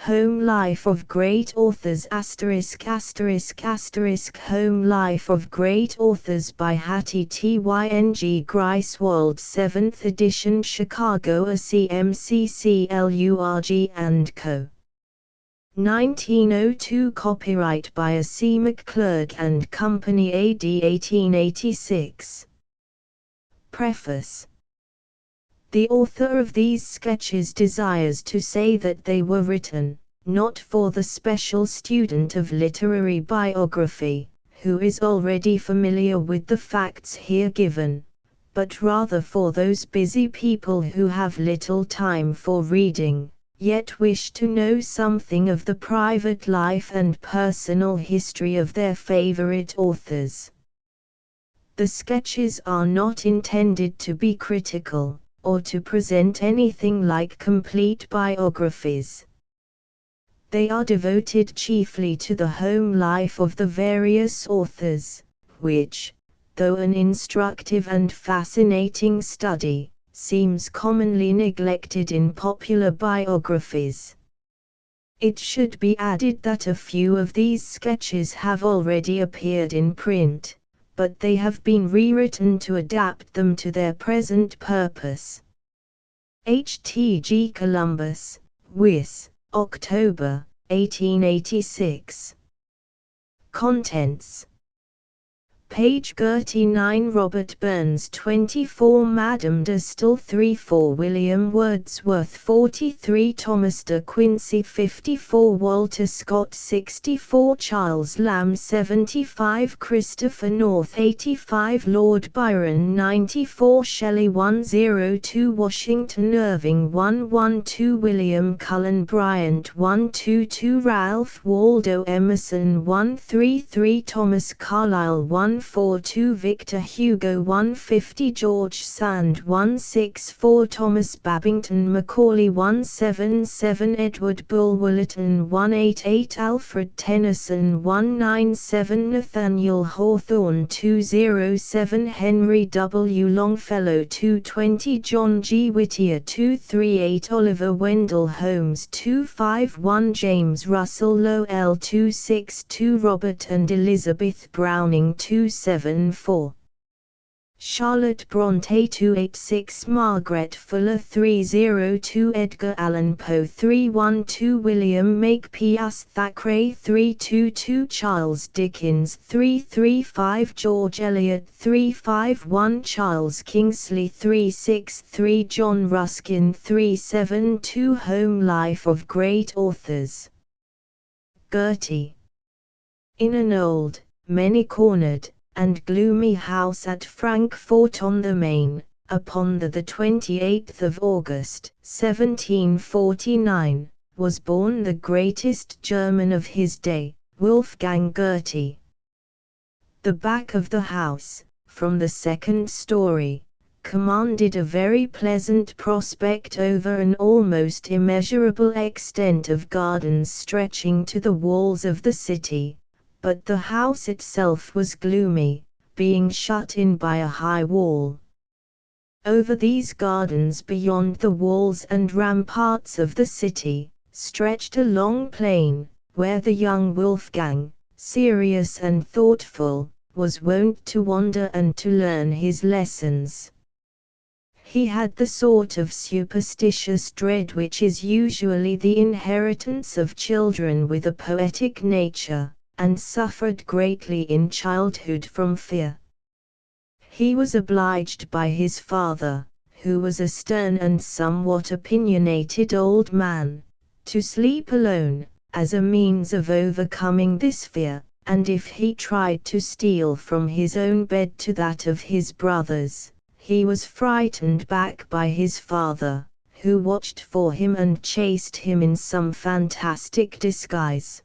Home Life of Great Authors ***** Home Life of Great Authors by Hattie Tyng Griswold 7th edition Chicago ACMCCLURG & Co. 1902 Copyright by A. C. McClurg and Company AD 1886. Preface. The author of these sketches desires to say that they were written, not for the special student of literary biography, who is already familiar with the facts here given, but rather for those busy people who have little time for reading, yet wish to know something of the private life and personal history of their favorite authors. The sketches are not intended to be critical, or to present anything like complete biographies. They are devoted chiefly to the home life of the various authors, which, though an instructive and fascinating study, seems commonly neglected in popular biographies. It should be added that a few of these sketches have already appeared in print, but they have been rewritten to adapt them to their present purpose. H. T. G. Columbus, Wis, October, 1886. Contents. Page 39 Robert Burns 24 Madame de Staël 34 William Wordsworth 43 Thomas de Quincey 54 Walter Scott 64 Charles Lamb 75 Christopher North 85 Lord Byron 94 Shelley 102 Washington Irving 112 William Cullen Bryant 122 Ralph Waldo Emerson 133 Thomas Carlyle 142 Victor Hugo 150 George Sand 164 Thomas Babington Macaulay 177 Edward Bulwer-Lytton 188 Alfred Tennyson 197 Nathaniel Hawthorne 207 Henry W. Longfellow 220 John G. Whittier 238 Oliver Wendell Holmes 251 James Russell Lowell 262 Robert and Elizabeth Browning 274 Charlotte Bronte 286 Margaret Fuller 302 Edgar Allan Poe 312 William Makepeace Thackeray 322 Charles Dickens 335 George Eliot 351 Charles Kingsley 363 John Ruskin 372 Home Life of Great Authors. Gertie. In an old, many-cornered, and gloomy house at Frankfort-on-the-Main, upon the 28th of August, 1749, was born the greatest German of his day, Wolfgang Goethe. The back of the house, from the second story, commanded a very pleasant prospect over an almost immeasurable extent of gardens stretching to the walls of the city, but the house itself was gloomy, being shut in by a high wall. Over these gardens beyond the walls and ramparts of the city, stretched a long plain, where the young Wolfgang, serious and thoughtful, was wont to wander and to learn his lessons. He had the sort of superstitious dread which is usually the inheritance of children with a poetic nature, and suffered greatly in childhood from fear. He was obliged by his father, who was a stern and somewhat opinionated old man, to sleep alone, as a means of overcoming this fear, and if he tried to steal from his own bed to that of his brothers, he was frightened back by his father, who watched for him and chased him in some fantastic disguise.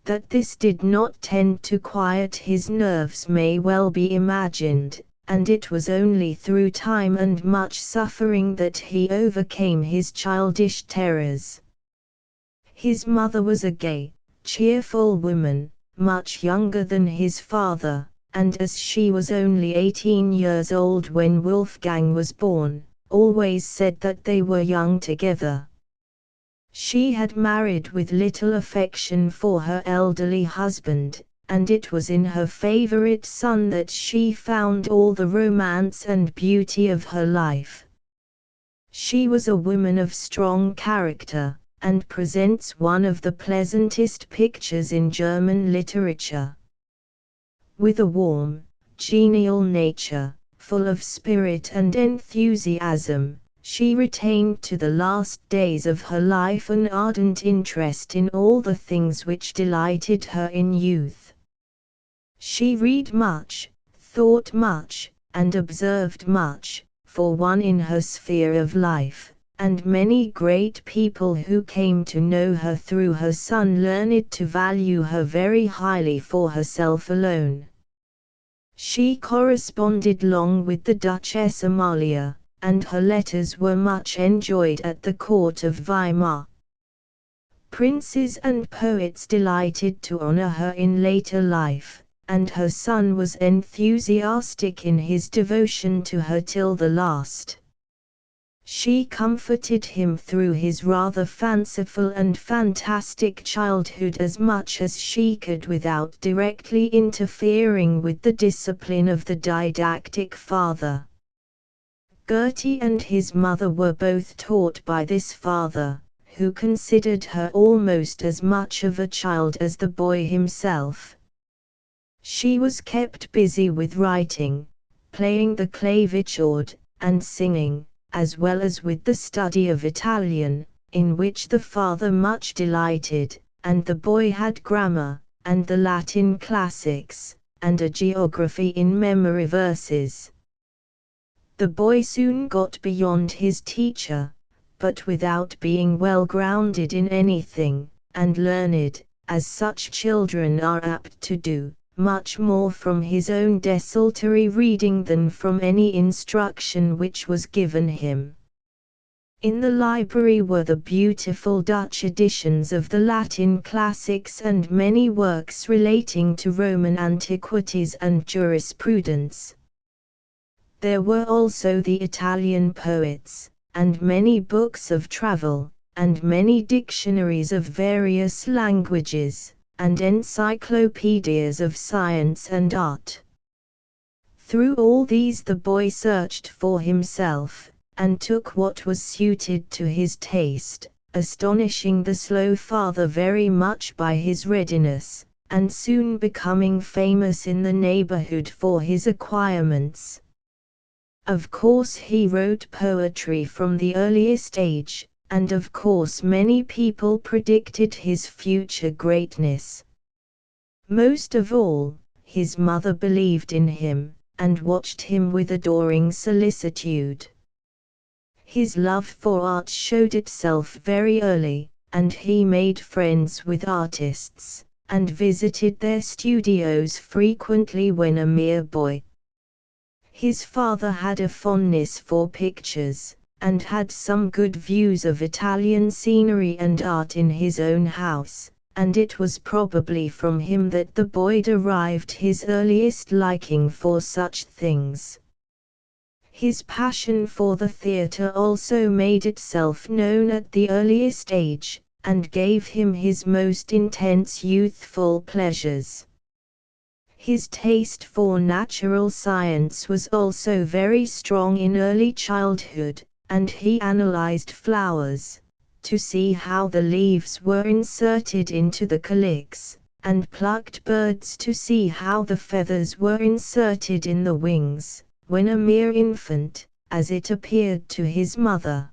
That this did not tend to quiet his nerves may well be imagined, and it was only through time and much suffering that he overcame his childish terrors. His mother was a gay, cheerful woman, much younger than his father, and as she was only 18 years old when Wolfgang was born, always said that they were young together. She had married with little affection for her elderly husband, and it was in her favorite son that she found all the romance and beauty of her life. She was a woman of strong character, and presents one of the pleasantest pictures in German literature. With a warm, genial nature, full of spirit and enthusiasm, she retained to the last days of her life an ardent interest in all the things which delighted her in youth. She read much, thought much, and observed much, for one in her sphere of life, and many great people who came to know her through her son learned to value her very highly for herself alone. She corresponded long with the Duchess Amalia, and her letters were much enjoyed at the court of Weimar. Princes and poets delighted to honor her in later life, and her son was enthusiastic in his devotion to her till the last. She comforted him through his rather fanciful and fantastic childhood as much as she could without directly interfering with the discipline of the didactic father. Gertie and his mother were both taught by this father, who considered her almost as much of a child as the boy himself. She was kept busy with writing, playing the clavichord, and singing, as well as with the study of Italian, in which the father much delighted, and the boy had grammar, and the Latin classics, and a geography in memory verses. The boy soon got beyond his teacher, but without being well grounded in anything, and learned, as such children are apt to do, much more from his own desultory reading than from any instruction which was given him. In the library were the beautiful Dutch editions of the Latin classics and many works relating to Roman antiquities and jurisprudence. There were also the Italian poets, and many books of travel, and many dictionaries of various languages, and encyclopedias of science and art. Through all these the boy searched for himself, and took what was suited to his taste, astonishing the slow father very much by his readiness, and soon becoming famous in the neighborhood for his acquirements. Of course he wrote poetry from the earliest age, and of course many people predicted his future greatness. Most of all, his mother believed in him, and watched him with adoring solicitude. His love for art showed itself very early, and he made friends with artists, and visited their studios frequently when a mere boy. His father had a fondness for pictures, and had some good views of Italian scenery and art in his own house, and it was probably from him that the boy derived his earliest liking for such things. His passion for the theatre also made itself known at the earliest age, and gave him his most intense youthful pleasures. His taste for natural science was also very strong in early childhood, and he analyzed flowers, to see how the leaves were inserted into the calyx, and plucked birds to see how the feathers were inserted in the wings, when a mere infant, as it appeared to his mother.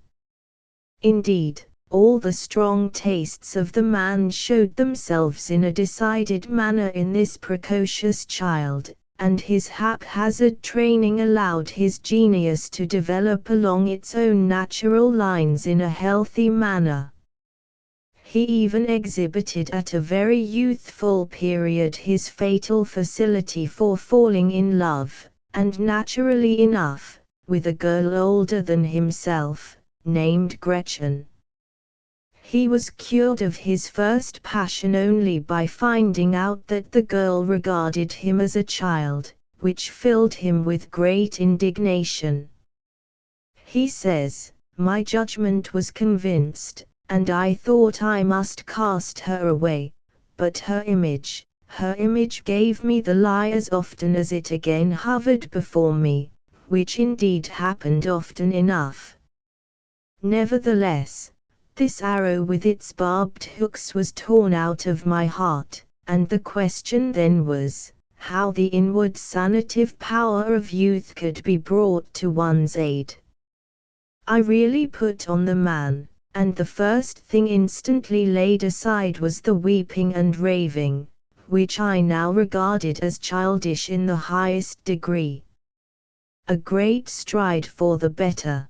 Indeed, all the strong tastes of the man showed themselves in a decided manner in this precocious child, and his haphazard training allowed his genius to develop along its own natural lines in a healthy manner. He even exhibited at a very youthful period his fatal facility for falling in love, and naturally enough, with a girl older than himself, named Gretchen. He was cured of his first passion only by finding out that the girl regarded him as a child, which filled him with great indignation. He says, "My judgment was convinced, and I thought I must cast her away, but her image gave me the lie as often as it again hovered before me, which indeed happened often enough. Nevertheless, this arrow with its barbed hooks was torn out of my heart, and the question then was, how the inward sanative power of youth could be brought to one's aid. I really put on the man, and the first thing instantly laid aside was the weeping and raving, which I now regarded as childish in the highest degree. A great stride for the better.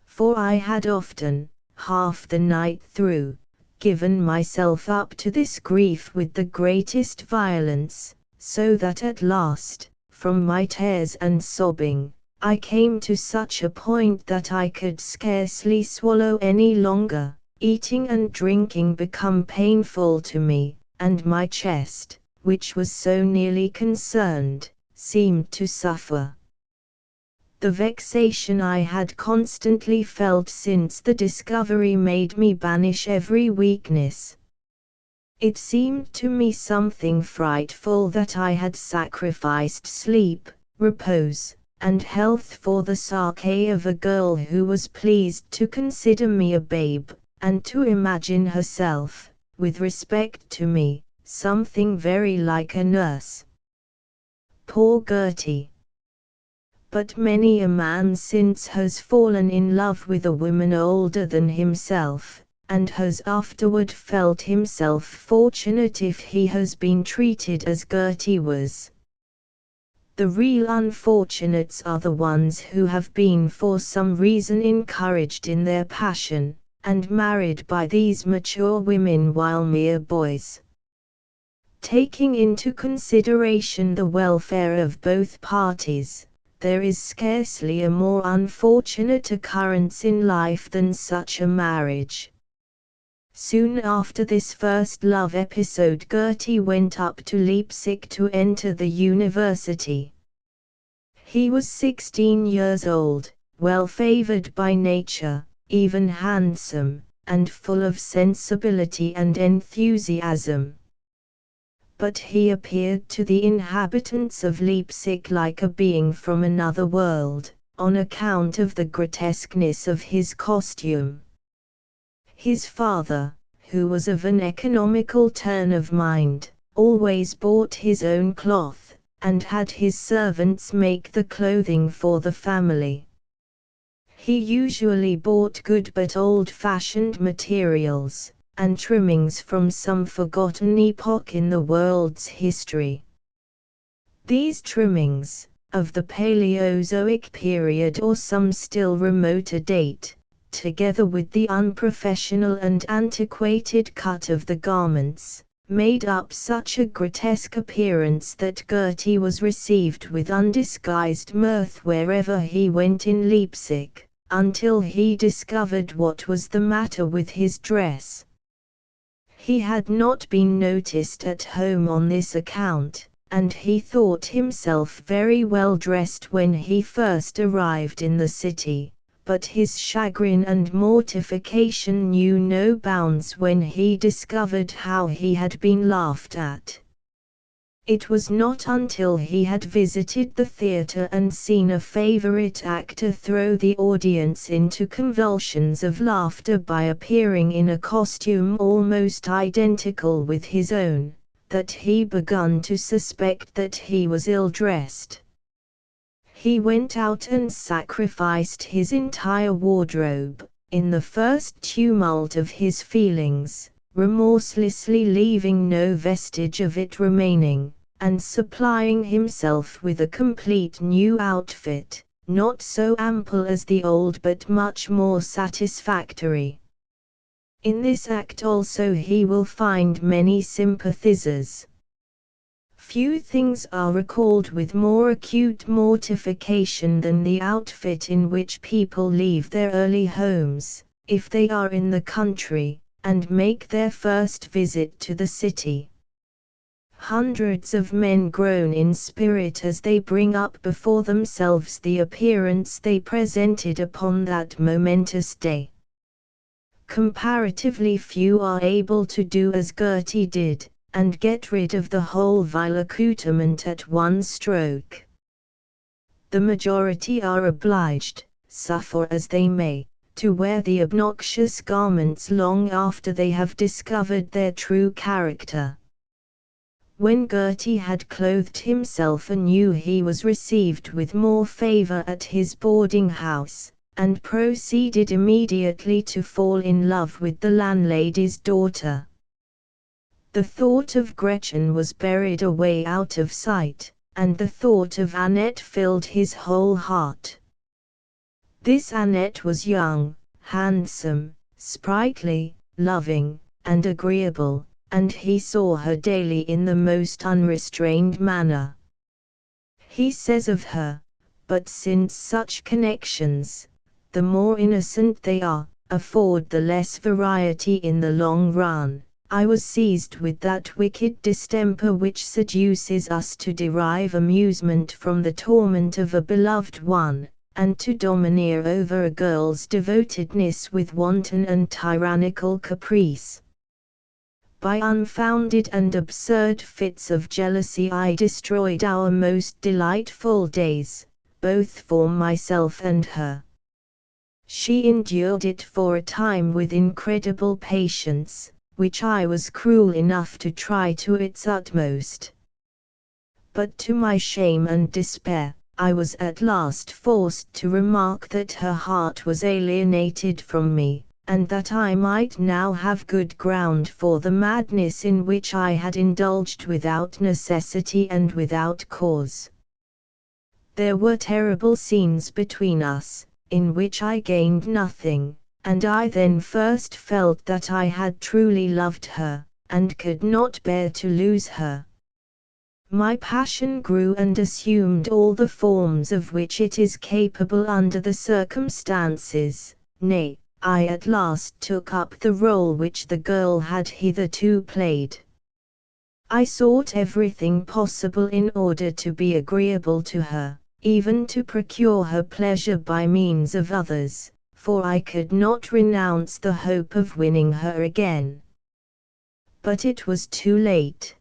For I had often, half the night through, given myself up to this grief with the greatest violence, so that at last, from my tears and sobbing, I came to such a point that I could scarcely swallow any longer, eating and drinking become painful to me, and my chest, which was so nearly concerned, seemed to suffer. The vexation I had constantly felt since the discovery made me banish every weakness. It seemed to me something frightful that I had sacrificed sleep, repose, and health for the sake of a girl who was pleased to consider me a babe, and to imagine herself, with respect to me, something very like a nurse. Poor Gertie! But many a man since has fallen in love with a woman older than himself, and has afterward felt himself fortunate if he has been treated as Gertie was. The real unfortunates are the ones who have been for some reason encouraged in their passion, and married by these mature women while mere boys. Taking into consideration the welfare of both parties, there is scarcely a more unfortunate occurrence in life than such a marriage. Soon after this first love episode Gertie went up to Leipzig to enter the university. He was 16 years old, well favored by nature, even handsome, and full of sensibility and enthusiasm. But he appeared to the inhabitants of Leipzig like a being from another world, on account of the grotesqueness of his costume. His father, who was of an economical turn of mind, always bought his own cloth, and had his servants make the clothing for the family. He usually bought good but old-fashioned materials, and trimmings from some forgotten epoch in the world's history. These trimmings, of the Paleozoic period or some still remoter date, together with the unprofessional and antiquated cut of the garments, made up such a grotesque appearance that Gertie was received with undisguised mirth wherever he went in Leipzig, until he discovered what was the matter with his dress. He had not been noticed at home on this account, and he thought himself very well dressed when he first arrived in the city, but his chagrin and mortification knew no bounds when he discovered how he had been laughed at. It was not until he had visited the theatre and seen a favorite actor throw the audience into convulsions of laughter by appearing in a costume almost identical with his own, that he began to suspect that he was ill-dressed. He went out and sacrificed his entire wardrobe, in the first tumult of his feelings, remorselessly leaving no vestige of it remaining, and supplying himself with a complete new outfit, not so ample as the old but much more satisfactory. In this act also he will find many sympathizers. Few things are recalled with more acute mortification than the outfit in which people leave their early homes, if they are in the country, and make their first visit to the city. Hundreds of men groan in spirit as they bring up before themselves the appearance they presented upon that momentous day. Comparatively few are able to do as Gertie did, and get rid of the whole vile accoutrement at one stroke. The majority are obliged, suffer as they may, to wear the obnoxious garments long after they have discovered their true character. When Gertie had clothed himself anew, he was received with more favor at his boarding house, and proceeded immediately to fall in love with the landlady's daughter. The thought of Gretchen was buried away out of sight, and the thought of Annette filled his whole heart. This Annette was young, handsome, sprightly, loving, and agreeable, and he saw her daily in the most unrestrained manner. He says of her, but since such connections, the more innocent they are, afford the less variety in the long run, I was seized with that wicked distemper which seduces us to derive amusement from the torment of a beloved one, and to domineer over a girl's devotedness with wanton and tyrannical caprice. By unfounded and absurd fits of jealousy I destroyed our most delightful days, both for myself and her. She endured it for a time with incredible patience, which I was cruel enough to try to its utmost. But to my shame and despair, I was at last forced to remark that her heart was alienated from me, and that I might now have good ground for the madness in which I had indulged without necessity and without cause. There were terrible scenes between us, in which I gained nothing, and I then first felt that I had truly loved her, and could not bear to lose her. My passion grew and assumed all the forms of which it is capable under the circumstances, nay, I at last took up the role which the girl had hitherto played. I sought everything possible in order to be agreeable to her, even to procure her pleasure by means of others, for I could not renounce the hope of winning her again. But it was too late.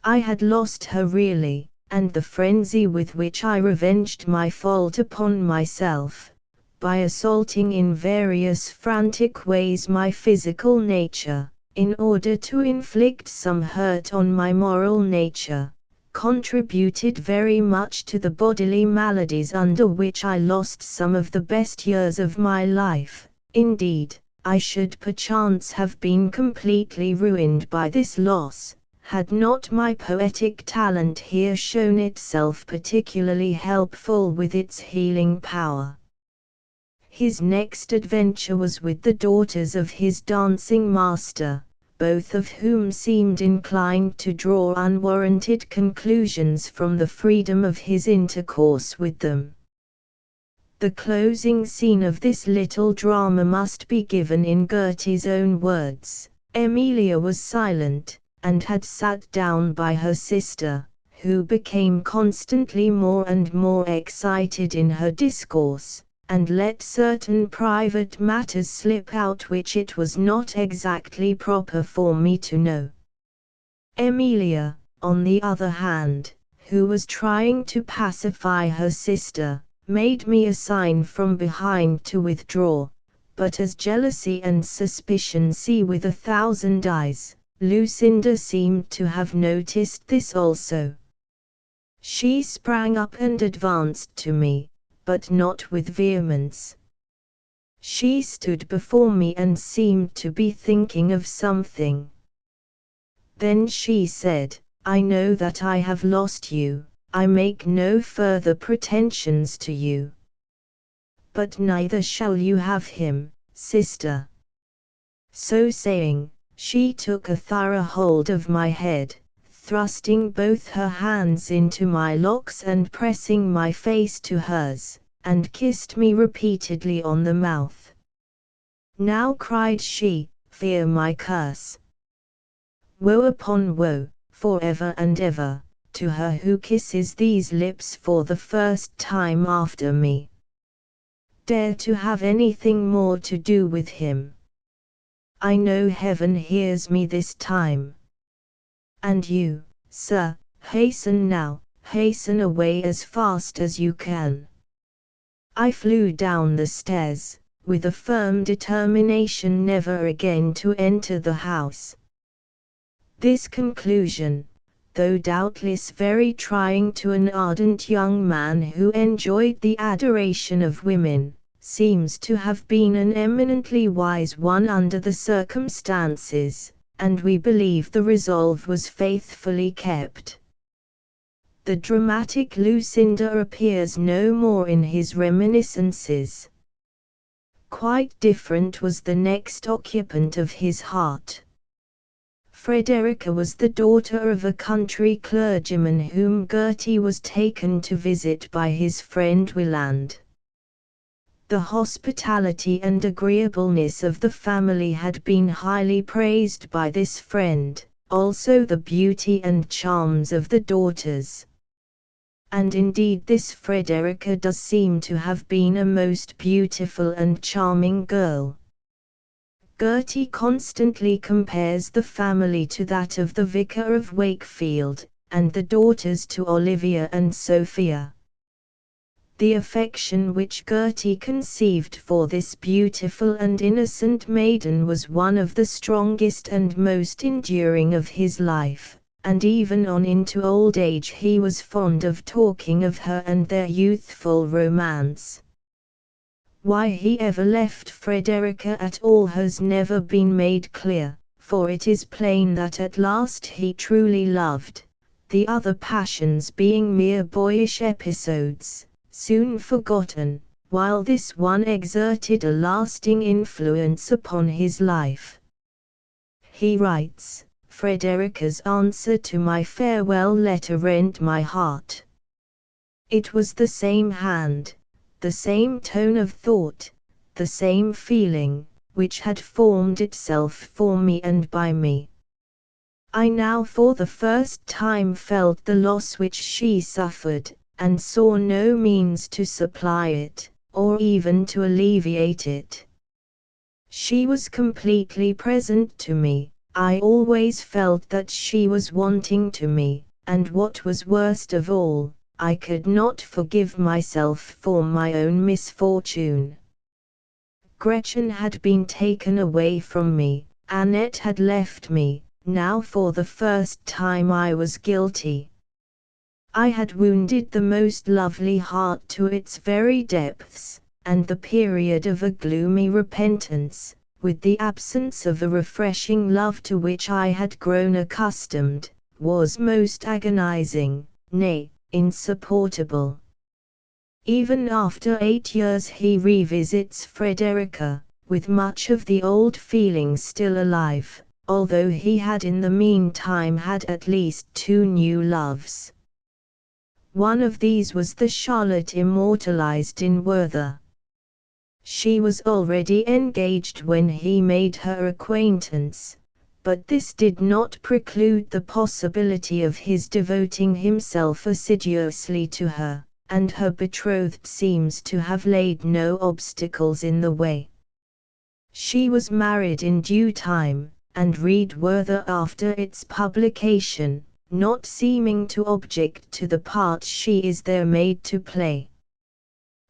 I had lost her really, and the frenzy with which I revenged my fault upon myself, by assaulting in various frantic ways my physical nature, in order to inflict some hurt on my moral nature, contributed very much to the bodily maladies under which I lost some of the best years of my life. Indeed, I should perchance have been completely ruined by this loss, had not my poetic talent here shown itself particularly helpful with its healing power. His next adventure was with the daughters of his dancing master, both of whom seemed inclined to draw unwarranted conclusions from the freedom of his intercourse with them. The closing scene of this little drama must be given in Gertie's own words. Emilia was silent, and had sat down by her sister, who became constantly more and more excited in her discourse, and let certain private matters slip out which it was not exactly proper for me to know. Emilia, on the other hand, who was trying to pacify her sister, made me a sign from behind to withdraw, but as jealousy and suspicion see with 1,000 eyes, Lucinda seemed to have noticed this also. She sprang up and advanced to me, but not with vehemence. She stood before me and seemed to be thinking of something. Then she said, "I know that I have lost you, I make no further pretensions to you. But neither shall you have him, sister." So saying, she took a thorough hold of my head, thrusting both her hands into my locks and pressing my face to hers, and kissed me repeatedly on the mouth. "Now," cried she, "fear my curse. Woe upon woe, forever and ever, to her who kisses these lips for the first time after me. Dare to have anything more to do with him, I know heaven hears me this time. And you, sir, hasten now, hasten away as fast as you can. I flew down the stairs, with a firm determination never again to enter the house. This conclusion, though doubtless very trying to an ardent young man who enjoyed the adoration of women, seems to have been an eminently wise one under the circumstances, and we believe the resolve was faithfully kept. The dramatic Lucinda appears no more in his reminiscences. Quite different was the next occupant of his heart. Frederica was the daughter of a country clergyman whom Gertie was taken to visit by his friend Wieland. The hospitality and agreeableness of the family had been highly praised by this friend, also the beauty and charms of the daughters. And indeed this Frederica does seem to have been a most beautiful and charming girl. Gertie constantly compares the family to that of the Vicar of Wakefield, and the daughters to Olivia and Sophia. The affection which Gertie conceived for this beautiful and innocent maiden was one of the strongest and most enduring of his life, and even on into old age he was fond of talking of her and their youthful romance. Why he ever left Frederica at all has never been made clear, for it is plain that at last he truly loved, the other passions being mere boyish episodes, soon forgotten, while this one exerted a lasting influence upon his life. He writes, "Frederica's answer to my farewell letter rent my heart. It was the same hand, the same tone of thought, the same feeling, which had formed itself for me and by me. I now for the first time felt the loss which she suffered, and saw no means to supply it, or even to alleviate it. She was completely present to me, I always felt that she was wanting to me, and what was worst of all, I could not forgive myself for my own misfortune. Gretchen had been taken away from me, Annette had left me, now for the first time I was guilty. I had wounded the most lovely heart to its very depths, and the period of a gloomy repentance, with the absence of a refreshing love to which I had grown accustomed, was most agonizing, nay, insupportable. Even after 8 years he revisits Frederica, with much of the old feeling still alive, although he had in the meantime had at least 2 new loves. One of these was the Charlotte immortalized in Werther. She was already engaged when he made her acquaintance, but this did not preclude the possibility of his devoting himself assiduously to her, and her betrothed seems to have laid no obstacles in the way. She was married in due time, and read Werther after its publication, not seeming to object to the part she is there made to play.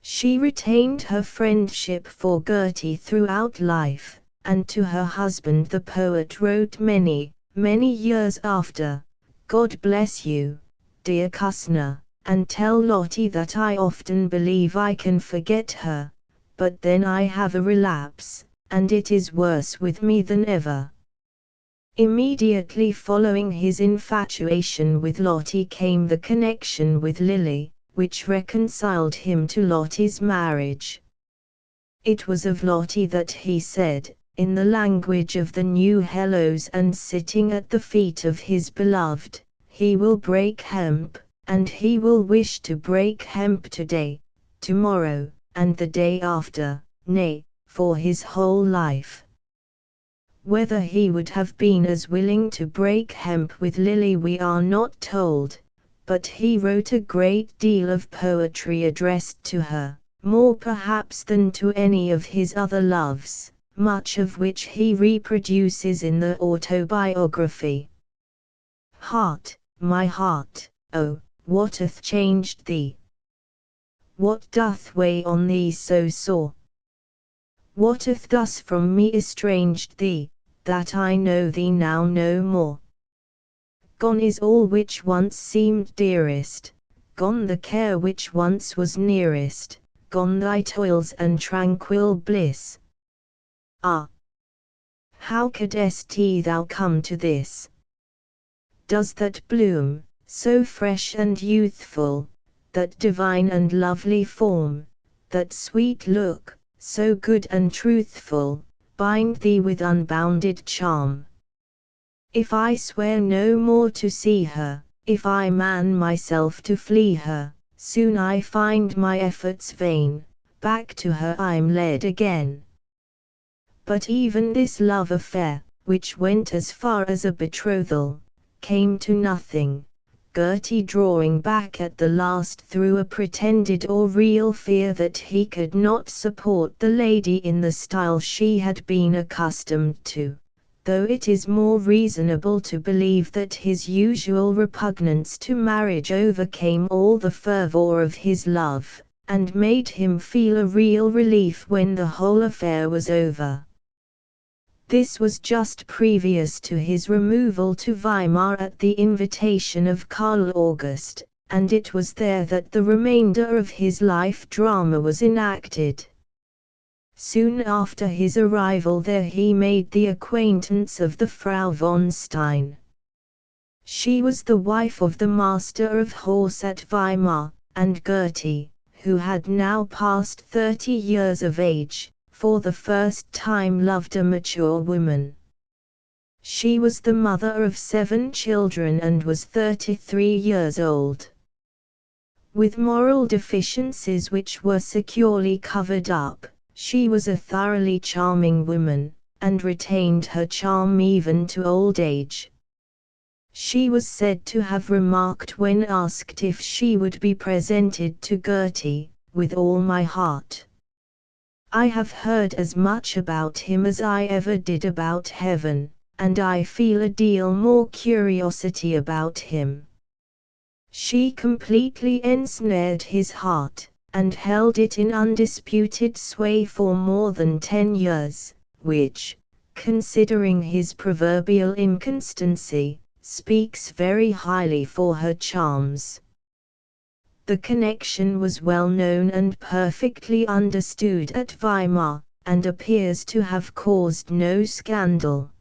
She retained her friendship for Gertie throughout life, and to her husband the poet wrote many, many years after, "God bless you, dear Kussner, and tell Lottie that I often believe I can forget her, but then I have a relapse, and it is worse with me than ever." Immediately following his infatuation with Lottie came the connection with Lily, which reconciled him to Lottie's marriage. It was of Lottie that he said, in the language of the New Hellos and sitting at the feet of his beloved, "He will break hemp, and he will wish to break hemp today, tomorrow, and the day after, nay, for his whole life." Whether he would have been as willing to break hemp with Lily we are not told, but he wrote a great deal of poetry addressed to her, more perhaps than to any of his other loves, much of which he reproduces in the autobiography. Heart, my heart, oh, what hath changed thee? What doth weigh on thee so sore? What hath thus from me estranged thee, that I know thee now no more? Gone is all which once seemed dearest, gone the care which once was nearest, gone thy toils and tranquil bliss. Ah! How couldst thou come to this? Does that bloom, so fresh and youthful, that divine and lovely form, that sweet look, so good and truthful, bind thee with unbounded charm? If I swear no more to see her, if I man myself to flee her, soon I find my efforts vain, back to her I'm led again. But even this love affair, which went as far as a betrothal, came to nothing, Gertie drawing back at the last through a pretended or real fear that he could not support the lady in the style she had been accustomed to, though it is more reasonable to believe that his usual repugnance to marriage overcame all the fervour of his love, and made him feel a real relief when the whole affair was over. This was just previous to his removal to Weimar at the invitation of Karl August, and it was there that the remainder of his life drama was enacted. Soon after his arrival there he made the acquaintance of the Frau von Stein. She was the wife of the master of horse at Weimar, and Gertie, who had now passed 30 years of age, for the first time loved a mature woman. She was the mother of 7 children and was 33 years old. With moral deficiencies which were securely covered up, she was a thoroughly charming woman, and retained her charm even to old age. She was said to have remarked when asked if she would be presented to Gertie, "With all my heart. I have heard as much about him as I ever did about heaven, and I feel a deal more curiosity about him." She completely ensnared his heart, and held it in undisputed sway for more than 10 years, which, considering his proverbial inconstancy, speaks very highly for her charms. The connection was well known and perfectly understood at Weimar, and appears to have caused no scandal.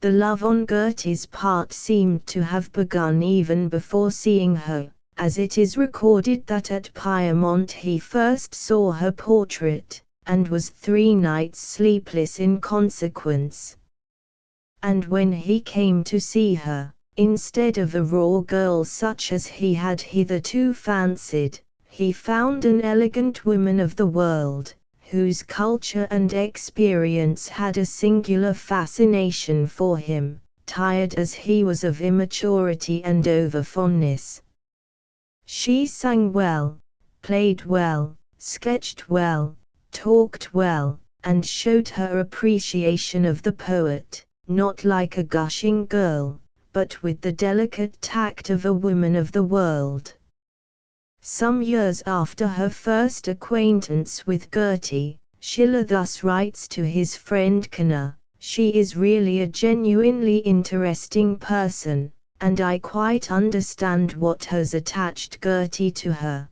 The love on Gertie's part seemed to have begun even before seeing her, as it is recorded that at Piemont he first saw her portrait, and was 3 nights sleepless in consequence. And when he came to see her, instead of a raw girl such as he had hitherto fancied, he found an elegant woman of the world, whose culture and experience had a singular fascination for him, tired as he was of immaturity and over-fondness. She sang well, played well, sketched well, talked well, and showed her appreciation of the poet, not like a gushing girl, but with the delicate tact of a woman of the world. Some years after her first acquaintance with Gertie, Schiller thus writes to his friend Kanner, "She is really a genuinely interesting person, and I quite understand what has attached Gertie to her.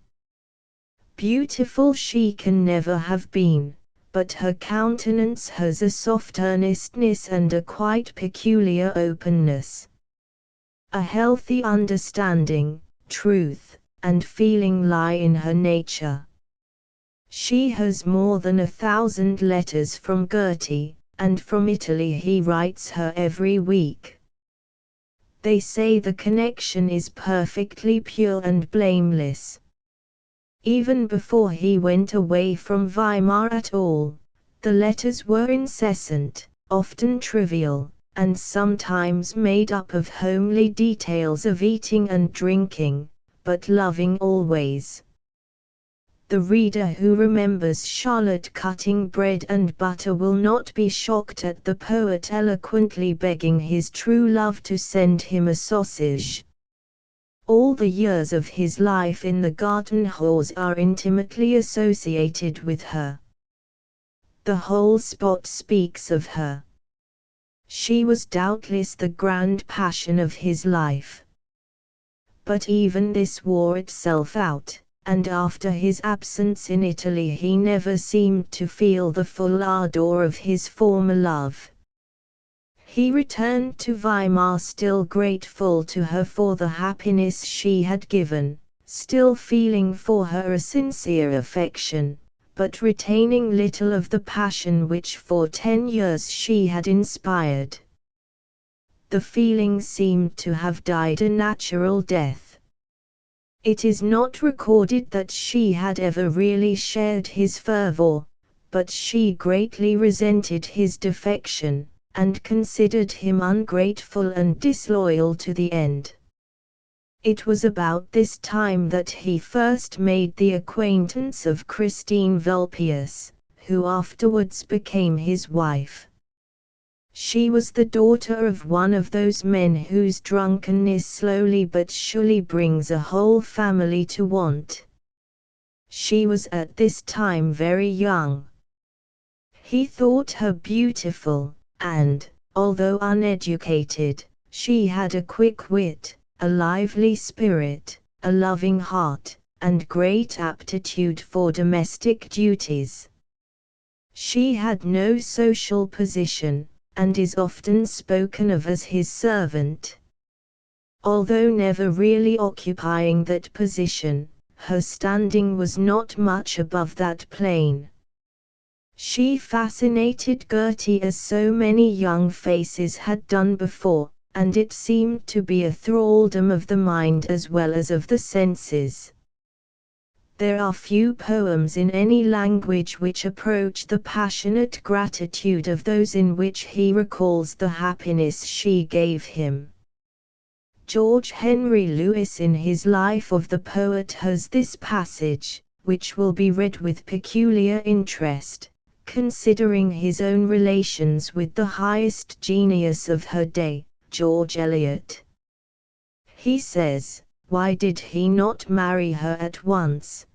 Beautiful she can never have been, but her countenance has a soft earnestness and a quite peculiar openness. A healthy understanding, truth, and feeling lie in her nature. She has more than 1,000 letters from Gertie, and from Italy he writes her every week. They say the connection is perfectly pure and blameless. Even before he went away from Weimar at all, the letters were incessant, often trivial, and sometimes made up of homely details of eating and drinking, but loving always. The reader who remembers Charlotte cutting bread and butter will not be shocked at the poet eloquently begging his true love to send him a sausage. All the years of his life in the garden halls are intimately associated with her. The whole spot speaks of her. She was doubtless the grand passion of his life. But even this wore itself out, and after his absence in Italy he never seemed to feel the full ardor of his former love. He returned to Weimar still grateful to her for the happiness she had given, still feeling for her a sincere affection, but retaining little of the passion which for 10 years she had inspired. The feeling seemed to have died a natural death. It is not recorded that she had ever really shared his fervor, but she greatly resented his defection, and considered him ungrateful and disloyal to the end. It was about this time that he first made the acquaintance of Christine Vulpius, who afterwards became his wife. She was the daughter of one of those men whose drunkenness slowly but surely brings a whole family to want. She was at this time very young. He thought her beautiful, and, although uneducated, she had a quick wit, a lively spirit, a loving heart, and great aptitude for domestic duties. She had no social position, and is often spoken of as his servant. Although never really occupying that position, her standing was not much above that plane. She fascinated Gertie as so many young faces had done before, and it seemed to be a thraldom of the mind as well as of the senses. There are few poems in any language which approach the passionate gratitude of those in which he recalls the happiness she gave him. George Henry Lewis in his Life of the Poet has this passage, which will be read with peculiar interest, considering his own relations with the highest genius of her day, George Eliot. He says, why did he not marry her at once?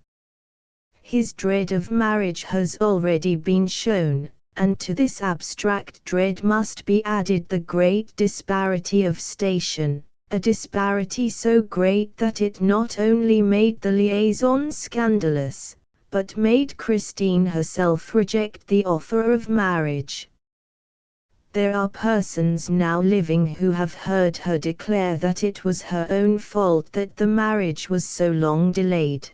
His dread of marriage has already been shown, and to this abstract dread must be added the great disparity of station, a disparity so great that it not only made the liaison scandalous, but made Christine herself reject the offer of marriage. There are persons now living who have heard her declare that it was her own fault that the marriage was so long delayed.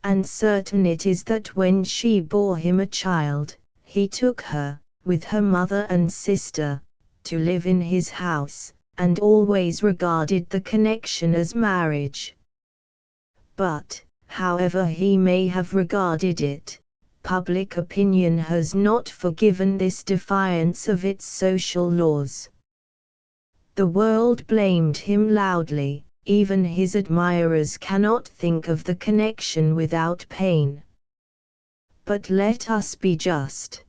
And certain it is that when she bore him a child, he took her, with her mother and sister, to live in his house, and always regarded the connection as marriage. But, however he may have regarded it, public opinion has not forgiven this defiance of its social laws. The world blamed him loudly, even his admirers cannot think of the connection without pain. But let us be just.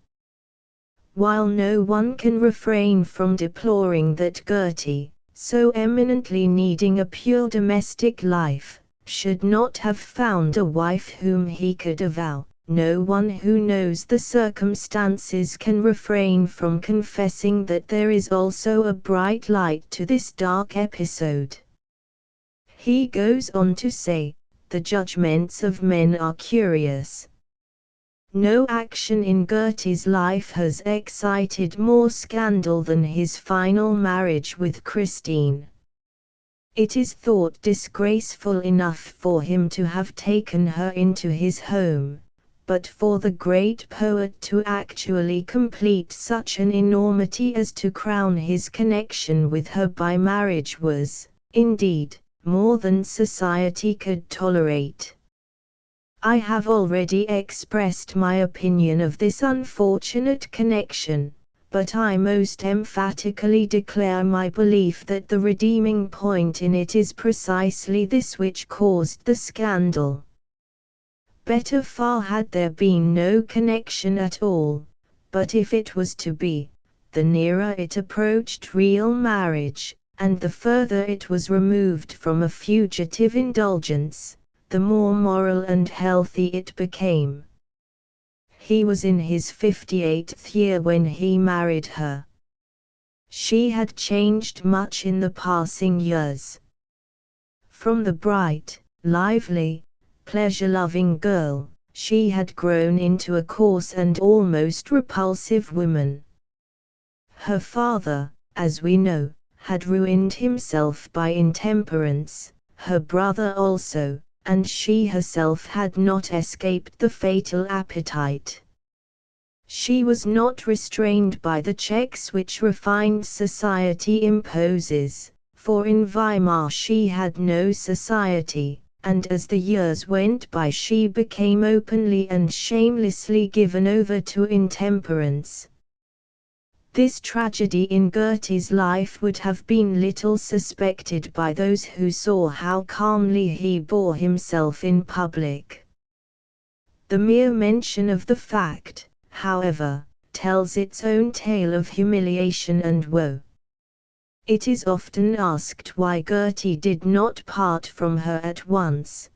While no one can refrain from deploring that Gertie, so eminently needing a pure domestic life, should not have found a wife whom he could avow, no one who knows the circumstances can refrain from confessing that there is also a bright light to this dark episode. He goes on to say, the judgments of men are curious. No action in Gertie's life has excited more scandal than his final marriage with Christine. It is thought disgraceful enough for him to have taken her into his home, but for the great poet to actually complete such an enormity as to crown his connection with her by marriage was, indeed, more than society could tolerate. I have already expressed my opinion of this unfortunate connection, but I most emphatically declare my belief that the redeeming point in it is precisely this which caused the scandal. Better far had there been no connection at all, but if it was to be, the nearer it approached real marriage, and the further it was removed from a fugitive indulgence, the more moral and healthy it became. He was in his 58th year when he married her. She had changed much in the passing years. From the bright, lively, pleasure-loving girl, she had grown into a coarse and almost repulsive woman. Her father, as we know, had ruined himself by intemperance, her brother also, and she herself had not escaped the fatal appetite. She was not restrained by the checks which refined society imposes, for in Weimar she had no society, and as the years went by she became openly and shamelessly given over to intemperance. This tragedy in Gertie's life would have been little suspected by those who saw how calmly he bore himself in public. The mere mention of the fact, however, tells its own tale of humiliation and woe. It is often asked why Gertie did not part from her at once.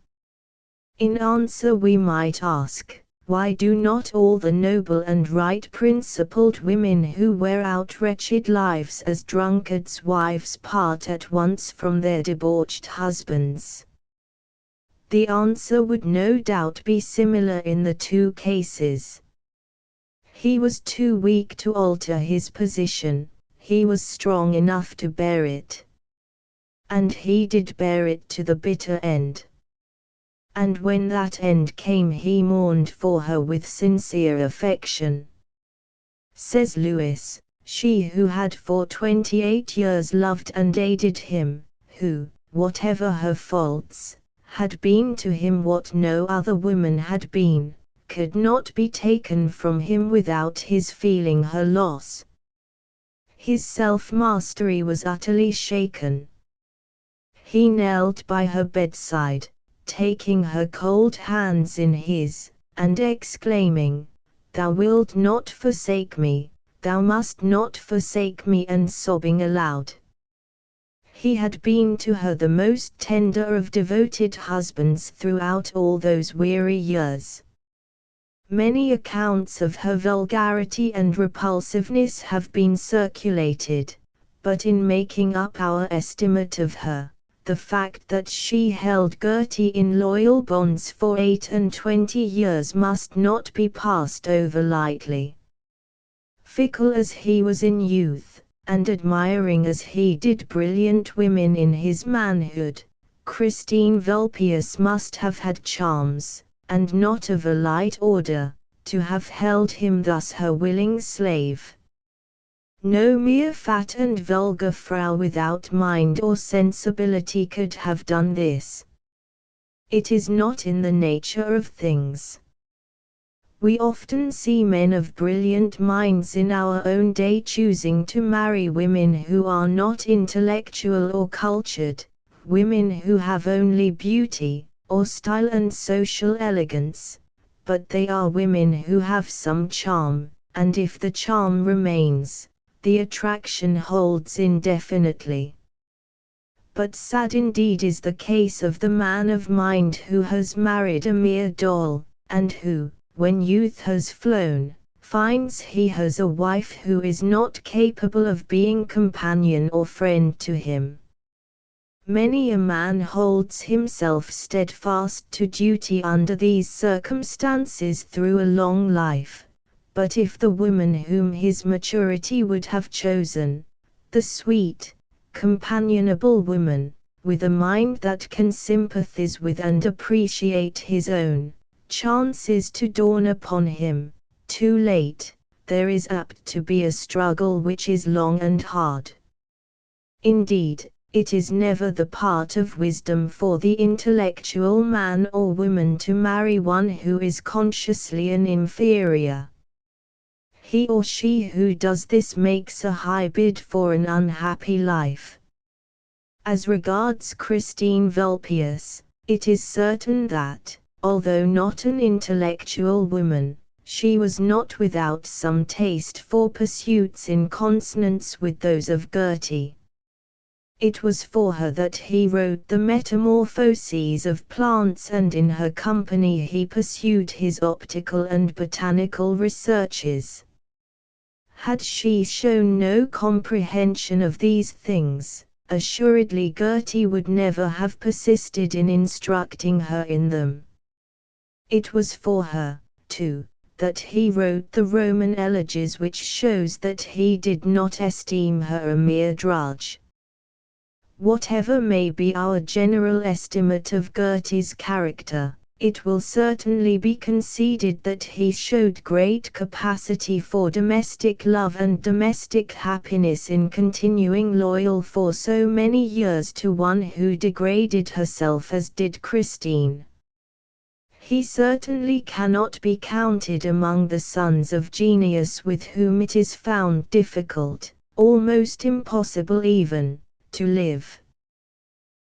In answer we might ask, why do not all the noble and right-principled women who wear out wretched lives as drunkards' wives part at once from their debauched husbands? The answer would no doubt be similar in the two cases. He was too weak to alter his position, he was strong enough to bear it. And he did bear it to the bitter end. And when that end came he mourned for her with sincere affection. Says Lewis, she who had for 28 years loved and aided him, who, whatever her faults, had been to him what no other woman had been, could not be taken from him without his feeling her loss. His self-mastery was utterly shaken. He knelt by her bedside, taking her cold hands in his, and exclaiming, "Thou wilt not forsake me, thou must not forsake me," and sobbing aloud. He had been to her the most tender of devoted husbands throughout all those weary years. Many accounts of her vulgarity and repulsiveness have been circulated, but in making up our estimate of her, the fact that she held Gertie in loyal bonds for 28 years must not be passed over lightly. Fickle as he was in youth, and admiring as he did brilliant women in his manhood, Christine Vulpius must have had charms, and not of a light order, to have held him thus her willing slave. No mere fat and vulgar Frau without mind or sensibility could have done this. It is not in the nature of things. We often see men of brilliant minds in our own day choosing to marry women who are not intellectual or cultured, women who have only beauty, or style and social elegance, but they are women who have some charm, and if the charm remains, the attraction holds indefinitely. But sad indeed is the case of the man of mind who has married a mere doll, and who, when youth has flown, finds he has a wife who is not capable of being companion or friend to him. Many a man holds himself steadfast to duty under these circumstances through a long life. But if the woman whom his maturity would have chosen, the sweet, companionable woman, with a mind that can sympathize with and appreciate his own, chances to dawn upon him, too late, there is apt to be a struggle which is long and hard. Indeed, it is never the part of wisdom for the intellectual man or woman to marry one who is consciously an inferior. He or she who does this makes a high bid for an unhappy life. As regards Christine Vulpius, it is certain that, although not an intellectual woman, she was not without some taste for pursuits in consonance with those of Gertie. It was for her that he wrote the Metamorphoses of Plants, and in her company he pursued his optical and botanical researches. Had she shown no comprehension of these things, assuredly Gertie would never have persisted in instructing her in them. It was for her, too, that he wrote the Roman elegies, which shows that he did not esteem her a mere drudge. Whatever may be our general estimate of Gertie's character, it will certainly be conceded that he showed great capacity for domestic love and domestic happiness in continuing loyal for so many years to one who degraded herself as did Christine. He certainly cannot be counted among the sons of genius with whom it is found difficult, almost impossible even, to live.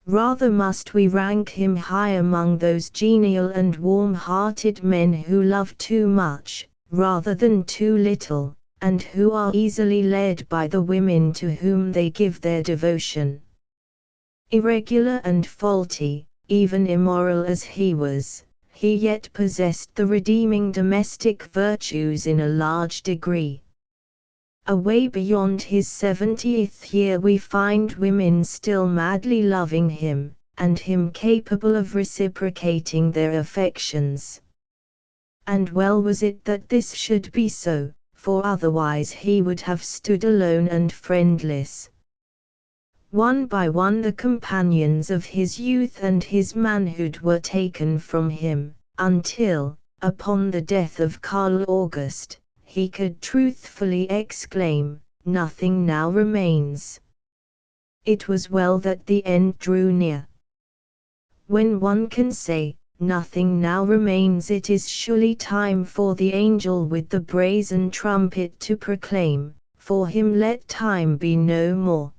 Rather must we rank him high among those genial and warm-hearted men who love too much, rather than too little, and who are easily led by the women to whom they give their devotion. Irregular and faulty, even immoral as he was, he yet possessed the redeeming domestic virtues in a large degree. Away beyond his 70th year we find women still madly loving him, and him capable of reciprocating their affections. And well was it that this should be so, for otherwise he would have stood alone and friendless. One by one the companions of his youth and his manhood were taken from him, until, upon the death of Karl August, he could truthfully exclaim, "Nothing now remains." It was well that the end drew near. When one can say, "Nothing now remains," it is surely time for the angel with the brazen trumpet to proclaim, "For him let time be no more."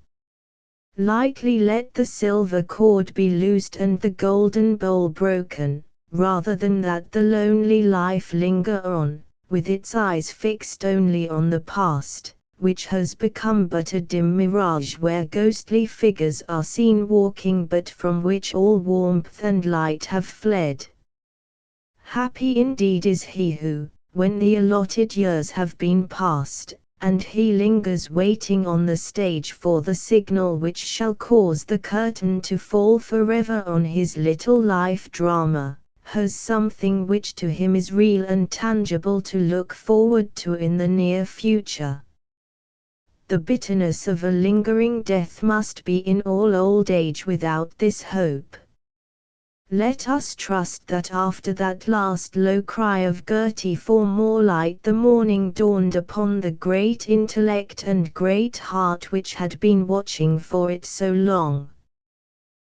Lightly let the silver cord be loosed and the golden bowl broken, rather than that the lonely life linger on, with its eyes fixed only on the past, which has become but a dim mirage where ghostly figures are seen walking but from which all warmth and light have fled. Happy indeed is he who, when the allotted years have been past, and he lingers waiting on the stage for the signal which shall cause the curtain to fall forever on his little life drama, has something which to him is real and tangible to look forward to in the near future. The bitterness of a lingering death must be in all old age without this hope. Let us trust that after that last low cry of Gertie for more light the morning dawned upon the great intellect and great heart which had been watching for it so long.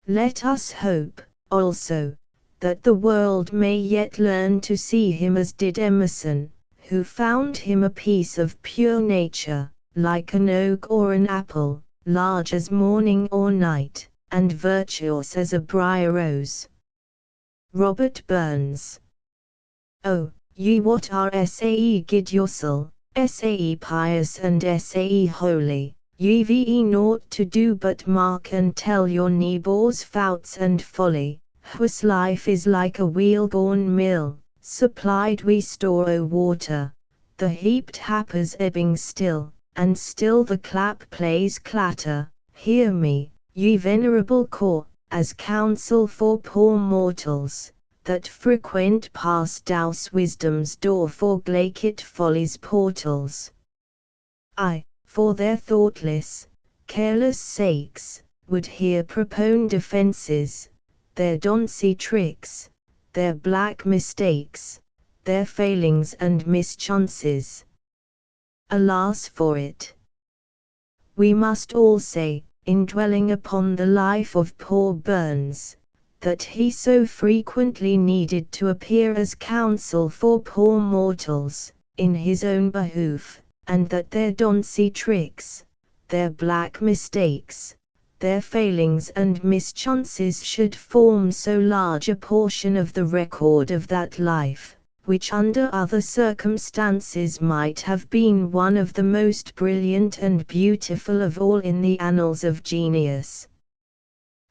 Let us hope, also, that the world may yet learn to see him as did Emerson, who found him a piece of pure nature, like an oak or an apple, large as morning or night, and virtuous as a briar rose. Robert Burns. Oh, ye what are sae gid yoursel, sae pious and sae holy, ye ve naught to do but mark and tell your neighbours' fouts and folly, whose life is like a wheel-borne mill, supplied we store o' water, the heaped happers ebbing still, and still the clap plays clatter. Hear me, ye venerable core, as counsel for poor mortals, that frequent past douse wisdom's door for glaikit folly's portals. I, for their thoughtless, careless sakes, would here propone defences, their doncy tricks, their black mistakes, their failings and mischances. Alas for it! We must all say, in dwelling upon the life of poor Burns, that he so frequently needed to appear as counsel for poor mortals, in his own behoof, and that their doncy tricks, their black mistakes, their failings and mischances should form so large a portion of the record of that life, which under other circumstances might have been one of the most brilliant and beautiful of all in the annals of genius.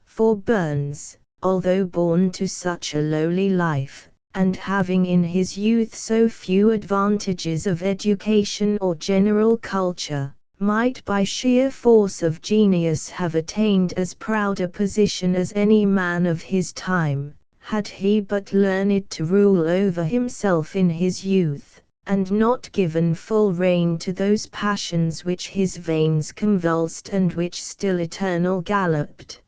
For Burns, although born to such a lowly life, and having in his youth so few advantages of education or general culture, might by sheer force of genius have attained as proud a position as any man of his time, had he but learned to rule over himself in his youth, and not given full rein to those passions which his veins convulsed and which still eternal galloped.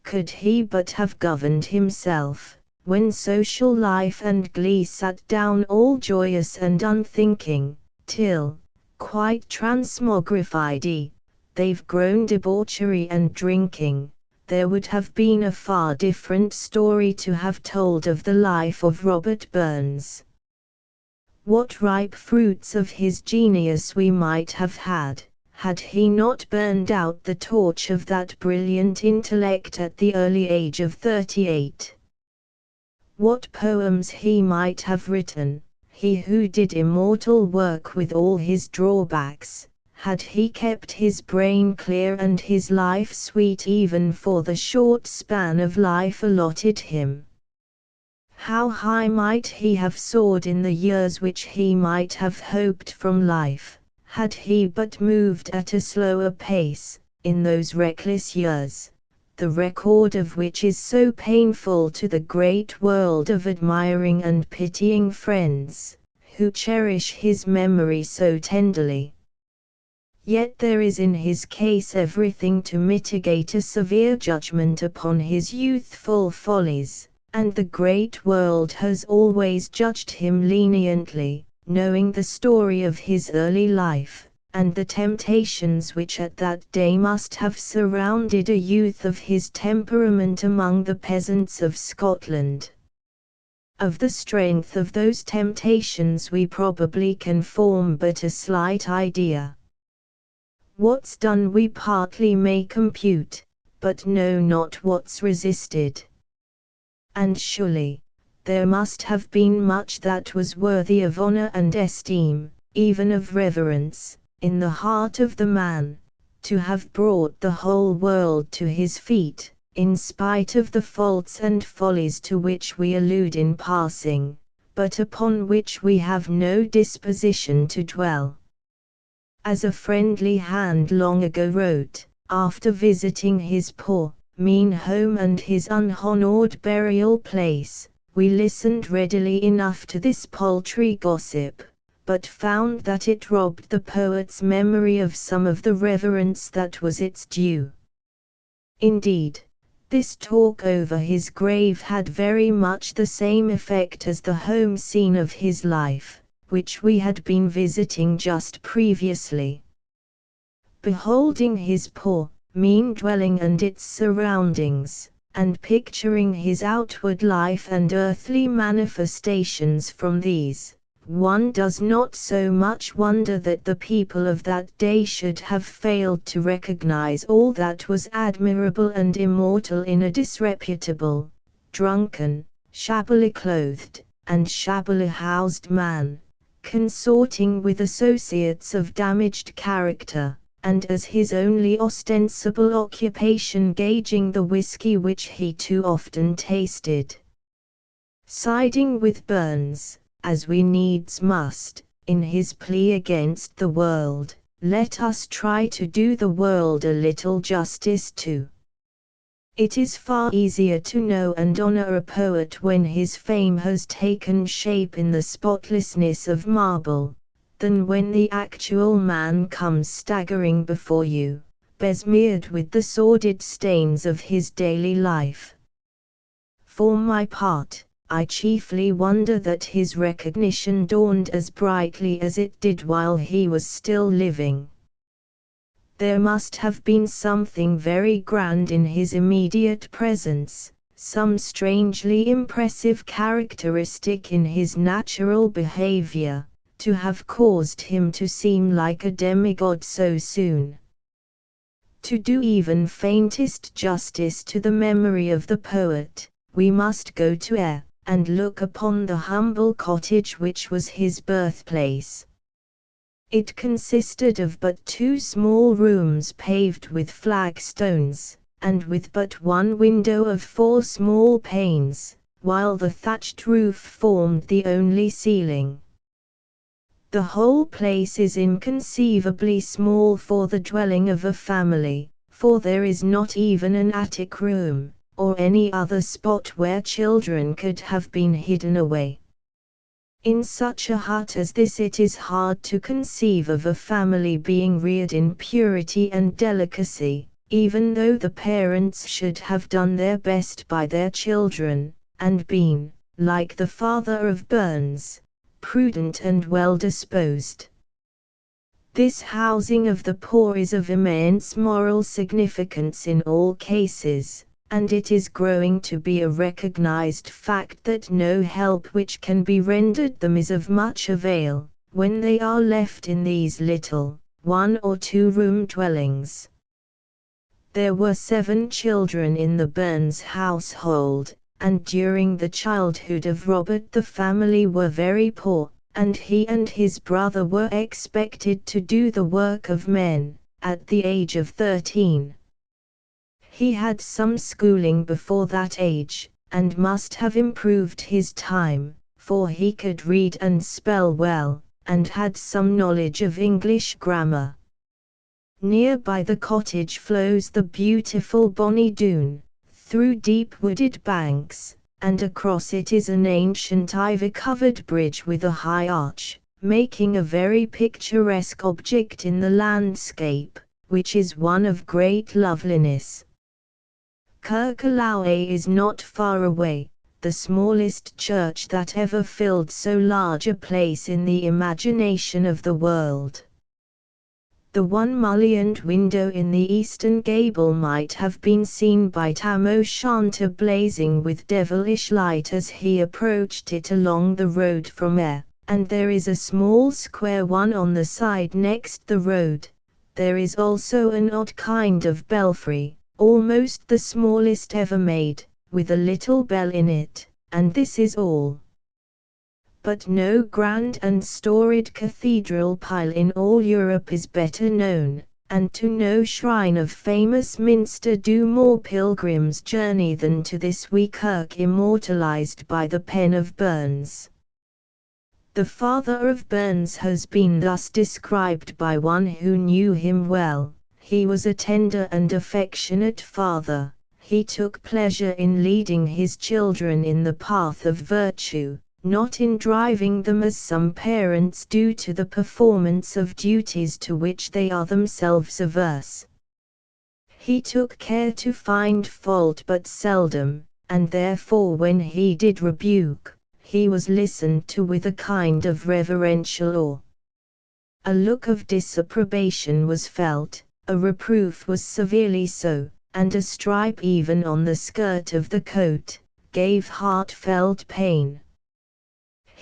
Could he but have governed himself, when social life and glee sat down all joyous and unthinking, till, quite transmogrified, they've grown debauchery and drinking, there would have been a far different story to have told of the life of Robert Burns. What ripe fruits of his genius we might have had he not burned out the torch of that brilliant intellect at the early age of 38. What poems he might have written, he who did immortal work with all his drawbacks, had he kept his brain clear and his life sweet even for the short span of life allotted him. How high might he have soared in the years which he might have hoped from life, had he but moved at a slower pace, in those reckless years, the record of which is so painful to the great world of admiring and pitying friends, who cherish his memory so tenderly. Yet there is in his case everything to mitigate a severe judgment upon his youthful follies, and the great world has always judged him leniently, knowing the story of his early life, and the temptations which at that day must have surrounded a youth of his temperament among the peasants of Scotland. Of the strength of those temptations we probably can form but a slight idea. What's done we partly may compute, but know not what's resisted. And surely, there must have been much that was worthy of honor and esteem, even of reverence, in the heart of the man, to have brought the whole world to his feet, in spite of the faults and follies to which we allude in passing, but upon which we have no disposition to dwell. As a friendly hand long ago wrote, after visiting his poor, mean home and his unhonored burial place, we listened readily enough to this paltry gossip, but found that it robbed the poet's memory of some of the reverence that was its due. Indeed, this talk over his grave had very much the same effect as the home scene of his life, which we had been visiting just previously. Beholding his poor, mean dwelling and its surroundings, and picturing his outward life and earthly manifestations from these, one does not so much wonder that the people of that day should have failed to recognize all that was admirable and immortal in a disreputable, drunken, shabbily clothed, and shabbily housed man, consorting with associates of damaged character, and as his only ostensible occupation gauging the whiskey which he too often tasted. Siding with Burns, as we needs must, in his plea against the world, let us try to do the world a little justice too. It is far easier to know and honor a poet when his fame has taken shape in the spotlessness of marble, than when the actual man comes staggering before you, besmeared with the sordid stains of his daily life. For my part, I chiefly wonder that his recognition dawned as brightly as it did while he was still living. There must have been something very grand in his immediate presence, some strangely impressive characteristic in his natural behavior, to have caused him to seem like a demigod so soon. To do even faintest justice to the memory of the poet, we must go to Ayr, and look upon the humble cottage which was his birthplace. It consisted of but 2 small rooms paved with flagstones, and with but one window of 4 small panes, while the thatched roof formed the only ceiling. The whole place is inconceivably small for the dwelling of a family, for there is not even an attic room, or any other spot where children could have been hidden away. In such a hut as this it is hard to conceive of a family being reared in purity and delicacy, even though the parents should have done their best by their children, and been, like the father of Burns, prudent and well disposed. This housing of the poor is of immense moral significance in all cases, and it is growing to be a recognized fact that no help which can be rendered them is of much avail, when they are left in these little, 1 or 2 room dwellings. There were 7 children in the Burns household, and during the childhood of Robert the family were very poor, and he and his brother were expected to do the work of men, at the age of 13. He had some schooling before that age, and must have improved his time, for he could read and spell well, and had some knowledge of English grammar. Near by the cottage flows the beautiful Bonnie Doon, through deep wooded banks, and across it is an ancient ivy-covered bridge with a high arch, making a very picturesque object in the landscape, which is one of great loveliness. Kirkalloway is not far away, the smallest church that ever filled so large a place in the imagination of the world. The 1 mullioned window in the eastern gable might have been seen by Tam O'Shanter blazing with devilish light as he approached it along the road from Ayr, and there is a small square one on the side next the road. There is also an odd kind of belfry, almost the smallest ever made, with a little bell in it, and this is all. But no grand and storied cathedral pile in all Europe is better known, and to no shrine of famous minster do more pilgrims journey than to this wee kirk immortalized by the pen of Burns. The father of Burns has been thus described by one who knew him well: he was a tender and affectionate father, he took pleasure in leading his children in the path of virtue, not in driving them as some parents do to the performance of duties to which they are themselves averse. He took care to find fault but seldom, and therefore when he did rebuke, he was listened to with a kind of reverential awe. A look of disapprobation was felt, a reproof was severely so, and a stripe even on the skirt of the coat gave heartfelt pain.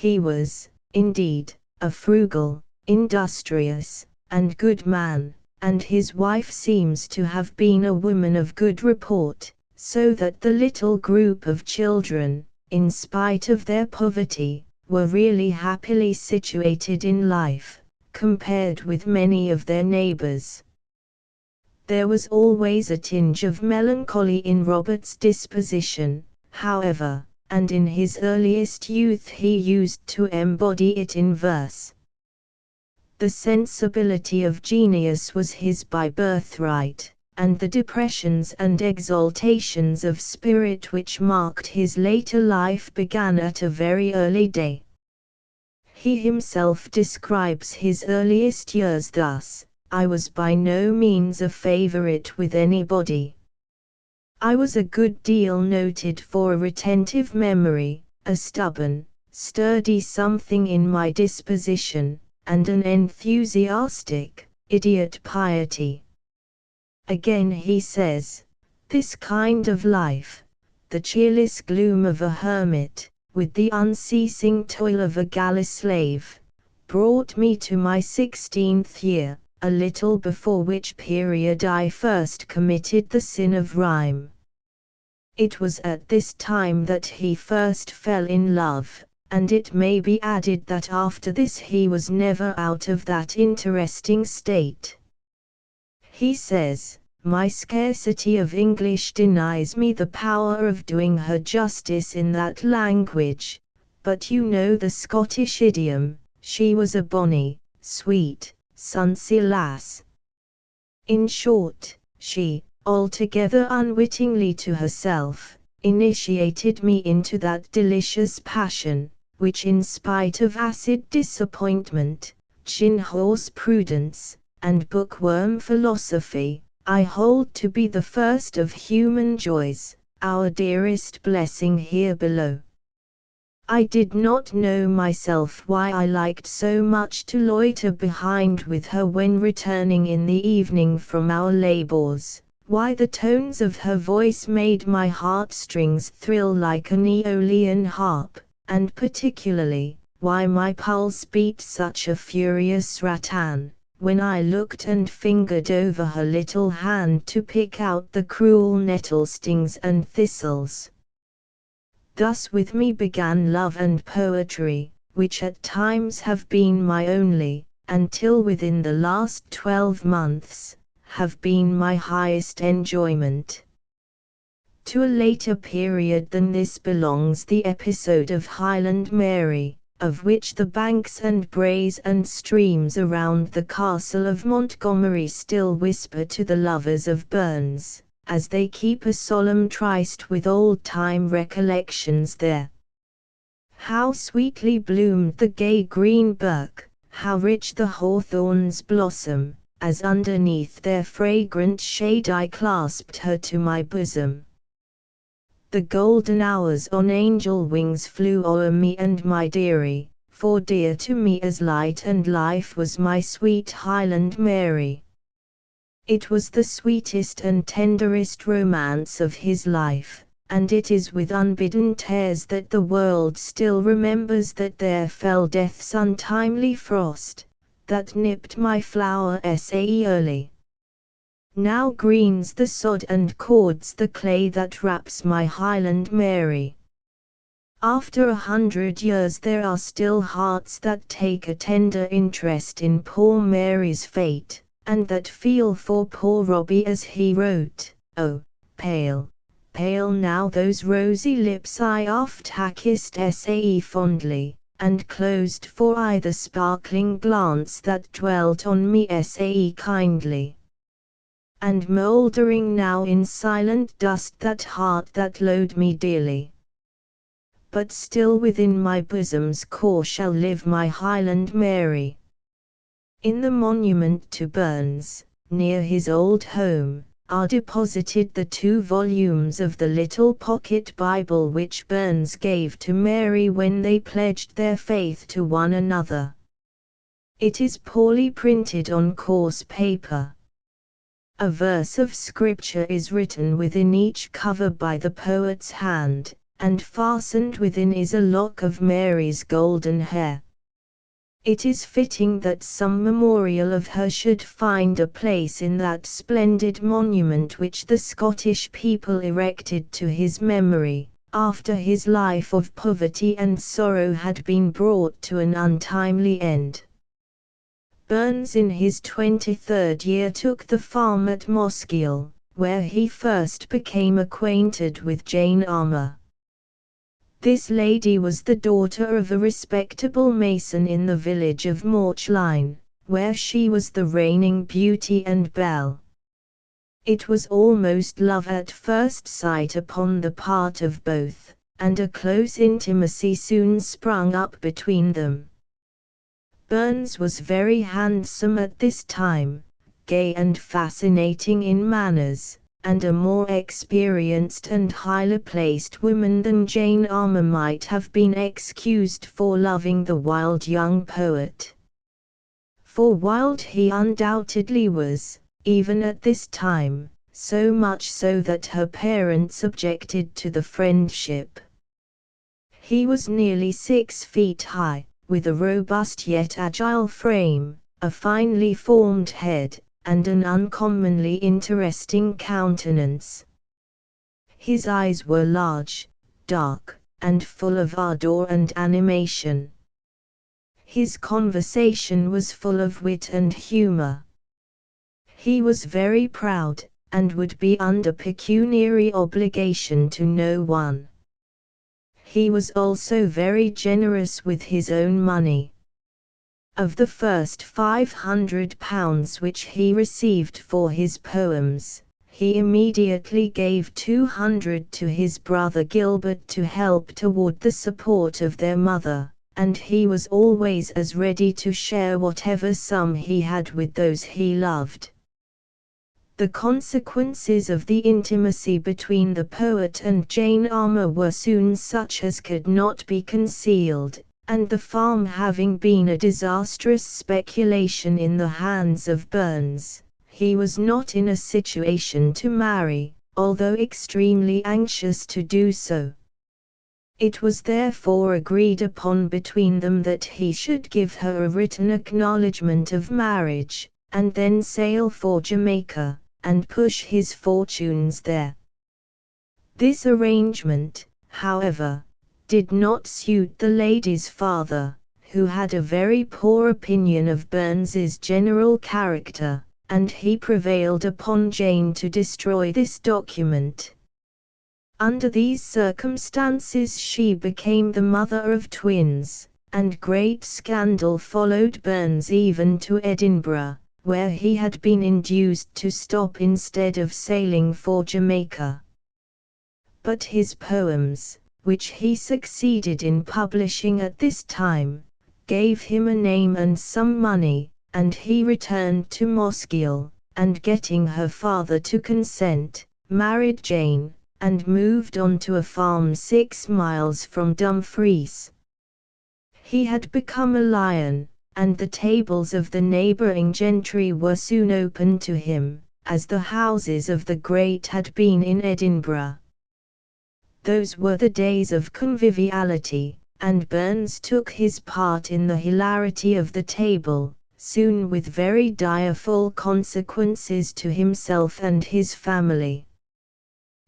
He was, indeed, a frugal, industrious, and good man, and his wife seems to have been a woman of good report, so that the little group of children, in spite of their poverty, were really happily situated in life, compared with many of their neighbors. There was always a tinge of melancholy in Robert's disposition, however, and in his earliest youth he used to embody it in verse. The sensibility of genius was his by birthright, and the depressions and exaltations of spirit which marked his later life began at a very early day. He himself describes his earliest years thus: "I was by no means a favorite with anybody. I was a good deal noted for a retentive memory, a stubborn, sturdy something in my disposition, and an enthusiastic, idiot piety." Again he says, "This kind of life, the cheerless gloom of a hermit, with the unceasing toil of a galley slave, brought me to my 16th year, a little before which period I first committed the sin of rhyme. It was at this time that he first fell in love, and it may be added that after this he was never out of that interesting state. He says, "My scarcity of English denies me the power of doing her justice in that language, but you know the Scottish idiom, she was a bonny, sweet, sonsie lass." In short, she, altogether unwittingly to herself, initiated me into that delicious passion, which in spite of acid disappointment, gin horse prudence, and bookworm philosophy, I hold to be the first of human joys, our dearest blessing here below. I did not know myself why I liked so much to loiter behind with her when returning in the evening from our labours, why the tones of her voice made my heartstrings thrill like an Aeolian harp, and particularly, why my pulse beat such a furious rattan, when I looked and fingered over her little hand to pick out the cruel nettle stings and thistles. Thus with me began love and poetry, which at times have been my only, until within the last 12 months, have been my highest enjoyment. To a later period than this belongs the episode of Highland Mary, of which the banks and braes and streams around the castle of Montgomery still whisper to the lovers of Burns, as they keep a solemn tryst with old-time recollections there. How sweetly bloomed the gay green birk, how rich the hawthorn's blossom, as underneath their fragrant shade I clasped her to my bosom. The golden hours on angel wings flew o'er me and my dearie, for dear to me as light and life was my sweet Highland Mary. It was the sweetest and tenderest romance of his life, and it is with unbidden tears that the world still remembers that there fell death's untimely frost, that nipped my flower early. Now greens the sod and cords the clay that wraps my Highland Mary. After 100 years there are still hearts that take a tender interest in poor Mary's fate, and that feel for poor Robbie as he wrote, "Oh, pale, pale now those rosy lips I oft ha kissed fondly, and closed for aye the sparkling glance that dwelt on me kindly. And mouldering now in silent dust that heart that load me dearly. But still within my bosom's core shall live my Highland Mary." In the monument to Burns, near his old home, are deposited the 2 volumes of the little pocket Bible which Burns gave to Mary when they pledged their faith to one another. It is poorly printed on coarse paper. A verse of scripture is written within each cover by the poet's hand, and fastened within is a lock of Mary's golden hair. It is fitting that some memorial of her should find a place in that splendid monument which the Scottish people erected to his memory, after his life of poverty and sorrow had been brought to an untimely end. Burns in his 23rd year took the farm at Moskiel, where he first became acquainted with Jane Armour. This lady was the daughter of a respectable mason in the village of Morchline, where she was the reigning beauty and belle. It was almost love at first sight upon the part of both, and a close intimacy soon sprung up between them. Burns was very handsome at this time, gay and fascinating in manners, and a more experienced and highly placed woman than Jane Armour might have been excused for loving the wild young poet. For wild he undoubtedly was, even at this time, so much so that her parents objected to the friendship. He was nearly 6 feet high, with a robust yet agile frame, a finely formed head, and an uncommonly interesting countenance. His eyes were large, dark, and full of ardor and animation. His conversation was full of wit and humor. He was very proud, and would be under pecuniary obligation to no one. He was also very generous with his own money. Of the first £500 which he received for his poems, he immediately gave 200 to his brother Gilbert to help toward the support of their mother, and he was always as ready to share whatever sum he had with those he loved. The consequences of the intimacy between the poet and Jane Armour were soon such as could not be concealed, and the farm having been a disastrous speculation in the hands of Burns, he was not in a situation to marry, although extremely anxious to do so. It was therefore agreed upon between them that he should give her a written acknowledgment of marriage, and then sail for Jamaica, and push his fortunes there. This arrangement, however, did not suit the lady's father, who had a very poor opinion of Burns's general character, and he prevailed upon Jane to destroy this document. Under these circumstances she became the mother of twins, and great scandal followed Burns even to Edinburgh, where he had been induced to stop instead of sailing for Jamaica. But his poems, which he succeeded in publishing at this time, gave him a name and some money, and he returned to Mosgiel, and getting her father to consent, married Jane, and moved on to a farm 6 miles from Dumfries. He had become a lion, and the tables of the neighbouring gentry were soon open to him, as the houses of the great had been in Edinburgh. Those were the days of conviviality, and Burns took his part in the hilarity of the table, soon with very direful consequences to himself and his family.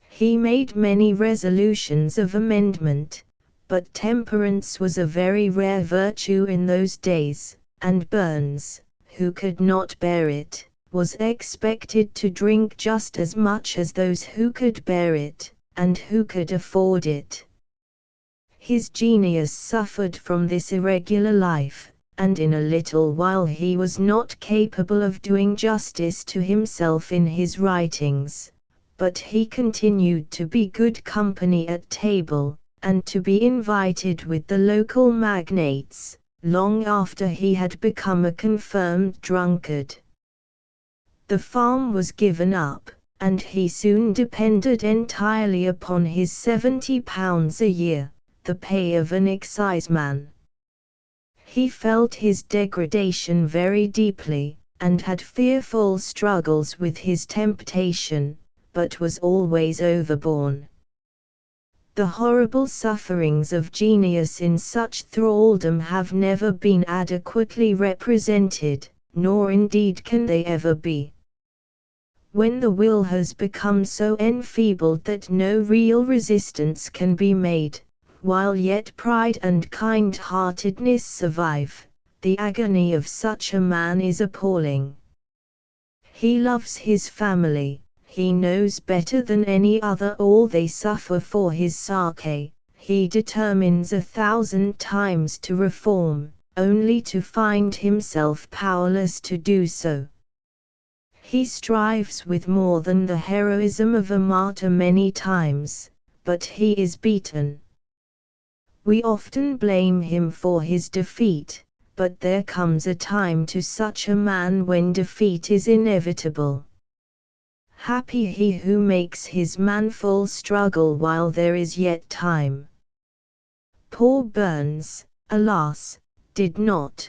He made many resolutions of amendment, but temperance was a very rare virtue in those days, and Burns, who could not bear it, was expected to drink just as much as those who could bear it, and who could afford it. His genius suffered from this irregular life, and in a little while he was not capable of doing justice to himself in his writings, but he continued to be good company at table, and to be invited with the local magnates, long after he had become a confirmed drunkard. The farm was given up, and he soon depended entirely upon his £70 a year, the pay of an exciseman. He felt his degradation very deeply, and had fearful struggles with his temptation, but was always overborne. The horrible sufferings of genius in such thraldom have never been adequately represented, nor indeed can they ever be. When the will has become so enfeebled that no real resistance can be made, while yet pride and kind-heartedness survive, the agony of such a man is appalling. He loves his family. He knows better than any other all they suffer for his sake. He determines 1,000 times to reform, only to find himself powerless to do so. He strives with more than the heroism of a martyr many times, but he is beaten. We often blame him for his defeat, but there comes a time to such a man when defeat is inevitable. Happy he who makes his manful struggle while there is yet time. Poor Burns, alas, did not.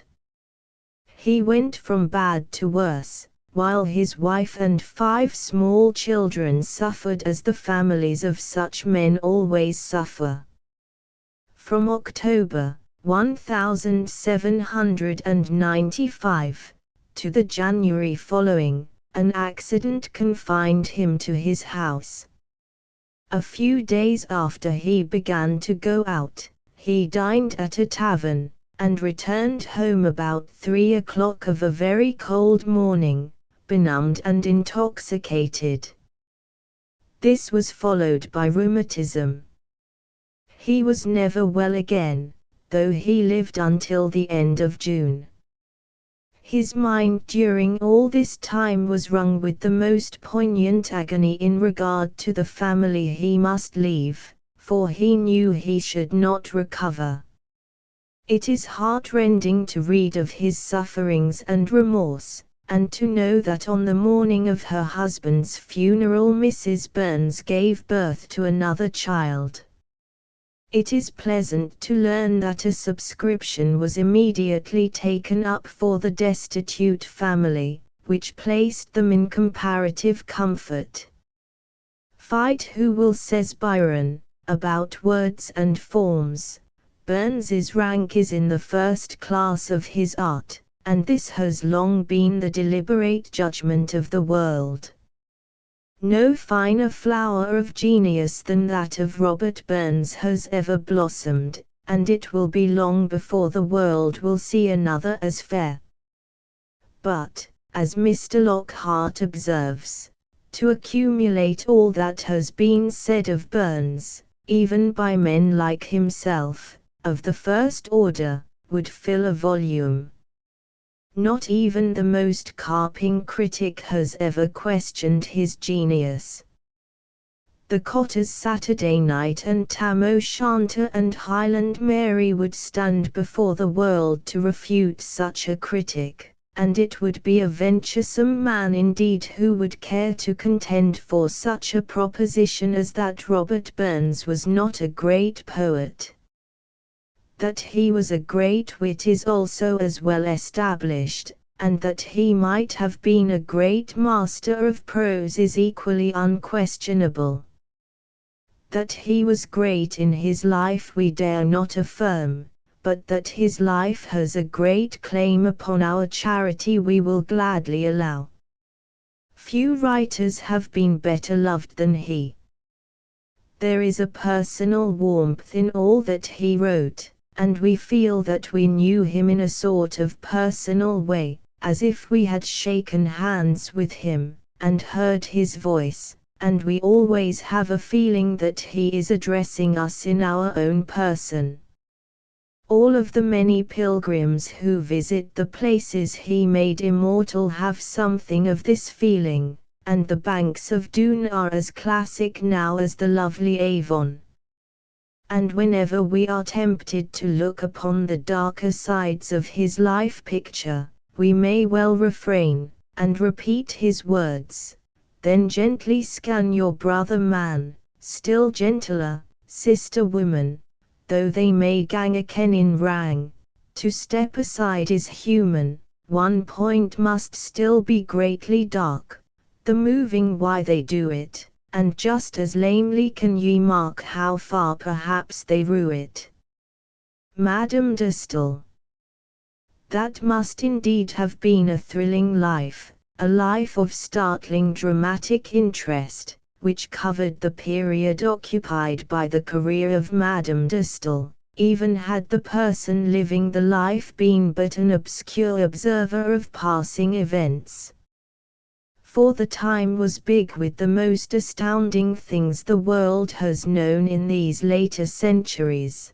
He went from bad to worse, while his wife and 5 small children suffered as the families of such men always suffer. From October 1795 to the January following, an accident confined him to his house. A few days after he began to go out, he dined at a tavern, and returned home about 3 o'clock of a very cold morning, benumbed and intoxicated. This was followed by rheumatism. He was never well again, though he lived until the end of June. His mind during all this time was wrung with the most poignant agony in regard to the family he must leave, for he knew he should not recover. It is heart-rending to read of his sufferings and remorse, and to know that on the morning of her husband's funeral Mrs. Burns gave birth to another child. It is pleasant to learn that a subscription was immediately taken up for the destitute family, which placed them in comparative comfort. Fight who will, says Byron, about words and forms. Burns's rank is in the first class of his art, and this has long been the deliberate judgment of the world. No finer flower of genius than that of Robert Burns has ever blossomed, and it will be long before the world will see another as fair. But, as Mr. Lockhart observes, to accumulate all that has been said of Burns, even by men like himself, of the first order, would fill a volume. Not even the most carping critic has ever questioned his genius. The Cotter's Saturday Night and Tam O'Shanter and Highland Mary would stand before the world to refute such a critic, and it would be a venturesome man indeed who would care to contend for such a proposition as that Robert Burns was not a great poet. That he was a great wit is also as well established, and that he might have been a great master of prose is equally unquestionable. That he was great in his life we dare not affirm, but that his life has a great claim upon our charity we will gladly allow. Few writers have been better loved than he. There is a personal warmth in all that he wrote, and we feel that we knew him in a sort of personal way, as if we had shaken hands with him, and heard his voice, and we always have a feeling that he is addressing us in our own person. All of the many pilgrims who visit the places he made immortal have something of this feeling, and the banks of Doon are as classic now as the lovely Avon. And whenever we are tempted to look upon the darker sides of his life picture, we may well refrain, and repeat his words, "Then gently scan your brother man, still gentler, sister woman, though they may gang aken in rang, to step aside is human, one point must still be greatly dark, the moving why they do it. And just as lamely can ye mark how far perhaps they rue it." Madame de Staël. That must indeed have been a thrilling life, a life of startling dramatic interest, which covered the period occupied by the career of Madame de Staël, even had the person living the life been but an obscure observer of passing events. For the time was big with the most astounding things the world has known in these later centuries.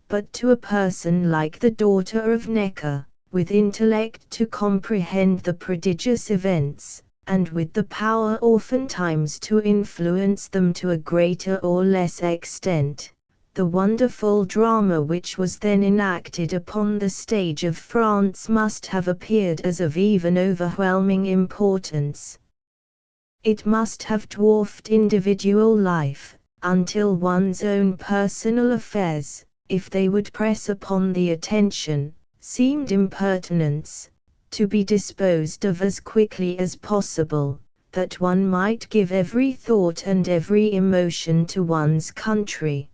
But to a person like the daughter of Necker, with intellect to comprehend the prodigious events, and with the power oftentimes to influence them to a greater or less extent, the wonderful drama which was then enacted upon the stage of France must have appeared as of even overwhelming importance. It must have dwarfed individual life, until one's own personal affairs, if they would press upon the attention, seemed impertinence, to be disposed of as quickly as possible, that one might give every thought and every emotion to one's country.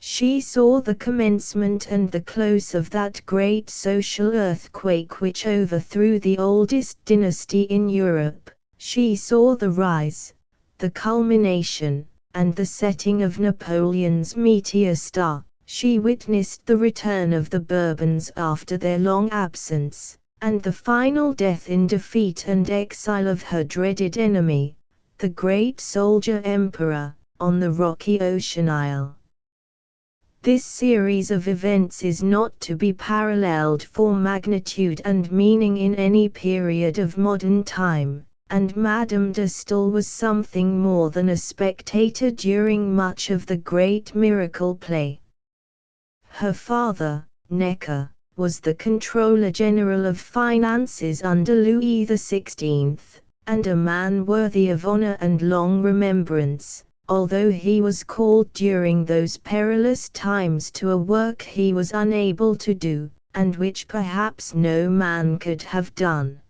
She saw the commencement and the close of that great social earthquake which overthrew the oldest dynasty in Europe. She saw the rise, the culmination, and the setting of Napoleon's meteor star. She witnessed the return of the Bourbons after their long absence, and the final death in defeat and exile of her dreaded enemy, the great soldier emperor, on the rocky ocean isle. This series of events is not to be paralleled for magnitude and meaning in any period of modern time, and Madame de Staël was something more than a spectator during much of the great miracle play. Her father, Necker, was the Controller General of Finances under Louis XVI, and a man worthy of honor and long remembrance, although he was called during those perilous times to a work he was unable to do, and which perhaps no man could have done.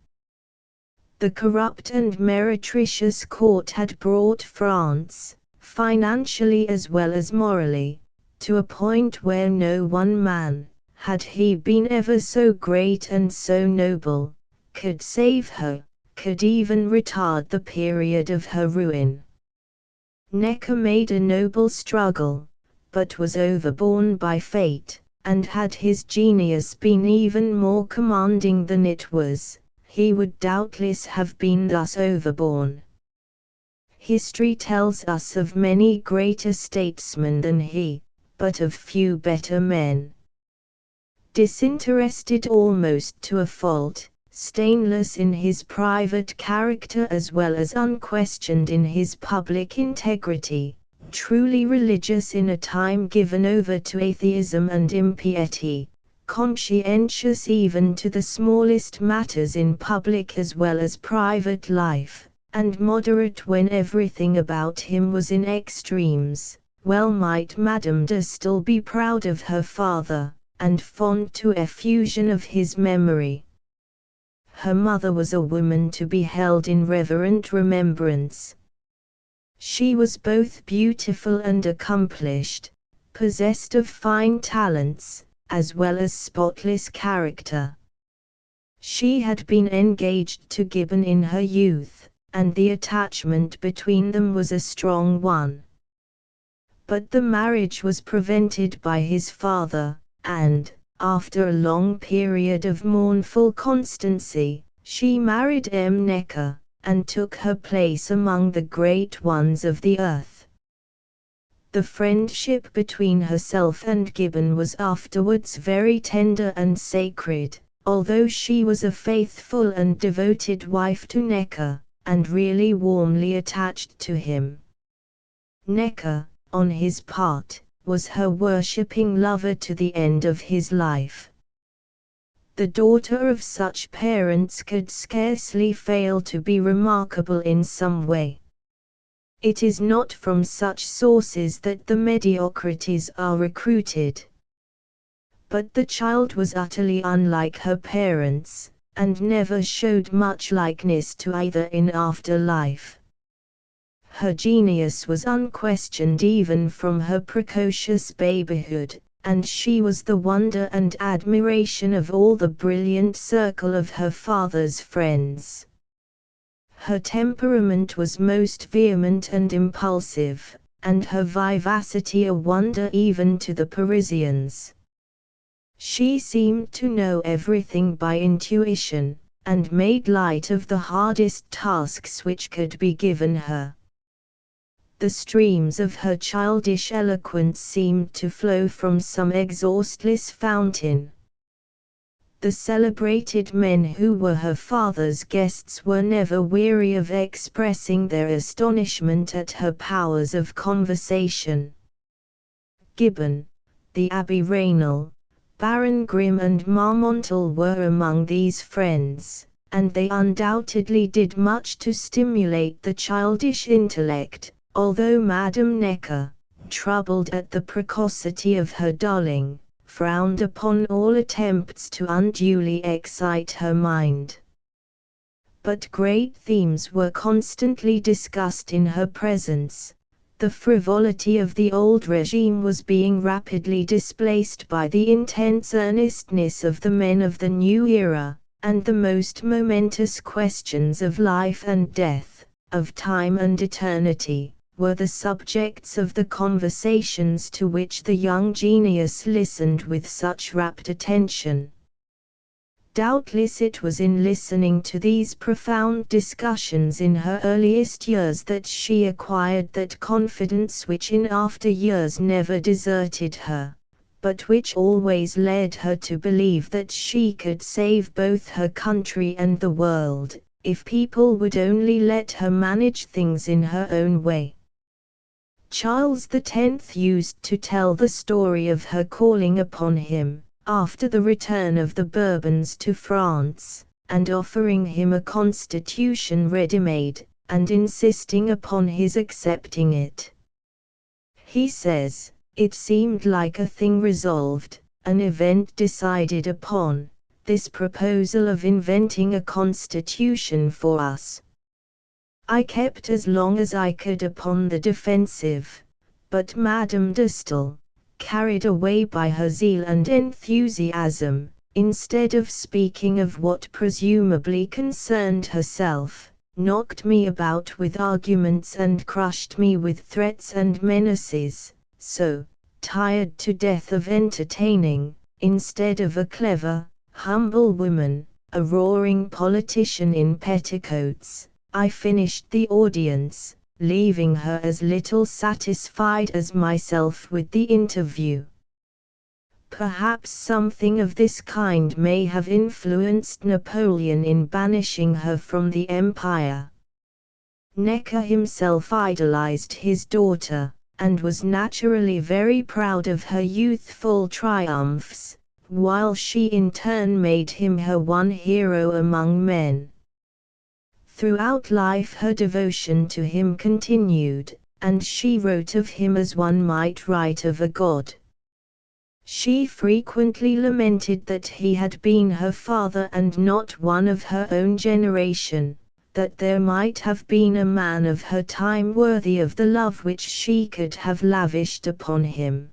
The corrupt and meretricious court had brought France, financially as well as morally, to a point where no one man, had he been ever so great and so noble, could save her, could even retard the period of her ruin. Necker made a noble struggle, but was overborne by fate, and had his genius been even more commanding than it was, he would doubtless have been thus overborne. History tells us of many greater statesmen than he, but of few better men. Disinterested almost to a fault, stainless in his private character as well as unquestioned in his public integrity, truly religious in a time given over to atheism and impiety, conscientious even to the smallest matters in public as well as private life, and moderate when everything about him was in extremes. Well might Madame de Staël be proud of her father, and fond to effusion of his memory. Her mother was a woman to be held in reverent remembrance. She was both beautiful and accomplished, possessed of fine talents, as well as spotless character. She had been engaged to Gibbon in her youth, and the attachment between them was a strong one. But the marriage was prevented by his father, and, after a long period of mournful constancy, she married M. Necker, and took her place among the great ones of the earth. The friendship between herself and Gibbon was afterwards very tender and sacred, although she was a faithful and devoted wife to Necker, and really warmly attached to him. Necker, on his part, was her worshipping lover to the end of his life. The daughter of such parents could scarcely fail to be remarkable in some way. It is not from such sources that the mediocrities are recruited. But the child was utterly unlike her parents, and never showed much likeness to either in after life. Her genius was unquestioned even from her precocious babyhood, and she was the wonder and admiration of all the brilliant circle of her father's friends. Her temperament was most vehement and impulsive, and her vivacity a wonder even to the Parisians. She seemed to know everything by intuition, and made light of the hardest tasks which could be given her. The streams of her childish eloquence seemed to flow from some exhaustless fountain. The celebrated men who were her father's guests were never weary of expressing their astonishment at her powers of conversation. Gibbon, the Abbé Raynal, Baron Grimm and Marmontel were among these friends, and they undoubtedly did much to stimulate the childish intellect, although Madame Necker, troubled at the precocity of her darling, frowned upon all attempts to unduly excite her mind. But great themes were constantly discussed in her presence, The frivolity of the old regime was being rapidly displaced by the intense earnestness of the men of the new era, and the most momentous questions of life and death, of time and eternity, were the subjects of the conversations to which the young genius listened with such rapt attention. Doubtless it was in listening to these profound discussions in her earliest years that she acquired that confidence which in after years never deserted her, but which always led her to believe that she could save both her country and the world, if people would only let her manage things in her own way. Charles X used to tell the story of her calling upon him, after the return of the Bourbons to France, and offering him a constitution ready-made, and insisting upon his accepting it. He says, "It seemed like a thing resolved, an event decided upon, this proposal of inventing a constitution for us. I kept as long as I could upon the defensive, but Madame de Staël, carried away by her zeal and enthusiasm, instead of speaking of what presumably concerned herself, knocked me about with arguments and crushed me with threats and menaces, so, tired to death of entertaining, instead of a clever, humble woman, a roaring politician in petticoats, I finished the audience, leaving her as little satisfied as myself with the interview." Perhaps something of this kind may have influenced Napoleon in banishing her from the empire. Necker himself idolized his daughter, and was naturally very proud of her youthful triumphs, while she in turn made him her one hero among men. Throughout life her devotion to him continued, and she wrote of him as one might write of a god. She frequently lamented that he had been her father and not one of her own generation, that there might have been a man of her time worthy of the love which she could have lavished upon him.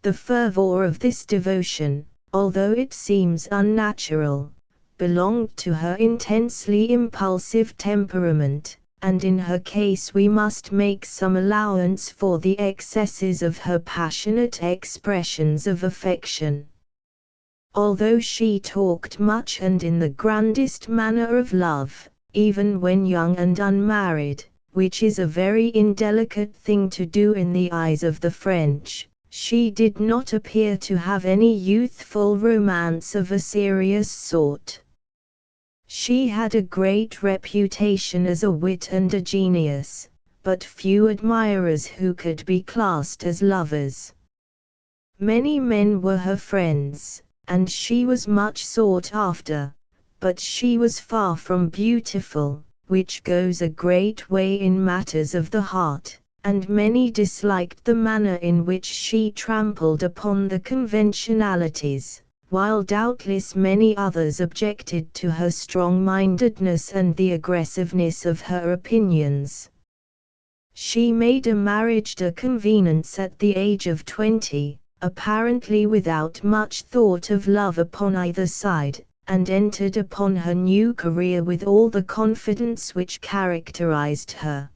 The fervor of this devotion, although it seems unnatural, belonged to her intensely impulsive temperament, and in her case we must make some allowance for the excesses of her passionate expressions of affection. Although she talked much and in the grandest manner of love, even when young and unmarried, which is a very indelicate thing to do in the eyes of the French, she did not appear to have any youthful romance of a serious sort. She had a great reputation as a wit and a genius, but few admirers who could be classed as lovers. Many men were her friends, and she was much sought after, but she was far from beautiful, which goes a great way in matters of the heart, and many disliked the manner in which she trampled upon the conventionalities, while doubtless many others objected to her strong-mindedness and the aggressiveness of her opinions. She made a marriage de convenance at the age of 20, apparently without much thought of love upon either side, and entered upon her new career with all the confidence which characterized her.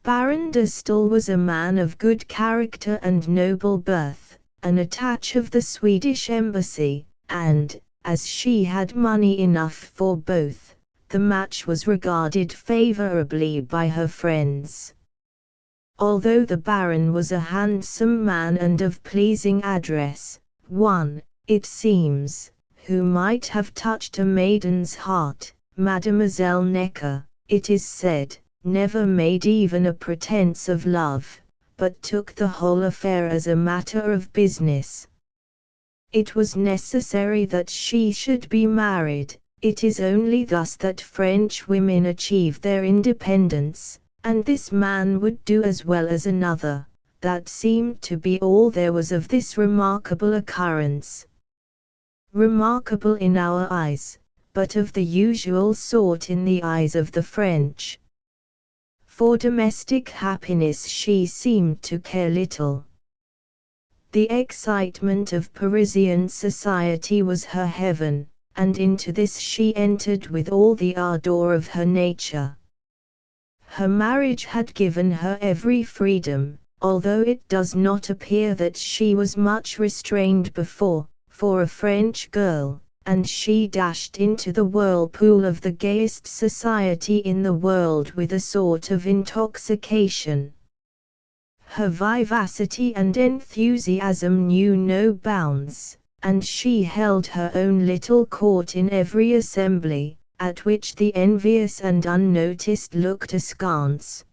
Baron de Staël was a man of good character and noble birth, an attaché of the Swedish embassy, and, as she had money enough for both, the match was regarded favorably by her friends. Although the Baron was a handsome man and of pleasing address, one, it seems, who might have touched a maiden's heart, Mademoiselle Necker, it is said, never made even a pretense of love, but took the whole affair as a matter of business. It was necessary that she should be married. It is only thus that French women achieve their independence, and this man would do as well as another. That seemed to be all there was of this remarkable occurrence. Remarkable in our eyes, but of the usual sort in the eyes of the French. For domestic happiness she seemed to care little. The excitement of Parisian society was her heaven, and into this she entered with all the ardor of her nature. Her marriage had given her every freedom, although it does not appear that she was much restrained before, for a French girl, and she dashed into the whirlpool of the gayest society in the world with a sort of intoxication. Her vivacity and enthusiasm knew no bounds, and she held her own little court in every assembly, at which the envious and unnoticed looked askance.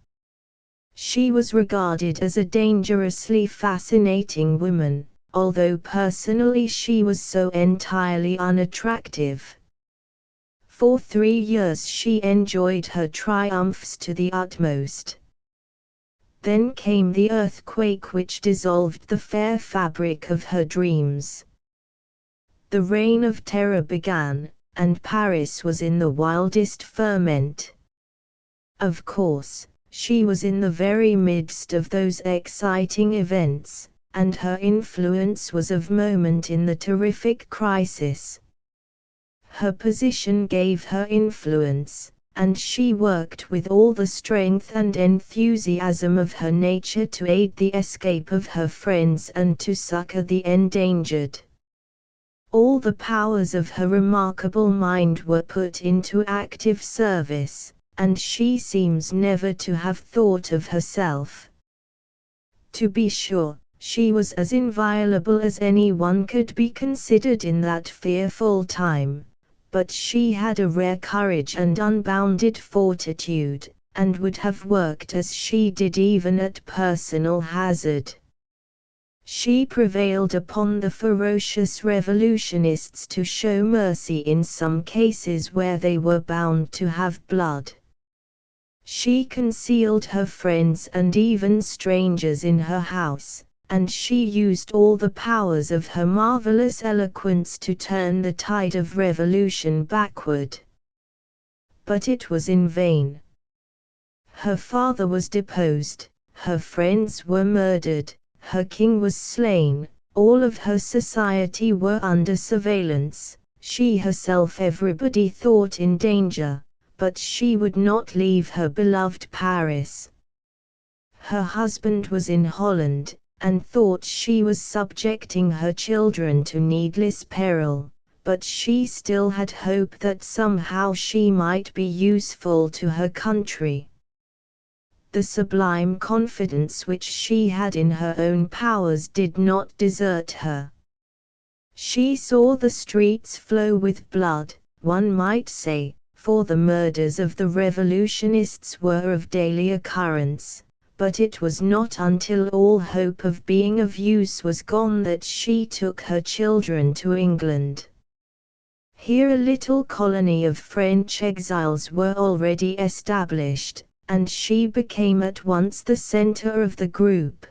She was regarded as a dangerously fascinating woman, although personally she was so entirely unattractive. For 3 years she enjoyed her triumphs to the utmost. Then came the earthquake which dissolved the fair fabric of her dreams. The reign of terror began, and Paris was in the wildest ferment. Of course, she was in the very midst of those exciting events, and her influence was of moment in the terrific crisis. Her position gave her influence, and she worked with all the strength and enthusiasm of her nature to aid the escape of her friends and to succor the endangered. All the powers of her remarkable mind were put into active service, and she seems never to have thought of herself. To be sure, she was as inviolable as any one could be considered in that fearful time, but she had a rare courage and unbounded fortitude, and would have worked as she did even at personal hazard. She prevailed upon the ferocious revolutionists to show mercy in some cases where they were bound to have blood. She concealed her friends and even strangers in her house, and she used all the powers of her marvelous eloquence to turn the tide of revolution backward. But it was in vain. Her father was deposed, her friends were murdered, her king was slain, all of her society were under surveillance, she herself everybody thought in danger, but she would not leave her beloved Paris. Her husband was in Holland, and thought she was subjecting her children to needless peril, but she still had hope that somehow she might be useful to her country. The sublime confidence which she had in her own powers did not desert her. She saw the streets flow with blood, one might say, for the murders of the revolutionists were of daily occurrence, but it was not until all hope of being of use was gone that she took her children to England. Here a little colony of French exiles were already established, and she became at once the center of the group.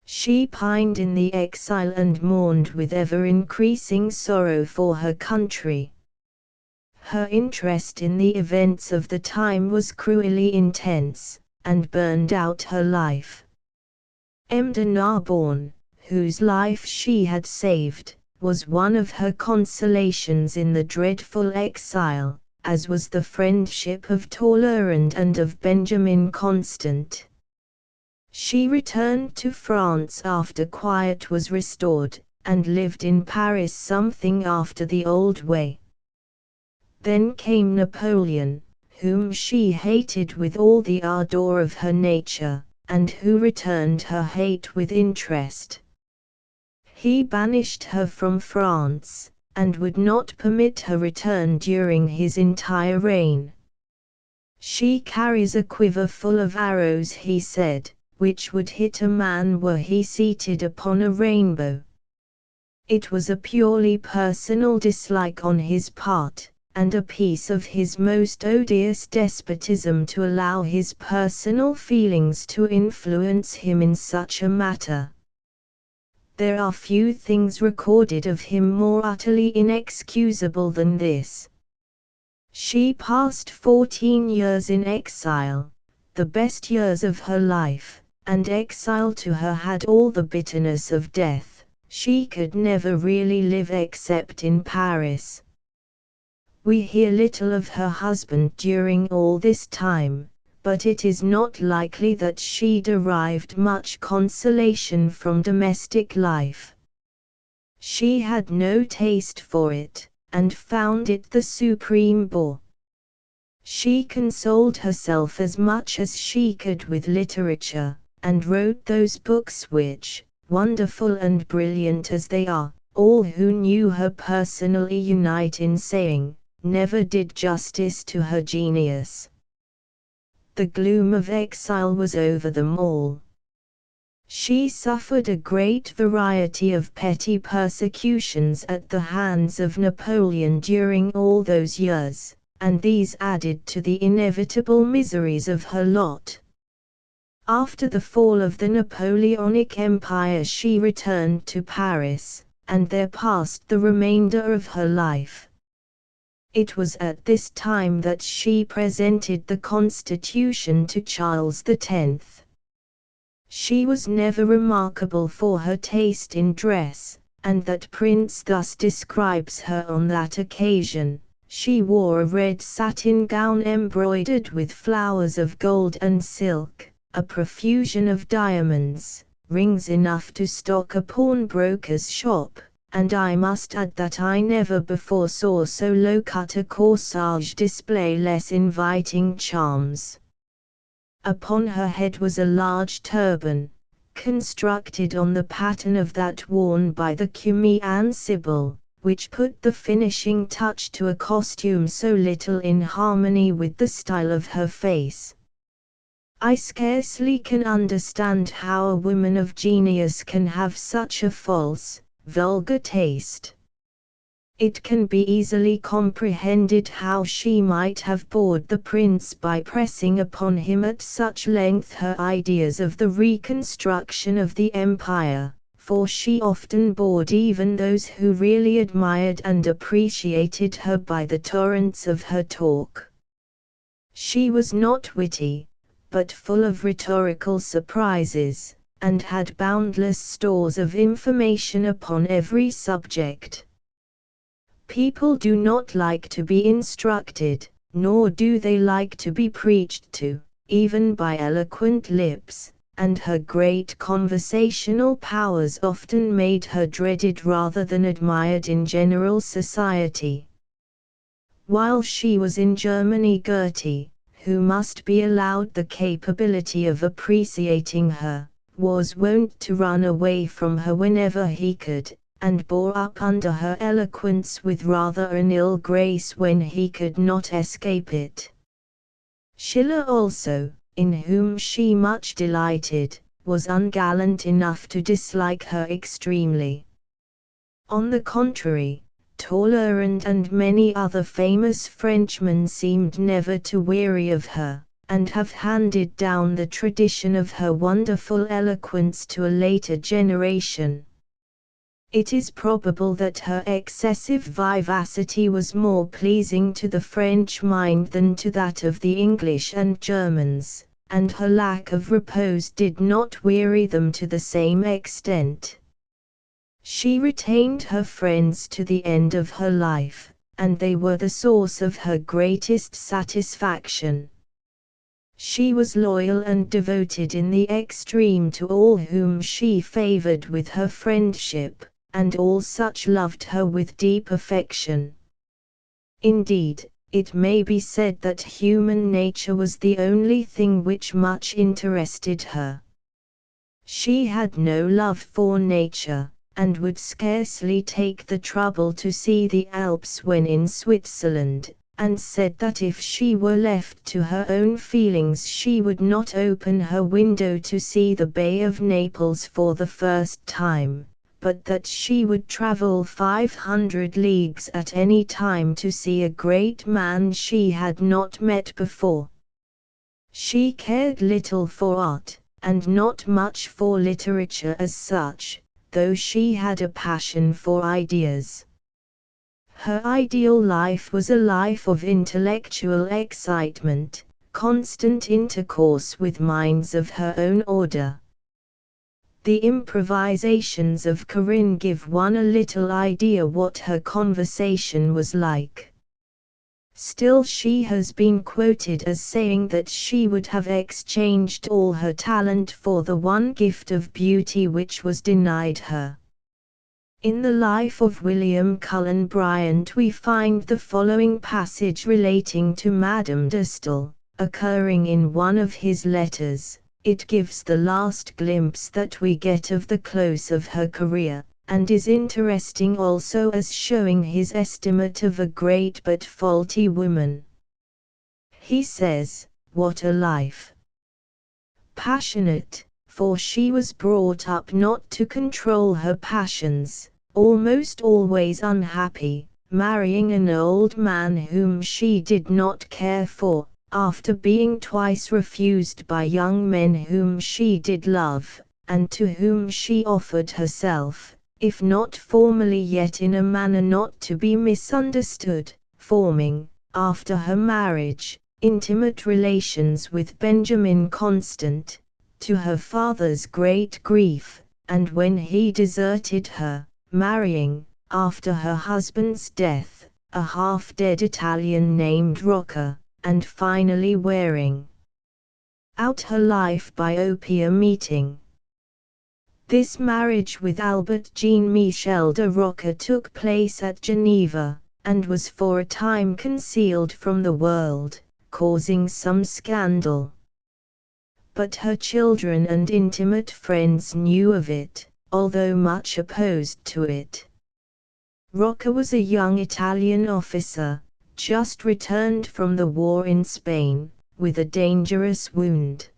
She pined in the exile and mourned with ever-increasing sorrow for her country. Her interest in the events of the time was cruelly intense, and burned out her life. M. de Narbonne, whose life she had saved, was one of her consolations in the dreadful exile, as was the friendship of Talleyrand and of Benjamin Constant. She returned to France after quiet was restored, and lived in Paris something after the old way. Then came Napoleon, whom she hated with all the ardor of her nature, and who returned her hate with interest. He banished her from France, and would not permit her return during his entire reign. She carries a quiver full of arrows, he said, which would hit a man were he seated upon a rainbow. It was a purely personal dislike on his part, and a piece of his most odious despotism to allow his personal feelings to influence him in such a matter. There are few things recorded of him more utterly inexcusable than this. She passed 14 years in exile, the best years of her life, and exile to her had all the bitterness of death. She could never really live except in Paris. We hear little of her husband during all this time, but it is not likely that she derived much consolation from domestic life. She had no taste for it, and found it the supreme bore. She consoled herself as much as she could with literature, and wrote those books which, wonderful and brilliant as they are, all who knew her personally unite in saying, never did justice to her genius. The gloom of exile was over them all. She suffered a great variety of petty persecutions at the hands of Napoleon during all those years, and these added to the inevitable miseries of her lot. After the fall of the Napoleonic Empire she returned to Paris, and there passed the remainder of her life. It was at this time that she presented the Constitution to Charles X. She was never remarkable for her taste in dress, and that prince thus describes her on that occasion: she wore a red satin gown embroidered with flowers of gold and silk, a profusion of diamonds, rings enough to stock a pawnbroker's shop, and I must add that I never before saw so low-cut a corsage display less inviting charms. Upon her head was a large turban, constructed on the pattern of that worn by the Cumian Sibyl, which put the finishing touch to a costume so little in harmony with the style of her face. I scarcely can understand how a woman of genius can have such a false, vulgar taste. It can be easily comprehended how she might have bored the prince by pressing upon him at such length her ideas of the reconstruction of the empire, for she often bored even those who really admired and appreciated her by the torrents of her talk. She was not witty, but full of rhetorical surprises, and had boundless stores of information upon every subject. People do not like to be instructed, nor do they like to be preached to, even by eloquent lips, and her great conversational powers often made her dreaded rather than admired in general society. While she was in Germany, Goethe, who must be allowed the capability of appreciating her, was wont to run away from her whenever he could, and bore up under her eloquence with rather an ill grace when he could not escape it. Schiller also, in whom she much delighted, was ungallant enough to dislike her extremely. On the contrary, Talleyrand and many other famous Frenchmen seemed never to weary of her, and have handed down the tradition of her wonderful eloquence to a later generation. It is probable that her excessive vivacity was more pleasing to the French mind than to that of the English and Germans, and her lack of repose did not weary them to the same extent. She retained her friends to the end of her life, and they were the source of her greatest satisfaction. She was loyal and devoted in the extreme to all whom she favored with her friendship, and all such loved her with deep affection. Indeed, it may be said that human nature was the only thing which much interested her. She had no love for nature, and would scarcely take the trouble to see the Alps when in Switzerland, and said that if she were left to her own feelings she would not open her window to see the Bay of Naples for the first time, but that she would travel 500 leagues at any time to see a great man she had not met before. She cared little for art, and not much for literature as such, though she had a passion for ideas. Her ideal life was a life of intellectual excitement, constant intercourse with minds of her own order. The improvisations of Corinne give one a little idea what her conversation was like. Still, she has been quoted as saying that she would have exchanged all her talent for the one gift of beauty which was denied her. In the life of William Cullen Bryant we find the following passage relating to Madame de Staël, occurring in one of his letters. It gives the last glimpse that we get of the close of her career, and is interesting also as showing his estimate of a great but faulty woman. He says, "What a life! Passionate, for she was brought up not to control her passions, almost always unhappy, marrying an old man whom she did not care for, after being twice refused by young men whom she did love, and to whom she offered herself, if not formally yet in a manner not to be misunderstood, forming, after her marriage, intimate relations with Benjamin Constant, to her father's great grief, and when he deserted her, marrying, after her husband's death, a half-dead Italian named Rocca, and finally wearing out her life by opium eating." This marriage with Albert Jean Michel de Rocca took place at Geneva, and was for a time concealed from the world, causing some scandal. But her children and intimate friends knew of it, although much opposed to it. Rocca was a young Italian officer, just returned from the war in Spain, with a dangerous wound.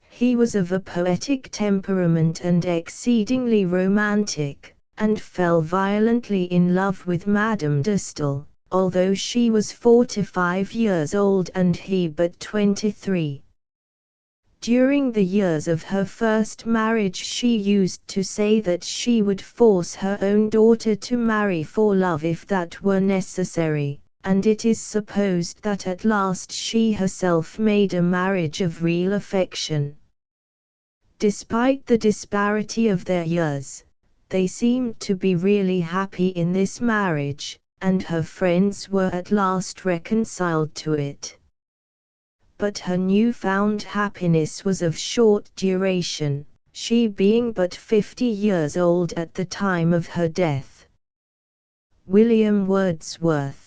He was of a poetic temperament and exceedingly romantic, and fell violently in love with Madame de Staël, although she was 45 years old and he but 23. During the years of her first marriage she used to say that she would force her own daughter to marry for love if that were necessary, and it is supposed that at last she herself made a marriage of real affection. Despite the disparity of their years, they seemed to be really happy in this marriage, and her friends were at last reconciled to it. But her newfound happiness was of short duration, she being but 50 years old at the time of her death. William Wordsworth.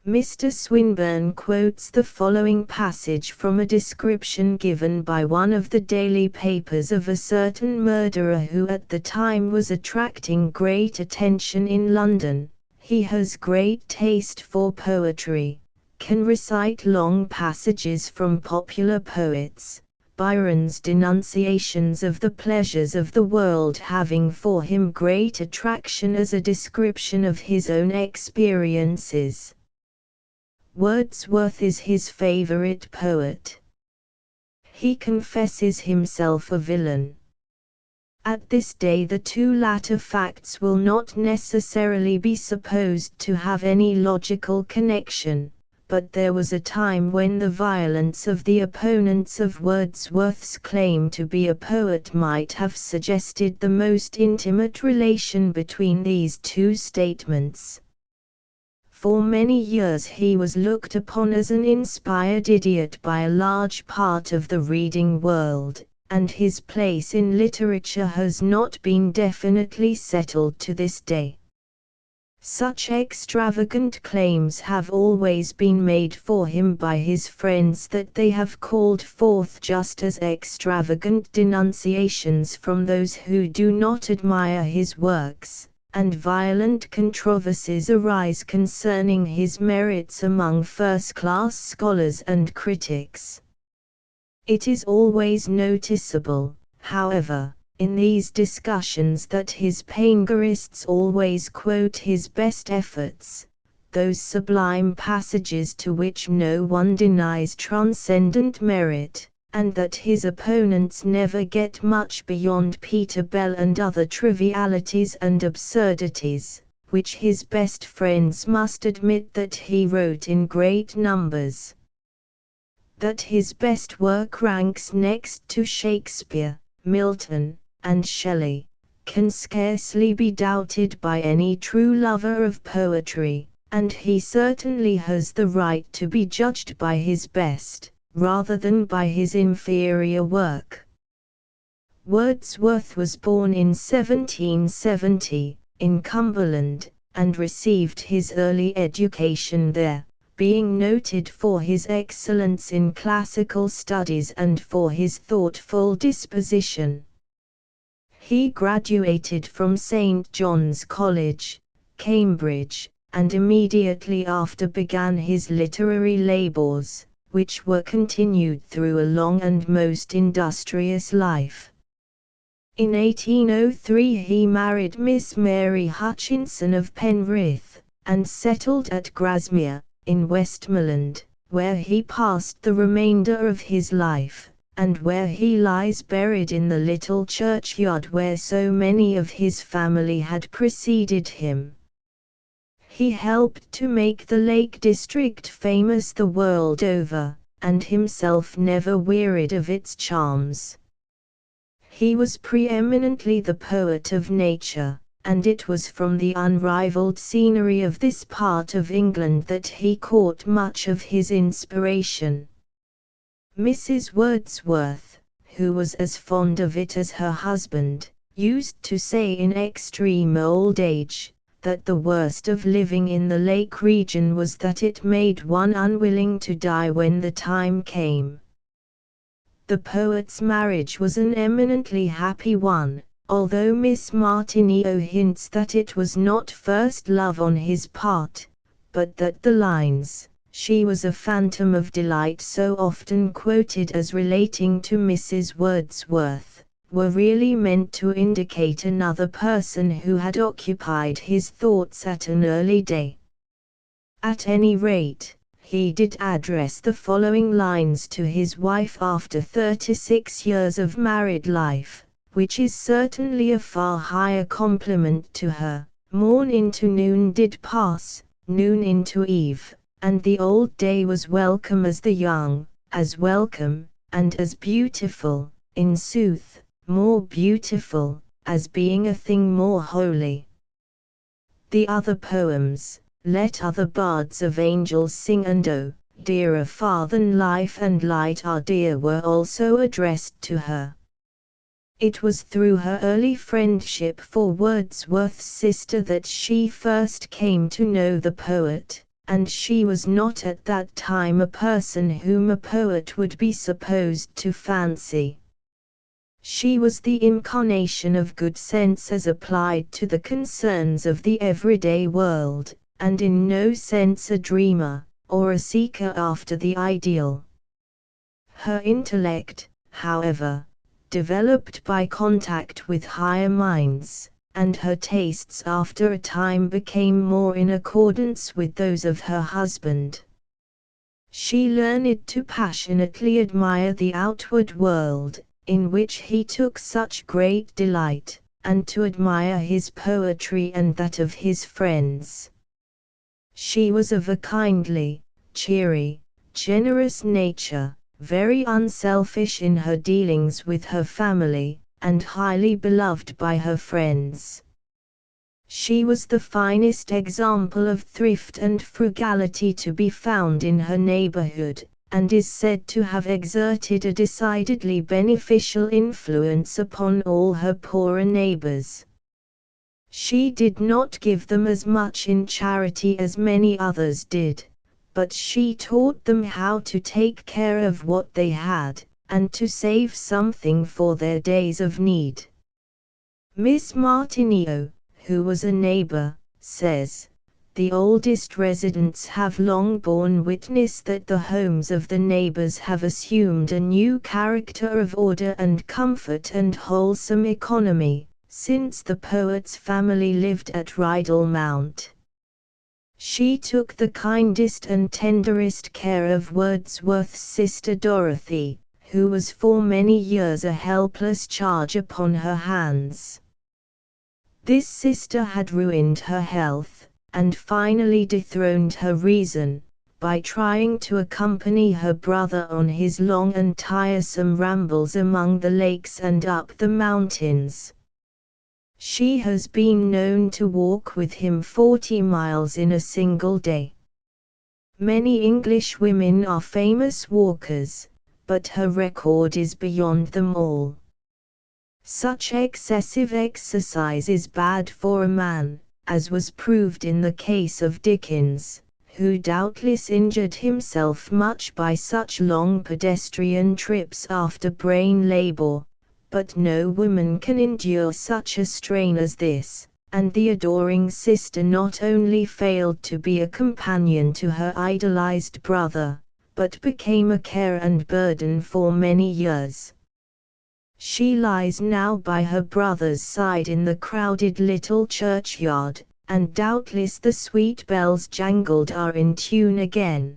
Mr. Swinburne quotes the following passage from a description given by one of the daily papers of a certain murderer who at the time was attracting great attention in London. He has great taste for poetry, can recite long passages from popular poets, Byron's denunciations of the pleasures of the world having for him great attraction as a description of his own experiences. Wordsworth is his favorite poet. He confesses himself a villain. At this day the two latter facts will not necessarily be supposed to have any logical connection, but there was a time when the violence of the opponents of Wordsworth's claim to be a poet might have suggested the most intimate relation between these two statements. For many years he was looked upon as an inspired idiot by a large part of the reading world, and his place in literature has not been definitely settled to this day. Such extravagant claims have always been made for him by his friends that they have called forth just as extravagant denunciations from those who do not admire his works, and violent controversies arise concerning his merits among first-class scholars and critics. It is always noticeable, however, in these discussions that his panegyrists always quote his best efforts, those sublime passages to which no one denies transcendent merit, and that his opponents never get much beyond Peter Bell and other trivialities and absurdities, which his best friends must admit that he wrote in great numbers. That his best work ranks next to Shakespeare, Milton, and Shelley, can scarcely be doubted by any true lover of poetry, and he certainly has the right to be judged by his best, rather than by his inferior work. Wordsworth was born in 1770, in Cumberland, and received his early education there, being noted for his excellence in classical studies and for his thoughtful disposition. He graduated from St. John's College, Cambridge, and immediately after began his literary labours, which were continued through a long and most industrious life. In 1803 he married Miss Mary Hutchinson of Penrith, and settled at Grasmere, in Westmoreland, where he passed the remainder of his life, and where he lies buried in the little churchyard where so many of his family had preceded him. He helped to make the Lake District famous the world over, and himself never wearied of its charms. He was preeminently the poet of nature, and it was from the unrivaled scenery of this part of England that he caught much of his inspiration. Mrs. Wordsworth, who was as fond of it as her husband, used to say in extreme old age, that the worst of living in the lake region was that it made one unwilling to die when the time came. The poet's marriage was an eminently happy one, although Miss Martineau hints that it was not first love on his part, but that the lines, "She was a phantom of delight," so often quoted as relating to Mrs. Wordsworth, were really meant to indicate another person who had occupied his thoughts at an early day. At any rate, he did address the following lines to his wife after 36 years of married life, which is certainly a far higher compliment to her. Morn into noon did pass, noon into eve, and the old day was welcome as the young, as welcome, and as beautiful, in sooth, more beautiful, as being a thing more holy. The other poems, "Let other bards of angels sing," and "Oh, dearer far than life and light are dear," were also addressed to her. It was through her early friendship for Wordsworth's sister that she first came to know the poet, and she was not at that time a person whom a poet would be supposed to fancy. She was the incarnation of good sense as applied to the concerns of the everyday world, and in no sense a dreamer, or a seeker after the ideal. Her intellect, however, developed by contact with higher minds, and her tastes after a time became more in accordance with those of her husband. She learned to passionately admire the outward world, in which he took such great delight, and to admire his poetry and that of his friends. She was of a kindly, cheery, generous nature, very unselfish in her dealings with her family, and highly beloved by her friends. She was the finest example of thrift and frugality to be found in her neighborhood, and is said to have exerted a decidedly beneficial influence upon all her poorer neighbors. She did not give them as much in charity as many others did, but she taught them how to take care of what they had, and to save something for their days of need. Miss Martineau, who was a neighbor, says, "The oldest residents have long borne witness that the homes of the neighbors have assumed a new character of order and comfort and wholesome economy, since the poet's family lived at Rydal Mount." She took the kindest and tenderest care of Wordsworth's sister Dorothy, who was for many years a helpless charge upon her hands. This sister had ruined her health, and finally dethroned her reason, by trying to accompany her brother on his long and tiresome rambles among the lakes and up the mountains. She has been known to walk with him 40 miles in a single day. Many English women are famous walkers, but her record is beyond them all. Such excessive exercise is bad for a man, as was proved in the case of Dickens, who doubtless injured himself much by such long pedestrian trips after brain labor, but no woman can endure such a strain as this, and the adoring sister not only failed to be a companion to her idolized brother, but became a care and burden for many years. She lies now by her brother's side in the crowded little churchyard, and doubtless the sweet bells jangled are in tune again.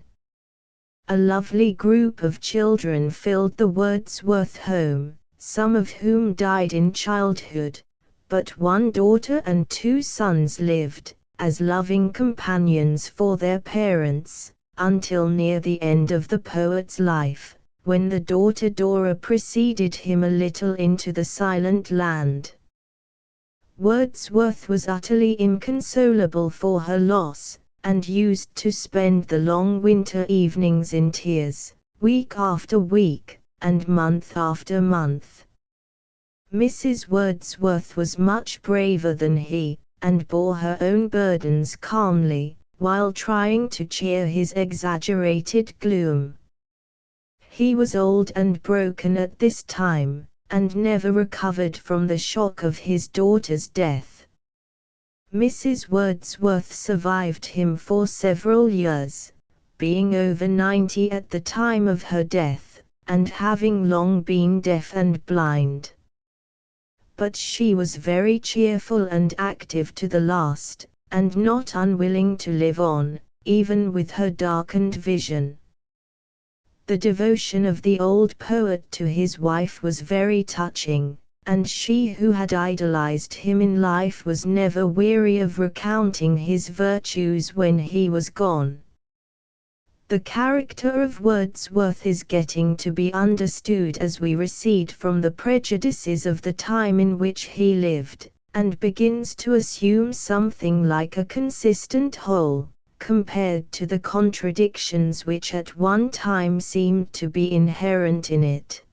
A lovely group of children filled the Wordsworth home, some of whom died in childhood, but one daughter and 2 sons lived, as loving companions for their parents, until near the end of the poet's life, when the daughter Dora preceded him a little into the silent land. Wordsworth was utterly inconsolable for her loss, and used to spend the long winter evenings in tears, week after week, and month after month. Mrs. Wordsworth was much braver than he, and bore her own burdens calmly, while trying to cheer his exaggerated gloom. He was old and broken at this time, and never recovered from the shock of his daughter's death. Mrs. Wordsworth survived him for several years, being over 90 at the time of her death, and having long been deaf and blind. But she was very cheerful and active to the last, and not unwilling to live on, even with her darkened vision. The devotion of the old poet to his wife was very touching, and she who had idolized him in life was never weary of recounting his virtues when he was gone. The character of Wordsworth is getting to be understood as we recede from the prejudices of the time in which he lived, and begins to assume something like a consistent whole, compared to the contradictions which at one time seemed to be inherent in it.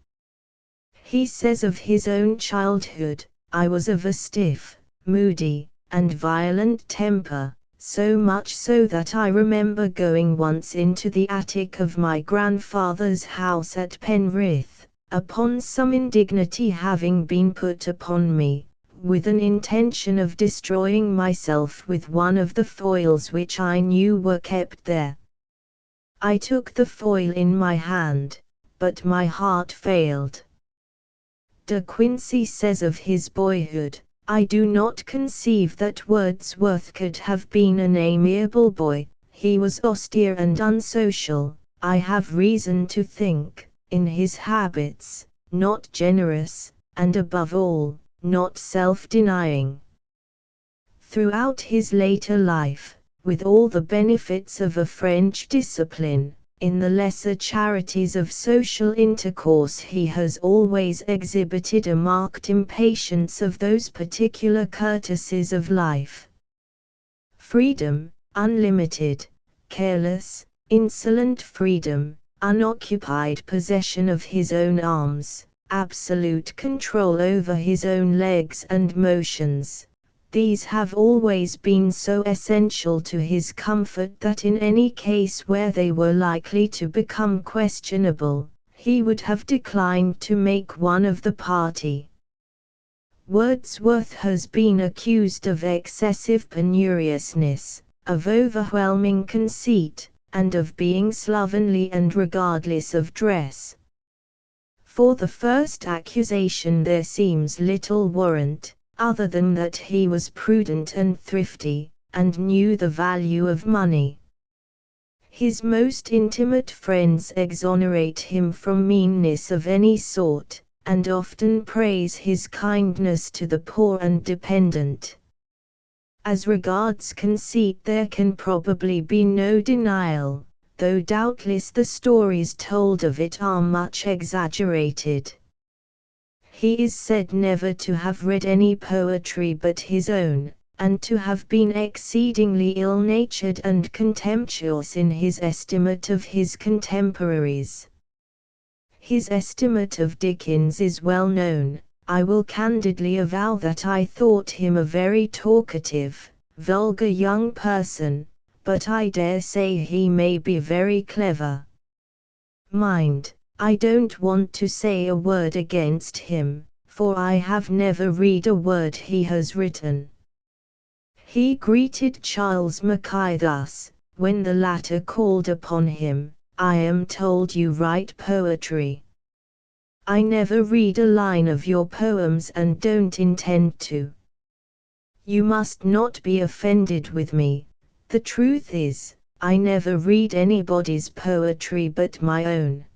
He says of his own childhood, "I was of a stiff, moody, and violent temper, so much so that I remember going once into the attic of my grandfather's house at Penrith, upon some indignity having been put upon me, with an intention of destroying myself with one of the foils which I knew were kept there. I took the foil in my hand, but my heart failed." De Quincey says of his boyhood, "I do not conceive that Wordsworth could have been an amiable boy. He was austere and unsocial, I have reason to think, in his habits, not generous, and above all, not self-denying." Throughout his later life, with all the benefits of a French discipline, in the lesser charities of social intercourse he has always exhibited a marked impatience of those particular courtesies of life. Freedom, unlimited, careless, insolent freedom, unoccupied possession of his own arms, absolute control over his own legs and motions, these have always been so essential to his comfort that in any case where they were likely to become questionable, he would have declined to make one of the party. Wordsworth has been accused of excessive penuriousness, of overwhelming conceit, and of being slovenly and regardless of dress. For the first accusation there seems little warrant, other than that he was prudent and thrifty, and knew the value of money. His most intimate friends exonerate him from meanness of any sort, and often praise his kindness to the poor and dependent. As regards conceit there can probably be no denial, though doubtless the stories told of it are much exaggerated. He is said never to have read any poetry but his own, and to have been exceedingly ill-natured and contemptuous in his estimate of his contemporaries. His estimate of Dickens is well known. I will candidly avow that I thought him a very talkative, vulgar young person, but I dare say he may be very clever. Mind, I don't want to say a word against him, for I have never read a word he has written. He greeted Charles Mackay thus, when the latter called upon him, "I am told you write poetry. I never read a line of your poems and don't intend to. You must not be offended with me. The truth is, I never read anybody's poetry but my own."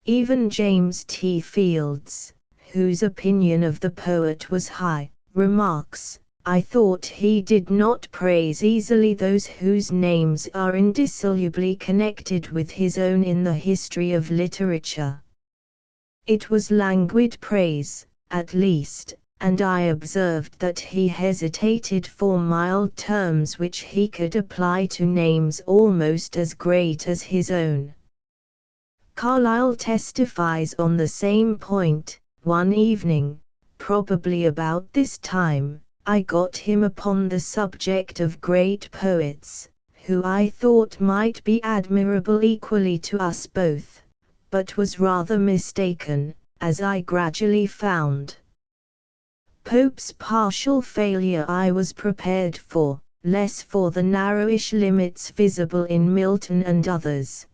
Even James T. Fields, whose opinion of the poet was high, remarks, "I thought he did not praise easily those whose names are indissolubly connected with his own in the history of literature. It was languid praise, at least, and I observed that he hesitated for mild terms which he could apply to names almost as great as his own." Carlyle testifies on the same point. "One evening, probably about this time, I got him upon the subject of great poets, who I thought might be admirable equally to us both, but was rather mistaken, as I gradually found. Pope's partial failure I was prepared for, less for the narrowish limits visible in Milton and others.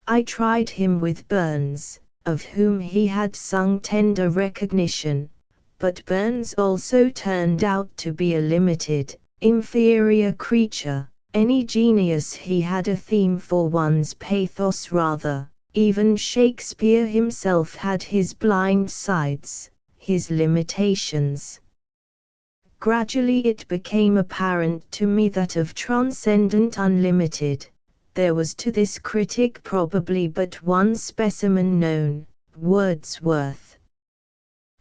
I tried him with Burns, of whom he had sung tender recognition, but Burns also turned out to be a limited, inferior creature. Any genius he had a theme for one's pathos rather. Even Shakespeare himself had his blind sides, his limitations. Gradually it became apparent to me that of Transcendent Unlimited, there was to this critic probably but one specimen known, Wordsworth.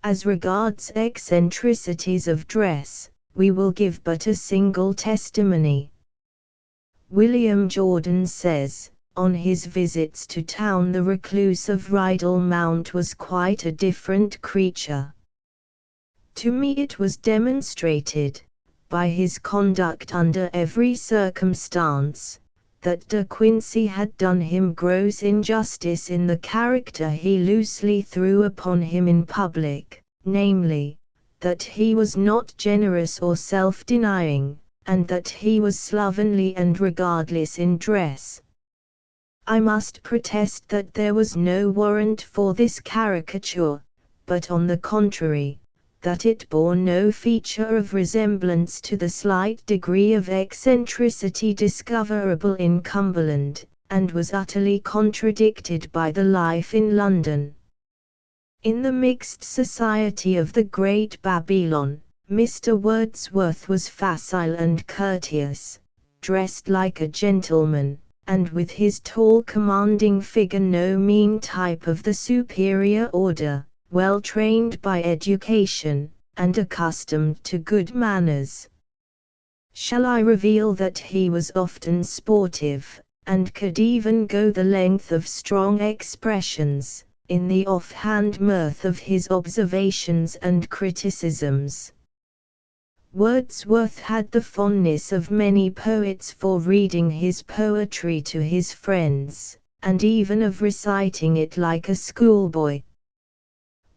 As regards eccentricities of dress, we will give but a single testimony. William Jordan says, on his visits to town the recluse of Rydal Mount was quite a different creature. To me it was demonstrated, by his conduct under every circumstance, that De Quincey had done him gross injustice in the character he loosely threw upon him in public, namely, that he was not generous or self-denying, and that he was slovenly and regardless in dress. I must protest that there was no warrant for this caricature, but on the contrary, that it bore no feature of resemblance to the slight degree of eccentricity discoverable in Cumberland, and was utterly contradicted by the life in London. In the mixed society of the great Babylon, Mr. Wordsworth was facile and courteous, dressed like a gentleman, and with his tall commanding figure no mean type of the superior order, well trained by education, and accustomed to good manners. Shall I reveal that he was often sportive, and could even go the length of strong expressions, in the off-hand mirth of his observations and criticisms? Wordsworth had the fondness of many poets for reading his poetry to his friends, and even of reciting it like a schoolboy.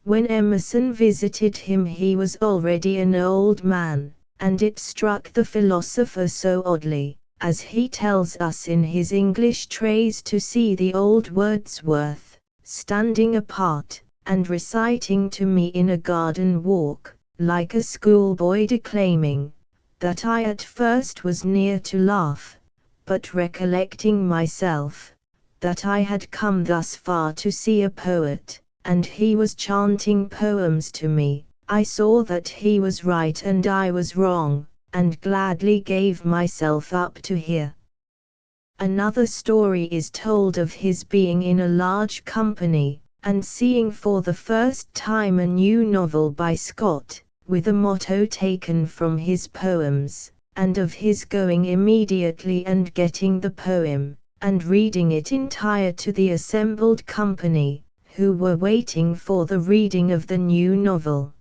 When Emerson visited him he was already an old man, and it struck the philosopher so oddly, as he tells us in his English Trays, to see the old Wordsworth, standing apart, and reciting to me in a garden walk, like a schoolboy declaiming, that I at first was near to laugh, but recollecting myself, that I had come thus far to see a poet, and he was chanting poems to me, I saw that he was right and I was wrong, and gladly gave myself up to hear. Another story is told of his being in a large company, and seeing for the first time a new novel by Scott, with a motto taken from his poems, and of his going immediately and getting the poem, and reading it entire to the assembled company, who were waiting for the reading of the new novel.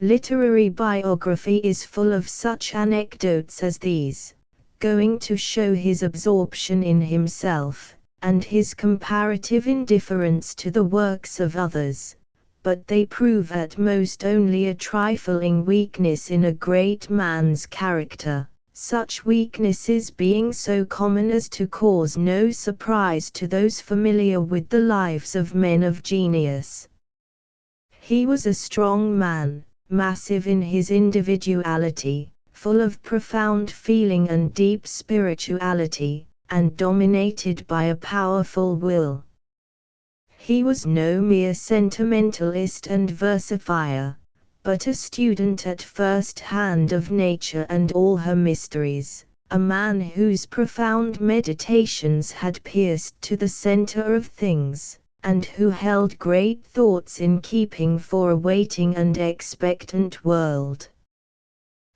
Literary biography is full of such anecdotes as these, going to show his absorption in himself, and his comparative indifference to the works of others, but they prove at most only a trifling weakness in a great man's character, such weaknesses being so common as to cause no surprise to those familiar with the lives of men of genius. He was a strong man, massive in his individuality, full of profound feeling and deep spirituality, and dominated by a powerful will. He was no mere sentimentalist and versifier, but a student at first hand of nature and all her mysteries, a man whose profound meditations had pierced to the center of things, and who held great thoughts in keeping for a waiting and expectant world.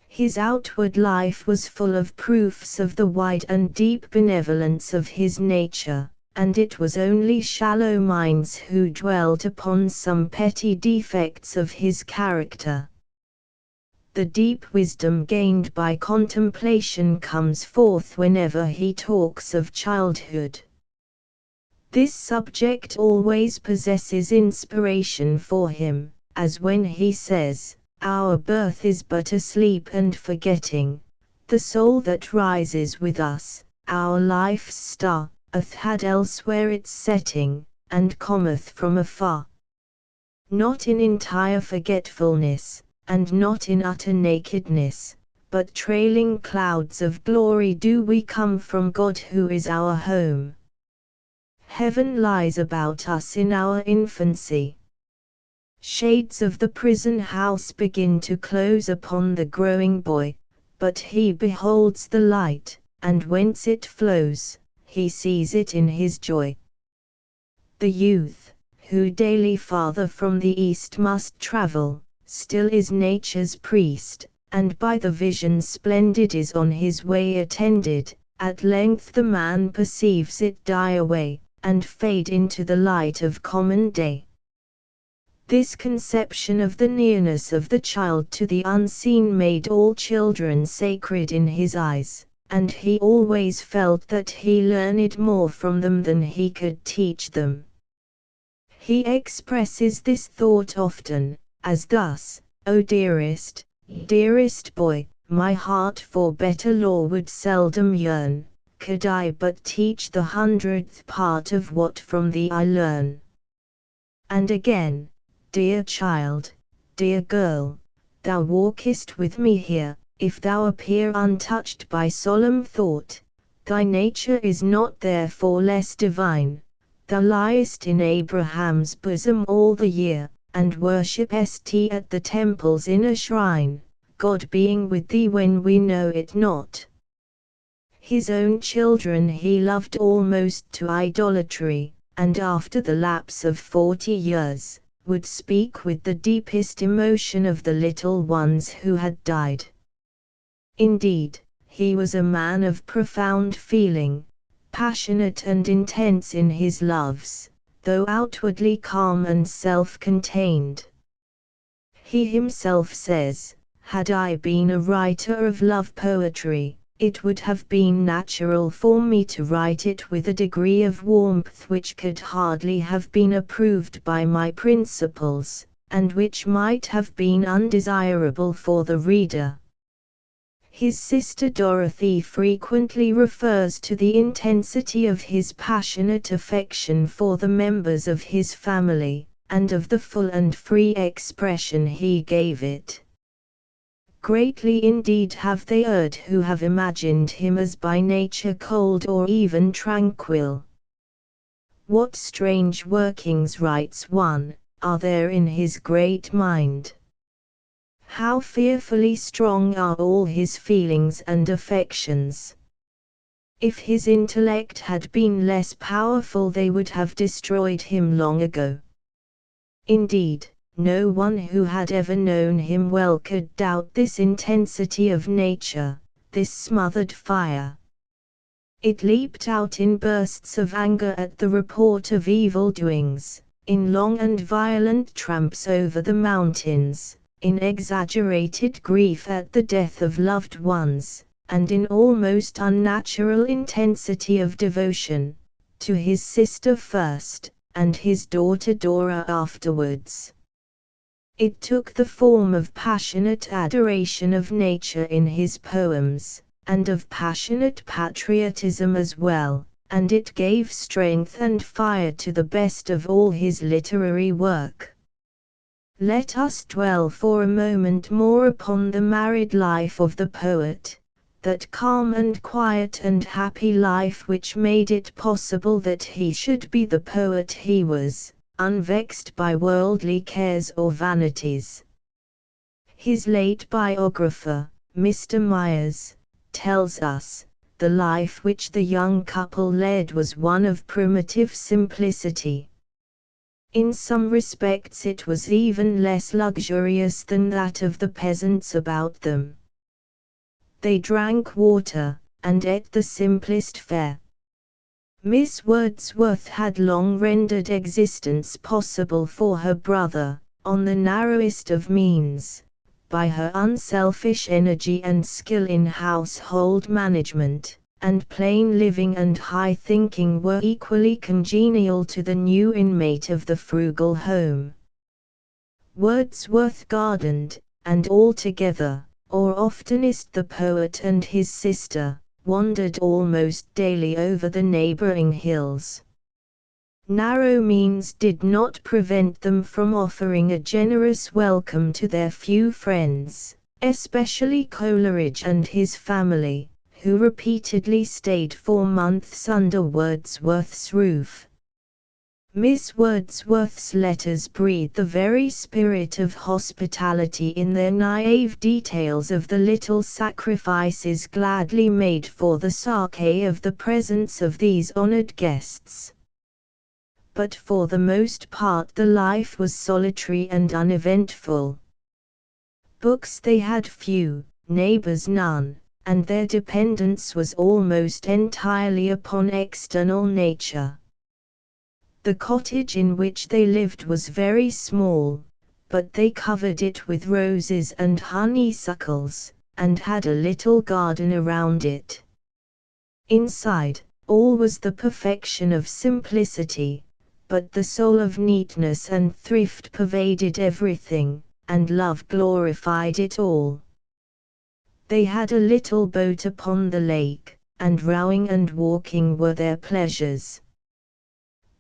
His outward life was full of proofs of the wide and deep benevolence of his nature, and it was only shallow minds who dwelt upon some petty defects of his character. The deep wisdom gained by contemplation comes forth whenever he talks of childhood. This subject always possesses inspiration for him, as when he says, "Our birth is but a sleep and forgetting, the soul that rises with us, our life's star, hath had elsewhere its setting, and cometh from afar. Not in entire forgetfulness, and not in utter nakedness, but trailing clouds of glory do we come from God who is our home. Heaven lies about us in our infancy. Shades of the prison house begin to close upon the growing boy, but he beholds the light, and whence it flows, he sees it in his joy. The youth, who daily farther from the east must travel, still is nature's priest, and by the vision splendid is on his way attended. At length the man perceives it die away, and fade into the light of common day. This conception of the nearness of the child to the unseen made all children sacred in his eyes, and he always felt that he learned more from them than he could teach them. He expresses this thought often, as thus, "O dearest, dearest boy, my heart for better law would seldom yearn, could I but teach the 100th part of what from thee I learn." And again, "Dear child, dear girl, thou walkest with me here, if thou appear untouched by solemn thought, thy nature is not therefore less divine. Thou liest in Abraham's bosom all the year, and worshipest at the temple's inner shrine, God being with thee when we know it not." His own children he loved almost to idolatry, and after the lapse of 40 years, would speak with the deepest emotion of the little ones who had died. Indeed, he was a man of profound feeling, passionate and intense in his loves, though outwardly calm and self-contained. He himself says, "Had I been a writer of love poetry, it would have been natural for me to write it with a degree of warmth which could hardly have been approved by my principles, and which might have been undesirable for the reader." His sister Dorothy frequently refers to the intensity of his passionate affection for the members of his family, and of the full and free expression he gave it. Greatly indeed have they erred who have imagined him as by nature cold or even tranquil. What strange workings, writes one, are there in his great mind? How fearfully strong are all his feelings and affections! If his intellect had been less powerful, they would have destroyed him long ago. Indeed, no one who had ever known him well could doubt this intensity of nature, this smothered fire. It leaped out in bursts of anger at the report of evildoings, in long and violent tramps over the mountains, in exaggerated grief at the death of loved ones, and in almost unnatural intensity of devotion, to his sister first, and his daughter Dora afterwards. It took the form of passionate adoration of nature in his poems, and of passionate patriotism as well, and it gave strength and fire to the best of all his literary work. Let us dwell for a moment more upon the married life of the poet, that calm and quiet and happy life which made it possible that he should be the poet he was, unvexed by worldly cares or vanities. His late biographer, Mr. Myers, tells us, the life which the young couple led was one of primitive simplicity. In some respects it was even less luxurious than that of the peasants about them. They drank water, and ate the simplest fare. Miss Wordsworth had long rendered existence possible for her brother, on the narrowest of means, by her unselfish energy and skill in household management, and plain living and high thinking were equally congenial to the new inmate of the frugal home. Wordsworth gardened, and altogether, or oftenest the poet and his sister, wandered almost daily over the neighboring hills. Narrow means did not prevent them from offering a generous welcome to their few friends, especially Coleridge and his family, who repeatedly stayed for months under Wordsworth's roof. Miss Wordsworth's letters breathe the very spirit of hospitality in their naive details of the little sacrifices gladly made for the sake of the presence of these honored guests. But for the most part the life was solitary and uneventful. Books they had few, neighbors none, and their dependence was almost entirely upon external nature. The cottage in which they lived was very small, but they covered it with roses and honeysuckles, and had a little garden around it. Inside, all was the perfection of simplicity, but the soul of neatness and thrift pervaded everything, and love glorified it all. They had a little boat upon the lake, and rowing and walking were their pleasures.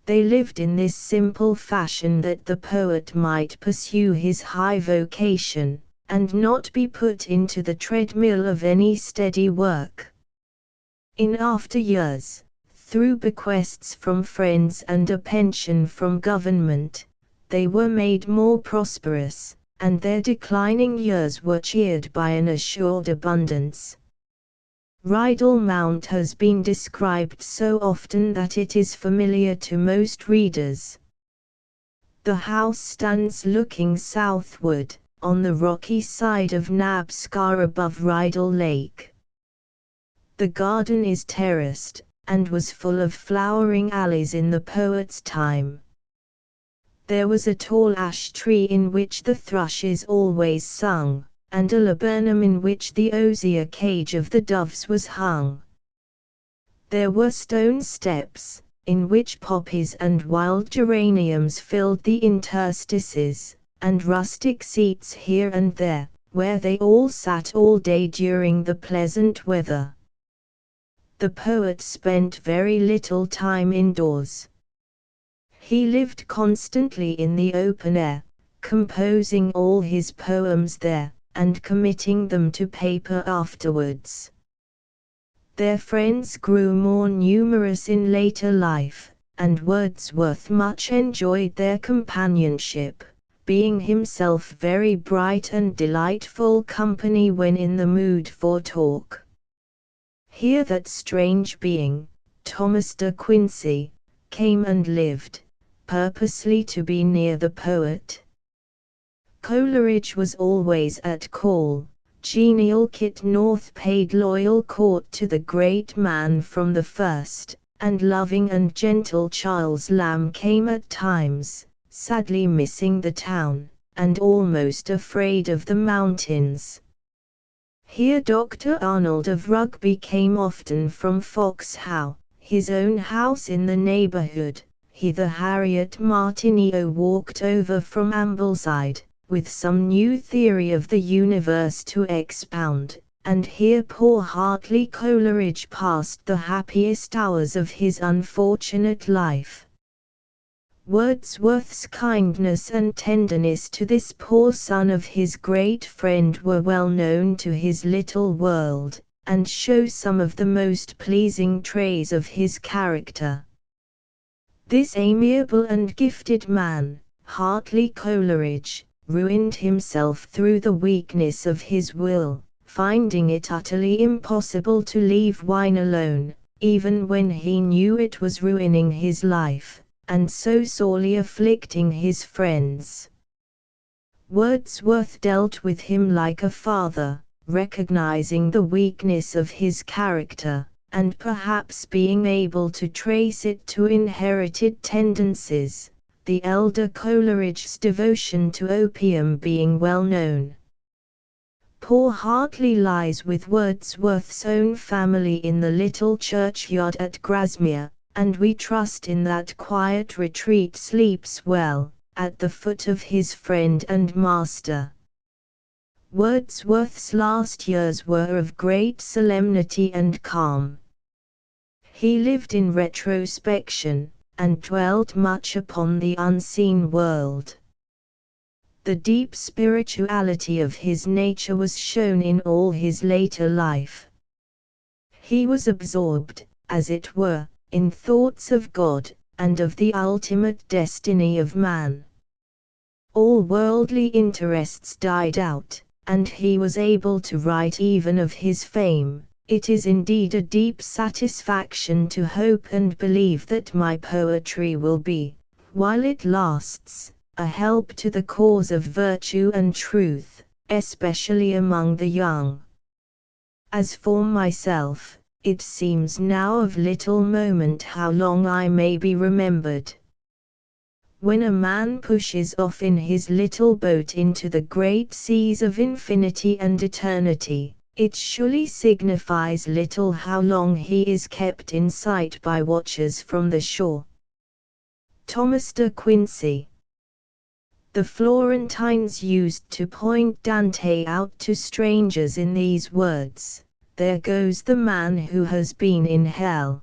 They lived in this simple fashion that the poet might pursue his high vocation, and not be put into the treadmill of any steady work. In after years, through bequests from friends and a pension from government, they were made more prosperous, and their declining years were cheered by an assured abundance. Rydal Mount has been described so often that it is familiar to most readers. The house stands looking southward, on the rocky side of Nabscar above Rydal Lake. The garden is terraced, and was full of flowering alleys in the poet's time. There was a tall ash tree in which the thrushes always sung, and a laburnum in which the osier cage of the doves was hung. There were stone steps, in which poppies and wild geraniums filled the interstices, and rustic seats here and there, where they all sat all day during the pleasant weather. The poet spent very little time indoors. He lived constantly in the open air, composing all his poems there, and committing them to paper afterwards. Their friends grew more numerous in later life, and Wordsworth much enjoyed their companionship, being himself very bright and delightful company when in the mood for talk. Here that strange being, Thomas de Quincey, came and lived, purposely to be near the poet. Coleridge was always at call. Genial Kit North paid loyal court to the great man from the first, and loving and gentle Charles Lamb came at times, sadly missing the town, and almost afraid of the mountains. Here Dr. Arnold of Rugby came often from Foxhowe, his own house in the neighbourhood. Hither Harriet Martineau walked over from Ambleside, with some new theory of the universe to expound, and here poor Hartley Coleridge passed the happiest hours of his unfortunate life. Wordsworth's kindness and tenderness to this poor son of his great friend were well known to his little world, and show some of the most pleasing traits of his character. This amiable and gifted man, Hartley Coleridge, ruined himself through the weakness of his will, finding it utterly impossible to leave wine alone, even when he knew it was ruining his life, and so sorely afflicting his friends. Wordsworth dealt with him like a father, recognizing the weakness of his character, and perhaps being able to trace it to inherited tendencies, the elder Coleridge's devotion to opium being well known. Poor Hartley lies with Wordsworth's own family in the little churchyard at Grasmere, and we trust in that quiet retreat sleeps well, at the foot of his friend and master. Wordsworth's last years were of great solemnity and calm. He lived in retrospection, and dwelt much upon the unseen world. The deep spirituality of his nature was shown in all his later life. He was absorbed, as it were, in thoughts of God, and of the ultimate destiny of man. All worldly interests died out, and he was able to write even of his fame. It is indeed a deep satisfaction to hope and believe that my poetry will be, while it lasts, a help to the cause of virtue and truth, especially among the young. As for myself, it seems now of little moment how long I may be remembered. When a man pushes off in his little boat into the great seas of infinity and eternity, it surely signifies little how long he is kept in sight by watchers from the shore. Thomas de Quincey. The Florentines used to point Dante out to strangers in these words: "There goes the man who has been in hell."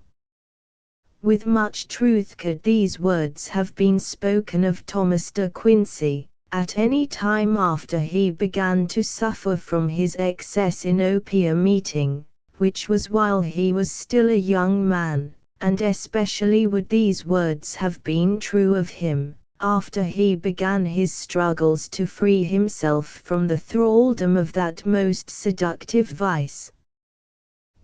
With much truth could these words have been spoken of Thomas de Quincey, at any time after he began to suffer from his excess in opium eating, which was while he was still a young man, and especially would these words have been true of him, after he began his struggles to free himself from the thraldom of that most seductive vice.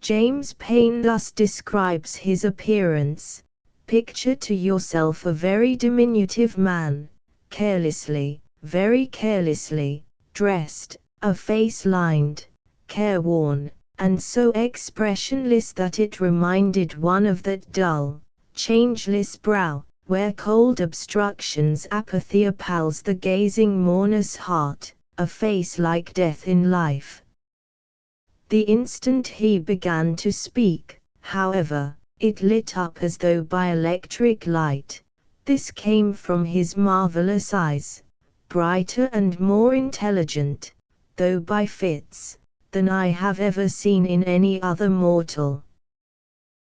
James Payn thus describes his appearance: "Picture to yourself a very diminutive man, carelessly, very carelessly, dressed, a face lined, careworn, and so expressionless that it reminded one of that dull, changeless brow, where cold obstructions apathy appals the gazing mourner's heart, a face like death in life." The instant he began to speak, however, it lit up as though by electric light. This came from his marvelous eyes, brighter and more intelligent, though by fits, than I have ever seen in any other mortal.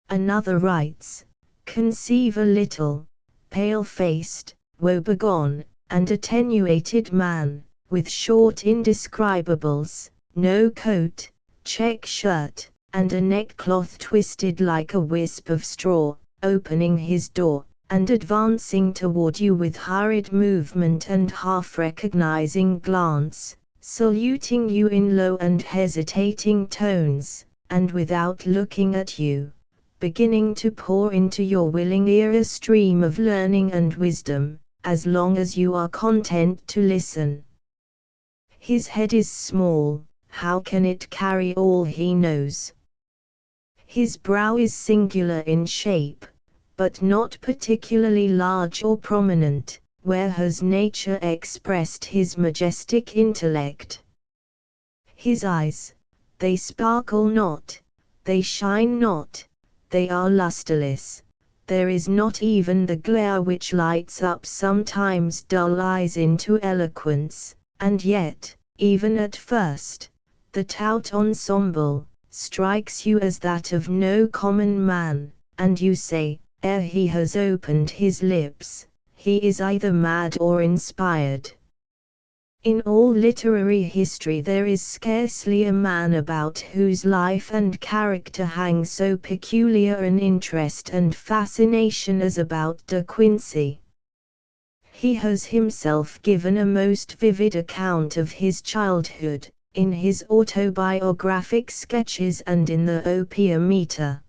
Another writes, "Conceive a little, pale-faced, woebegone, and attenuated man, with short indescribables, no coat, check shirt, and a neckcloth twisted like a wisp of straw, opening his door, and advancing toward you with hurried movement and half-recognizing glance, saluting you in low and hesitating tones, and without looking at you, beginning to pour into your willing ear a stream of learning and wisdom, as long as you are content to listen. His head is small, how can it carry all he knows? His brow is singular in shape, but not particularly large or prominent, where has nature expressed his majestic intellect? His eyes, they sparkle not, they shine not, they are lusterless, there is not even the glare which lights up sometimes dull eyes into eloquence, and yet, even at first, the tout ensemble strikes you as that of no common man, and you say, ere he has opened his lips, he is either mad or inspired. In all literary history there is scarcely a man about whose life and character hang so peculiar an interest and fascination as about De Quincey. He has himself given a most vivid account of his childhood, in his autobiographic sketches and in the Opium Eater.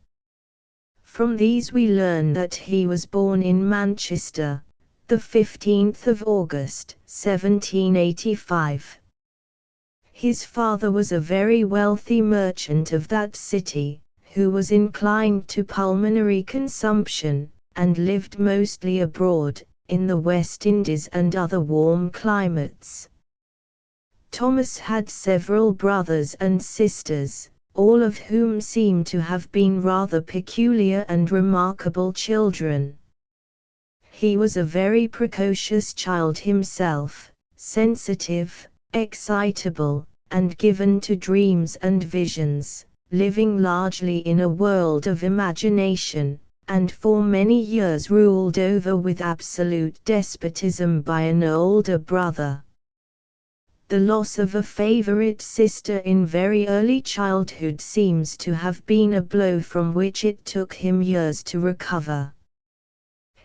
From these we learn that he was born in Manchester, the 15th of August, 1785. His father was a very wealthy merchant of that city, who was inclined to pulmonary consumption, and lived mostly abroad, in the West Indies and other warm climates. Thomas had several brothers and sisters, all of whom seem to have been rather peculiar and remarkable children. He was a very precocious child himself, sensitive, excitable, and given to dreams and visions, living largely in a world of imagination, and for many years ruled over with absolute despotism by an older brother. The loss of a favorite sister in very early childhood seems to have been a blow from which it took him years to recover.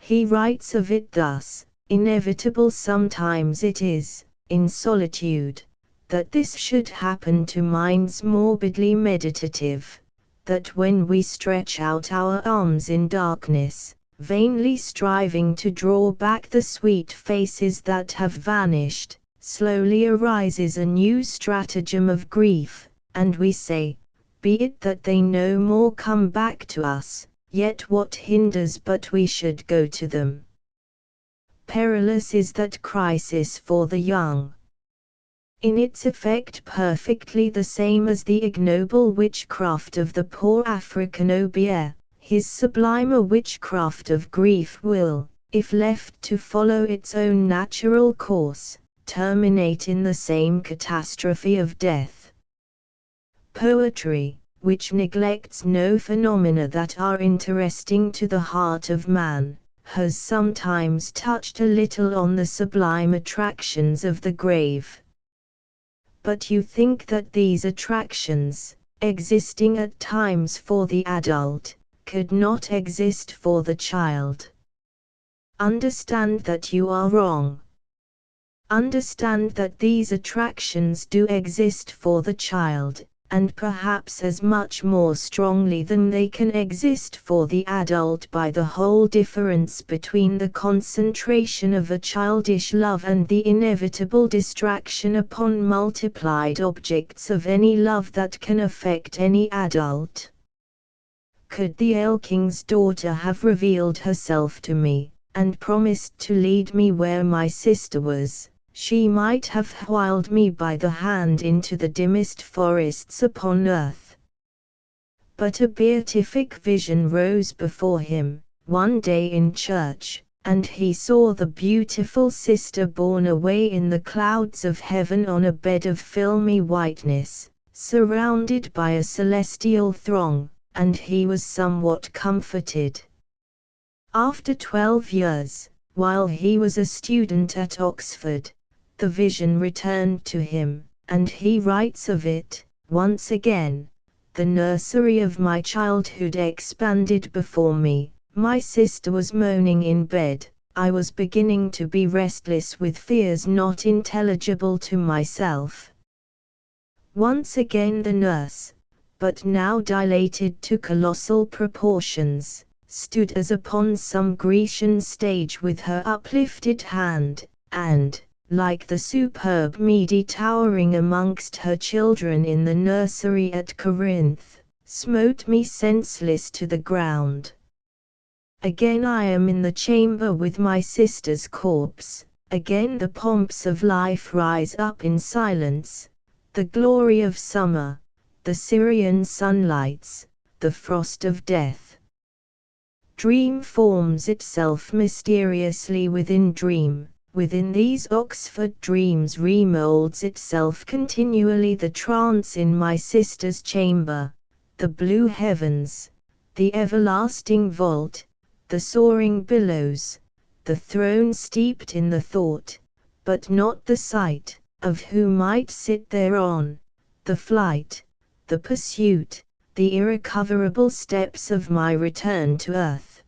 He writes of it thus: inevitable sometimes it is, in solitude, that this should happen to minds morbidly meditative, that when we stretch out our arms in darkness, vainly striving to draw back the sweet faces that have vanished, slowly arises a new stratagem of grief, and we say, be it that they no more come back to us, yet what hinders but we should go to them? Perilous is that crisis for the young. In its effect perfectly the same as the ignoble witchcraft of the poor African obeah, his sublimer witchcraft of grief will, if left to follow its own natural course, terminate in the same catastrophe of death. Poetry, which neglects no phenomena that are interesting to the heart of man, has sometimes touched a little on the sublime attractions of the grave. But you think that these attractions, existing at times for the adult, could not exist for the child. Understand that you are wrong. Understand that these attractions do exist for the child, and perhaps as much more strongly than they can exist for the adult by the whole difference between the concentration of a childish love and the inevitable distraction upon multiplied objects of any love that can affect any adult. Could the Ale King's daughter have revealed herself to me, and promised to lead me where my sister was, she might have whirled me by the hand into the dimmest forests upon earth. But a beatific vision rose before him, one day in church, and he saw the beautiful sister borne away in the clouds of heaven on a bed of filmy whiteness, surrounded by a celestial throng, and he was somewhat comforted. After 12 years, while he was a student at Oxford, the vision returned to him, and he writes of it, once again, the nursery of my childhood expanded before me, my sister was moaning in bed, I was beginning to be restless with fears not intelligible to myself. Once again the nurse, but now dilated to colossal proportions, stood as upon some Grecian stage with her uplifted hand, and, like the superb Mede towering amongst her children in the nursery at Corinth, smote me senseless to the ground. Again I am in the chamber with my sister's corpse, again the pomps of life rise up in silence, the glory of summer, the Syrian sunlights, the frost of death. Dream forms itself mysteriously within dream. Within these Oxford dreams remoulds itself continually the trance in my sister's chamber, the blue heavens, the everlasting vault, the soaring billows, the throne steeped in the thought, but not the sight, of who might sit thereon, the flight, the pursuit, the irrecoverable steps of my return to earth.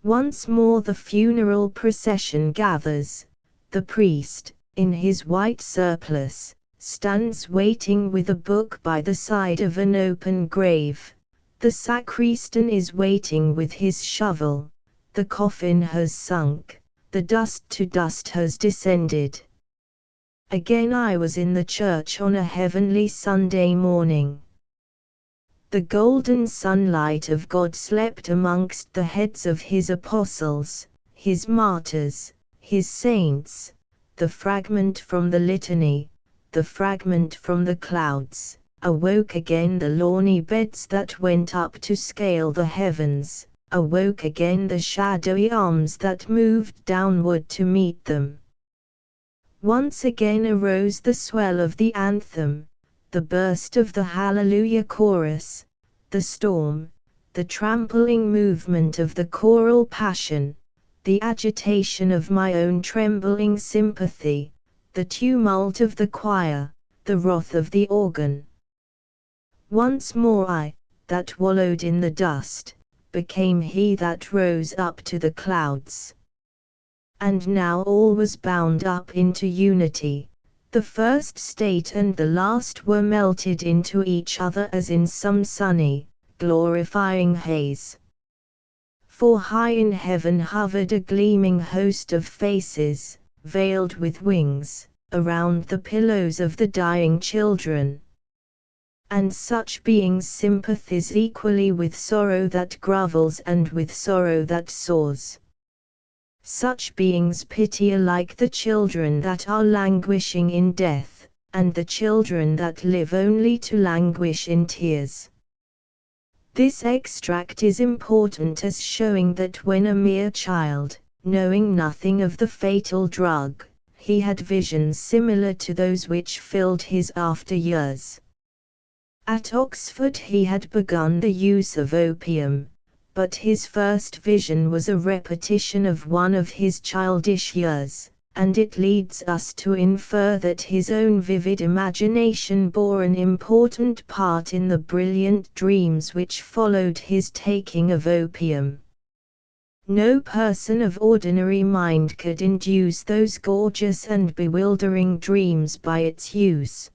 Once more the funeral procession gathers. The priest, in his white surplice, stands waiting with a book by the side of an open grave. The sacristan is waiting with his shovel. The coffin has sunk, the dust to dust has descended. Again I was in the church on a heavenly Sunday morning. The golden sunlight of God slept amongst the heads of his apostles, his martyrs, his saints, the fragment from the litany, the fragment from the clouds, awoke again the lawny beds that went up to scale the heavens, awoke again the shadowy arms that moved downward to meet them. Once again arose the swell of the anthem, the burst of the Hallelujah chorus, the storm, the trampling movement of the choral passion, the agitation of my own trembling sympathy, the tumult of the choir, the wrath of the organ. Once more I, that wallowed in the dust, became he that rose up to the clouds. And now all was bound up into unity. The first state and the last were melted into each other as in some sunny, glorifying haze. For high in heaven hovered a gleaming host of faces, veiled with wings, around the pillows of the dying children. And such beings sympathize equally with sorrow that grovels and with sorrow that soars. Such beings pity alike the children that are languishing in death, and the children that live only to languish in tears. This extract is important as showing that when a mere child, knowing nothing of the fatal drug, he had visions similar to those which filled his after years. At Oxford he had begun the use of opium, but his first vision was a repetition of one of his childish years, and it leads us to infer that his own vivid imagination bore an important part in the brilliant dreams which followed his taking of opium. No person of ordinary mind could induce those gorgeous and bewildering dreams by its use.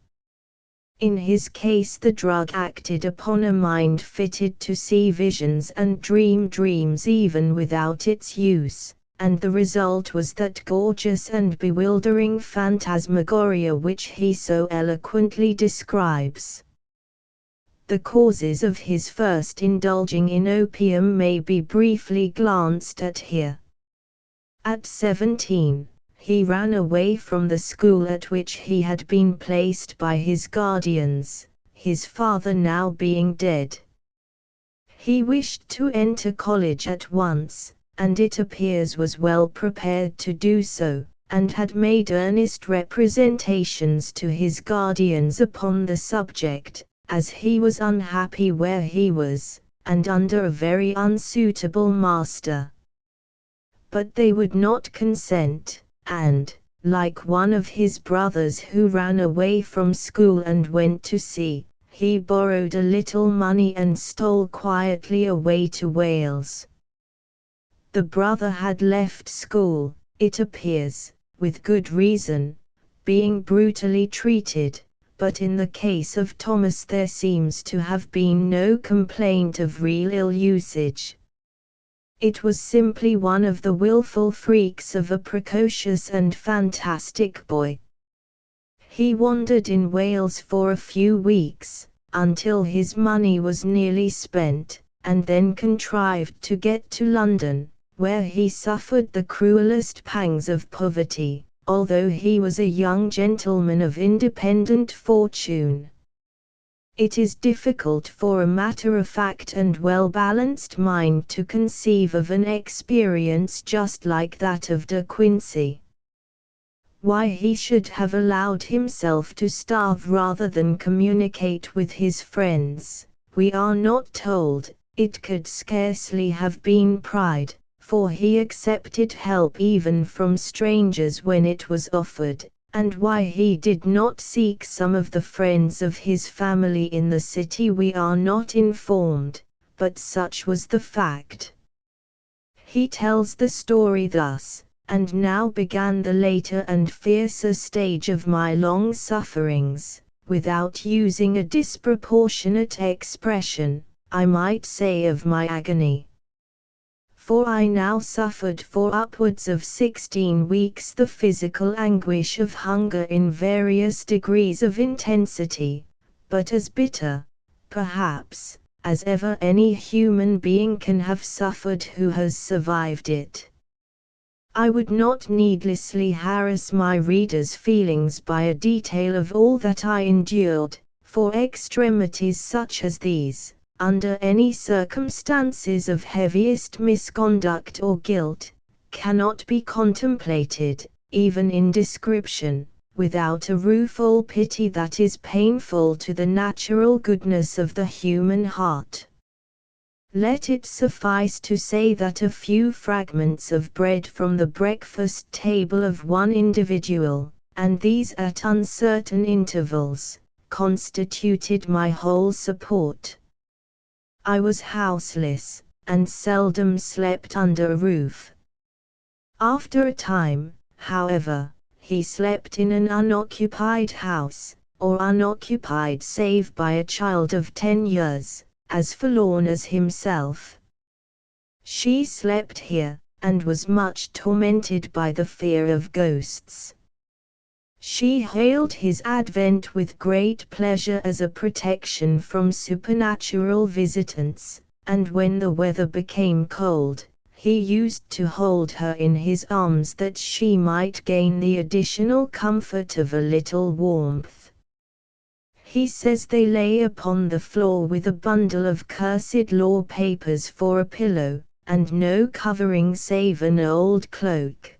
In his case the drug acted upon a mind fitted to see visions and dream dreams even without its use, and the result was that gorgeous and bewildering phantasmagoria which he so eloquently describes. The causes of his first indulging in opium may be briefly glanced at here. At 17, he ran away from the school at which he had been placed by his guardians, his father now being dead. He wished to enter college at once, and it appears was well prepared to do so, and had made earnest representations to his guardians upon the subject, as he was unhappy where he was, and under a very unsuitable master. But they would not consent. And, like one of his brothers who ran away from school and went to sea, he borrowed a little money and stole quietly away to Wales. The brother had left school, it appears, with good reason, being brutally treated, but in the case of Thomas there seems to have been no complaint of real ill usage. It was simply one of the willful freaks of a precocious and fantastic boy. He wandered in Wales for a few weeks, until his money was nearly spent, and then contrived to get to London, where he suffered the cruelest pangs of poverty, although he was a young gentleman of independent fortune. It is difficult for a matter-of-fact and well-balanced mind to conceive of an experience just like that of De Quincey. Why he should have allowed himself to starve rather than communicate with his friends, we are not told. It could scarcely have been pride, for he accepted help even from strangers when it was offered, and why he did not seek some of the friends of his family in the city we are not informed, but such was the fact. He tells the story thus: "And now began the later and fiercer stage of my long sufferings, without using a disproportionate expression, I might say of my agony. For I now suffered for upwards of 16 weeks the physical anguish of hunger in various degrees of intensity, but as bitter, perhaps, as ever any human being can have suffered who has survived it. I would not needlessly harass my readers' feelings by a detail of all that I endured, for extremities such as these, under any circumstances of heaviest misconduct or guilt, cannot be contemplated, even in description, without a rueful pity that is painful to the natural goodness of the human heart. Let it suffice to say that a few fragments of bread from the breakfast table of one individual, and these at uncertain intervals, constituted my whole support. I was houseless, and seldom slept under a roof. After a time, however, he slept in an unoccupied house, or unoccupied save by a child of 10 years, as forlorn as himself. She slept here, and was much tormented by the fear of ghosts. She hailed his advent with great pleasure as a protection from supernatural visitants, and when the weather became cold, he used to hold her in his arms that she might gain the additional comfort of a little warmth. He says they lay upon the floor with a bundle of cursed law papers for a pillow, and no covering save an old cloak.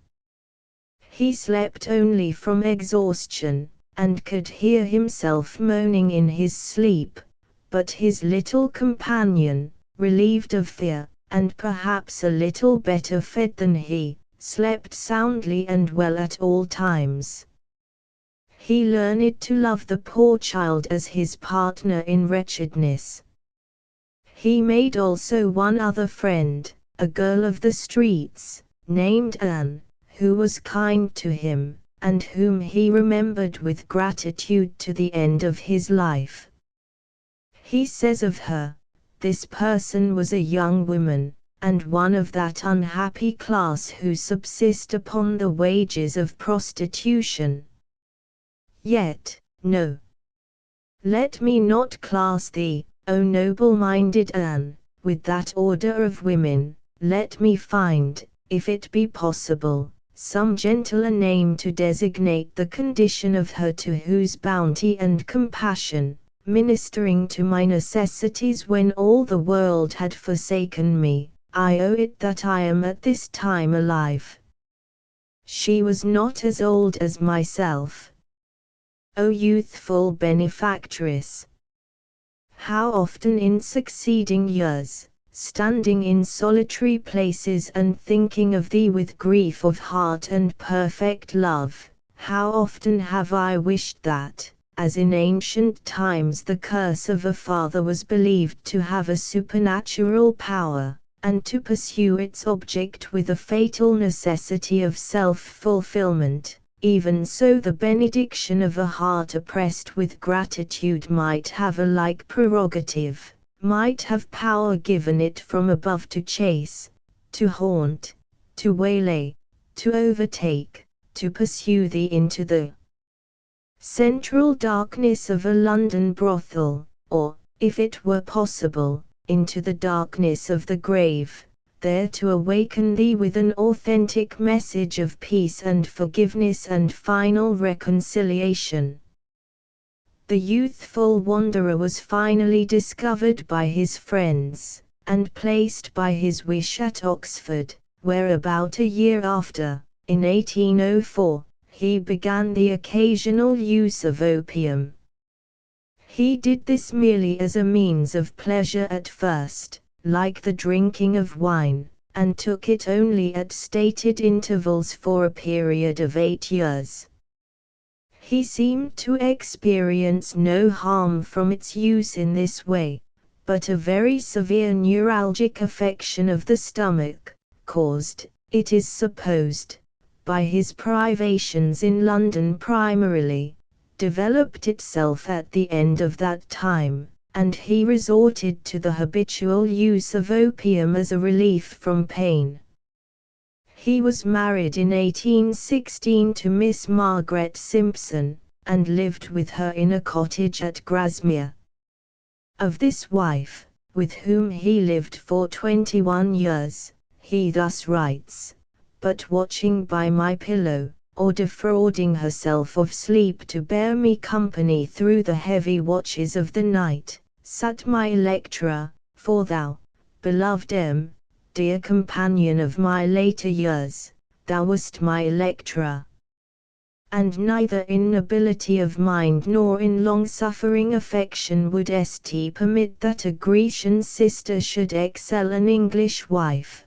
He slept only from exhaustion, and could hear himself moaning in his sleep, but his little companion, relieved of fear, and perhaps a little better fed than he, slept soundly and well at all times. He learned to love the poor child as his partner in wretchedness. He made also one other friend, a girl of the streets, named Anne, who was kind to him, and whom he remembered with gratitude to the end of his life. He says of her, "This person was a young woman, and one of that unhappy class who subsist upon the wages of prostitution. Yet, no. Let me not class thee, O noble-minded Anne, with that order of women. Let me find, if it be possible, some gentler name to designate the condition of her to whose bounty and compassion, ministering to my necessities when all the world had forsaken me, I owe it that I am at this time alive. She was not as old as myself. O youthful benefactress! How often in succeeding years, standing in solitary places and thinking of thee with grief of heart and perfect love, how often have I wished that, as in ancient times the curse of a father was believed to have a supernatural power, and to pursue its object with a fatal necessity of self-fulfillment, even so the benediction of a heart oppressed with gratitude might have a like prerogative, might have power given it from above to chase, to haunt, to waylay, to overtake, to pursue thee into the central darkness of a London brothel, or, if it were possible, into the darkness of the grave, there to awaken thee with an authentic message of peace and forgiveness and final reconciliation. The youthful wanderer was finally discovered by his friends, and placed by his wish at Oxford, where about a year after, in 1804, he began the occasional use of opium. He did this merely as a means of pleasure at first, like the drinking of wine, and took it only at stated intervals for a period of 8 years. He seemed to experience no harm from its use in this way, but a very severe neuralgic affection of the stomach, caused, it is supposed, by his privations in London primarily, developed itself at the end of that time, and he resorted to the habitual use of opium as a relief from pain. He was married in 1816 to Miss Margaret Simpson, and lived with her in a cottage at Grasmere. Of this wife, with whom he lived for 21 years, he thus writes: "But watching by my pillow, or defrauding herself of sleep to bear me company through the heavy watches of the night, sat my Electra, for thou, beloved dear companion of my later years, thou wast my Electra." And neither in nobility of mind nor in long-suffering affection would St. permit that a Grecian sister should excel an English wife.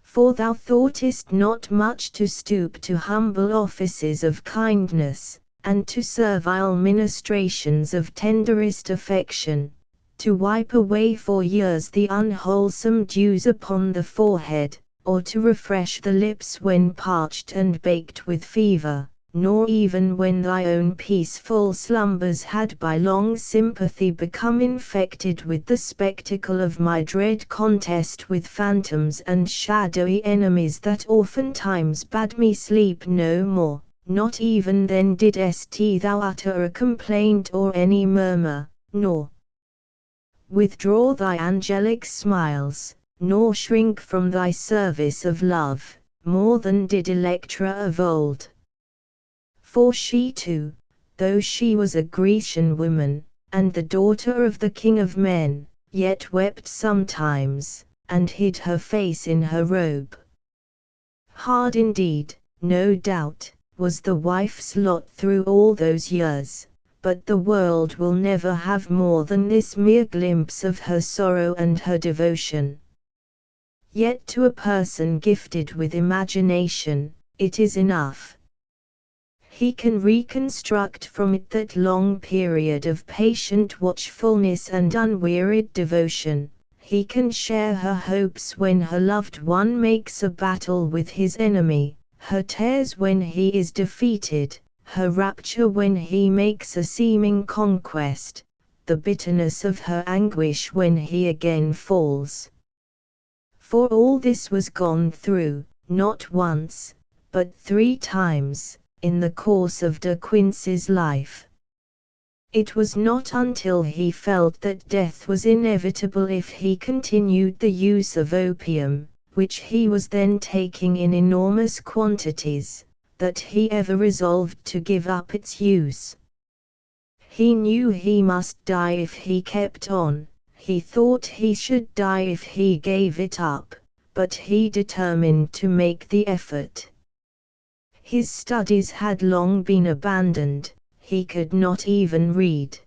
For thou thoughtest not much to stoop to humble offices of kindness, and to servile ministrations of tenderest affection, to wipe away for years the unwholesome dews upon the forehead, or to refresh the lips when parched and baked with fever, nor even when thy own peaceful slumbers had by long sympathy become infected with the spectacle of my dread contest with phantoms and shadowy enemies that oftentimes bade me sleep no more, not even then did thou utter a complaint or any murmur, nor withdraw thy angelic smiles, nor shrink from thy service of love, more than did Electra of old. For she too, though she was a Grecian woman, and the daughter of the King of Men, yet wept sometimes, and hid her face in her robe. Hard indeed, no doubt, was the wife's lot through all those years, but the world will never have more than this mere glimpse of her sorrow and her devotion. Yet to a person gifted with imagination, it is enough. He can reconstruct from it that long period of patient watchfulness and unwearied devotion. He can share her hopes when her loved one makes a battle with his enemy, her tears when he is defeated, her rapture when he makes a seeming conquest, the bitterness of her anguish when he again falls. For all this was gone through, not once, but 3 times, in the course of De Quincey's life. It was not until he felt that death was inevitable if he continued the use of opium, which he was then taking in enormous quantities, that he ever resolved to give up its use. He knew he must die if he kept on, he thought he should die if he gave it up, but he determined to make the effort. His studies had long been abandoned, he could not even read.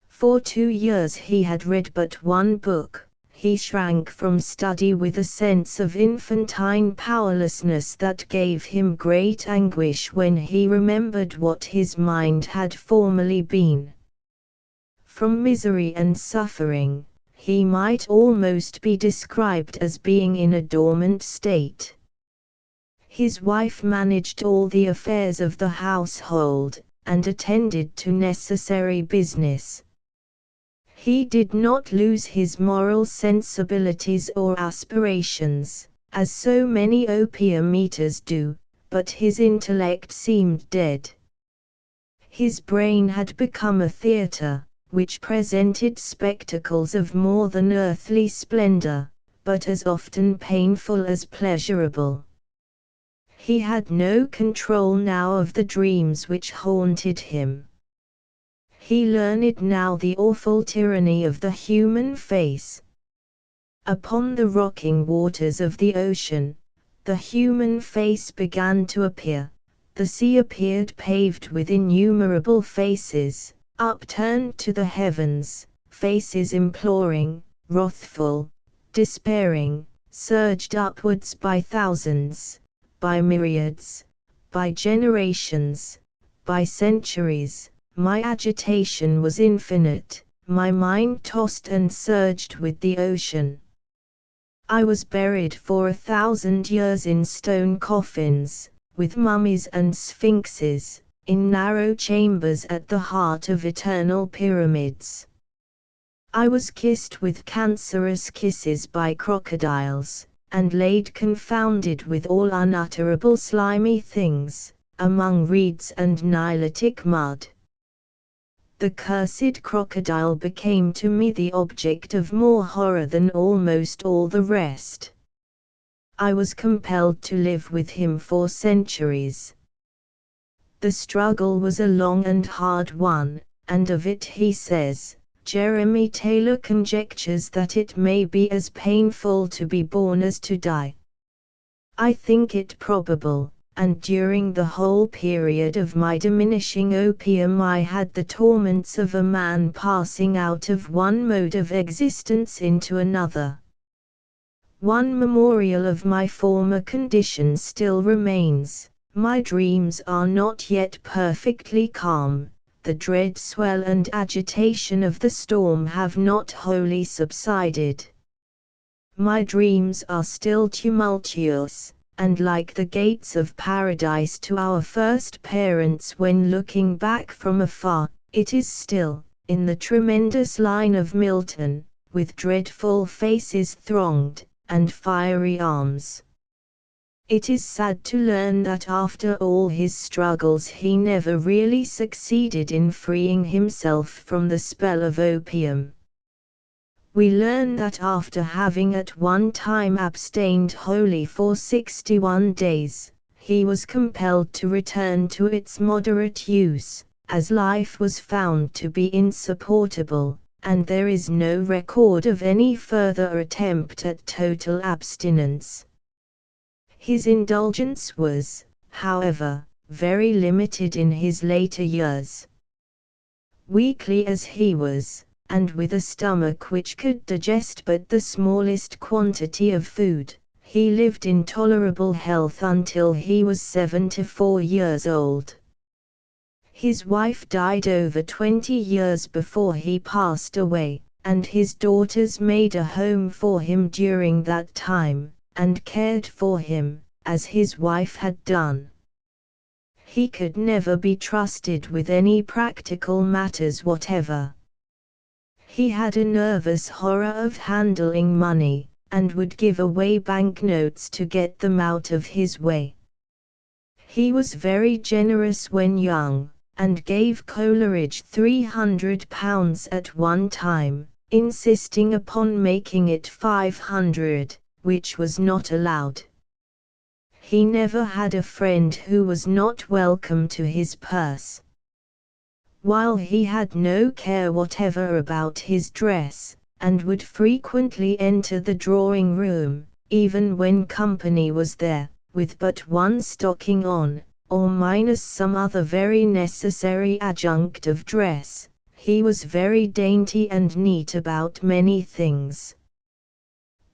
For 2 years he had read but 1 book. He shrank from study with a sense of infantine powerlessness that gave him great anguish when he remembered what his mind had formerly been. From misery and suffering, he might almost be described as being in a dormant state. His wife managed all the affairs of the household, and attended to necessary business. He did not lose his moral sensibilities or aspirations, as so many opium eaters do, but his intellect seemed dead. His brain had become a theatre, which presented spectacles of more than earthly splendor, but as often painful as pleasurable. He had no control now of the dreams which haunted him. He learned now the awful tyranny of the human face. Upon the rocking waters of the ocean, the human face began to appear. The sea appeared paved with innumerable faces, upturned to the heavens, faces imploring, wrathful, despairing, surged upwards by thousands, by myriads, by generations, by centuries. My agitation was infinite, my mind tossed and surged with the ocean. I was buried for 1,000 years in stone coffins, with mummies and sphinxes, in narrow chambers at the heart of eternal pyramids. I was kissed with cancerous kisses by crocodiles, and laid confounded with all unutterable slimy things, among reeds and Nilotic mud. The cursed crocodile became to me the object of more horror than almost all the rest. I was compelled to live with him for centuries. The struggle was a long and hard one, and of it he says, Jeremy Taylor conjectures that it may be as painful to be born as to die. I think it probable, and during the whole period of my diminishing opium I had the torments of a man passing out of one mode of existence into another. One memorial of my former condition still remains. My dreams are not yet perfectly calm. The dread swell and agitation of the storm have not wholly subsided. My dreams are still tumultuous, and like the gates of paradise to our first parents when looking back from afar, it is still, in the tremendous line of Milton, with dreadful faces thronged, and fiery arms. It is sad to learn that after all his struggles he never really succeeded in freeing himself from the spell of opium. We learn that after having at one time abstained wholly for 61 days, he was compelled to return to its moderate use, as life was found to be insupportable, and there is no record of any further attempt at total abstinence. His indulgence was, however, very limited in his later years. Weakly as he was, and with a stomach which could digest but the smallest quantity of food, he lived in tolerable health until he was 74 years old. His wife died over 20 years before he passed away, and his daughters made a home for him during that time, and cared for him, as his wife had done. He could never be trusted with any practical matters whatever. He had a nervous horror of handling money, and would give away banknotes to get them out of his way. He was very generous when young, and gave Coleridge £300 at one time, insisting upon making it 500, which was not allowed. He never had a friend who was not welcome to his purse. While he had no care whatever about his dress, and would frequently enter the drawing-room, even when company was there, with but one stocking on, or minus some other very necessary adjunct of dress, he was very dainty and neat about many things.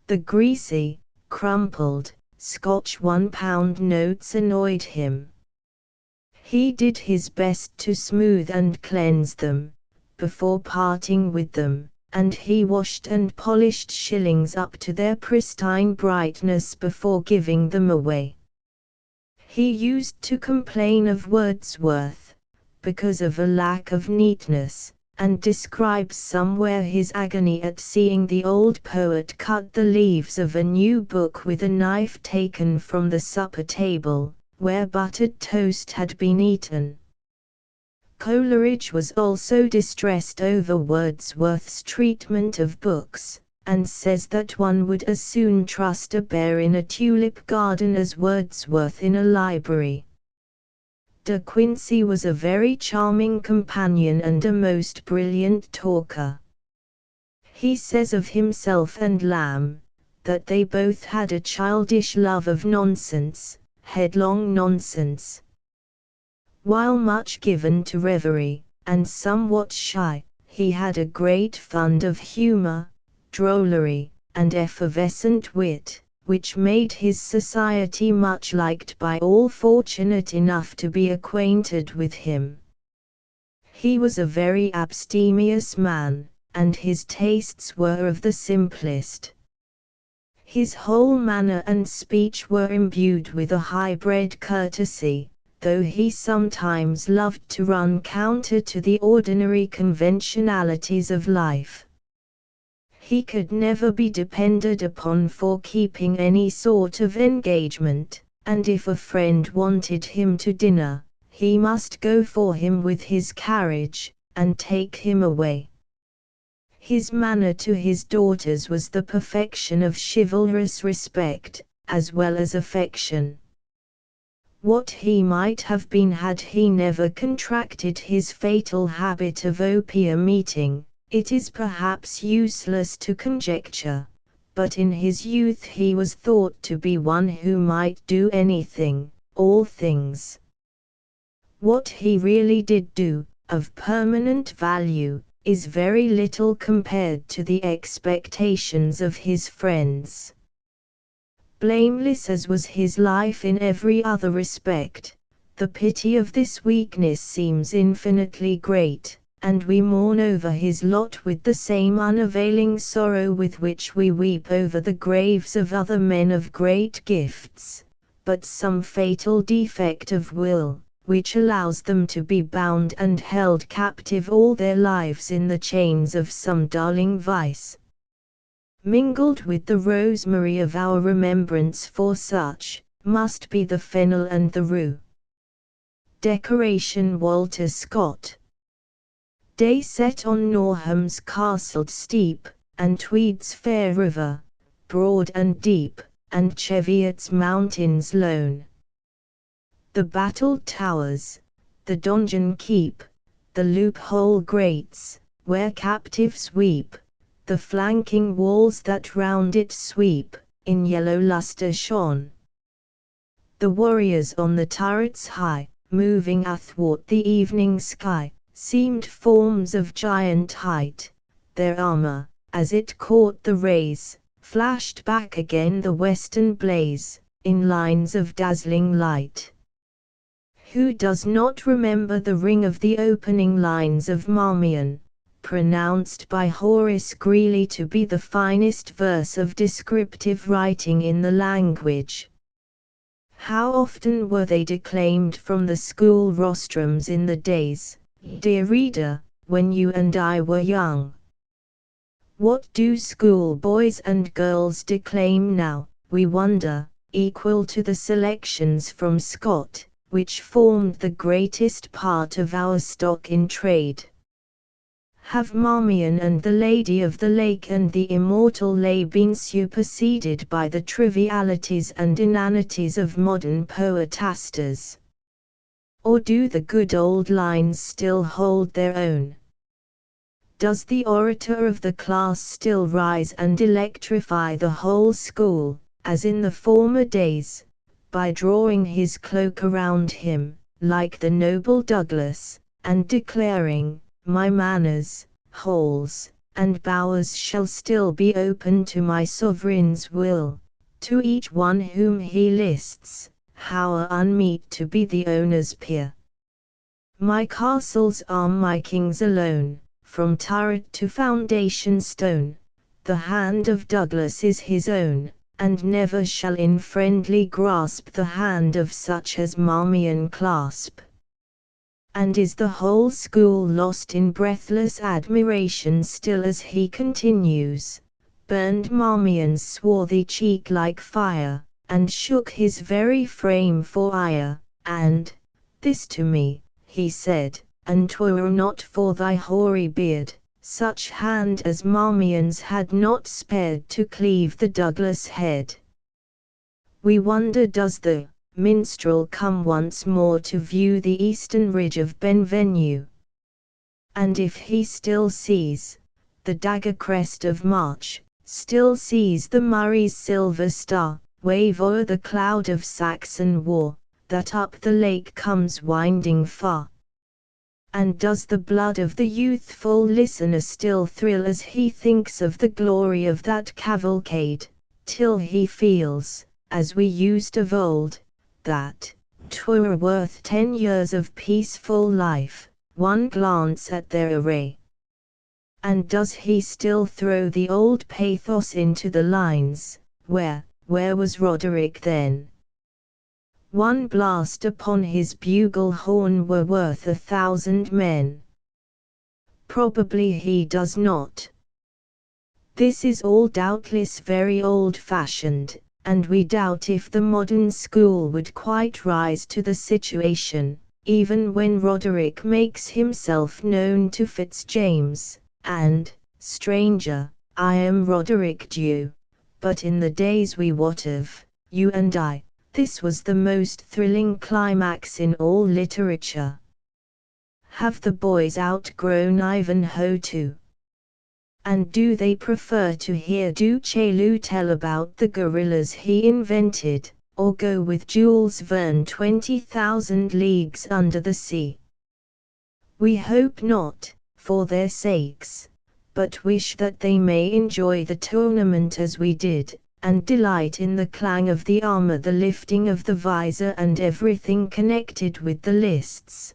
The greasy, crumpled, Scotch £1 notes annoyed him. He did his best to smooth and cleanse them, before parting with them, and he washed and polished shillings up to their pristine brightness before giving them away. He used to complain of Wordsworth, because of a lack of neatness, and describes somewhere his agony at seeing the old poet cut the leaves of a new book with a knife taken from the supper table, where buttered toast had been eaten. Coleridge was also distressed over Wordsworth's treatment of books, and says that one would as soon trust a bear in a tulip garden as Wordsworth in a library. De Quincey was a very charming companion and a most brilliant talker. He says of himself and Lamb, that they both had a childish love of nonsense, headlong nonsense. While much given to reverie, and somewhat shy, he had a great fund of humor, drollery, and effervescent wit, which made his society much liked by all fortunate enough to be acquainted with him. He was a very abstemious man, and his tastes were of the simplest. His whole manner and speech were imbued with a high-bred courtesy, though he sometimes loved to run counter to the ordinary conventionalities of life. He could never be depended upon for keeping any sort of engagement, and if a friend wanted him to dinner, he must go for him with his carriage, and take him away. His manner to his daughters was the perfection of chivalrous respect, as well as affection. What he might have been had he never contracted his fatal habit of opium eating, it is perhaps useless to conjecture, but in his youth he was thought to be one who might do anything, all things. What he really did do, of permanent value, is very little compared to the expectations of his friends. Blameless as was his life in every other respect, the pity of this weakness seems infinitely great, and we mourn over his lot with the same unavailing sorrow with which we weep over the graves of other men of great gifts, but some fatal defect of will, which allows them to be bound and held captive all their lives in the chains of some darling vice. Mingled with the rosemary of our remembrance for such, must be the fennel and the rue. Decoration Walter Scott. Day set on Norham's castled steep, and Tweed's fair river, broad and deep, and Cheviot's mountains lone. The battled towers, the donjon keep, the loophole grates, where captives weep, the flanking walls that round it sweep, in yellow lustre shone. The warriors on the turrets high, moving athwart the evening sky, seemed forms of giant height, their armor, as it caught the rays, flashed back again the western blaze, in lines of dazzling light. Who does not remember the ring of the opening lines of Marmion, pronounced by Horace Greeley to be the finest verse of descriptive writing in the language? How often were they declaimed from the school rostrums in the days, dear reader, when you and I were young? What do schoolboys and girls declaim now, we wonder, equal to the selections from Scott, which formed the greatest part of our stock in trade? Have Marmion and the Lady of the Lake and the immortal lay been superseded by the trivialities and inanities of modern poetasters? Or do the good old lines still hold their own? Does the orator of the class still rise and electrify the whole school, as in the former days, by drawing his cloak around him, like the noble Douglas, and declaring, "My manors, halls, and bowers shall still be open to my sovereign's will, to each one whom he lists, howe'er unmeet to be the owner's peer. My castles are my king's alone, from turret to foundation stone, the hand of Douglas is his own, and never shall in friendly grasp the hand of such as Marmion clasp. And is the whole school lost in breathless admiration still as he continues, burned Marmion's swarthy cheek like fire, and shook his very frame for ire, and, "This to me," he said, "an 'twere not for thy hoary beard, such hand as Marmion's had not spared to cleave the Douglas head." We wonder does the minstrel come once more to view the eastern ridge of Benvenue, and if he still sees the dagger crest of March, still sees the Murray's silver star wave o'er the cloud of Saxon war, that up the lake comes winding far. And does the blood of the youthful listener still thrill as he thinks of the glory of that cavalcade, till he feels, as we used of old, that 'twere worth 10 years of peaceful life, one glance at their array? And does he still throw the old pathos into the lines, where was Roderick then? One blast upon his bugle horn were worth 1,000 men. Probably he does not. This is all doubtless very old-fashioned, and we doubt if the modern school would quite rise to the situation, even when Roderick makes himself known to Fitzjames, and, "Stranger, I am Roderick Dhu, but in the days we wot of, you and I," this was the most thrilling climax in all literature. Have the boys outgrown Ivanhoe too? And do they prefer to hear Du Chaillu tell about the gorillas he invented, or go with Jules Verne 20,000 leagues under the sea? We hope not, for their sakes, but wish that they may enjoy the tournament as we did, and delight in the clang of the armor, the lifting of the visor, and everything connected with the lists.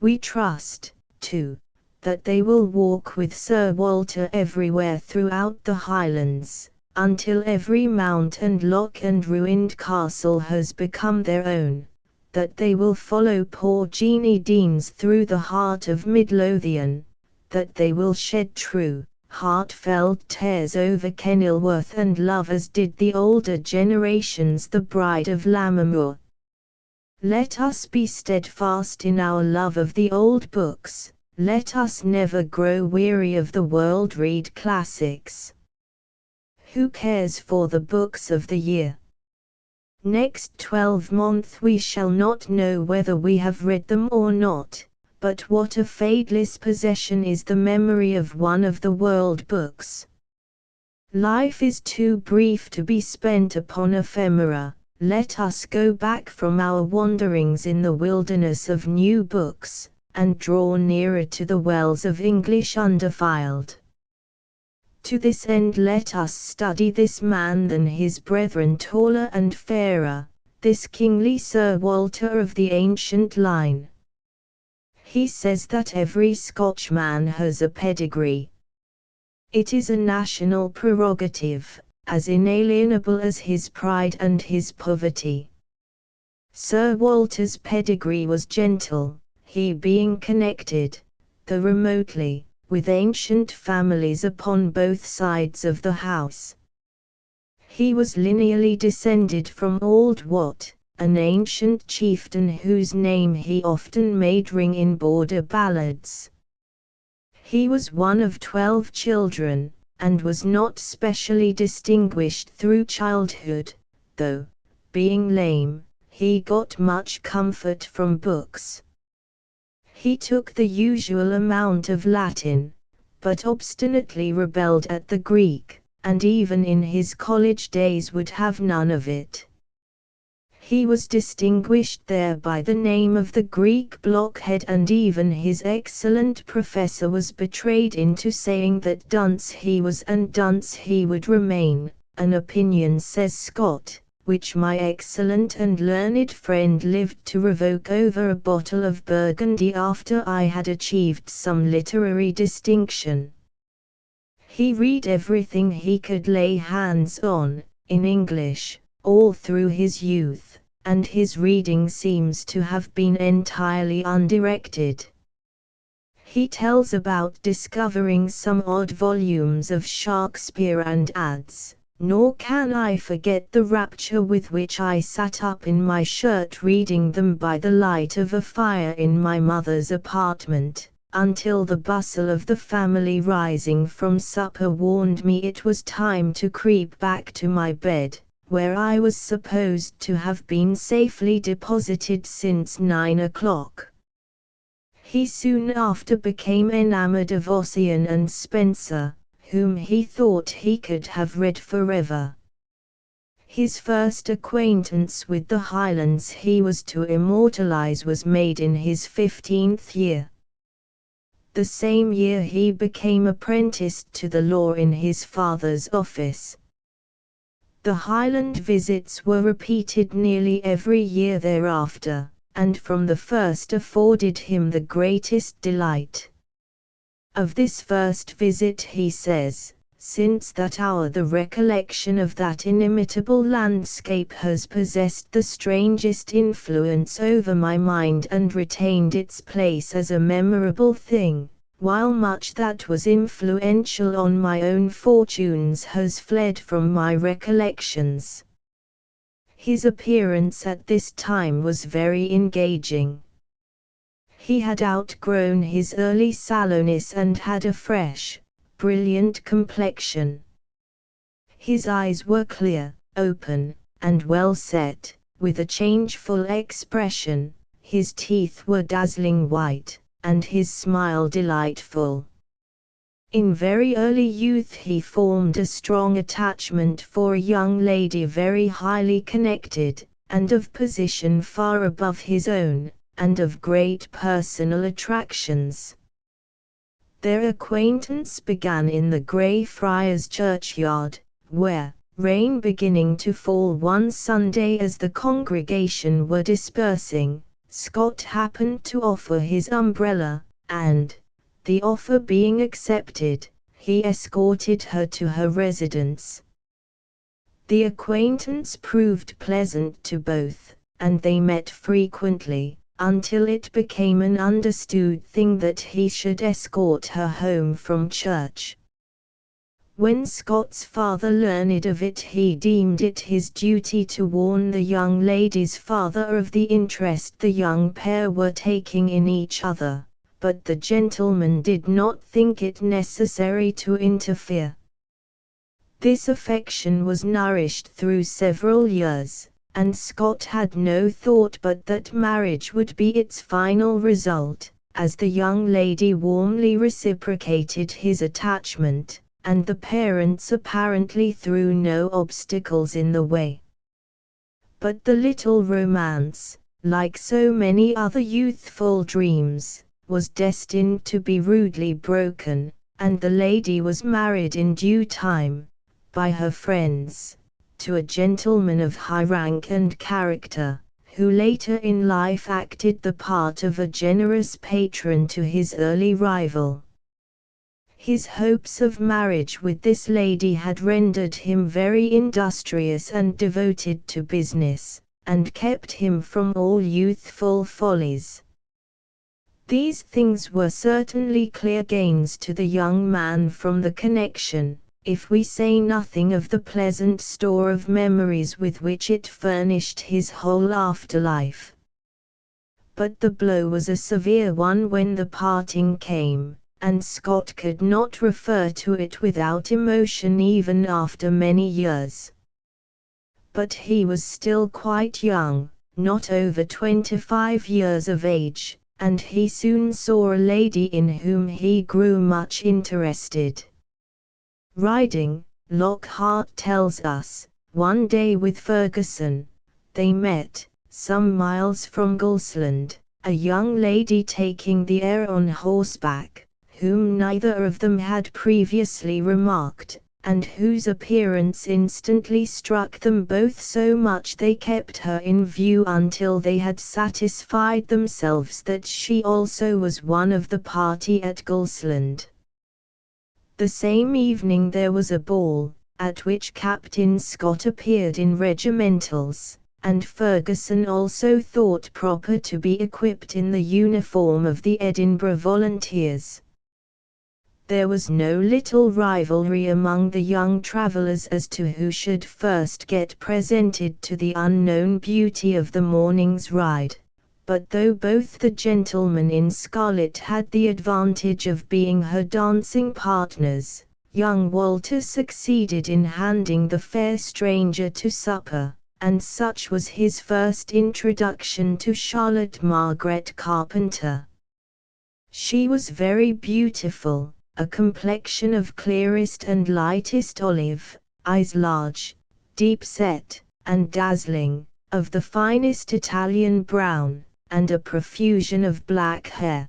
We trust, too, that they will walk with Sir Walter everywhere throughout the Highlands, until every mount and loch and ruined castle has become their own, that they will follow poor Jeanie Deans through the heart of Midlothian, that they will shed true, heartfelt tears over Kenilworth and love as did the older generations the Bride of Lammermoor. Let us be steadfast in our love of the old books. Let us never grow weary of the world. Read classics. Who cares for the books of the year? Next 12-month we shall not know whether we have read them or not, but what a fadeless possession is the memory of one of the world books. Life is too brief to be spent upon ephemera. Let us go back from our wanderings in the wilderness of new books, and draw nearer to the wells of English undefiled. To this end let us study this man than his brethren taller and fairer, this kingly Sir Walter of the ancient line. He says that every Scotchman has a pedigree. It is a national prerogative, as inalienable as his pride and his poverty. Sir Walter's pedigree was gentle, he being connected, though remotely, with ancient families upon both sides of the house. He was lineally descended from Old Wat, an ancient chieftain whose name he often made ring in border ballads. He was one of 12 children, and was not specially distinguished through childhood, though, being lame, he got much comfort from books. He took the usual amount of Latin, but obstinately rebelled at the Greek, and even in his college days would have none of it. He was distinguished there by the name of the Greek blockhead, and even his excellent professor was betrayed into saying that dunce he was and dunce he would remain, an opinion, says Scott, which my excellent and learned friend lived to revoke over a bottle of Burgundy after I had achieved some literary distinction. He read everything he could lay hands on, in English, all through his youth, and his reading seems to have been entirely undirected. He tells about discovering some odd volumes of Shakespeare and adds, "Nor can I forget the rapture with which I sat up in my shirt reading them by the light of a fire in my mother's apartment, until the bustle of the family rising from supper warned me it was time to creep back to my bed, where I was supposed to have been safely deposited since 9 o'clock." He soon after became enamored of Ossian and Spenser, whom he thought he could have read forever. His first acquaintance with the Highlands he was to immortalize was made in his 15th year. The same year he became apprenticed to the law in his father's office. The Highland visits were repeated nearly every year thereafter, and from the first afforded him the greatest delight. Of this first visit he says, "Since that hour the recollection of that inimitable landscape has possessed the strangest influence over my mind and retained its place as a memorable thing, while much that was influential on my own fortunes has fled from my recollections." His appearance at this time was very engaging. He had outgrown his early sallowness and had a fresh, brilliant complexion. His eyes were clear, open, and well set, with a changeful expression, his teeth were dazzling white, and his smile delightful. In very early youth he formed a strong attachment for a young lady very highly connected, and of position far above his own, and of great personal attractions. Their acquaintance began in the Grey Friars churchyard, where, rain beginning to fall one Sunday as the congregation were dispersing, Scott happened to offer his umbrella, and, the offer being accepted, he escorted her to her residence. The acquaintance proved pleasant to both, and they met frequently, until it became an understood thing that he should escort her home from church. When Scott's father learned of it he deemed it his duty to warn the young lady's father of the interest the young pair were taking in each other, but the gentleman did not think it necessary to interfere. This affection was nourished through several years, and Scott had no thought but that marriage would be its final result, as the young lady warmly reciprocated his attachment, and the parents apparently threw no obstacles in the way. But the little romance, like so many other youthful dreams, was destined to be rudely broken, and the lady was married in due time, by her friends, to a gentleman of high rank and character, who later in life acted the part of a generous patron to his early rival. His hopes of marriage with this lady had rendered him very industrious and devoted to business, and kept him from all youthful follies. These things were certainly clear gains to the young man from the connection, if we say nothing of the pleasant store of memories with which it furnished his whole afterlife. But the blow was a severe one when the parting came, and Scott could not refer to it without emotion even after many years. But he was still quite young, not over 25 years of age, and he soon saw a lady in whom he grew much interested. Riding, Lockhart tells us, one day with Ferguson, they met, some miles from Gulsland, a young lady taking the air on horseback, whom neither of them had previously remarked, and whose appearance instantly struck them both so much they kept her in view until they had satisfied themselves that she also was one of the party at Gulsland. The same evening there was a ball, at which Captain Scott appeared in regimentals, and Ferguson also thought proper to be equipped in the uniform of the Edinburgh Volunteers. There was no little rivalry among the young travellers as to who should first get presented to the unknown beauty of the morning's ride, but though both the gentlemen in scarlet had the advantage of being her dancing partners, young Walter succeeded in handing the fair stranger to supper, and such was his first introduction to Charlotte Margaret Carpenter. She was very beautiful, a complexion of clearest and lightest olive, eyes large, deep-set, and dazzling, of the finest Italian brown, and a profusion of black hair.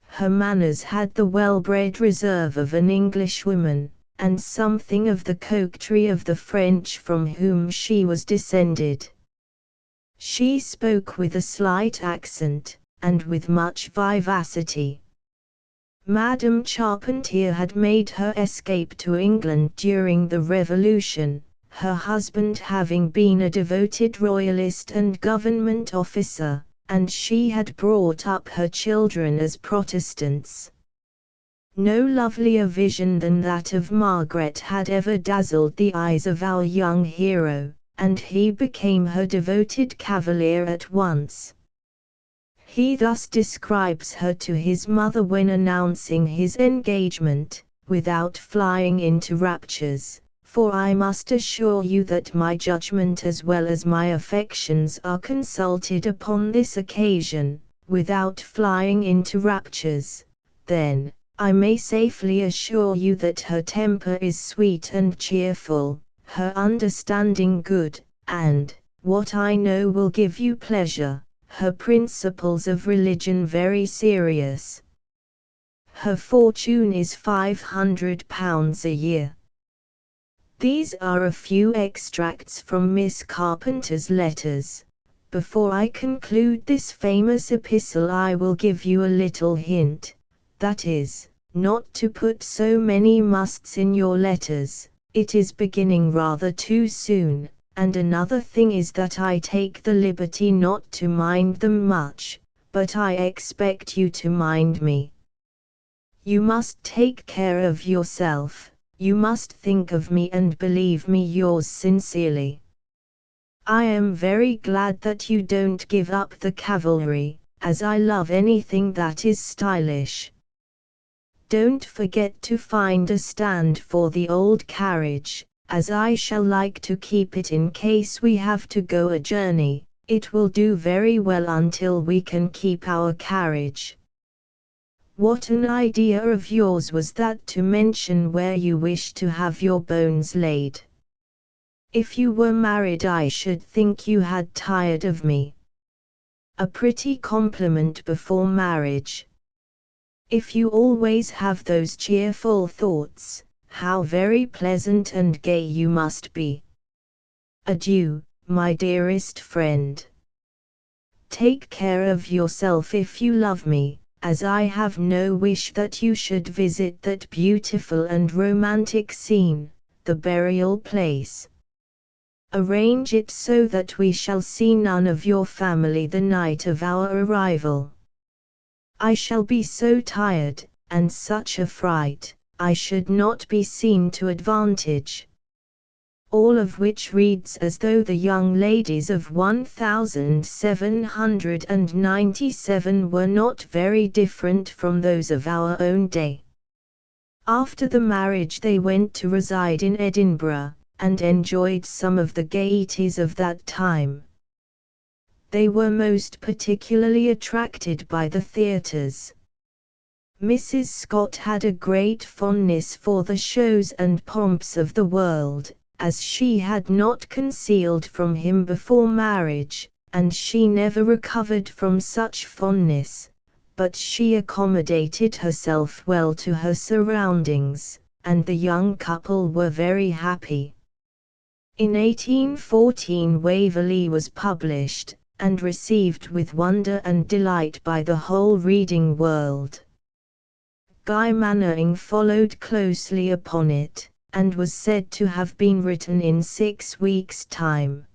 Her manners had the well-bred reserve of an Englishwoman, and something of the coquetry of the French from whom she was descended. She spoke with a slight accent, and with much vivacity. Madame Charpentier had made her escape to England during the Revolution, her husband having been a devoted royalist and government officer, and she had brought up her children as Protestants. No lovelier vision than that of Margaret had ever dazzled the eyes of our young hero, and he became her devoted cavalier at once. He thus describes her to his mother when announcing his engagement, without flying into raptures, "For I must assure you that my judgment as well as my affections are consulted upon this occasion," without flying into raptures, then, "I may safely assure you that her temper is sweet and cheerful, her understanding good, and, what I know will give you pleasure, her principles of religion very serious. Her fortune is £500 a year." These are a few extracts from Miss Carpenter's letters. Before I conclude this famous epistle I will give you a little hint, that is, not to put so many musts in your letters, it is beginning rather too soon. And another thing is that I take the liberty not to mind them much, but I expect you to mind me. You must take care of yourself, you must think of me and believe me yours sincerely. I am very glad that you don't give up the cavalry, as I love anything that is stylish. Don't forget to find a stand for the old carriage, as I shall like to keep it in case we have to go a journey. It will do very well until we can keep our carriage. What an idea of yours was that to mention where you wish to have your bones laid. If you were married I should think you had tired of me. A pretty compliment before marriage. If you always have those cheerful thoughts, how very pleasant and gay you must be. Adieu, my dearest friend. Take care of yourself if you love me, as I have no wish that you should visit that beautiful and romantic scene, the burial place. Arrange it so that we shall see none of your family the night of our arrival. I shall be so tired, and such a fright, I should not be seen to advantage. All of which reads as though the young ladies of 1797 were not very different from those of our own day. After the marriage they went to reside in Edinburgh, and enjoyed some of the gaieties of that time. They were most particularly attracted by the theatres. Mrs. Scott had a great fondness for the shows and pomps of the world, as she had not concealed from him before marriage, and she never recovered from such fondness, but she accommodated herself well to her surroundings, and the young couple were very happy. In 1814 Waverley was published, and received with wonder and delight by the whole reading world. Guy Mannering followed closely upon it, and was said to have been written in 6 weeks' time.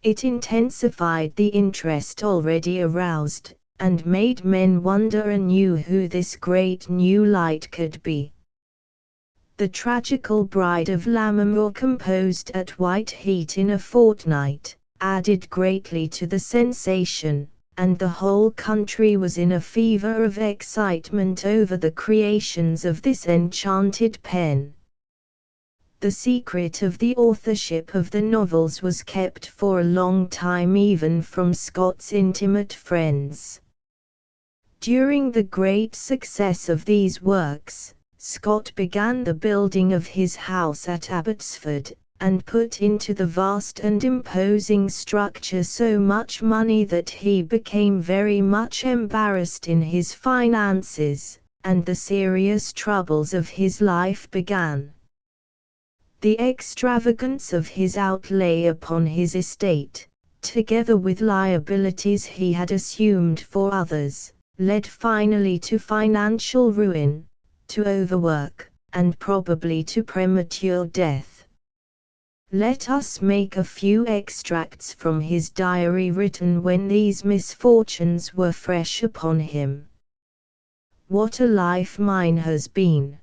It intensified the interest already aroused, and made men wonder anew who this great new light could be. The tragical Bride of Lammermoor, composed at white heat in a fortnight, added greatly to the sensation, and the whole country was in a fever of excitement over the creations of this enchanted pen. The secret of the authorship of the novels was kept for a long time even from Scott's intimate friends. During the great success of these works, Scott began the building of his house at Abbotsford, and put into the vast and imposing structure so much money that he became very much embarrassed in his finances, and the serious troubles of his life began. The extravagance of his outlay upon his estate, together with liabilities he had assumed for others, led finally to financial ruin, to overwork, and probably to premature death. Let us make a few extracts from his diary written when these misfortunes were fresh upon him. What a life mine has been!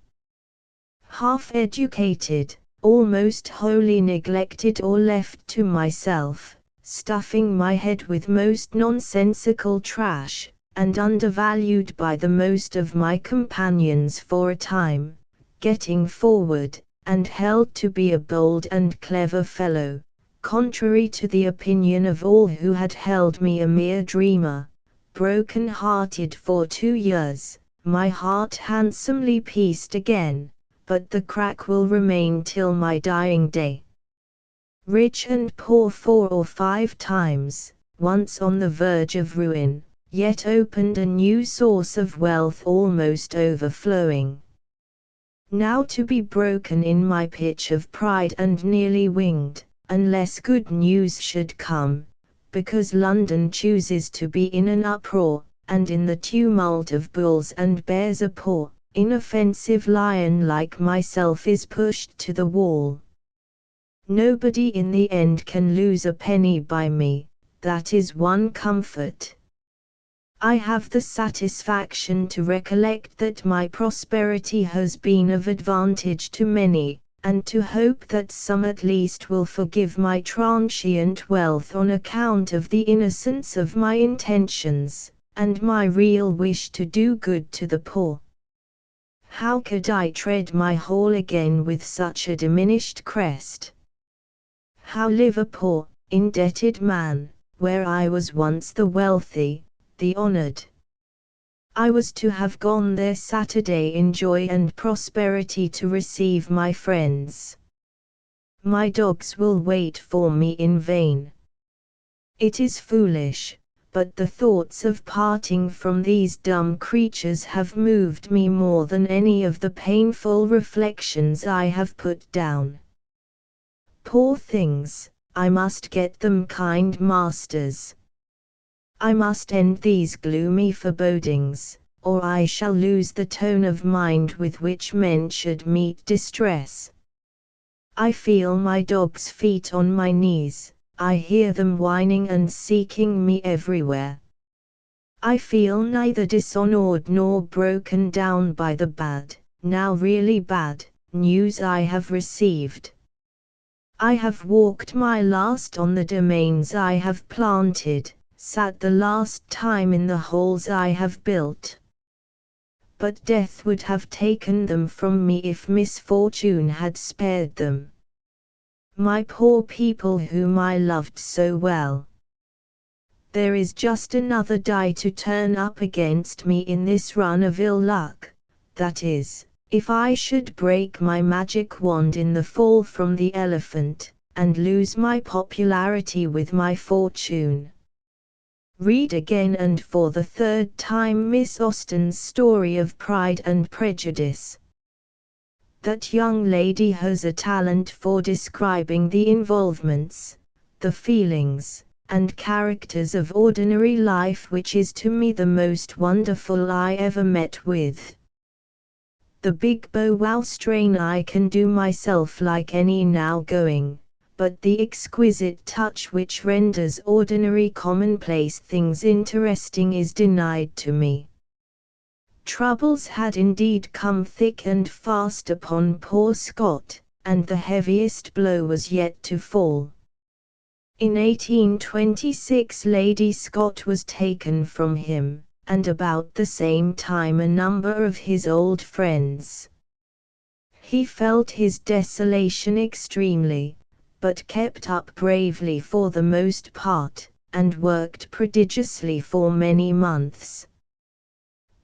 Half-educated, almost wholly neglected or left to myself, stuffing my head with most nonsensical trash, and undervalued by the most of my companions for a time, getting forward, and held to be a bold and clever fellow, contrary to the opinion of all who had held me a mere dreamer, broken-hearted for 2 years, my heart handsomely pieced again, but the crack will remain till my dying day. Rich and poor 4 or 5 times, once on the verge of ruin, yet opened a new source of wealth almost overflowing. Now to be broken in my pitch of pride and nearly winged, unless good news should come, because London chooses to be in an uproar, and in the tumult of bulls and bears a poor, inoffensive lion like myself is pushed to the wall. Nobody in the end can lose a penny by me, that is one comfort. I have the satisfaction to recollect that my prosperity has been of advantage to many, and to hope that some at least will forgive my transient wealth on account of the innocence of my intentions, and my real wish to do good to the poor. How could I tread my hall again with such a diminished crest? How live a poor, indebted man, where I was once the wealthy, the honored? I was to have gone there Saturday in joy and prosperity to receive my friends. My dogs will wait for me in vain. It is foolish, but the thoughts of parting from these dumb creatures have moved me more than any of the painful reflections I have put down. Poor things, I must get them kind masters. I must end these gloomy forebodings, or I shall lose the tone of mind with which men should meet distress. I feel my dog's feet on my knees, I hear them whining and seeking me everywhere. I feel neither dishonored nor broken down by the bad, now really bad, news I have received. I have walked my last on the domains I have planted, sat the last time in the halls I have built. But death would have taken them from me if misfortune had spared them. My poor people whom I loved so well. There is just another die to turn up against me in this run of ill luck, that is, if I should break my magic wand in the fall from the elephant, and lose my popularity with my fortune. Read again and for the 3rd time Miss Austen's story of Pride and Prejudice. That young lady has a talent for describing the involvements, the feelings, and characters of ordinary life which is to me the most wonderful I ever met with. The big bow-wow strain I can do myself like any now going, but the exquisite touch which renders ordinary commonplace things interesting is denied to me. Troubles had indeed come thick and fast upon poor Scott, and the heaviest blow was yet to fall. In 1826 Lady Scott was taken from him, and about the same time a number of his old friends. He felt his desolation extremely, but kept up bravely for the most part, and worked prodigiously for many months.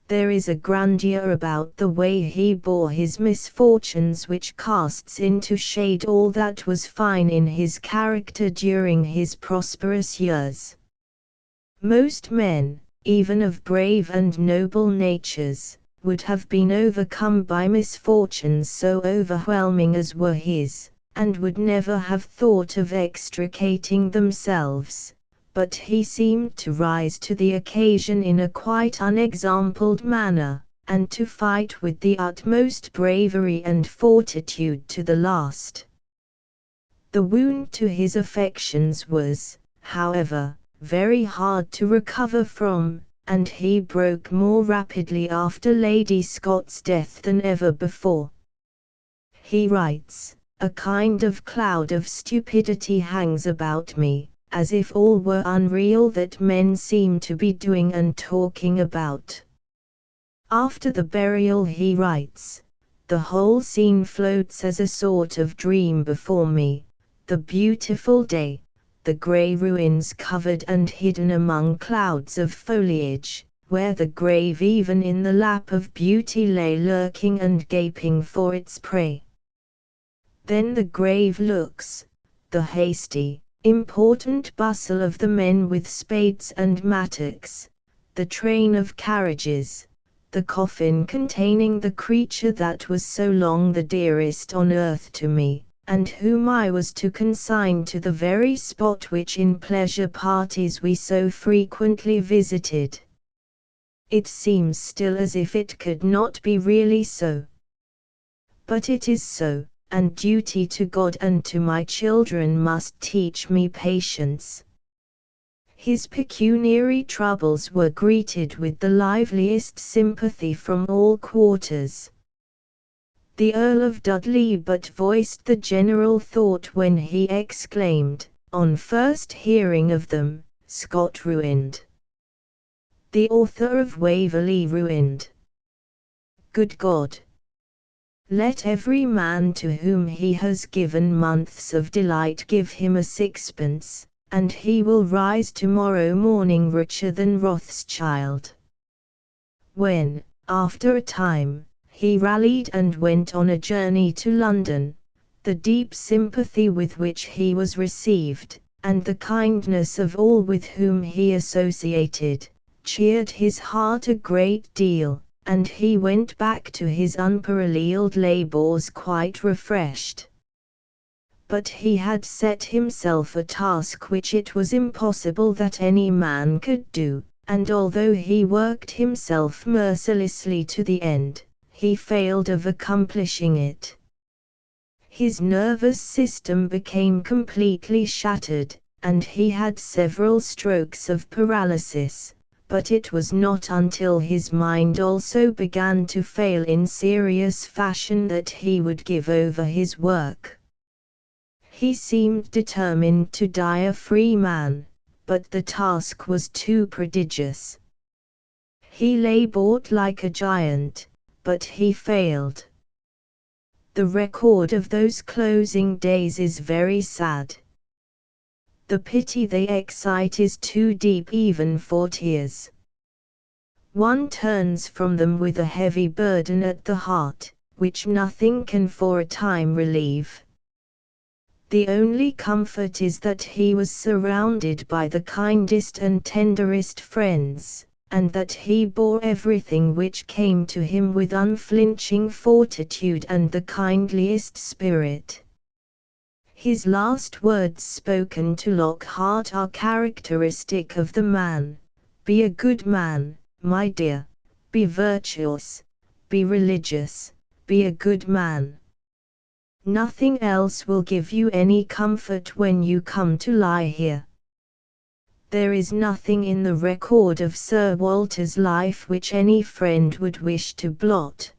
There is a grandeur about the way he bore his misfortunes which casts into shade all that was fine in his character during his prosperous years. Most men, even of brave and noble natures, would have been overcome by misfortunes so overwhelming as were his, and would never have thought of extricating themselves. But he seemed to rise to the occasion in a quite unexampled manner, and to fight with the utmost bravery and fortitude to the last. The wound to his affections was, however, very hard to recover from, and he broke more rapidly after Lady Scott's death than ever before. He writes, "A kind of cloud of stupidity hangs about me, as if all were unreal that men seem to be doing and talking about." After the burial he writes, "The whole scene floats as a sort of dream before me, the beautiful day, the grey ruins covered and hidden among clouds of foliage, where the grave even in the lap of beauty lay lurking and gaping for its prey. Then the grave looks, the hasty, important bustle of the men with spades and mattocks, the train of carriages, the coffin containing the creature that was so long the dearest on earth to me, and whom I was to consign to the very spot which in pleasure parties we so frequently visited. It seems still as if it could not be really so. But it is so, and duty to God and to my children must teach me patience." His pecuniary troubles were greeted with the liveliest sympathy from all quarters. The Earl of Dudley but voiced the general thought when he exclaimed, on first hearing of them, "Scott ruined! The author of Waverley ruined! Good God! Let every man to whom he has given months of delight give him a sixpence, and he will rise tomorrow morning richer than Rothschild." When, after a time, he rallied and went on a journey to London, the deep sympathy with which he was received, and the kindness of all with whom he associated, cheered his heart a great deal, and he went back to his unparalleled labours quite refreshed. But he had set himself a task which it was impossible that any man could do, and although he worked himself mercilessly to the end, he failed of accomplishing it. His nervous system became completely shattered, and he had several strokes of paralysis. But it was not until his mind also began to fail in serious fashion that he would give over his work. He seemed determined to die a free man, but the task was too prodigious. He labored like a giant, but he failed. The record of those closing days is very sad. The pity they excite is too deep even for tears. One turns from them with a heavy burden at the heart, which nothing can for a time relieve. The only comfort is that he was surrounded by the kindest and tenderest friends, and that he bore everything which came to him with unflinching fortitude and the kindliest spirit. His last words spoken to Lockhart are characteristic of the man: "Be a good man, my dear, be virtuous, be religious, be a good man. Nothing else will give you any comfort when you come to lie here. There is nothing in the record of Sir Walter's life which any friend would wish to blot.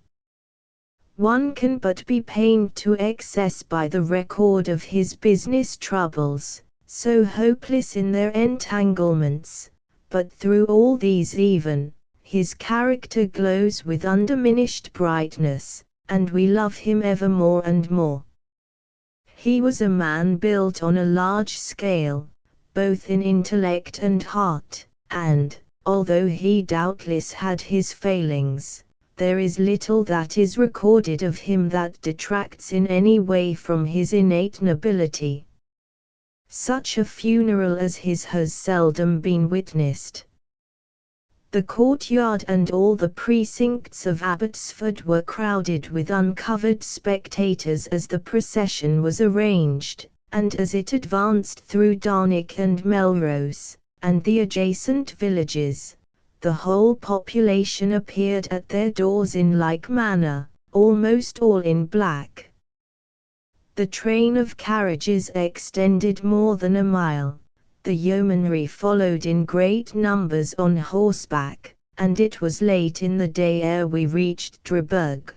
One can but be pained to excess by the record of his business troubles, so hopeless in their entanglements, but through all these even, his character glows with undiminished brightness, and we love him ever more and more. He was a man built on a large scale, both in intellect and heart, and, although he doubtless had his failings, there is little that is recorded of him that detracts in any way from his innate nobility. Such a funeral as his has seldom been witnessed. The courtyard and all the precincts of Abbotsford were crowded with uncovered spectators as the procession was arranged, and as it advanced through Darnick and Melrose, and the adjacent villages, the whole population appeared at their doors in like manner, almost all in black. The train of carriages extended more than a mile, the yeomanry followed in great numbers on horseback, and it was late in the day ere we reached Dryburgh.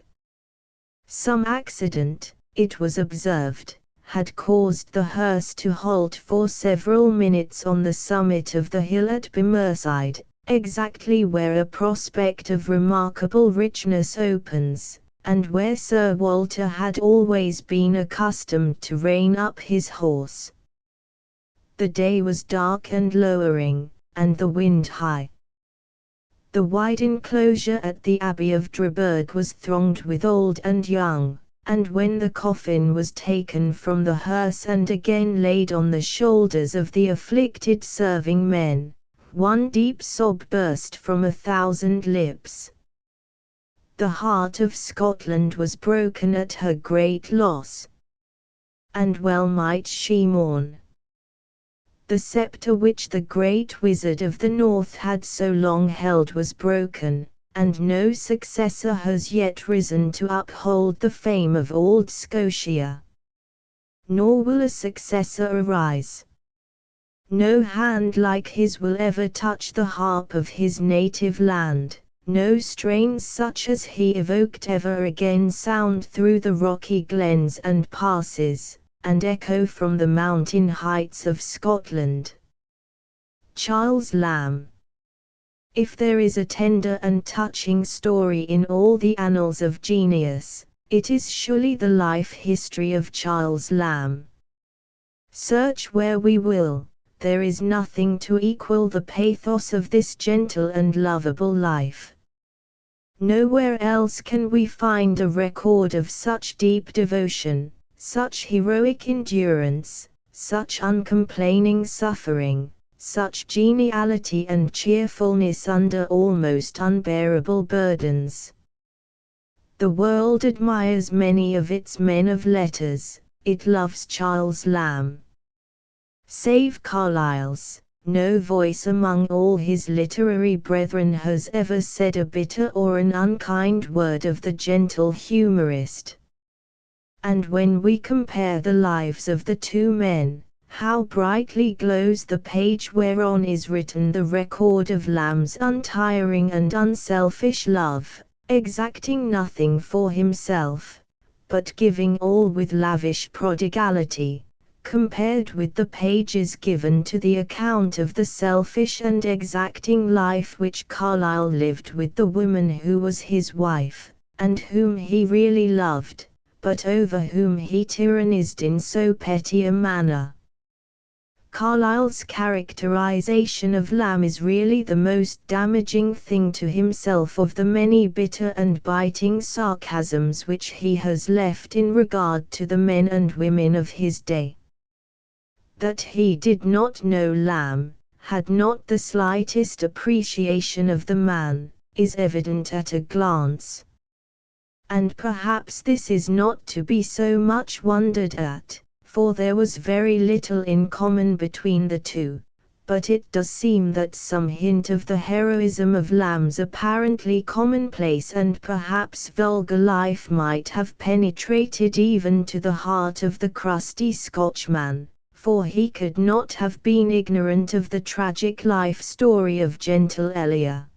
Some accident, it was observed, had caused the hearse to halt for several minutes on the summit of the hill at Bemerside, exactly where a prospect of remarkable richness opens, and where Sir Walter had always been accustomed to rein up his horse. The day was dark and lowering, and the wind high. The wide enclosure at the Abbey of Dryburgh was thronged with old and young, and when the coffin was taken from the hearse and again laid on the shoulders of the afflicted serving men, one deep sob burst from 1,000 lips. The heart of Scotland was broken at her great loss. And well might she mourn. The sceptre which the great wizard of the North had so long held was broken, and no successor has yet risen to uphold the fame of old Scotia. Nor will a successor arise. No hand like his will ever touch the harp of his native land, no strains such as he evoked ever again sound through the rocky glens and passes, and echo from the mountain heights of Scotland. Charles Lamb. If there is a tender and touching story in all the annals of genius, it is surely the life history of Charles Lamb. Search where we will, there is nothing to equal the pathos of this gentle and lovable life. Nowhere else can we find a record of such deep devotion, such heroic endurance, such uncomplaining suffering, such geniality and cheerfulness under almost unbearable burdens. The world admires many of its men of letters, it loves Charles Lamb. Save Carlyle's, no voice among all his literary brethren has ever said a bitter or an unkind word of the gentle humorist. And when we compare the lives of the two men, how brightly glows the page whereon is written the record of Lamb's untiring and unselfish love, exacting nothing for himself, but giving all with lavish prodigality, compared with the pages given to the account of the selfish and exacting life which Carlyle lived with the woman who was his wife, and whom he really loved, but over whom he tyrannized in so petty a manner. Carlyle's characterization of Lamb is really the most damaging thing to himself of the many bitter and biting sarcasms which he has left in regard to the men and women of his day. That he did not know Lamb, had not the slightest appreciation of the man, is evident at a glance. And perhaps this is not to be so much wondered at, for there was very little in common between the two, but it does seem that some hint of the heroism of Lamb's apparently commonplace and perhaps vulgar life might have penetrated even to the heart of the crusty Scotchman, for he could not have been ignorant of the tragic life story of gentle Elia.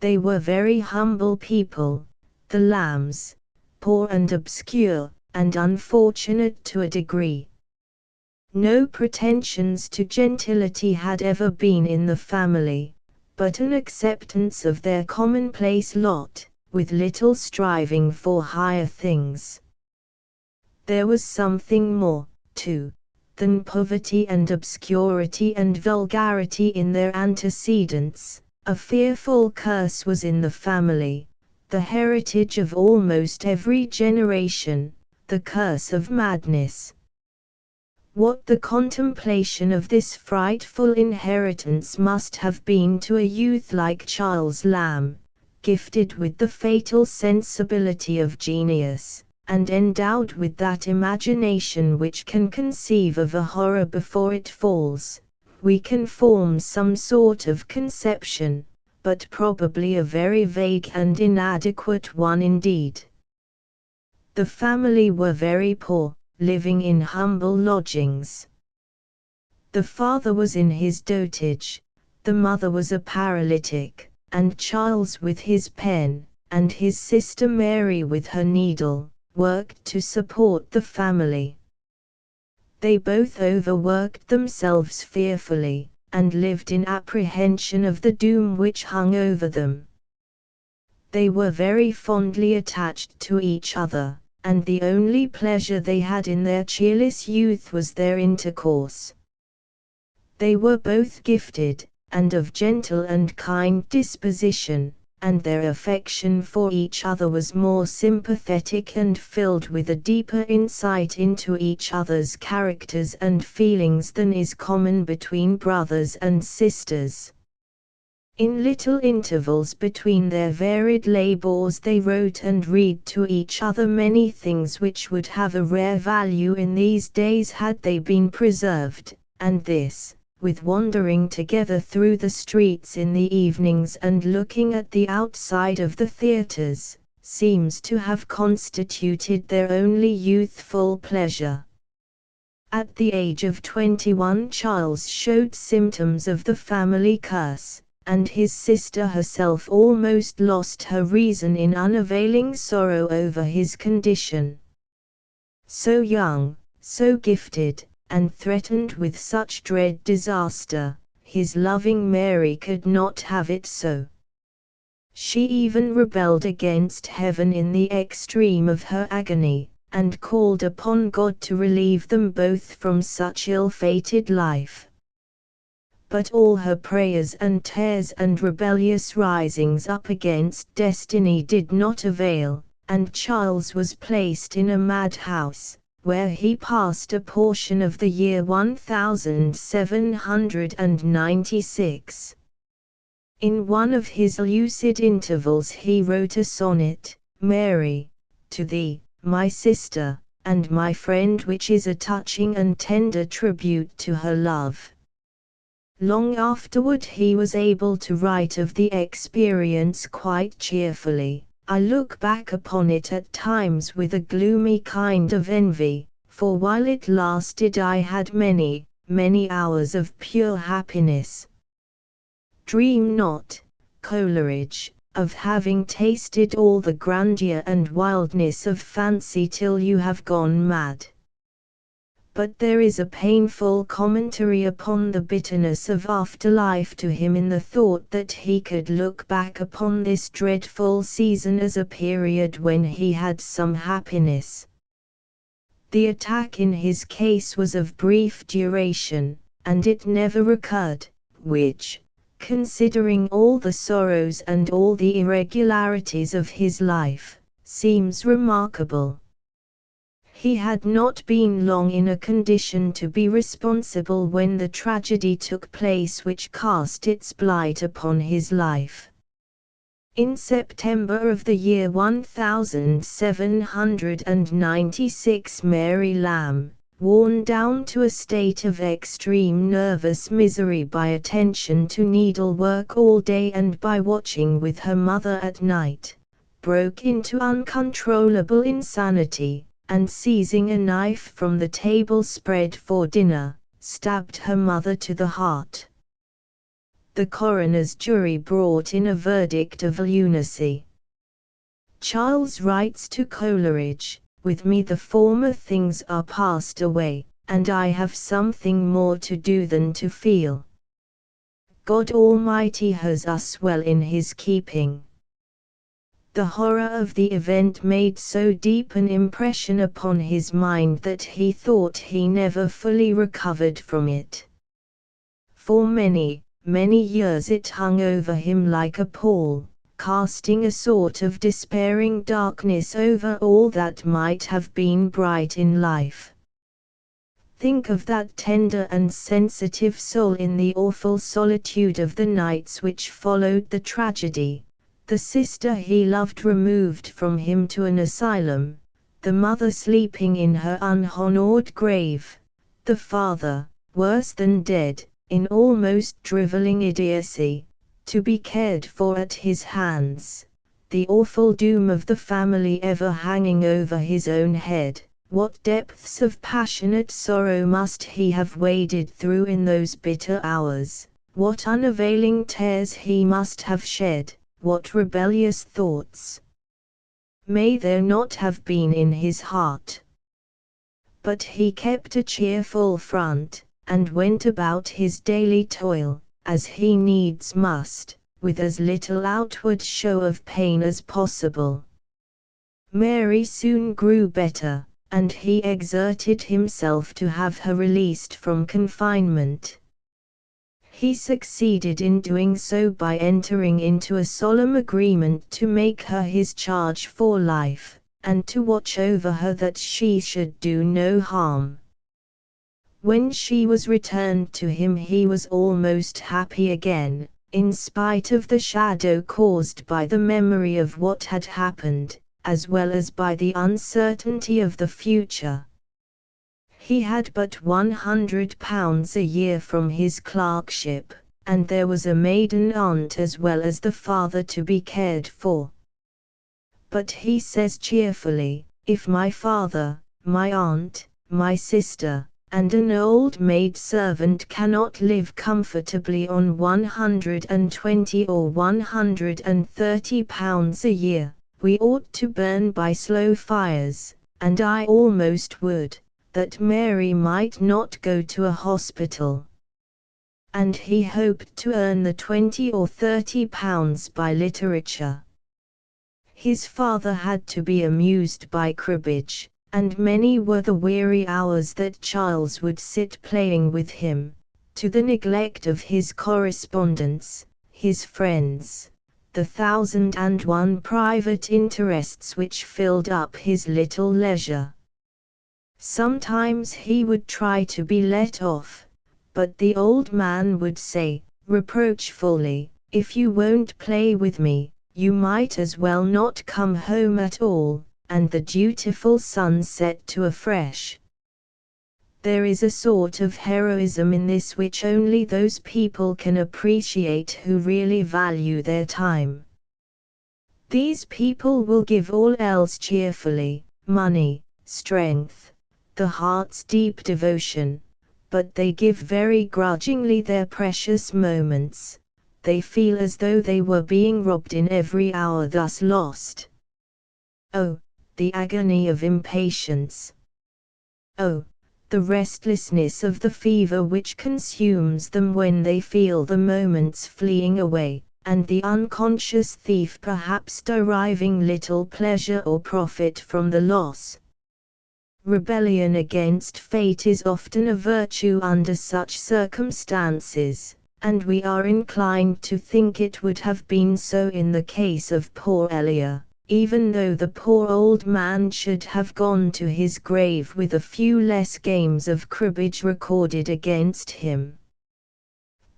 They were very humble people, the Lambs, poor and obscure, and unfortunate to a degree. No pretensions to gentility had ever been in the family, but an acceptance of their commonplace lot, with little striving for higher things. There was something more, too, than poverty and obscurity and vulgarity in their antecedents. A fearful curse was in the family, the heritage of almost every generation, the curse of madness. What the contemplation of this frightful inheritance must have been to a youth like Charles Lamb, gifted with the fatal sensibility of genius, and endowed with that imagination which can conceive of a horror before it falls, we can form some sort of conception, but probably a very vague and inadequate one indeed. The family were very poor, living in humble lodgings. The father was in his dotage, the mother was a paralytic, and Charles with his pen, and his sister Mary with her needle, worked to support the family. They both overworked themselves fearfully, and lived in apprehension of the doom which hung over them. They were very fondly attached to each other, and the only pleasure they had in their cheerless youth was their intercourse. They were both gifted, and of gentle and kind disposition, and their affection for each other was more sympathetic and filled with a deeper insight into each other's characters and feelings than is common between brothers and sisters. In little intervals between their varied labors they wrote and read to each other many things which would have a rare value in these days had they been preserved, and this, with wandering together through the streets in the evenings and looking at the outside of the theatres, seems to have constituted their only youthful pleasure. At the age of 21 Charles showed symptoms of the family curse, and his sister herself almost lost her reason in unavailing sorrow over his condition. So young, so gifted, and threatened with such dread disaster, his loving Mary could not have it so. She even rebelled against heaven in the extreme of her agony, and called upon God to relieve them both from such ill-fated life. But all her prayers and tears and rebellious risings up against destiny did not avail, and Charles was placed in a madhouse, where he passed a portion of the year 1796. In one of his lucid intervals he wrote a sonnet, Mary, to thee, my sister, and my friend, which is a touching and tender tribute to her love. Long afterward he was able to write of the experience quite cheerfully. I look back upon it at times with a gloomy kind of envy, for while it lasted I had many, many hours of pure happiness. Dream not, Coleridge, of having tasted all the grandeur and wildness of fancy till you have gone mad. But there is a painful commentary upon the bitterness of afterlife to him in the thought that he could look back upon this dreadful season as a period when he had some happiness. The attack in his case was of brief duration, and it never recurred, which, considering all the sorrows and all the irregularities of his life, seems remarkable. He had not been long in a condition to be responsible when the tragedy took place which cast its blight upon his life. In September of the year 1796 Mary Lamb, worn down to a state of extreme nervous misery by attention to needlework all day and by watching with her mother at night, broke into uncontrollable insanity, and seizing a knife from the table spread for dinner, stabbed her mother to the heart. The coroner's jury brought in a verdict of lunacy. Charles writes to Coleridge, "With me the former things are passed away, and I have something more to do than to feel. God Almighty has us well in his keeping." The horror of the event made so deep an impression upon his mind that he thought he never fully recovered from it. For many, many years it hung over him like a pall, casting a sort of despairing darkness over all that might have been bright in life. Think of that tender and sensitive soul in the awful solitude of the nights which followed the tragedy. The sister he loved removed from him to an asylum, the mother sleeping in her unhonored grave, the father, worse than dead, in almost drivelling idiocy, to be cared for at his hands, the awful doom of the family ever hanging over his own head. What depths of passionate sorrow must he have waded through in those bitter hours, what unavailing tears he must have shed, what rebellious thoughts may there not have been in his heart. But he kept a cheerful front, and went about his daily toil, as he needs must, with as little outward show of pain as possible. Mary soon grew better, and he exerted himself to have her released from confinement. He succeeded in doing so by entering into a solemn agreement to make her his charge for life, and to watch over her that she should do no harm. When she was returned to him he was almost happy again, in spite of the shadow caused by the memory of what had happened, as well as by the uncertainty of the future. He had but £100 a year from his clerkship, and there was a maiden aunt as well as the father to be cared for. But he says cheerfully, "If my father, my aunt, my sister, and an old maid servant cannot live comfortably on £120 or £130 a year, we ought to burn by slow fires, and I almost would, that Mary might not go to a hospital." And he hoped to earn the £20 or £30 by literature. His father had to be amused by cribbage, and many were the weary hours that Charles would sit playing with him, to the neglect of his correspondence, his friends, the 1,001 private interests which filled up his little leisure. Sometimes he would try to be let off, but the old man would say, reproachfully, "If you won't play with me, you might as well not come home at all," and the dutiful son set to afresh. There is a sort of heroism in this which only those people can appreciate who really value their time. These people will give all else cheerfully, money, strength, the heart's deep devotion, but they give very grudgingly their precious moments. They feel as though they were being robbed in every hour thus lost. Oh, the agony of impatience! Oh, the restlessness of the fever which consumes them when they feel the moments fleeing away, and the unconscious thief perhaps deriving little pleasure or profit from the loss. Rebellion against fate is often a virtue under such circumstances, and we are inclined to think it would have been so in the case of poor Elia, even though the poor old man should have gone to his grave with a few less games of cribbage recorded against him.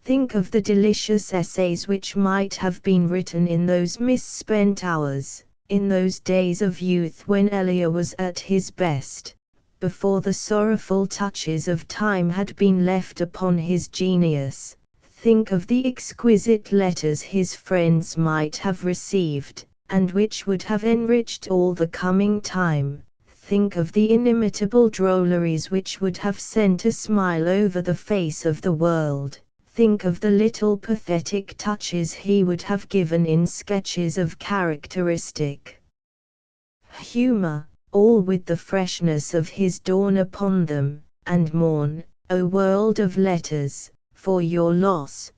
Think of the delicious essays which might have been written in those misspent hours, in those days of youth when Elia was at his best, before the sorrowful touches of time had been left upon his genius. Think of the exquisite letters his friends might have received, and which would have enriched all the coming time. Think of the inimitable drolleries which would have sent a smile over the face of the world. Think of the little pathetic touches he would have given in sketches of characteristic humor, all with the freshness of his dawn upon them, and mourn, O world of letters, for your loss.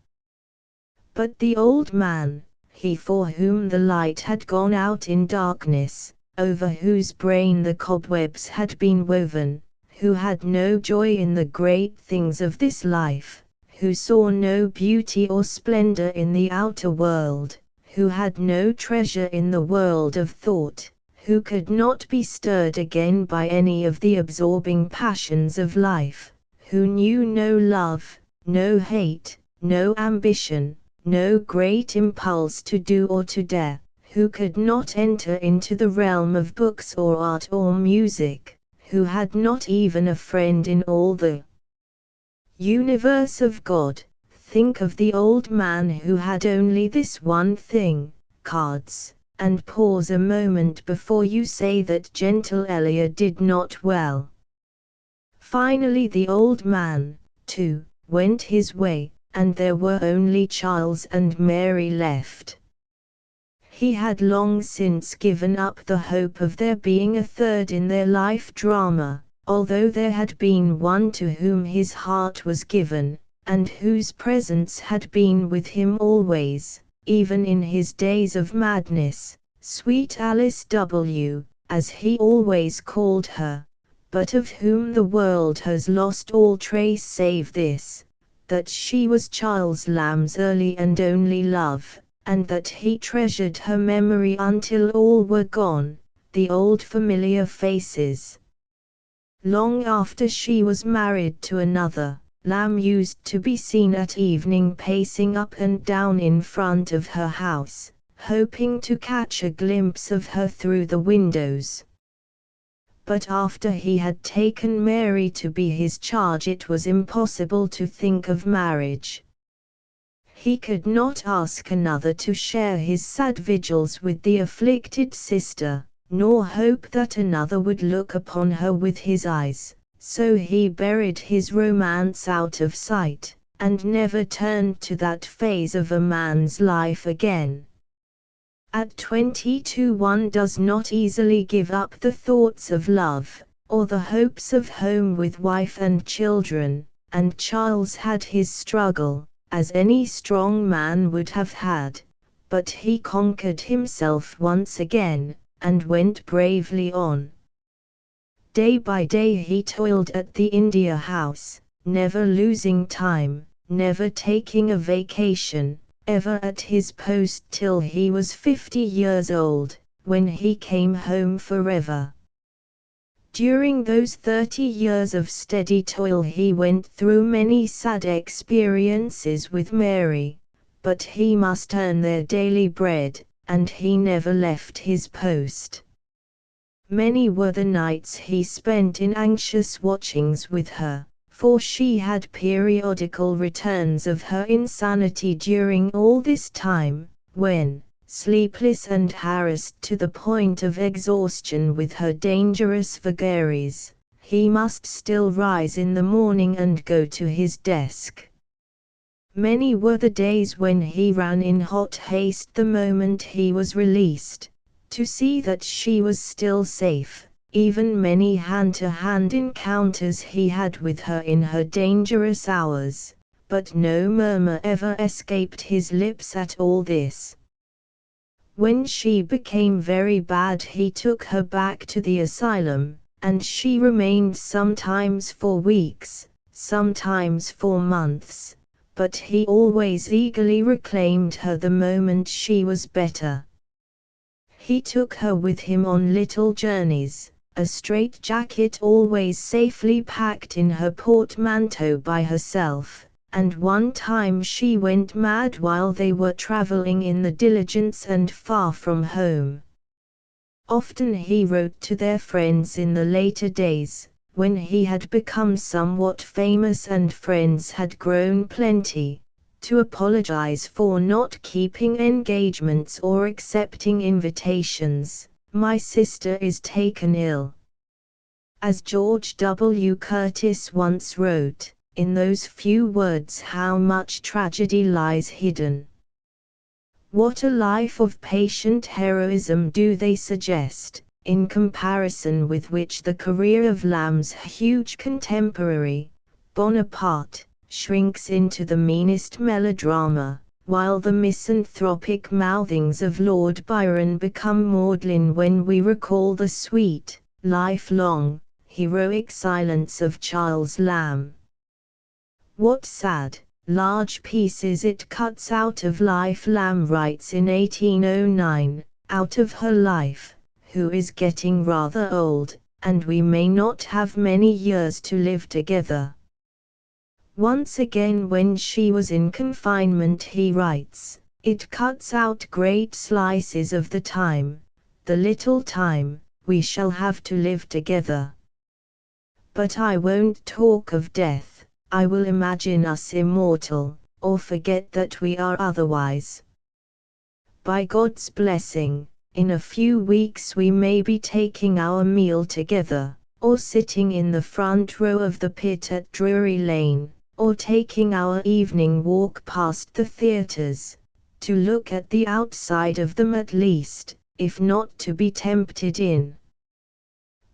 But the old man, he for whom the light had gone out in darkness, over whose brain the cobwebs had been woven, who had no joy in the great things of this life, who saw no beauty or splendor in the outer world, who had no treasure in the world of thought, who could not be stirred again by any of the absorbing passions of life, who knew no love, no hate, no ambition, no great impulse to do or to dare, who could not enter into the realm of books or art or music, who had not even a friend in all the universe of God. Think of the old man who had only this one thing, cards, and pause a moment before you say that gentle Elia did not well. Finally the old man, too, went his way, and there were only Charles and Mary left. He had long since given up the hope of there being a third in their life drama, although there had been one to whom his heart was given, and whose presence had been with him always, even in his days of madness, sweet Alice W., as he always called her, but of whom the world has lost all trace save this, that she was Charles Lamb's early and only love, and that he treasured her memory until all were gone, the old familiar faces. Long after she was married to another, Lamb used to be seen at evening pacing up and down in front of her house, hoping to catch a glimpse of her through the windows. But after he had taken Mary to be his charge, it was impossible to think of marriage. He could not ask another to share his sad vigils with the afflicted sister, nor hope that another would look upon her with his eyes, so he buried his romance out of sight, and never turned to that phase of a man's life again. At 22 one does not easily give up the thoughts of love, or the hopes of home with wife and children, and Charles had his struggle, as any strong man would have had, but he conquered himself once again, and went bravely on. Day by day he toiled at the India House, never losing time, never taking a vacation, ever at his post till he was 50 years old, when he came home forever. During those 30 years of steady toil he went through many sad experiences with Mary, but he must earn their daily bread, and he never left his post. Many were the nights he spent in anxious watchings with her, for she had periodical returns of her insanity during all this time, when, sleepless and harassed to the point of exhaustion with her dangerous vagaries, he must still rise in the morning and go to his desk. Many were the days when he ran in hot haste the moment he was released, to see that she was still safe. Even many hand-to-hand encounters he had with her in her dangerous hours, but no murmur ever escaped his lips at all this. When she became very bad he took her back to the asylum, and she remained sometimes for weeks, sometimes for months, but he always eagerly reclaimed her the moment she was better. He took her with him on little journeys, a straitjacket always safely packed in her portmanteau by herself, and one time she went mad while they were traveling in the diligence and far from home. Often he wrote to their friends in the later days, when he had become somewhat famous and friends had grown plenty, to apologize for not keeping engagements or accepting invitations. My sister is taken ill. As George W. Curtis once wrote, in those few words how much tragedy lies hidden. What a life of patient heroism do they suggest, in comparison with which the career of Lamb's huge contemporary, Bonaparte, shrinks into the meanest melodrama, while the misanthropic mouthings of Lord Byron become maudlin when we recall the sweet, lifelong, heroic silence of Charles Lamb. What sad, large pieces it cuts out of life, Lamb writes in 1809, out of her life, who is getting rather old, and we may not have many years to live together. Once again when she was in confinement he writes, it cuts out great slices of the time, the little time, we shall have to live together. But I won't talk of death, I will imagine us immortal, or forget that we are otherwise. By God's blessing, in a few weeks we may be taking our meal together, or sitting in the front row of the pit at Drury Lane, or taking our evening walk past the theatres, to look at the outside of them at least, if not to be tempted in.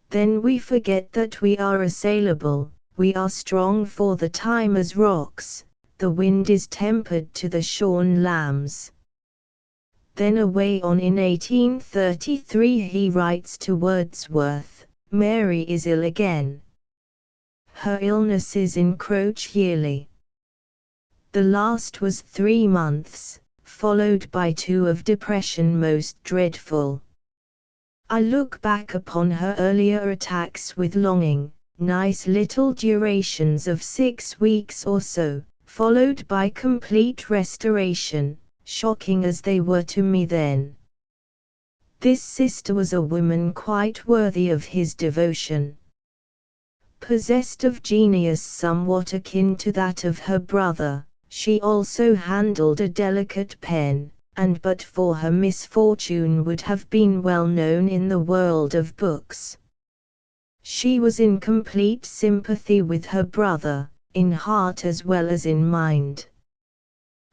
Then we forget that we are assailable, we are strong for the time as rocks, the wind is tempered to the shorn lambs. Then away on in 1833 he writes to Wordsworth, Mary is ill again. Her illnesses encroach yearly. The last was 3 months, followed by 2 of depression most dreadful. I look back upon her earlier attacks with longing, nice little durations of 6 weeks or so, followed by complete restoration, shocking as they were to me then. This sister was a woman quite worthy of his devotion. Possessed of genius somewhat akin to that of her brother, she also handled a delicate pen, and but for her misfortune would have been well known in the world of books. She was in complete sympathy with her brother, in heart as well as in mind.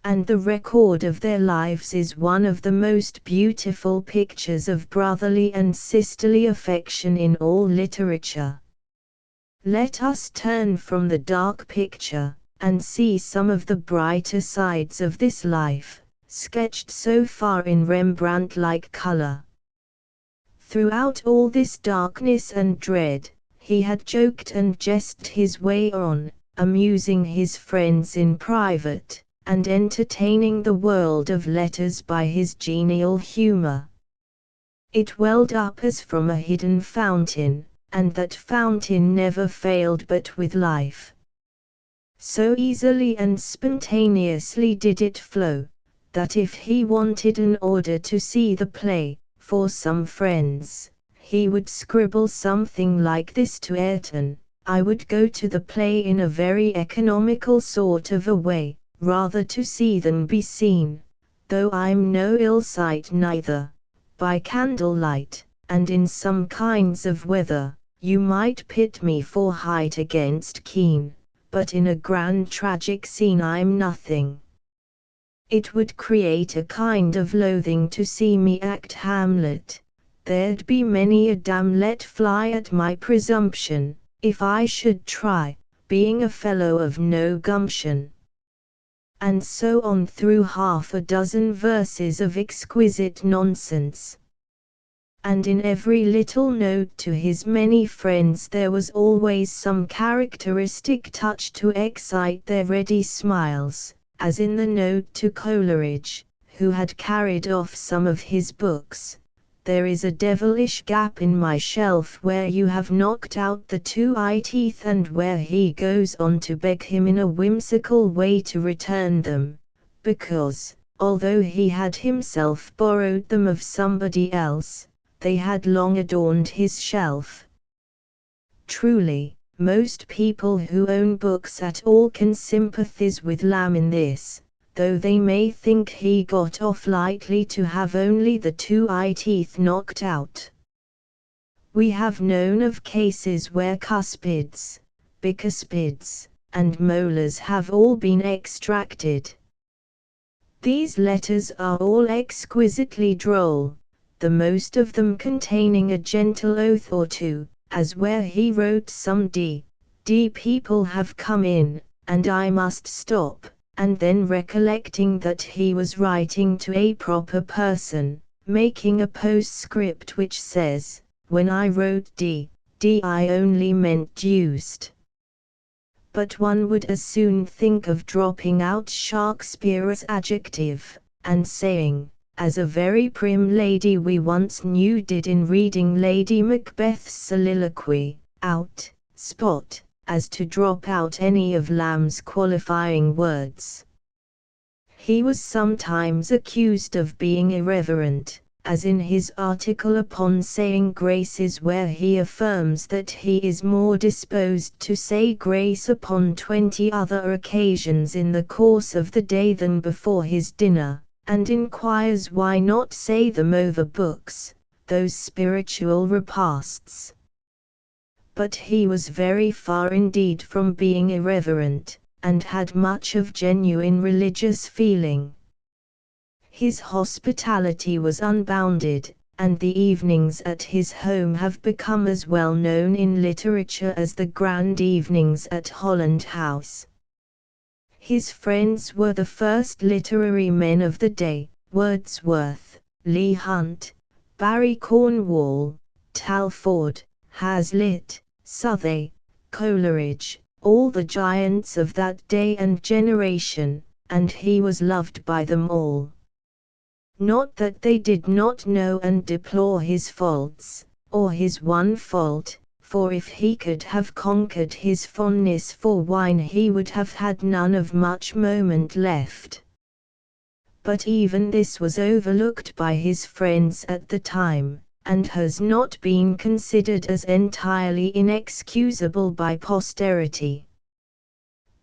And the record of their lives is one of the most beautiful pictures of brotherly and sisterly affection in all literature. Let us turn from the dark picture, and see some of the brighter sides of this life, sketched so far in Rembrandt-like color. Throughout all this darkness and dread, he had joked and jested his way on, amusing his friends in private, and entertaining the world of letters by his genial humor. It welled up as from a hidden fountain, and that fountain never failed but with life. So easily and spontaneously did it flow, that if he wanted an order to see the play, for some friends, he would scribble something like this to Ayrton, I would go to the play in a very economical sort of a way, rather to see than be seen, though I'm no ill sight neither, by candlelight, and in some kinds of weather, you might pit me for height against Kean, but in a grand tragic scene I'm nothing. It would create a kind of loathing to see me act Hamlet, there'd be many a damn let fly at my presumption, if I should try, being a fellow of no gumption. And so on through 6 verses of exquisite nonsense. And in every little note to his many friends there was always some characteristic touch to excite their ready smiles, as in the note to Coleridge, who had carried off some of his books. There is a devilish gap in my shelf where you have knocked out the 2 eye teeth, and where he goes on to beg him in a whimsical way to return them, because, although he had himself borrowed them of somebody else, they had long adorned his shelf. Truly, Most people who own books at all can sympathize with Lamb in this, though they may think he got off lightly to have only the two eye teeth knocked out. We have known of cases where cuspids, bicuspids, and molars have all been extracted. These letters are all exquisitely droll, the most of them containing a gentle oath or two, as where he wrote some D people have come in, and I must stop, and then recollecting that he was writing to a proper person, making a postscript which says, when I wrote D I only meant deuced. But one would as soon think of dropping out Shakespeare's adjective, and saying, as a very prim lady we once knew did in reading Lady Macbeth's soliloquy, out, spot, as to drop out any of Lamb's qualifying words. He was sometimes accused of being irreverent, as in his article upon saying graces where he affirms that he is more disposed to say grace upon 20 other occasions in the course of the day than before his dinner, and inquires why not say them over books, those spiritual repasts. But he was very far indeed from being irreverent, and had much of genuine religious feeling. His hospitality was unbounded, and the evenings at his home have become as well known in literature as the grand evenings at Holland House. His friends were the first literary men of the day, Wordsworth, Leigh Hunt, Barry Cornwall, Talfourd, Hazlitt, Southey, Coleridge, all the giants of that day and generation, and he was loved by them all. Not that they did not know and deplore his faults, or his one fault, for if he could have conquered his fondness for wine he would have had none of much moment left. But even this was overlooked by his friends at the time, and has not been considered as entirely inexcusable by posterity.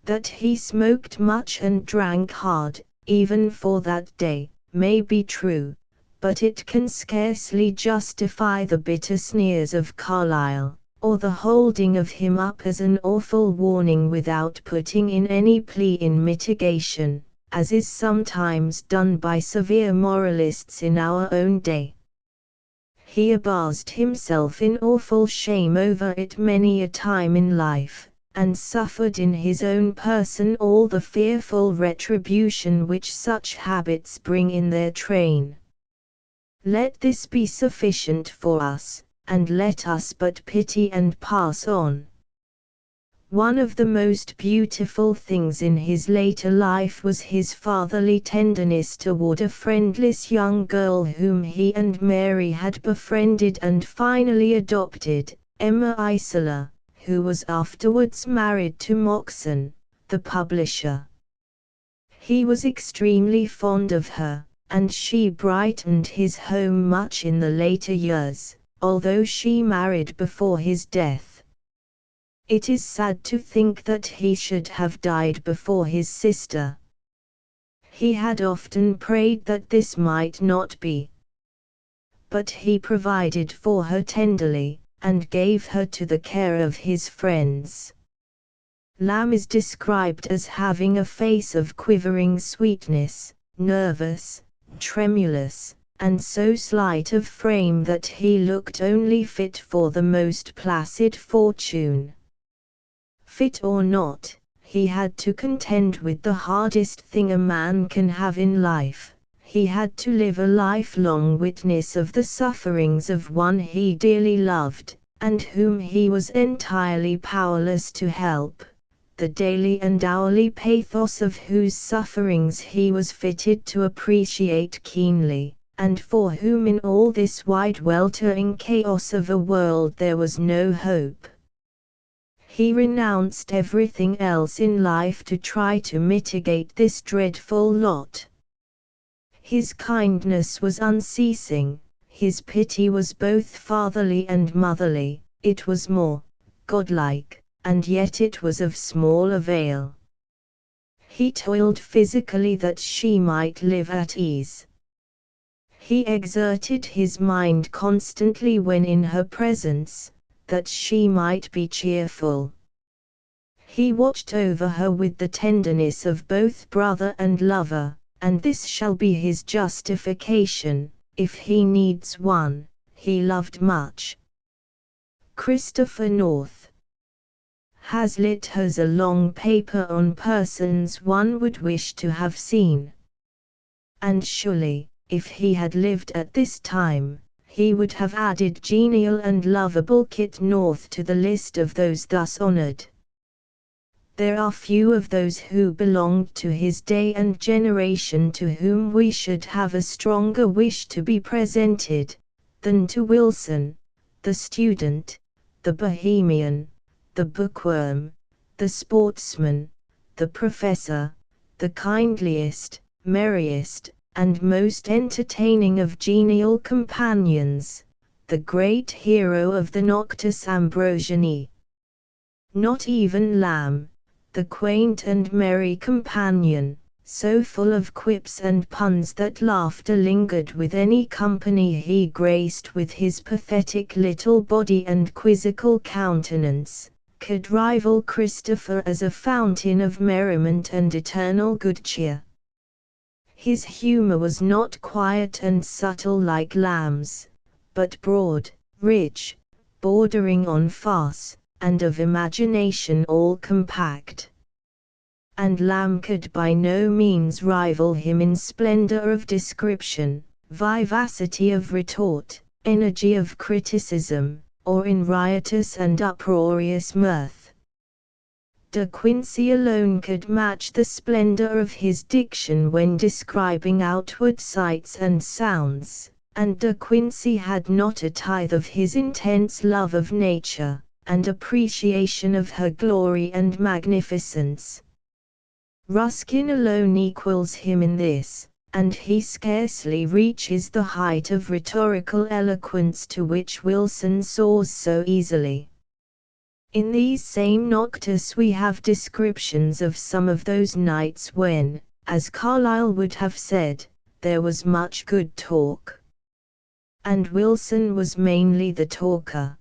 That he smoked much and drank hard, even for that day, may be true, but it can scarcely justify the bitter sneers of Carlyle, or the holding of him up as an awful warning without putting in any plea in mitigation, as is sometimes done by severe moralists in our own day. He abased himself in awful shame over it many a time in life, and suffered in his own person all the fearful retribution which such habits bring in their train. Let this be sufficient for us, and let us but pity and pass on. One of the most beautiful things in his later life was his fatherly tenderness toward a friendless young girl whom he and Mary had befriended and finally adopted, Emma Isola, who was afterwards married to Moxon, the publisher. He was extremely fond of her, and she brightened his home much in the later years, although she married before his death. It is sad to think that he should have died before his sister. He had often prayed that this might not be. But he provided for her tenderly, and gave her to the care of his friends. Lamb is described as having a face of quivering sweetness, nervous, tremulous, and so slight of frame that he looked only fit for the most placid fortune. Fit or not, he had to contend with the hardest thing a man can have in life. He had to live a lifelong witness of the sufferings of one he dearly loved, and whom he was entirely powerless to help, the daily and hourly pathos of whose sufferings he was fitted to appreciate keenly, and for whom in all this wide weltering chaos of a world there was no hope. He renounced everything else in life to try to mitigate this dreadful lot. His kindness was unceasing, his pity was both fatherly and motherly, it was more godlike and yet it was of small avail. He toiled physically that she might live at ease. He exerted his mind constantly when in her presence, that she might be cheerful. He watched over her with the tenderness of both brother and lover, and this shall be his justification, if he needs one, he loved much. Christopher North. Hazlitt has a long paper on persons one would wish to have seen. And surely, if he had lived at this time, he would have added genial and lovable Kit North to the list of those thus honored. There are few of those who belonged to his day and generation to whom we should have a stronger wish to be presented, than to Wilson, the student, the bohemian, the bookworm, the sportsman, the professor, the kindliest, merriest, and most entertaining of genial companions, the great hero of the Noctes Ambrosianae. Not even Lamb, the quaint and merry companion, so full of quips and puns that laughter lingered with any company he graced with his pathetic little body and quizzical countenance, could rival Christopher as a fountain of merriment and eternal good cheer. His humor was not quiet and subtle like Lamb's, but broad, rich, bordering on farce, and of imagination all compact. And Lamb could by no means rival him in splendor of description, vivacity of retort, energy of criticism, or in riotous and uproarious mirth. De Quincey alone could match the splendor of his diction when describing outward sights and sounds, and De Quincey had not a tithe of his intense love of nature, and appreciation of her glory and magnificence. Ruskin alone equals him in this, and he scarcely reaches the height of rhetorical eloquence to which Wilson soars so easily. In these same Noctes we have descriptions of some of those nights when, as Carlyle would have said, there was much good talk. And Wilson was mainly the talker.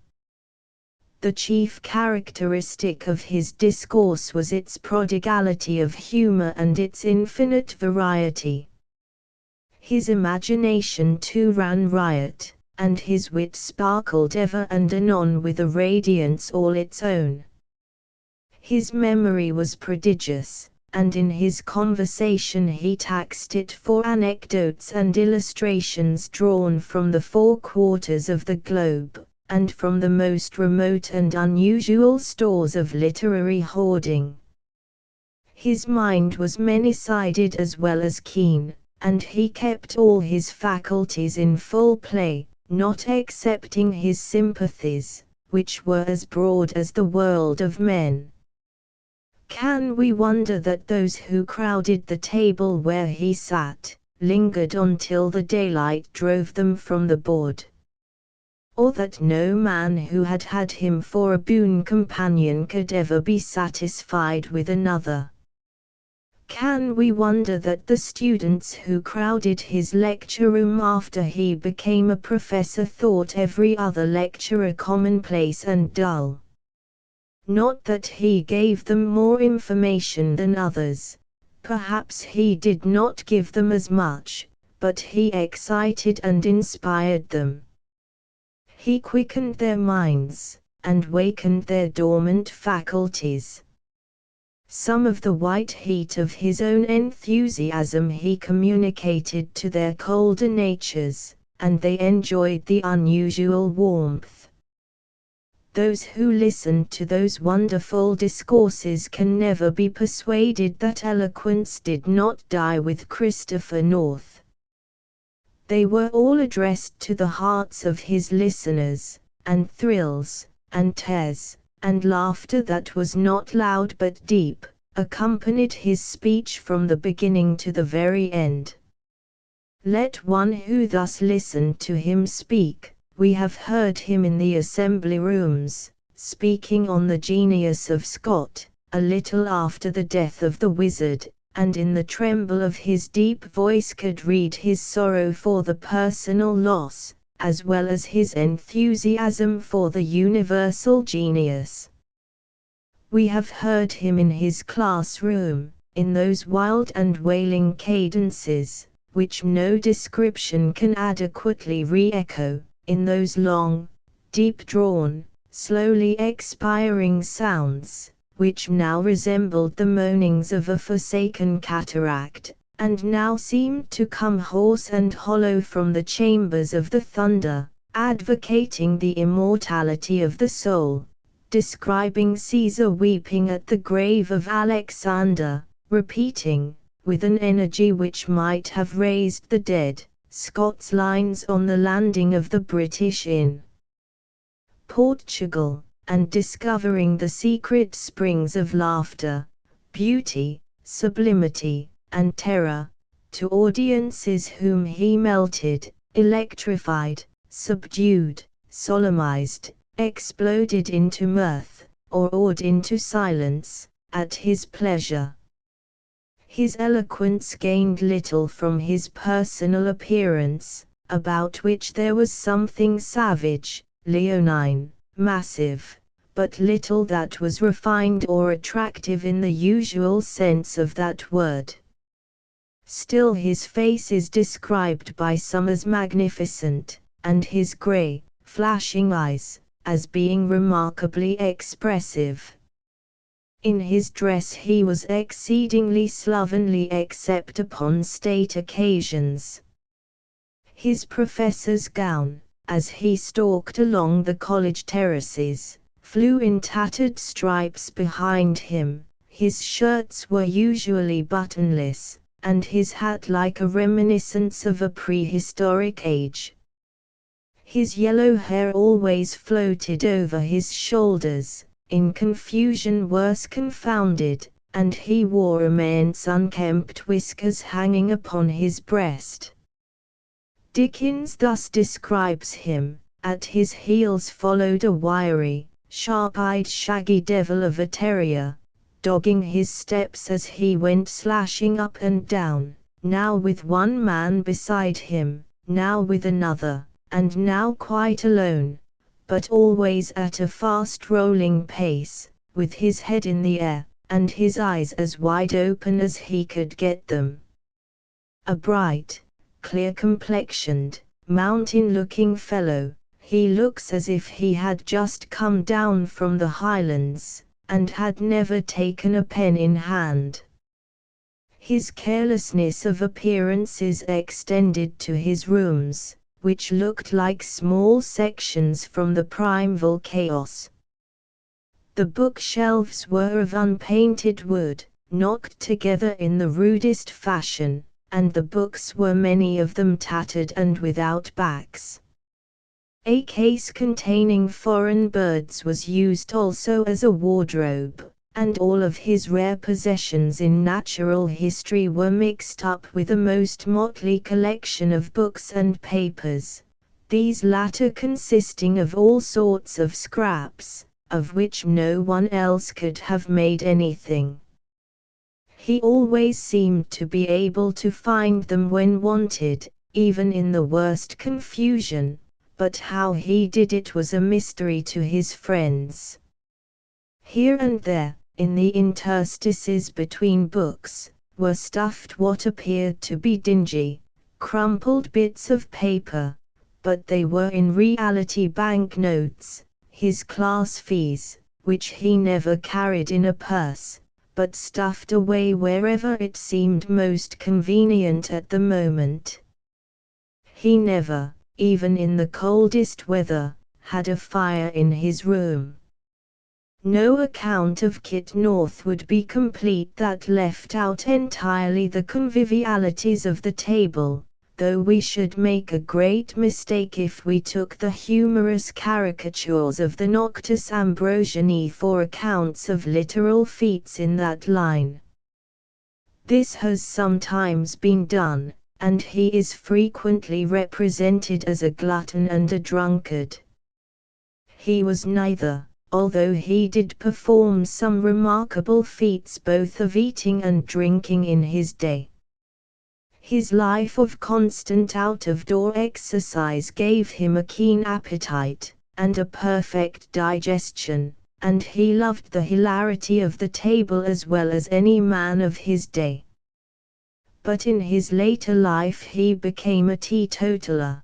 The chief characteristic of his discourse was its prodigality of humor and its infinite variety. His imagination too ran riot, and his wit sparkled ever and anon with a radiance all its own. His memory was prodigious, and in his conversation he taxed it for anecdotes and illustrations drawn from the four quarters of the globe, and from the most remote and unusual stores of literary hoarding. His mind was many-sided as well as keen, and he kept all his faculties in full play, not excepting his sympathies, which were as broad as the world of men. Can we wonder that those who crowded the table where he sat, lingered on till the daylight drove them from the board? Or that no man who had had him for a boon companion could ever be satisfied with another? Can we wonder that the students who crowded his lecture room after he became a professor thought every other lecturer commonplace and dull? Not that he gave them more information than others, perhaps he did not give them as much, but he excited and inspired them. He quickened their minds, and wakened their dormant faculties. Some of the white heat of his own enthusiasm he communicated to their colder natures, and they enjoyed the unusual warmth. Those who listened to those wonderful discourses can never be persuaded that eloquence did not die with Christopher North. They were all addressed to the hearts of his listeners, and thrills, and tears, and laughter that was not loud but deep, accompanied his speech from the beginning to the very end. Let one who thus listened to him speak, we have heard him in the assembly rooms, speaking on the genius of Scott, a little after the death of the wizard, and in the tremble of his deep voice could read his sorrow for the personal loss, as well as his enthusiasm for the universal genius. We have heard him in his classroom, in those wild and wailing cadences, which no description can adequately re-echo, in those long, deep-drawn, slowly expiring sounds, which now resembled the moanings of a forsaken cataract, and now seemed to come hoarse and hollow from the chambers of the thunder, advocating the immortality of the soul, describing Caesar weeping at the grave of Alexander, repeating, with an energy which might have raised the dead, Scott's lines on the landing of the British in Portugal, and discovering the secret springs of laughter, beauty, sublimity, and terror, to audiences whom he melted, electrified, subdued, solemnized, exploded into mirth, or awed into silence, at his pleasure. His eloquence gained little from his personal appearance, about which there was something savage, leonine, massive, but little that was refined or attractive in the usual sense of that word. Still his face is described by some as magnificent, and his grey, flashing eyes, as being remarkably expressive. In his dress he was exceedingly slovenly except upon state occasions. His professor's gown, as he stalked along the college terraces, flew in tattered stripes behind him, his shirts were usually buttonless, and his hat like a reminiscence of a prehistoric age. His yellow hair always floated over his shoulders, in confusion worse confounded, and he wore immense unkempt whiskers hanging upon his breast. Dickens thus describes him: at his heels followed a wiry, sharp-eyed shaggy devil of a terrier, dogging his steps as he went slashing up and down, now with one man beside him, now with another, and now quite alone, but always at a fast rolling pace, with his head in the air, and his eyes as wide open as he could get them. A bright, clear-complexioned, mountain-looking fellow, he looks as if he had just come down from the Highlands, and had never taken a pen in hand. His carelessness of appearances extended to his rooms, which looked like small sections from the primeval chaos. The bookshelves were of unpainted wood, knocked together in the rudest fashion, and the books were many of them tattered and without backs. A case containing foreign birds was used also as a wardrobe, and all of his rare possessions in natural history were mixed up with a most motley collection of books and papers, these latter consisting of all sorts of scraps, of which no one else could have made anything. He always seemed to be able to find them when wanted, even in the worst confusion, but how he did it was a mystery to his friends. Here and there, in the interstices between books, were stuffed what appeared to be dingy, crumpled bits of paper, but they were in reality banknotes, his class fees, which he never carried in a purse, but stuffed away wherever it seemed most convenient at the moment. He never, even in the coldest weather, had a fire in his room. No account of Kit North would be complete that left out entirely the convivialities of the table, though we should make a great mistake if we took the humorous caricatures of the Noctis Ambrosianae for accounts of literal feats in that line. This has sometimes been done, and he is frequently represented as a glutton and a drunkard. He was neither, although he did perform some remarkable feats both of eating and drinking in his day. His life of constant out-of-door exercise gave him a keen appetite, and a perfect digestion, and he loved the hilarity of the table as well as any man of his day. But in his later life he became a teetotaler.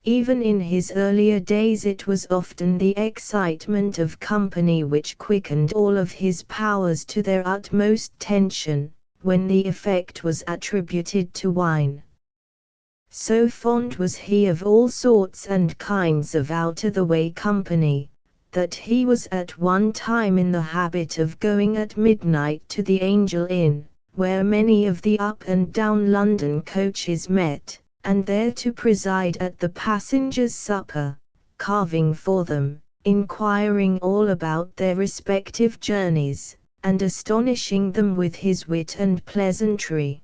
Even in his earlier days it was often the excitement of company which quickened all of his powers to their utmost tension, when the effect was attributed to wine. So fond was he of all sorts and kinds of out-of-the-way company, that he was at one time in the habit of going at midnight to the Angel Inn, where many of the up-and-down London coaches met, and there to preside at the passengers' supper, carving for them, inquiring all about their respective journeys, and astonishing them with his wit and pleasantry.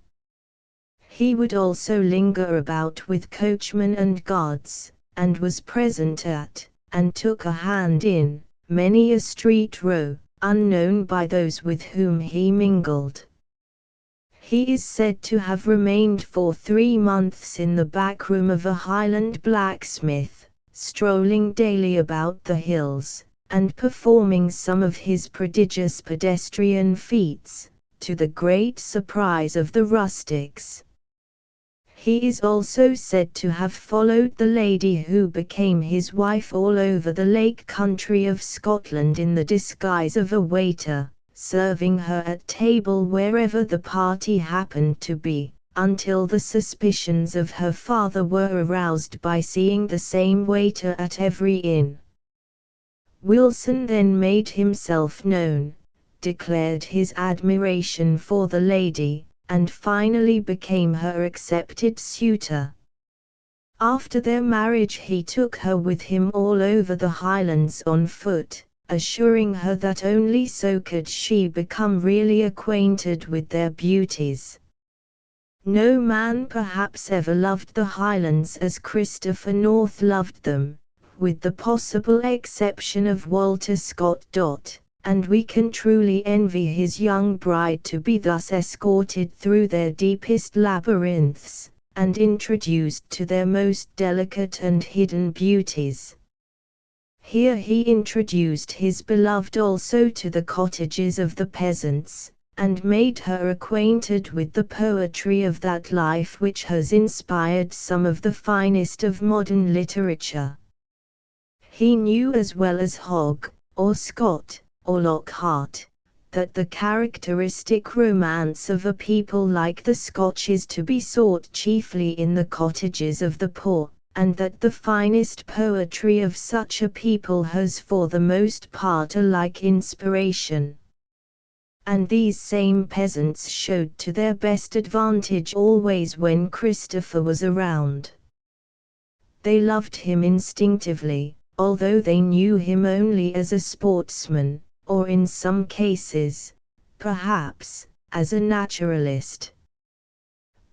He would also linger about with coachmen and guards, and was present at, and took a hand in, many a street row, unknown by those with whom he mingled. He is said to have remained for 3 months in the back room of a Highland blacksmith, strolling daily about the hills, and performing some of his prodigious pedestrian feats, to the great surprise of the rustics. He is also said to have followed the lady who became his wife all over the Lake Country of Scotland in the disguise of a waiter, serving her at table wherever the party happened to be, until the suspicions of her father were aroused by seeing the same waiter at every inn. Wilson then made himself known, declared his admiration for the lady, and finally became her accepted suitor. After their marriage he took her with him all over the Highlands on foot, assuring her that only so could she become really acquainted with their beauties. No man perhaps ever loved the Highlands as Christopher North loved them, with the possible exception of Walter Scott. And we can truly envy his young bride to be thus escorted through their deepest labyrinths, and introduced to their most delicate and hidden beauties. Here he introduced his beloved also to the cottages of the peasants, and made her acquainted with the poetry of that life which has inspired some of the finest of modern literature. He knew as well as Hogg, or Scott, or Lockhart, that the characteristic romance of a people like the Scotch is to be sought chiefly in the cottages of the poor, and that the finest poetry of such a people has for the most part a like inspiration. And these same peasants showed to their best advantage always when Christopher was around. They loved him instinctively, although they knew him only as a sportsman, or in some cases, perhaps, as a naturalist.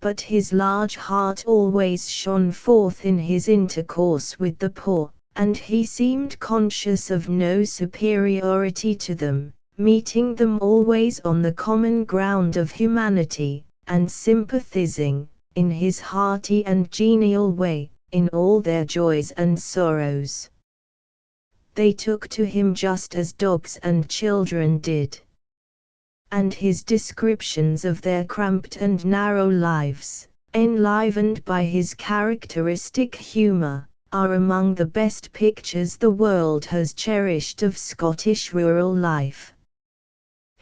But his large heart always shone forth in his intercourse with the poor, and he seemed conscious of no superiority to them, meeting them always on the common ground of humanity, and sympathizing, in his hearty and genial way, in all their joys and sorrows. They took to him just as dogs and children did. And his descriptions of their cramped and narrow lives, enlivened by his characteristic humor, are among the best pictures the world has cherished of Scottish rural life.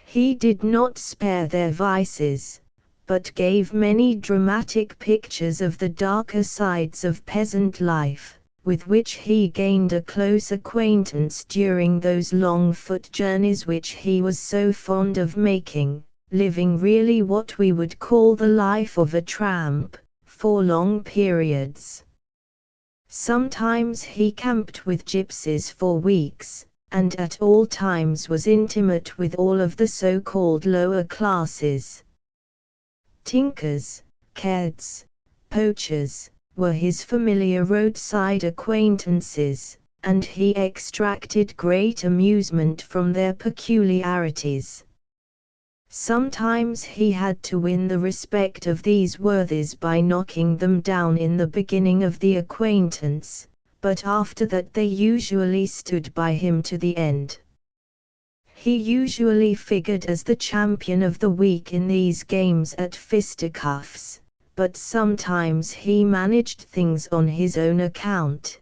He did not spare their vices, but gave many dramatic pictures of the darker sides of peasant life, with which he gained a close acquaintance during those long foot journeys which he was so fond of making, living really what we would call the life of a tramp, for long periods. Sometimes he camped with gypsies for weeks, and at all times was intimate with all of the so-called lower classes. Tinkers, cairds, poachers, were his familiar roadside acquaintances, and he extracted great amusement from their peculiarities. Sometimes he had to win the respect of these worthies by knocking them down in the beginning of the acquaintance, but after that they usually stood by him to the end. He usually figured as the champion of the week in these games at fisticuffs, but sometimes he managed things on his own account.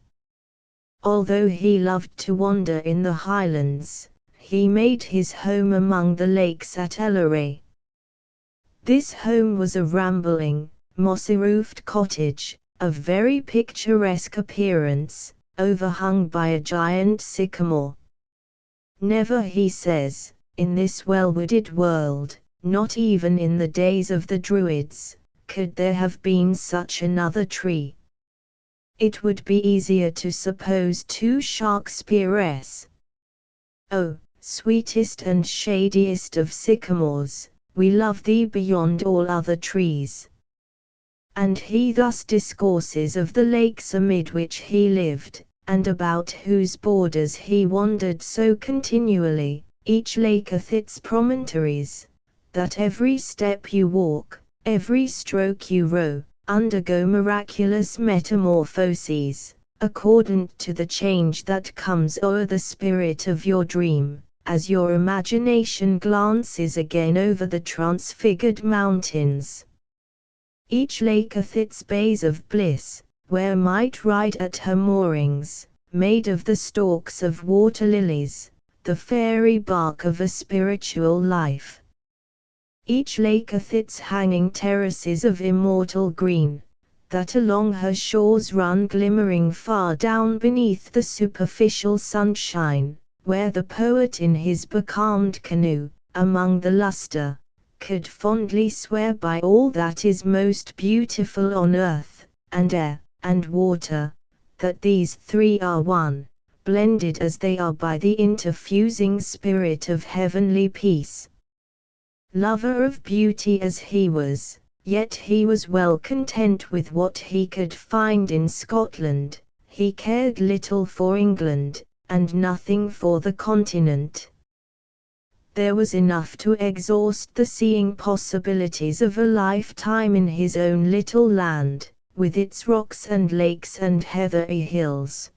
Although he loved to wander in the Highlands, he made his home among the lakes at Elleray. This home was a rambling, mossy-roofed cottage, of very picturesque appearance, overhung by a giant sycamore. Never, he says, in this well-wooded world, not even in the days of the Druids, could there have been such another tree. It would be easier to suppose two Shakespeares. Oh, sweetest and shadiest of sycamores, we love thee beyond all other trees. And he thus discourses of the lakes amid which he lived, and about whose borders he wandered so continually, each lake hath its promontories, that every step you walk, every stroke you row, undergo miraculous metamorphoses, accordant to the change that comes o'er the spirit of your dream, as your imagination glances again over the transfigured mountains. Each lake hath its bays of bliss, where might ride at her moorings, made of the stalks of water lilies, the fairy bark of a spiritual life. Each lake hath its hanging terraces of immortal green, that along her shores run glimmering far down beneath the superficial sunshine, where the poet in his becalmed canoe, among the lustre, could fondly swear by all that is most beautiful on earth, and air, and water, that these three are one, blended as they are by the interfusing spirit of heavenly peace. Lover of beauty as he was, yet he was well content with what he could find in Scotland. He cared little for England, and nothing for the continent. There was enough to exhaust the seeing possibilities of a lifetime in his own little land, with its rocks and lakes and heathery hills.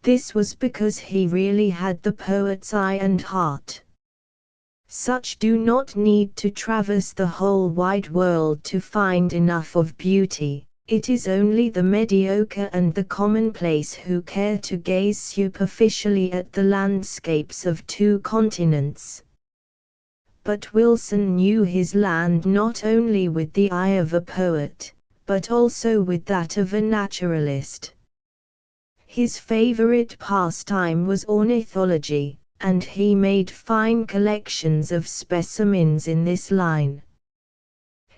This was because he really had the poet's eye and heart. Such do not need to traverse the whole wide world to find enough of beauty. It is only the mediocre and the commonplace who care to gaze superficially at the landscapes of two continents. But Wilson knew his land not only with the eye of a poet, but also with that of a naturalist. His favorite pastime was ornithology, and he made fine collections of specimens in this line.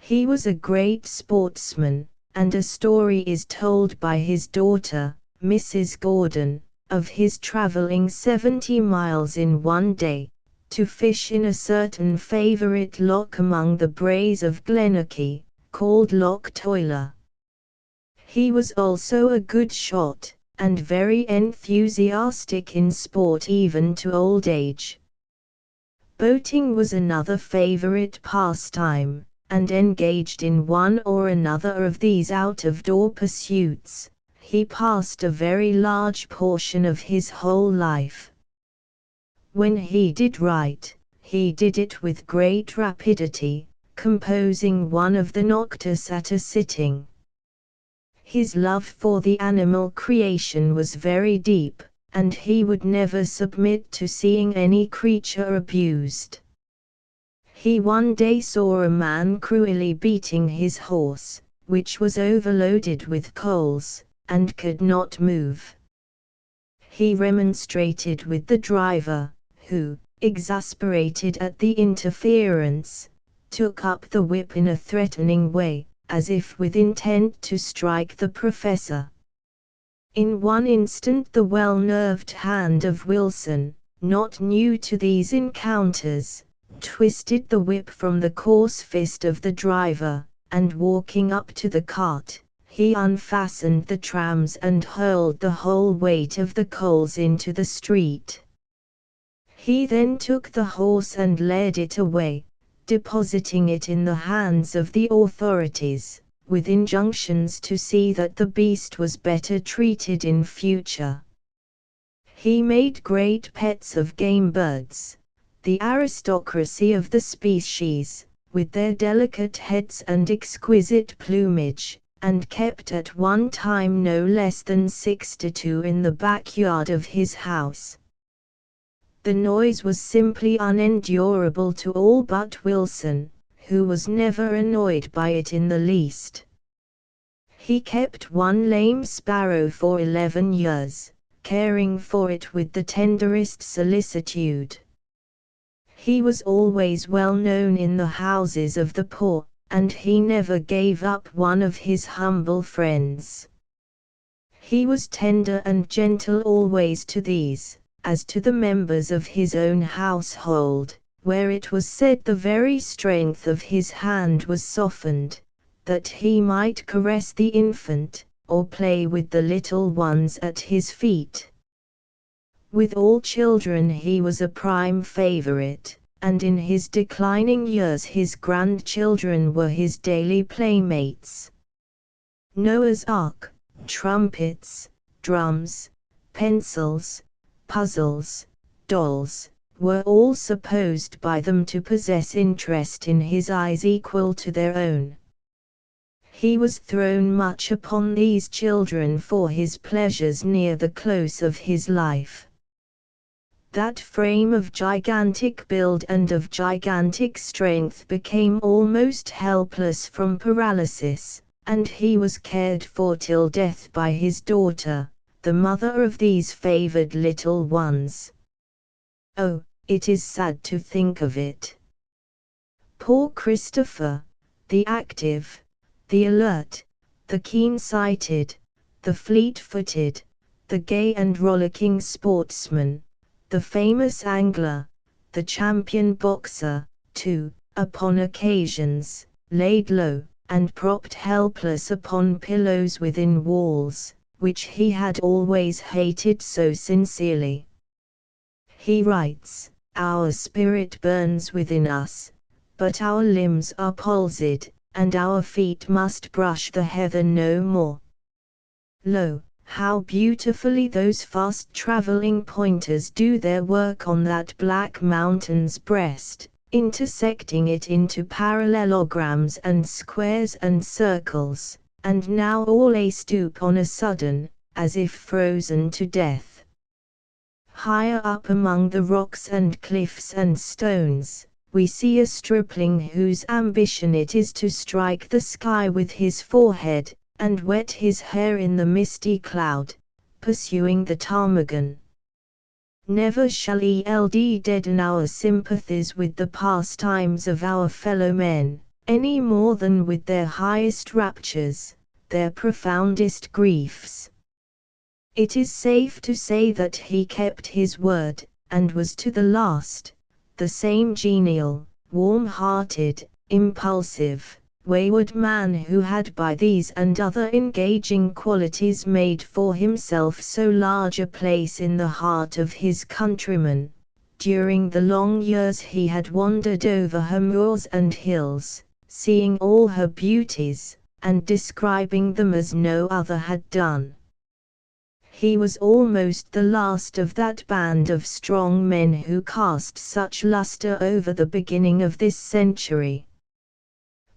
He was a great sportsman, and a story is told by his daughter, Mrs. Gordon, of his travelling 70 miles in one day, to fish in a certain favourite loch among the braes of Glenorchy, called Loch Toiler. He was also a good shot, and very enthusiastic in sport even to old age. Boating was another favourite pastime, and engaged in one or another of these out-of-door pursuits, he passed a very large portion of his whole life. When he did write, he did it with great rapidity, composing one of the nocturnes at a sitting. His love for the animal creation was very deep, and he would never submit to seeing any creature abused. He one day saw a man cruelly beating his horse, which was overloaded with coals, and could not move. He remonstrated with the driver, who, exasperated at the interference, took up the whip in a threatening way, as if with intent to strike the professor. In one instant the well-nerved hand of Wilson, not new to these encounters, twisted the whip from the coarse fist of the driver, and walking up to the cart, he unfastened the trams and hurled the whole weight of the coals into the street. He then took the horse and led it away, depositing it in the hands of the authorities, with injunctions to see that the beast was better treated in future. He made great pets of game birds, the aristocracy of the species, with their delicate heads and exquisite plumage, and kept at one time no less than 62 in the backyard of his house. The noise was simply unendurable to all but Wilson, who was never annoyed by it in the least. He kept one lame sparrow for 11 years, caring for it with the tenderest solicitude. He was always well known in the houses of the poor, and he never gave up one of his humble friends. He was tender and gentle always to these, as to the members of his own household, where it was said the very strength of his hand was softened, that he might caress the infant, or play with the little ones at his feet. With all children he was a prime favorite, and in his declining years his grandchildren were his daily playmates. Noah's Ark, trumpets, drums, pencils, puzzles, dolls, were all supposed by them to possess interest in his eyes equal to their own. He was thrown much upon these children for his pleasures near the close of his life. That frame of gigantic build and of gigantic strength became almost helpless from paralysis, and he was cared for till death by his daughter, the mother of these favored little ones. Oh, it is sad to think of it. Poor Christopher, the active, the alert, the keen-sighted, the fleet-footed, the gay and rollicking sportsman, the famous angler, the champion boxer, too, upon occasions, laid low, and propped helpless upon pillows within walls, which he had always hated so sincerely. He writes, "Our spirit burns within us, but our limbs are palsied, and our feet must brush the heather no more." Lo, how beautifully those fast-traveling pointers do their work on that black mountain's breast, intersecting it into parallelograms and squares and circles, and now all a-stoop on a sudden, as if frozen to death. Higher up among the rocks and cliffs and stones, we see a stripling whose ambition it is to strike the sky with his forehead, and wet his hair in the misty cloud, pursuing the ptarmigan. Never shall ELD deaden our sympathies with the pastimes of our fellow men, any more than with their highest raptures, their profoundest griefs. It is safe to say that he kept his word, and was to the last, the same genial, warm-hearted, impulsive, wayward man who had by these and other engaging qualities made for himself so large a place in the heart of his countrymen, during the long years he had wandered over her moors and hills, seeing all her beauties, and describing them as no other had done. He was almost the last of that band of strong men who cast such lustre over the beginning of this century.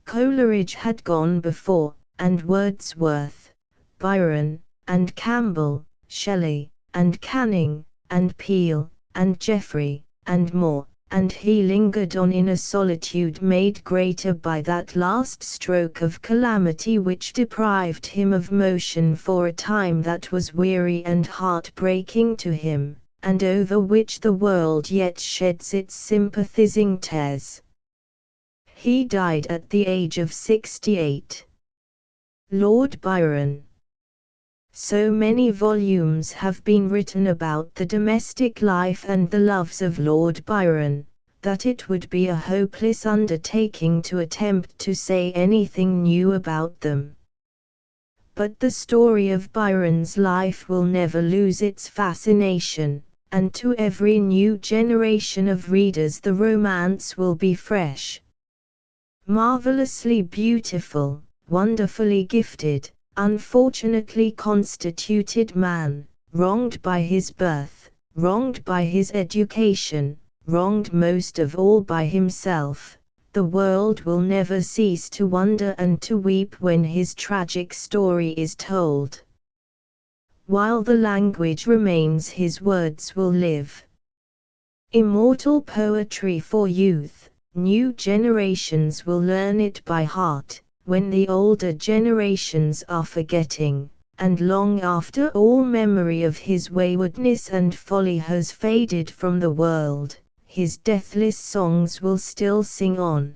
Coleridge had gone before, and Wordsworth, Byron, and Campbell, Shelley, and Canning, and Peele, and Jeffrey, and more, and he lingered on in a solitude made greater by that last stroke of calamity which deprived him of motion for a time that was weary and heart-breaking to him, and over which the world yet sheds its sympathizing tears. He died at the age of 68. Lord Byron. So many volumes have been written about the domestic life and the loves of Lord Byron, that it would be a hopeless undertaking to attempt to say anything new about them. But the story of Byron's life will never lose its fascination, and to every new generation of readers the romance will be fresh. Marvelously beautiful, wonderfully gifted, unfortunately constituted man, wronged by his birth, wronged by his education, wronged most of all by himself, the world will never cease to wonder and to weep when his tragic story is told. While the language remains, his words will live. Immortal poetry for youth, new generations will learn it by heart, when the older generations are forgetting, and long after all memory of his waywardness and folly has faded from the world, his deathless songs will still sing on.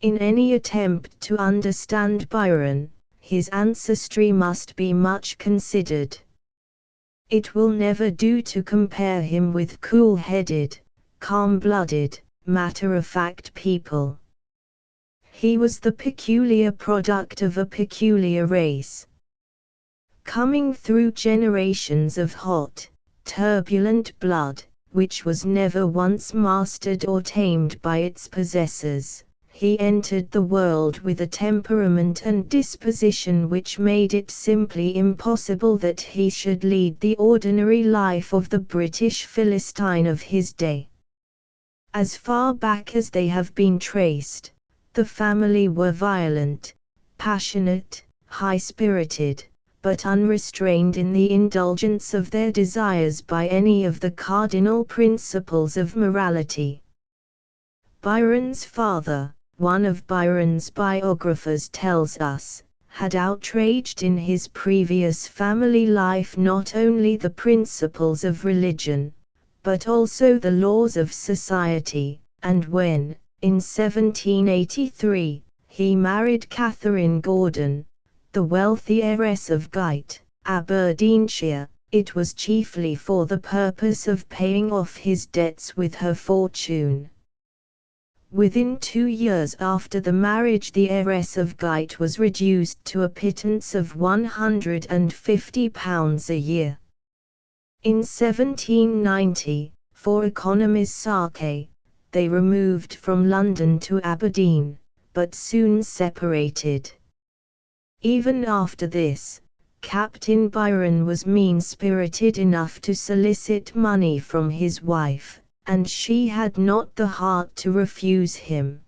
In any attempt to understand Byron, his ancestry must be much considered. It will never do to compare him with cool-headed, calm-blooded, matter-of-fact people. He was the peculiar product of a peculiar race. Coming through generations of hot, turbulent blood, which was never once mastered or tamed by its possessors, he entered the world with a temperament and disposition which made it simply impossible that he should lead the ordinary life of the British Philistine of his day. As far back as they have been traced, the family were violent, passionate, high-spirited, but unrestrained in the indulgence of their desires by any of the cardinal principles of morality. Byron's father, one of Byron's biographers tells us, had outraged in his previous family life not only the principles of religion, but also the laws of society, and when, in 1783, he married Catherine Gordon, the wealthy heiress of Guyt, Aberdeenshire, it was chiefly for the purpose of paying off his debts with her fortune. Within 2 years after the marriage, the heiress of Guyt was reduced to a pittance of £150 a year. In 1790, for economy's sake, they removed from London to Aberdeen, but soon separated. Even after this, Captain Byron was mean-spirited enough to solicit money from his wife, and she had not the heart to refuse him.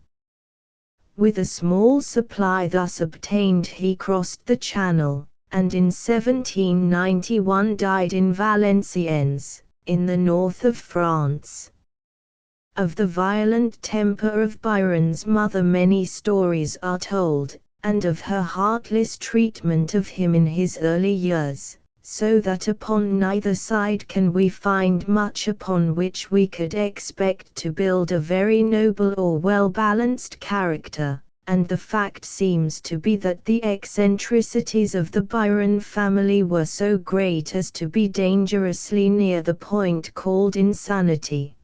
With a small supply thus obtained he crossed the Channel, and in 1791 died in Valenciennes, in the north of France. Of the violent temper of Byron's mother many stories are told, and of her heartless treatment of him in his early years, so that upon neither side can we find much upon which we could expect to build a very noble or well-balanced character, and the fact seems to be that the eccentricities of the Byron family were so great as to be dangerously near the point called insanity.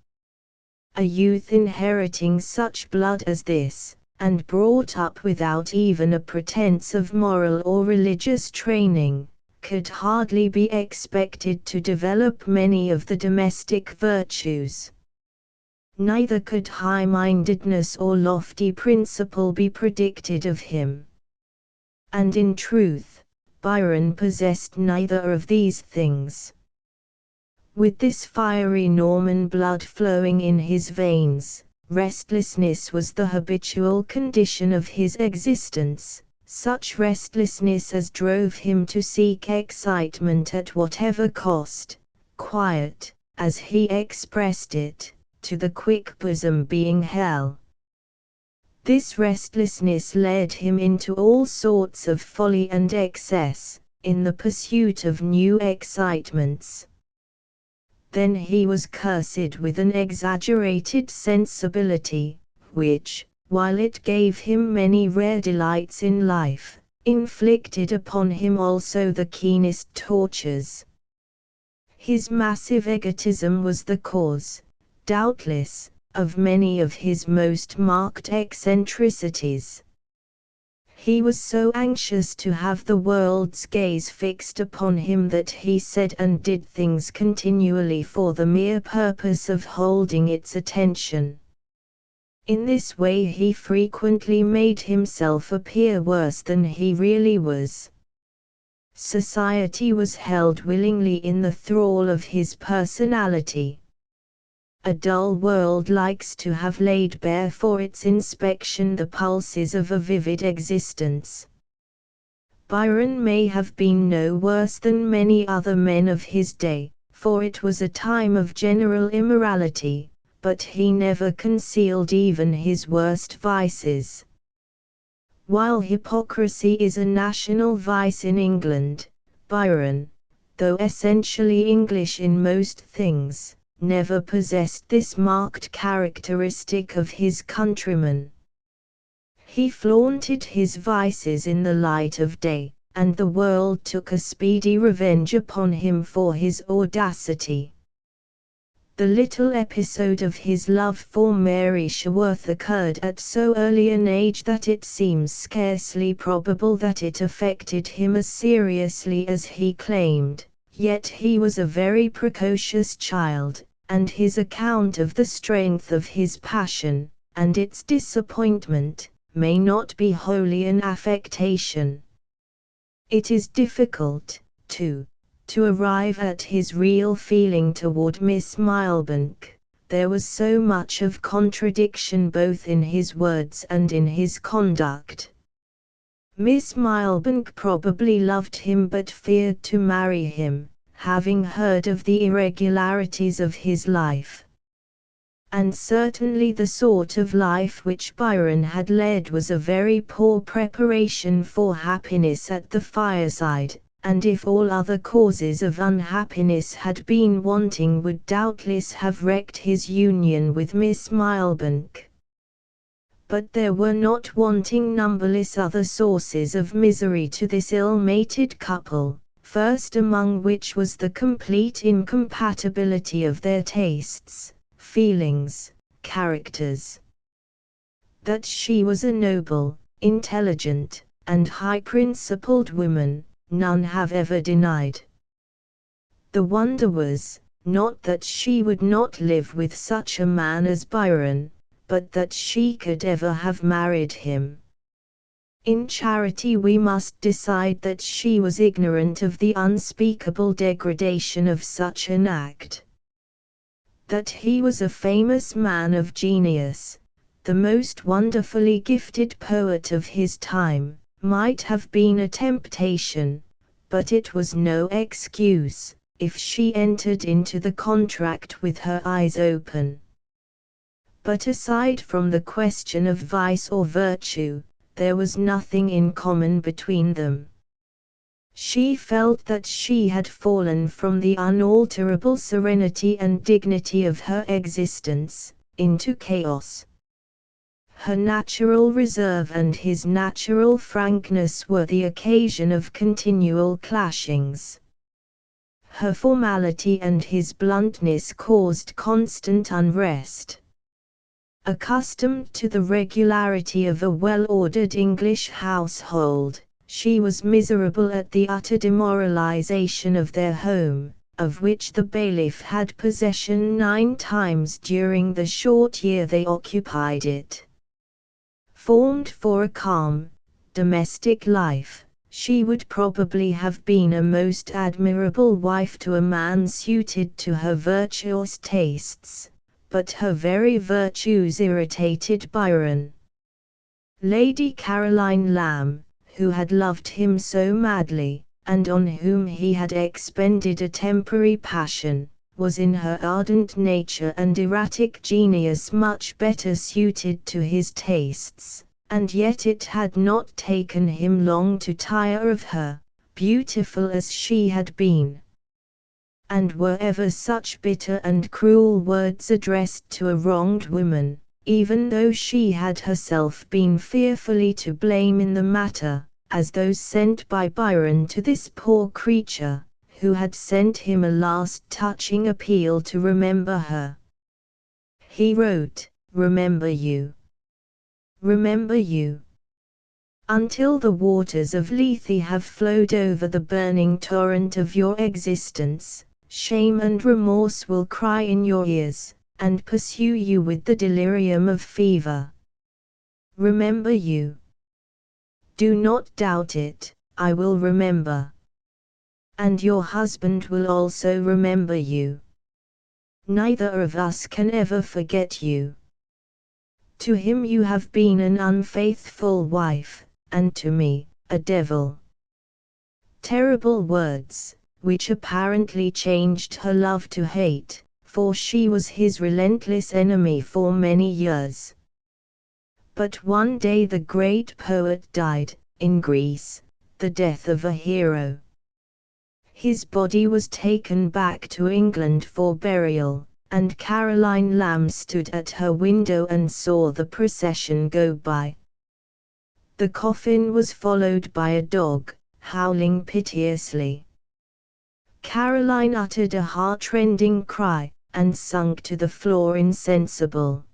A youth inheriting such blood as this, and brought up without even a pretense of moral or religious training, could hardly be expected to develop many of the domestic virtues. Neither could high-mindedness or lofty principle be predicted of him. And in truth, Byron possessed neither of these things. With this fiery Norman blood flowing in his veins, restlessness was the habitual condition of his existence, such restlessness as drove him to seek excitement at whatever cost, quiet, as he expressed it, to the quick bosom being hell. This restlessness led him into all sorts of folly and excess, in the pursuit of new excitements. Then he was cursed with an exaggerated sensibility, which, while it gave him many rare delights in life, inflicted upon him also the keenest tortures. His massive egotism was the cause, doubtless, of many of his most marked eccentricities. He was so anxious to have the world's gaze fixed upon him that he said and did things continually for the mere purpose of holding its attention. In this way he frequently made himself appear worse than he really was. Society was held willingly in the thrall of his personality. A dull world likes to have laid bare for its inspection the pulses of a vivid existence. Byron may have been no worse than many other men of his day, for it was a time of general immorality, but he never concealed even his worst vices. While hypocrisy is a national vice in England, Byron, though essentially English in most things, never possessed this marked characteristic of his countrymen. He flaunted his vices in the light of day, and the world took a speedy revenge upon him for his audacity. The little episode of his love for Mary Sherworth occurred at so early an age that it seems scarcely probable that it affected him as seriously as he claimed, yet he was a very precocious child, and his account of the strength of his passion, and its disappointment, may not be wholly an affectation. It is difficult, to arrive at his real feeling toward Miss Milbank. There was so much of contradiction both in his words and in his conduct. Miss Milbank probably loved him but feared to marry him, having heard of the irregularities of his life. And certainly the sort of life which Byron had led was a very poor preparation for happiness at the fireside, and if all other causes of unhappiness had been wanting would doubtless have wrecked his union with Miss Milbank. But there were not wanting numberless other sources of misery to this ill-mated couple, first among which was the complete incompatibility of their tastes, feelings, characters. That she was a noble, intelligent, and high-principled woman, none have ever denied. The wonder was, not that she would not live with such a man as Byron, but that she could ever have married him. In charity we must decide that she was ignorant of the unspeakable degradation of such an act. That he was a famous man of genius, the most wonderfully gifted poet of his time, might have been a temptation, but it was no excuse, if she entered into the contract with her eyes open. But aside from the question of vice or virtue, there was nothing in common between them. She felt that she had fallen from the unalterable serenity and dignity of her existence, into chaos. Her natural reserve and his natural frankness were the occasion of continual clashings. Her formality and his bluntness caused constant unrest. Accustomed to the regularity of a well-ordered English household, she was miserable at the utter demoralization of their home, of which the bailiff had possession 9 times during the short year they occupied it. Formed for a calm, domestic life, she would probably have been a most admirable wife to a man suited to her virtuous tastes, but her very virtues irritated Byron. Lady Caroline Lamb, who had loved him so madly, and on whom he had expended a temporary passion, was in her ardent nature and erratic genius much better suited to his tastes, and yet it had not taken him long to tire of her, beautiful as she had been. And were ever such bitter and cruel words addressed to a wronged woman, even though she had herself been fearfully to blame in the matter, as those sent by Byron to this poor creature, who had sent him a last touching appeal to remember her. He wrote, "Remember you. Remember you." Until the waters of Lethe have flowed over the burning torrent of your existence, shame and remorse will cry in your ears, and pursue you with the delirium of fever. Remember you. Do not doubt it, I will remember. And your husband will also remember you. Neither of us can ever forget you. To him you have been an unfaithful wife, and to me, a devil. Terrible words, which apparently changed her love to hate, for she was his relentless enemy for many years. But one day the great poet died, in Greece, the death of a hero. His body was taken back to England for burial, and Caroline Lamb stood at her window and saw the procession go by. The coffin was followed by a dog, howling piteously. Caroline uttered a heart-rending cry, and sunk to the floor insensible.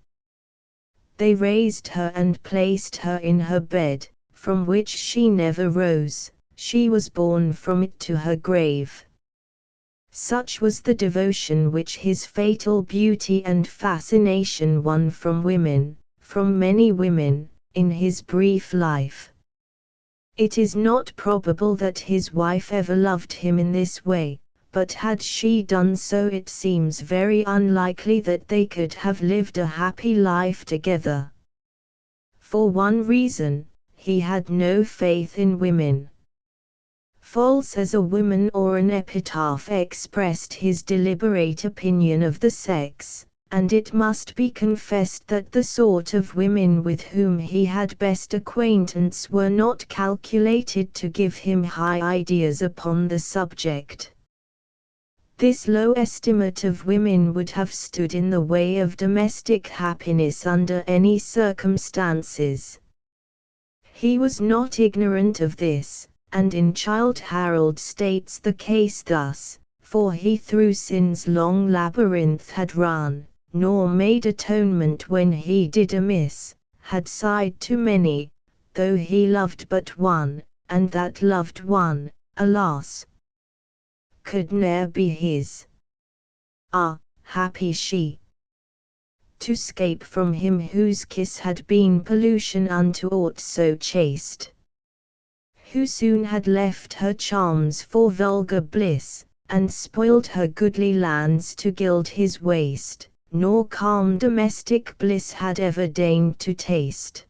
They raised her and placed her in her bed, from which she never rose. She was borne from it to her grave. Such was the devotion which his fatal beauty and fascination won from women, from many women, in his brief life. It is not probable that his wife ever loved him in this way, but had she done so it seems very unlikely that they could have lived a happy life together. For one reason, he had no faith in women. False as a woman or an epitaph expressed his deliberate opinion of the sex, and it must be confessed that the sort of women with whom he had best acquaintance were not calculated to give him high ideas upon the subject. This low estimate of women would have stood in the way of domestic happiness under any circumstances. He was not ignorant of this, and in Childe Harold states the case thus, for he through sin's long labyrinth had run, nor made atonement when he did amiss, had sighed too many, though he loved but one, and that loved one, alas, could ne'er be his. Ah, happy she! To 'scape from him whose kiss had been pollution unto aught so chaste. Who soon had left her charms for vulgar bliss, and spoiled her goodly lands to gild his waist, nor calm domestic bliss had ever deigned to taste.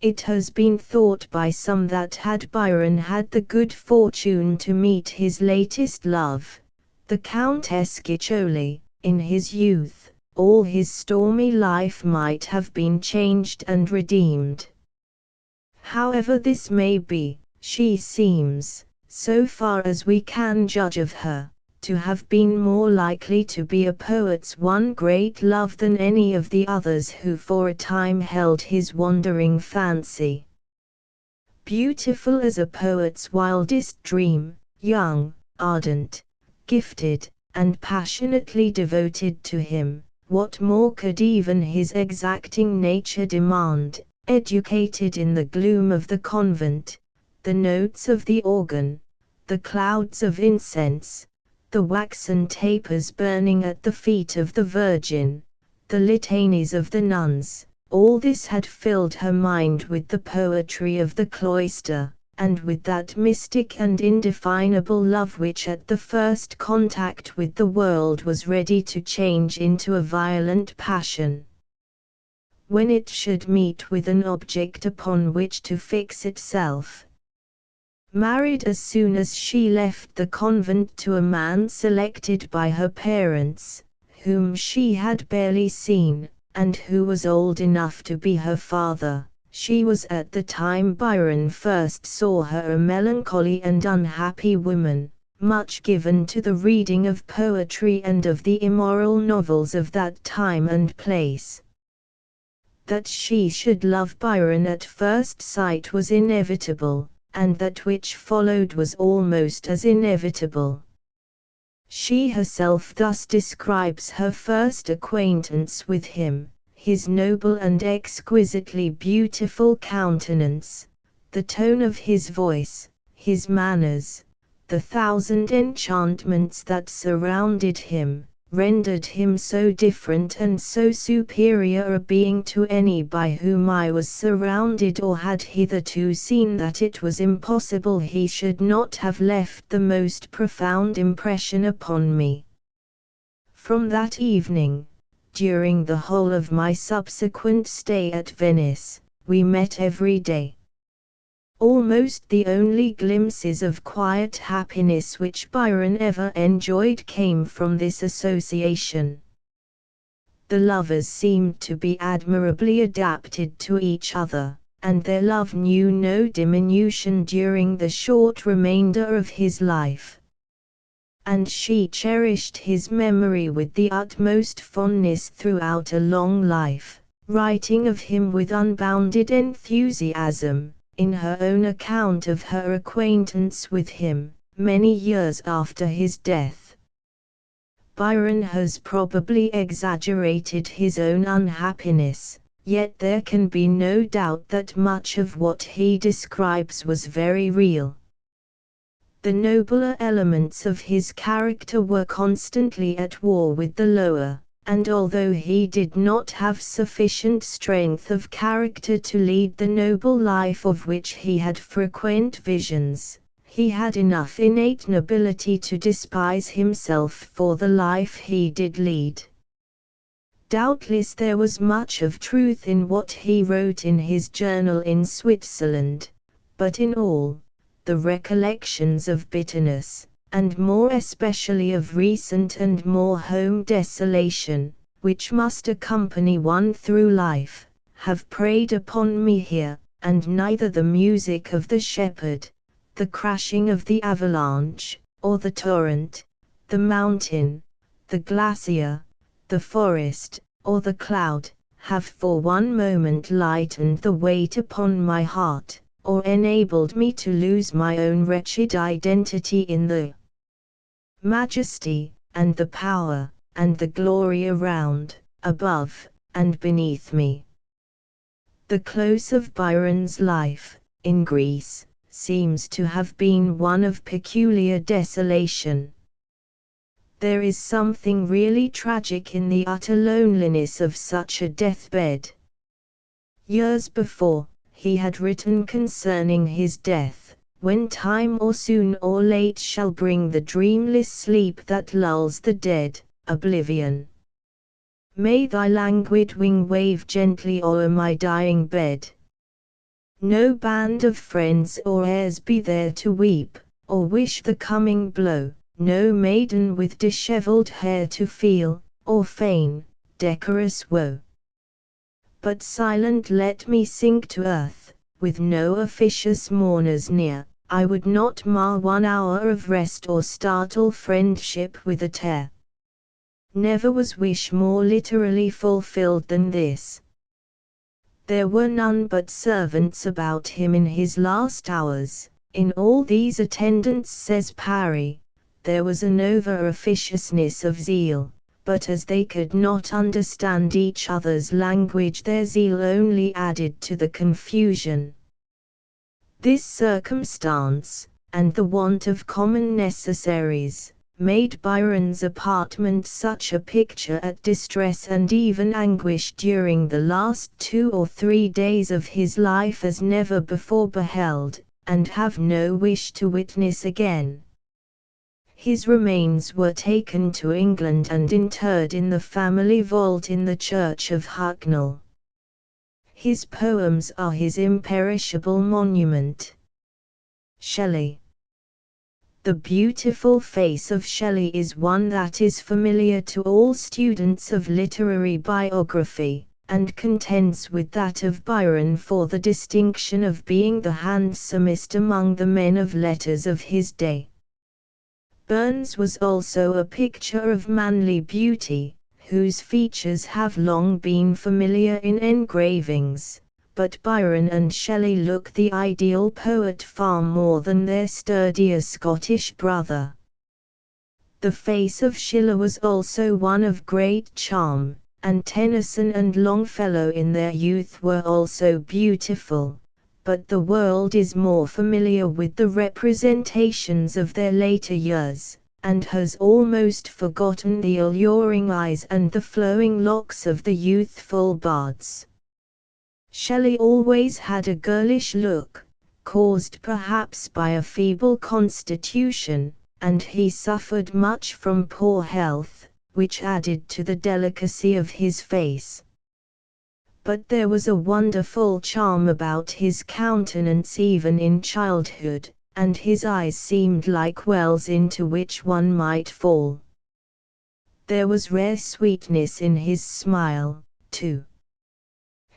It has been thought by some that had Byron had the good fortune to meet his latest love, the Countess Guiccioli, in his youth, all his stormy life might have been changed and redeemed. However this may be, she seems, so far as we can judge of her, to have been more likely to be a poet's one great love than any of the others who for a time held his wandering fancy. Beautiful as a poet's wildest dream, young, ardent, gifted, and passionately devoted to him, what more could even his exacting nature demand? Educated in the gloom of the convent, the notes of the organ, the clouds of incense, the waxen tapers burning at the feet of the Virgin, the litanies of the nuns, all this had filled her mind with the poetry of the cloister, and with that mystic and indefinable love which at the first contact with the world was ready to change into a violent passion. When it should meet with an object upon which to fix itself. Married as soon as she left the convent to a man selected by her parents, whom she had barely seen, and who was old enough to be her father, she was at the time Byron first saw her a melancholy and unhappy woman, much given to the reading of poetry and of the immoral novels of that time and place. That she should love Byron at first sight was inevitable, and that which followed was almost as inevitable. She herself thus describes her first acquaintance with him: his noble and exquisitely beautiful countenance, the tone of his voice, his manners, the thousand enchantments that surrounded him, rendered him so different and so superior a being to any by whom I was surrounded or had hitherto seen that it was impossible he should not have left the most profound impression upon me. From that evening, during the whole of my subsequent stay at Venice, we met every day. Almost the only glimpses of quiet happiness which Byron ever enjoyed came from this association. The lovers seemed to be admirably adapted to each other, and their love knew no diminution during the short remainder of his life. And she cherished his memory with the utmost fondness throughout a long life, writing of him with unbounded enthusiasm, in her own account of her acquaintance with him, many years after his death. Byron has probably exaggerated his own unhappiness, yet there can be no doubt that much of what he describes was very real. The nobler elements of his character were constantly at war with the lower, and although he did not have sufficient strength of character to lead the noble life of which he had frequent visions, he had enough innate nobility to despise himself for the life he did lead. Doubtless there was much of truth in what he wrote in his journal in Switzerland, but in all, the recollections of bitterness, and more especially of recent and more home desolation, which must accompany one through life, have preyed upon me here, and neither the music of the shepherd, the crashing of the avalanche, or the torrent, the mountain, the glacier, the forest, or the cloud, have for one moment lightened the weight upon my heart, or enabled me to lose my own wretched identity in the majesty, and the power, and the glory around, above, and beneath me. The close of Byron's life, in Greece, seems to have been one of peculiar desolation. There is something really tragic in the utter loneliness of such a deathbed. Years before, he had written concerning his death, "When time or soon or late shall bring the dreamless sleep that lulls the dead, oblivion. May thy languid wing wave gently o'er my dying bed. No band of friends or heirs be there to weep, or wish the coming blow, no maiden with dishevelled hair to feel, or feign, decorous woe. But silent let me sink to earth, with no officious mourners near. I would not mar one hour of rest or startle friendship with a tear." Never was wish more literally fulfilled than this. There were none but servants about him in his last hours. In all these attendants, says Parry, there was an over-officiousness of zeal, but as they could not understand each other's language, their zeal only added to the confusion. This circumstance, and the want of common necessaries, made Byron's apartment such a picture at distress and even anguish during the last 2 or 3 days of his life as never before beheld, and have no wish to witness again. His remains were taken to England and interred in the family vault in the church of Hucknall. His poems are his imperishable monument. Shelley. The beautiful face of Shelley is one that is familiar to all students of literary biography, and contends with that of Byron for the distinction of being the handsomest among the men of letters of his day. Burns was also a picture of manly beauty, whose features have long been familiar in engravings, but Byron and Shelley look the ideal poet far more than their sturdier Scottish brother. The face of Schiller was also one of great charm, and Tennyson and Longfellow in their youth were also beautiful, but the world is more familiar with the representations of their later years, and has almost forgotten the alluring eyes and the flowing locks of the youthful bards. Shelley always had a girlish look, caused perhaps by a feeble constitution, and he suffered much from poor health, which added to the delicacy of his face. But there was a wonderful charm about his countenance even in childhood, and his eyes seemed like wells into which one might fall. There was rare sweetness in his smile, too.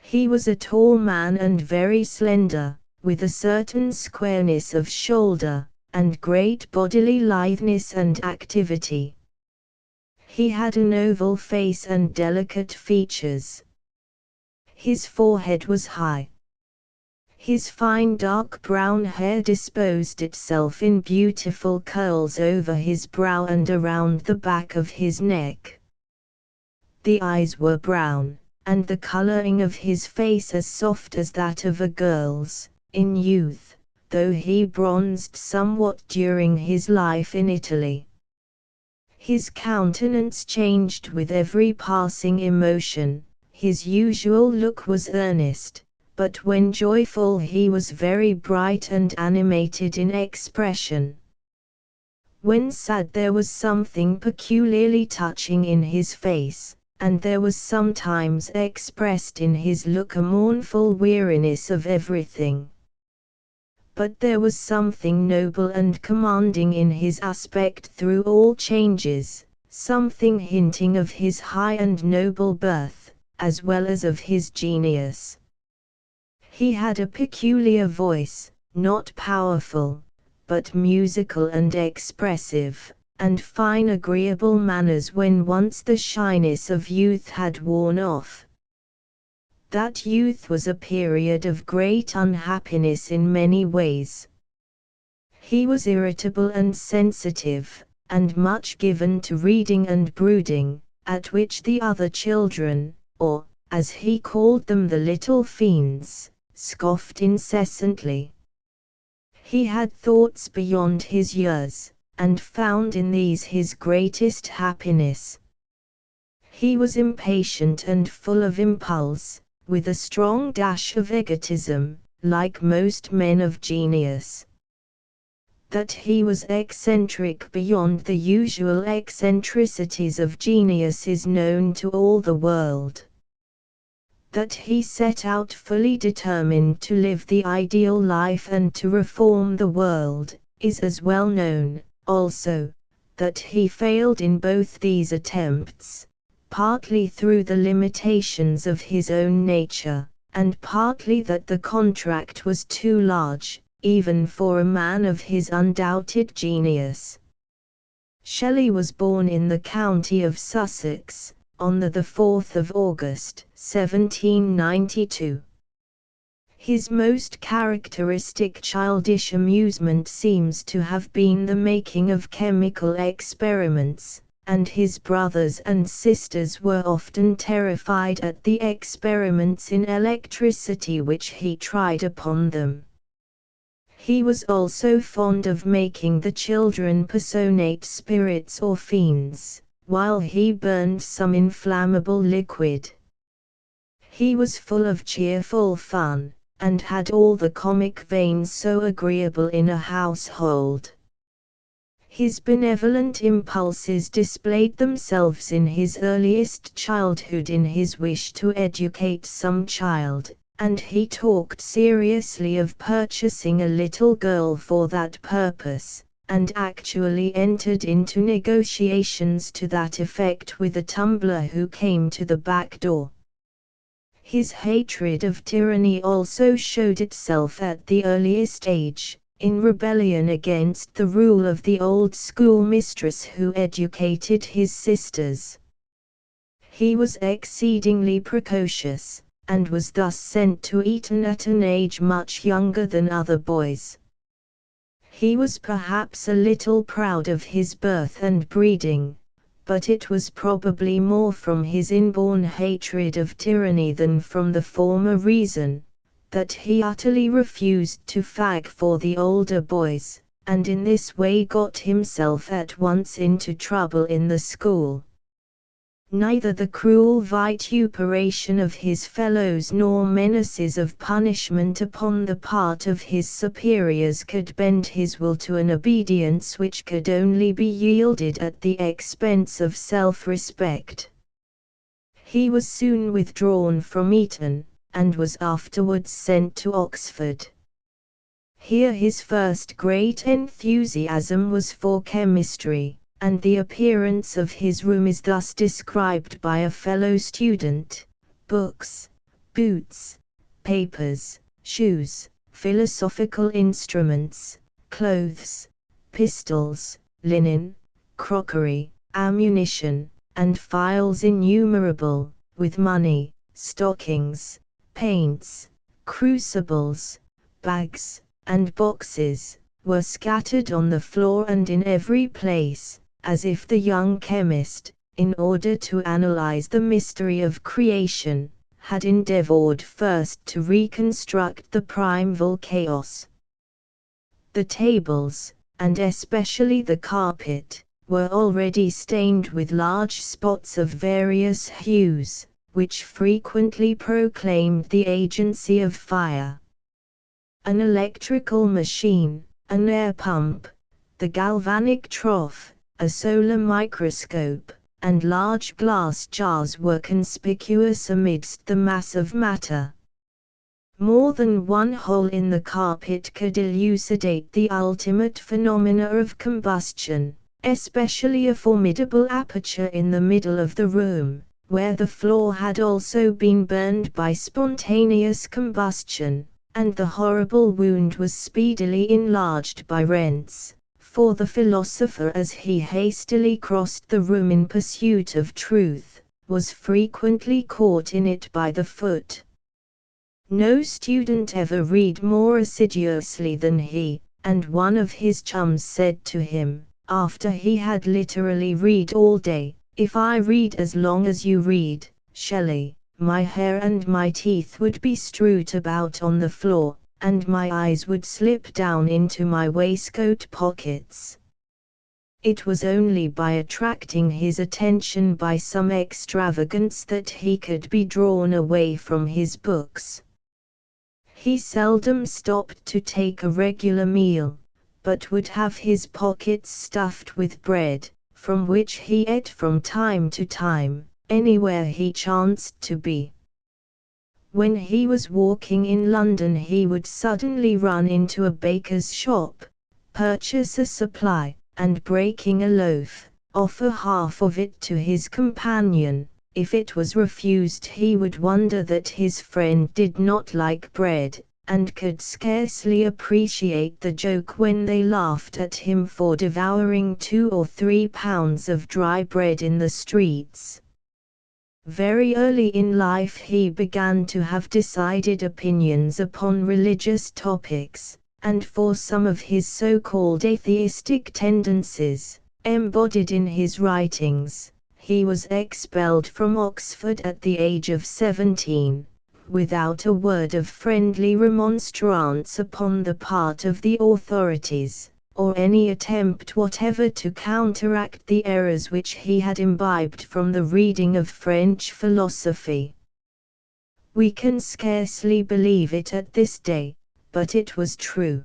He was a tall man and very slender, with a certain squareness of shoulder, and great bodily litheness and activity. He had an oval face and delicate features. His forehead was high. His fine dark brown hair disposed itself in beautiful curls over his brow and around the back of his neck. The eyes were brown, and the coloring of his face as soft as that of a girl's, in youth, though he bronzed somewhat during his life in Italy. His countenance changed with every passing emotion. His usual look was earnest, but when joyful he was very bright and animated in expression. When sad there was something peculiarly touching in his face, and there was sometimes expressed in his look a mournful weariness of everything. But there was something noble and commanding in his aspect through all changes, something hinting of his high and noble birth, as well as of his genius. He had a peculiar voice, not powerful, but musical and expressive, and fine agreeable manners when once the shyness of youth had worn off. That youth was a period of great unhappiness in many ways. He was irritable and sensitive, and much given to reading and brooding, at which the other children, or, as he called them, the little fiends, scoffed incessantly. He had thoughts beyond his years, and found in these his greatest happiness. He was impatient and full of impulse, with a strong dash of egotism, like most men of genius. That he was eccentric beyond the usual eccentricities of genius is known to all the world. That he set out fully determined to live the ideal life and to reform the world, is as well known, also, that he failed in both these attempts, partly through the limitations of his own nature, and partly that the contract was too large, even for a man of his undoubted genius. Shelley was born in the county of Sussex, on the 4th of August, 1792. His most characteristic childish amusement seems to have been the making of chemical experiments, and his brothers and sisters were often terrified at the experiments in electricity which he tried upon them. He was also fond of making the children personate spirits or fiends, while he burned some inflammable liquid. He was full of cheerful fun, and had all the comic veins so agreeable in a household. His benevolent impulses displayed themselves in his earliest childhood in his wish to educate some child, and he talked seriously of purchasing a little girl for that purpose, and actually entered into negotiations to that effect with a tumbler who came to the back door. His hatred of tyranny also showed itself at the earliest age, in rebellion against the rule of the old schoolmistress who educated his sisters. He was exceedingly precocious, and was thus sent to Eton at an age much younger than other boys. He was perhaps a little proud of his birth and breeding, but it was probably more from his inborn hatred of tyranny than from the former reason, that he utterly refused to fag for the older boys, and in this way got himself at once into trouble in the school. Neither the cruel vituperation of his fellows nor menaces of punishment upon the part of his superiors could bend his will to an obedience which could only be yielded at the expense of self-respect. He was soon withdrawn from Eton, and was afterwards sent to Oxford. Here his first great enthusiasm was for chemistry, and the appearance of his room is thus described by a fellow student: books, boots, papers, shoes, philosophical instruments, clothes, pistols, linen, crockery, ammunition, and files innumerable, with money, stockings, paints, crucibles, bags, and boxes, were scattered on the floor and in every place, as if the young chemist, in order to analyze the mystery of creation, had endeavored first to reconstruct the primeval chaos. The tables, and especially the carpet, were already stained with large spots of various hues, which frequently proclaimed the agency of fire. An electrical machine, an air pump, the galvanic trough, a solar microscope, and large glass jars were conspicuous amidst the mass of matter. More than one hole in the carpet could elucidate the ultimate phenomena of combustion, especially a formidable aperture in the middle of the room, where the floor had also been burned by spontaneous combustion, and the horrible wound was speedily enlarged by rents. For the philosopher, as he hastily crossed the room in pursuit of truth, was frequently caught in it by the foot. No student ever read more assiduously than he, and one of his chums said to him, after he had literally read all day, "If I read as long as you read, Shelley, my hair and my teeth would be strewed about on the floor, and my eyes would slip down into my waistcoat pockets." It was only by attracting his attention by some extravagance that he could be drawn away from his books. He seldom stopped to take a regular meal, but would have his pockets stuffed with bread, from which he ate from time to time, anywhere he chanced to be. When he was walking in London he would suddenly run into a baker's shop, purchase a supply, and breaking a loaf, offer half of it to his companion. If it was refused he would wonder that his friend did not like bread, and could scarcely appreciate the joke when they laughed at him for devouring 2 or 3 pounds of dry bread in the streets. Very early in life he began to have decided opinions upon religious topics, and for some of his so-called atheistic tendencies, embodied in his writings, he was expelled from Oxford at the age of 17, without a word of friendly remonstrance upon the part of the authorities, or any attempt whatever to counteract the errors which he had imbibed from the reading of French philosophy. We can scarcely believe it at this day, but it was true.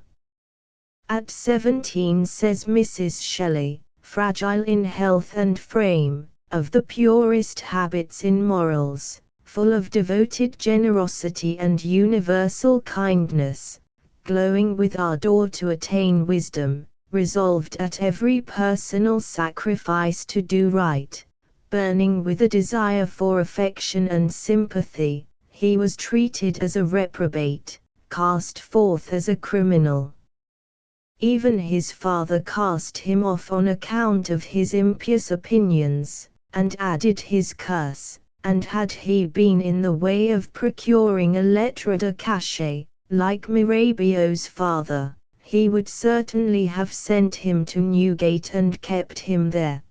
At 17, says Mrs. Shelley, fragile in health and frame, of the purest habits in morals, full of devoted generosity and universal kindness, glowing with ardor to attain wisdom, resolved at every personal sacrifice to do right, burning with a desire for affection and sympathy, he was treated as a reprobate, cast forth as a criminal. Even his father cast him off on account of his impious opinions, and added his curse, and had he been in the way of procuring a lettre de cachet, like Mirabeau's father, he would certainly have sent him to Newgate and kept him there.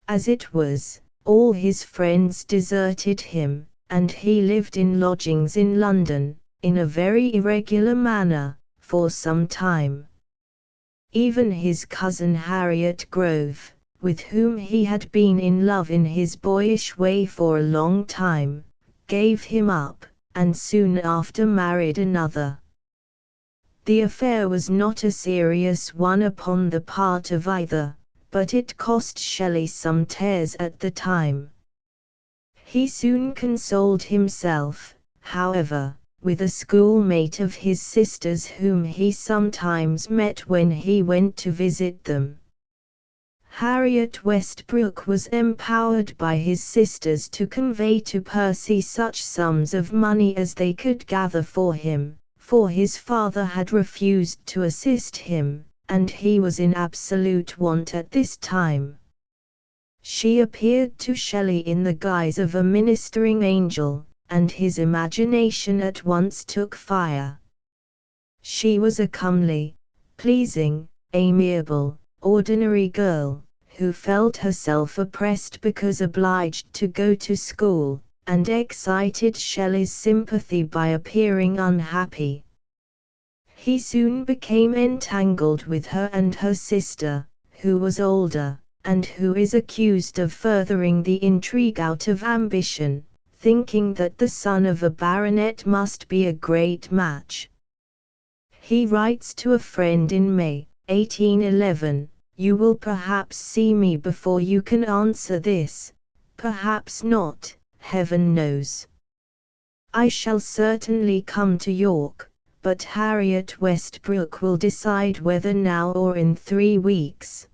As it was, all his friends deserted him, and he lived in lodgings in London, in a very irregular manner, for some time. Even his cousin Harriet Grove, with whom he had been in love in his boyish way for a long time, gave him up, and soon after married another. The affair was not a serious one upon the part of either, but it cost Shelley some tears at the time. He soon consoled himself, however, with a schoolmate of his sister's whom he sometimes met when he went to visit them. Harriet Westbrook was empowered by his sisters to convey to Percy such sums of money as they could gather for him, for his father had refused to assist him, and he was in absolute want at this time. She appeared to Shelley in the guise of a ministering angel, and his imagination at once took fire. She was a comely, pleasing, amiable, ordinary girl, who felt herself oppressed because obliged to go to school, and excited Shelley's sympathy by appearing unhappy. He soon became entangled with her and her sister, who was older, and who is accused of furthering the intrigue out of ambition, thinking that the son of a baronet must be a great match. He writes to a friend in May, 1811, "You will perhaps see me before you can answer this, perhaps not, heaven knows. I shall certainly come to York, but Harriet Westbrook will decide whether now or in 3 weeks.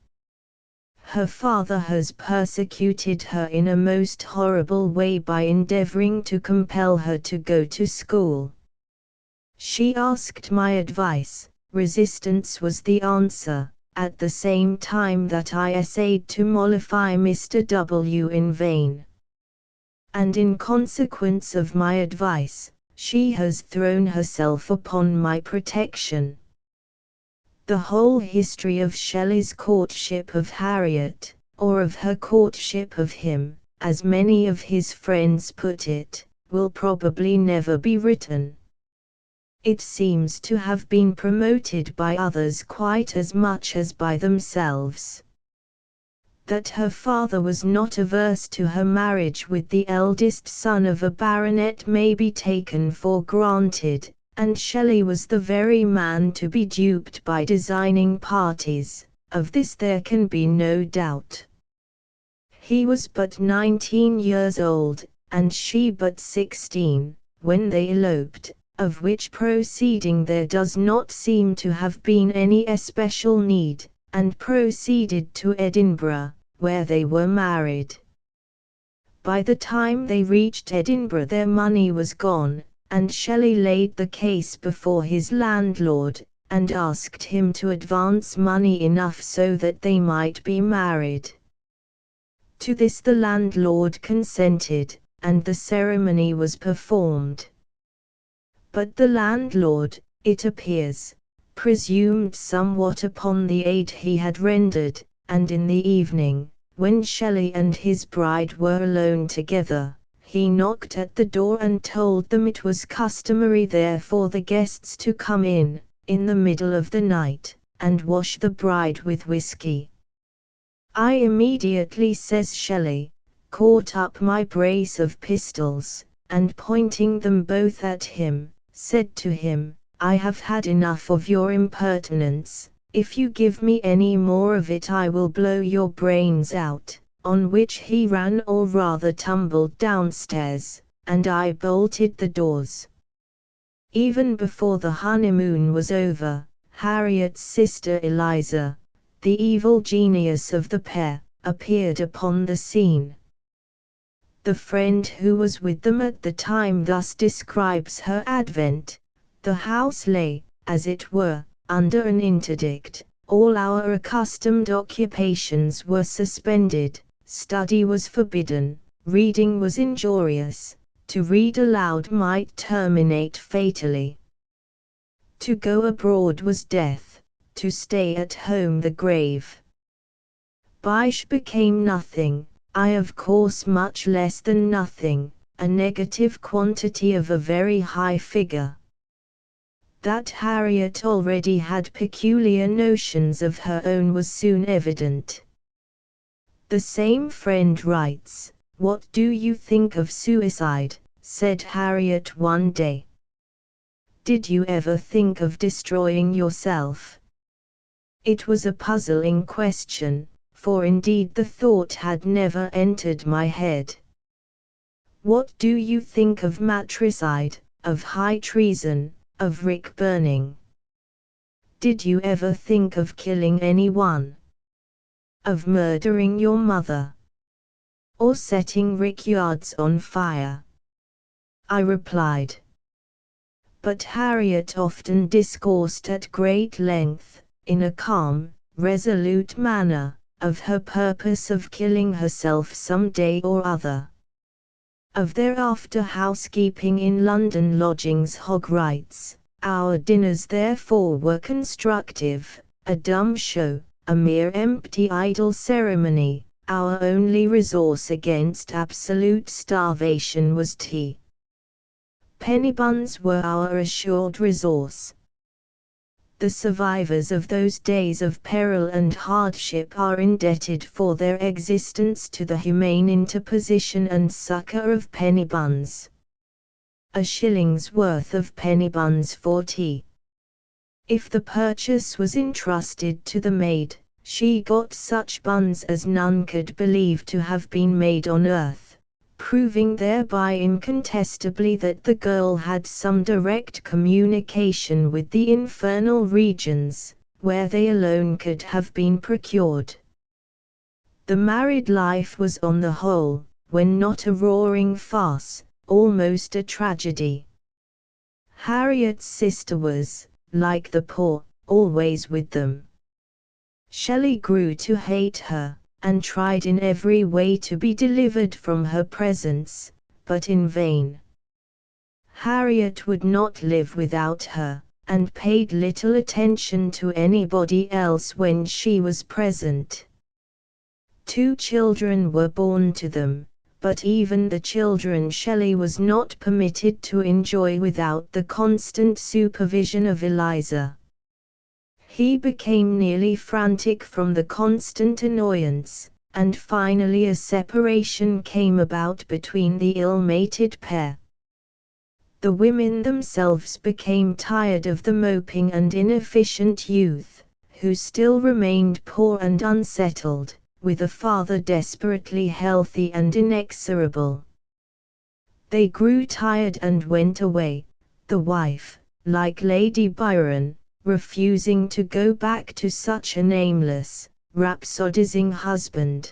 Her father has persecuted her in a most horrible way by endeavoring to compel her to go to school. She asked my advice, resistance was the answer, at the same time that I essayed to mollify Mr. W. in vain. And in consequence of my advice, she has thrown herself upon my protection." The whole history of Shelley's courtship of Harriet, or of her courtship of him, as many of his friends put it, will probably never be written. It seems to have been promoted by others quite as much as by themselves. That her father was not averse to her marriage with the eldest son of a baronet may be taken for granted, and Shelley was the very man to be duped by designing parties, of this there can be no doubt. He was but 19 years old, and she but 16, when they eloped, of which proceeding there does not seem to have been any especial need, and proceeded to Edinburgh, where they were married. By the time they reached Edinburgh their money was gone, and Shelley laid the case before his landlord, and asked him to advance money enough so that they might be married. To this the landlord consented, and the ceremony was performed. But the landlord, it appears, presumed somewhat upon the aid he had rendered, and in the evening, when Shelley and his bride were alone together, he knocked at the door and told them it was customary there for the guests to come in the middle of the night, and wash the bride with whiskey. "I immediately," says Shelley, "caught up my brace of pistols, and pointing them both at him, said to him, 'I have had enough of your impertinence, if you give me any more of it I will blow your brains out,' on which he ran or rather tumbled downstairs, and I bolted the doors." Even before the honeymoon was over, Harriet's sister Eliza, the evil genius of the pair, appeared upon the scene. The friend who was with them at the time thus describes her advent: "The house lay, as it were, under an interdict, all our accustomed occupations were suspended, study was forbidden, reading was injurious, to read aloud might terminate fatally. To go abroad was death, to stay at home the grave. Bysh became nothing, I of course much less than nothing, a negative quantity of a very high figure. That Harriet already had peculiar notions of her own was soon evident. The same friend writes, "What do you think of suicide?" said Harriet one day. "Did you ever think of destroying yourself?" It was a puzzling question, for indeed the thought had never entered my head. "What do you think of matricide, of high treason, of rick burning? Did you ever think of killing anyone? Of murdering your mother? Or setting rickyards on fire?" I replied. But Harriet often discoursed at great length, in a calm, resolute manner, of her purpose of killing herself some day or other. Of their after-housekeeping in London lodgings. Hogg writes, "Our dinners therefore were constructive, a dumb show, a mere empty idle ceremony. Our only resource against absolute starvation was tea. Penny buns were our assured resource." The survivors of those days of peril and hardship are indebted for their existence to the humane interposition and succor of penny buns. A shilling's worth of penny buns for tea. If the purchase was entrusted to the maid, she got such buns as none could believe to have been made on earth, proving thereby incontestably that the girl had some direct communication with the infernal regions, where they alone could have been procured. The married life was on the whole, when not a roaring farce, almost a tragedy. Harriet's sister was, like the poor, always with them. Shelley grew to hate her, and tried in every way to be delivered from her presence, but in vain. Harriet would not live without her, and paid little attention to anybody else when she was present. 2 children were born to them, but even the children Shelley was not permitted to enjoy without the constant supervision of Eliza. He became nearly frantic from the constant annoyance, and finally a separation came about between the ill-mated pair. The women themselves became tired of the moping and inefficient youth, who still remained poor and unsettled, with a father desperately healthy and inexorable. They grew tired and went away, the wife, like Lady Byron, refusing to go back to such a nameless, rhapsodizing husband.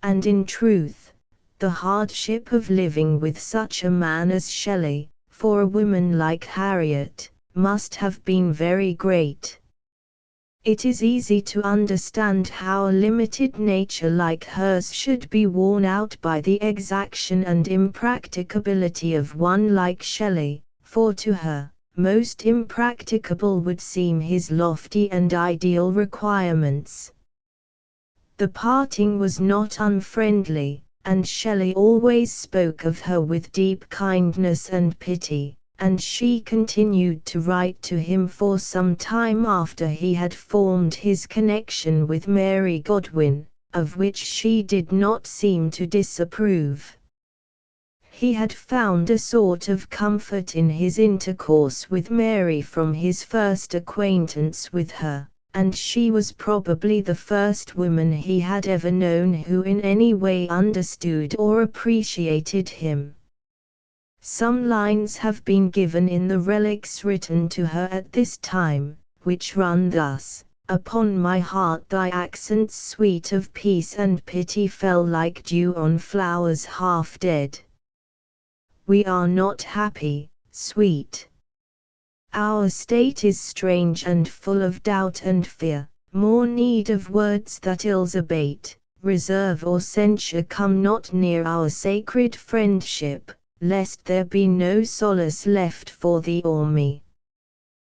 And in truth, the hardship of living with such a man as Shelley, for a woman like Harriet, must have been very great. It is easy to understand how a limited nature like hers should be worn out by the exaction and impracticability of one like Shelley, for to her, most impracticable would seem his lofty and ideal requirements. The parting was not unfriendly, and Shelley always spoke of her with deep kindness and pity, and she continued to write to him for some time after he had formed his connection with Mary Godwin, of which she did not seem to disapprove. He had found a sort of comfort in his intercourse with Mary from his first acquaintance with her, and she was probably the first woman he had ever known who in any way understood or appreciated him. Some lines have been given in the relics written to her at this time, which run thus: "Upon my heart thy accents sweet of peace and pity fell like dew on flowers half dead. We are not happy, sweet. Our state is strange and full of doubt and fear, more need of words that ills abate, reserve or censure come not near our sacred friendship, lest there be no solace left for thee or me."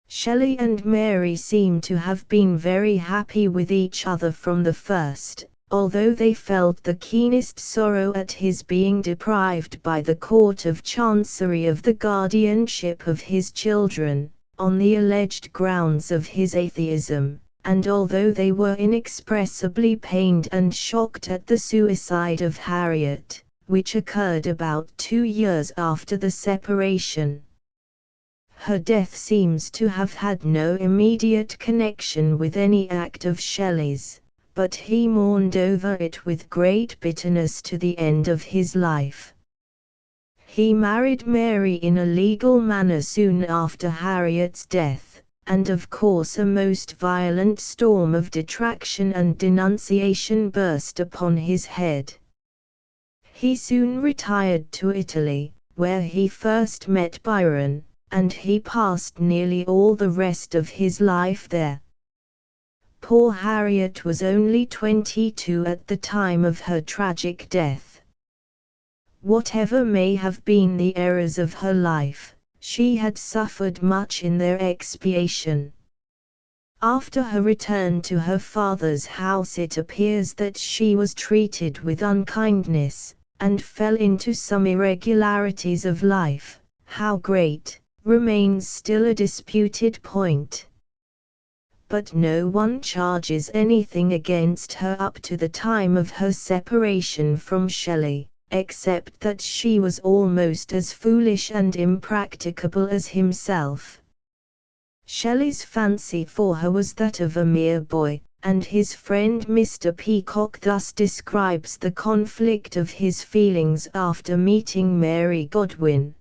Shelley and Mary seem to have been very happy with each other from the first, although they felt the keenest sorrow at his being deprived by the Court of Chancery of the guardianship of his children, on the alleged grounds of his atheism, and although they were inexpressibly pained and shocked at the suicide of Harriet, which occurred about 2 years after the separation. Her death seems to have had no immediate connection with any act of Shelley's, but he mourned over it with great bitterness to the end of his life. He married Mary in a legal manner soon after Harriet's death, and of course a most violent storm of detraction and denunciation burst upon his head. He soon retired to Italy, where he first met Byron, and he passed nearly all the rest of his life there. Poor Harriet was only 22 at the time of her tragic death. Whatever may have been the errors of her life, she had suffered much in their expiation. After her return to her father's house, it appears that she was treated with unkindness, and fell into some irregularities of life. How great, remains still a disputed point. But no one charges anything against her up to the time of her separation from Shelley, except that she was almost as foolish and impracticable as himself. Shelley's fancy for her was that of a mere boy, and his friend Mr. Peacock thus describes the conflict of his feelings after meeting Mary Godwin,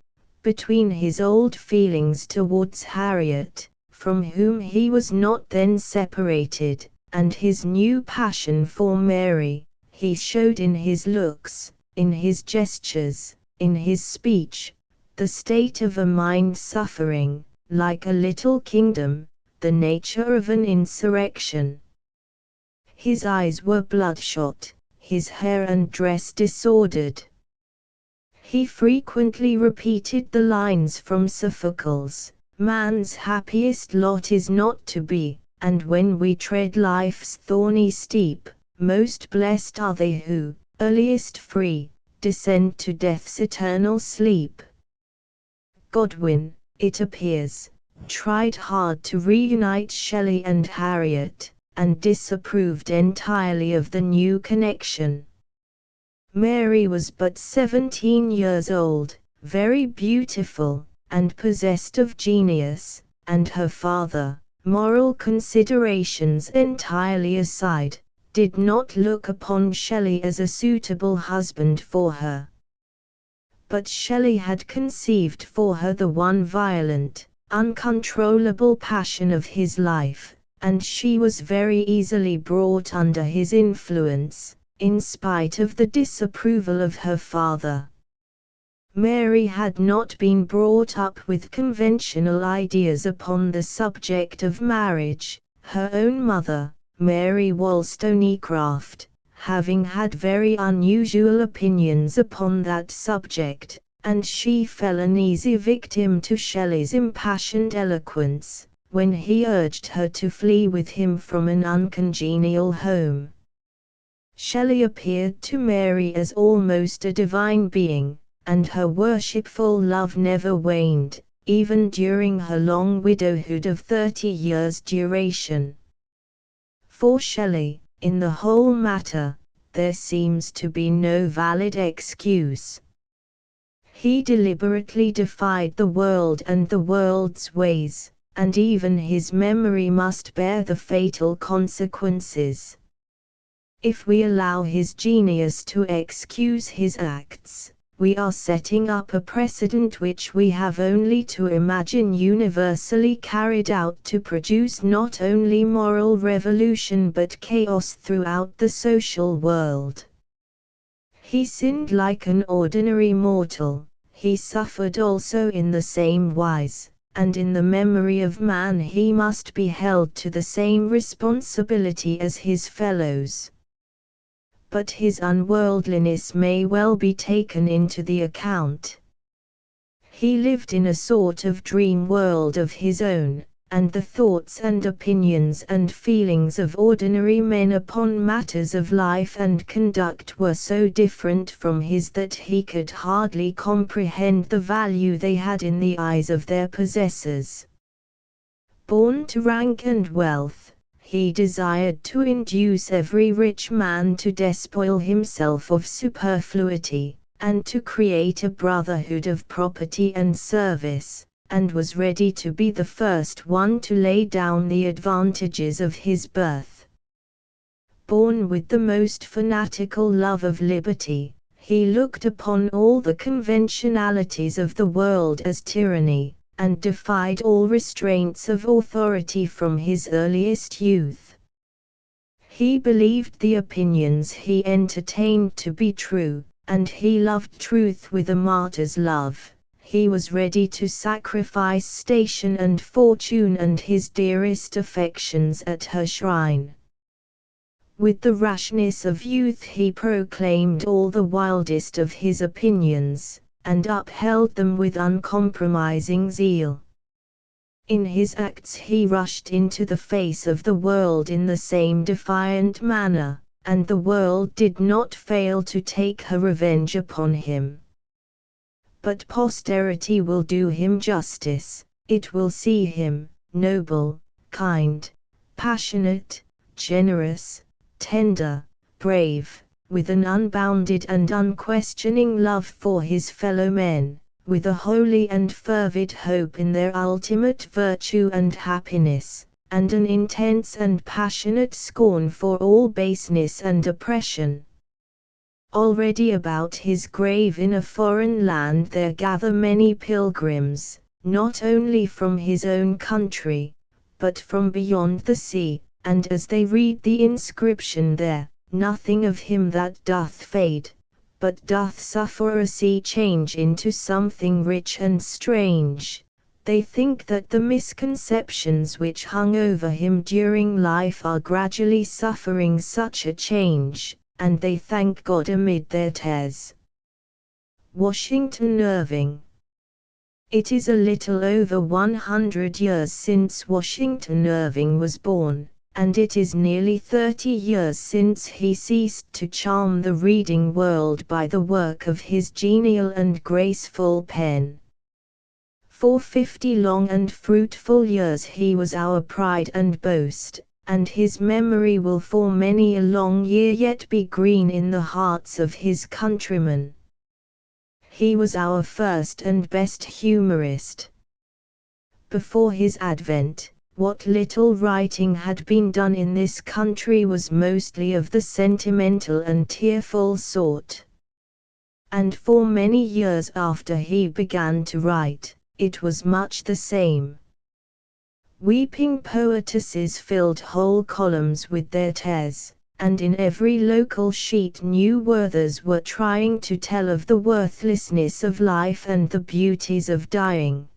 between his old feelings towards Harriet, from whom he was not then separated, and his new passion for Mary. He showed in his looks, in his gestures, in his speech, the state of a mind suffering, like a little kingdom, the nature of an insurrection. His eyes were bloodshot, his hair and dress disordered. He frequently repeated the lines from Sophocles, "Man's happiest lot is not to be, and when we tread life's thorny steep, most blessed are they who, earliest free, descend to death's eternal sleep." Godwin, it appears, tried hard to reunite Shelley and Harriet, and disapproved entirely of the new connection. Mary was but 17 years old, very beautiful, and possessed of genius, and her father, moral considerations entirely aside, did not look upon Shelley as a suitable husband for her. But Shelley had conceived for her the one violent, uncontrollable passion of his life, and she was very easily brought under his influence, in spite of the disapproval of her father. Mary had not been brought up with conventional ideas upon the subject of marriage, her own mother, Mary Wollstonecraft, having had very unusual opinions upon that subject, and she fell an easy victim to Shelley's impassioned eloquence, when he urged her to flee with him from an uncongenial home. Shelley appeared to Mary as almost a divine being, and her worshipful love never waned, even during her long widowhood of 30 years' duration. For Shelley, in the whole matter, there seems to be no valid excuse. He deliberately defied the world and the world's ways, and even his memory must bear the fatal consequences. If we allow his genius to excuse his acts, we are setting up a precedent which we have only to imagine universally carried out to produce not only moral revolution but chaos throughout the social world. He sinned like an ordinary mortal, he suffered also in the same wise, and in the memory of man he must be held to the same responsibility as his fellows. But his unworldliness may well be taken into the account. He lived in a sort of dream world of his own, and the thoughts and opinions and feelings of ordinary men upon matters of life and conduct were so different from his that he could hardly comprehend the value they had in the eyes of their possessors. Born to rank and wealth, he desired to induce every rich man to despoil himself of superfluity, and to create a brotherhood of property and service, and was ready to be the first one to lay down the advantages of his birth. Born with the most fanatical love of liberty, he looked upon all the conventionalities of the world as tyranny, and defied all restraints of authority from his earliest youth. He believed the opinions he entertained to be true, and he loved truth with a martyr's love. He was ready to sacrifice station and fortune and his dearest affections at her shrine. With the rashness of youth he proclaimed all the wildest of his opinions, and upheld them with uncompromising zeal. In his acts he rushed into the face of the world in the same defiant manner, and the world did not fail to take her revenge upon him. But posterity will do him justice. It will see him noble, kind, passionate, generous, tender, brave, with an unbounded and unquestioning love for his fellow men, with a holy and fervid hope in their ultimate virtue and happiness, and an intense and passionate scorn for all baseness and oppression. Already about his grave in a foreign land there gather many pilgrims, not only from his own country, but from beyond the sea, and as they read the inscription there, nothing of him that doth fade, but doth suffer a sea change into something rich and strange, they think that the misconceptions which hung over him during life are gradually suffering such a change, and they thank God amid their tears. Washington Irving. It is a little over 100 years since Washington Irving was born, and it is nearly 30 years since he ceased to charm the reading world by the work of his genial and graceful pen. For 50 long and fruitful years he was our pride and boast, and his memory will for many a long year yet be green in the hearts of his countrymen. He was our first and best humorist. Before his advent, what little writing had been done in this country was mostly of the sentimental and tearful sort. And for many years after he began to write, it was much the same. Weeping poetesses filled whole columns with their tears, and in every local sheet new worthers were trying to tell of the worthlessness of life and the beauties of dying.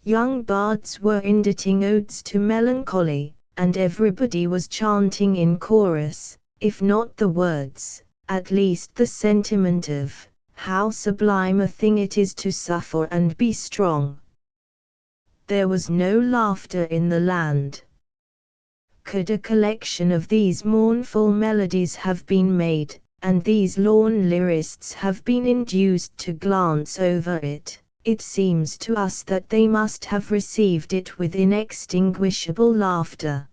Young bards were inditing odes to melancholy, and everybody was chanting in chorus, if not the words, at least the sentiment of, how sublime a thing it is to suffer and be strong. There was no laughter in the land. Could a collection of these mournful melodies have been made, and these lorn lyrists have been induced to glance over it, it seems to us that they must have received it with inextinguishable laughter.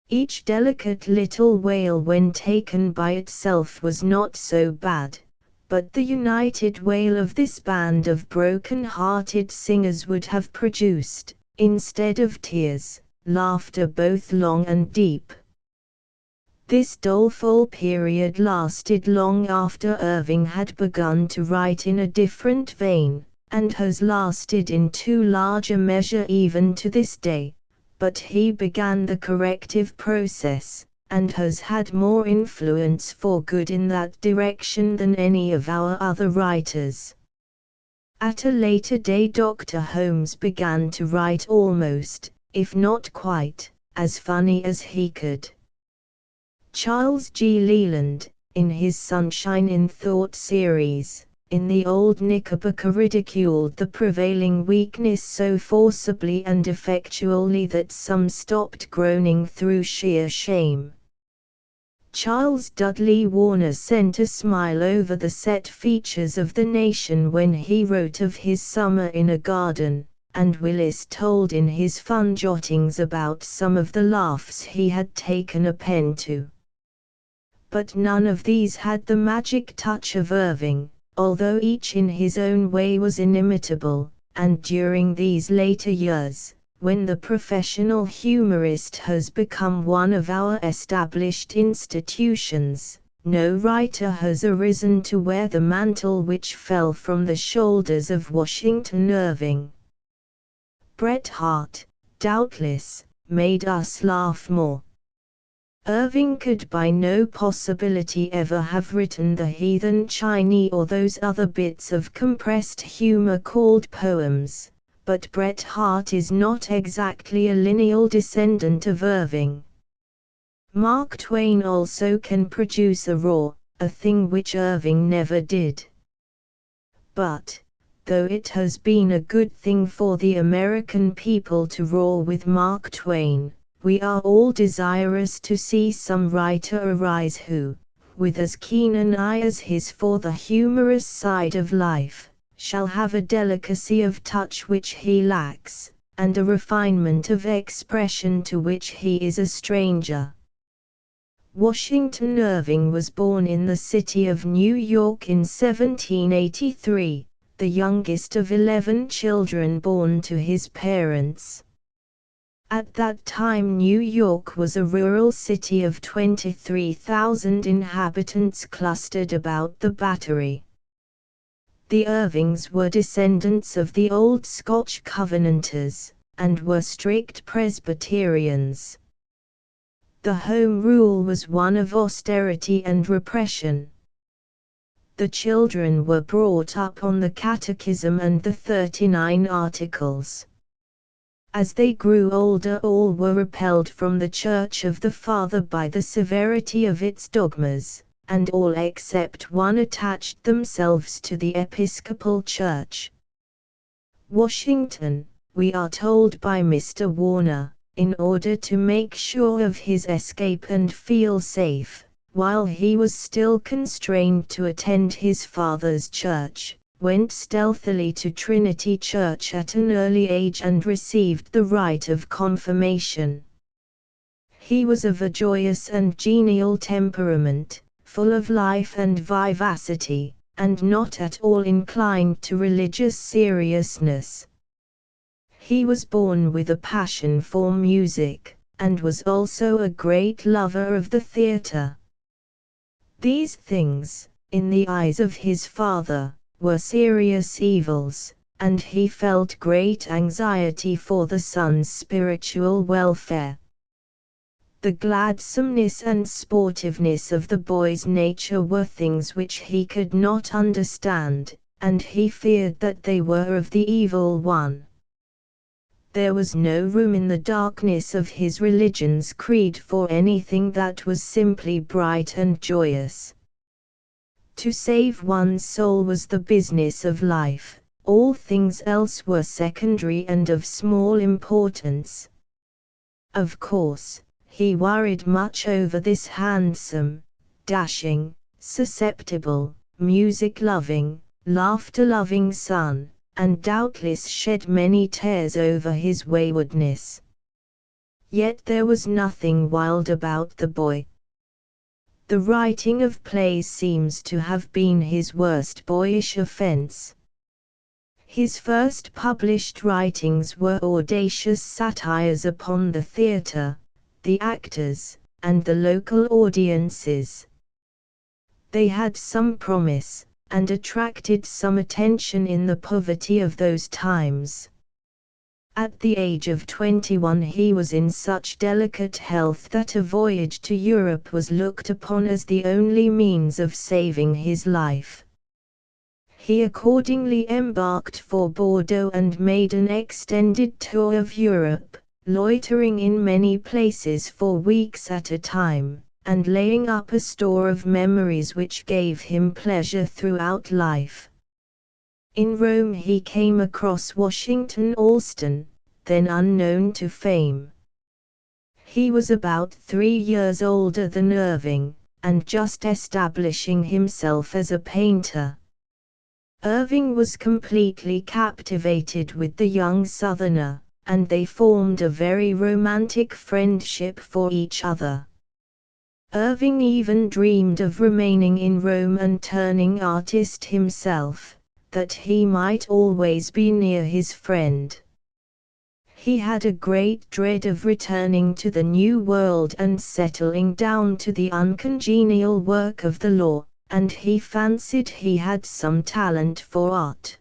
Each delicate little wail when taken by itself was not so bad, but the united wail of this band of broken-hearted singers would have produced, instead of tears, laughter both long and deep. This doleful period lasted long after Irving had begun to write in a different vein, and has lasted in too large a measure even to this day, but he began the corrective process, and has had more influence for good in that direction than any of our other writers. At a later day Dr. Holmes began to write almost, if not quite, as funny as he could. Charles G. Leland, in his Sunshine in Thought series, in the Old Knickerbocker ridiculed the prevailing weakness so forcibly and effectually that some stopped groaning through sheer shame. Charles Dudley Warner sent a smile over the set features of the nation when he wrote of his summer in a garden, and Willis told in his fun jottings about some of the laughs he had taken a pen to. But none of these had the magic touch of Irving, although each in his own way was inimitable, and during these later years, when the professional humorist has become one of our established institutions, no writer has arisen to wear the mantle which fell from the shoulders of Washington Irving. Bret Harte, doubtless, made us laugh more. Irving could by no possibility ever have written The Heathen Chinee or those other bits of compressed humor called poems, but Bret Harte is not exactly a lineal descendant of Irving. Mark Twain also can produce a roar, a thing which Irving never did. But, though it has been a good thing for the American people to roar with Mark Twain, we are all desirous to see some writer arise who, with as keen an eye as his for the humorous side of life, shall have a delicacy of touch which he lacks, and a refinement of expression to which he is a stranger. Washington Irving was born in the city of New York in 1783, the youngest of 11 children born to his parents. At that time New York was a rural city of 23,000 inhabitants clustered about the Battery. The Irvings were descendants of the old Scotch Covenanters, and were strict Presbyterians. The Home Rule was one of austerity and repression. The children were brought up on the Catechism and the 39 Articles. As they grew older, all were repelled from the Church of the Father by the severity of its dogmas, and all except one attached themselves to the Episcopal Church. Washington, we are told by Mr. Warner, in order to make sure of his escape and feel safe, while he was still constrained to attend his father's church, went stealthily to Trinity Church at an early age and received the rite of confirmation. He was of a joyous and genial temperament, full of life and vivacity, and not at all inclined to religious seriousness. He was born with a passion for music, and was also a great lover of the theatre. These things, in the eyes of his father, were serious evils, and he felt great anxiety for the son's spiritual welfare. The gladsomeness and sportiveness of the boy's nature were things which he could not understand, and he feared that they were of the evil one. There was no room in the darkness of his religion's creed for anything that was simply bright and joyous. To save one's soul was the business of life, all things else were secondary and of small importance. Of course, he worried much over this handsome, dashing, susceptible, music-loving, laughter-loving son, and doubtless shed many tears over his waywardness. Yet there was nothing wild about the boy. The writing of plays seems to have been his worst boyish offense. His first published writings were audacious satires upon the theatre, the actors, and the local audiences. They had some promise, and attracted some attention in the poverty of those times. At the age of 21 he was in such delicate health that a voyage to Europe was looked upon as the only means of saving his life. He accordingly embarked for Bordeaux and made an extended tour of Europe, loitering in many places for weeks at a time, and laying up a store of memories which gave him pleasure throughout life. In Rome he came across Washington Allston, then unknown to fame. He was about 3 years older than Irving, and just establishing himself as a painter. Irving was completely captivated with the young Southerner, and they formed a very romantic friendship for each other. Irving even dreamed of remaining in Rome and turning artist himself, that he might always be near his friend. He had a great dread of returning to the New World and settling down to the uncongenial work of the law, and he fancied he had some talent for art.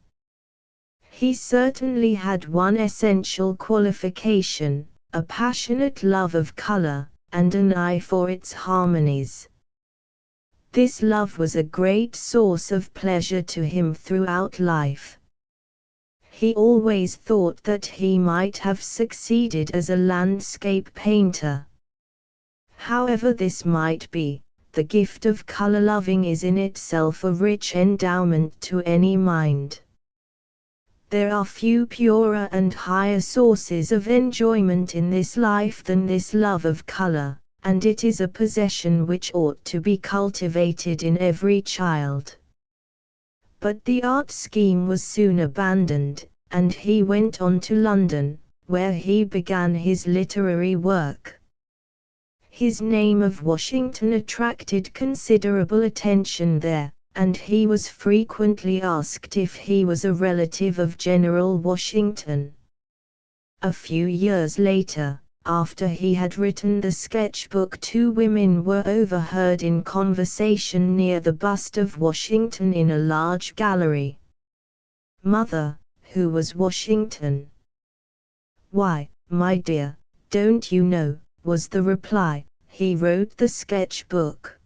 He certainly had one essential qualification, a passionate love of color, and an eye for its harmonies. This love was a great source of pleasure to him throughout life. He always thought that he might have succeeded as a landscape painter. However this might be, the gift of color-loving is in itself a rich endowment to any mind. There are few purer and higher sources of enjoyment in this life than this love of color, and it is a possession which ought to be cultivated in every child. But the art scheme was soon abandoned, and he went on to London, where he began his literary work. His name of Washington attracted considerable attention there, and he was frequently asked if he was a relative of General Washington. A few years later, after he had written the sketchbook, two women were overheard in conversation near the bust of Washington in a large gallery. "Mother, who was Washington?" "Why, my dear, don't you know?" was the reply. "He wrote the sketchbook."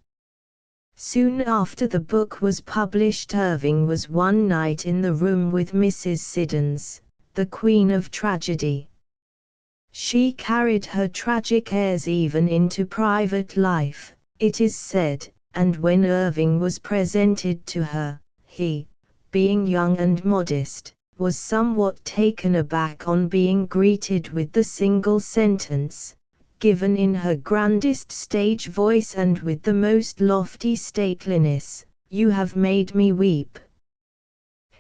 Soon after the book was published, Irving was one night in the room with Mrs. Siddons, the Queen of Tragedy. She carried her tragic airs even into private life, it is said, and when Irving was presented to her, he, being young and modest, was somewhat taken aback on being greeted with the single sentence, given in her grandest stage voice and with the most lofty stateliness, "You have made me weep."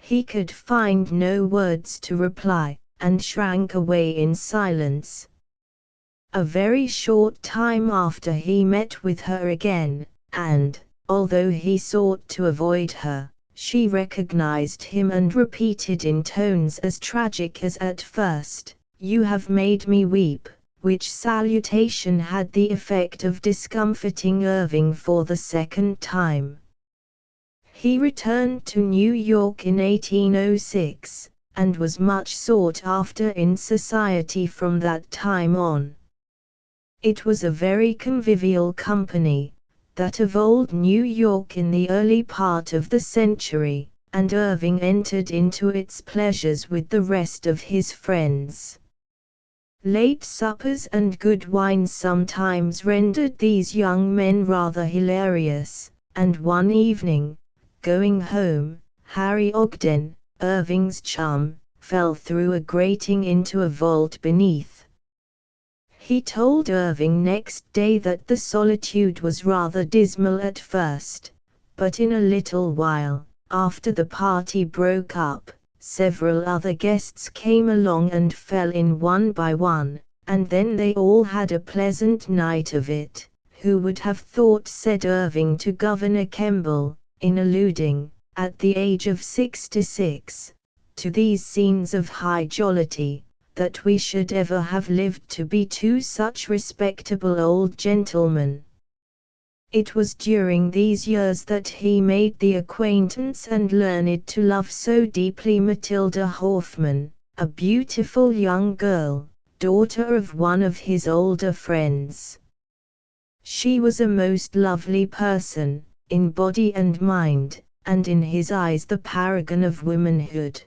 He could find no words to reply, and shrank away in silence. A very short time after he met with her again, and, although he sought to avoid her, she recognized him and repeated in tones as tragic as at first, "You have made me weep," which salutation had the effect of discomfiting Irving for the second time. He returned to New York in 1806, and was much sought after in society from that time on. It was a very convivial company, that of old New York in the early part of the century, and Irving entered into its pleasures with the rest of his friends. Late suppers and good wine sometimes rendered these young men rather hilarious, and one evening, going home, Harry Ogden, Irving's chum, fell through a grating into a vault beneath. He told Irving next day that the solitude was rather dismal at first, but in a little while, after the party broke up, several other guests came along and fell in one by one, and then they all had a pleasant night of it. "Who would have thought," said Irving to Governor Kemble, in alluding, at the age of 66, to these scenes of high jollity, "that we should ever have lived to be two such respectable old gentlemen?" It was during these years that he made the acquaintance and learned to love so deeply Matilda Hoffman, a beautiful young girl, daughter of one of his older friends. She was a most lovely person, in body and mind, and in his eyes the paragon of womanhood.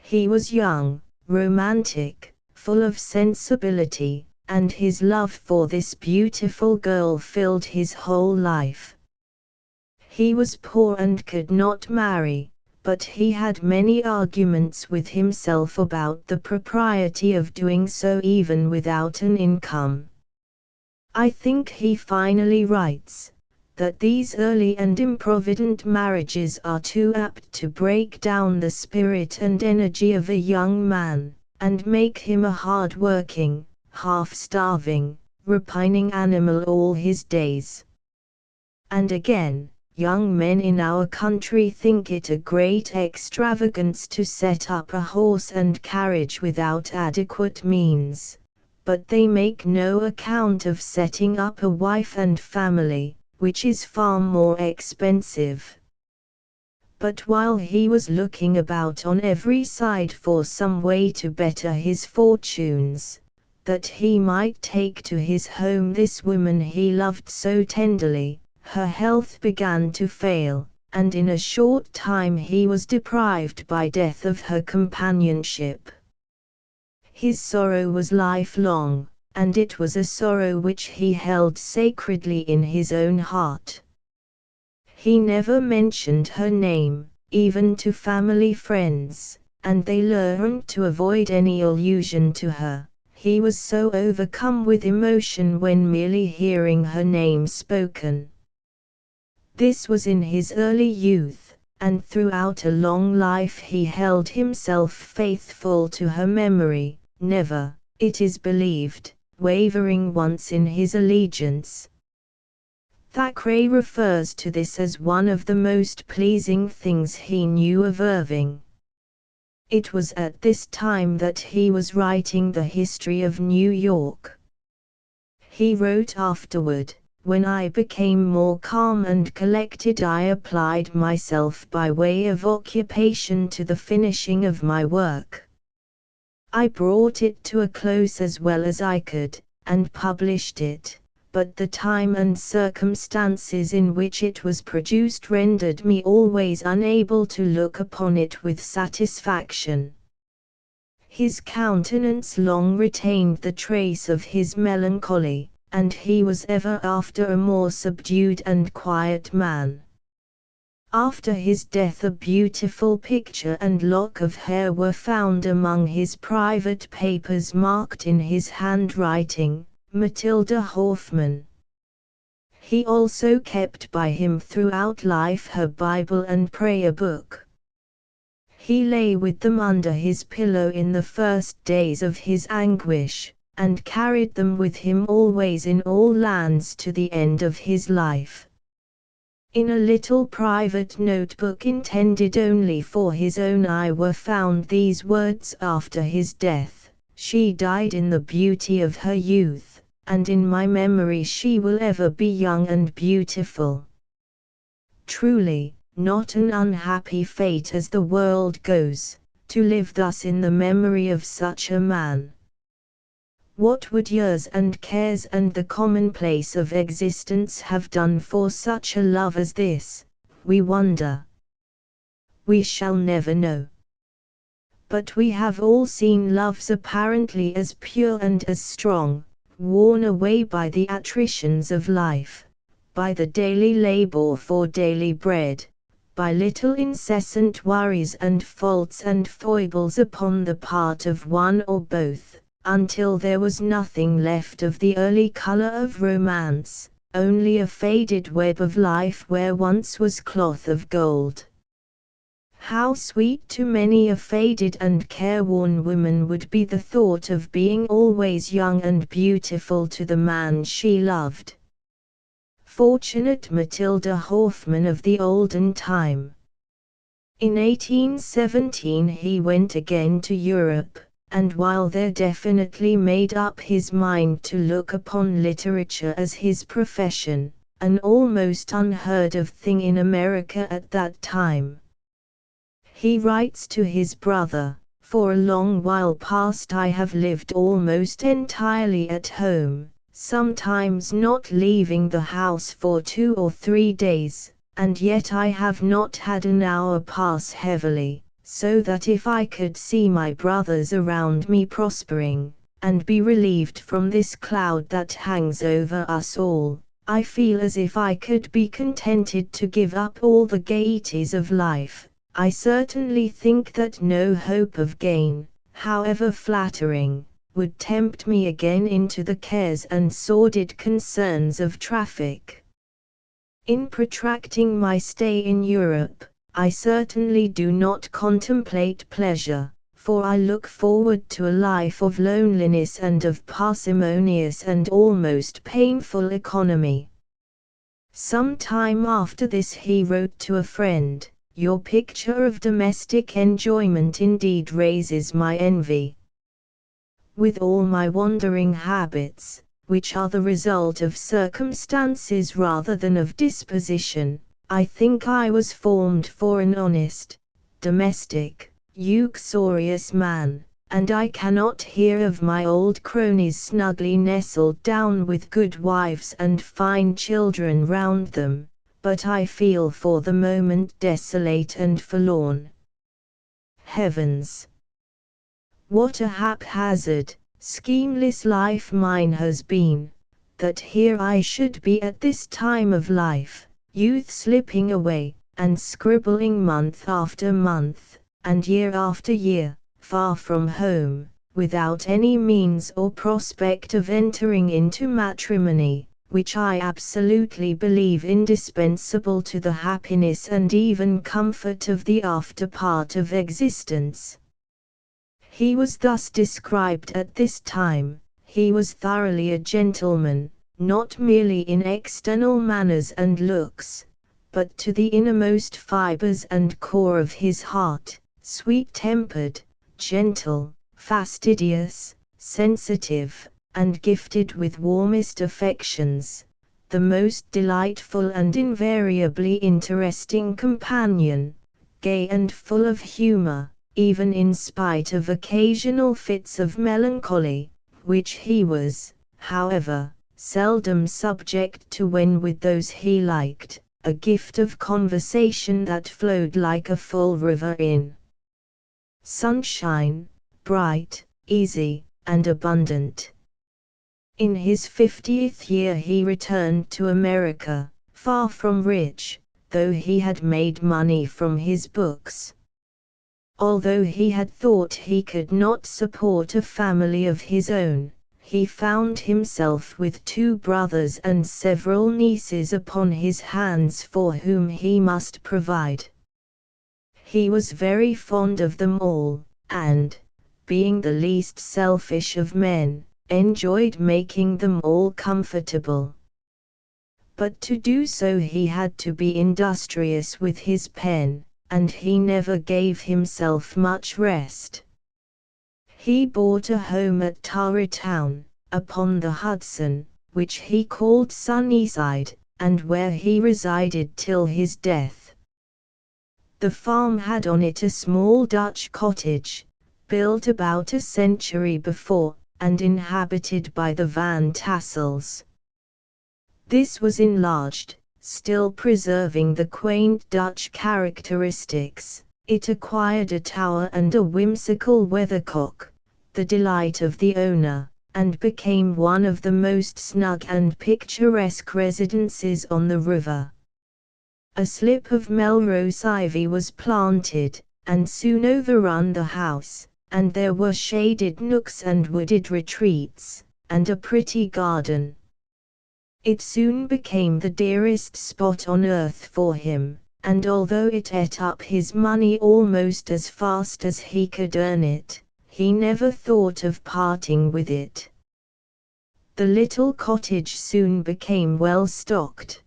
He was young, romantic, full of sensibility, and his love for this beautiful girl filled his whole life. He was poor and could not marry, but he had many arguments with himself about the propriety of doing so even without an income. I think he finally writes, that these early and improvident marriages are too apt to break down the spirit and energy of a young man, and make him a hard-working, half-starving, repining animal all his days. And again, young men in our country think it a great extravagance to set up a horse and carriage without adequate means, but they make no account of setting up a wife and family, which is far more expensive. But while he was looking about on every side for some way to better his fortunes, that he might take to his home this woman he loved so tenderly, her health began to fail, and in a short time he was deprived by death of her companionship. His sorrow was lifelong, and it was a sorrow which he held sacredly in his own heart. He never mentioned her name, even to family friends, and they learned to avoid any allusion to her. He was so overcome with emotion when merely hearing her name spoken. This was in his early youth, and throughout a long life he held himself faithful to her memory, never, it is believed, wavering once in his allegiance. Thackeray refers to this as one of the most pleasing things he knew of Irving. It was at this time that he was writing the history of New York. He wrote afterward, "When I became more calm and collected, I applied myself by way of occupation to the finishing of my work. I brought it to a close as well as I could, and published it, but the time and circumstances in which it was produced rendered me always unable to look upon it with satisfaction." His countenance long retained the trace of his melancholy, and he was ever after a more subdued and quiet man. After his death a beautiful picture and lock of hair were found among his private papers marked in his handwriting, Matilda Hoffman. He also kept by him throughout life her Bible and prayer book. He lay with them under his pillow in the first days of his anguish, and carried them with him always in all lands to the end of his life. In a little private notebook intended only for his own eye were found these words after his death: "She died in the beauty of her youth, and in my memory she will ever be young and beautiful." Truly, not an unhappy fate as the world goes, to live thus in the memory of such a man. What would years and cares and the commonplace of existence have done for such a love as this, we wonder? We shall never know. But we have all seen loves apparently as pure and as strong, worn away by the attritions of life, by the daily labor for daily bread, by little incessant worries and faults and foibles upon the part of one or both, until there was nothing left of the early color of romance, only a faded web of life where once was cloth of gold. How sweet to many a faded and careworn woman would be the thought of being always young and beautiful to the man she loved. Fortunate Matilda Hoffman of the olden time. In 1817 he went again to Europe, and while there definitely made up his mind to look upon literature as his profession, an almost unheard of thing in America at that time. He writes to his brother, "For a long while past I have lived almost entirely at home, sometimes not leaving the house for 2 or 3 days, and yet I have not had an hour pass heavily, so that if I could see my brothers around me prospering, and be relieved from this cloud that hangs over us all, I feel as if I could be contented to give up all the gaieties of life. I certainly think that no hope of gain, however flattering, would tempt me again into the cares and sordid concerns of traffic." In protracting my stay in Europe, I certainly do not contemplate pleasure, for I look forward to a life of loneliness and of parsimonious and almost painful economy. Some time after this he wrote to a friend, "Your picture of domestic enjoyment indeed raises my envy. With all my wandering habits, which are the result of circumstances rather than of disposition, I think I was formed for an honest, domestic, uxorious man, and I cannot hear of my old cronies snugly nestled down with good wives and fine children round them, but I feel for the moment desolate and forlorn. Heavens! What a haphazard, schemeless life mine has been, that here I should be at this time of life, youth slipping away, and scribbling month after month, and year after year, far from home, without any means or prospect of entering into matrimony, which I absolutely believe indispensable to the happiness and even comfort of the after part of existence." He was thus described at this time. He was thoroughly a gentleman, not merely in external manners and looks, but to the innermost fibers and core of his heart, sweet-tempered, gentle, fastidious, sensitive, and gifted with warmest affections, the most delightful and invariably interesting companion, gay and full of humor, even in spite of occasional fits of melancholy, which he was, however, seldom subject to when with those he liked, a gift of conversation that flowed like a full river in sunshine, bright, easy, and abundant. In his 50th year he returned to America, far from rich, though he had made money from his books. Although he had thought he could not support a family of his own, he found himself with 2 brothers and several nieces upon his hands for whom he must provide. He was very fond of them all, and, being the least selfish of men, enjoyed making them all comfortable. But to do so he had to be industrious with his pen, and he never gave himself much rest. He bought a home at Tarrytown, upon the Hudson, which he called Sunnyside, and where he resided till his death. The farm had on it a small Dutch cottage, built about a century before, and inhabited by the Van Tassels. This was enlarged, still preserving the quaint Dutch characteristics. It acquired a tower and a whimsical weathercock, the delight of the owner, and became one of the most snug and picturesque residences on the river. A slip of Melrose ivy was planted, and soon overrun the house, and there were shaded nooks and wooded retreats, and a pretty garden. It soon became the dearest spot on earth for him, and although it ate up his money almost as fast as he could earn it, he never thought of parting with it. The little cottage soon became well stocked.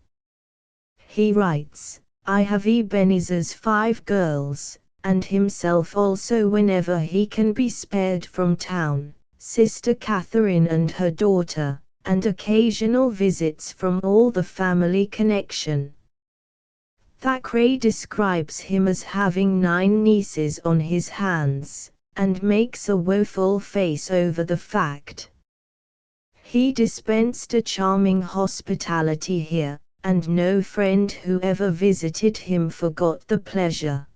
He writes, "I have Ebenezer's 5 girls, and himself also whenever he can be spared from town, Sister Catherine and her daughter, and occasional visits from all the family connection." Thackeray describes him as having 9 nieces on his hands, and makes a woeful face over the fact. He dispensed a charming hospitality here, and no friend who ever visited him forgot the pleasure.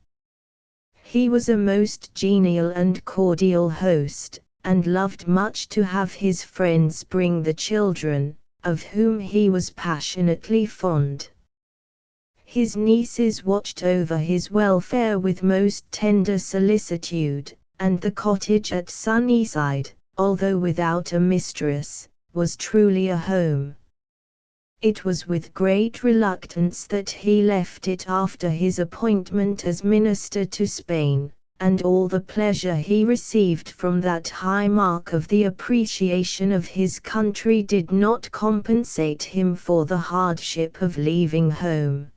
He was a most genial and cordial host, and loved much to have his friends bring the children, of whom he was passionately fond. His nieces watched over his welfare with most tender solicitude, and the cottage at Sunnyside, although without a mistress, was truly a home. It was with great reluctance that he left it after his appointment as minister to Spain, and all the pleasure he received from that high mark of the appreciation of his country did not compensate him for the hardship of leaving home.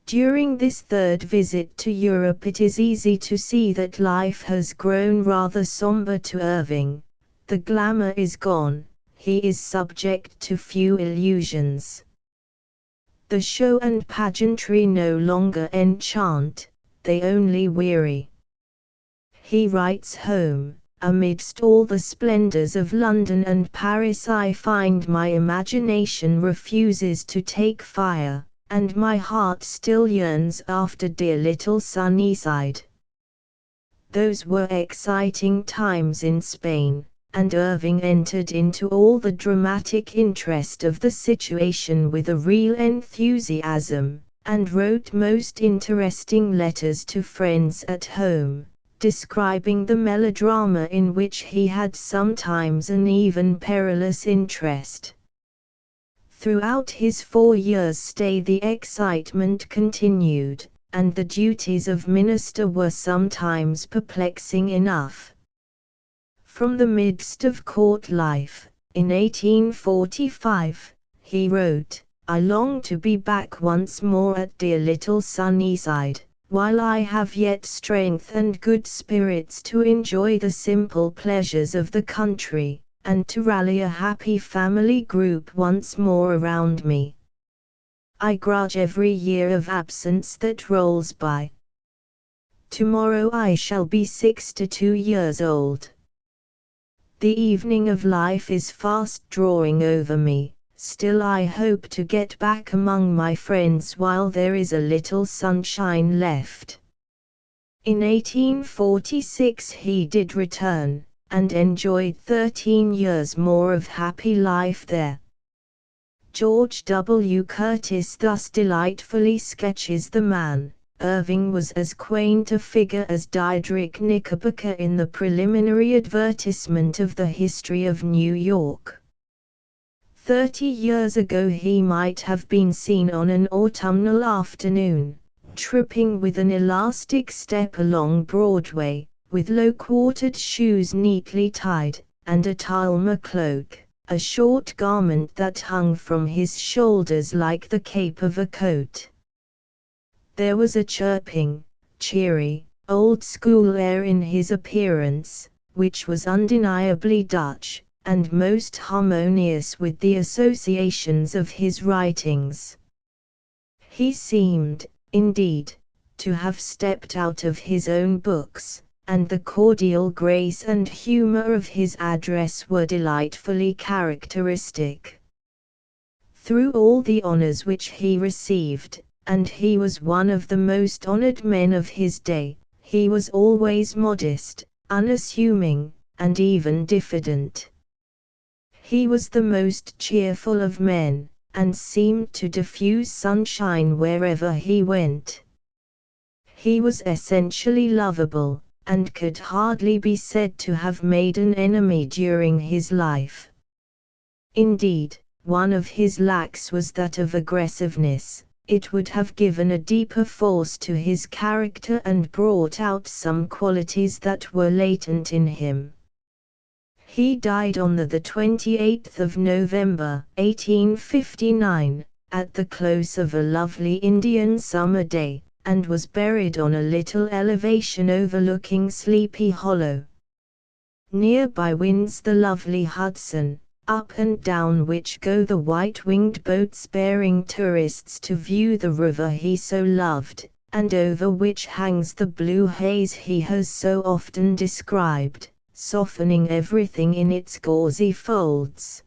During this third visit to Europe it is easy to see that life has grown rather somber to Irving. The glamour is gone, he is subject to few illusions. The show and pageantry no longer enchant, they only weary. He writes home, amidst all the splendors of London and Paris I find my imagination refuses to take fire, and my heart still yearns after dear little Sunnyside. Those were exciting times in Spain, and Irving entered into all the dramatic interest of the situation with a real enthusiasm, and wrote most interesting letters to friends at home, describing the melodrama in which he had sometimes an even perilous interest. Throughout his 4 years' stay the excitement continued, and the duties of minister were sometimes perplexing enough. From the midst of court life, in 1845, he wrote, "I long to be back once more at dear little Sunnyside, while I have yet strength and good spirits to enjoy the simple pleasures of the country, and to rally a happy family group once more around me. I grudge every year of absence that rolls by. Tomorrow I shall be 62 years old. The evening of life is fast drawing over me, still I hope to get back among my friends while there is a little sunshine left." In 1846 he did return, and enjoyed 13 years more of happy life there. George W. Curtis thus delightfully sketches the man. Irving was as quaint a figure as Diedrich Knickerbocker in the preliminary advertisement of the History of New York. 30 years ago he might have been seen on an autumnal afternoon, tripping with an elastic step along Broadway, with low-quartered shoes neatly tied, and a Talma cloak, a short garment that hung from his shoulders like the cape of a coat. There was a chirping, cheery, old-school air in his appearance, which was undeniably Dutch, and most harmonious with the associations of his writings. He seemed, indeed, to have stepped out of his own books, and the cordial grace and humor of his address were delightfully characteristic. Through all the honors which he received, and he was one of the most honored men of his day, he was always modest, unassuming, and even diffident. He was the most cheerful of men, and seemed to diffuse sunshine wherever he went. He was essentially lovable, and could hardly be said to have made an enemy during his life. Indeed, one of his lacks was that of aggressiveness. It would have given a deeper force to his character and brought out some qualities that were latent in him. He died on the 28th of November, 1859, at the close of a lovely Indian summer day, and was buried on a little elevation overlooking Sleepy Hollow. Nearby winds the lovely Hudson, up and down which go the white-winged boats bearing tourists to view the river he so loved, and over which hangs the blue haze he has so often described, softening everything in its gauzy folds.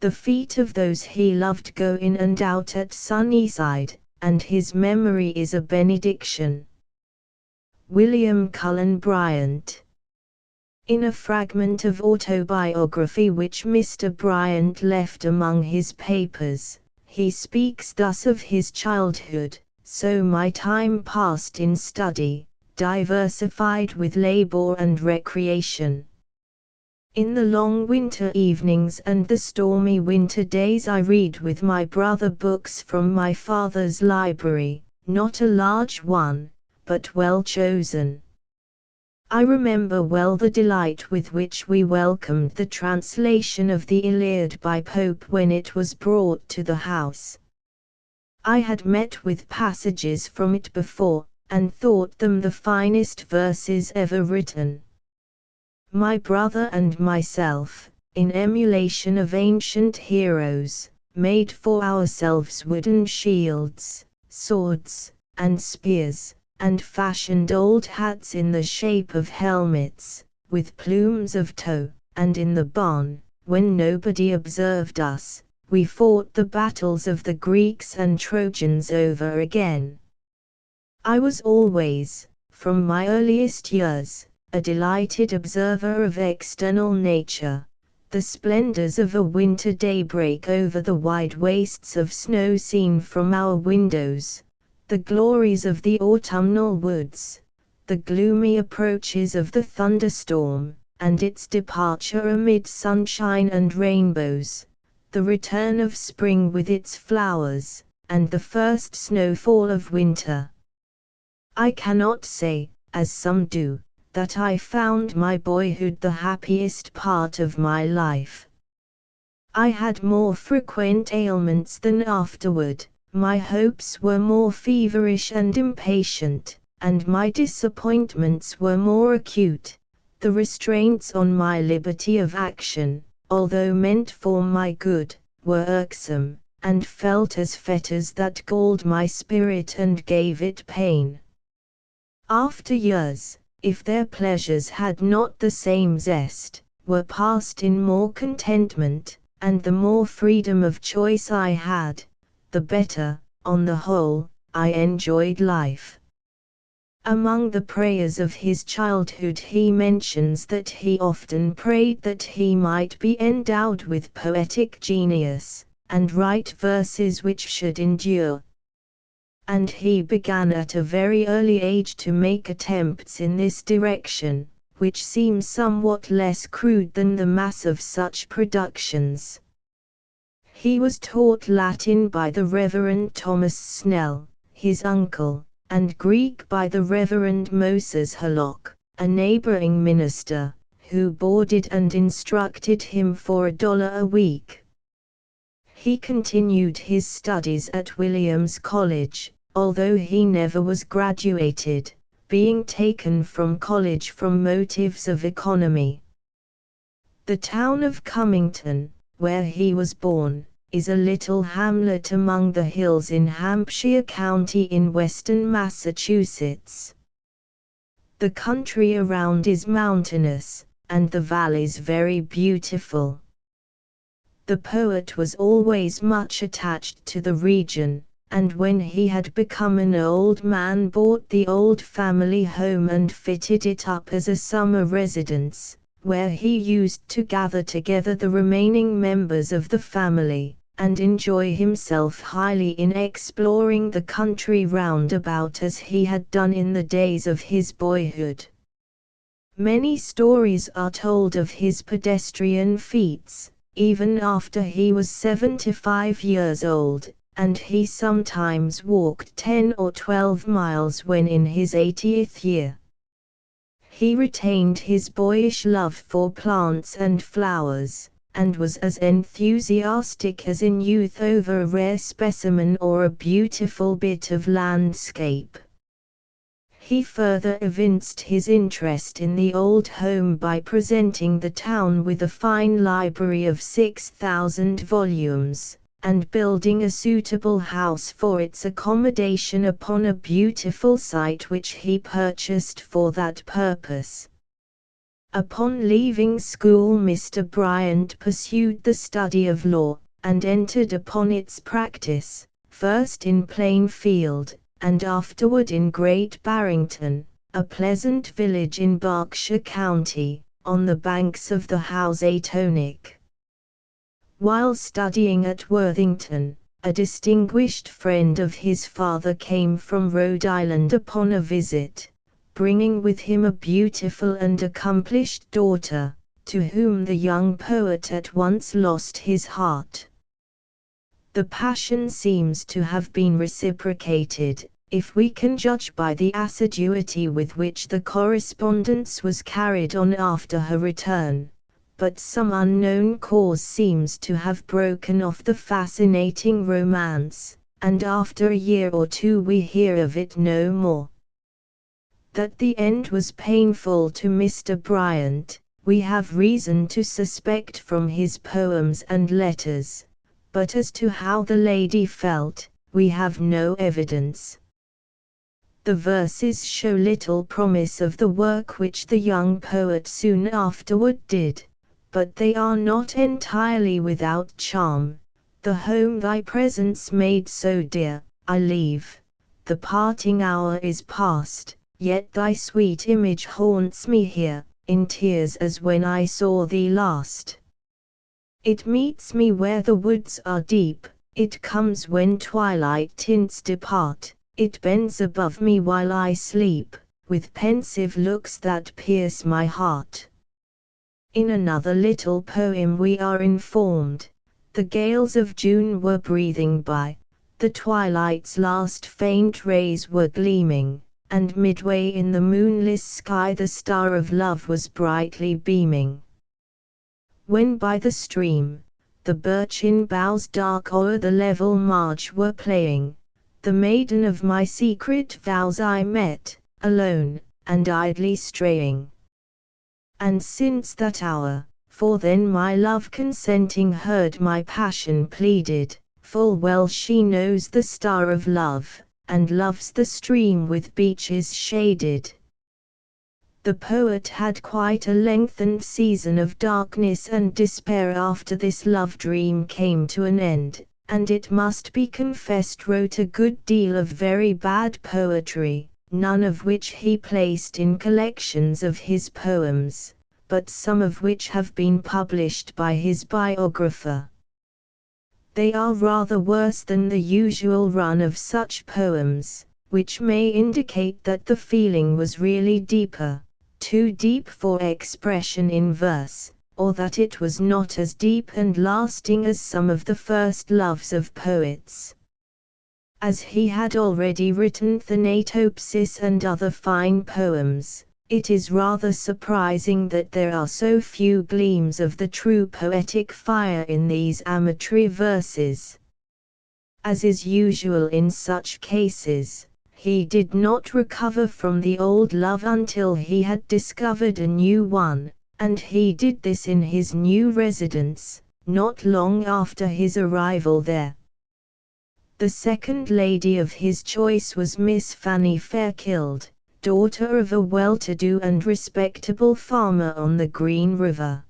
The feet of those he loved go in and out at Sunnyside, and his memory is a benediction. William Cullen Bryant. In a fragment of autobiography which Mr. Bryant left among his papers, he speaks thus of his childhood: "So my time passed in study, diversified with labor and recreation. In the long winter evenings and the stormy winter days I read with my brother books from my father's library, not a large one, but well chosen. I remember well the delight with which we welcomed the translation of the Iliad by Pope when it was brought to the house. I had met with passages from it before, and thought them the finest verses ever written. My brother and myself, in emulation of ancient heroes, made for ourselves wooden shields, swords, and spears, and fashioned old hats in the shape of helmets, with plumes of tow, and in the barn, when nobody observed us, we fought the battles of the Greeks and Trojans over again. I was always, from my earliest years, a delighted observer of external nature, the splendors of a winter daybreak over the wide wastes of snow seen from our windows, the glories of the autumnal woods, the gloomy approaches of the thunderstorm, and its departure amid sunshine and rainbows, the return of spring with its flowers, and the first snowfall of winter. I cannot say, as some do, that I found my boyhood the happiest part of my life. I had more frequent ailments than afterward, my hopes were more feverish and impatient, and my disappointments were more acute. The restraints on my liberty of action, although meant for my good, were irksome, and felt as fetters that galled my spirit and gave it pain. After years, if their pleasures had not the same zest, were passed in more contentment, and the more freedom of choice I had, the better, on the whole, I enjoyed life. Among the prayers of his childhood he mentions that he often prayed that he might be endowed with poetic genius, and write verses which should endure. And he began at a very early age to make attempts in this direction, which seem somewhat less crude than the mass of such productions. He was taught Latin by the Reverend Thomas Snell, his uncle, and Greek by the Reverend Moses Hallock, a neighboring minister, who boarded and instructed him for $1 a week. He continued his studies at Williams College, although he never was graduated, being taken from college from motives of economy. The town of Cummington, where he was born, is a little hamlet among the hills in Hampshire County in western Massachusetts. The country around is mountainous, and the valleys very beautiful. The poet was always much attached to the region, and when he had become an old man bought the old family home and fitted it up as a summer residence, where he used to gather together the remaining members of the family, and enjoy himself highly in exploring the country round about as he had done in the days of his boyhood. Many stories are told of his pedestrian feats, even after he was 75 years old, and he sometimes walked 10 or 12 miles when in his 80th year. He retained his boyish love for plants and flowers, and was as enthusiastic as in youth over a rare specimen or a beautiful bit of landscape. He further evinced his interest in the old home by presenting the town with a fine library of 6,000 volumes, and building a suitable house for its accommodation upon a beautiful site which he purchased for that purpose. Upon leaving school Mr. Bryant pursued the study of law, and entered upon its practice, first in Plainfield, and afterward in Great Barrington, a pleasant village in Berkshire County, on the banks of the Housatonic. While studying at Worthington, a distinguished friend of his father came from Rhode Island upon a visit, bringing with him a beautiful and accomplished daughter, to whom the young poet at once lost his heart. The passion seems to have been reciprocated, if we can judge by the assiduity with which the correspondence was carried on after her return, but some unknown cause seems to have broken off the fascinating romance, and after a year or two we hear of it no more. That the end was painful to Mr. Bryant, we have reason to suspect from his poems and letters, but as to how the lady felt, we have no evidence. The verses show little promise of the work which the young poet soon afterward did, but they are not entirely without charm. The home thy presence made so dear, I leave. The parting hour is past, yet thy sweet image haunts me here, in tears as when I saw thee last. It meets me where the woods are deep, it comes when twilight tints depart, it bends above me while I sleep, with pensive looks that pierce my heart. In another little poem we are informed, the gales of June were breathing by, the twilight's last faint rays were gleaming, and midway in the moonless sky the star of love was brightly beaming. When by the stream, the birchen boughs dark o'er the level marge were playing, the maiden of my secret vows I met, alone, and idly straying. And since that hour, for then my love consenting heard my passion pleaded, full well she knows the star of love, and loves the stream with beeches shaded. The poet had quite a lengthened season of darkness and despair after this love dream came to an end, and it must be confessed wrote a good deal of very bad poetry, none of which he placed in collections of his poems, but some of which have been published by his biographer. They are rather worse than the usual run of such poems, which may indicate that the feeling was really deeper, too deep for expression in verse, or that it was not as deep and lasting as some of the first loves of poets. As he had already written Thanatopsis and other fine poems, it is rather surprising that there are so few gleams of the true poetic fire in these amatory verses. As is usual in such cases, he did not recover from the old love until he had discovered a new one, and he did this in his new residence, not long after his arrival there. The second lady of his choice was Miss Fanny Fairchild, daughter of a well-to-do and respectable farmer on the Green River.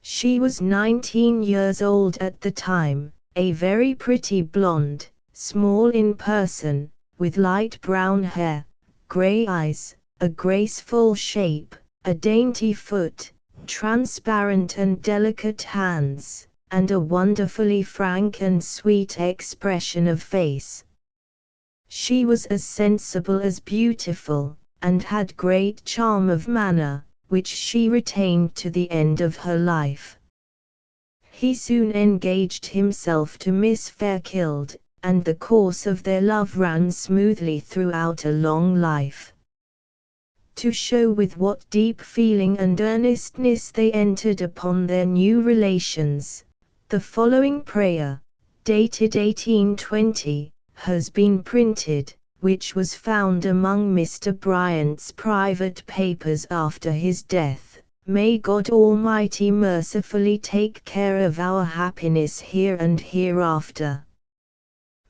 She was 19 years old at the time, a very pretty blonde, small in person, with light brown hair, grey eyes, a graceful shape, a dainty foot, transparent and delicate hands, and a wonderfully frank and sweet expression of face. She was as sensible as beautiful, and had great charm of manner, which she retained to the end of her life. He soon engaged himself to Miss Fairchild, and the course of their love ran smoothly throughout a long life. To show with what deep feeling and earnestness they entered upon their new relations, the following prayer, dated 1820, has been printed, which was found among Mr. Bryant's private papers after his death. May God Almighty mercifully take care of our happiness here and hereafter.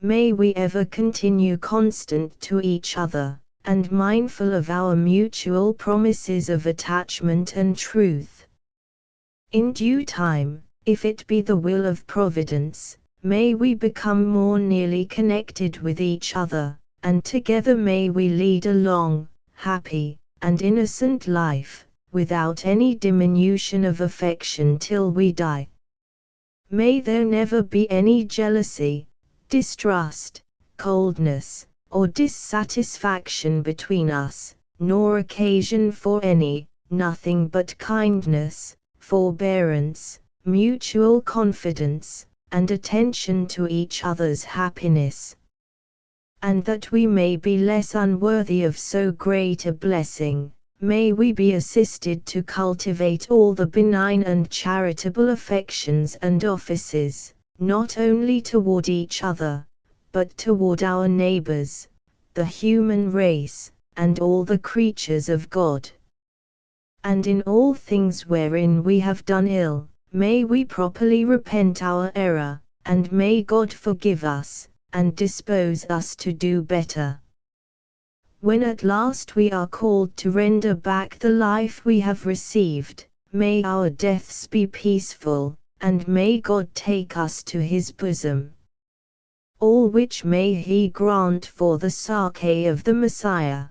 May we ever continue constant to each other, and mindful of our mutual promises of attachment and truth. In due time, if it be the will of Providence, may we become more nearly connected with each other, and together may we lead a long, happy, and innocent life, without any diminution of affection till we die. May there never be any jealousy, distrust, coldness, or dissatisfaction between us, nor occasion for any, nothing but kindness, forbearance, mutual confidence, and attention to each other's happiness. And that we may be less unworthy of so great a blessing, may we be assisted to cultivate all the benign and charitable affections and offices, not only toward each other, but toward our neighbors, the human race, and all the creatures of God. And in all things wherein we have done ill, may we properly repent our error, and may God forgive us, and dispose us to do better. When at last we are called to render back the life we have received, may our deaths be peaceful, and may God take us to his bosom. All which may he grant for the sake of the Messiah.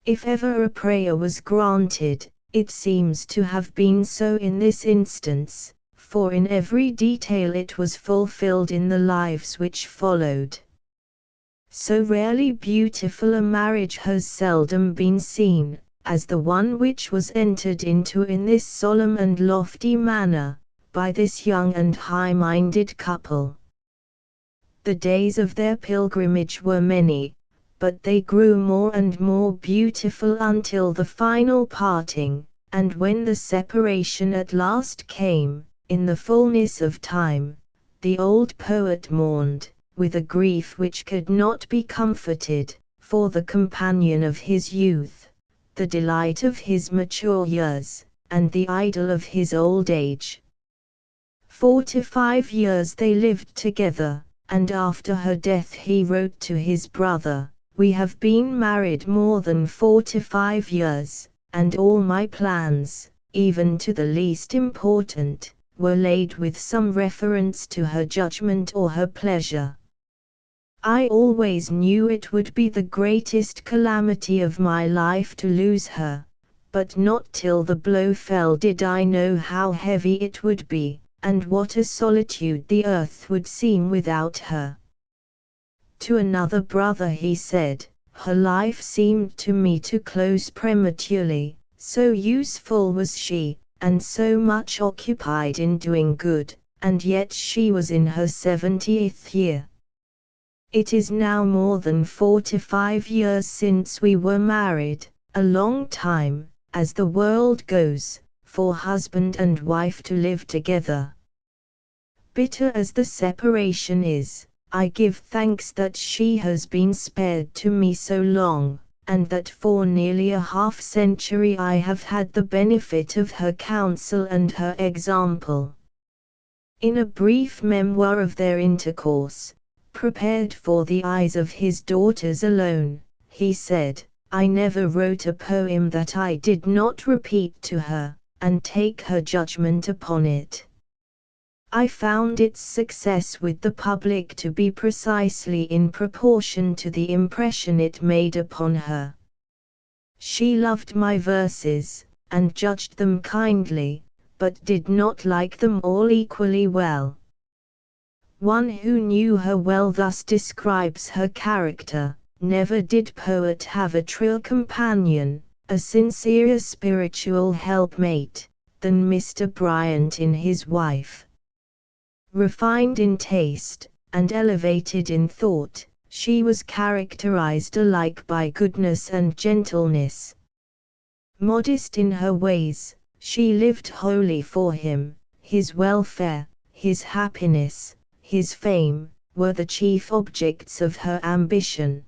If ever a prayer was granted, it seems to have been so in this instance, for in every detail it was fulfilled in the lives which followed. So rarely beautiful a marriage has seldom been seen, as the one which was entered into in this solemn and lofty manner, by this young and high-minded couple. The days of their pilgrimage were many, but they grew more and more beautiful until the final parting, and when the separation at last came, in the fullness of time, the old poet mourned, with a grief which could not be comforted, for the companion of his youth, the delight of his mature years, and the idol of his old age. 45 years they lived together, and after her death he wrote to his brother, "We have been married more than 45 years, and all my plans, even to the least important, were laid with some reference to her judgment or her pleasure. I always knew it would be the greatest calamity of my life to lose her, but not till the blow fell did I know how heavy it would be, and what a solitude the earth would seem without her." To another brother he said, "Her life seemed to me to close prematurely, so useful was she, and so much occupied in doing good, and yet she was in her 70th year. It is now more than 45 years since we were married, a long time, as the world goes, for husband and wife to live together. Bitter as the separation is, I give thanks that she has been spared to me so long, and that for nearly a half-century I have had the benefit of her counsel and her example." In a brief memoir of their intercourse, prepared for the eyes of his daughters alone, he said, "I never wrote a poem that I did not repeat to her, and take her judgment upon it. I found its success with the public to be precisely in proportion to the impression it made upon her. She loved my verses, and judged them kindly, but did not like them all equally well. One who knew her well thus describes her character: never did poet have a truer companion, a sincerer spiritual helpmate, than Mr. Bryant in his wife. Refined in taste, and elevated in thought, she was characterized alike by goodness and gentleness. Modest in her ways, she lived wholly for him. His welfare, his happiness, his fame, were the chief objects of her ambition.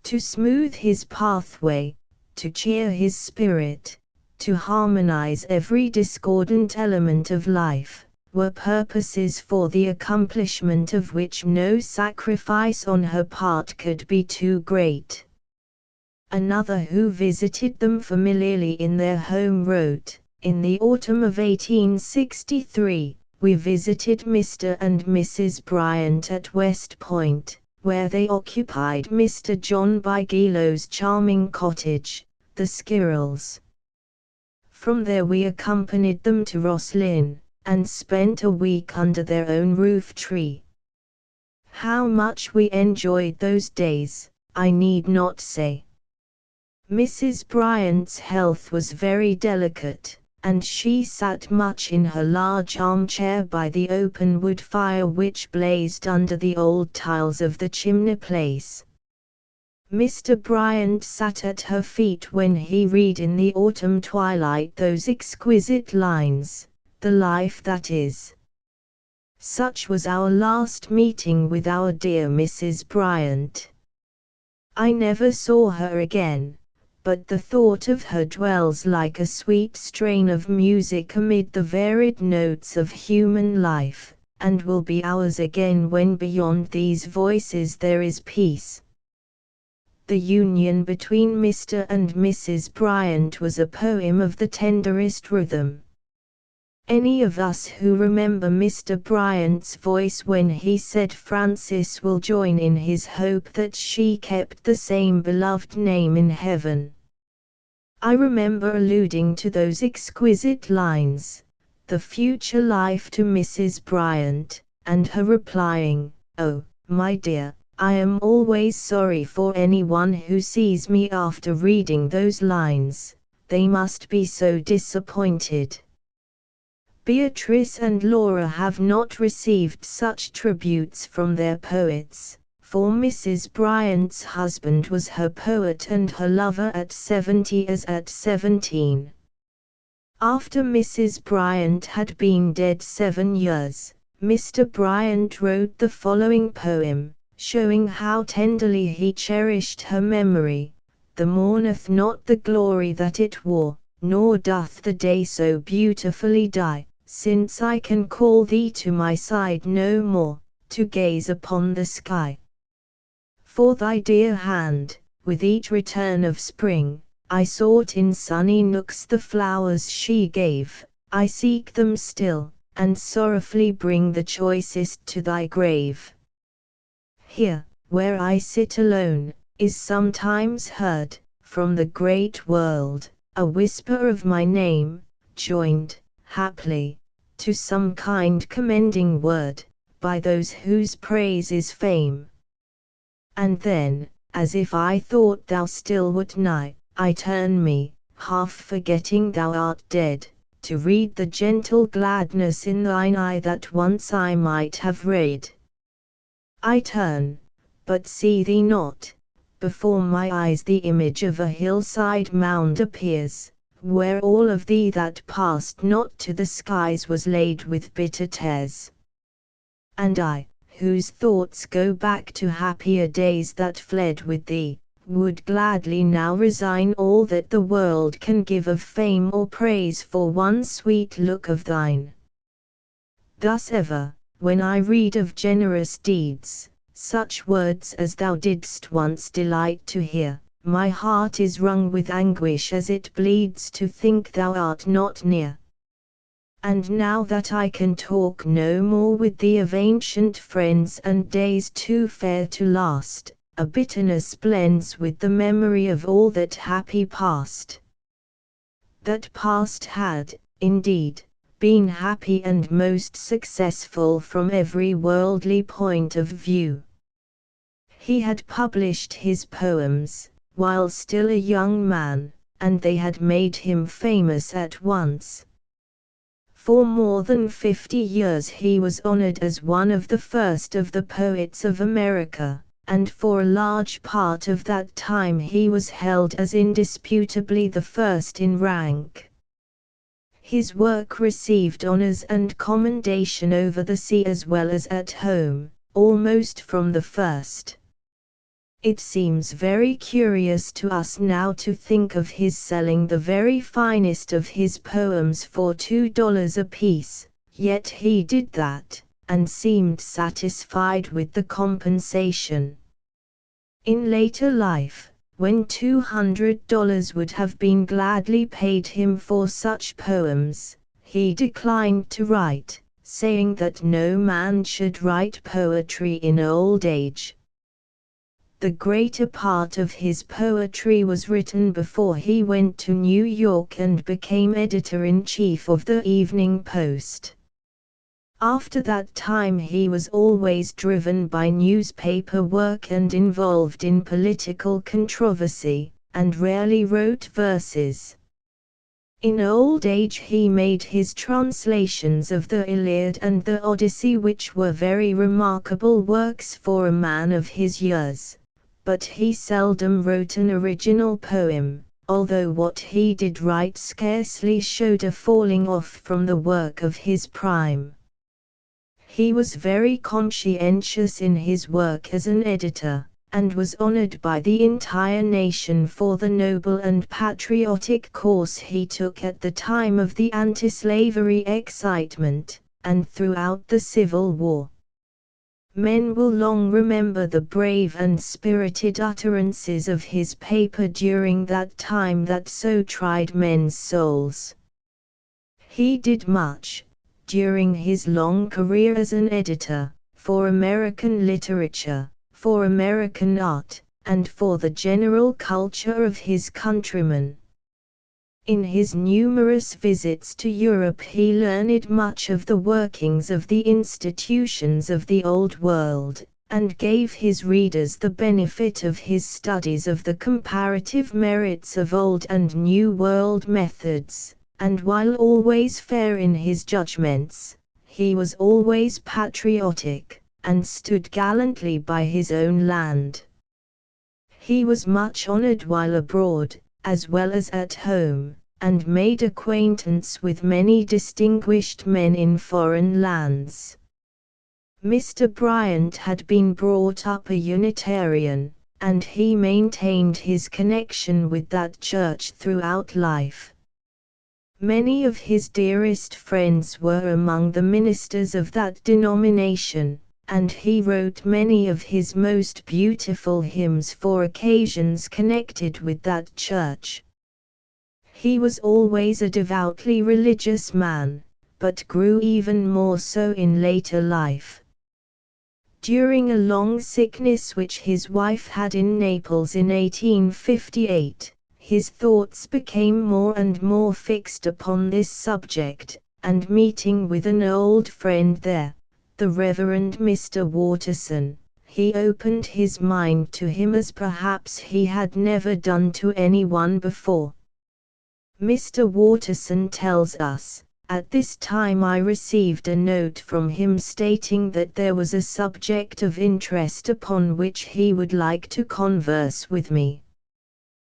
To smooth his pathway, to cheer his spirit, to harmonize every discordant element of life, were purposes for the accomplishment of which no sacrifice on her part could be too great. Another who visited them familiarly in their home wrote, "In the autumn of 1863, we visited Mr. and Mrs. Bryant at West Point, where they occupied Mr. John Bigelow's charming cottage, the Skirrels. From there we accompanied them to Roslyn, and spent a week under their own roof tree. How much we enjoyed those days, I need not say. Mrs. Bryant's health was very delicate, and she sat much in her large armchair by the open wood fire which blazed under the old tiles of the chimney-place. Mr. Bryant sat at her feet when he read in the autumn twilight those exquisite lines, "The life that is." Such was our last meeting with our dear Mrs. Bryant. I never saw her again, but the thought of her dwells like a sweet strain of music amid the varied notes of human life, and will be ours again when beyond these voices there is peace. The union between Mr. and Mrs. Bryant was a poem of the tenderest rhythm. Any of us who remember Mr. Bryant's voice when he said Francis will join in his hope that she kept the same beloved name in heaven. I remember alluding to those exquisite lines, "The future life to Mrs. Bryant," and her replying, "Oh, my dear, I am always sorry for anyone who sees me after reading those lines, they must be so disappointed." Beatrice and Laura have not received such tributes from their poets, for Mrs. Bryant's husband was her poet and her lover at 70 as at 17. After Mrs. Bryant had been dead 7 years, Mr. Bryant wrote the following poem, showing how tenderly he cherished her memory. "The mourneth not the glory that it wore, nor doth the day so beautifully die, since I can call thee to my side no more, to gaze upon the sky. For thy dear hand, with each return of spring, I sought in sunny nooks the flowers she gave, I seek them still, and sorrowfully bring the choicest to thy grave. Here, where I sit alone, is sometimes heard, from the great world, a whisper of my name, joined, haply, to some kind commending word, by those whose praise is fame. And then, as if I thought thou still wert nigh, I turn me, half forgetting thou art dead, to read the gentle gladness in thine eye that once I might have read. I turn, but see thee not. Before my eyes the image of a hillside mound appears, where all of thee that passed not to the skies was laid with bitter tears. And I, whose thoughts go back to happier days that fled with thee, would gladly now resign all that the world can give of fame or praise for one sweet look of thine. Thus ever, when I read of generous deeds, such words as thou didst once delight to hear, my heart is wrung with anguish as it bleeds to think thou art not near. And now that I can talk no more with thee of ancient friends and days too fair to last, a bitterness blends with the memory of all that happy past. That past had, indeed, been happy and most successful from every worldly point of view. He had published his poems, while still a young man, and they had made him famous at once. For more than 50 years he was honored as one of the first of the poets of America, and for a large part of that time he was held as indisputably the first in rank. His work received honors and commendation over the sea as well as at home, almost from the first. It seems very curious to us now to think of his selling the very finest of his poems for $2 apiece, yet he did that, and seemed satisfied with the compensation. In later life, when $200 would have been gladly paid him for such poems, he declined to write, saying that no man should write poetry in old age. The greater part of his poetry was written before he went to New York and became editor-in-chief of the Evening Post. After that time he was always driven by newspaper work and involved in political controversy, and rarely wrote verses. In old age he made his translations of the Iliad and the Odyssey, which were very remarkable works for a man of his years, but he seldom wrote an original poem, although what he did write scarcely showed a falling off from the work of his prime. He was very conscientious in his work as an editor, and was honored by the entire nation for the noble and patriotic course he took at the time of the anti-slavery excitement, and throughout the Civil War. Men will long remember the brave and spirited utterances of his paper during that time that so tried men's souls. He did much, during his long career as an editor, for American literature, for American art, and for the general culture of his countrymen. In his numerous visits to Europe he learned much of the workings of the institutions of the Old World, and gave his readers the benefit of his studies of the comparative merits of Old and New World methods, and while always fair in his judgments, he was always patriotic, and stood gallantly by his own land. He was much honored while abroad, as well as at home, and made acquaintance with many distinguished men in foreign lands. Mr. Bryant had been brought up a Unitarian, and he maintained his connection with that church throughout life. Many of his dearest friends were among the ministers of that denomination, and he wrote many of his most beautiful hymns for occasions connected with that church. He was always a devoutly religious man, but grew even more so in later life. During a long sickness which his wife had in Naples in 1858, his thoughts became more and more fixed upon this subject, and meeting with an old friend there, the Reverend Mr. Watterson, he opened his mind to him as perhaps he had never done to anyone before. Mr. Watterson tells us, "At this time I received a note from him stating that there was a subject of interest upon which he would like to converse with me."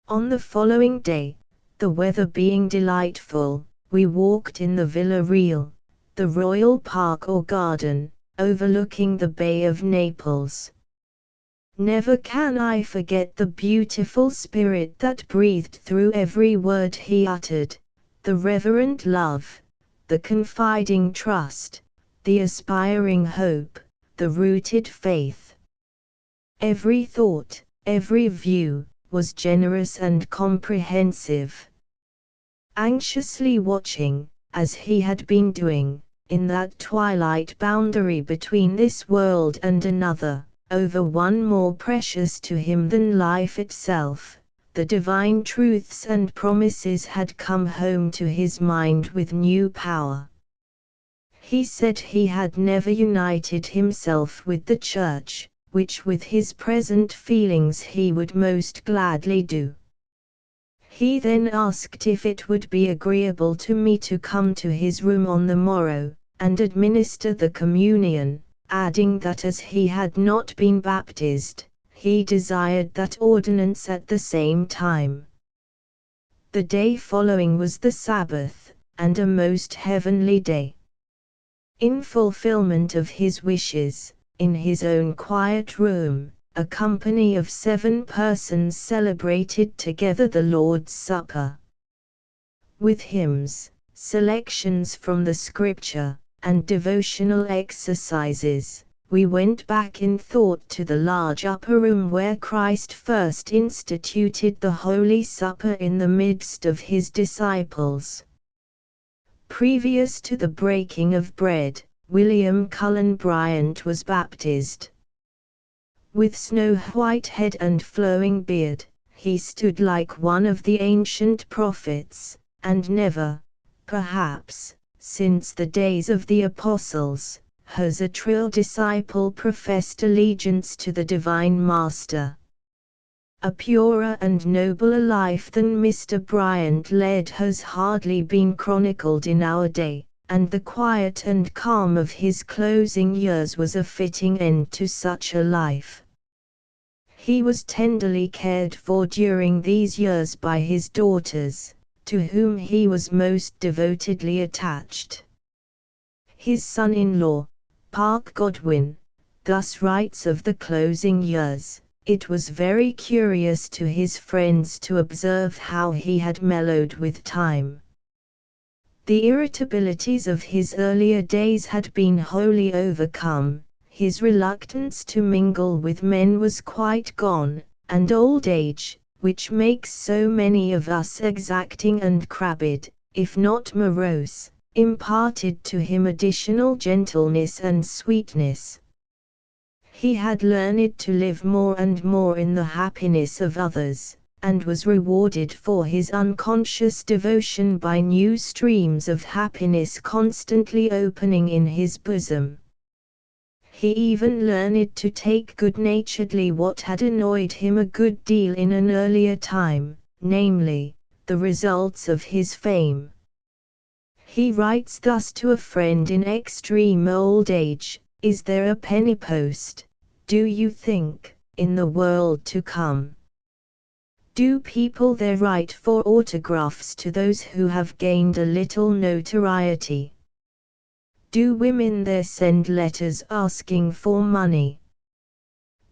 On the following day, the weather being delightful, we walked in the Villa Real, the royal park or garden, overlooking the Bay of Naples. Never can I forget the beautiful spirit that breathed through every word he uttered, the reverent love, the confiding trust, the aspiring hope, the rooted faith. Every thought, every view, was generous and comprehensive. Anxiously watching, as he had been doing, in that twilight boundary between this world and another, over one more precious to him than life itself, the divine truths and promises had come home to his mind with new power. He said he had never united himself with the Church, which with his present feelings he would most gladly do. He then asked if it would be agreeable to me to come to his room on the morrow, and administer the communion, adding that as he had not been baptized, he desired that ordinance at the same time. The day following was the Sabbath, and a most heavenly day. In fulfillment of his wishes, in his own quiet room, a company of 7 persons celebrated together the Lord's Supper. With hymns, selections from the Scripture, and devotional exercises, we went back in thought to the large upper room where Christ first instituted the Holy Supper in the midst of his disciples. Previous to the breaking of bread, William Cullen Bryant was baptized. With snow-white head and flowing beard, he stood like one of the ancient prophets, and never, perhaps, since the days of the apostles, has a true disciple professed allegiance to the divine Master. A purer and nobler life than Mr. Bryant led has hardly been chronicled in our day, and the quiet and calm of his closing years was a fitting end to such a life. He was tenderly cared for during these years by his daughters, to whom he was most devotedly attached. His son-in-law, Park Godwin, thus writes of the closing years: "It was very curious to his friends to observe how he had mellowed with time. The irritabilities of his earlier days had been wholly overcome, his reluctance to mingle with men was quite gone, and old age, which makes so many of us exacting and crabbed, if not morose, imparted to him additional gentleness and sweetness. He had learned to live more and more in the happiness of others, and was rewarded for his unconscious devotion by new streams of happiness constantly opening in his bosom. He even learned to take good-naturedly what had annoyed him a good deal in an earlier time, namely, the results of his fame. He writes thus to a friend in extreme old age: 'Is there a penny post, do you think, in the world to come? Do people there write for autographs to those who have gained a little notoriety? Do women there send letters asking for money?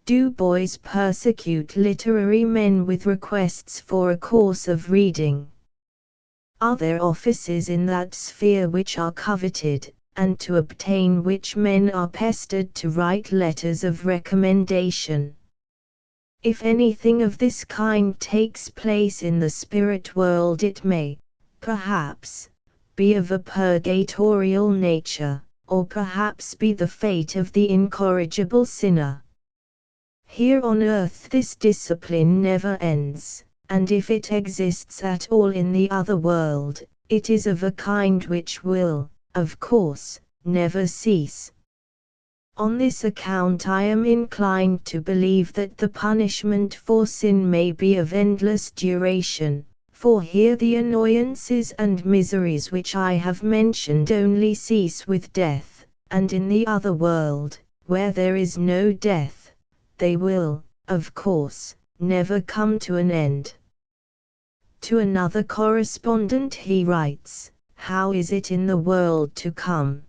Do boys persecute literary men with requests for a course of reading? Are there offices in that sphere which are coveted, and to obtain which men are pestered to write letters of recommendation? If anything of this kind takes place in the spirit world, it may, perhaps, be of a purgatorial nature, or perhaps be the fate of the incorrigible sinner. Here on earth this discipline never ends, and if it exists at all in the other world, it is of a kind which will, of course, never cease. On this account I am inclined to believe that the punishment for sin may be of endless duration, for here the annoyances and miseries which I have mentioned only cease with death, and in the other world, where there is no death, they will, of course, never come to an end." To another correspondent he writes: "How is it in the world to come?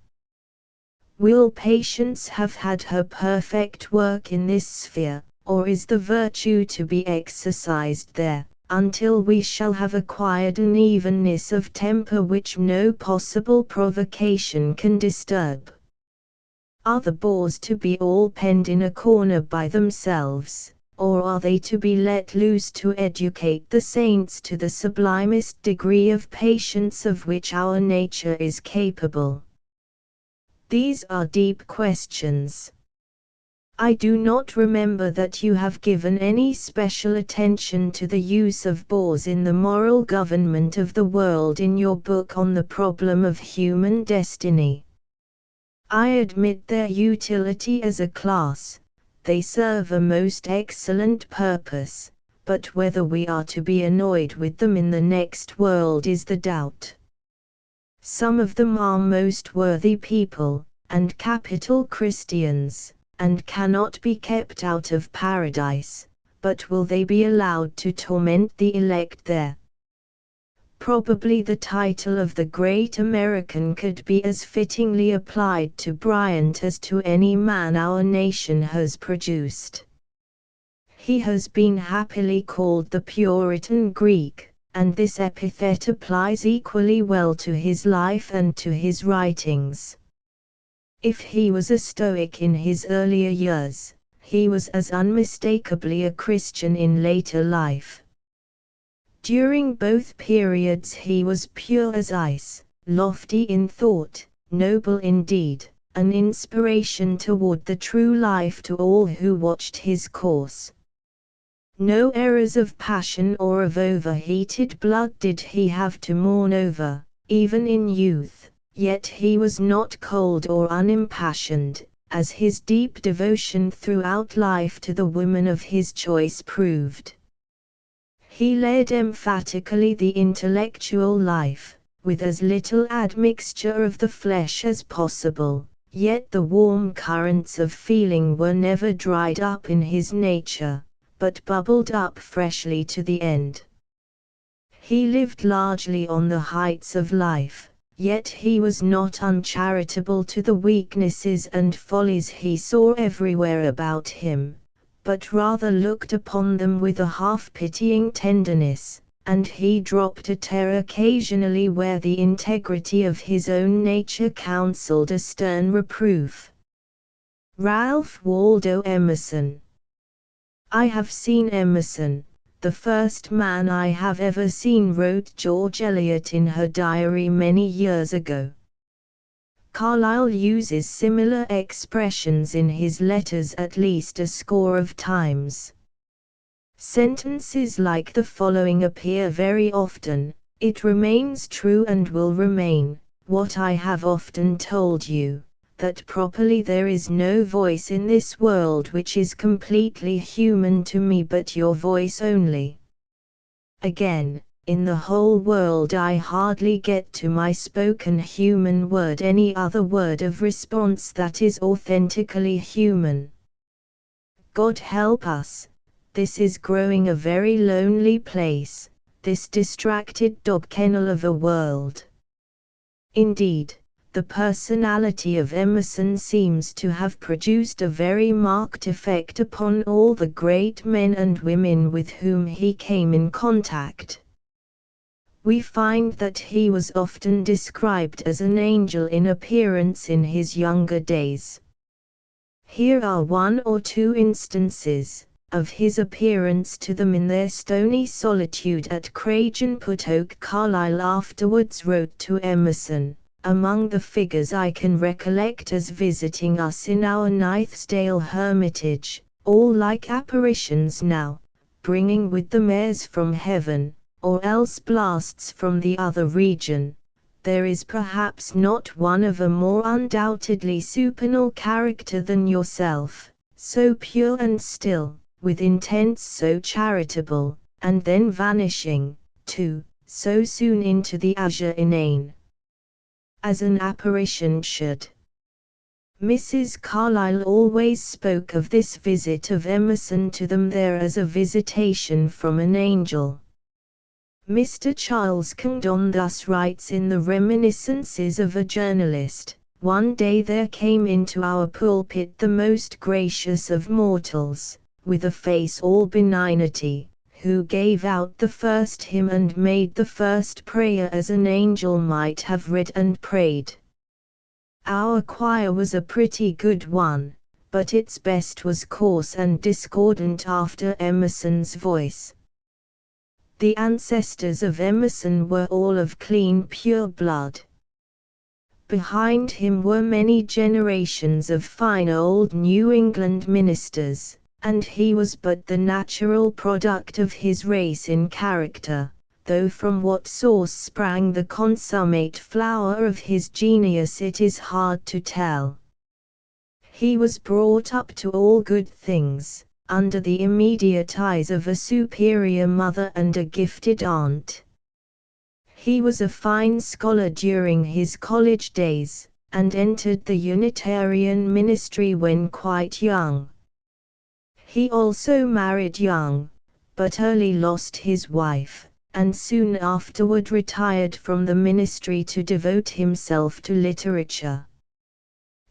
Will patience have had her perfect work in this sphere, or is the virtue to be exercised there, until we shall have acquired an evenness of temper which no possible provocation can disturb? Are the boars to be all penned in a corner by themselves, or are they to be let loose to educate the saints to the sublimest degree of patience of which our nature is capable? These are deep questions. I do not remember that you have given any special attention to the use of bores in the moral government of the world in your book on the problem of human destiny. I admit their utility as a class, they serve a most excellent purpose, but whether we are to be annoyed with them in the next world is the doubt. Some of them are most worthy people, and capital Christians, and cannot be kept out of paradise, but will they be allowed to torment the elect there? Probably the title of the great American could be as fittingly applied to Bryant as to any man our nation has produced. He has been happily called the Puritan Greek, and this epithet applies equally well to his life and to his writings. If he was a Stoic in his earlier years, he was as unmistakably a Christian in later life. During both periods he was pure as ice, lofty in thought, noble in deed, an inspiration toward the true life to all who watched his course. No errors of passion or of overheated blood did he have to mourn over, even in youth, yet he was not cold or unimpassioned, as his deep devotion throughout life to the woman of his choice proved. He led emphatically the intellectual life, with as little admixture of the flesh as possible, yet the warm currents of feeling were never dried up in his nature, but bubbled up freshly to the end. He lived largely on the heights of life, yet he was not uncharitable to the weaknesses and follies he saw everywhere about him, but rather looked upon them with a half-pitying tenderness, and he dropped a tear occasionally where the integrity of his own nature counseled a stern reproof. Ralph Waldo Emerson. I have seen Emerson, the first man I have ever seen, wrote George Eliot in her diary many years ago. Carlyle uses similar expressions in his letters at least a score of times. Sentences like the following appear very often: "It remains true and will remain, what I have often told you, that properly there is no voice in this world which is completely human to me but your voice only." Again, "In the whole world I hardly get to my spoken human word any other word of response that is authentically human." God help us, this is growing a very lonely place, this distracted dog kennel of a world. Indeed, the personality of Emerson seems to have produced a very marked effect upon all the great men and women with whom he came in contact. We find that he was often described as an angel in appearance in his younger days. Here are one or two instances of his appearance to them in their stony solitude at Cragen-put-Oak. Carlyle afterwards wrote to Emerson, "Among the figures I can recollect as visiting us in our Nithsdale hermitage, all like apparitions now, bringing with them airs from heaven, or else blasts from the other region, there is perhaps not one of a more undoubtedly supernal character than yourself, so pure and still, with intents so charitable, and then vanishing, too, so soon into the azure inane, as an apparition should." Mrs. Carlyle always spoke of this visit of Emerson to them there as a visitation from an angel. Mr. Charles Condon thus writes in the Reminiscences of a Journalist, "One day there came into our pulpit the most gracious of mortals, with a face all benignity, who gave out the first hymn and made the first prayer as an angel might have read and prayed. Our choir was a pretty good one, but its best was coarse and discordant after Emerson's voice." The ancestors of Emerson were all of clean pure blood. Behind him were many generations of fine old New England ministers, and he was but the natural product of his race in character, though from what source sprang the consummate flower of his genius it is hard to tell. He was brought up to all good things, under the immediate eyes of a superior mother and a gifted aunt. He was a fine scholar during his college days, and entered the Unitarian ministry when quite young. He also married young, but early lost his wife, and soon afterward retired from the ministry to devote himself to literature.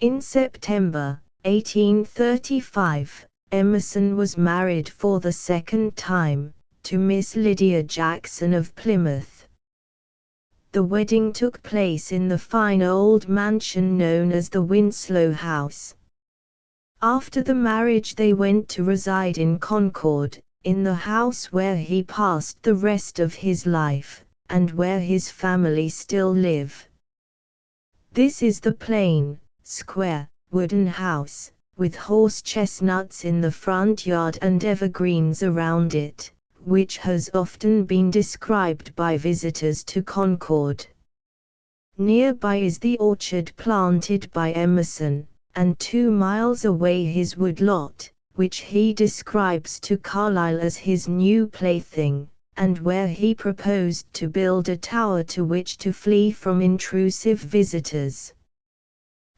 In September 1835, Emerson was married for the second time, to Miss Lydia Jackson of Plymouth. The wedding took place in the fine old mansion known as the Winslow House. After the marriage they went to reside in Concord, in the house where he passed the rest of his life, and where his family still live. This is the plain, square, wooden house, with horse chestnuts in the front yard and evergreens around it, which has often been described by visitors to Concord. Nearby is the orchard planted by Emerson, and 2 miles away his wood lot, which he describes to Carlyle as his new plaything, and where he proposed to build a tower to which to flee from intrusive visitors.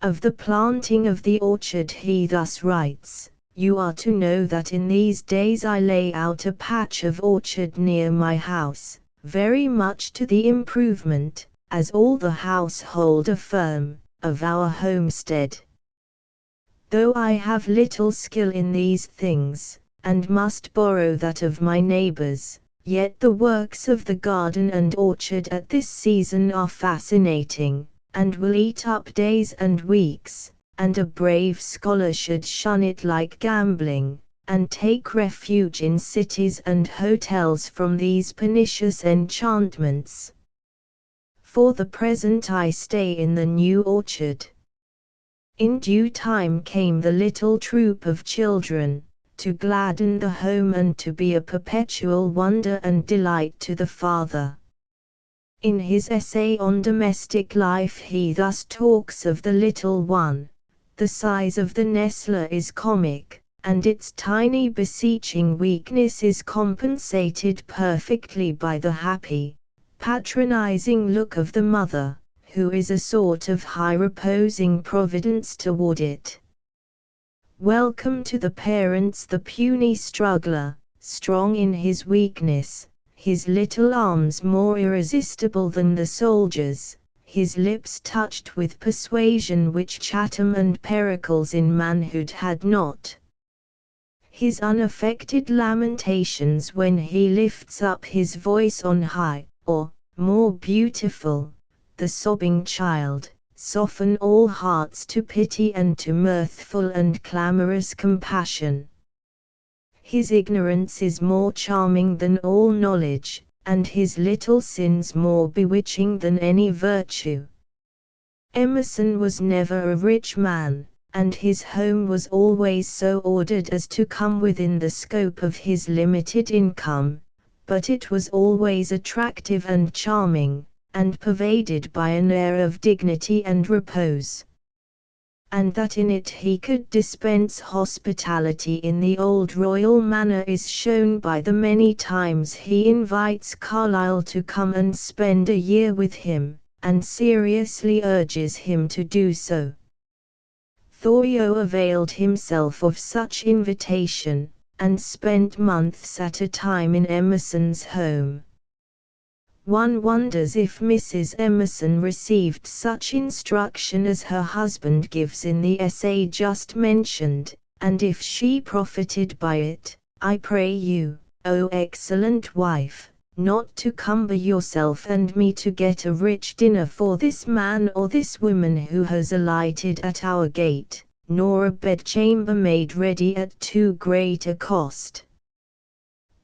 Of the planting of the orchard he thus writes, "You are to know that in these days I lay out a patch of orchard near my house, very much to the improvement, as all the household affirm, of our homestead. Though I have little skill in these things, and must borrow that of my neighbors, yet the works of the garden and orchard at this season are fascinating, and will eat up days and weeks, and a brave scholar should shun it like gambling, and take refuge in cities and hotels from these pernicious enchantments. For the present I stay in the new orchard." In due time came the little troop of children, to gladden the home and to be a perpetual wonder and delight to the father. In his essay on domestic life he thus talks of the little one: "The size of the nestler is comic, and its tiny beseeching weakness is compensated perfectly by the happy, patronizing look of the mother, who is a sort of high reposing providence toward it. Welcome to the parents the puny struggler, strong in his weakness, his little arms more irresistible than the soldier's, his lips touched with persuasion which Chatham and Pericles in manhood had not. His unaffected lamentations when he lifts up his voice on high, or, more beautiful, the sobbing child, soften all hearts to pity and to mirthful and clamorous compassion. His ignorance is more charming than all knowledge, and his little sins more bewitching than any virtue." Emerson was never a rich man, and his home was always so ordered as to come within the scope of his limited income, but it was always attractive and charming, and pervaded by an air of dignity and repose. And that in it he could dispense hospitality in the old royal manner is shown by the many times he invites Carlyle to come and spend a year with him, and seriously urges him to do so. Thoreau availed himself of such invitation, and spent months at a time in Emerson's home. One wonders if Mrs. Emerson received such instruction as her husband gives in the essay just mentioned, and if she profited by it. "I pray you, O excellent wife, not to cumber yourself and me to get a rich dinner for this man or this woman who has alighted at our gate, nor a bedchamber made ready at too great a cost.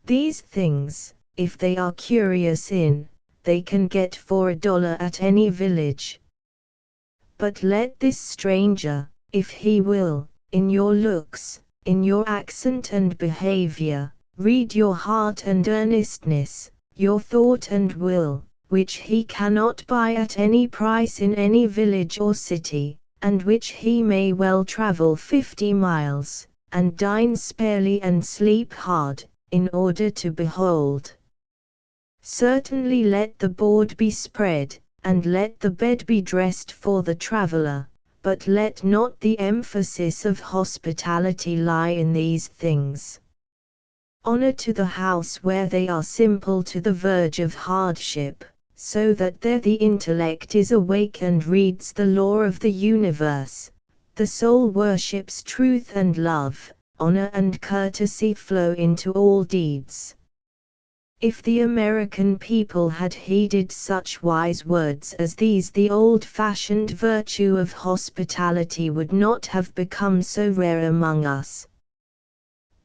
These things, if they are curious in, they can get for $1 at any village. But let this stranger, if he will, in your looks, in your accent and behavior, read your heart and earnestness, your thought and will, which he cannot buy at any price in any village or city, and which he may well travel 50 miles, and dine sparely and sleep hard, in order to behold. Certainly let the board be spread, and let the bed be dressed for the traveler, but let not the emphasis of hospitality lie in these things. Honor to the house where they are simple to the verge of hardship, so that there the intellect is awake and reads the law of the universe, the soul worships truth and love, honor and courtesy flow into all deeds." If the American people had heeded such wise words as these, the old-fashioned virtue of hospitality would not have become so rare among us.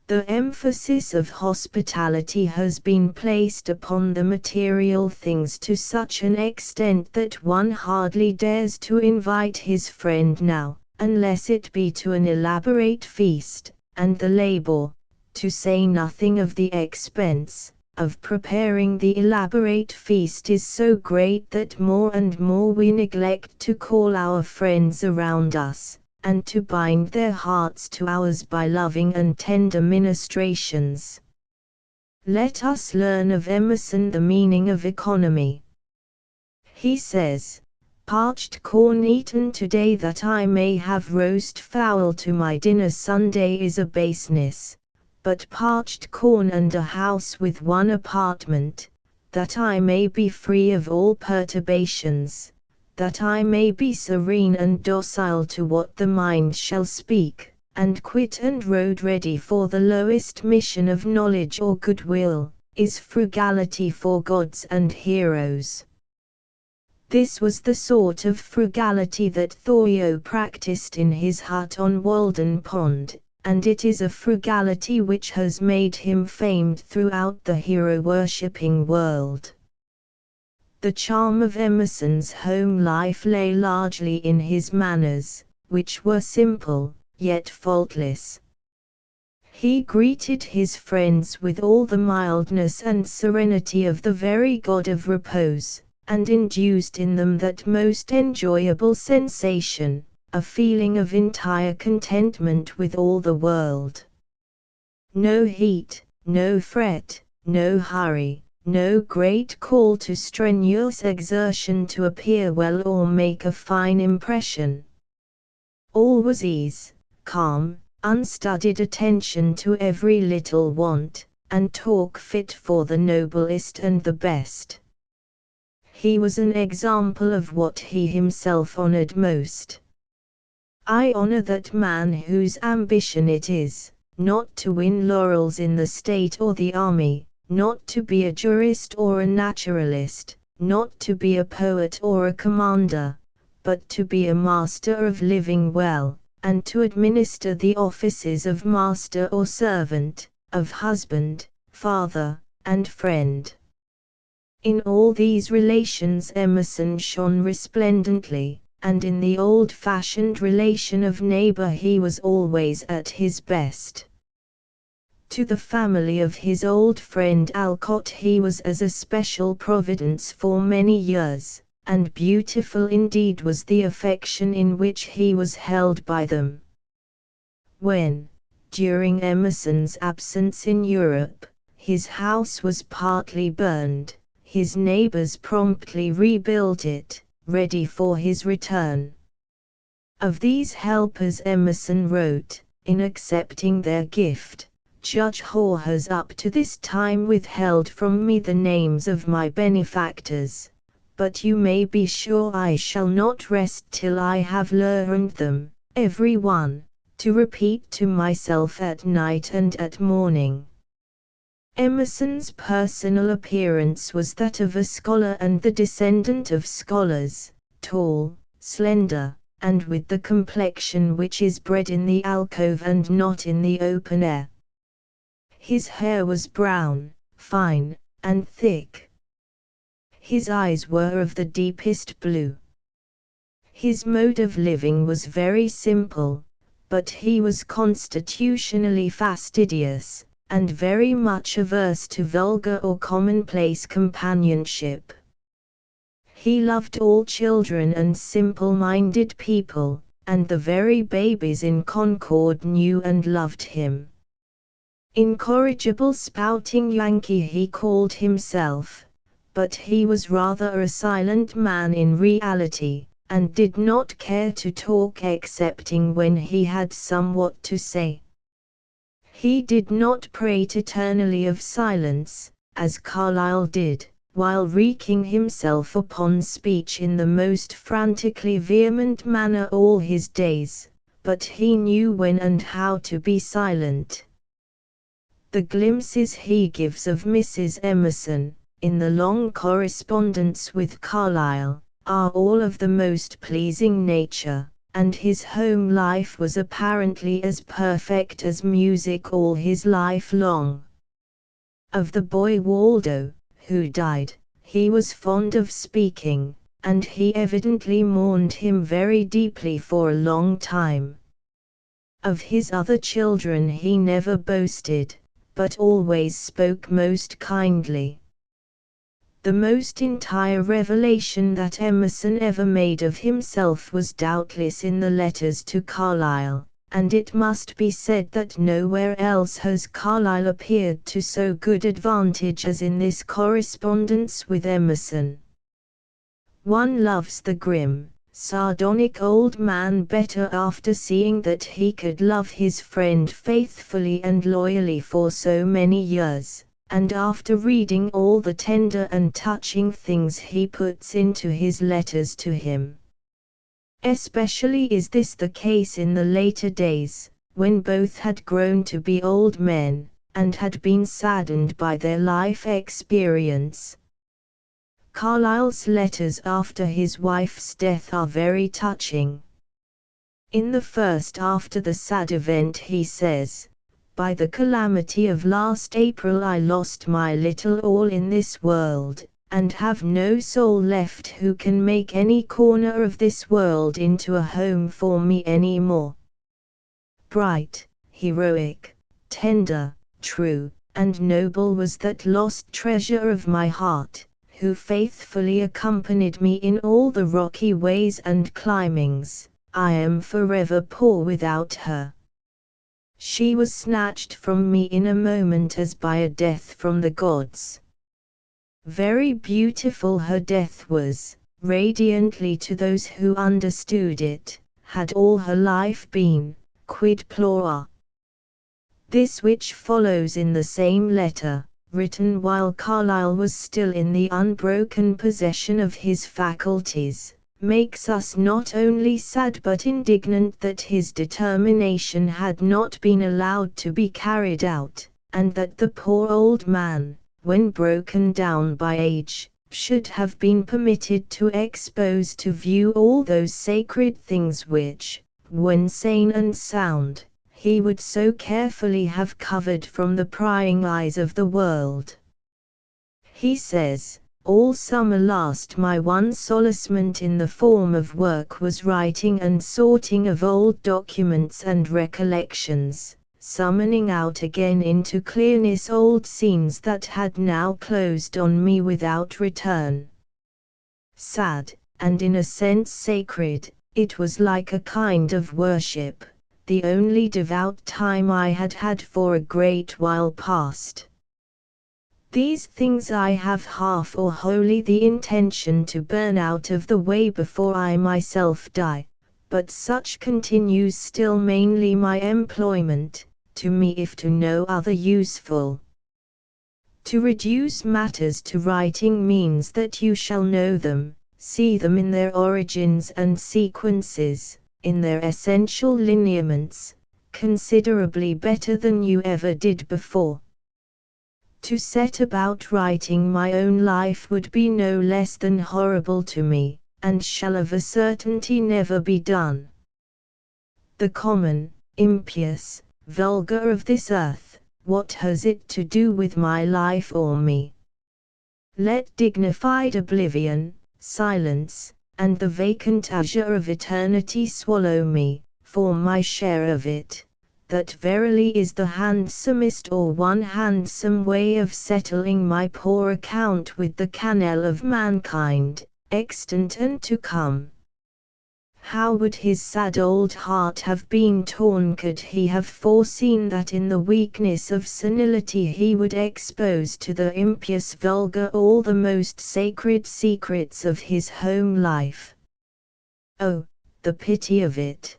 The emphasis of hospitality has been placed upon the material things to such an extent that one hardly dares to invite his friend now, unless it be to an elaborate feast, and the labor, to say nothing of the expense, of preparing the elaborate feast is so great that more and more we neglect to call our friends around us, and to bind their hearts to ours by loving and tender ministrations. Let us learn of Emerson the meaning of economy. He says, "Parched corn eaten today that I may have roast fowl to my dinner Sunday is a baseness, but parched corn and a house with one apartment, that I may be free of all perturbations, that I may be serene and docile to what the mind shall speak, and quit and road ready for the lowest mission of knowledge or goodwill, is frugality for gods and heroes." This was the sort of frugality that Thoreau practiced in his hut on Walden Pond, and it is a frugality which has made him famed throughout the hero-worshipping world. The charm of Emerson's home life lay largely in his manners, which were simple, yet faultless. He greeted his friends with all the mildness and serenity of the very god of repose, and induced in them that most enjoyable sensation, a feeling of entire contentment with all the world. No heat, no fret, no hurry, no great call to strenuous exertion to appear well or make a fine impression. All was ease, calm, unstudied attention to every little want, and talk fit for the noblest and the best. He was an example of what he himself honored most. "I honor that man whose ambition it is, not to win laurels in the state or the army, not to be a jurist or a naturalist, not to be a poet or a commander, but to be a master of living well, and to administer the offices of master or servant, of husband, father, and friend." In all these relations Emerson shone resplendently, and in the old-fashioned relation of neighbor he was always at his best. To the family of his old friend Alcott he was as a special providence for many years, and beautiful indeed was the affection in which he was held by them. When, during Emerson's absence in Europe, his house was partly burned, his neighbors promptly rebuilt it, ready for his return. Of these helpers Emerson wrote, in accepting their gift, "Judge Hoare has up to this time withheld from me the names of my benefactors, but you may be sure I shall not rest till I have learned them, every one, to repeat to myself at night and at morning." Emerson's personal appearance was that of a scholar and the descendant of scholars, tall, slender, and with the complexion which is bred in the alcove and not in the open air. His hair was brown, fine, and thick. His eyes were of the deepest blue. His mode of living was very simple, but he was constitutionally fastidious, and very much averse to vulgar or commonplace companionship. He loved all children and simple-minded people, and the very babies in Concord knew and loved him. Incorrigible spouting Yankee he called himself, but he was rather a silent man in reality, and did not care to talk excepting when he had somewhat to say. He did not prate eternally of silence, as Carlyle did, while wreaking himself upon speech in the most frantically vehement manner all his days, but he knew when and how to be silent. The glimpses he gives of Mrs. Emerson, in the long correspondence with Carlyle, are all of the most pleasing nature, and his home life was apparently as perfect as music all his life long. Of the boy Waldo, who died, he was fond of speaking, and he evidently mourned him very deeply for a long time. Of his other children he never boasted, but always spoke most kindly. The most entire revelation that Emerson ever made of himself was doubtless in the letters to Carlyle, and it must be said that nowhere else has Carlyle appeared to so good advantage as in this correspondence with Emerson. One loves the grim, sardonic old man better after seeing that he could love his friend faithfully and loyally for so many years, and after reading all the tender and touching things he puts into his letters to him. Especially is this the case in the later days, when both had grown to be old men, and had been saddened by their life experience. Carlyle's letters after his wife's death are very touching. In the first after the sad event he says, "By the calamity of last April I lost my little all in this world, and have no soul left who can make any corner of this world into a home for me any more. Bright, heroic, tender, true, and noble was that lost treasure of my heart, who faithfully accompanied me in all the rocky ways and climbings. I am forever poor without her. She was snatched from me in a moment as by a death from the gods. Very beautiful her death was, radiantly to those who understood it, had all her life been, quid plora." This which follows in the same letter, written while Carlyle was still in the unbroken possession of his faculties, makes us not only sad but indignant that his determination had not been allowed to be carried out, and that the poor old man, when broken down by age, should have been permitted to expose to view all those sacred things which, when sane and sound, he would so carefully have covered from the prying eyes of the world. He says, "All summer last my one solacement in the form of work was writing and sorting of old documents and recollections, summoning out again into clearness old scenes that had now closed on me without return. Sad, and in a sense sacred, it was like a kind of worship, the only devout time I had had for a great while past. These things I have half or wholly the intention to burn out of the way before I myself die, but such continues still mainly my employment, to me if to no other useful. To reduce matters to writing means that you shall know them, see them in their origins and sequences, in their essential lineaments, considerably better than you ever did before. To set about writing my own life would be no less than horrible to me, and shall of a certainty never be done. The common, impious, vulgar of this earth, what has it to do with my life or me? Let dignified oblivion, silence, and the vacant azure of eternity swallow me, for my share of it. That verily is the handsomest or one handsome way of settling my poor account with the cannel of mankind, extant and to come. How would his sad old heart have been torn could he have foreseen that in the weakness of senility he would expose to the impious vulgar all the most sacred secrets of his home life. Oh, the pity of it!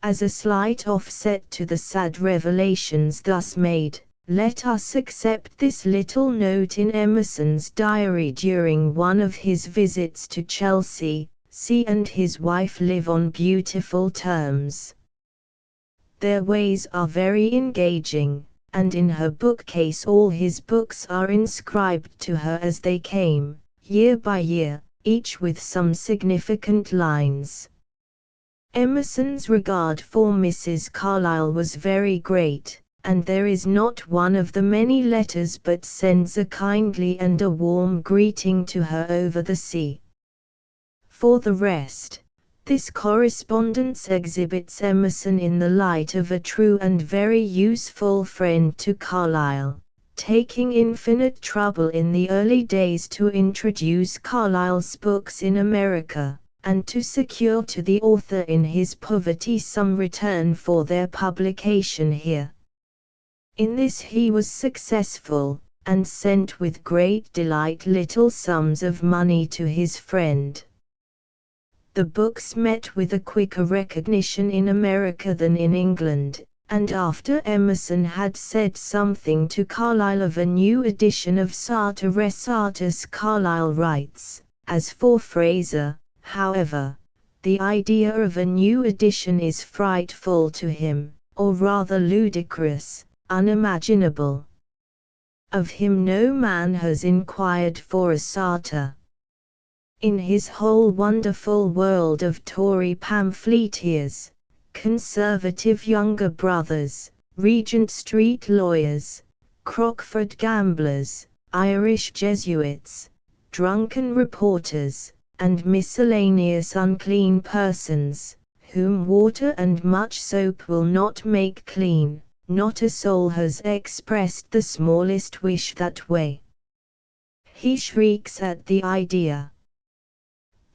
As a slight offset to the sad revelations thus made, let us accept this little note in Emerson's diary during one of his visits to Chelsea. He and his wife live on beautiful terms. Their ways are very engaging, and in her bookcase all his books are inscribed to her as they came, year by year, each with some significant lines. Emerson's regard for Mrs. Carlyle was very great, and there is not one of the many letters but sends a kindly and a warm greeting to her over the sea. For the rest, this correspondence exhibits Emerson in the light of a true and very useful friend to Carlyle, taking infinite trouble in the early days to introduce Carlyle's books in America, and to secure to the author in his poverty some return for their publication here. In this he was successful, and sent with great delight little sums of money to his friend. The books met with a quicker recognition in America than in England, and after Emerson had said something to Carlyle of a new edition of Sartor Resartus, Carlyle writes, "As for Fraser, however, the idea of a new edition is frightful to him, or rather ludicrous, unimaginable. Of him no man has inquired for a Sartor. In his whole wonderful world of Tory pamphleteers, conservative younger brothers, Regent Street lawyers, Crockford gamblers, Irish Jesuits, drunken reporters, and miscellaneous unclean persons, whom water and much soap will not make clean, not a soul has expressed the smallest wish that way." He shrieks at the idea.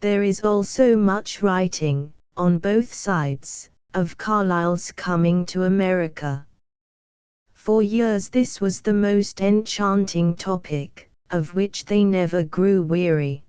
There is also much writing, on both sides, of Carlyle's coming to America. For years this was the most enchanting topic, of which they never grew weary.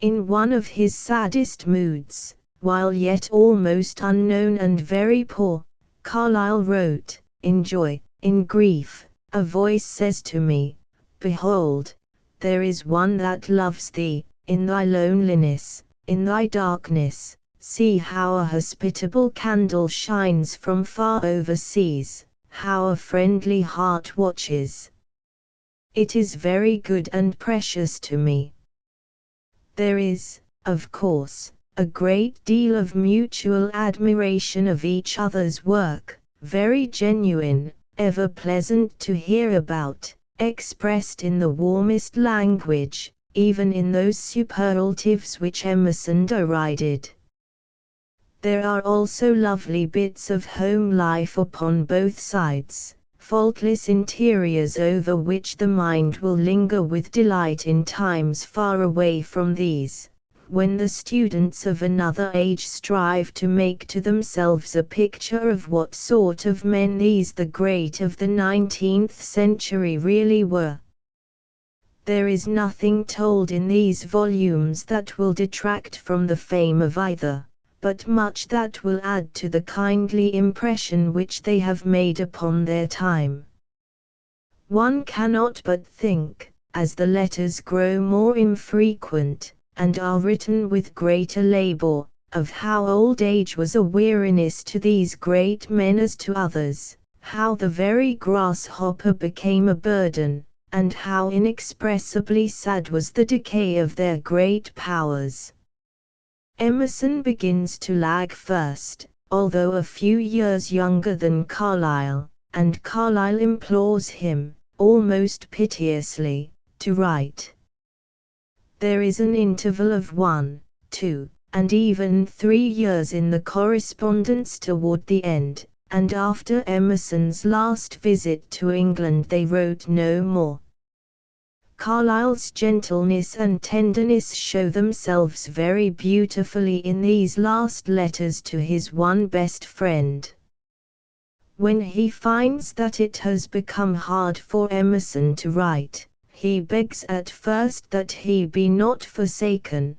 In one of his saddest moods, while yet almost unknown and very poor, Carlyle wrote, "In joy, in grief, a voice says to me, Behold, there is one that loves thee, in thy loneliness, in thy darkness. See how a hospitable candle shines from far overseas, how a friendly heart watches. It is very good and precious to me." There is, of course, a great deal of mutual admiration of each other's work, very genuine, ever pleasant to hear about, expressed in the warmest language, even in those superlatives which Emerson derided. There are also lovely bits of home life upon both sides, faultless interiors over which the mind will linger with delight in times far away from these, when the students of another age strive to make to themselves a picture of what sort of men these the great of the 19th century really were. There is nothing told in these volumes that will detract from the fame of either, but much that will add to the kindly impression which they have made upon their time. One cannot but think, as the letters grow more infrequent, and are written with greater labor, of how old age was a weariness to these great men as to others, how the very grasshopper became a burden, and how inexpressibly sad was the decay of their great powers. Emerson begins to lag first, although a few years younger than Carlyle, and Carlyle implores him, almost piteously, to write. There is an interval of 1, 2, and even 3 years in the correspondence toward the end, and after Emerson's last visit to England they wrote no more. Carlyle's gentleness and tenderness show themselves very beautifully in these last letters to his one best friend. When he finds that it has become hard for Emerson to write, he begs at first that he be not forsaken,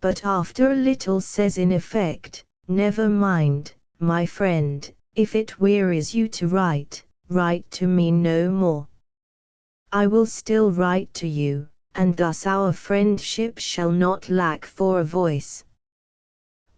but after a little says in effect, "Never mind, my friend, if it wearies you to write, write to me no more. I will still write to you, and thus our friendship shall not lack for a voice."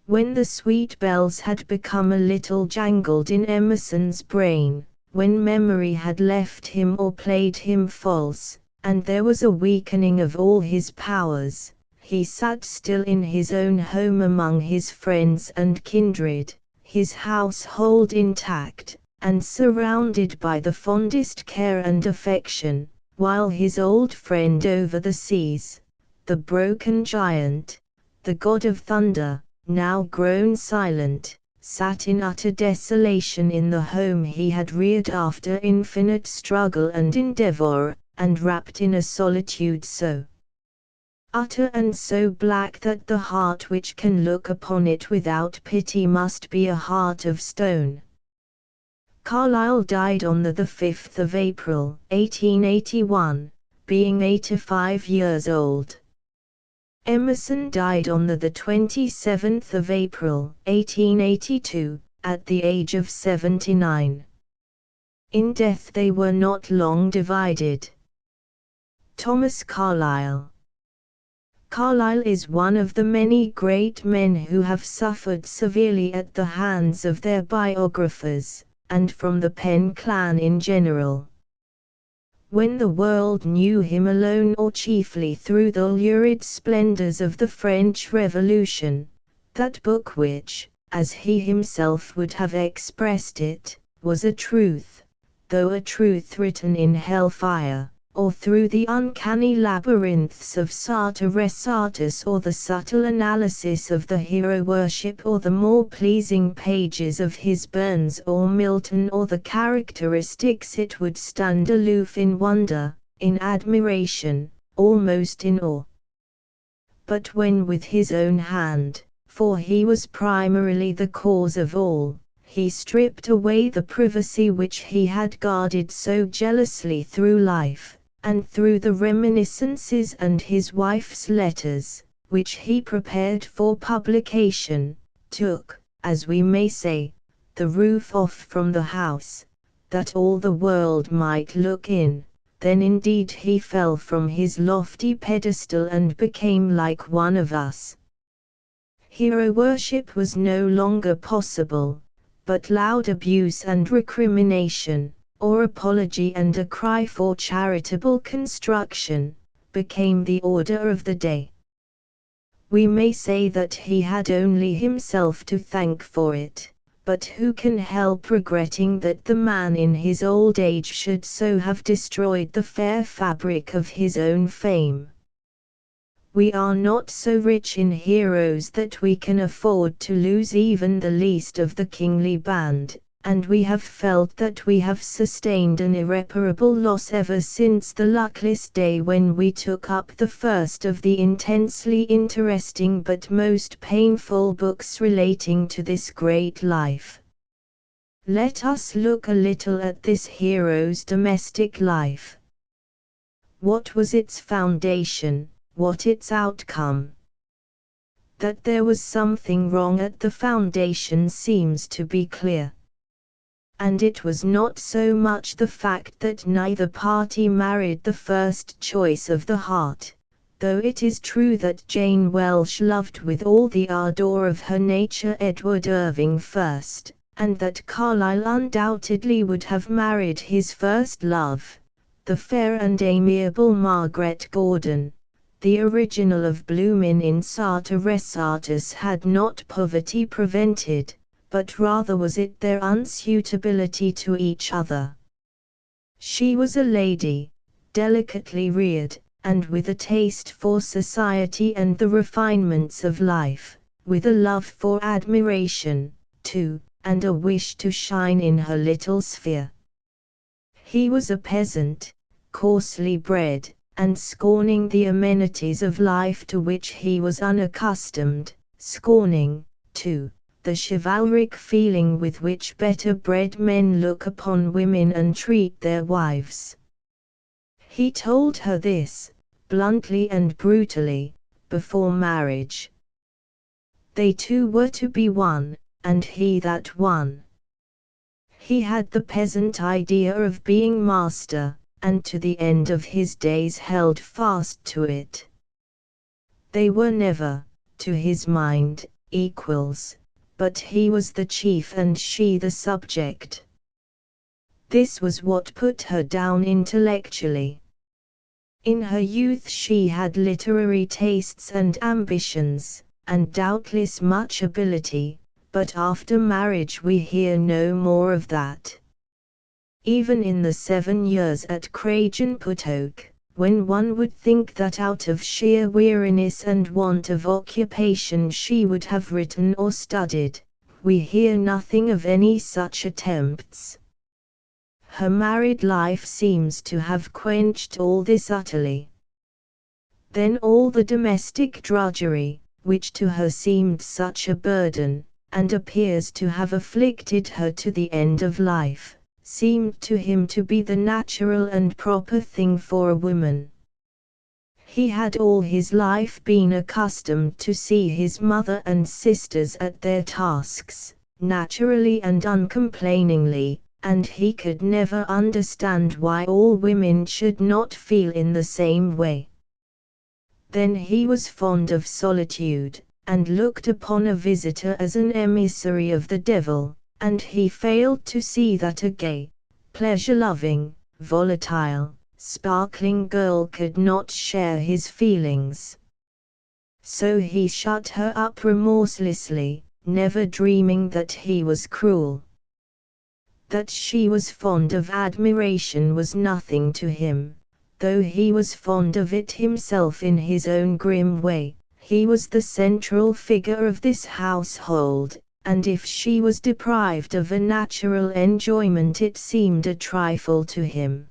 When the sweet bells had become a little jangled in Emerson's brain, when memory had left him or played him false, and there was a weakening of all his powers, he sat still in his own home among his friends and kindred, his household intact, and surrounded by the fondest care and affection, while his old friend over the seas, the broken giant, the god of thunder, now grown silent, sat in utter desolation in the home he had reared after infinite struggle and endeavor, and wrapped in a solitude so utter and so black that the heart which can look upon it without pity must be a heart of stone. Carlyle died on the 5th of April, 1881, being 85 years old. Emerson died on the 27th of April, 1882, at the age of 79. In death they were not long divided. Thomas Carlyle. Carlyle is one of the many great men who have suffered severely at the hands of their biographers, and from the Penn clan in general. When the world knew him alone or chiefly through the lurid splendors of the French Revolution, that book which, as he himself would have expressed it, was a truth, though a truth written in hellfire, or through the uncanny labyrinths of Sartor Resartus, or the subtle analysis of the hero worship, or the more pleasing pages of his Burns or Milton, or the characteristics, it would stand aloof in wonder, in admiration, almost in awe. But when with his own hand, for he was primarily the cause of all, he stripped away the privacy which he had guarded so jealously through life, and through the reminiscences and his wife's letters, which he prepared for publication, took, as we may say, the roof off from the house, that all the world might look in, then indeed he fell from his lofty pedestal and became like one of us. Hero worship was no longer possible, but loud abuse and recrimination, or apology and a cry for charitable construction, became the order of the day. We may say that he had only himself to thank for it, but who can help regretting that the man in his old age should so have destroyed the fair fabric of his own fame? We are not so rich in heroes that we can afford to lose even the least of the kingly band, and we have felt that we have sustained an irreparable loss ever since the luckless day when we took up the first of the intensely interesting but most painful books relating to this great life. Let us look a little at this hero's domestic life. What was its foundation, what its outcome? That there was something wrong at the foundation seems to be clear. And it was not so much the fact that neither party married the first choice of the heart, though it is true that Jane Welsh loved with all the ardor of her nature Edward Irving first, and that Carlyle undoubtedly would have married his first love, the fair and amiable Margaret Gordon. The original of Bloomin' in Sartor Resartus had not poverty prevented, but rather was it their unsuitability to each other. She was a lady, delicately reared, and with a taste for society and the refinements of life, with a love for admiration, too, and a wish to shine in her little sphere. He was a peasant, coarsely bred, and scorning the amenities of life to which he was unaccustomed, scorning, too, the chivalric feeling with which better-bred men look upon women and treat their wives. He told her this, bluntly and brutally, before marriage. They two were to be one, and he that one. He had the peasant idea of being master, and to the end of his days held fast to it. They were never, to his mind, equals, but he was the chief and she the subject. This was what put her down intellectually. In her youth she had literary tastes and ambitions, and doubtless much ability, but after marriage we hear no more of that. Even in the 7 years at Cragen-put-Oak, when one would think that out of sheer weariness and want of occupation she would have written or studied, we hear nothing of any such attempts. Her married life seems to have quenched all this utterly. Then all the domestic drudgery, which to her seemed such a burden, and appears to have afflicted her to the end of life, seemed to him to be the natural and proper thing for a woman. He had all his life been accustomed to see his mother and sisters at their tasks, naturally and uncomplainingly, and he could never understand why all women should not feel in the same way. Then he was fond of solitude, and looked upon a visitor as an emissary of the devil, and he failed to see that a gay, pleasure-loving, volatile, sparkling girl could not share his feelings. So he shut her up remorselessly, never dreaming that he was cruel. That she was fond of admiration was nothing to him, though he was fond of it himself in his own grim way. He was the central figure of this household, and if she was deprived of a natural enjoyment it seemed a trifle to him.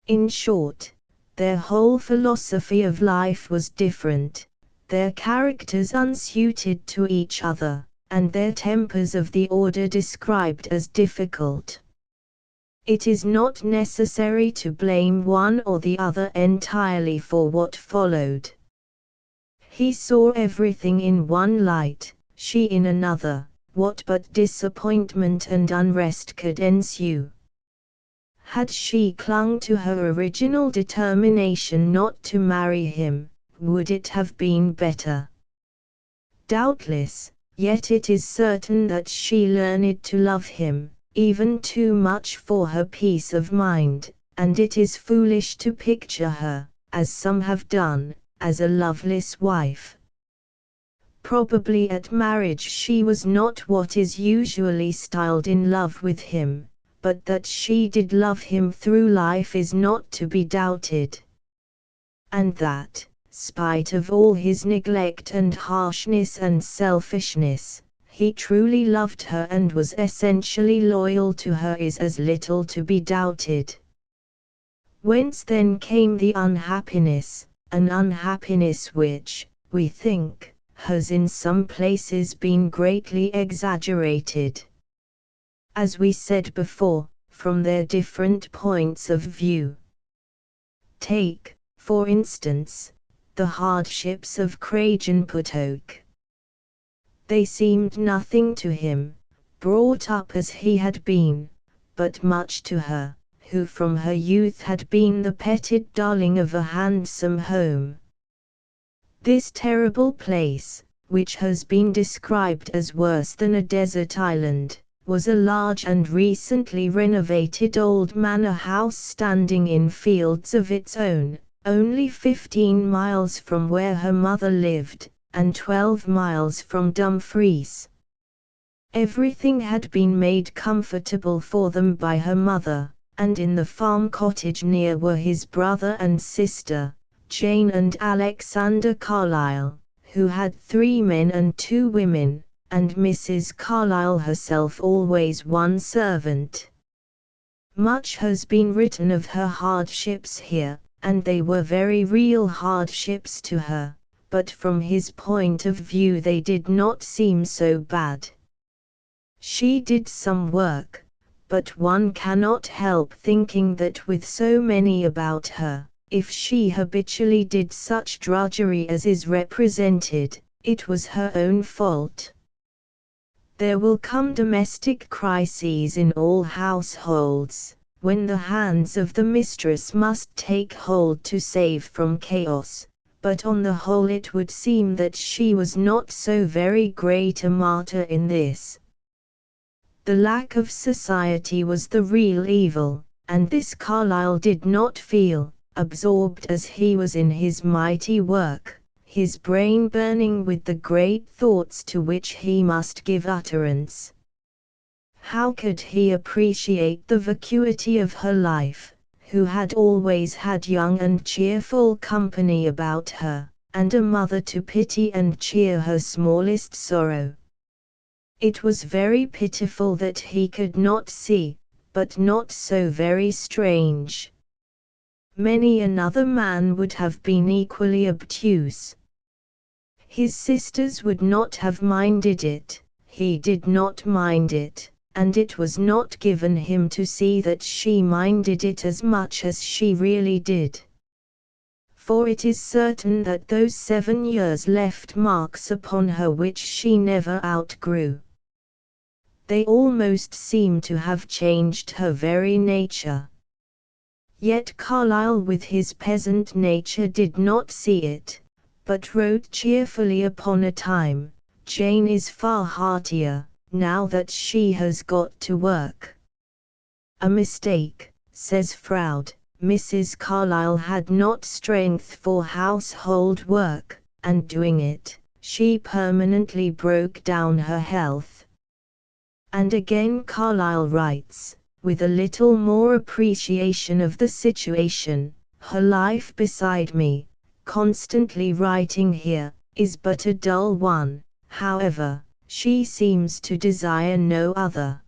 In short, their whole philosophy of life was different, their characters unsuited to each other, and their tempers of the order described as difficult. It is not necessary to blame one or the other entirely for what followed. He saw everything in one light, she in another. What but disappointment and unrest could ensue? Had she clung to her original determination not to marry him, would it have been better? Doubtless, yet it is certain that she learned to love him, even too much for her peace of mind, and it is foolish to picture her, as some have done, as a loveless wife. Probably at marriage she was not what is usually styled in love with him, but that she did love him through life is not to be doubted. And that, spite of all his neglect and harshness and selfishness, he truly loved her and was essentially loyal to her is as little to be doubted. Whence then came the unhappiness, an unhappiness which, we think, has in some places been greatly exaggerated. As we said before, from their different points of view. Take, for instance, the hardships of Kragenputtoch. They seemed nothing to him, brought up as he had been, but much to her, who from her youth had been the petted darling of a handsome home. This terrible place, which has been described as worse than a desert island, was a large and recently renovated old manor house standing in fields of its own, only 15 miles from where her mother lived, and 12 miles from Dumfries. Everything had been made comfortable for them by her mother, and in the farm cottage near were his brother and sister, Jane and Alexander Carlyle, who had 3 men and 2 women, and Mrs. Carlyle herself always one servant. Much has been written of her hardships here, and they were very real hardships to her, but from his point of view they did not seem so bad. She did some work, but one cannot help thinking that with so many about her, if she habitually did such drudgery as is represented, it was her own fault. There will come domestic crises in all households, when the hands of the mistress must take hold to save from chaos, but on the whole it would seem that she was not so very great a martyr in this. The lack of society was the real evil, and this Carlyle did not feel, absorbed as he was in his mighty work, his brain burning with the great thoughts to which he must give utterance. How could he appreciate the vacuity of her life, who had always had young and cheerful company about her, and a mother to pity and cheer her smallest sorrow? It was very pitiful that he could not see, but not so very strange. Many another man would have been equally obtuse. His sisters would not have minded it, he did not mind it, and it was not given him to see that she minded it as much as she really did. For it is certain that those 7 years left marks upon her which she never outgrew. They almost seem to have changed her very nature. Yet Carlyle with his peasant nature did not see it, but wrote cheerfully upon a time, "Jane is far heartier, now that she has got to work." A mistake, says Froude. Mrs. Carlyle had not strength for household work, and doing it, she permanently broke down her health. And again Carlyle writes, with a little more appreciation of the situation, "Her life beside me, constantly writing here, is but a dull one, however, she seems to desire no other.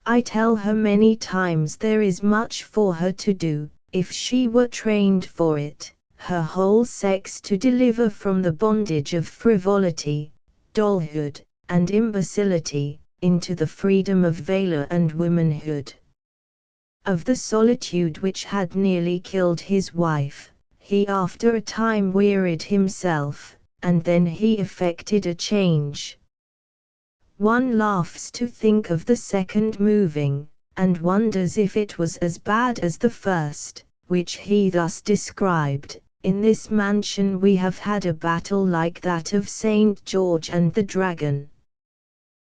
I tell her many times there is much for her to do, if she were trained for it, her whole sex to deliver from the bondage of frivolity, dollhood, and imbecility, into the freedom of valor and womanhood." Of the solitude which had nearly killed his wife, he after a time wearied himself, and then he effected a change. One laughs to think of the second moving, and wonders if it was as bad as the first, which he thus described: "In this mansion we have had a battle like that of St. George and the Dragon.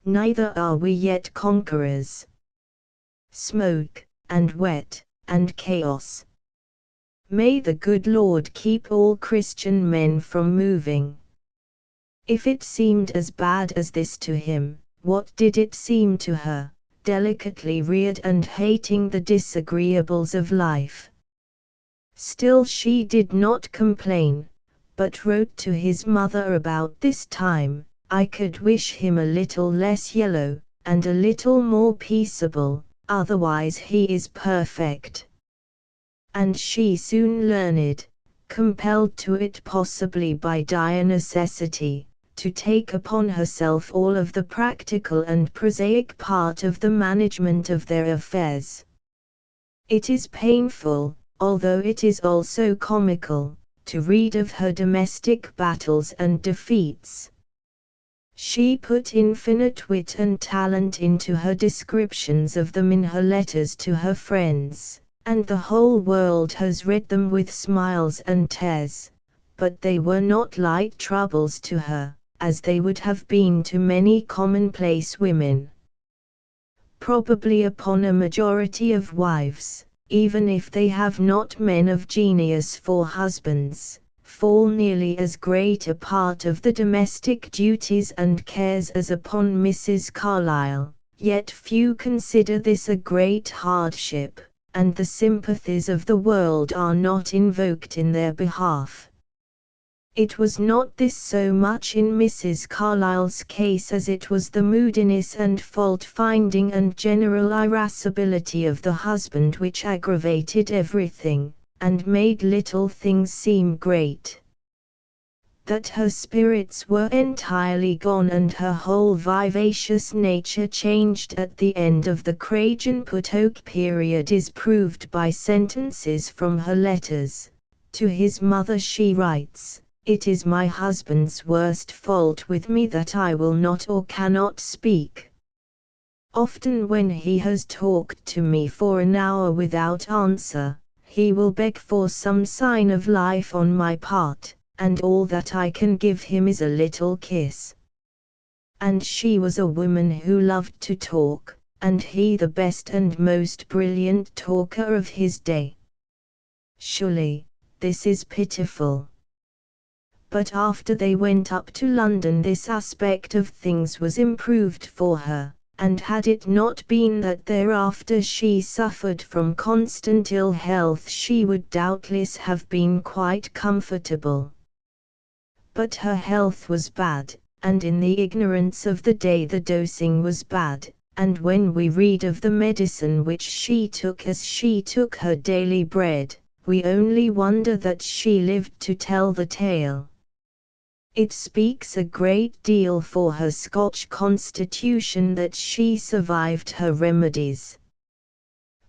Neither are we yet conquerors. Smoke, and wet, and chaos. May the good Lord keep all Christian men from moving." If it seemed as bad as this to him, what did it seem to her, delicately reared and hating the disagreeables of life? Still she did not complain, but wrote to his mother about this time, "I could wish him a little less yellow, and a little more peaceable, otherwise he is perfect." And she soon learned, compelled to it possibly by dire necessity, to take upon herself all of the practical and prosaic part of the management of their affairs. It is painful, although it is also comical, to read of her domestic battles and defeats. She put infinite wit and talent into her descriptions of them in her letters to her friends, and the whole world has read them with smiles and tears, but they were not light troubles to her, as they would have been to many commonplace women. Probably upon a majority of wives, even if they have not men of genius for husbands, fall nearly as great a part of the domestic duties and cares as upon Mrs. Carlyle, yet few consider this a great hardship, and the sympathies of the world are not invoked in their behalf. It was not this so much in Mrs. Carlyle's case as it was the moodiness and fault-finding and general irascibility of the husband which aggravated everything, and made little things seem great. That her spirits were entirely gone and her whole vivacious nature changed at the end of the Cragen-Potoke period is proved by sentences from her letters. To his mother she writes, "It is my husband's worst fault with me that I will not or cannot speak. Often when he has talked to me for an hour without answer, he will beg for some sign of life on my part, and all that I can give him is a little kiss." And she was a woman who loved to talk, and he the best and most brilliant talker of his day. Surely, this is pitiful. But after they went up to London this aspect of things was improved for her, and had it not been that thereafter she suffered from constant ill health she would doubtless have been quite comfortable. But her health was bad, and in the ignorance of the day the dosing was bad, and when we read of the medicine which she took as she took her daily bread, we only wonder that she lived to tell the tale. It speaks a great deal for her Scotch constitution that she survived her remedies.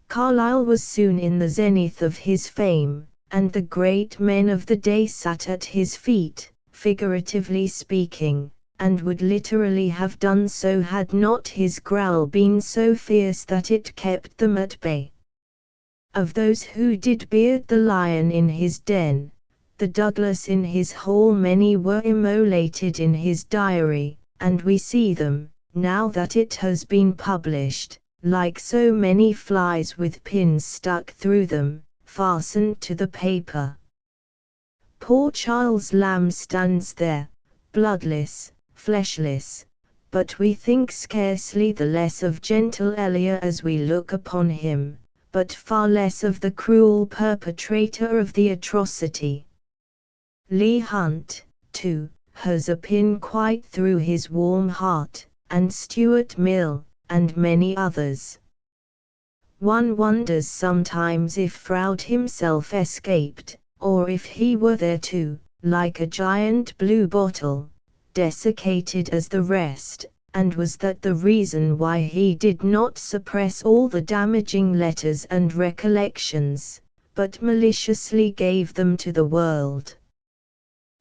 Carlyle was soon in the zenith of his fame, and the great men of the day sat at his feet, figuratively speaking, and would literally have done so had not his growl been so fierce that it kept them at bay. Of those who did beard the lion in his den, the Douglas in his hall, many were immolated in his diary, and we see them, now that it has been published, like so many flies with pins stuck through them, fastened to the paper. Poor Charles Lamb stands there, bloodless, fleshless, but we think scarcely the less of gentle Elia as we look upon him, but far less of the cruel perpetrator of the atrocity. Leigh Hunt, too, has a pin quite through his warm heart, and Stuart Mill, and many others. One wonders sometimes if Froude himself escaped, or if he were there too, like a giant blue bottle, desiccated as the rest, and was that the reason why he did not suppress all the damaging letters and recollections, but maliciously gave them to the world.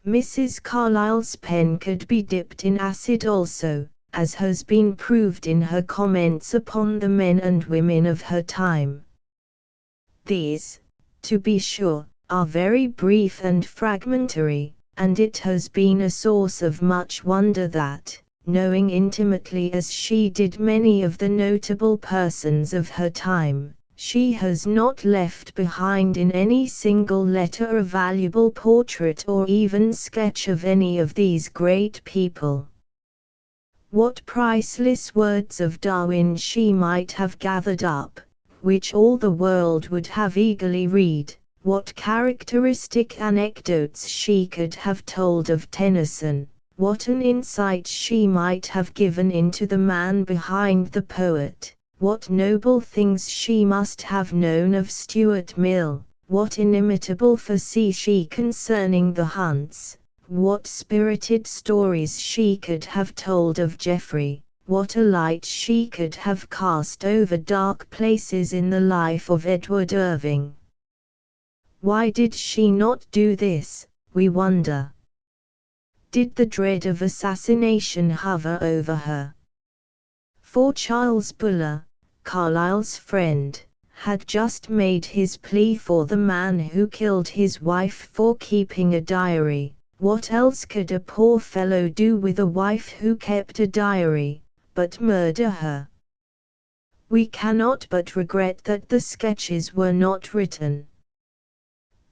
Mrs. Carlyle's pen could be dipped in acid also, as has been proved in her comments upon the men and women of her time. These, to be sure, are very brief and fragmentary, and it has been a source of much wonder that, knowing intimately as she did many of the notable persons of her time, she has not left behind in any single letter a valuable portrait or even sketch of any of these great people. What priceless words of Darwin she might have gathered up, which all the world would have eagerly read, what characteristic anecdotes she could have told of Tennyson, what an insight she might have given into the man behind the poet, what noble things she must have known of Stuart Mill, what inimitable facetiae concerning the Hunts, what spirited stories she could have told of Geoffrey, what a light she could have cast over dark places in the life of Edward Irving. Why did she not do this, we wonder? Did the dread of assassination hover over her? For Charles Buller, Carlyle's friend, had just made his plea for the man who killed his wife for keeping a diary. What else could a poor fellow do with a wife who kept a diary, but murder her? We cannot but regret that the sketches were not written.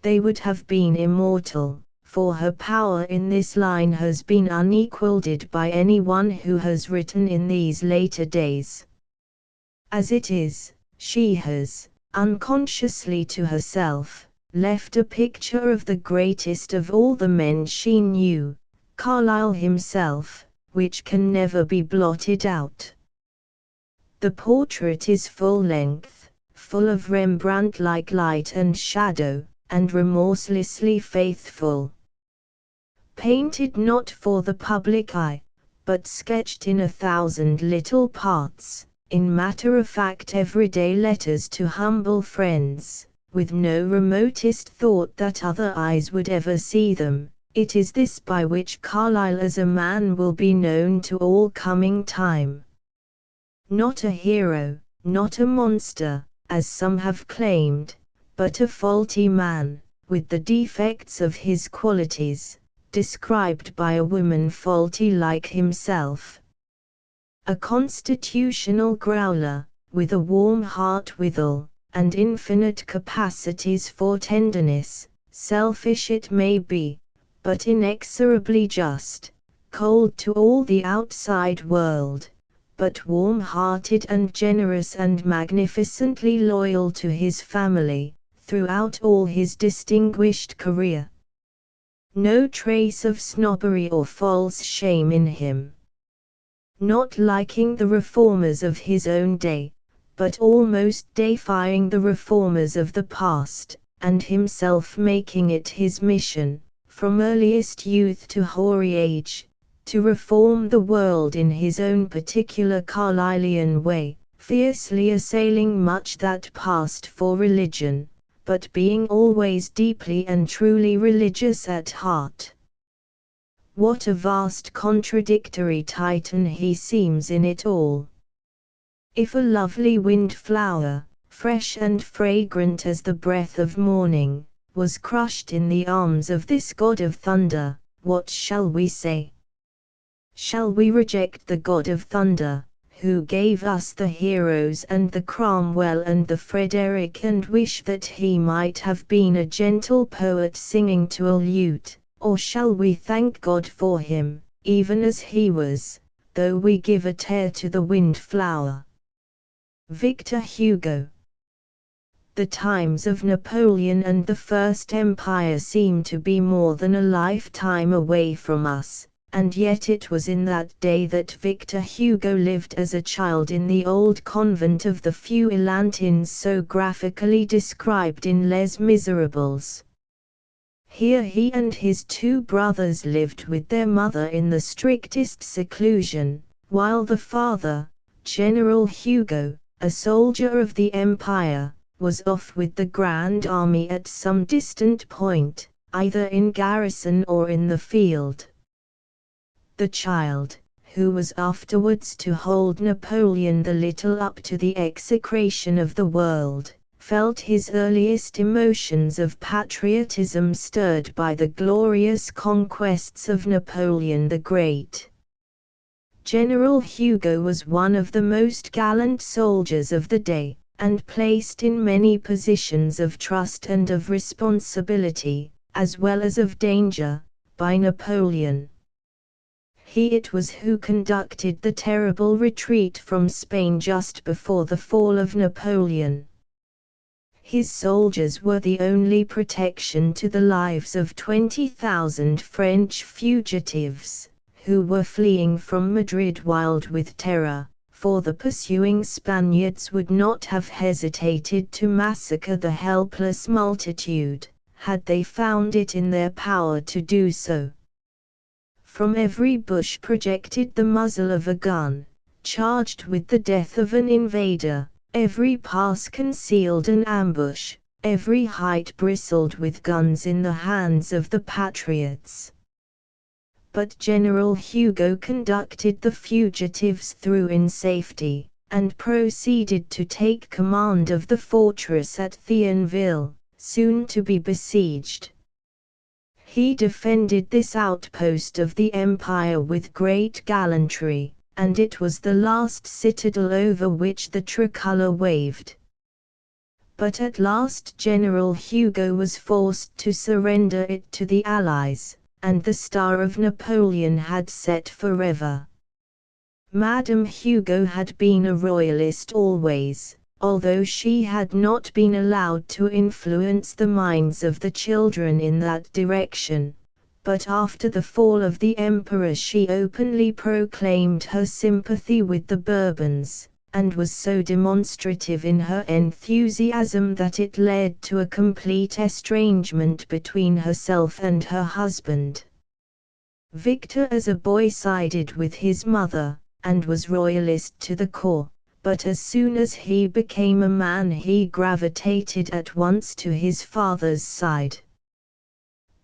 They would have been immortal, for her power in this line has been unequalled by anyone who has written in these later days. As it is, she has, unconsciously to herself, left a picture of the greatest of all the men she knew, Carlyle himself, which can never be blotted out. The portrait is full length, full of Rembrandt-like light and shadow, and remorselessly faithful. Painted not for the public eye, but sketched in 1,000 little parts, in matter-of-fact everyday letters to humble friends, with no remotest thought that other eyes would ever see them. It is this by which Carlyle as a man will be known to all coming time. Not a hero, not a monster, as some have claimed, but a faulty man, with the defects of his qualities, described by a woman faulty like himself. A constitutional growler, with a warm heart withal, and infinite capacities for tenderness, selfish it may be, but inexorably just, cold to all the outside world, but warm-hearted and generous and magnificently loyal to his family, throughout all his distinguished career. No trace of snobbery or false shame in him. Not liking the reformers of his own day, but almost deifying the reformers of the past, and himself making it his mission, from earliest youth to hoary age, to reform the world in his own particular Carlylean way, fiercely assailing much that passed for religion, but being always deeply and truly religious at heart. What a vast contradictory Titan he seems in it all! If a lovely windflower, fresh and fragrant as the breath of morning, was crushed in the arms of this god of thunder, what shall we say? Shall we reject the god of thunder, who gave us the heroes and the Cromwell and the Frederick, and wish that he might have been a gentle poet singing to a lute? Or shall we thank God for him, even as he was, though we give a tear to the windflower? Victor Hugo. The times of Napoleon and the First Empire seem to be more than a lifetime away from us, and yet it was in that day that Victor Hugo lived as a child in the old convent of the Feuillantines so graphically described in Les Miserables. Here he and his two brothers lived with their mother in the strictest seclusion, while the father, General Hugo, a soldier of the Empire, was off with the Grand Army at some distant point, either in garrison or in the field. The child, who was afterwards to hold Napoleon the Little up to the execration of the world, felt his earliest emotions of patriotism stirred by the glorious conquests of Napoleon the Great. General Hugo was one of the most gallant soldiers of the day, and placed in many positions of trust and of responsibility, as well as of danger, by Napoleon. He it was who conducted the terrible retreat from Spain just before the fall of Napoleon. His soldiers were the only protection to the lives of 20,000 French fugitives, who were fleeing from Madrid wild with terror, for the pursuing Spaniards would not have hesitated to massacre the helpless multitude, had they found it in their power to do so. From every bush projected the muzzle of a gun, charged with the death of an invader. Every pass concealed an ambush, every height bristled with guns in the hands of the patriots. But General Hugo conducted the fugitives through in safety, and proceeded to take command of the fortress at Thionville, soon to be besieged. He defended this outpost of the Empire with great gallantry, and it was the last citadel over which the tricolour waved. But at last General Hugo was forced to surrender it to the Allies, and the star of Napoleon had set forever. Madame Hugo had been a royalist always, although she had not been allowed to influence the minds of the children in that direction. But after the fall of the Emperor she openly proclaimed her sympathy with the Bourbons, and was so demonstrative in her enthusiasm that it led to a complete estrangement between herself and her husband. Victor as a boy sided with his mother, and was royalist to the core, but as soon as he became a man he gravitated at once to his father's side.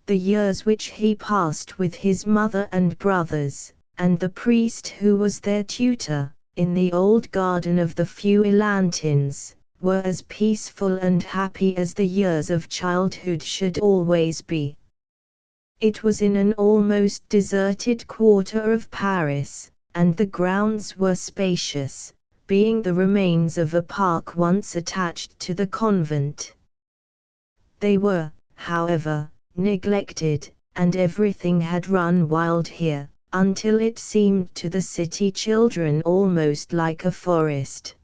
The years which he passed with his mother and brothers, and the priest who was their tutor, in the old garden of the Feuillantines, were as peaceful and happy as the years of childhood should always be. It was in an almost deserted quarter of Paris, and the grounds were spacious, being the remains of a park once attached to the convent. They were, however, neglected, and everything had run wild here, until it seemed to the city children almost like a forest.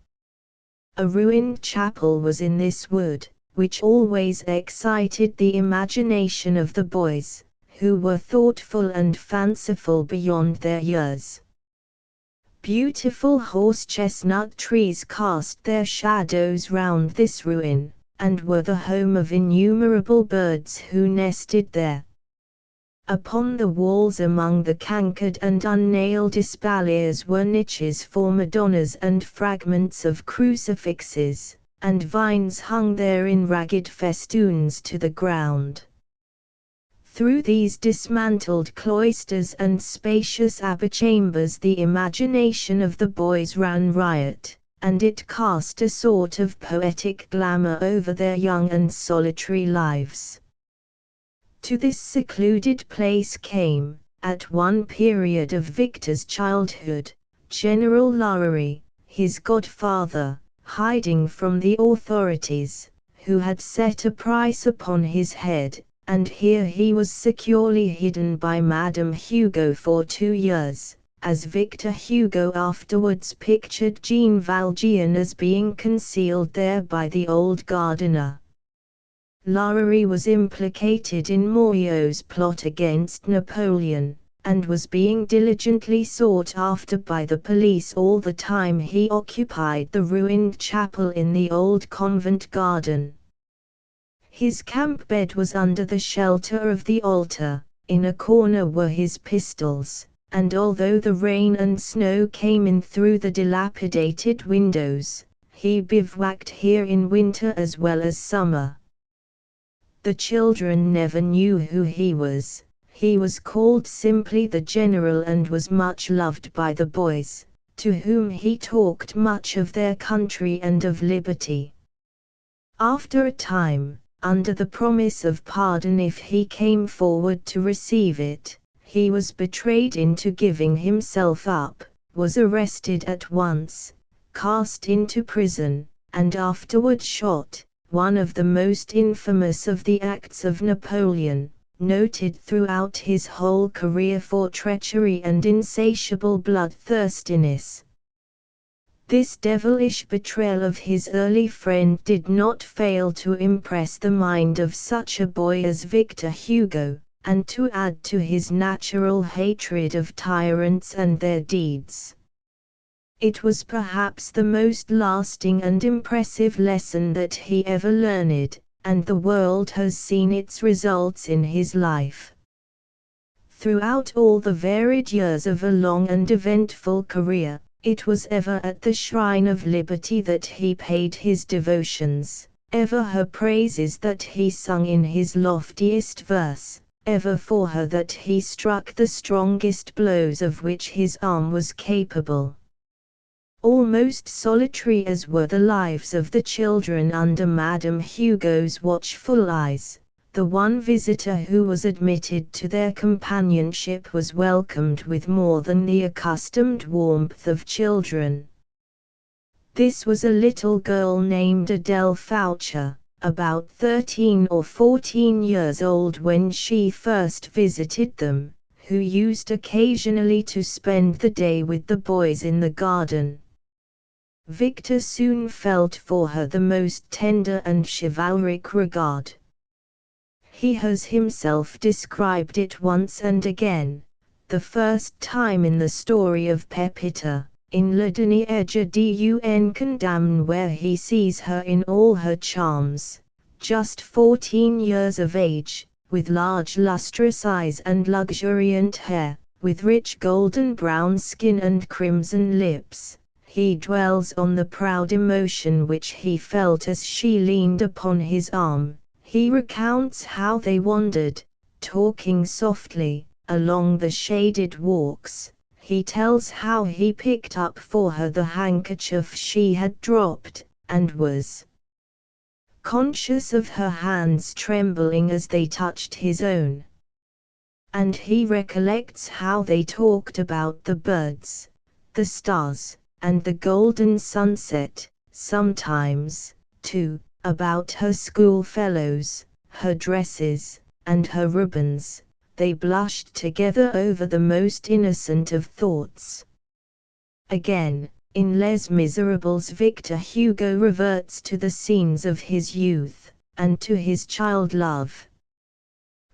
A ruined chapel was in this wood, which always excited the imagination of the boys, who were thoughtful and fanciful beyond their years. Beautiful horse-chestnut trees cast their shadows round this ruin, and were the home of innumerable birds who nested there. Upon the walls among the cankered and unnailed espaliers were niches for Madonnas and fragments of crucifixes, and vines hung there in ragged festoons to the ground. Through these dismantled cloisters and spacious abbey-chambers the imagination of the boys ran riot, and it cast a sort of poetic glamour over their young and solitary lives. To this secluded place came, at one period of Victor's childhood, General Lowry, his godfather, hiding from the authorities, who had set a price upon his head, and here he was securely hidden by Madame Hugo for 2 years, as Victor Hugo afterwards pictured Jean Valjean as being concealed there by the old gardener. Lowry was implicated in Moreau's plot against Napoleon, and was being diligently sought after by the police all the time he occupied the ruined chapel in the old convent garden. His camp bed was under the shelter of the altar, in a corner were his pistols, and although the rain and snow came in through the dilapidated windows, he bivouacked here in winter as well as summer. The children never knew who he was called simply the General and was much loved by the boys, to whom he talked much of their country and of liberty. After a time, under the promise of pardon if he came forward to receive it, he was betrayed into giving himself up, was arrested at once, cast into prison, and afterward shot, one of the most infamous of the acts of Napoleon, noted throughout his whole career for treachery and insatiable bloodthirstiness. This devilish betrayal of his early friend did not fail to impress the mind of such a boy as Victor Hugo, and to add to his natural hatred of tyrants and their deeds. It was perhaps the most lasting and impressive lesson that he ever learned, and the world has seen its results in his life. Throughout all the varied years of a long and eventful career, it was ever at the shrine of liberty that he paid his devotions, ever her praises that he sung in his loftiest verse, ever for her that he struck the strongest blows of which his arm was capable. Almost solitary as were the lives of the children under Madame Hugo's watchful eyes, the one visitor who was admitted to their companionship was welcomed with more than the accustomed warmth of children. This was a little girl named Adele Foucher, about 13 or 14 years old when she first visited them, who used occasionally to spend the day with the boys in the garden. Victor soon felt for her the most tender and chivalric regard. He has himself described it once and again, the first time in the story of Pepita, in Le Dernier d'un Condamné, where he sees her in all her charms, just 14 years of age, with large lustrous eyes and luxuriant hair, with rich golden brown skin and crimson lips. He dwells on the proud emotion which he felt as she leaned upon his arm. He recounts how they wandered, talking softly, along the shaded walks. He tells how he picked up for her the handkerchief she had dropped, and was conscious of her hands trembling as they touched his own. And he recollects how they talked about the birds, the stars, and the golden sunset, sometimes, too, about her schoolfellows, her dresses, and her ribbons. They blushed together over the most innocent of thoughts. Again, in Les Miserables, Victor Hugo reverts to the scenes of his youth, and to his child-love.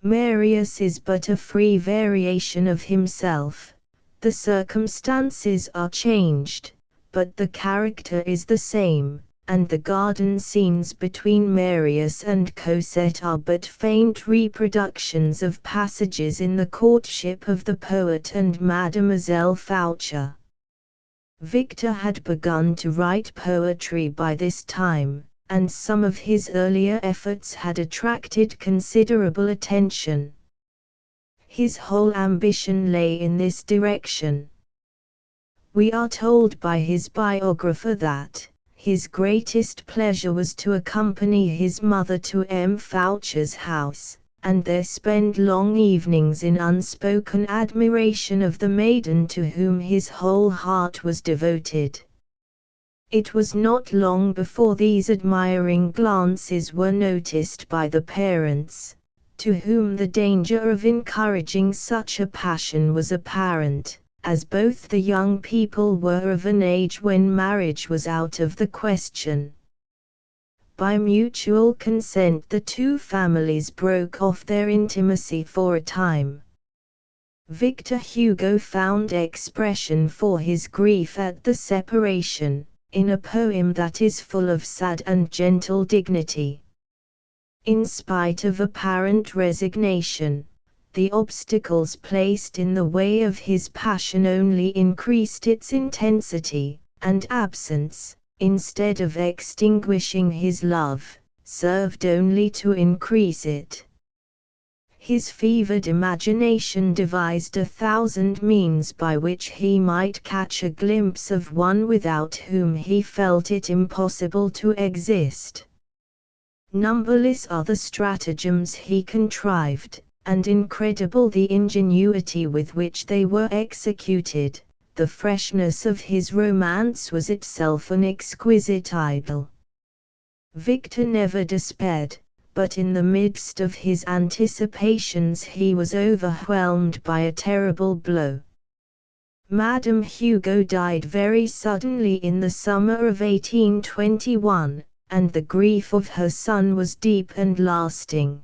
Marius is but a free variation of himself. The circumstances are changed, but the character is the same, and the garden scenes between Marius and Cosette are but faint reproductions of passages in the courtship of the poet and Mademoiselle Foucher. Victor had begun to write poetry by this time, and some of his earlier efforts had attracted considerable attention. His whole ambition lay in this direction. We are told by his biographer that his greatest pleasure was to accompany his mother to M. Foucher's house, and there spend long evenings in unspoken admiration of the maiden to whom his whole heart was devoted. It was not long before these admiring glances were noticed by the parents, to whom the danger of encouraging such a passion was apparent, as both the young people were of an age when marriage was out of the question. By mutual consent the two families broke off their intimacy for a time. Victor Hugo found expression for his grief at the separation, in a poem that is full of sad and gentle dignity. In spite of apparent resignation, the obstacles placed in the way of his passion only increased its intensity, and absence, instead of extinguishing his love, served only to increase it. His fevered imagination devised 1,000 means by which he might catch a glimpse of one without whom he felt it impossible to exist. Numberless are the stratagems he contrived, and incredible the ingenuity with which they were executed. The freshness of his romance was itself an exquisite idyll. Victor never despaired, but in the midst of his anticipations he was overwhelmed by a terrible blow. Madame Hugo died very suddenly in the summer of 1821, and the grief of her son was deep and lasting.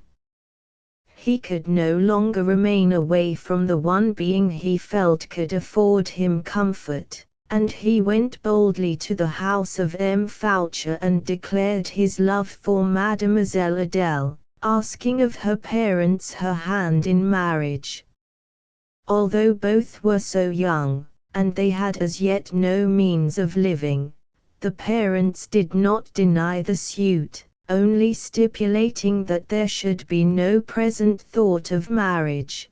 He could no longer remain away from the one being he felt could afford him comfort, and he went boldly to the house of M. Foucher and declared his love for Mademoiselle Adèle, asking of her parents her hand in marriage. Although both were so young, and they had as yet no means of living, the parents did not deny the suit, only stipulating that there should be no present thought of marriage.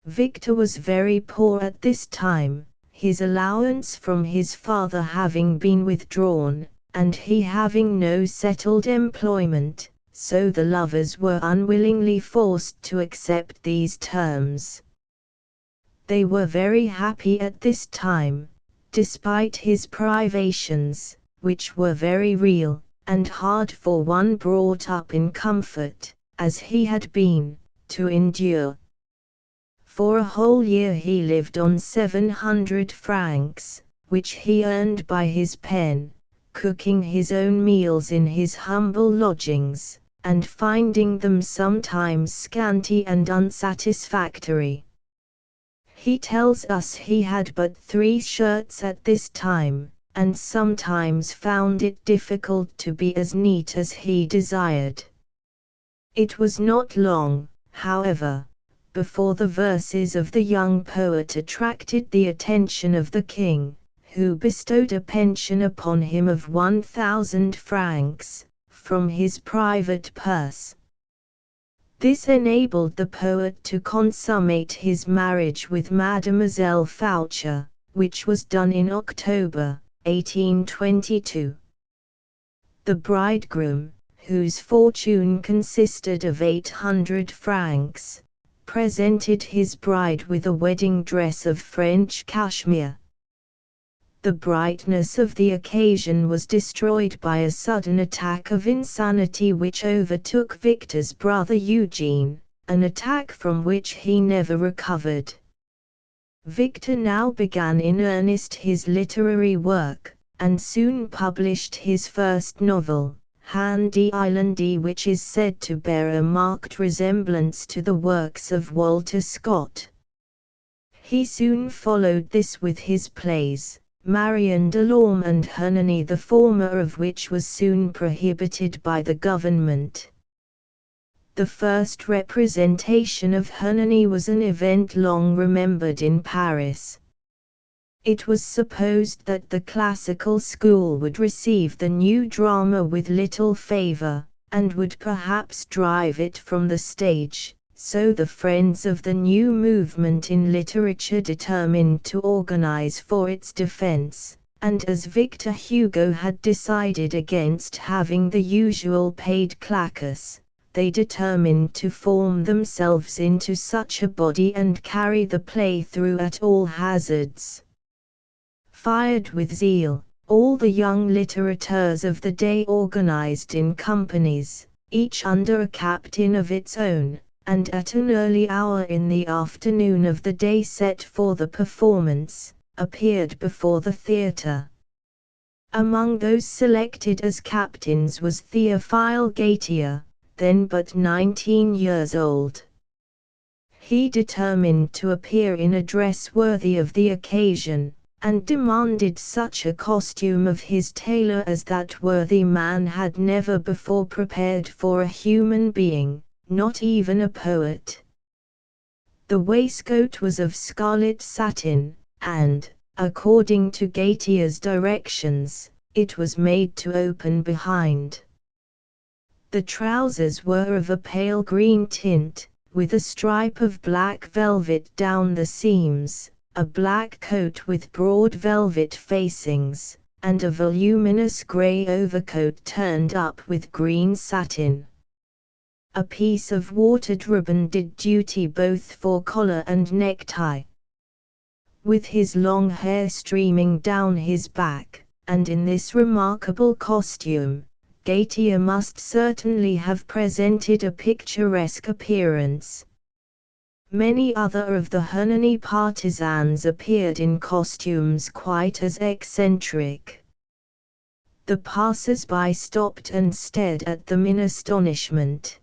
Victor was very poor at this time, his allowance from his father having been withdrawn, and he having no settled employment, so the lovers were unwillingly forced to accept these terms. They were very happy at this time, despite his privations, which were very real, and hard for one brought up in comfort, as he had been, to endure. For a whole year he lived on 700 francs, which he earned by his pen, cooking his own meals in his humble lodgings, and finding them sometimes scanty and unsatisfactory. He tells us he had but 3 shirts at this time, and sometimes found it difficult to be as neat as he desired. It was not long, however, before the verses of the young poet attracted the attention of the king, who bestowed a pension upon him of 1,000 francs, from his private purse. This enabled the poet to consummate his marriage with Mademoiselle Foucher, which was done in October 1822. The bridegroom, whose fortune consisted of 800 francs, presented his bride with a wedding dress of French cashmere. The brightness of the occasion was destroyed by a sudden attack of insanity which overtook Victor's brother Eugene, an attack from which he never recovered. Victor now began in earnest his literary work, and soon published his first novel, Handy Islandy, which is said to bear a marked resemblance to the works of Walter Scott. He soon followed this with his plays, Marion Delorme and Hernani, the former of which was soon prohibited by the government. The first representation of Hernani was an event long remembered in Paris. It was supposed that the classical school would receive the new drama with little favor, and would perhaps drive it from the stage, so the friends of the new movement in literature determined to organize for its defense, and as Victor Hugo had decided against having the usual paid claqueurs, they determined to form themselves into such a body and carry the play through at all hazards. Fired with zeal, all the young littérateurs of the day organized in companies, each under a captain of its own, and at an early hour in the afternoon of the day set for the performance, appeared before the theatre. Among those selected as captains was Théophile Gautier, then but 19 years old. He determined to appear in a dress worthy of the occasion, and demanded such a costume of his tailor as that worthy man had never before prepared for a human being, not even a poet. The waistcoat was of scarlet satin, and, according to Gautier's directions, it was made to open behind. The trousers were of a pale green tint, with a stripe of black velvet down the seams, a black coat with broad velvet facings, and a voluminous grey overcoat turned up with green satin. A piece of watered ribbon did duty both for collar and necktie. With his long hair streaming down his back, and in this remarkable costume, Gautier must certainly have presented a picturesque appearance. Many other of the Hernani partisans appeared in costumes quite as eccentric. The passers-by stopped and stared at them in astonishment.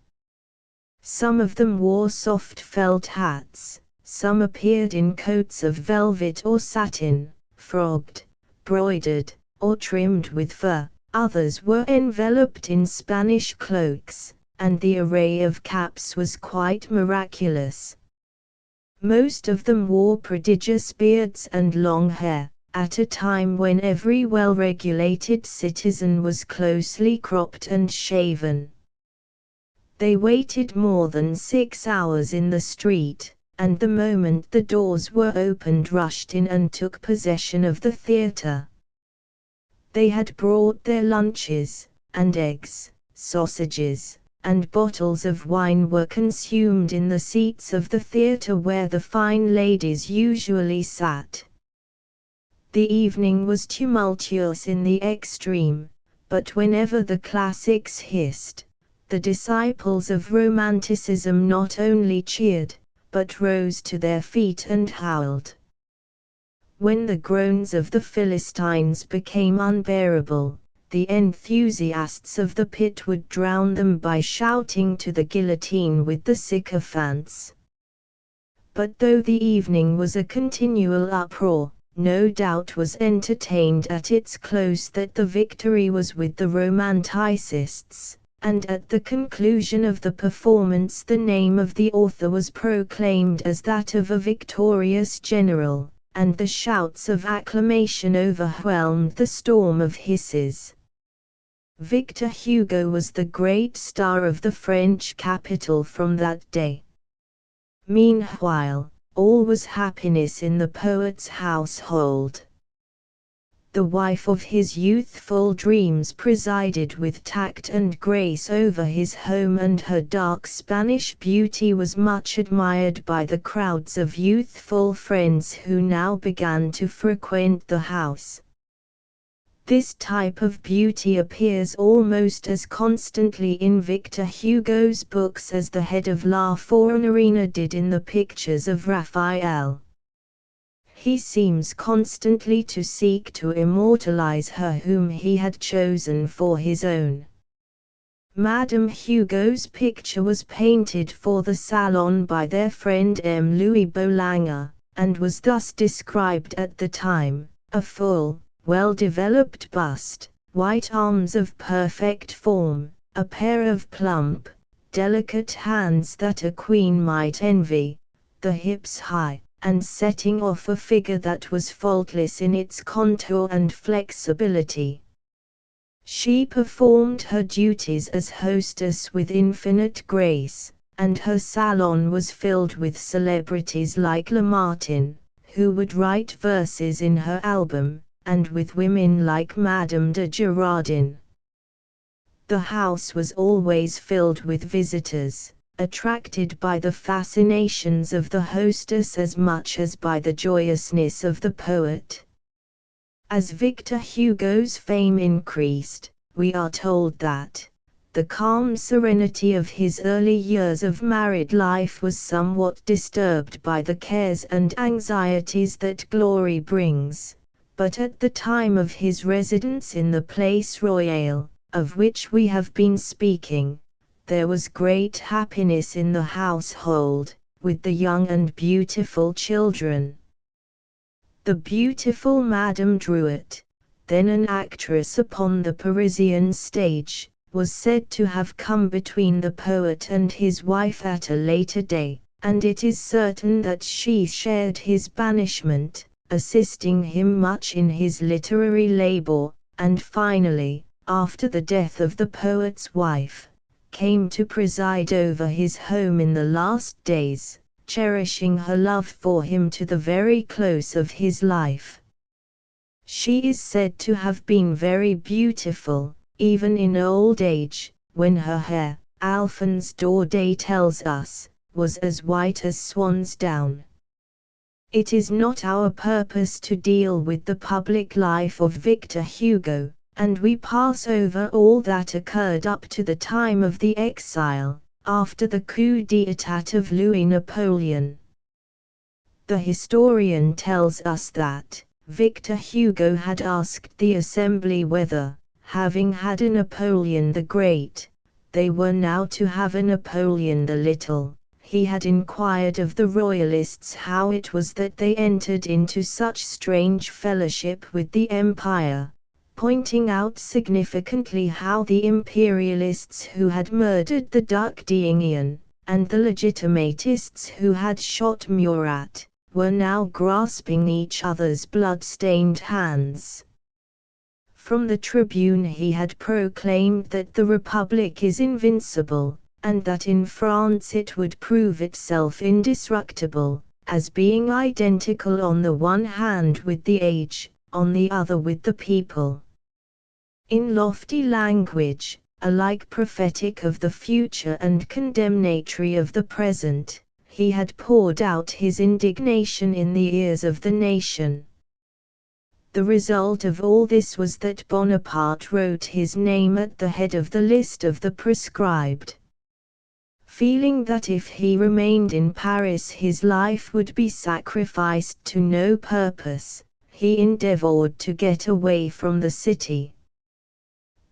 Some of them wore soft felt hats, some appeared in coats of velvet or satin, frogged, broidered, or trimmed with fur, others were enveloped in Spanish cloaks, and the array of caps was quite miraculous. Most of them wore prodigious beards and long hair, at a time when every well-regulated citizen was closely cropped and shaven. They waited more than 6 hours in the street, and the moment the doors were opened rushed in and took possession of the theatre. They had brought their lunches, and eggs, sausages, and bottles of wine were consumed in the seats of the theatre where the fine ladies usually sat. The evening was tumultuous in the extreme, but whenever the classics hissed, the disciples of Romanticism not only cheered, but rose to their feet and howled. When the groans of the Philistines became unbearable, the enthusiasts of the pit would drown them by shouting to the guillotine with the sycophants. But though the evening was a continual uproar, no doubt was entertained at its close that the victory was with the Romanticists, and at the conclusion of the performance the name of the author was proclaimed as that of a victorious general, and the shouts of acclamation overwhelmed the storm of hisses. Victor Hugo was the great star of the French capital from that day. Meanwhile, all was happiness in the poet's household. The wife of his youthful dreams presided with tact and grace over his home, and her dark Spanish beauty was much admired by the crowds of youthful friends who now began to frequent the house. This type of beauty appears almost as constantly in Victor Hugo's books as the head of La Fornerina did in the pictures of Raphael. He seems constantly to seek to immortalize her whom he had chosen for his own. Madame Hugo's picture was painted for the Salon by their friend M. Louis Boulanger, and was thus described at the time: a full, well-developed bust, white arms of perfect form, a pair of plump, delicate hands that a queen might envy, the hips high, and setting off a figure that was faultless in its contour and flexibility. She performed her duties as hostess with infinite grace, and her salon was filled with celebrities like Lamartine, who would write verses in her album, and with women like Madame de Girardin. The house was always filled with visitors, attracted by the fascinations of the hostess as much as by the joyousness of the poet. As Victor Hugo's fame increased, we are told that the calm serenity of his early years of married life was somewhat disturbed by the cares and anxieties that glory brings, but at the time of his residence in the Place Royale, of which we have been speaking, there was great happiness in the household, with the young and beautiful children. The beautiful Madame Drouet, then an actress upon the Parisian stage, was said to have come between the poet and his wife at a later day, and it is certain that she shared his banishment, assisting him much in his literary labor, and finally, after the death of the poet's wife, came to preside over his home in the last days, cherishing her love for him to the very close of his life. She is said to have been very beautiful, even in old age, when her hair, Alphonse Daudet tells us, was as white as swan's down. It is not our purpose to deal with the public life of Victor Hugo, and we pass over all that occurred up to the time of the exile, after the coup d'état of Louis Napoleon. The historian tells us that Victor Hugo had asked the assembly whether, having had a Napoleon the Great, they were now to have a Napoleon the Little. He had inquired of the royalists how it was that they entered into such strange fellowship with the empire, pointing out significantly how the imperialists who had murdered the Duc d'Enghien, and the legitimatists who had shot Murat, were now grasping each other's blood-stained hands. From the tribune he had proclaimed that the Republic is invincible, and that in France it would prove itself indestructible, as being identical on the one hand with the age, on the other with the people. In lofty language, alike prophetic of the future and condemnatory of the present, he had poured out his indignation in the ears of the nation. The result of all this was that Bonaparte wrote his name at the head of the list of the proscribed. Feeling that if he remained in Paris his life would be sacrificed to no purpose, he endeavored to get away from the city.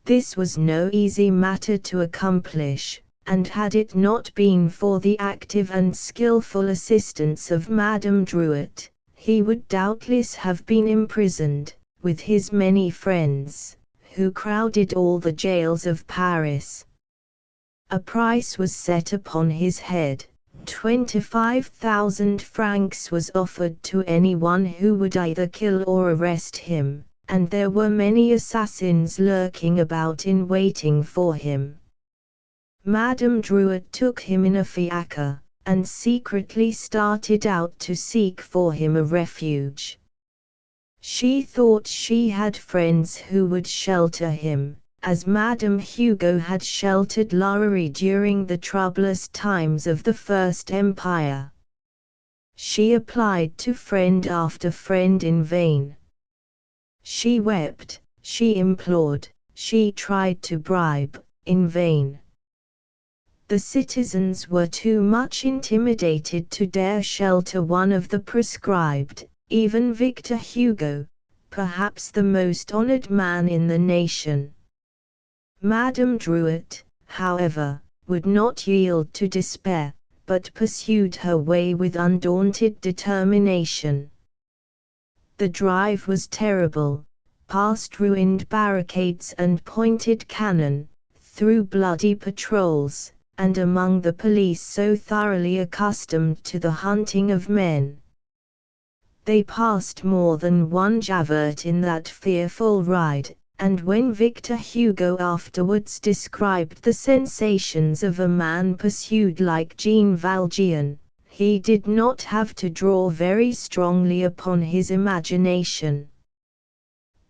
This was no easy matter to accomplish, and had it not been for the active and skillful assistance of Madame Drouet, he would doubtless have been imprisoned, with his many friends, who crowded all the jails of Paris. A price was set upon his head. 25,000 francs was offered to anyone who would either kill or arrest him, and there were many assassins lurking about in waiting for him. Madame Drouet took him in a fiacre, and secretly started out to seek for him a refuge. She thought she had friends who would shelter him, as Madame Hugo had sheltered Laurie during the troublous times of the First Empire. She applied to friend after friend in vain. She wept, she implored, she tried to bribe, in vain. The citizens were too much intimidated to dare shelter one of the proscribed, even Victor Hugo, perhaps the most honored man in the nation. Madame Drouet, however, would not yield to despair, but pursued her way with undaunted determination. The drive was terrible, past ruined barricades and pointed cannon, through bloody patrols, and among the police so thoroughly accustomed to the hunting of men. They passed more than one Javert in that fearful ride, and when Victor Hugo afterwards described the sensations of a man pursued like Jean Valjean, he did not have to draw very strongly upon his imagination.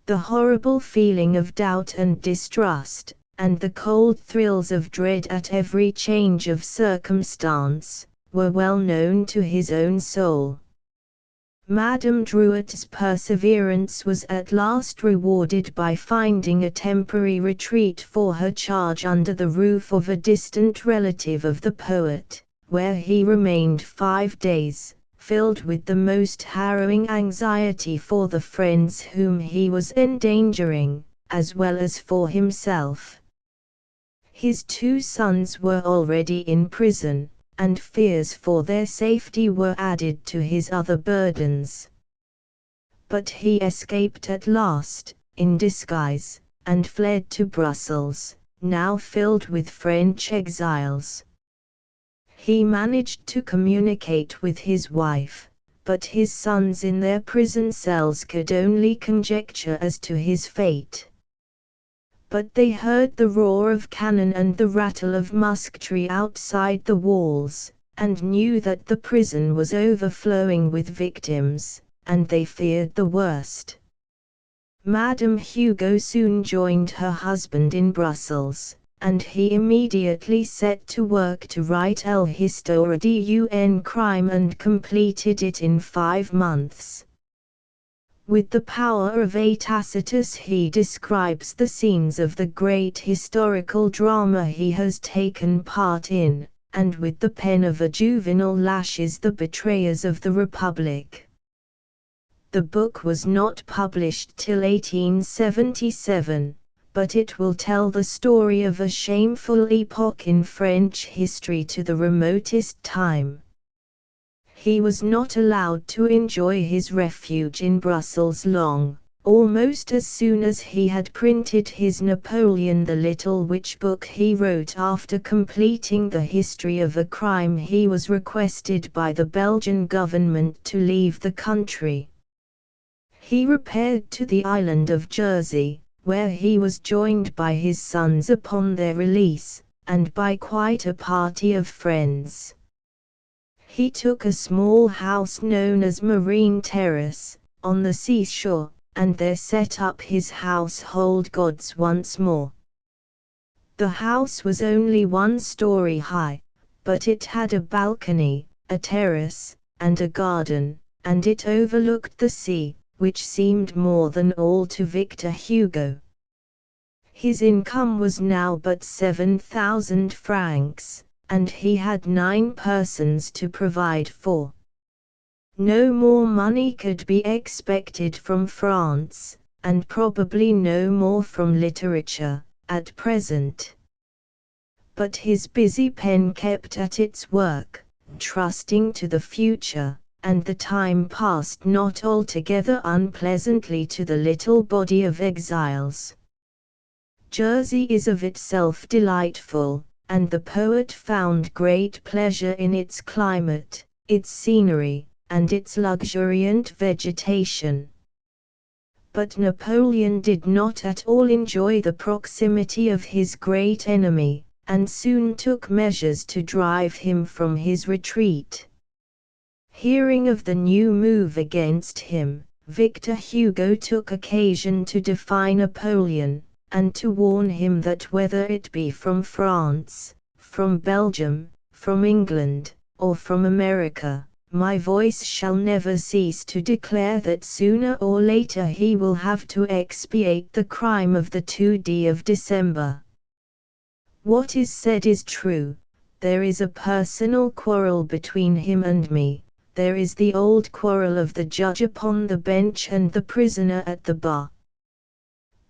The horrible feeling of doubt and distrust, and the cold thrills of dread at every change of circumstance, were well known to his own soul. Madame Drouet's perseverance was at last rewarded by finding a temporary retreat for her charge under the roof of a distant relative of the poet, where he remained 5 days, filled with the most harrowing anxiety for the friends whom he was endangering, as well as for himself. His 2 sons were already in prison, and fears for their safety were added to his other burdens. But he escaped at last, in disguise, and fled to Brussels, now filled with French exiles. He managed to communicate with his wife, but his sons in their prison cells could only conjecture as to his fate. But they heard the roar of cannon and the rattle of musketry outside the walls, and knew that the prison was overflowing with victims, and they feared the worst. Madame Hugo soon joined her husband in Brussels, and he immediately set to work to write l'Histoire d'un crime and completed it in 5 months. With the power of a Tacitus he describes the scenes of the great historical drama he has taken part in, and with the pen of a juvenile lashes the betrayers of the Republic. The book was not published till 1877, but it will tell the story of a shameful epoch in French history to the remotest time. He was not allowed to enjoy his refuge in Brussels long. Almost as soon as he had printed his Napoleon the Little, which book he wrote after completing the history of a crime, he was requested by the Belgian government to leave the country. He repaired to the island of Jersey, where he was joined by his sons upon their release, and by quite a party of friends. He took a small house known as Marine Terrace, on the seashore, and there set up his household gods once more. The house was only 1 story high, but it had a balcony, a terrace, and a garden, and it overlooked the sea, which seemed more than all to Victor Hugo. His income was now but 7,000 francs, and he had 9 persons to provide for. No more money could be expected from France, and probably no more from literature, at present. But his busy pen kept at its work, trusting to the future, and the time passed not altogether unpleasantly to the little body of exiles. Jersey is of itself delightful, and the poet found great pleasure in its climate, its scenery, and its luxuriant vegetation. But Napoleon did not at all enjoy the proximity of his great enemy, and soon took measures to drive him from his retreat. Hearing of the new move against him, Victor Hugo took occasion to defy Napoleon, and to warn him that whether it be from France, from Belgium, from England, or from America, my voice shall never cease to declare that sooner or later he will have to expiate the crime of the 2d of December. What is said is true. There is a personal quarrel between him and me. There is the old quarrel of the judge upon the bench and the prisoner at the bar.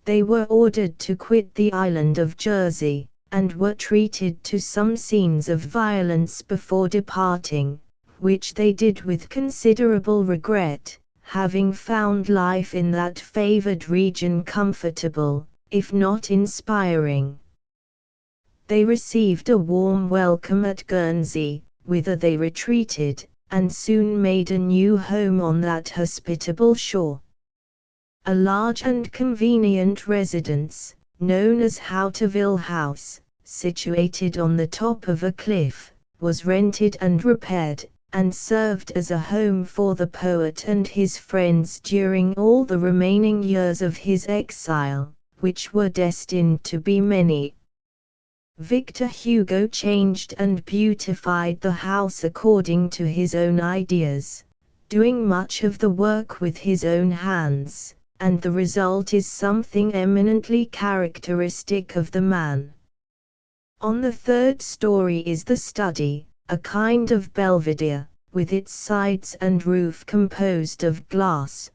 They were ordered to quit the island of Jersey, and were treated to some scenes of violence before departing, which they did with considerable regret, having found life in that favored region comfortable, if not inspiring. They received a warm welcome at Guernsey, whither they retreated, and soon made a new home on that hospitable shore. A large and convenient residence, known as Houterville House, situated on the top of a cliff, was rented and repaired, and served as a home for the poet and his friends during all the remaining years of his exile, which were destined to be many. Victor Hugo changed and beautified the house according to his own ideas, doing much of the work with his own hands, and the result is something eminently characteristic of the man. On the third story is the study, a kind of belvedere, with its sides and roof composed of glass.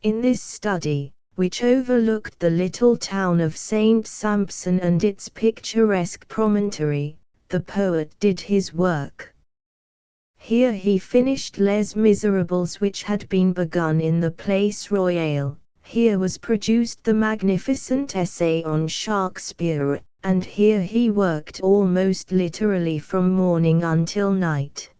In this study, which overlooked the little town of St. Sampson and its picturesque promontory, the poet did his work. Here he finished Les Miserables, which had been begun in the Place Royale. Here was produced the magnificent essay on Shakespeare, and here he worked almost literally from morning until night.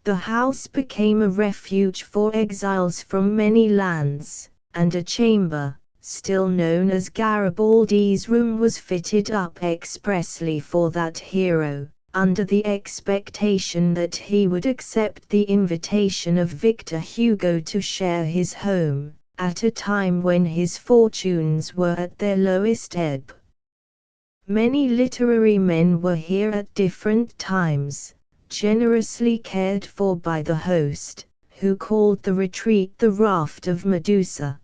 The house became a refuge for exiles from many lands, and a chamber, still known as Garibaldi's room, was fitted up expressly for that hero, under the expectation that he would accept the invitation of Victor Hugo to share his home, at a time when his fortunes were at their lowest ebb. Many literary men were here at different times, generously cared for by the host, who called the retreat the Raft of Medusa.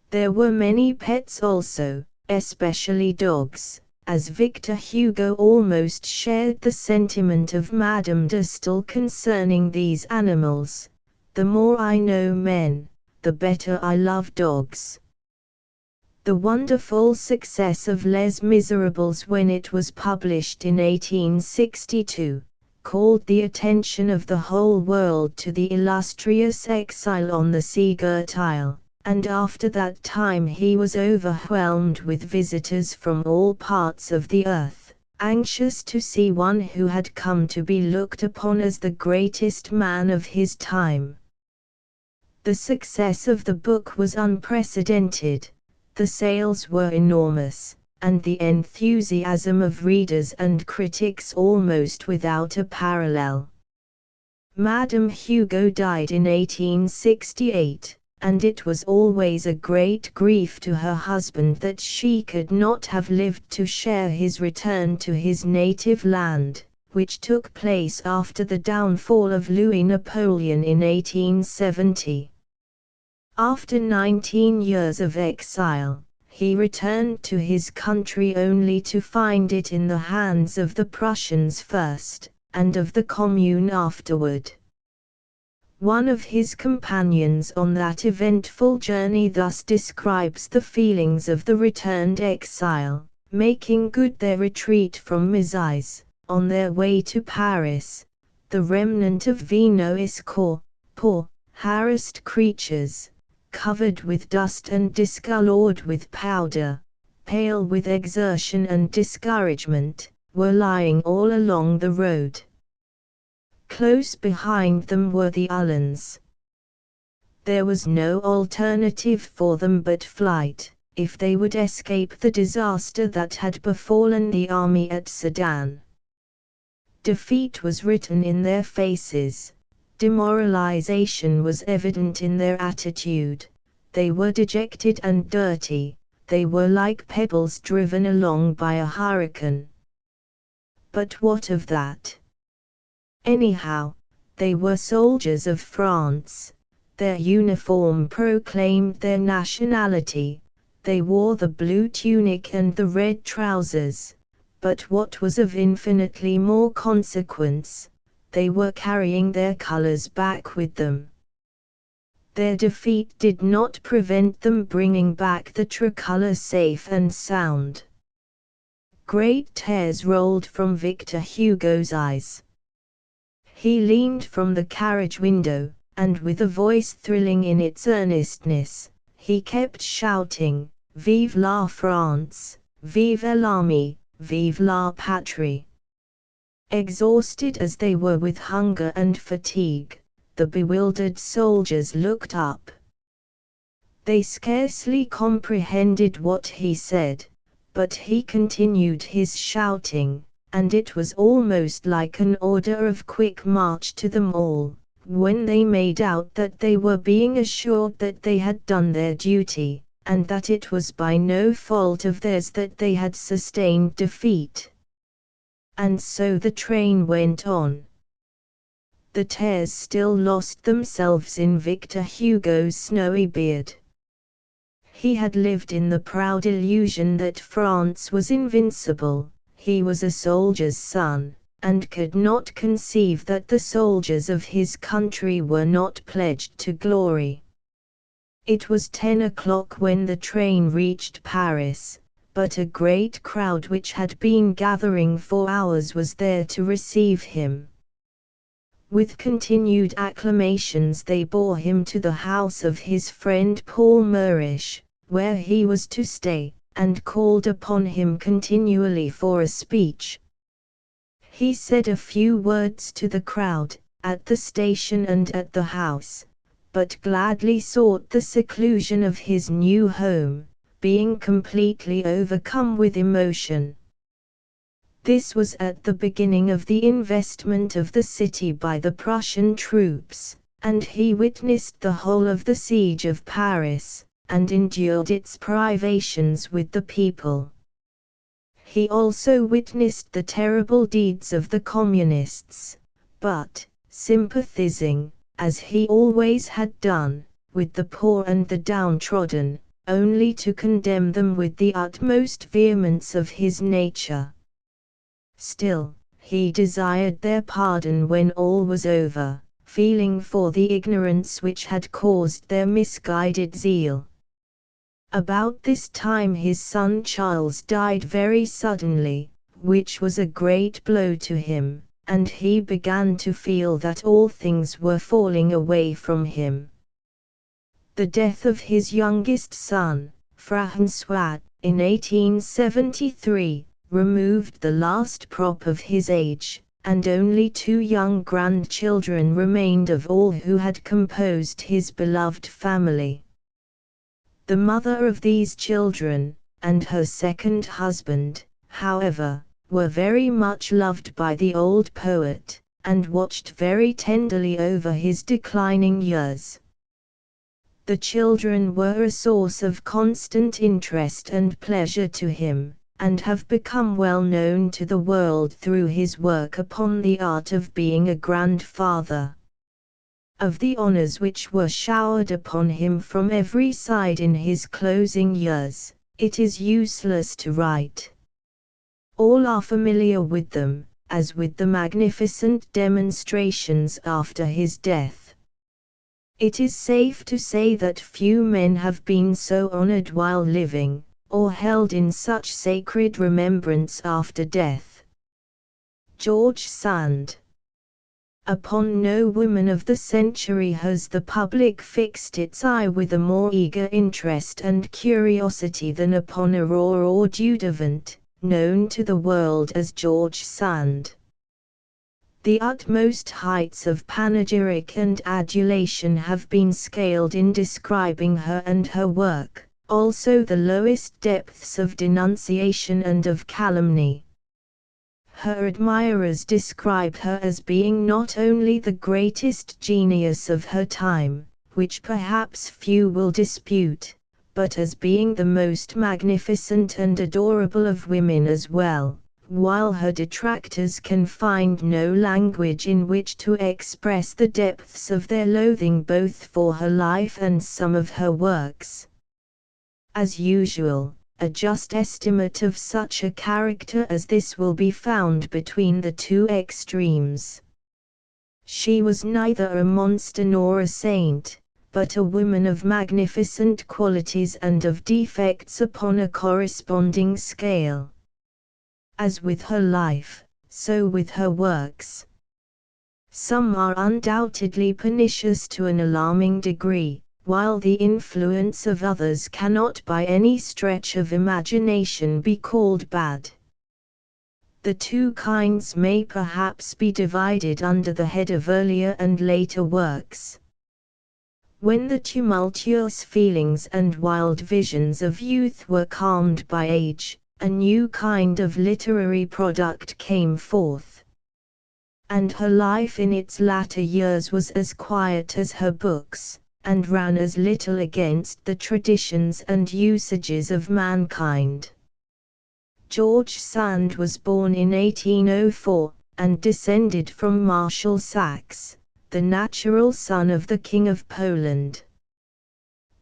There were many pets also, especially dogs, as Victor Hugo almost shared the sentiment of Madame de Staël concerning these animals. The more I know men, the better I love dogs. The wonderful success of Les Miserables when it was published in 1862, called the attention of the whole world to the illustrious exile on the sea-girt isle, and after that time he was overwhelmed with visitors from all parts of the earth, anxious to see one who had come to be looked upon as the greatest man of his time. The success of the book was unprecedented, the sales were enormous, and the enthusiasm of readers and critics almost without a parallel. Madame Hugo died in 1868. And it was always a great grief to her husband that she could not have lived to share his return to his native land, which took place after the downfall of Louis Napoleon in 1870. After 19 years of exile, he returned to his country only to find it in the hands of the Prussians first, and of the Commune afterward. One of his companions on that eventful journey thus describes the feelings of the returned exile, making good their retreat from Mizais, on their way to Paris, the remnant of Vinois corps, poor, harassed creatures, covered with dust and discolored with powder, pale with exertion and discouragement, were lying all along the road. Close behind them were the Uhlans. There was no alternative for them but flight, if they would escape the disaster that had befallen the army at Sedan. Defeat was written in their faces, demoralization was evident in their attitude, they were dejected and dirty, they were like pebbles driven along by a hurricane. But what of that? Anyhow, they were soldiers of France, their uniform proclaimed their nationality, they wore the blue tunic and the red trousers, but what was of infinitely more consequence, they were carrying their colors back with them. Their defeat did not prevent them bringing back the tricolor safe and sound. Great tears rolled from Victor Hugo's eyes. He leaned from the carriage window, and with a voice thrilling in its earnestness, he kept shouting, "Vive la France! Vive l'armée! Vive la patrie!" Exhausted as they were with hunger and fatigue, the bewildered soldiers looked up. They scarcely comprehended what he said, but he continued his shouting, and it was almost like an order of quick march to them all, when they made out that they were being assured that they had done their duty, and that it was by no fault of theirs that they had sustained defeat. And so the train went on. The tares still lost themselves in Victor Hugo's snowy beard. He had lived in the proud illusion that France was invincible. He was a soldier's son, and could not conceive that the soldiers of his country were not pledged to glory. It was 10 o'clock when the train reached Paris, but a great crowd which had been gathering for hours was there to receive him. With continued acclamations they bore him to the house of his friend Paul Murish, where he was to stay, and called upon him continually for a speech. He said a few words to the crowd, at the station and at the house, but gladly sought the seclusion of his new home, being completely overcome with emotion. This was at the beginning of the investment of the city by the Prussian troops, and he witnessed the whole of the siege of Paris, and endured its privations with the people. He also witnessed the terrible deeds of the communists, but, sympathizing, as he always had done, with the poor and the downtrodden, only to condemn them with the utmost vehemence of his nature. Still, he desired their pardon when all was over, feeling for the ignorance which had caused their misguided zeal. About this time his son Charles died very suddenly, which was a great blow to him, and he began to feel that all things were falling away from him. The death of his youngest son, François, in 1873, removed the last prop of his age, and only 2 young grandchildren remained of all who had composed his beloved family. The mother of these children, and her second husband, however, were very much loved by the old poet, and watched very tenderly over his declining years. The children were a source of constant interest and pleasure to him, and have become well known to the world through his work upon the art of being a grandfather. Of the honors which were showered upon him from every side in his closing years, it is useless to write. All are familiar with them, as with the magnificent demonstrations after his death. It is safe to say that few men have been so honored while living, or held in such sacred remembrance after death. George Sand. Upon no woman of the century has the public fixed its eye with a more eager interest and curiosity than upon Aurore Dudevant, known to the world as George Sand. The utmost heights of panegyric and adulation have been scaled in describing her and her work, also the lowest depths of denunciation and of calumny. Her admirers describe her as being not only the greatest genius of her time, which perhaps few will dispute, but as being the most magnificent and adorable of women as well, while her detractors can find no language in which to express the depths of their loathing both for her life and some of her works. As usual, a just estimate of such a character as this will be found between the 2 extremes. She was neither a monster nor a saint, but a woman of magnificent qualities and of defects upon a corresponding scale. As with her life, so with her works. Some are undoubtedly pernicious to an alarming degree, while the influence of others cannot by any stretch of imagination be called bad. The two kinds may perhaps be divided under the head of earlier and later works. When the tumultuous feelings and wild visions of youth were calmed by age, a new kind of literary product came forth. And her life in its latter years was as quiet as her books, and ran as little against the traditions and usages of mankind. George Sand was born in 1804, and descended from Marshal Saxe, the natural son of the King of Poland.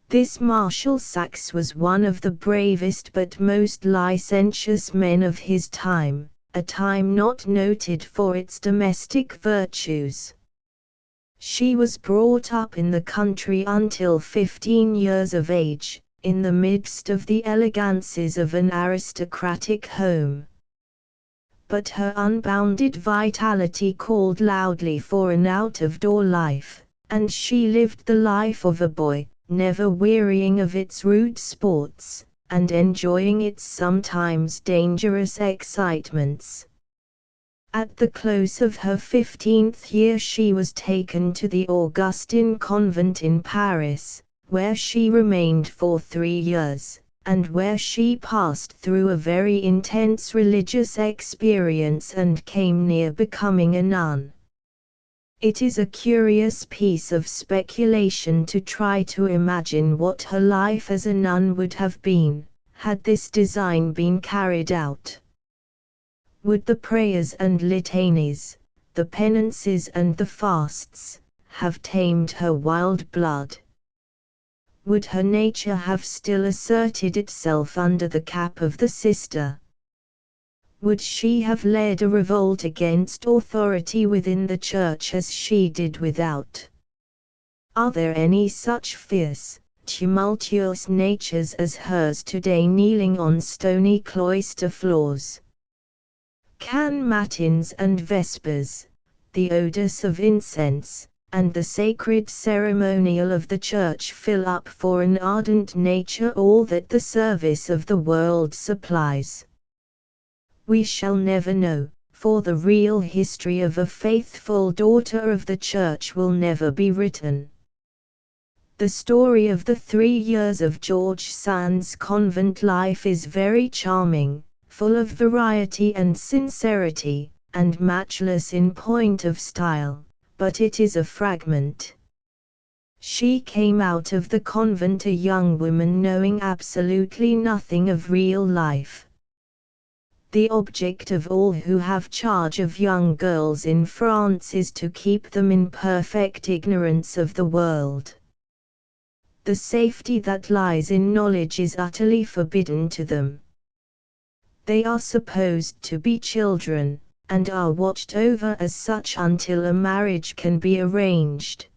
This Marshal Saxe was one of the bravest but most licentious men of his time, a time not noted for its domestic virtues. She was brought up in the country until 15 years of age, in the midst of the elegances of an aristocratic home. But her unbounded vitality called loudly for an out-of-door life, and she lived the life of a boy, never wearying of its rude sports, and enjoying its sometimes dangerous excitements. At the close of her 15th year she was taken to the Augustine convent in Paris, where she remained for 3 years, and where she passed through a very intense religious experience and came near becoming a nun. It is a curious piece of speculation to try to imagine what her life as a nun would have been, had this design been carried out. Would the prayers and litanies, the penances and the fasts, have tamed her wild blood? Would her nature have still asserted itself under the cap of the sister? Would she have led a revolt against authority within the church as she did without? Are there any such fierce, tumultuous natures as hers today kneeling on stony cloister floors? Can matins and vespers, the odors of incense, and the sacred ceremonial of the church fill up for an ardent nature all that the service of the world supplies? We shall never know, for the real history of a faithful daughter of the church will never be written. The story of the 3 years of George Sand's convent life is very charming, full of variety and sincerity, and matchless in point of style. But it is a fragment. She came out of the convent a young woman knowing absolutely nothing of real life. The object of all who have charge of young girls in France is to keep them in perfect ignorance of the world. The safety that lies in knowledge is utterly forbidden to them. They are supposed to be children, and are watched over as such until a marriage can be arranged.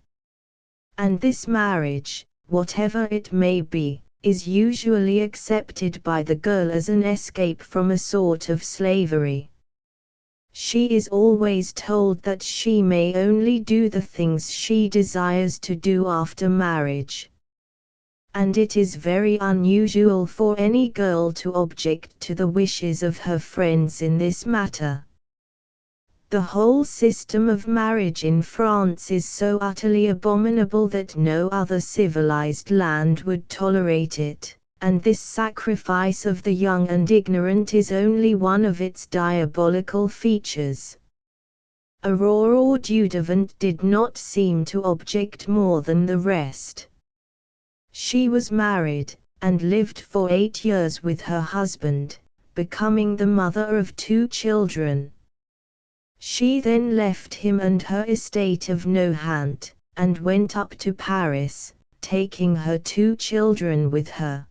And this marriage, whatever it may be, is usually accepted by the girl as an escape from a sort of slavery. She is always told that she may only do the things she desires to do after marriage. And it is very unusual for any girl to object to the wishes of her friends in this matter. The whole system of marriage in France is so utterly abominable that no other civilized land would tolerate it, and this sacrifice of the young and ignorant is only one of its diabolical features. Aurore Dudevant did not seem to object more than the rest. She was married, and lived for 8 years with her husband, becoming the mother of 2 children. She then left him and her estate of Nohant, and went up to Paris, taking her 2 children with her.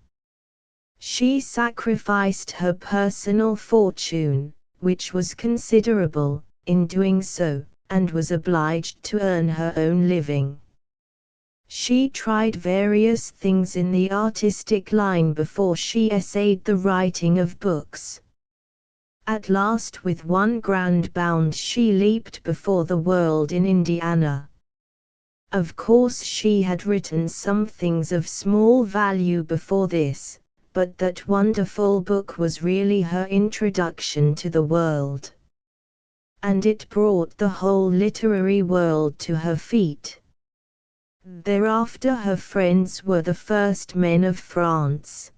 She sacrificed her personal fortune, which was considerable, in doing so, and was obliged to earn her own living. She tried various things in the artistic line before she essayed the writing of books. At last with one grand bound she leaped before the world in Indiana. Of course she had written some things of small value before this, but that wonderful book was really her introduction to the world. And it brought the whole literary world to her feet. Thereafter her friends were the first men of France.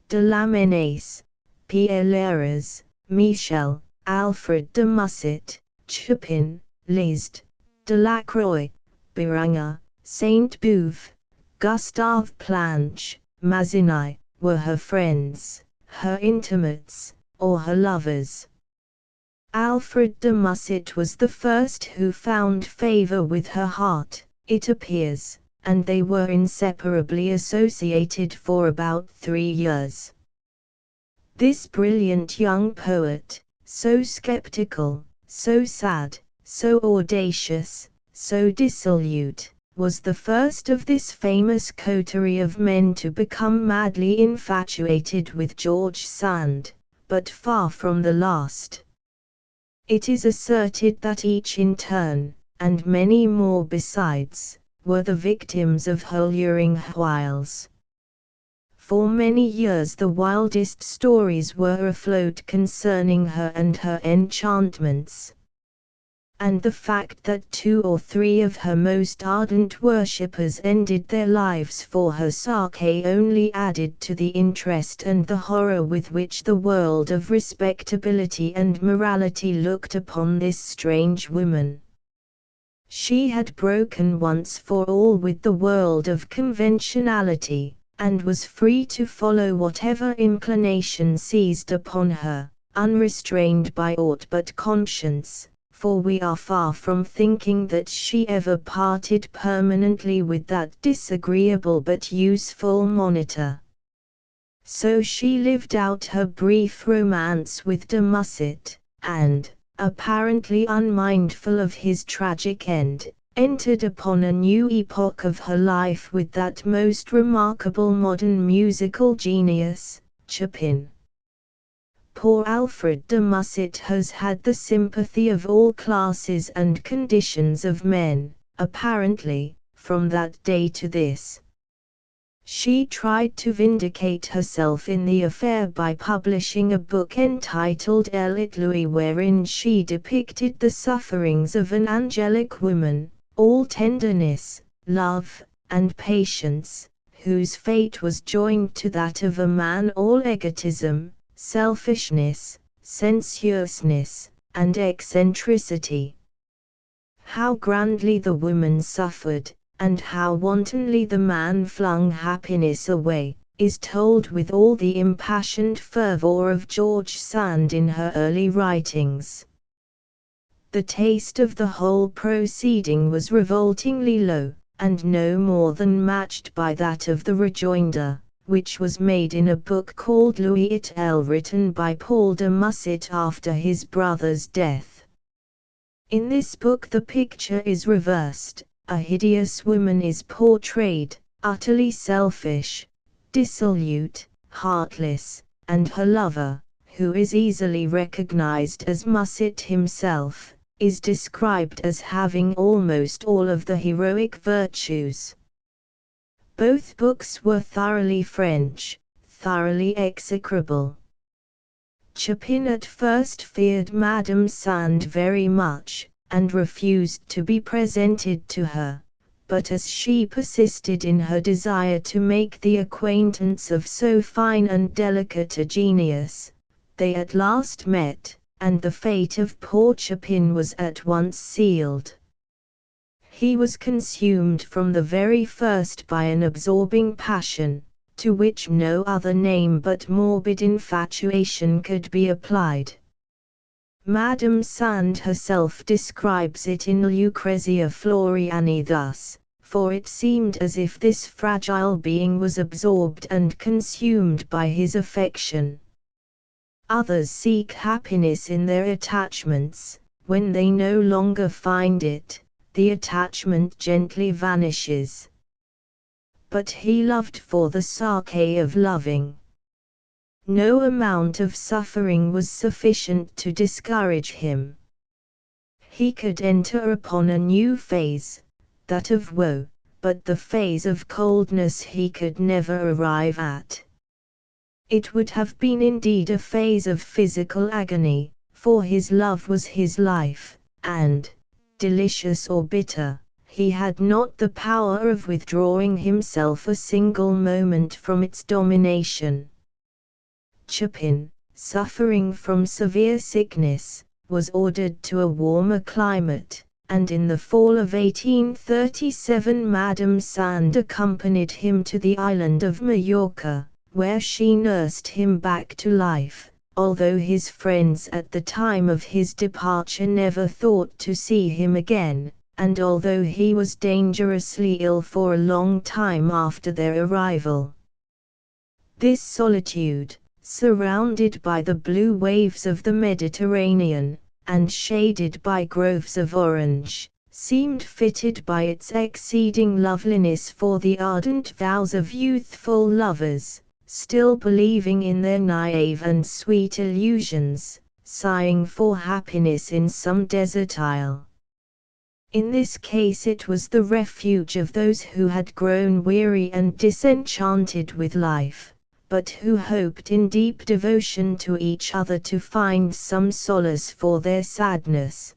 De Lamennais, Pierre Léras, Michel, Alfred de Musset, Chopin, Liszt, Delacroix, Béranger, Sainte-Beuve, Gustave Planche, Mazzini, were her friends, her intimates, or her lovers. Alfred de Musset was the first who found favor with her heart, it appears, and they were inseparably associated for about 3 years. This brilliant young poet, so skeptical, so sad, so audacious, so dissolute, was the first of this famous coterie of men to become madly infatuated with George Sand, but far from the last. It is asserted that each in turn, and many more besides, were the victims of her luring wiles. For many years the wildest stories were afloat concerning her and her enchantments. And the fact that 2 or 3 of her most ardent worshippers ended their lives for her sake only added to the interest and the horror with which the world of respectability and morality looked upon this strange woman. She had broken once for all with the world of conventionality, and was free to follow whatever inclination seized upon her, unrestrained by aught but conscience, for we are far from thinking that she ever parted permanently with that disagreeable but useful monitor. So she lived out her brief romance with de Musset, and, apparently unmindful of his tragic end, entered upon a new epoch of her life with that most remarkable modern musical genius, Chopin. Poor Alfred de Musset has had the sympathy of all classes and conditions of men, apparently, from that day to this. She tried to vindicate herself in the affair by publishing a book entitled Elle et Lui, wherein she depicted the sufferings of an angelic woman, all tenderness, love, and patience, whose fate was joined to that of a man all egotism, selfishness, sensuousness, and eccentricity. How grandly the woman suffered, and how wantonly the man flung happiness away, is told with all the impassioned fervor of George Sand in her early writings. The taste of the whole proceeding was revoltingly low, and no more than matched by that of the rejoinder, which was made in a book called Louis et Elle, written by Paul de Musset after his brother's death. In this book the picture is reversed. A hideous woman is portrayed, utterly selfish, dissolute, heartless, and her lover, who is easily recognized as Musset himself, is described as having almost all of the heroic virtues. Both books were thoroughly French, thoroughly execrable. Chopin at first feared Madame Sand very much, and refused to be presented to her, but as she persisted in her desire to make the acquaintance of so fine and delicate a genius, they at last met, and the fate of poor Chopin was at once sealed. He was consumed from the very first by an absorbing passion, to which no other name but morbid infatuation could be applied. Madame Sand herself describes it in Lucrezia Floriani thus, for it seemed as if this fragile being was absorbed and consumed by his affection. Others seek happiness in their attachments; when they no longer find it, the attachment gently vanishes. But he loved for the sake of loving. no amount of suffering was sufficient to discourage him. He could enter upon a new phase, that of woe, but the phase of coldness he could never arrive at. It would have been indeed a phase of physical agony, for his love was his life, and, delicious or bitter, he had not the power of withdrawing himself a single moment from its domination. Chopin, suffering from severe sickness, was ordered to a warmer climate, and in the fall of 1837 Madame Sand accompanied him to the island of Majorca, where she nursed him back to life, although his friends at the time of his departure never thought to see him again, and although he was dangerously ill for a long time after their arrival. This solitude, surrounded by the blue waves of the Mediterranean, and shaded by groves of orange, seemed fitted by its exceeding loveliness for the ardent vows of youthful lovers, still believing in their naive and sweet illusions, sighing for happiness in some desert isle. In this case it was the refuge of those who had grown weary and disenchanted with life, but who hoped in deep devotion to each other to find some solace for their sadness.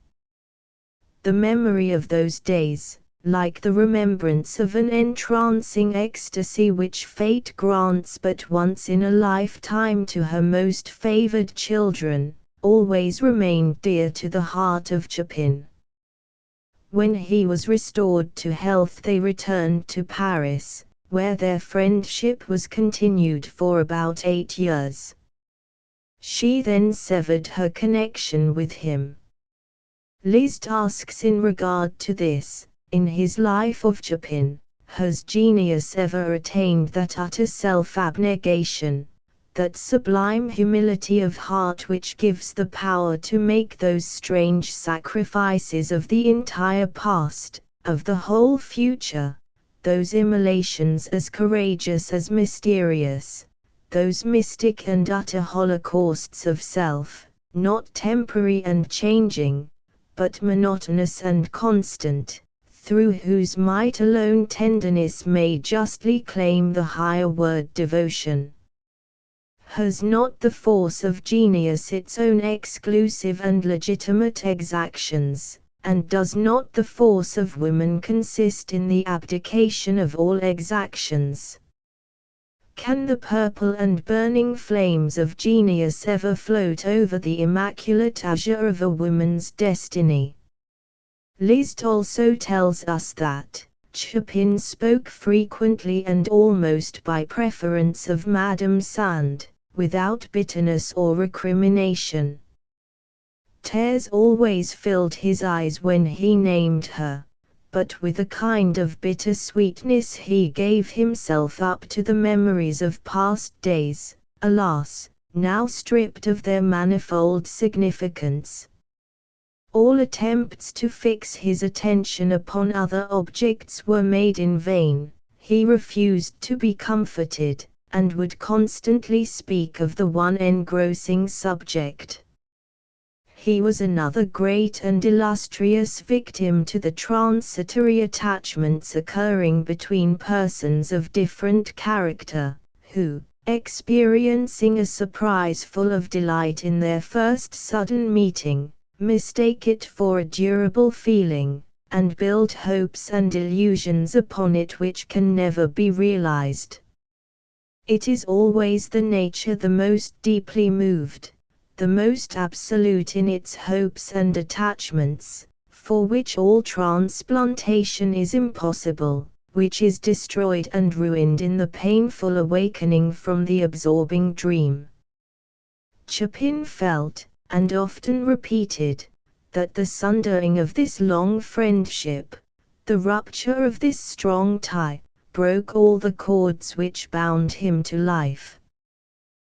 The memory of those days, like the remembrance of an entrancing ecstasy which fate grants but once in a lifetime to her most favored children, always remained dear to the heart of Chopin. When he was restored to health they returned to Paris, where their friendship was continued for about 8 years. She then severed her connection with him. Liszt asks in regard to this, in his Life of Chopin, has genius ever attained that utter self-abnegation, that sublime humility of heart which gives the power to make those strange sacrifices of the entire past, of the whole future, those immolations as courageous as mysterious, those mystic and utter holocausts of self, not temporary and changing, but monotonous and constant, through whose might alone tenderness may justly claim the higher word devotion. Has not the force of genius its own exclusive and legitimate exactions, and does not the force of women consist in the abdication of all exactions? Can the purple and burning flames of genius ever float over the immaculate azure of a woman's destiny? Liszt also tells us that Chopin spoke frequently and almost by preference of Madame Sand, without bitterness or recrimination. Tears always filled his eyes when he named her, but with a kind of bitter sweetness he gave himself up to the memories of past days, alas, now stripped of their manifold significance. All attempts to fix his attention upon other objects were made in vain. He refused to be comforted, and would constantly speak of the one engrossing subject. He was another great and illustrious victim to the transitory attachments occurring between persons of different character, who, experiencing a surprise full of delight in their first sudden meeting, mistake it for a durable feeling, and build hopes and illusions upon it which can never be realized. It is always the nature the most deeply moved, the most absolute in its hopes and attachments, for which all transplantation is impossible, which is destroyed and ruined in the painful awakening from the absorbing dream. Chopin felt, and often repeated, that the sundering of this long friendship, the rupture of this strong tie, broke all the cords which bound him to life.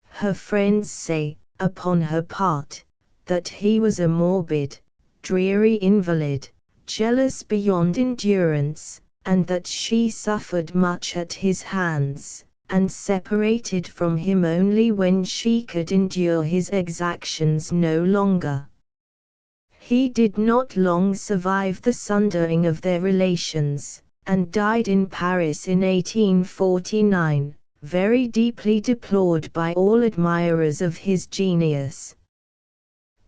Her friends say, upon her part, that he was a morbid, dreary invalid, jealous beyond endurance, and that she suffered much at his hands, and separated from him only when she could endure his exactions no longer. He did not long survive the sundering of their relations, and died in Paris in 1849, very deeply deplored by all admirers of his genius.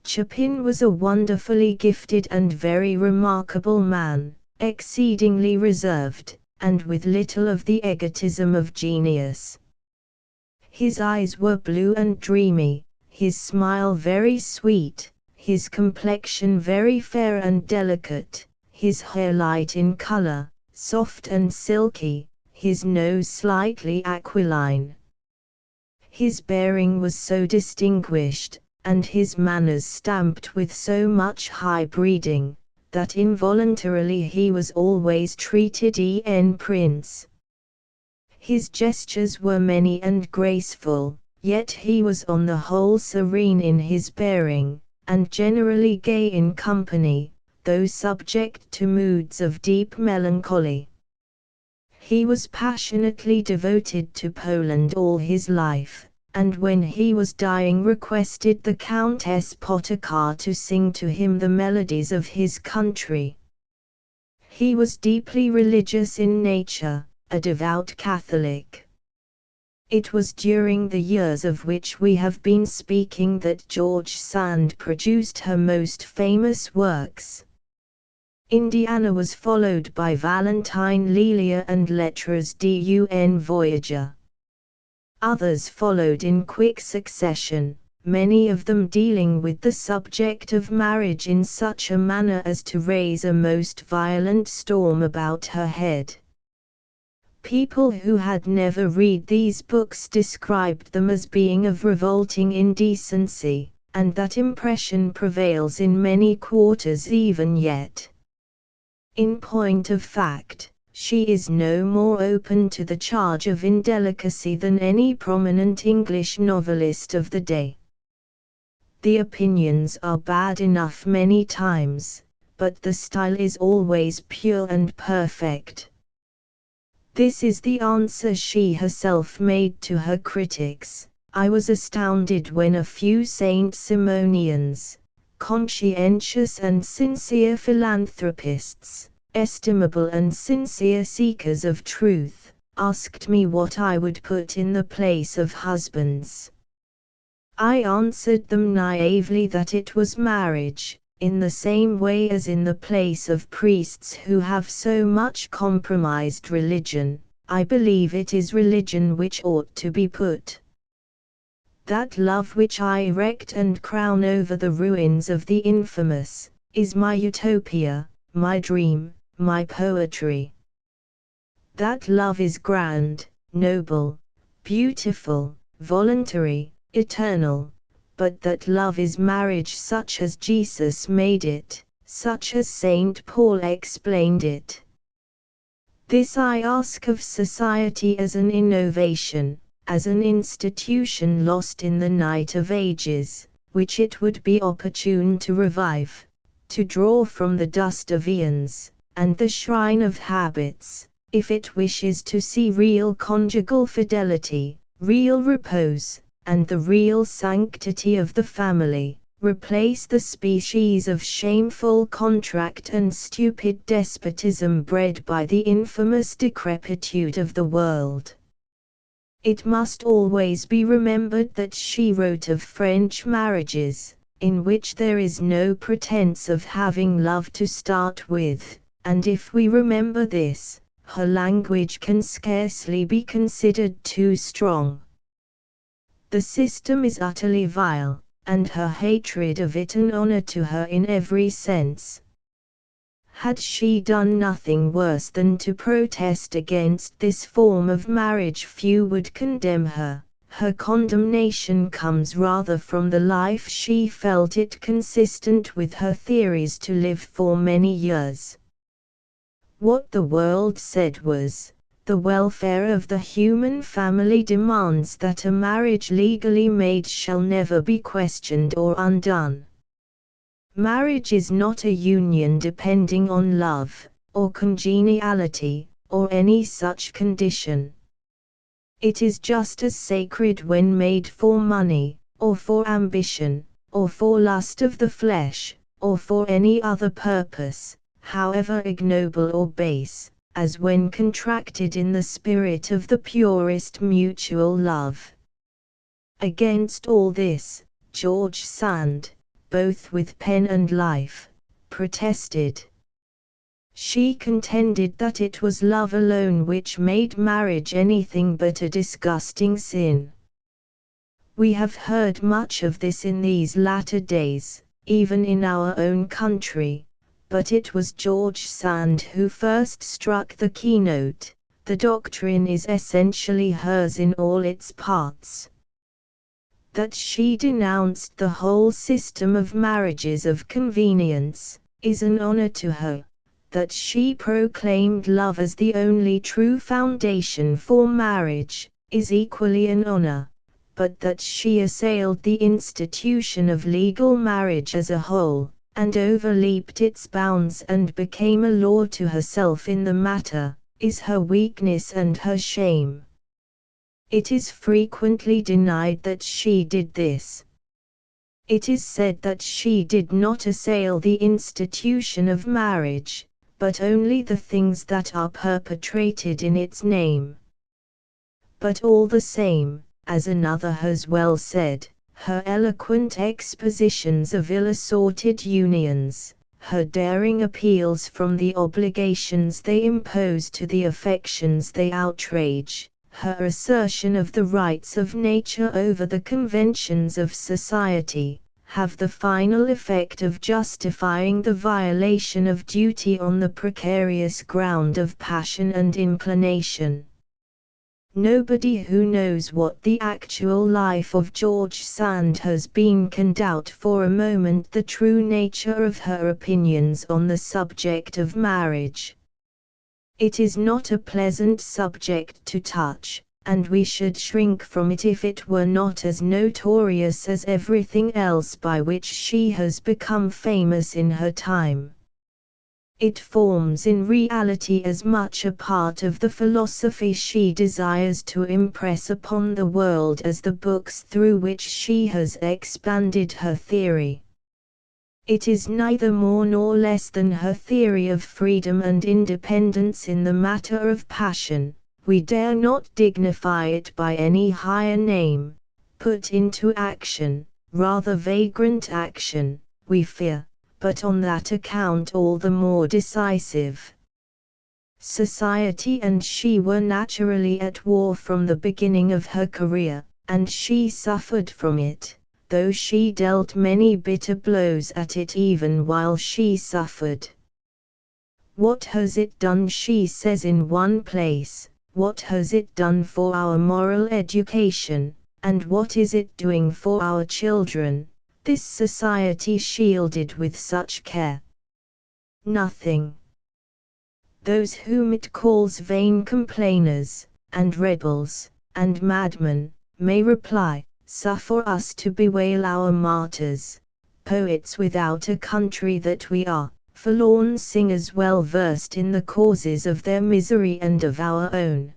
Chopin was a wonderfully gifted and very remarkable man, exceedingly reserved, and with little of the egotism of genius. His eyes were blue and dreamy, his smile very sweet, his complexion very fair and delicate, his hair light in color, soft and silky, his nose slightly aquiline. His bearing was so distinguished, and his manners stamped with so much high breeding, that involuntarily he was always treated en prince. His gestures were many and graceful, yet he was on the whole serene in his bearing, and generally gay in company, though subject to moods of deep melancholy. He was passionately devoted to Poland all his life, and when he was dying requested the Countess Potocka to sing to him the melodies of his country. He was deeply religious in nature, a devout Catholic. It was during the years of which we have been speaking that George Sand produced her most famous works. Indiana was followed by Valentine Lelia and Lettres d'un Voyageur. Others followed in quick succession, many of them dealing with the subject of marriage in such a manner as to raise a most violent storm about her head. People who had never read these books described them as being of revolting indecency, and that impression prevails in many quarters even yet. In point of fact, she is no more open to the charge of indelicacy than any prominent English novelist of the day. The opinions are bad enough many times, but the style is always pure and perfect. This is the answer she herself made to her critics. I was astounded when a few Saint-Simonians, conscientious and sincere philanthropists, estimable and sincere seekers of truth, asked me what I would put in the place of husbands. I answered them naively that it was marriage, in the same way as in the place of priests who have so much compromised religion. I believe it is religion which ought to be put. That love which I erect and crown over the ruins of the infamous, is my utopia, my dream, my poetry. That love is grand, noble, beautiful, voluntary, eternal, but that love is marriage such as Jesus made it, such as St. Paul explained it. This I ask of society as an innovation, as an institution lost in the night of ages, which it would be opportune to revive, to draw from the dust of eons, and the shrine of habits, if it wishes to see real conjugal fidelity, real repose, and the real sanctity of the family, replace the species of shameful contract and stupid despotism bred by the infamous decrepitude of the world. It must always be remembered that she wrote of French marriages, in which there is no pretense of having love to start with, and if we remember this, her language can scarcely be considered too strong. The system is utterly vile, and her hatred of it an honor to her in every sense. Had she done nothing worse than to protest against this form of marriage, few would condemn her. Her condemnation comes rather from the life she felt it consistent with her theories to live for many years. What the world said was, the welfare of the human family demands that a marriage legally made shall never be questioned or undone. Marriage is not a union depending on love, or congeniality, or any such condition. It is just as sacred when made for money, or for ambition, or for lust of the flesh, or for any other purpose, however ignoble or base, as when contracted in the spirit of the purest mutual love. Against all this, George Sand, both with pen and life, protested. She contended that it was love alone which made marriage anything but a disgusting sin. We have heard much of this in these latter days, even in our own country, but it was George Sand who first struck the keynote. The doctrine is essentially hers in all its parts. That she denounced the whole system of marriages of convenience, is an honor to her. That she proclaimed love as the only true foundation for marriage, is equally an honor. But that she assailed the institution of legal marriage as a whole, and overleaped its bounds and became a law to herself in the matter, is her weakness and her shame. It is frequently denied that she did this. It is said that she did not assail the institution of marriage, but only the things that are perpetrated in its name. But all the same, as another has well said, her eloquent expositions of ill-assorted unions, her daring appeals from the obligations they impose to the affections they outrage, her assertion of the rights of nature over the conventions of society, have the final effect of justifying the violation of duty on the precarious ground of passion and inclination. Nobody who knows what the actual life of George Sand has been can doubt for a moment the true nature of her opinions on the subject of marriage. It is not a pleasant subject to touch, and we should shrink from it if it were not as notorious as everything else by which she has become famous in her time. It forms in reality as much a part of the philosophy she desires to impress upon the world as the books through which she has expanded her theory. It is neither more nor less than her theory of freedom and independence in the matter of passion. We dare not dignify it by any higher name, put into action, rather vagrant action, we fear, but on that account all the more decisive. Society and she were naturally at war from the beginning of her career, and she suffered from it, though she dealt many bitter blows at it even while she suffered. What has it done, she says in one place, what has it done for our moral education, and what is it doing for our children, this society shielded with such care? Nothing. Those whom it calls vain complainers, and rebels, and madmen, may reply, suffer us to bewail our martyrs, poets without a country that we are, forlorn singers well versed in the causes of their misery and of our own.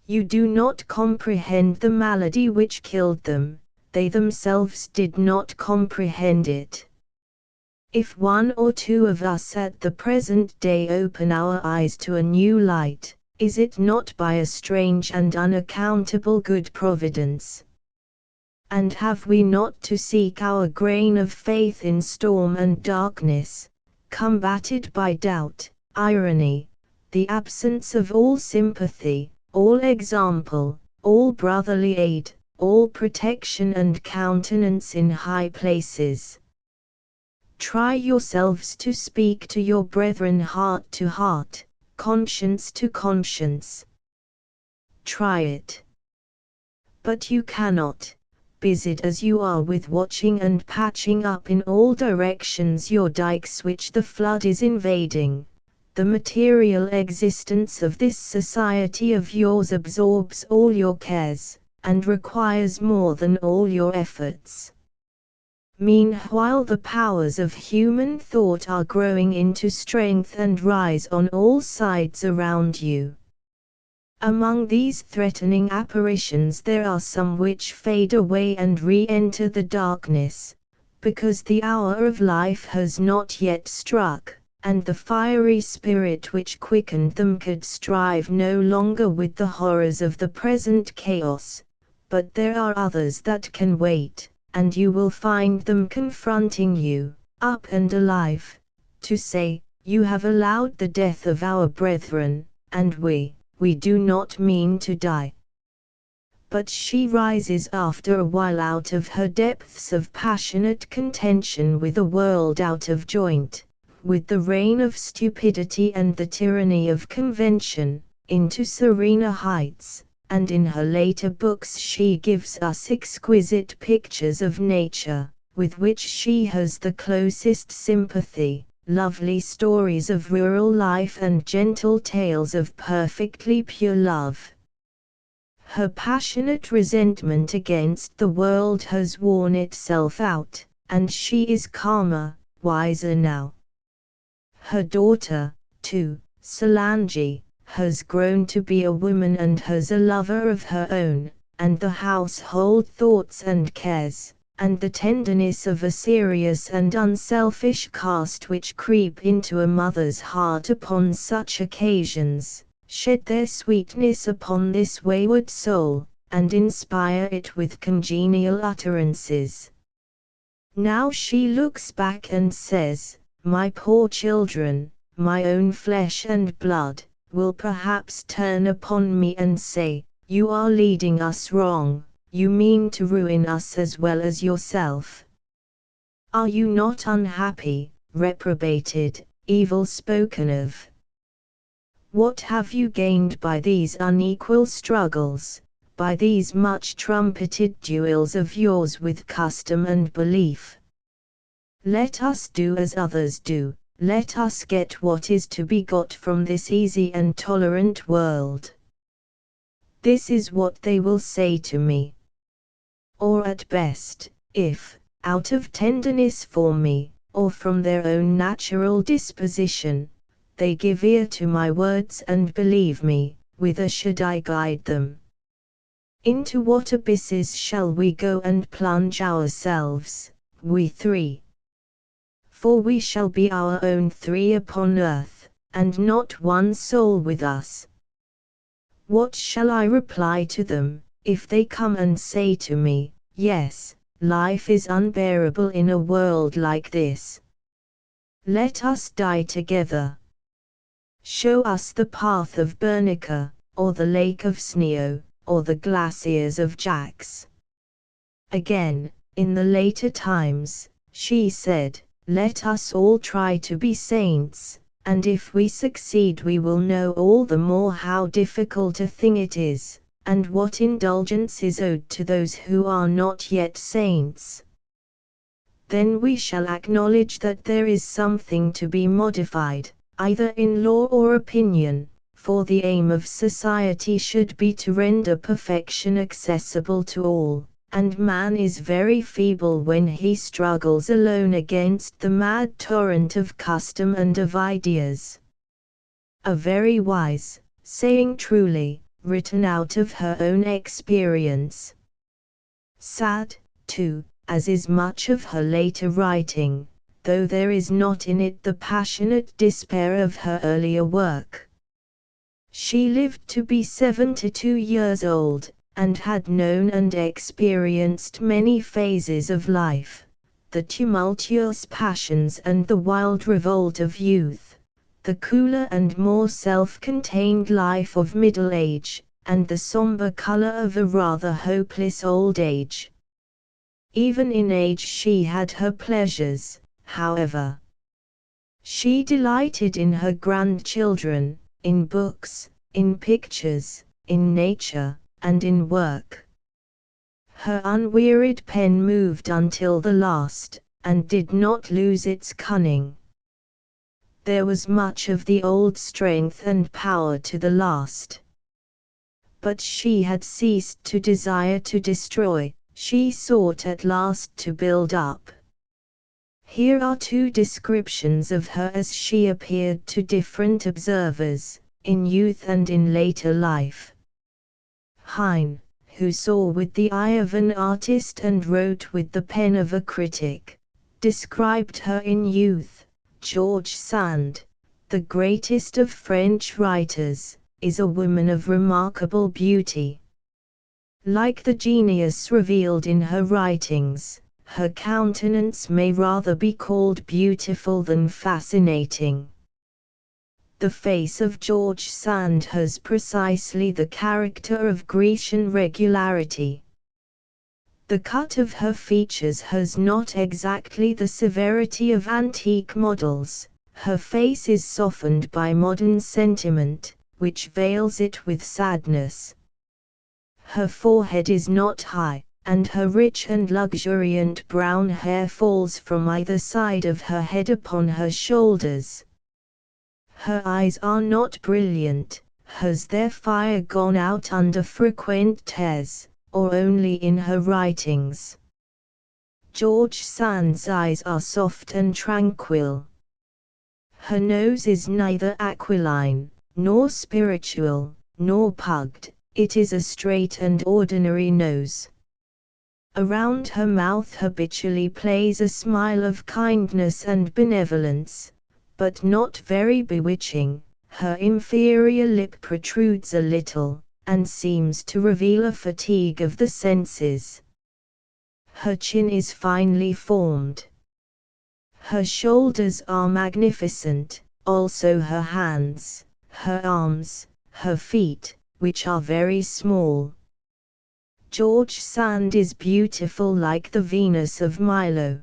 You do not comprehend the malady which killed them, they themselves did not comprehend it. If one or two of us at the present day open our eyes to a new light, is it not by a strange and unaccountable good providence? And have we not to seek our grain of faith in storm and darkness, combated by doubt, irony, the absence of all sympathy, all example, all brotherly aid, all protection and countenance in high places? Try yourselves to speak to your brethren heart to heart, conscience to conscience. Try it. But you cannot, busied as you are with watching and patching up in all directions your dikes which the flood is invading. The material existence of this society of yours absorbs all your cares, and requires more than all your efforts. Meanwhile the powers of human thought are growing into strength and rise on all sides around you. Among these threatening apparitions there are some which fade away and re-enter the darkness, because the hour of life has not yet struck, and the fiery spirit which quickened them could strive no longer with the horrors of the present chaos. But there are others that can wait, and you will find them confronting you, up and alive, to say, "You have allowed the death of our brethren, and we do not mean to die." But she rises after a while out of her depths of passionate contention with a world out of joint, with the reign of stupidity and the tyranny of convention, into serener heights, and in her later books she gives us exquisite pictures of nature, with which she has the closest sympathy, lovely stories of rural life and gentle tales of perfectly pure love. Her passionate resentment against the world has worn itself out, and she is calmer, wiser now. Her daughter, too, Solange, has grown to be a woman and has a lover of her own, and the household thoughts and cares, and the tenderness of a serious and unselfish cast which creep into a mother's heart upon such occasions, shed their sweetness upon this wayward soul, and inspire it with congenial utterances. Now she looks back and says, "My poor children, my own flesh and blood, will perhaps turn upon me and say, 'You are leading us wrong, you mean to ruin us as well as yourself. Are you not unhappy, reprobated, evil spoken of? What have you gained by these unequal struggles, by these much trumpeted duels of yours with custom and belief? Let us do as others do, let us get what is to be got from this easy and tolerant world.' This is what they will say to me. Or at best, if, out of tenderness for me, or from their own natural disposition, they give ear to my words and believe me, whither should I guide them? Into what abysses shall we go and plunge ourselves, we three? For we shall be our own three upon earth, and not one soul with us. What shall I reply to them, if they come and say to me, 'Yes, life is unbearable in a world like this. Let us die together. Show us the path of Bernica, or the lake of Sneo, or the glaciers of Jax.'" Again, in the later times, she said, "Let us all try to be saints, and if we succeed we will know all the more how difficult a thing it is, and what indulgence is owed to those who are not yet saints. Then we shall acknowledge that there is something to be modified, either in law or opinion, for the aim of society should be to render perfection accessible to all, and man is very feeble when he struggles alone against the mad torrent of custom and of ideas." A very wise, saying truly, written out of her own experience. Sad, too, as is much of her later writing, though there is not in it the passionate despair of her earlier work. She lived to be 72 years old, and had known and experienced many phases of life, the tumultuous passions and the wild revolt of youth, the cooler and more self-contained life of middle age, and the somber color of a rather hopeless old age. Even in age she had her pleasures, however. She delighted in her grandchildren, in books, in pictures, in nature, and in work. Her unwearied pen moved until the last, and did not lose its cunning. There was much of the old strength and power to the last. But she had ceased to desire to destroy, she sought at last to build up. Here are two descriptions of her as she appeared to different observers, in youth and in later life. Heine, who saw with the eye of an artist and wrote with the pen of a critic, described her in youth. George Sand, the greatest of French writers, is a woman of remarkable beauty. Like the genius revealed in her writings, her countenance may rather be called beautiful than fascinating. The face of George Sand has precisely the character of Grecian regularity. The cut of her features has not exactly the severity of antique models. Her face is softened by modern sentiment, which veils it with sadness. Her forehead is not high, and her rich and luxuriant brown hair falls from either side of her head upon her shoulders. Her eyes are not brilliant. Has their fire gone out under frequent tears, or only in her writings? George Sand's eyes are soft and tranquil. Her nose is neither aquiline, nor spiritual, nor pugged. It is a straight and ordinary nose. Around her mouth habitually plays a smile of kindness and benevolence, but not very bewitching. Her inferior lip protrudes a little, and seems to reveal a fatigue of the senses. Her chin is finely formed. Her shoulders are magnificent, also her hands, her arms, her feet, which are very small. George Sand is beautiful like the Venus of Milo.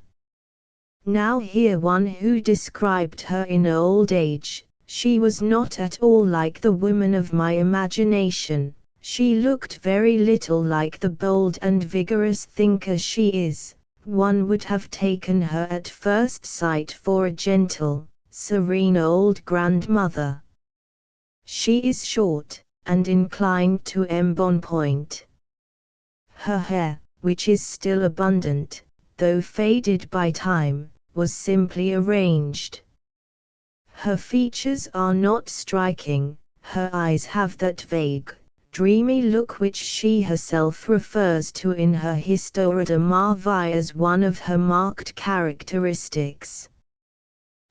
Now hear one who described her in old age. She was not at all like the woman of my imagination. She looked very little like the bold and vigorous thinker she is. One would have taken her at first sight for a gentle, serene old grandmother. She is short, and inclined to embonpoint. Her hair, which is still abundant, though faded by time, was simply arranged. Her features are not striking. Her eyes have that vague, dreamy look which she herself refers to in her Histoire de ma vie as one of her marked characteristics.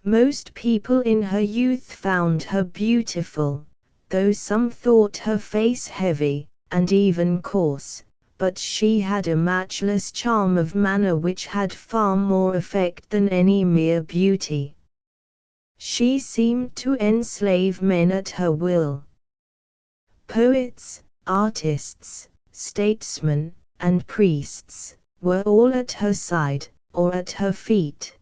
Most people in her youth found her beautiful, though some thought her face heavy, and even coarse. But she had a matchless charm of manner which had far more effect than any mere beauty. She seemed to enslave men at her will. Poets, artists, statesmen, and priests were all at her side, or at her feet.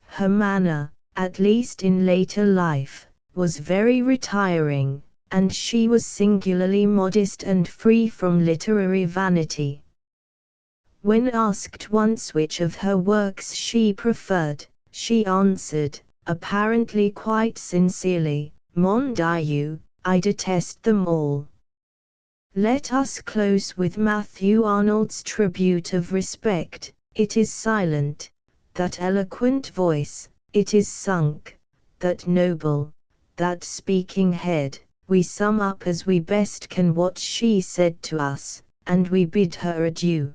Her manner, at least in later life, was very retiring, and she was singularly modest and free from literary vanity. When asked once which of her works she preferred, she answered, apparently quite sincerely, Mon Dieu, I detest them all. Let us close with Matthew Arnold's tribute of respect. It is silent, that eloquent voice, it is sunk, that noble, that speaking head. We sum up as we best can what she said to us, and we bid her adieu.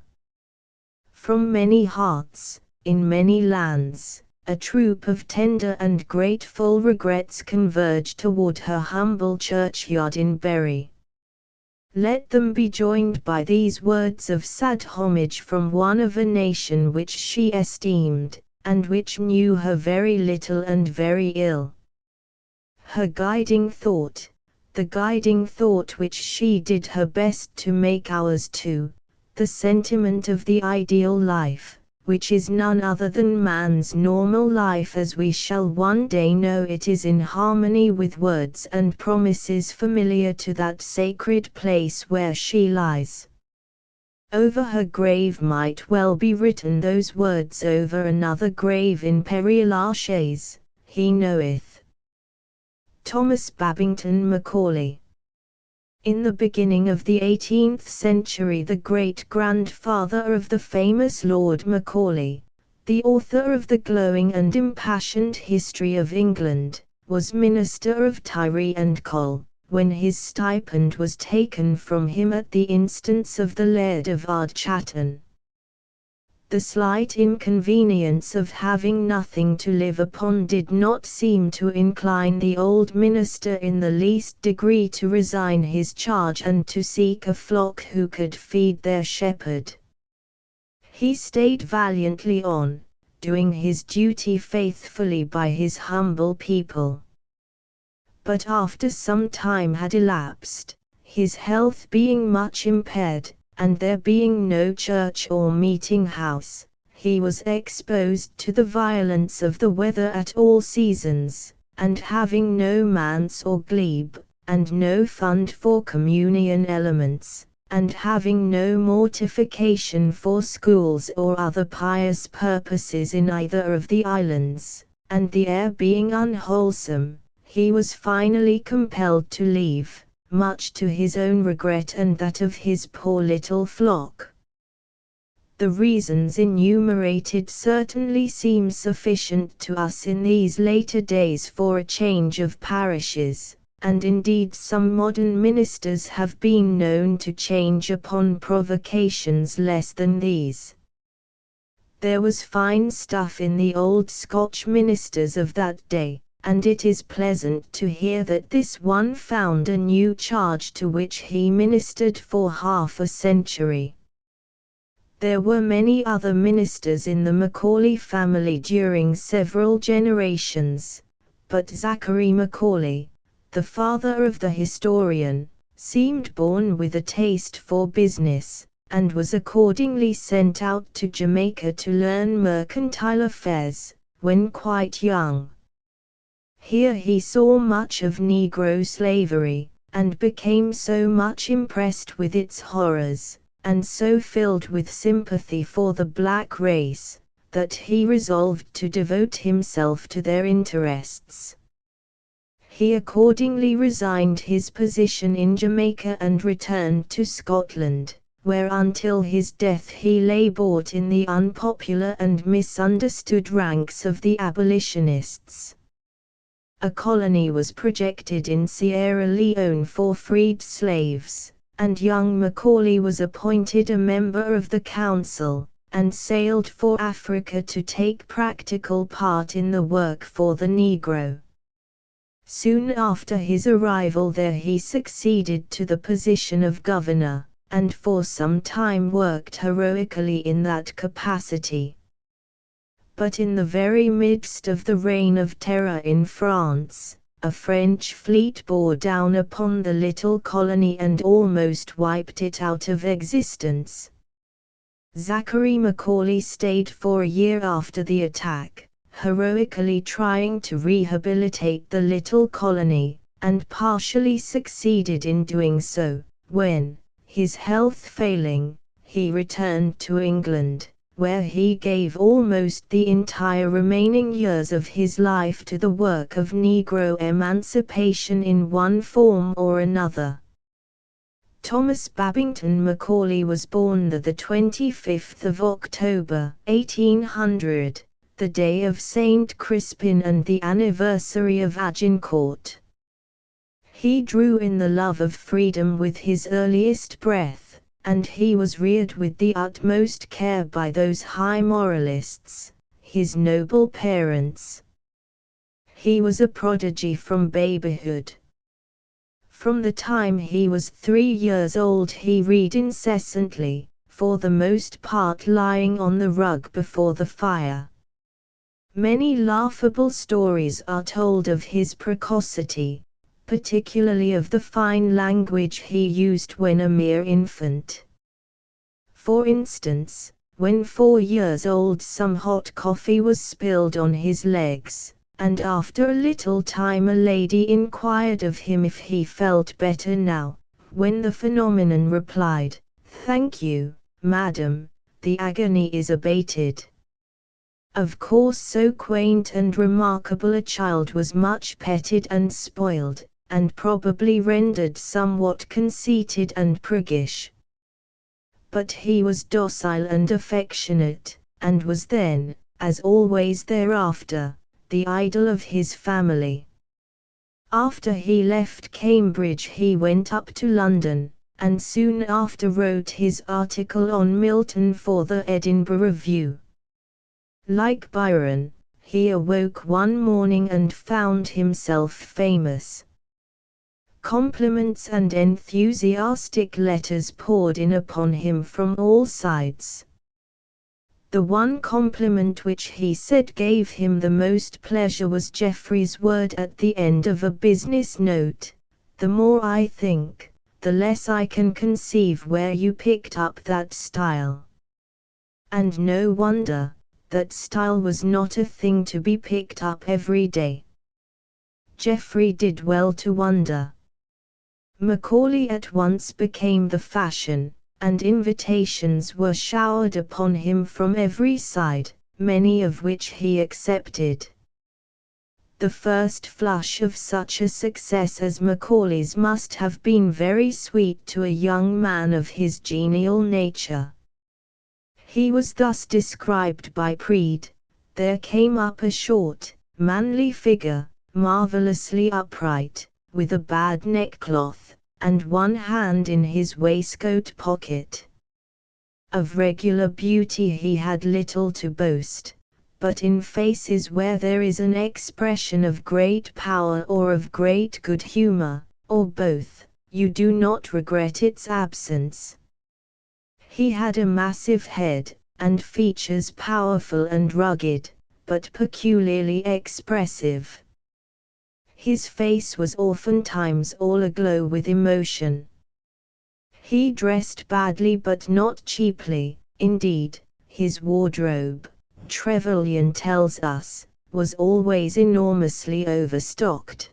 From many hearts, in many lands, a troop of tender and grateful regrets converge toward her humble churchyard in Bury. Let them be joined by these words of sad homage from one of a nation which she esteemed, and which knew her very little and very ill. Her guiding thought, the guiding thought which she did her best to make ours too, the sentiment of the ideal life, which is none other than man's normal life as we shall one day know it is in harmony with words and promises familiar to that sacred place where she lies. Over her grave might well be written those words over another grave in Père Lachaise, He knoweth. Thomas Babington Macaulay. In the beginning of the 18th century, the great-grandfather of the famous Lord Macaulay, the author of the glowing and impassioned History of England, was minister of Tyre and Col, when his stipend was taken from him at the instance of the Laird of Ardchatton. The slight inconvenience of having nothing to live upon did not seem to incline the old minister in the least degree to resign his charge and to seek a flock who could feed their shepherd. He stayed valiantly on, doing his duty faithfully by his humble people. But after some time had elapsed, his health being much impaired, and there being no church or meeting house, he was exposed to the violence of the weather at all seasons, and having no manse or glebe, and no fund for communion elements, and having no mortification for schools or other pious purposes in either of the islands, and the air being unwholesome, he was finally compelled to leave, much to his own regret and that of his poor little flock. The reasons enumerated certainly seem sufficient to us in these later days for a change of parishes, and indeed some modern ministers have been known to change upon provocations less than these. There was fine stuff in the old Scotch ministers of that day, and it is pleasant to hear that this one found a new charge to which he ministered for half a century. There were many other ministers in the Macaulay family during several generations, but Zachary Macaulay, the father of the historian, seemed born with a taste for business, and was accordingly sent out to Jamaica to learn mercantile affairs, when quite young. Here he saw much of Negro slavery, and became so much impressed with its horrors, and so filled with sympathy for the black race, that he resolved to devote himself to their interests. He accordingly resigned his position in Jamaica and returned to Scotland, where until his death he labored in the unpopular and misunderstood ranks of the abolitionists. A colony was projected in Sierra Leone for freed slaves, and young Macaulay was appointed a member of the council, and sailed for Africa to take practical part in the work for the Negro. Soon after his arrival there he succeeded to the position of governor, and for some time worked heroically in that capacity. But in the very midst of the reign of terror in France, a French fleet bore down upon the little colony and almost wiped it out of existence. Zachary Macaulay stayed for a year after the attack, heroically trying to rehabilitate the little colony, and partially succeeded in doing so, when, his health failing, he returned to England, where he gave almost the entire remaining years of his life to the work of Negro emancipation in one form or another. Thomas Babington Macaulay was born the 25th of October, 1800, the day of Saint Crispin and the anniversary of Agincourt. He drew in the love of freedom with his earliest breath, and he was reared with the utmost care by those high moralists, his noble parents. He was a prodigy from babyhood. From the time he was 3 years old he read incessantly, for the most part lying on the rug before the fire. Many laughable stories are told of his precocity, particularly of the fine language he used when a mere infant. For instance, when 4 years old some hot coffee was spilled on his legs, and after a little time a lady inquired of him if he felt better now, when the phenomenon replied, "Thank you, madam, the agony is abated." Of course so quaint and remarkable a child was much petted and spoiled, and probably rendered somewhat conceited and priggish. But he was docile and affectionate, and was then, as always thereafter, the idol of his family. After he left Cambridge he went up to London, and soon after wrote his article on Milton for the Edinburgh Review. Like Byron, he awoke one morning and found himself famous. Compliments and enthusiastic letters poured in upon him from all sides. The one compliment which he said gave him the most pleasure was Geoffrey's word at the end of a business note: "The more I think, the less I can conceive where you picked up that style." And no wonder, that style was not a thing to be picked up every day. Geoffrey did well to wonder. Macaulay at once became the fashion, and invitations were showered upon him from every side, many of which he accepted. The first flush of such a success as Macaulay's must have been very sweet to a young man of his genial nature. He was thus described by Preed: "There came up a short, manly figure, marvellously upright, with a bad neckcloth, and one hand in his waistcoat pocket. Of regular beauty he had little to boast, but in faces where there is an expression of great power or of great good humor, or both, you do not regret its absence. He had a massive head, and features powerful and rugged, but peculiarly expressive. His face was oftentimes all aglow with emotion. He dressed badly but not cheaply, indeed, his wardrobe, Trevelyan tells us, was always enormously overstocked.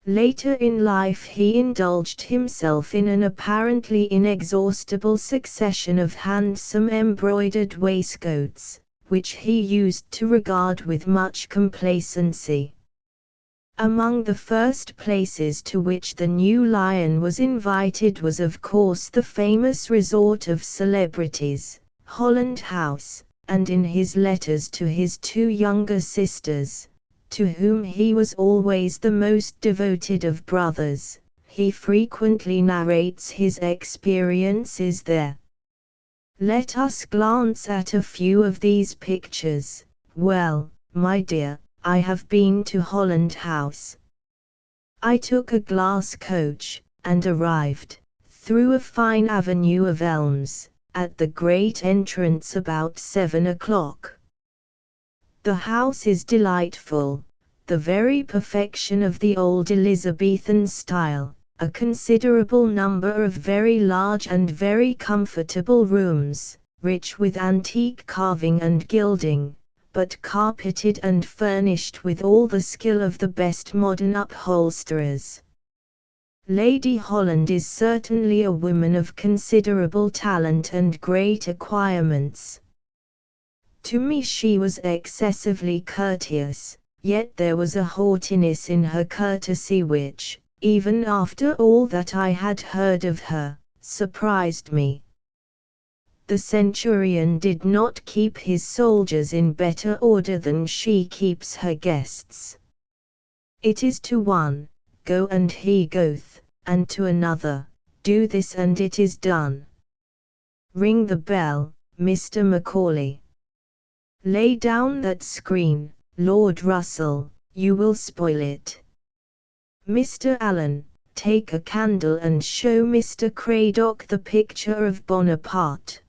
Later in life he indulged himself in an apparently inexhaustible succession of handsome embroidered waistcoats, which he used to regard with much complacency. Among the first places to which the new lion was invited was of course the famous resort of celebrities, Holland House, and in his letters to his two younger sisters, to whom he was always the most devoted of brothers, he frequently narrates his experiences there. Let us glance at a few of these pictures. Well, my dear, I have been to Holland House. I took a glass coach, and arrived, through a fine avenue of elms, at the great entrance about 7 o'clock. The house is delightful, the very perfection of the old Elizabethan style, a considerable number of very large and very comfortable rooms, rich with antique carving and gilding, but carpeted and furnished with all the skill of the best modern upholsterers. Lady Holland is certainly a woman of considerable talent and great acquirements. To me she was excessively courteous, yet there was a haughtiness in her courtesy which, even after all that I had heard of her, surprised me. The centurion did not keep his soldiers in better order than she keeps her guests. It is to one, go and he goeth, and to another, do this and it is done. Ring the bell, Mr. Macaulay. Lay down that screen, Lord Russell, you will spoil it. Mr. Allen, take a candle and show Mr. Cradock the picture of Bonaparte.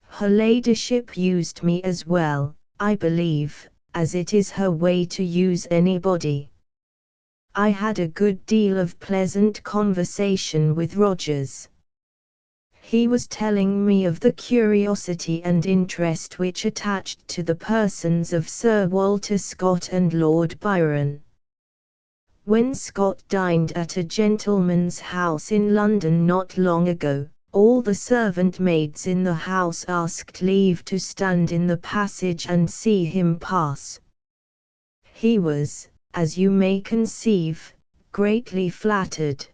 Her ladyship used me as well, I believe, as it is her way to use anybody. I had a good deal of pleasant conversation with Rogers. He was telling me of the curiosity and interest which attached to the persons of Sir Walter Scott and Lord Byron. When Scott dined at a gentleman's house in London not long ago, all the servant maids in the house asked leave to stand in the passage and see him pass. He was, as you may conceive, greatly flattered.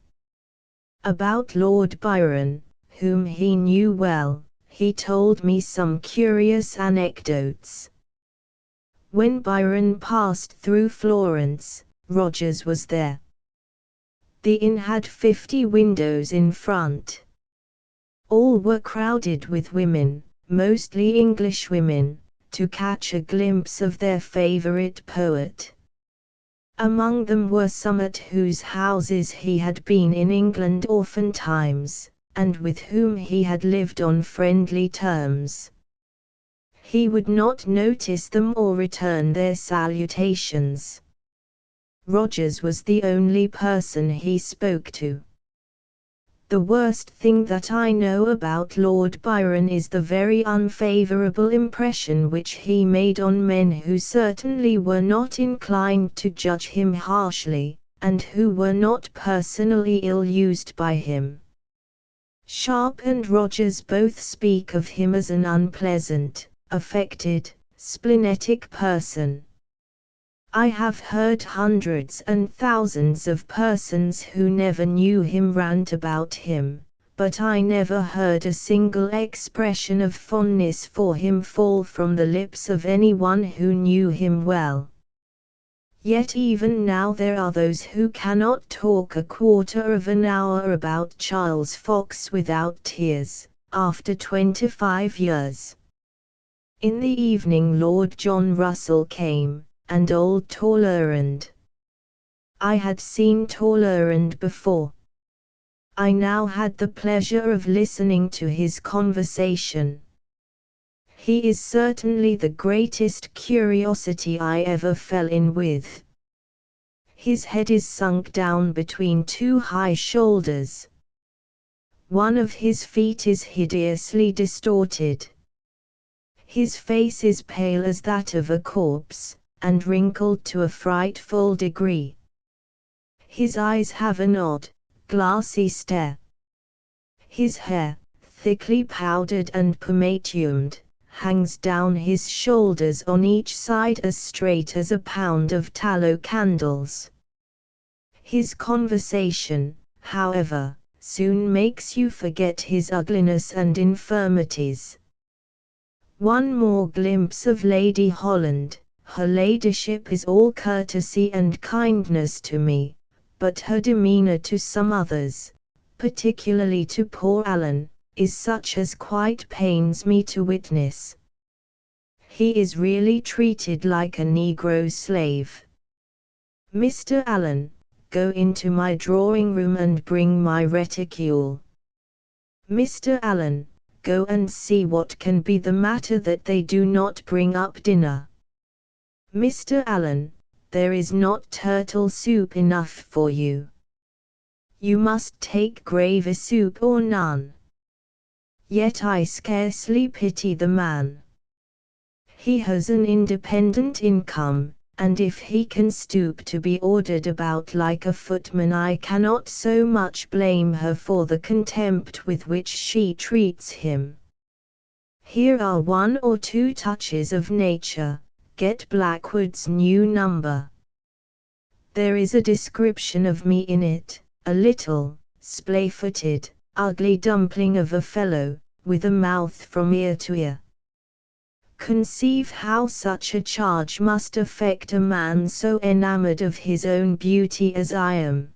About Lord Byron, whom he knew well, he told me some curious anecdotes. When Byron passed through Florence, Rogers was there. The inn had 50 windows in front. All were crowded with women, mostly English women, to catch a glimpse of their favorite poet. Among them were some at whose houses he had been in England oftentimes, and with whom he had lived on friendly terms. He would not notice them or return their salutations. Rogers was the only person he spoke to. The worst thing that I know about Lord Byron is the very unfavourable impression which he made on men who certainly were not inclined to judge him harshly, and who were not personally ill-used by him. Sharp and Rogers both speak of him as an unpleasant, affected, splenetic person. I have heard hundreds and thousands of persons who never knew him rant about him, but I never heard a single expression of fondness for him fall from the lips of anyone who knew him well. Yet even now there are those who cannot talk a quarter of an hour about Charles Fox without tears, after 25 years. In the evening Lord John Russell came, and old Talleyrand. I had seen Talleyrand before. I now had the pleasure of listening to his conversation. He is certainly the greatest curiosity I ever fell in with. His head is sunk down between two high shoulders. One of his feet is hideously distorted. His face is pale as that of a corpse, and wrinkled to a frightful degree. His eyes have an odd, glassy stare. His hair, thickly powdered and pomatumed, hangs down his shoulders on each side as straight as a pound of tallow candles. His conversation, however, soon makes you forget his ugliness and infirmities. One more glimpse of Lady Holland. Her ladyship is all courtesy and kindness to me, but her demeanour to some others, particularly to poor Alan, is such as quite pains me to witness. He is really treated like a Negro slave. Mr. Allen, go into my drawing-room and bring my reticule. Mr. Allen, go and see what can be the matter that they do not bring up dinner. Mr. Allen, there is not turtle soup enough for you. You must take gravy soup or none. Yet I scarcely pity the man. He has an independent income, and if he can stoop to be ordered about like a footman, I cannot so much blame her for the contempt with which she treats him. Here are 1 or 2 touches of nature. Get Blackwood's new number. There is a description of me in it, a little, splay-footed, ugly dumpling of a fellow, with a mouth from ear to ear. Conceive how such a charge must affect a man so enamored of his own beauty as I am.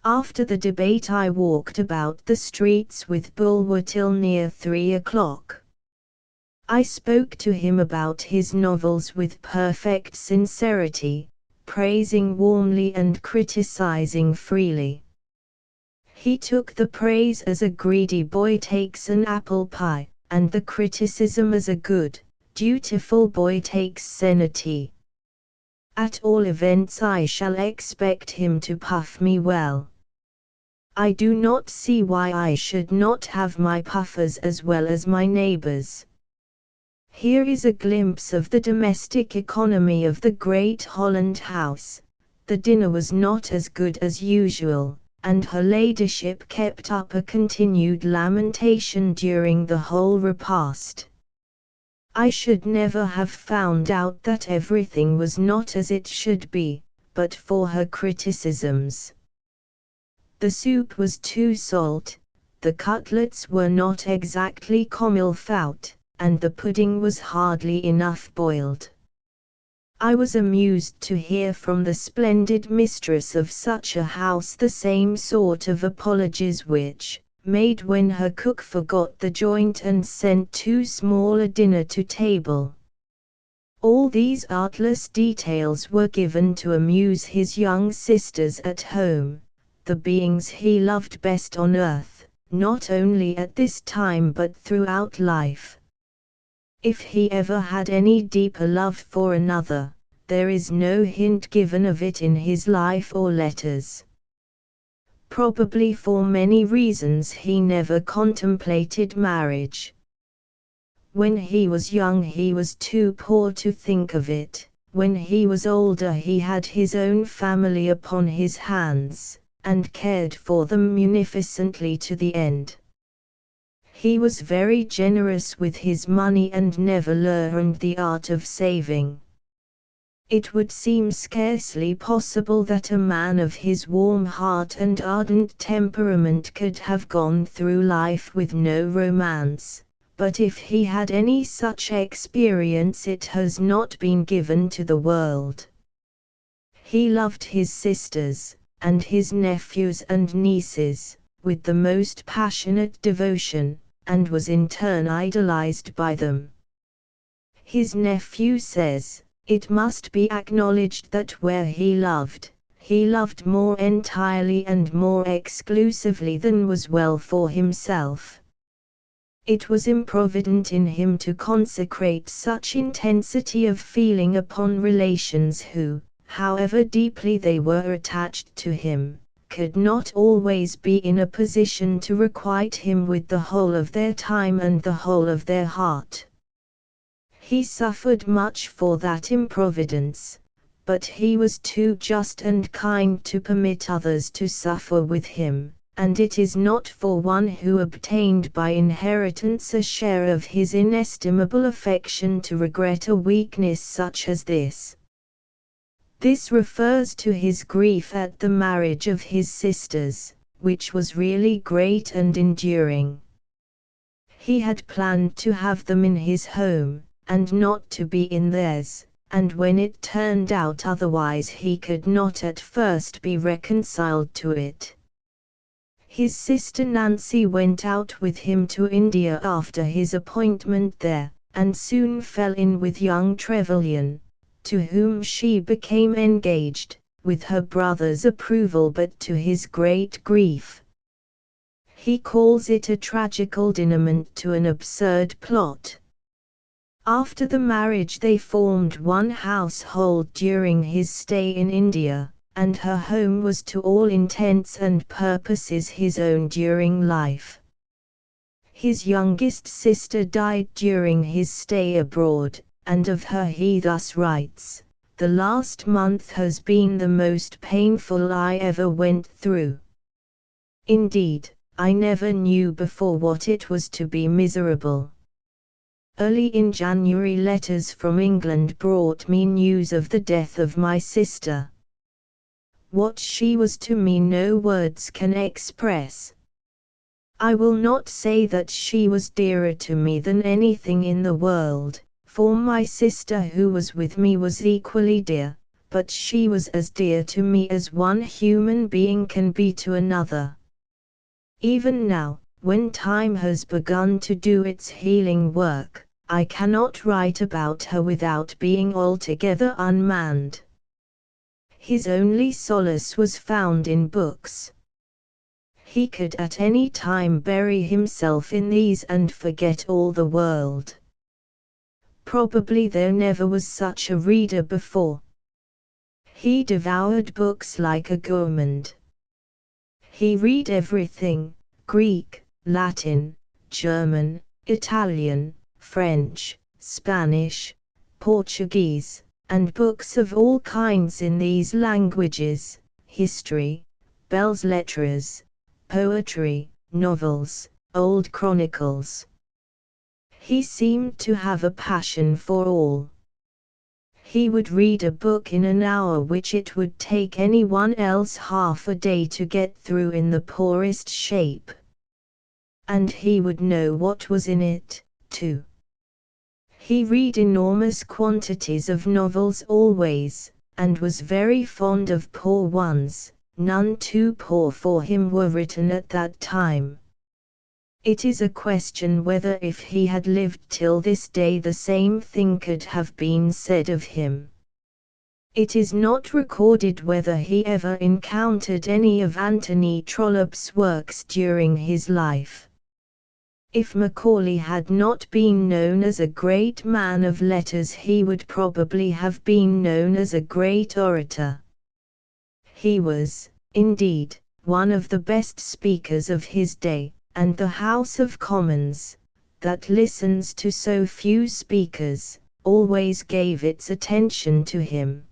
After the debate I walked about the streets with Bulwer till near 3 o'clock. I spoke to him about his novels with perfect sincerity, praising warmly and criticizing freely. He took the praise as a greedy boy takes an apple pie, and the criticism as a good, dutiful boy takes senna-tea. At all events I shall expect him to puff me well. I do not see why I should not have my puffers as well as my neighbors. Here is a glimpse of the domestic economy of the great Holland house. The dinner was not as good as usual, and her ladyship kept up a continued lamentation during the whole repast. I should never have found out that everything was not as it should be, but for her criticisms. The soup was too salt, the cutlets were not exactly comme il faut, and the pudding was hardly enough boiled. I was amused to hear from the splendid mistress of such a house the same sort of apologies which, made when her cook forgot the joint and sent too small a dinner to table. All these artless details were given to amuse his young sisters at home, the beings he loved best on earth, not only at this time but throughout life. If he ever had any deeper love for another, there is no hint given of it in his life or letters. Probably for many reasons he never contemplated marriage. When he was young he was too poor to think of it. When he was older he had his own family upon his hands, and cared for them munificently to the end. He was very generous with his money and never learned the art of saving. It would seem scarcely possible that a man of his warm heart and ardent temperament could have gone through life with no romance, but if he had any such experience it has not been given to the world. He loved his sisters, and his nephews and nieces, with the most passionate devotion, and was in turn idolized by them. His nephew says, "It must be acknowledged that where he loved more entirely and more exclusively than was well for himself. It was improvident in him to consecrate such intensity of feeling upon relations who, however deeply they were attached to him, could not always be in a position to requite him with the whole of their time and the whole of their heart. He suffered much for that improvidence, but he was too just and kind to permit others to suffer with him, and it is not for one who obtained by inheritance a share of his inestimable affection to regret a weakness such as this." This refers to his grief at the marriage of his sisters, which was really great and enduring. He had planned to have them in his home, and not to be in theirs, and when it turned out otherwise he could not at first be reconciled to it. His sister Nancy went out with him to India after his appointment there, and soon fell in with young Trevelyan, to whom she became engaged, with her brother's approval but to his great grief. He calls it a tragical denouement to an absurd plot. After the marriage they formed one household during his stay in India, and her home was to all intents and purposes his own during life. His youngest sister died during his stay abroad, and of her he thus writes, "The last month has been the most painful I ever went through. Indeed, I never knew before what it was to be miserable." Early in January letters from England brought me news of the death of my sister. What she was to me no words can express. I will not say that she was dearer to me than anything in the world, for my sister who was with me was equally dear, but she was as dear to me as one human being can be to another. Even now, when time has begun to do its healing work, I cannot write about her without being altogether unmanned. His only solace was found in books. He could at any time bury himself in these and forget all the world. Probably there never was such a reader before. He devoured books like a gourmand. He read everything: Greek, Latin, German, Italian, French, Spanish, Portuguese, and books of all kinds in these languages: history, belles lettres, poetry, novels, old chronicles. He seemed to have a passion for all. He would read a book in an hour which it would take anyone else half a day to get through in the poorest shape. And he would know what was in it, too. He read enormous quantities of novels always, and was very fond of poor ones. None too poor for him were written at that time. It is a question whether if he had lived till this day the same thing could have been said of him. It is not recorded whether he ever encountered any of Anthony Trollope's works during his life. If Macaulay had not been known as a great man of letters, he would probably have been known as a great orator. He was, indeed, one of the best speakers of his day, and the House of Commons, that listens to so few speakers, always gave its attention to him.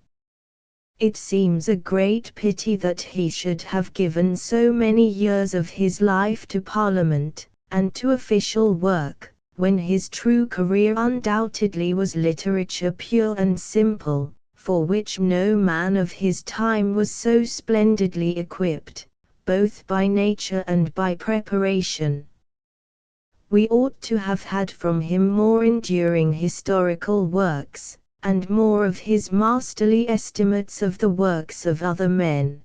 It seems a great pity that he should have given so many years of his life to Parliament, and to official work, when his true career undoubtedly was literature pure and simple, for which no man of his time was so splendidly equipped, both by nature and by preparation. We ought to have had from him more enduring historical works, and more of his masterly estimates of the works of other men.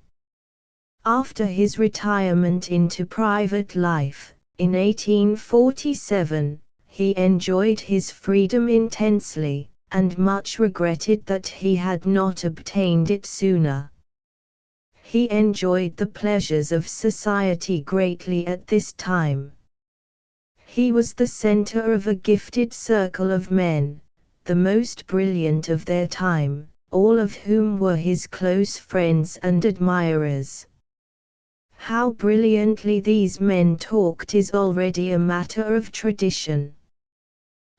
After his retirement into private life, in 1847, he enjoyed his freedom intensely, and much regretted that he had not obtained it sooner. He enjoyed the pleasures of society greatly at this time. He was the center of a gifted circle of men, the most brilliant of their time, all of whom were his close friends and admirers. How brilliantly these men talked is already a matter of tradition.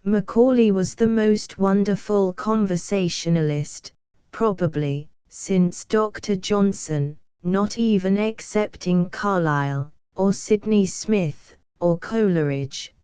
Macaulay was the most wonderful conversationalist, probably, since Dr. Johnson, not even excepting Carlyle, or Sidney Smith, or Coleridge.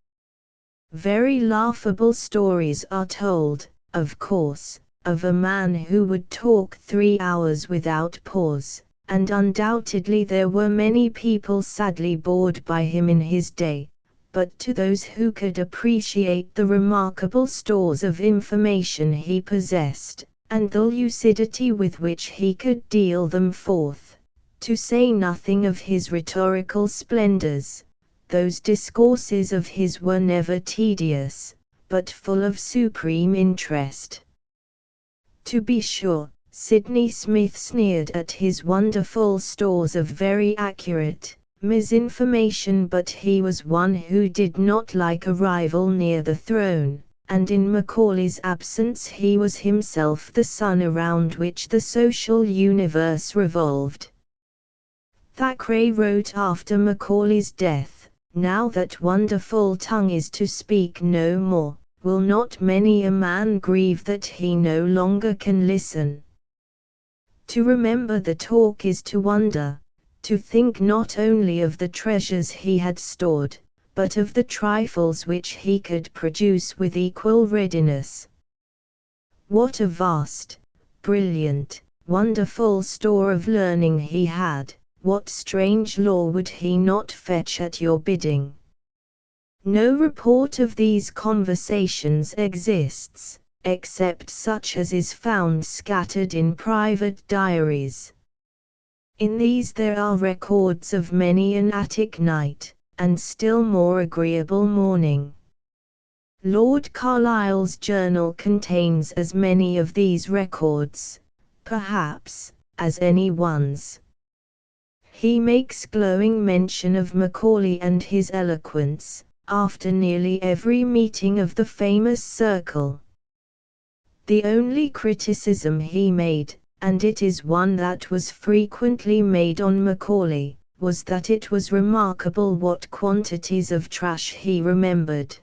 Very laughable stories are told, of course, of a man who would talk 3 hours without pause, and undoubtedly there were many people sadly bored by him in his day, but to those who could appreciate the remarkable stores of information he possessed, and the lucidity with which he could deal them forth, to say nothing of his rhetorical splendors, those discourses of his were never tedious, but full of supreme interest. To be sure, Sidney Smith sneered at his wonderful stores of very accurate misinformation, but he was one who did not like a rival near the throne, and in Macaulay's absence he was himself the sun around which the social universe revolved. Thackeray wrote after Macaulay's death, "Now that wonderful tongue is to speak no more, will not many a man grieve that he no longer can listen?" To remember the talk is to wonder, to think not only of the treasures he had stored, but of the trifles which he could produce with equal readiness. What a vast, brilliant, wonderful store of learning he had! What strange lore would he not fetch at your bidding? No report of these conversations exists, except such as is found scattered in private diaries. In these there are records of many an Attic night, and still more agreeable morning. Lord Carlisle's journal contains as many of these records, perhaps, as any one's. He makes glowing mention of Macaulay and his eloquence, after nearly every meeting of the famous circle. The only criticism he made, and it is one that was frequently made on Macaulay, was that it was remarkable what quantities of trash he remembered.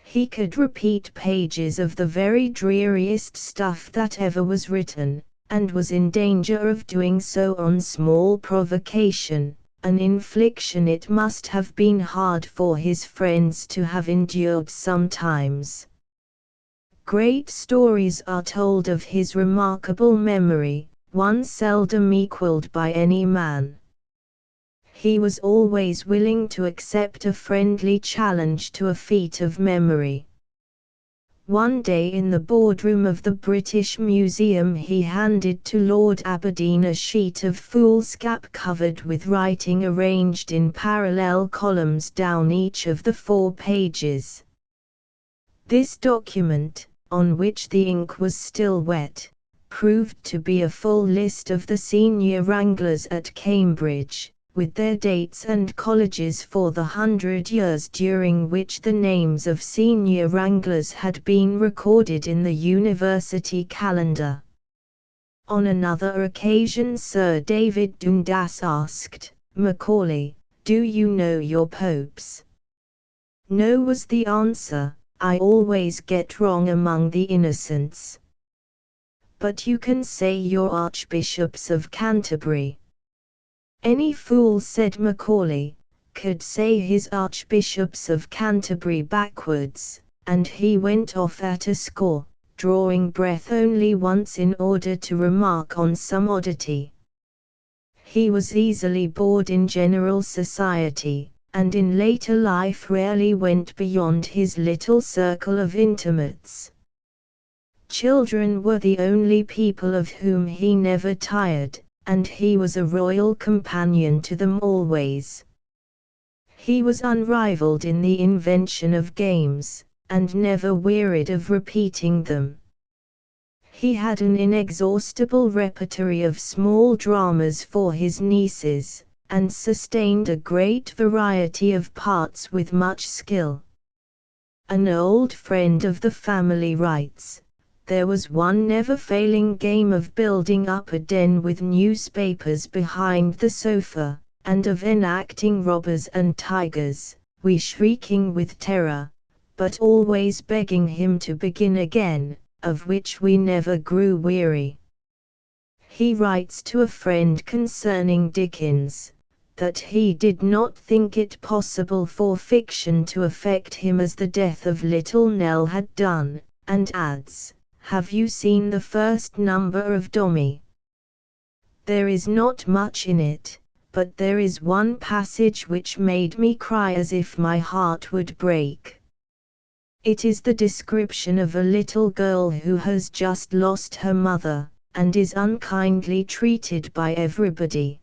He could repeat pages of the very dreariest stuff that ever was written, and was in danger of doing so on small provocation, an infliction it must have been hard for his friends to have endured sometimes. Great stories are told of his remarkable memory, one seldom equaled by any man. He was always willing to accept a friendly challenge to a feat of memory. One day in the boardroom of the British Museum he handed to Lord Aberdeen a sheet of foolscap covered with writing arranged in parallel columns down each of the 4 pages. This document, on which the ink was still wet, proved to be a full list of the senior wranglers at Cambridge, with their dates and colleges for the 100 years during which the names of senior wranglers had been recorded in the university calendar. On another occasion Sir David Dundas asked, "Macaulay, do you know your popes?" "No," was the answer, "I always get wrong among the innocents." "But you can say your archbishops of Canterbury." "Any fool," said Macaulay, "could say his archbishops of Canterbury backwards," and he went off at a score, drawing breath only once in order to remark on some oddity. He was easily bored in general society, and in later life rarely went beyond his little circle of intimates. Children were the only people of whom he never tired, and he was a royal companion to them always. He was unrivaled in the invention of games, and never wearied of repeating them. He had an inexhaustible repertory of small dramas for his nieces, and sustained a great variety of parts with much skill. An old friend of the family writes, "There was one never-failing game of building up a den with newspapers behind the sofa, and of enacting robbers and tigers, we shrieking with terror, but always begging him to begin again, of which we never grew weary." He writes to a friend concerning Dickens, that he did not think it possible for fiction to affect him as the death of Little Nell had done, and adds, "Have you seen the first number of Dommy? There is not much in it, but there is one passage which made me cry as if my heart would break. It is the description of a little girl who has just lost her mother, and is unkindly treated by everybody.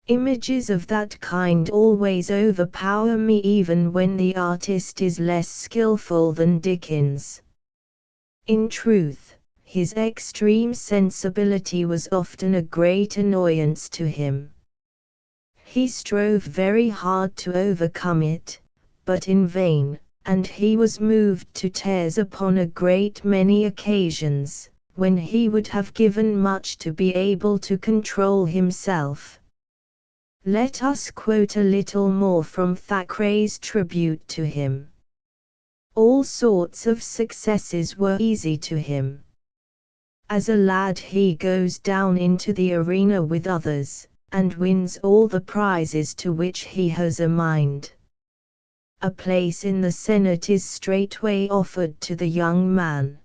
Images of that kind always overpower me even when the artist is less skillful than Dickens." In truth, his extreme sensibility was often a great annoyance to him. He strove very hard to overcome it, but in vain, and he was moved to tears upon a great many occasions, when he would have given much to be able to control himself. Let us quote a little more from Thackeray's tribute to him. All sorts of successes were easy to him. As a lad he goes down into the arena with others, and wins all the prizes to which he has a mind. A place in the Senate is straightway offered to the young man.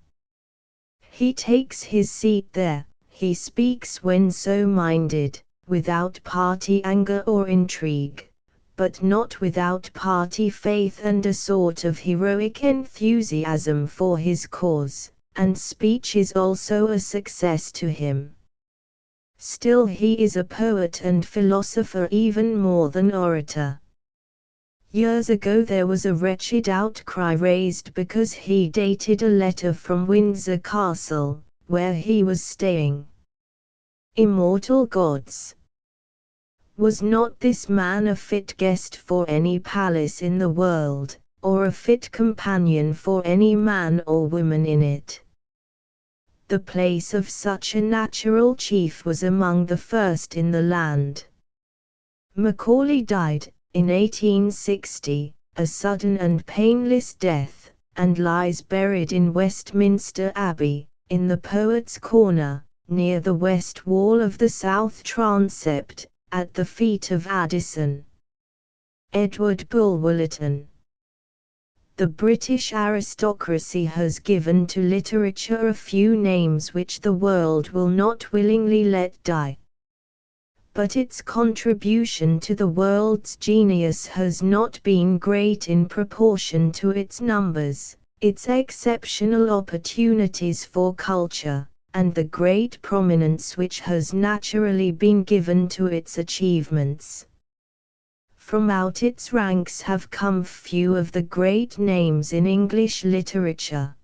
He takes his seat there, he speaks when so minded, without party anger or intrigue, but not without party faith and a sort of heroic enthusiasm for his cause, and speech is also a success to him. Still he is a poet and philosopher even more than orator. Years ago there was a wretched outcry raised because he dated a letter from Windsor Castle, where he was staying. Immortal gods! Was not this man a fit guest for any palace in the world, or a fit companion for any man or woman in it? The place of such a natural chief was among the first in the land. Macaulay died, in 1860, a sudden and painless death, and lies buried in Westminster Abbey, in the Poets' Corner, near the west wall of the south transept, at the feet of Addison. Edward Bulwer-Lytton. The British aristocracy has given to literature a few names which the world will not willingly let die. But its contribution to the world's genius has not been great in proportion to its numbers, its exceptional opportunities for culture, and the great prominence which has naturally been given to its achievements. From out its ranks have come few of the great names in English literature.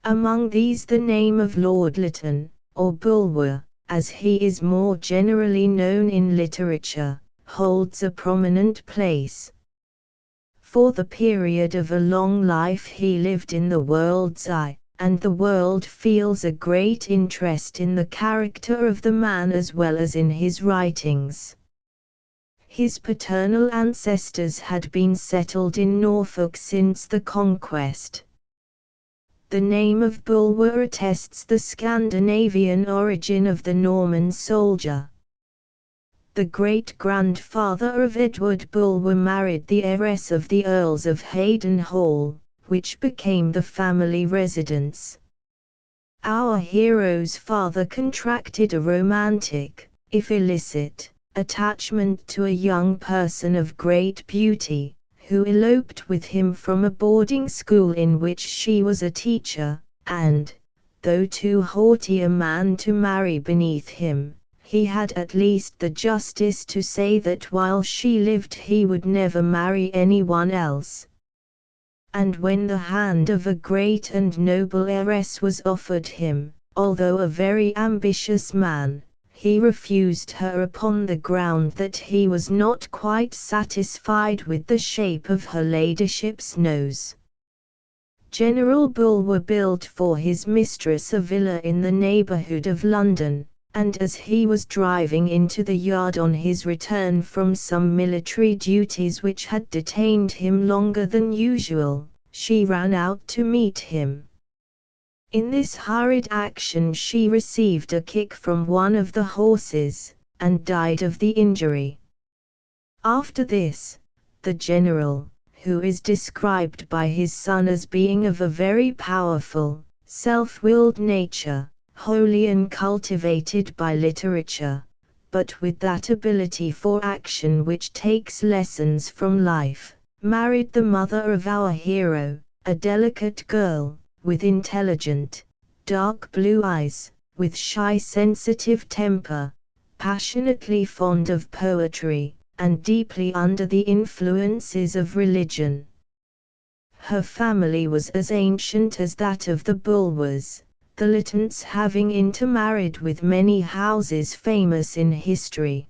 Among these the name of Lord Lytton, or Bulwer, as he is more generally known in literature, holds a prominent place. For the period of a long life he lived in the world's eye, and the world feels a great interest in the character of the man as well as in his writings. His paternal ancestors had been settled in Norfolk since the Conquest. The name of Bulwer attests the Scandinavian origin of the Norman soldier. The great-grandfather of Edward Bulwer married the heiress of the Earls of Haydon Hall, which became the family residence. Our hero's father contracted a romantic, if illicit, attachment to a young person of great beauty, who eloped with him from a boarding school in which she was a teacher, and, though too haughty a man to marry beneath him, he had at least the justice to say that while she lived he would never marry anyone else. And when the hand of a great and noble heiress was offered him, although a very ambitious man, he refused her upon the ground that he was not quite satisfied with the shape of her ladyship's nose. General Bulwer built for his mistress a villa in the neighbourhood of London, and as he was driving into the yard on his return from some military duties which had detained him longer than usual, she ran out to meet him. In this hurried action she received a kick from one of the horses, and died of the injury. After this, the general, who is described by his son as being of a very powerful, self-willed nature, wholly uncultivated by literature, but with that ability for action which takes lessons from life, married the mother of our hero, a delicate girl, with intelligent, dark blue eyes, with shy sensitive temper, passionately fond of poetry, and deeply under the influences of religion. Her family was as ancient as that of the Bulwers, the Lyttons having intermarried with many houses famous in history.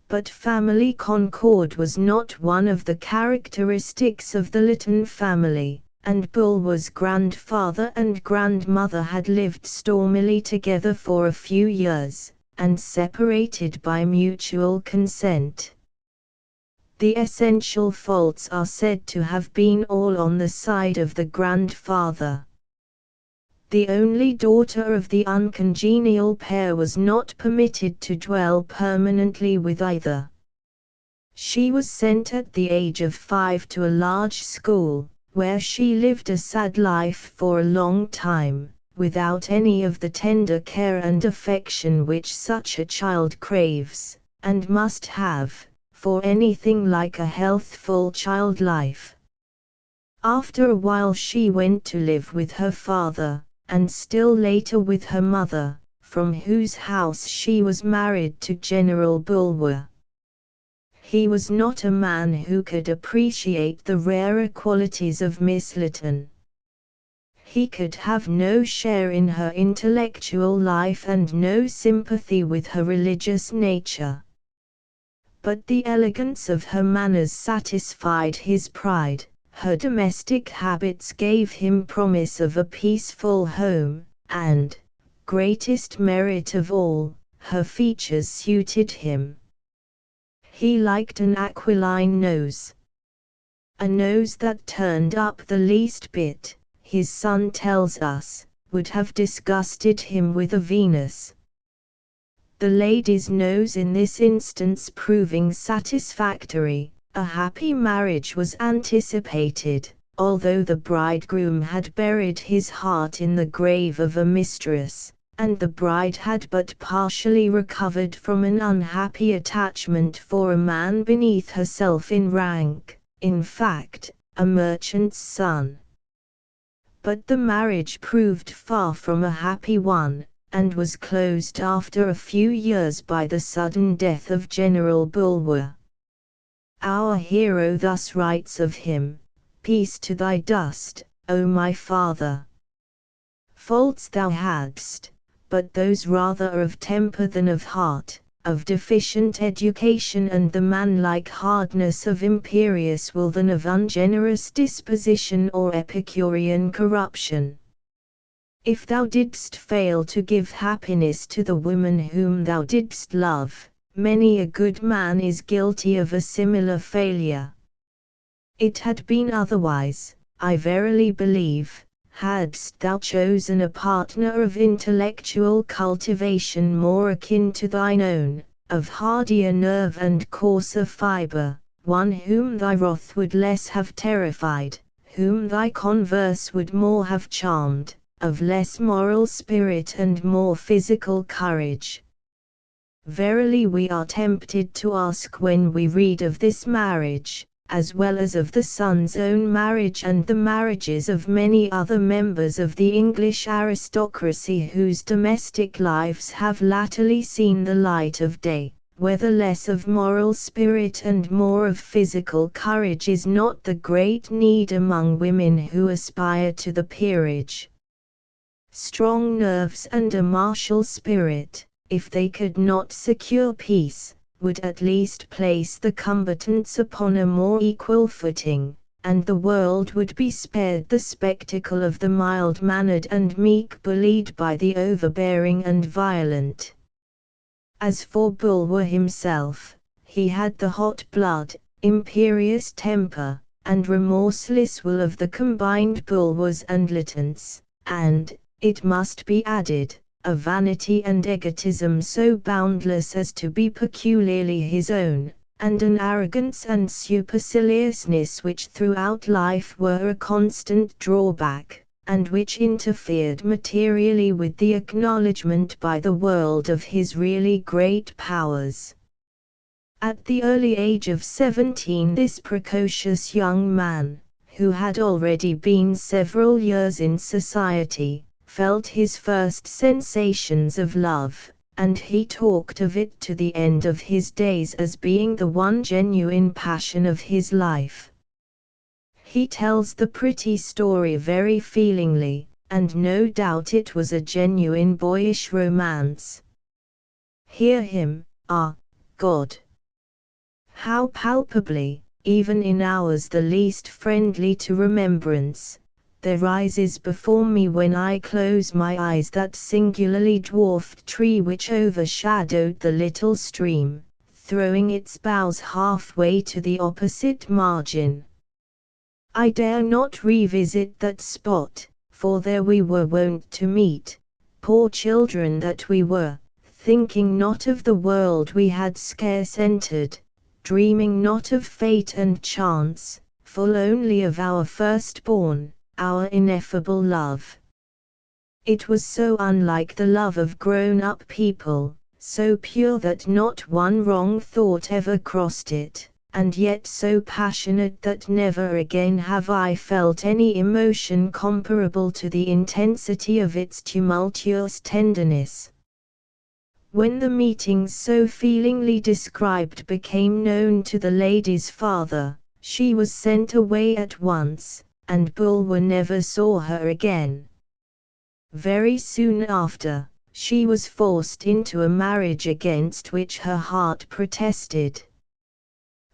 But family concord was not one of the characteristics of the Lytton family, and Bulwer's grandfather and grandmother had lived stormily together for a few years, and separated by mutual consent. The essential faults are said to have been all on the side of the grandfather. The only daughter of the uncongenial pair was not permitted to dwell permanently with either. She was sent at the age of 5 to a large school, where she lived a sad life for a long time, without any of the tender care and affection which such a child craves, and must have, for anything like a healthful child life. After a while she went to live with her father, and still later with her mother, from whose house she was married to General Bulwer. He was not a man who could appreciate the rarer qualities of Miss Lytton. He could have no share in her intellectual life and no sympathy with her religious nature. But the elegance of her manners satisfied his pride, her domestic habits gave him promise of a peaceful home, and, greatest merit of all, her features suited him. He liked an aquiline nose. A nose that turned up the least bit, his son tells us, would have disgusted him with a Venus. The lady's nose in this instance proving satisfactory, a happy marriage was anticipated, although the bridegroom had buried his heart in the grave of a mistress, and the bride had but partially recovered from an unhappy attachment for a man beneath herself in rank, in fact, a merchant's son. but the marriage proved far from a happy one, and was closed after a few years by the sudden death of General Bulwer. Our hero thus writes of him: "Peace to thy dust, O my father! Faults thou hadst, but those rather of temper than of heart, of deficient education and the manlike hardness of imperious will than of ungenerous disposition or Epicurean corruption. If thou didst fail to give happiness to the woman whom thou didst love, many a good man is guilty of a similar failure. It had been otherwise, I verily believe, hadst thou chosen a partner of intellectual cultivation more akin to thine own, of hardier nerve and coarser fibre, one whom thy wrath would less have terrified, whom thy converse would more have charmed, of less moral spirit and more physical courage." Verily we are tempted to ask when we read of this marriage, as well as of the son's own marriage and the marriages of many other members of the English aristocracy whose domestic lives have latterly seen the light of day, whether less of moral spirit and more of physical courage is not the great need among women who aspire to the peerage. Strong nerves and a martial spirit, if they could not secure peace, would at least place the combatants upon a more equal footing, and the world would be spared the spectacle of the mild-mannered and meek bullied by the overbearing and violent. As for Bulwer himself, he had the hot blood, imperious temper, and remorseless will of the combined Bulwers and Lyttons, and, it must be added, a vanity and egotism so boundless as to be peculiarly his own, and an arrogance and superciliousness which throughout life were a constant drawback, and which interfered materially with the acknowledgment by the world of his really great powers. At the early age of 17 this precocious young man, who had already been several years in society, felt his first sensations of love, and he talked of it to the end of his days as being the one genuine passion of his life. He tells the pretty story very feelingly, and no doubt it was a genuine boyish romance. Hear him, God! How palpably, even in hours the least friendly to remembrance, there rises before me when I close my eyes that singularly dwarfed tree which overshadowed the little stream, throwing its boughs halfway to the opposite margin. I dare not revisit that spot, for there we were wont to meet, poor children that we were, thinking not of the world we had scarce entered, dreaming not of fate and chance, full only of our firstborn, our ineffable love. It was so unlike the love of grown-up people, so pure that not one wrong thought ever crossed it, and yet so passionate that never again have I felt any emotion comparable to the intensity of its tumultuous tenderness. When the meetings so feelingly described became known to the lady's father, she was sent away at once, and Bulwer never saw her again. Very soon after, she was forced into a marriage against which her heart protested.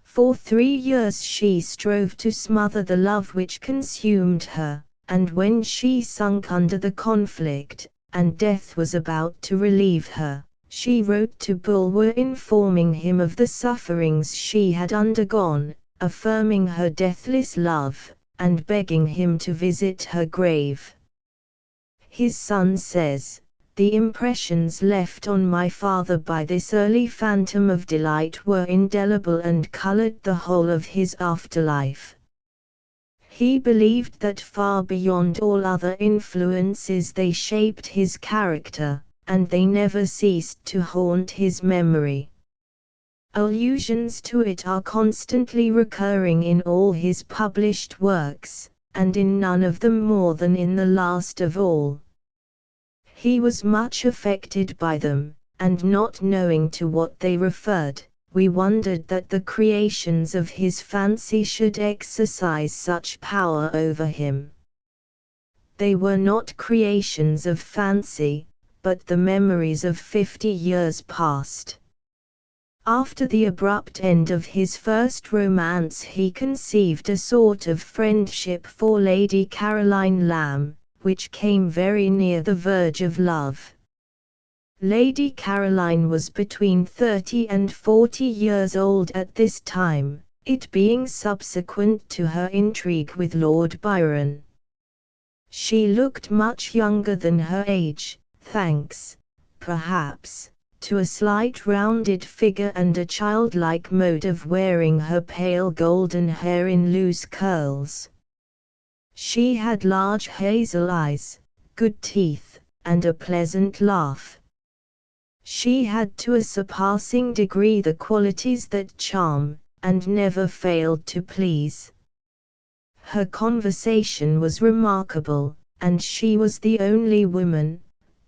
For 3 years she strove to smother the love which consumed her, and when she sunk under the conflict, and death was about to relieve her, she wrote to Bulwer informing him of the sufferings she had undergone, affirming her deathless love, and begging him to visit her grave. His son says, "The impressions left on my father by this early phantom of delight were indelible and colored the whole of his afterlife. He believed that far beyond all other influences they shaped his character, and they never ceased to haunt his memory. Allusions to it are constantly recurring in all his published works, and in none of them more than in the last of all. He was much affected by them, and not knowing to what they referred, we wondered that the creations of his fancy should exercise such power over him. They were not creations of fancy, but the memories of 50 years past. After the abrupt end of his first romance, he conceived a sort of friendship for Lady Caroline Lamb, which came very near the verge of love. Lady Caroline was between 30 and 40 years old at this time, it being subsequent to her intrigue with Lord Byron. She looked much younger than her age, thanks, perhaps, to a slight rounded figure and a childlike mode of wearing her pale golden hair in loose curls. She had large hazel eyes, good teeth, and a pleasant laugh. She had to a surpassing degree the qualities that charm, and never failed to please. Her conversation was remarkable, and she was the only woman,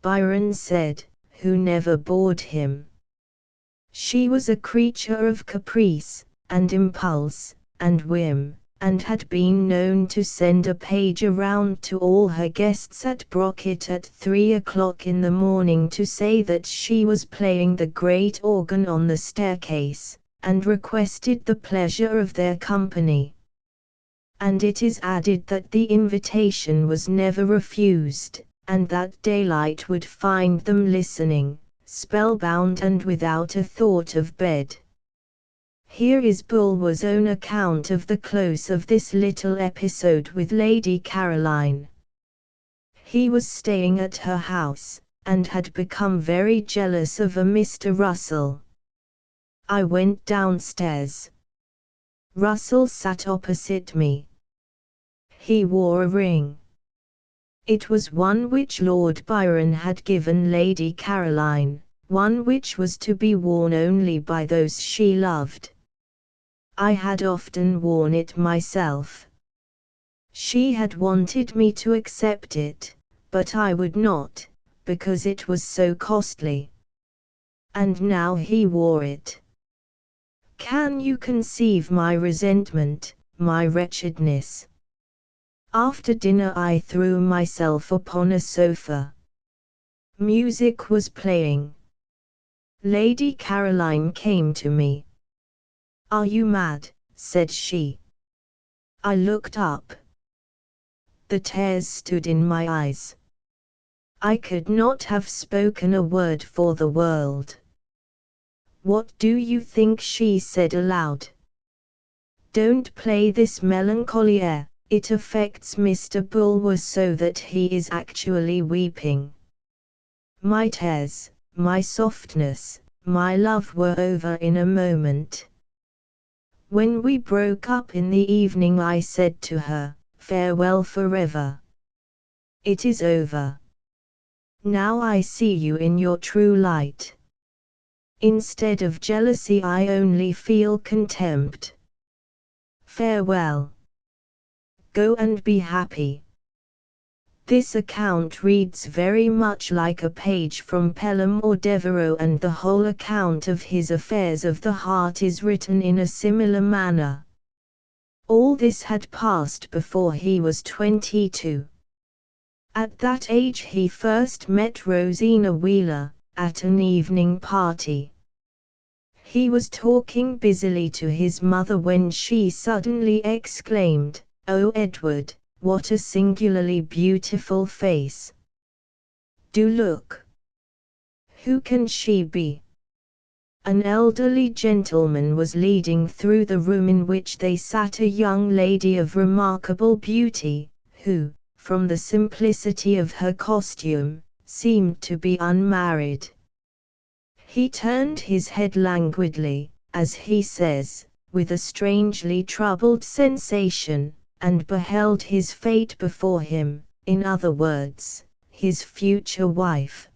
Byron said, who never bored him. She was a creature of caprice, and impulse, and whim, and had been known to send a page around to all her guests at Brocket at 3 o'clock in the morning to say that she was playing the great organ on the staircase, and requested the pleasure of their company. And it is added that the invitation was never refused, and that daylight would find them listening, spellbound and without a thought of bed. Here is Bulwer's own account of the close of this little episode with Lady Caroline. He was staying at her house, and had become very jealous of a Mr. Russell. I went downstairs. Russell sat opposite me. He wore a ring. It was one which Lord Byron had given Lady Caroline, one which was to be worn only by those she loved. I had often worn it myself. She had wanted me to accept it, but I would not, because it was so costly. And now he wore it. Can you conceive my resentment, my wretchedness? After dinner I threw myself upon a sofa. Music was playing. Lady Caroline came to me. "Are you mad?" said she. I looked up. The tears stood in my eyes. I could not have spoken a word for the world. "What do you think?" she said aloud. "Don't play this melancholy air, it affects Mr. Bulwer so that he is actually weeping." My tears, my softness, my love were over in a moment. When we broke up in the evening I said to her, "Farewell forever. It is over. Now I see you in your true light. Instead of jealousy I only feel contempt. Farewell. Go and be happy." This account reads very much like a page from Pelham or Devereux, and the whole account of his affairs of the heart is written in a similar manner. All this had passed before he was 22. At that age he first met Rosina Wheeler, at an evening party. He was talking busily to his mother when she suddenly exclaimed, "Oh Edward, what a singularly beautiful face! Do look! Who can she be?" An elderly gentleman was leading through the room in which they sat a young lady of remarkable beauty, who, from the simplicity of her costume, seemed to be unmarried. He turned his head languidly, as he says, with a strangely troubled sensation, and beheld his fate before him, in other words, his future wife.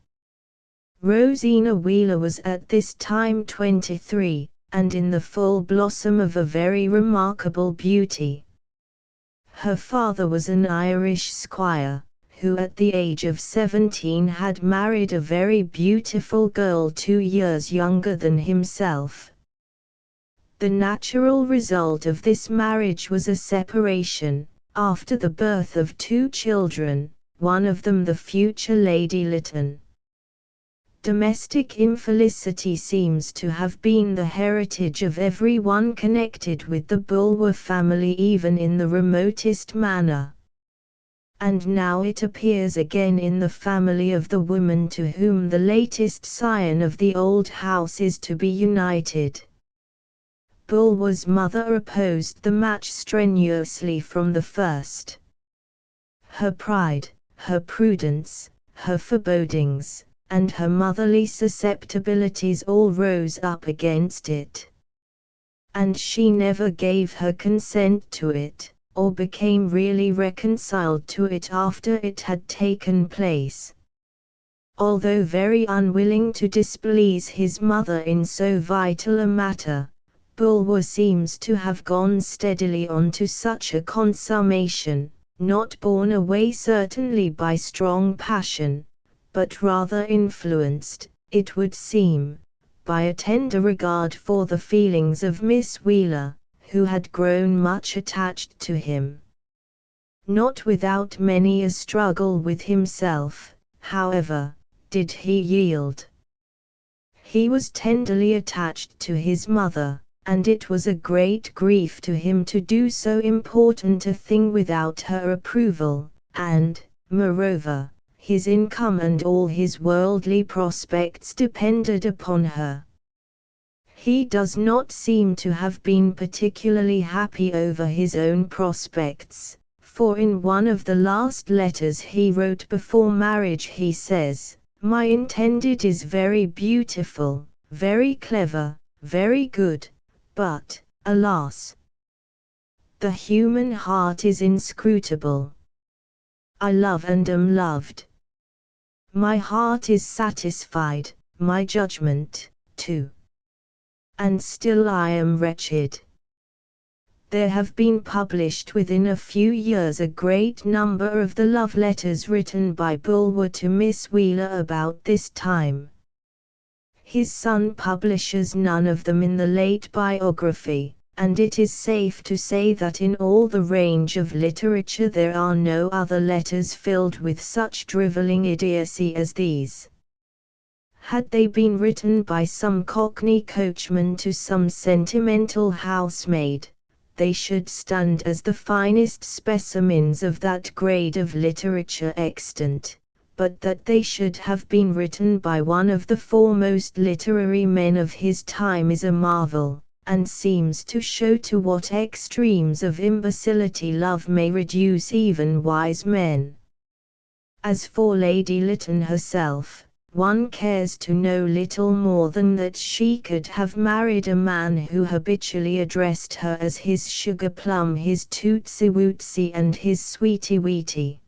Rosina Wheeler was at this time 23, and in the full blossom of a very remarkable beauty. Her father was an Irish squire, who at the age of 17 had married a very beautiful girl 2 years younger than himself. The natural result of this marriage was a separation, after the birth of 2 children, one of them the future Lady Lytton. Domestic infelicity seems to have been the heritage of everyone connected with the Bulwer family, even in the remotest manner. And now it appears again in the family of the woman to whom the latest scion of the old house is to be united. Bulwer's mother opposed the match strenuously from the first. Her pride, her prudence, her forebodings, and her motherly susceptibilities all rose up against it. And she never gave her consent to it, or became really reconciled to it after it had taken place. Although very unwilling to displease his mother in so vital a matter, Bulwer seems to have gone steadily on to such a consummation, not borne away certainly by strong passion, but rather influenced, it would seem, by a tender regard for the feelings of Miss Wheeler, who had grown much attached to him. Not without many a struggle with himself, however, did he yield. He was tenderly attached to his mother, and it was a great grief to him to do so important a thing without her approval, and, moreover, his income and all his worldly prospects depended upon her. He does not seem to have been particularly happy over his own prospects, for in one of the last letters he wrote before marriage he says, "My intended is very beautiful, very clever, very good, but, alas! The human heart is inscrutable. I love and am loved. My heart is satisfied, my judgment, too. And still I am wretched." There have been published within a few years a great number of the love letters written by Bulwer to Miss Wheeler about this time. His son publishes none of them in the late biography, and it is safe to say that in all the range of literature there are no other letters filled with such drivelling idiocy as these. Had they been written by some Cockney coachman to some sentimental housemaid, they should stand as the finest specimens of that grade of literature extant, but that they should have been written by one of the foremost literary men of his time is a marvel, and seems to show to what extremes of imbecility love may reduce even wise men. As for Lady Lytton herself, one cares to know little more than that she could have married a man who habitually addressed her as his sugar plum, his tootsy wootsy, and his sweetie weetie.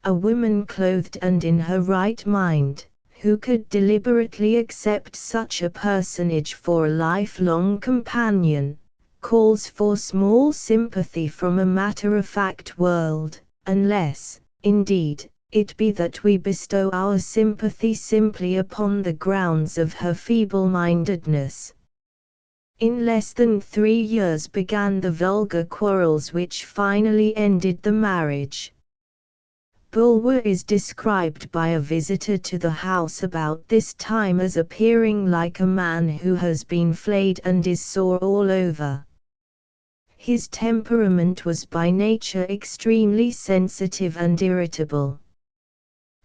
A woman clothed and in her right mind, who could deliberately accept such a personage for a lifelong companion, calls for small sympathy from a matter-of-fact world, unless, indeed, it be that we bestow our sympathy simply upon the grounds of her feeble-mindedness. In less than 3 years began the vulgar quarrels which finally ended the marriage. Bulwer is described by a visitor to the house about this time as appearing like a man who has been flayed and is sore all over. His temperament was by nature extremely sensitive and irritable.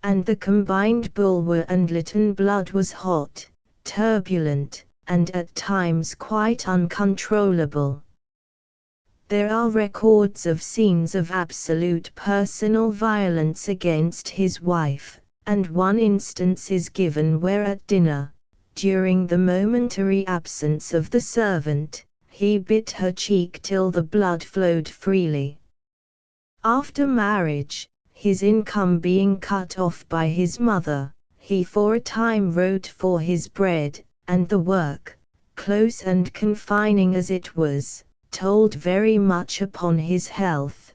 And the combined Bulwer and Lytton blood was hot, turbulent, and at times quite uncontrollable. There are records of scenes of absolute personal violence against his wife, and one instance is given where at dinner, during the momentary absence of the servant, he bit her cheek till the blood flowed freely. After marriage, his income being cut off by his mother, he for a time wrote for his bread, and the work, close and confining as it was, told very much upon his health,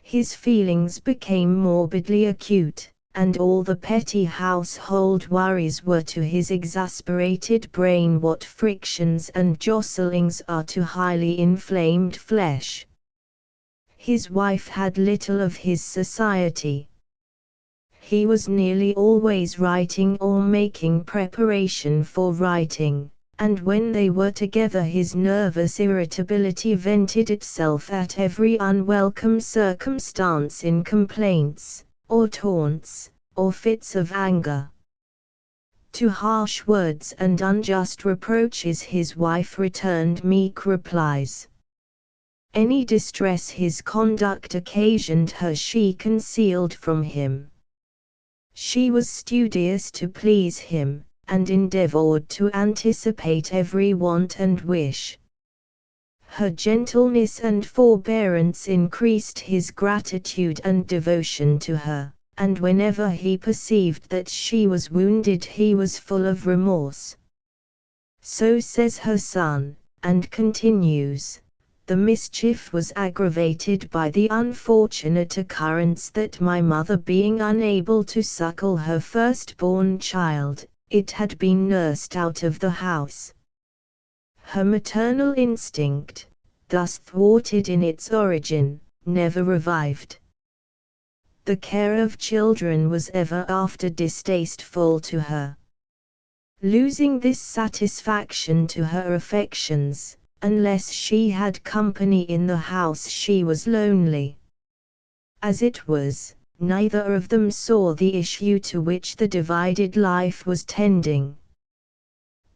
His feelings became morbidly acute, and all the petty household worries were to his exasperated brain what frictions and jostlings are to highly inflamed flesh. His wife had little of his society. He was nearly always writing or making preparation for writing, and when they were together his nervous irritability vented itself at every unwelcome circumstance in complaints, or taunts, or fits of anger. To harsh words and unjust reproaches his wife returned meek replies. Any distress his conduct occasioned her she concealed from him. She was studious to please him, and endeavored to anticipate every want and wish. Her gentleness and forbearance increased his gratitude and devotion to her, and whenever he perceived that she was wounded he was full of remorse. So says her son, and continues. The mischief was aggravated by the unfortunate occurrence that my mother being unable to suckle her firstborn child, it had been nursed out of the house. Her maternal instinct, thus thwarted in its origin, never revived. The care of children was ever after distasteful to her. Losing this satisfaction to her affections, unless she had company in the house she was lonely. As it was, neither of them saw the issue to which the divided life was tending.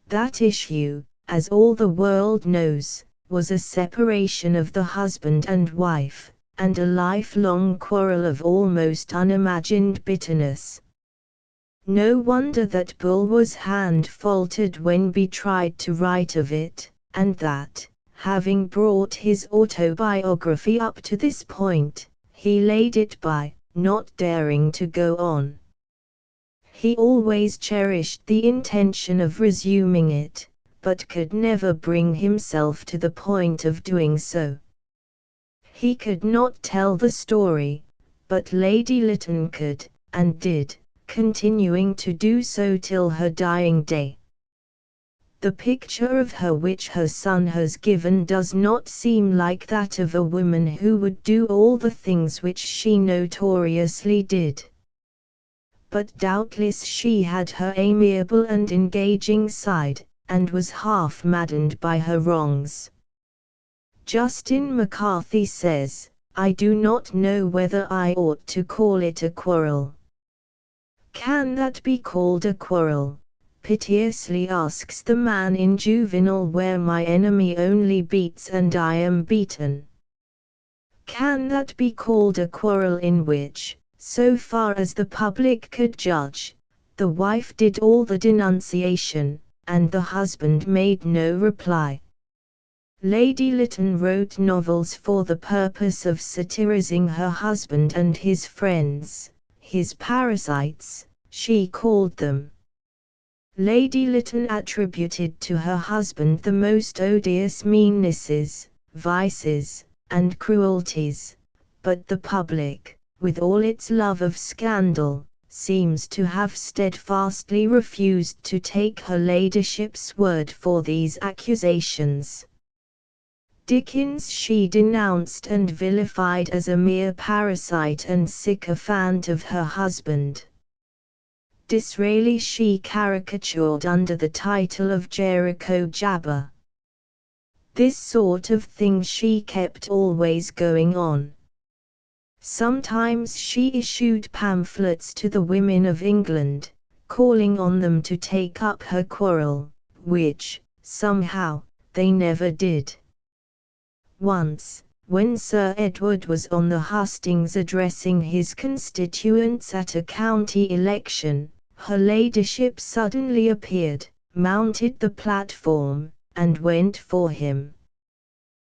That issue, as all the world knows, was a separation of the husband and wife, and a lifelong quarrel of almost unimagined bitterness. No wonder that Bulwer's hand faltered when he tried to write of it, and that, having brought his autobiography up to this point, he laid it by, not daring to go on. He always cherished the intention of resuming it, but could never bring himself to the point of doing so. He could not tell the story, but Lady Lytton could, and did, continuing to do so till her dying day. The picture of her which her son has given does not seem like that of a woman who would do all the things which she notoriously did. But doubtless she had her amiable and engaging side, and was half maddened by her wrongs. Justin McCarthy says, "I do not know whether I ought to call it a quarrel." Can that be called a quarrel? Piteously asks the man in Juvenal, where my enemy only beats and I am beaten. Can that be called a quarrel in which, so far as the public could judge, the wife did all the denunciation, and the husband made no reply? Lady Lytton wrote novels for the purpose of satirizing her husband and his friends, his parasites, she called them. Lady Lytton attributed to her husband the most odious meannesses, vices, and cruelties, but the public, with all its love of scandal, seems to have steadfastly refused to take her ladyship's word for these accusations. Dickens she denounced and vilified as a mere parasite and sycophant of her husband. Disraeli she caricatured under the title of Jericho Jabber. This sort of thing she kept always going on. Sometimes she issued pamphlets to the women of England, calling on them to take up her quarrel, which, somehow, they never did. Once, when Sir Edward was on the hustings addressing his constituents at a county election, her ladyship suddenly appeared, mounted the platform, and went for him.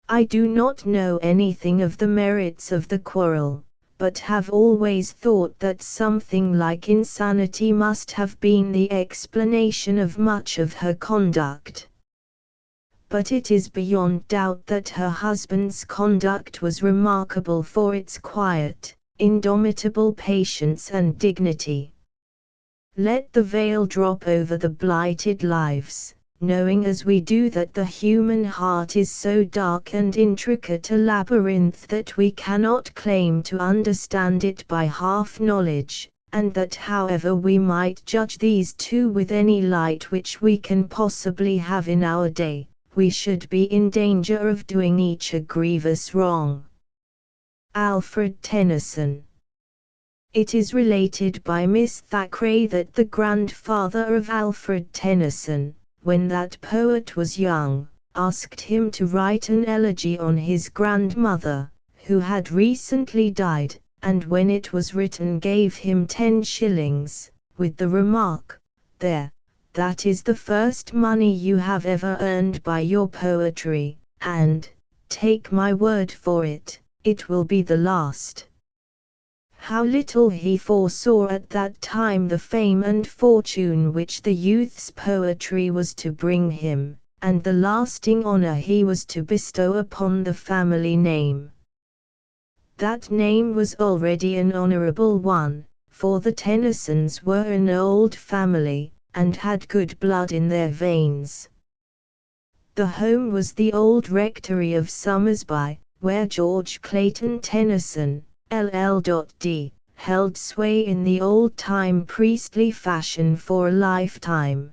I do not know anything of the merits of the quarrel, but have always thought that something like insanity must have been the explanation of much of her conduct. but it is beyond doubt that her husband's conduct was remarkable for its quiet, indomitable patience and dignity. Let the veil drop over the blighted lives, knowing as we do that the human heart is so dark and intricate a labyrinth that we cannot claim to understand it by half-knowledge, and that however we might judge these two with any light which we can possibly have in our day, we should be in danger of doing each a grievous wrong. Alfred Tennyson. It is related by Miss Thackeray that the grandfather of Alfred Tennyson, when that poet was young, asked him to write an elegy on his grandmother, who had recently died, and when it was written gave him 10 shillings, with the remark, "There, that is the first money you have ever earned by your poetry, and, take my word for it, it will be the last." How little he foresaw at that time the fame and fortune which the youth's poetry was to bring him, and the lasting honor he was to bestow upon the family name. That name was already an honorable one, for the Tennysons were an old family, and had good blood in their veins. The home was the old rectory of Somersby, where George Clayton Tennyson, LL.D., held sway in the old-time priestly fashion for a lifetime.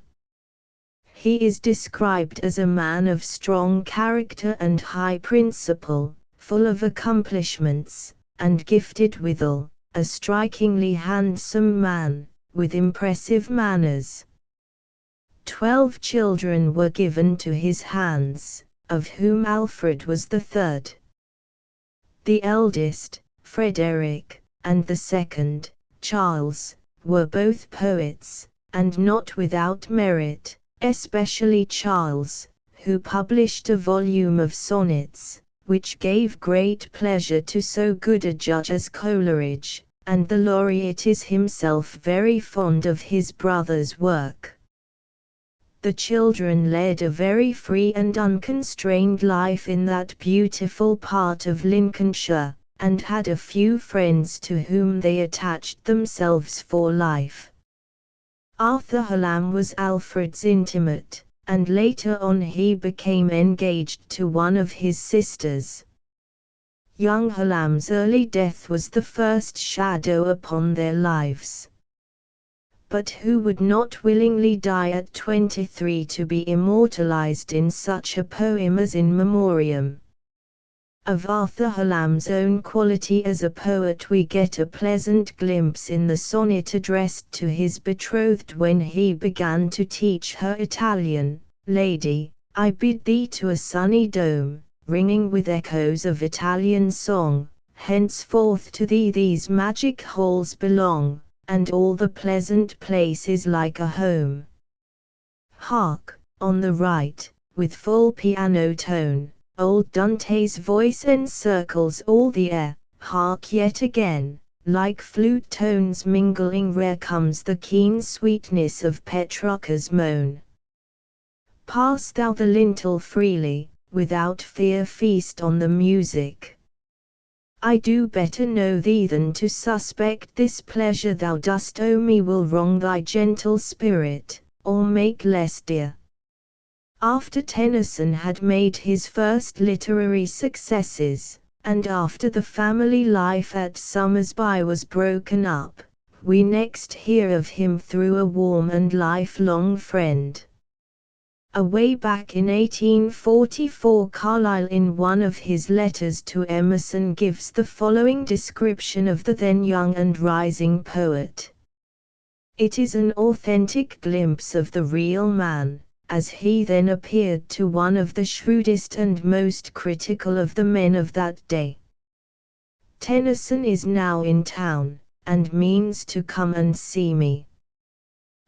He is described as a man of strong character and high principle, full of accomplishments, and gifted withal, a strikingly handsome man, with impressive manners. 12 children were given to his hands, of whom Alfred was the third. The eldest, Frederick, and the second, Charles, were both poets, and not without merit, especially Charles, who published a volume of sonnets, which gave great pleasure to so good a judge as Coleridge, and the laureate is himself very fond of his brother's work. The children led a very free and unconstrained life in that beautiful part of Lincolnshire, and had a few friends to whom they attached themselves for life. Arthur Hallam was Alfred's intimate, and later on he became engaged to one of his sisters. Young Hallam's early death was the first shadow upon their lives. But who would not willingly die at 23 to be immortalized in such a poem as In Memoriam? Of Arthur Hallam's own quality as a poet we get a pleasant glimpse in the sonnet addressed to his betrothed when he began to teach her Italian. "Lady, I bid thee to a sunny dome, ringing with echoes of Italian song, henceforth to thee these magic halls belong, and all the pleasant place is like a home. Hark, on the right, with full piano tone, old Dante's voice encircles all the air, hark yet again, like flute tones mingling rare comes the keen sweetness of Petrarca's moan. Pass thou the lintel freely, without fear feast on the music. I do better know thee than to suspect this pleasure thou dost owe me will wrong thy gentle spirit, or make less dear." After Tennyson had made his first literary successes, and after the family life at Somersby was broken up, we next hear of him through a warm and lifelong friend. Away back in 1844 Carlyle in one of his letters to Emerson gives the following description of the then young and rising poet. It is an authentic glimpse of the real man, as he then appeared to one of the shrewdest and most critical of the men of that day. Tennyson is now in town, and means to come and see me.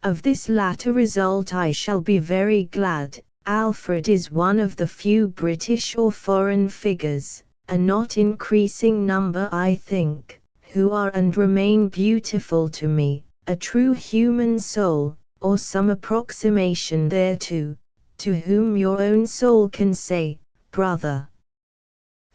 Of this latter result I shall be very glad. Alfred is one of the few British or foreign figures, a not increasing number I think, who are and remain beautiful to me, a true human soul, or some approximation thereto, to whom your own soul can say, "Brother."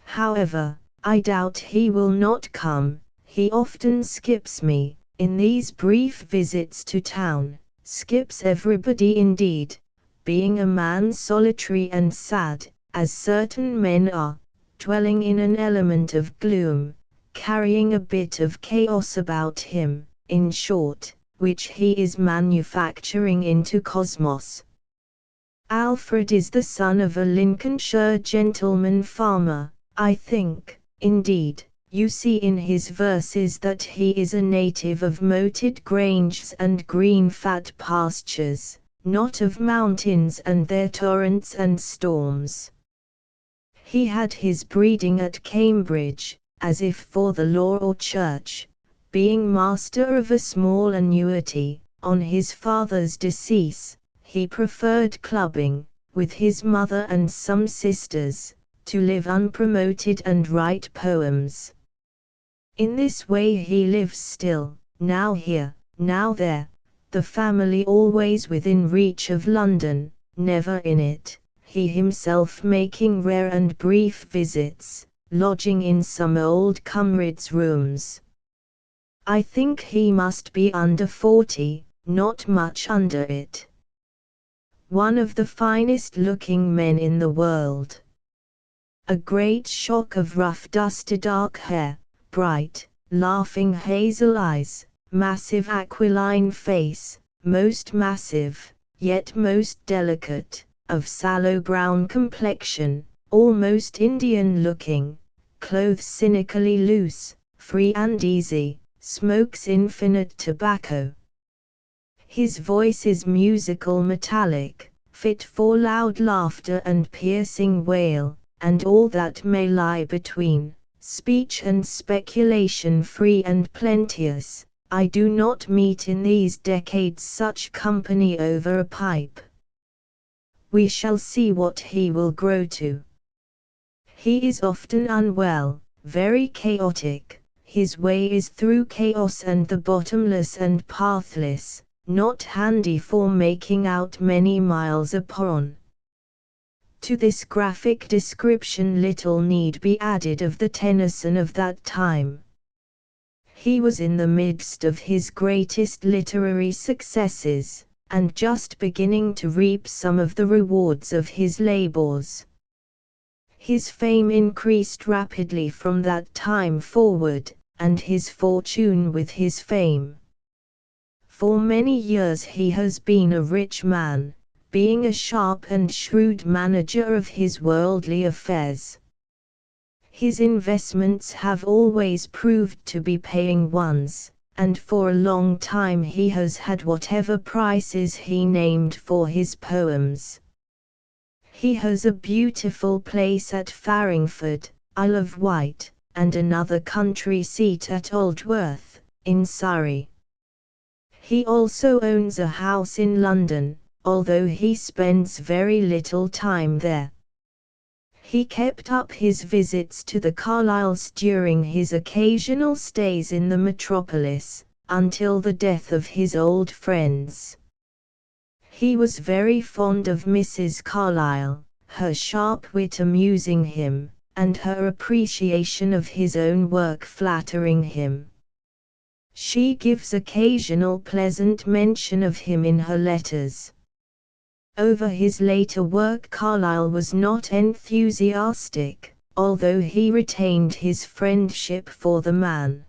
However, I doubt he will not come. He often skips me, in these brief visits to town, skips everybody indeed, being a man solitary and sad, as certain men are, dwelling in an element of gloom, carrying a bit of chaos about him, in short, which he is manufacturing into cosmos. Alfred is the son of a Lincolnshire gentleman farmer. I think, indeed, you see in his verses that he is a native of moated granges and green fat pastures, not of mountains and their torrents and storms. He had his breeding at Cambridge, as if for the law or church, being master of a small annuity. On his father's decease, he preferred clubbing, with his mother and some sisters, to live unpromoted and write poems. In this way he lives still, now here, now there, the family always within reach of London, never in it, he himself making rare and brief visits, lodging in some old comrade's rooms. I think he must be under 40, not much under it. One of the finest looking men in the world. A great shock of rough dusty dark hair, bright, laughing hazel eyes, massive aquiline face, most massive, yet most delicate, of sallow brown complexion, almost Indian looking, clothes cynically loose, free and easy, smokes infinite tobacco. His voice is musical metallic, fit for loud laughter and piercing wail, and all that may lie between, speech and speculation free and plenteous. I do not meet in these decades such company over a pipe. We shall see what he will grow to. He is often unwell, very chaotic, his way is through chaos and the bottomless and pathless, not handy for making out many miles upon. To this graphic description little need be added of the Tennyson of that time. He was in the midst of his greatest literary successes, and just beginning to reap some of the rewards of his labors. His fame increased rapidly from that time forward, and his fortune with his fame. For many years he has been a rich man, being a sharp and shrewd manager of his worldly affairs. His investments have always proved to be paying ones, and for a long time he has had whatever prices he named for his poems. He has a beautiful place at Farringford, Isle of Wight, and another country seat at Aldworth, in Surrey. He also owns a house in London, although he spends very little time there. He kept up his visits to the Carlyles during his occasional stays in the metropolis, until the death of his old friends. He was very fond of Mrs. Carlyle, her sharp wit amusing him, and her appreciation of his own work flattering him. She gives occasional pleasant mention of him in her letters. Over his later work Carlyle was not enthusiastic, although he retained his friendship for the man.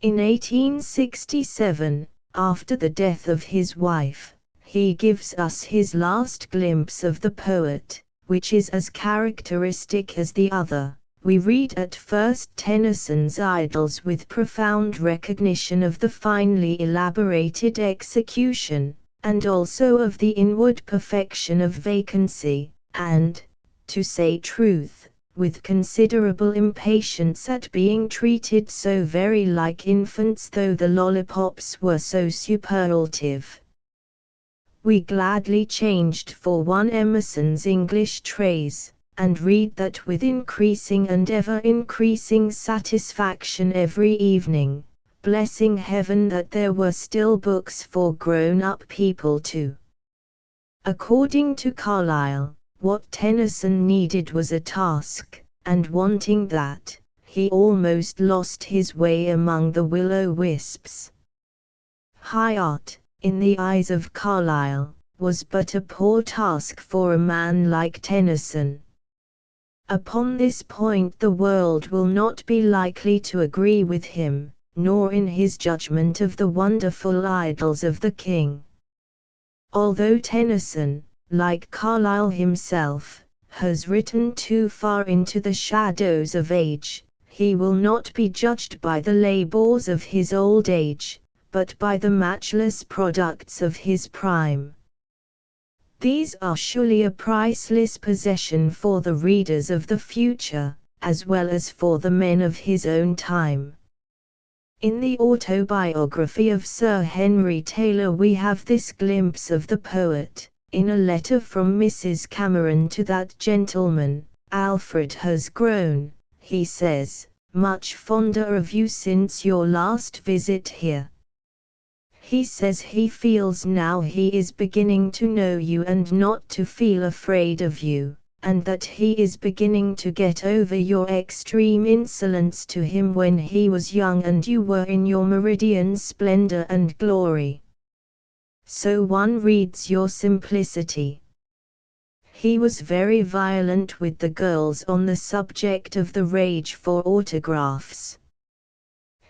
In 1867, after the death of his wife, he gives us his last glimpse of the poet, which is as characteristic as the other. We read at first Tennyson's Idylls with profound recognition of the finely elaborated execution, and also of the inward perfection of vacancy, and, to say truth, with considerable impatience at being treated so very like infants though the lollipops were so superlative. We gladly changed for one Emerson's English Trays, and read that with increasing and ever increasing satisfaction every evening, blessing heaven that there were still books for grown-up people too. According to Carlyle, what Tennyson needed was a task, and wanting that, he almost lost his way among the willow-wisps. High art, in the eyes of Carlyle, was but a poor task for a man like Tennyson. Upon this point the world will not be likely to agree with him, nor in his judgment of the wonderful idylls of the king. Although Tennyson, like Carlyle himself, has written too far into the shadows of age, he will not be judged by the labours of his old age, but by the matchless products of his prime. These are surely a priceless possession for the readers of the future, as well as for the men of his own time. In the autobiography of Sir Henry Taylor we have this glimpse of the poet. In a letter from Mrs. Cameron to that gentleman, "Alfred has grown," he says, "much fonder of you since your last visit here. He says he feels now he is beginning to know you and not to feel afraid of you, and that he is beginning to get over your extreme insolence to him when he was young and you were in your meridian splendor and glory. So one reads your simplicity." He was very violent with the girls on the subject of the rage for autographs.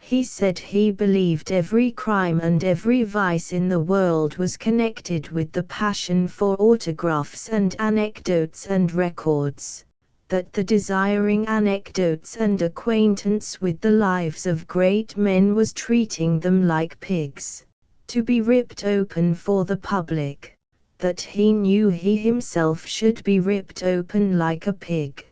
He said he believed every crime and every vice in the world was connected with the passion for autographs and anecdotes and records, that the desiring anecdotes and acquaintance with the lives of great men was treating them like pigs, to be ripped open for the public, that he knew he himself should be ripped open like a pig,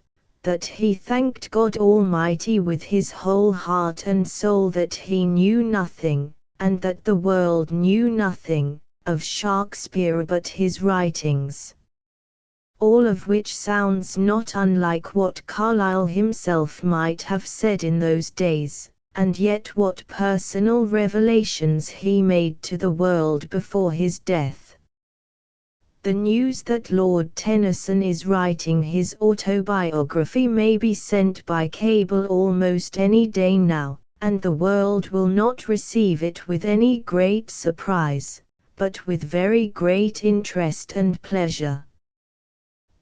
that he thanked God Almighty with his whole heart and soul that he knew nothing, and that the world knew nothing, of Shakespeare but his writings. All of which sounds not unlike what Carlyle himself might have said in those days, and yet what personal revelations he made to the world before his death. The news that Lord Tennyson is writing his autobiography may be sent by cable almost any day now, and the world will not receive it with any great surprise, but with very great interest and pleasure.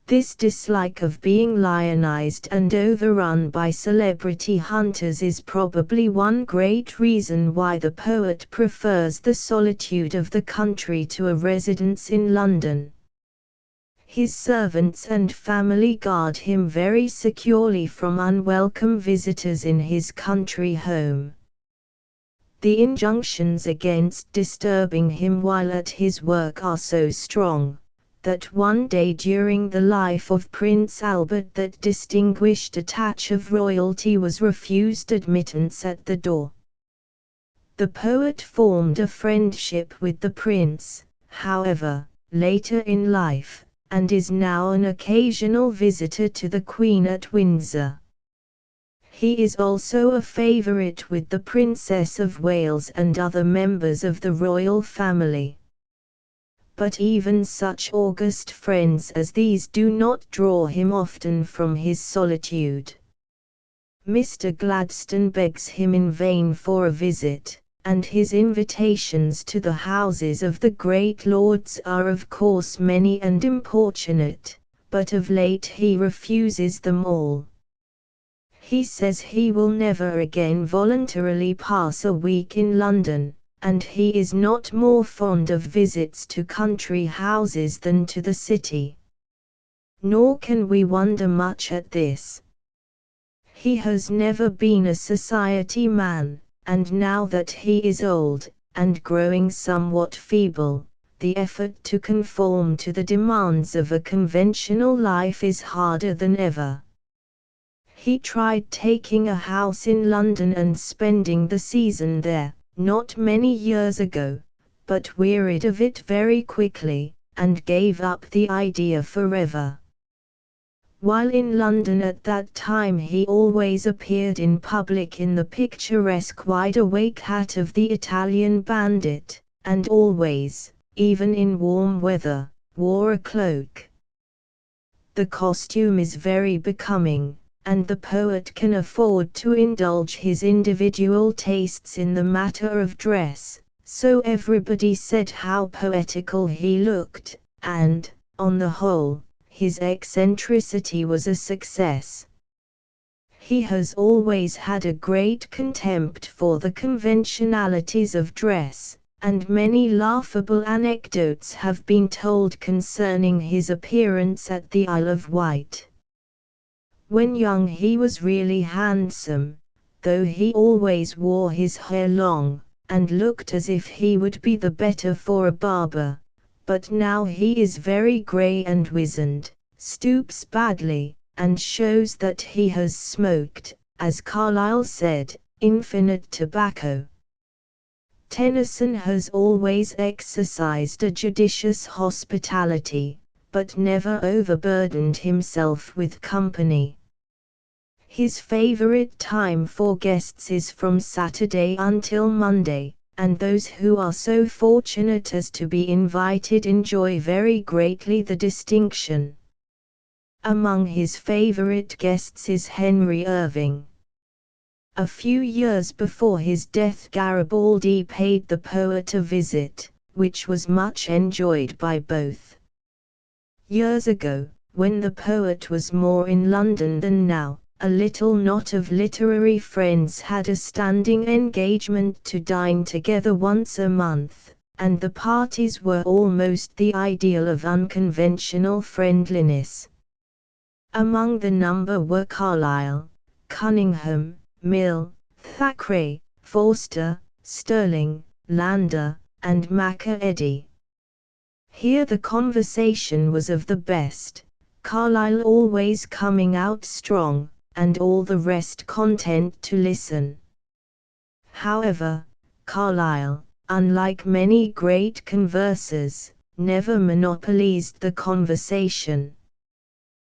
This dislike of being lionized and overrun by celebrity hunters is probably one great reason why the poet prefers the solitude of the country to a residence in London. His servants and family guard him very securely from unwelcome visitors in his country home. The injunctions against disturbing him while at his work are so strong, that one day during the life of Prince Albert that distinguished attach of royalty was refused admittance at the door. The poet formed a friendship with the prince, however, later in life, and is now an occasional visitor to the Queen at Windsor. He is also a favourite with the Princess of Wales and other members of the royal family. But even such august friends as these do not draw him often from his solitude. Mr. Gladstone begs him in vain for a visit, and his invitations to the houses of the great lords are of course many and importunate, but of late he refuses them all. He says he will never again voluntarily pass a week in London, and he is not more fond of visits to country houses than to the city. Nor can we wonder much at this. He has never been a society man, and now that he is old, and growing somewhat feeble, the effort to conform to the demands of a conventional life is harder than ever. He tried taking a house in London and spending the season there, not many years ago, but wearied of it very quickly, and gave up the idea forever. While in London at that time he always appeared in public in the picturesque wide-awake hat of the Italian bandit, and always, even in warm weather, wore a cloak. The costume is very becoming, and the poet can afford to indulge his individual tastes in the matter of dress, so everybody said how poetical he looked, and, on the whole, his eccentricity was a success. He has always had a great contempt for the conventionalities of dress, and many laughable anecdotes have been told concerning his appearance at the Isle of Wight. When young he was really handsome, though he always wore his hair long, and looked as if he would be the better for a barber, but now he is very grey and wizened, stoops badly, and shows that he has smoked, as Carlyle said, infinite tobacco. Tennyson has always exercised a judicious hospitality, but never overburdened himself with company. His favorite time for guests is from Saturday until Monday, and those who are so fortunate as to be invited enjoy very greatly the distinction. Among his favorite guests is Henry Irving. A few years before his death Garibaldi paid the poet a visit, which was much enjoyed by both. Years ago, when the poet was more in London than now, a little knot of literary friends had a standing engagement to dine together once a month, and the parties were almost the ideal of unconventional friendliness. Among the number were Carlyle, Cunningham, Mill, Thackeray, Forster, Sterling, Landor, and Macready. Here the conversation was of the best, Carlyle always coming out strong, and all the rest content to listen. However, Carlyle, unlike many great conversers, never monopolized the conversation.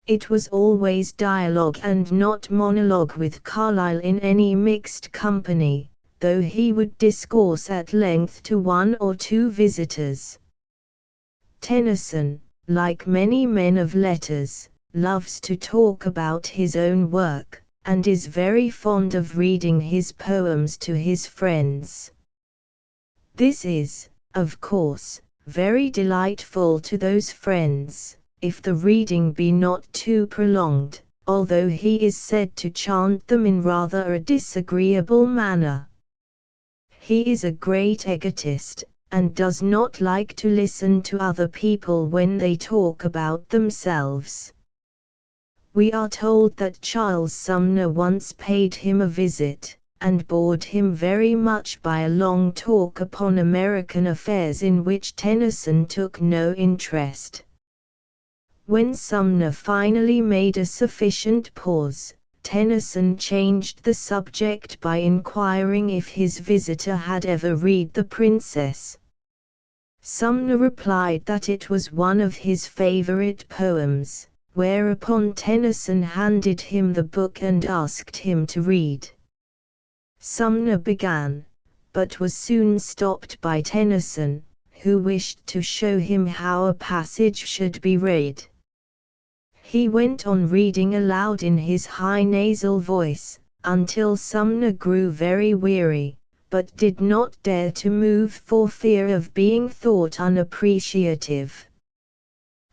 It was always dialogue and not monologue with Carlyle in any mixed company, though he would discourse at length to one or two visitors. Tennyson, like many men of letters, loves to talk about his own work, and is very fond of reading his poems to his friends. This is, of course, very delightful to those friends, if the reading be not too prolonged, although he is said to chant them in rather a disagreeable manner. He is a great egotist, and does not like to listen to other people when they talk about themselves. We are told that Charles Sumner once paid him a visit, and bored him very much by a long talk upon American affairs in which Tennyson took no interest. When Sumner finally made a sufficient pause, Tennyson changed the subject by inquiring if his visitor had ever read The Princess. Sumner replied that it was one of his favorite poems, whereupon Tennyson handed him the book and asked him to read. Sumner began, but was soon stopped by Tennyson, who wished to show him how a passage should be read. He went on reading aloud in his high nasal voice, until Sumner grew very weary, but did not dare to move for fear of being thought unappreciative.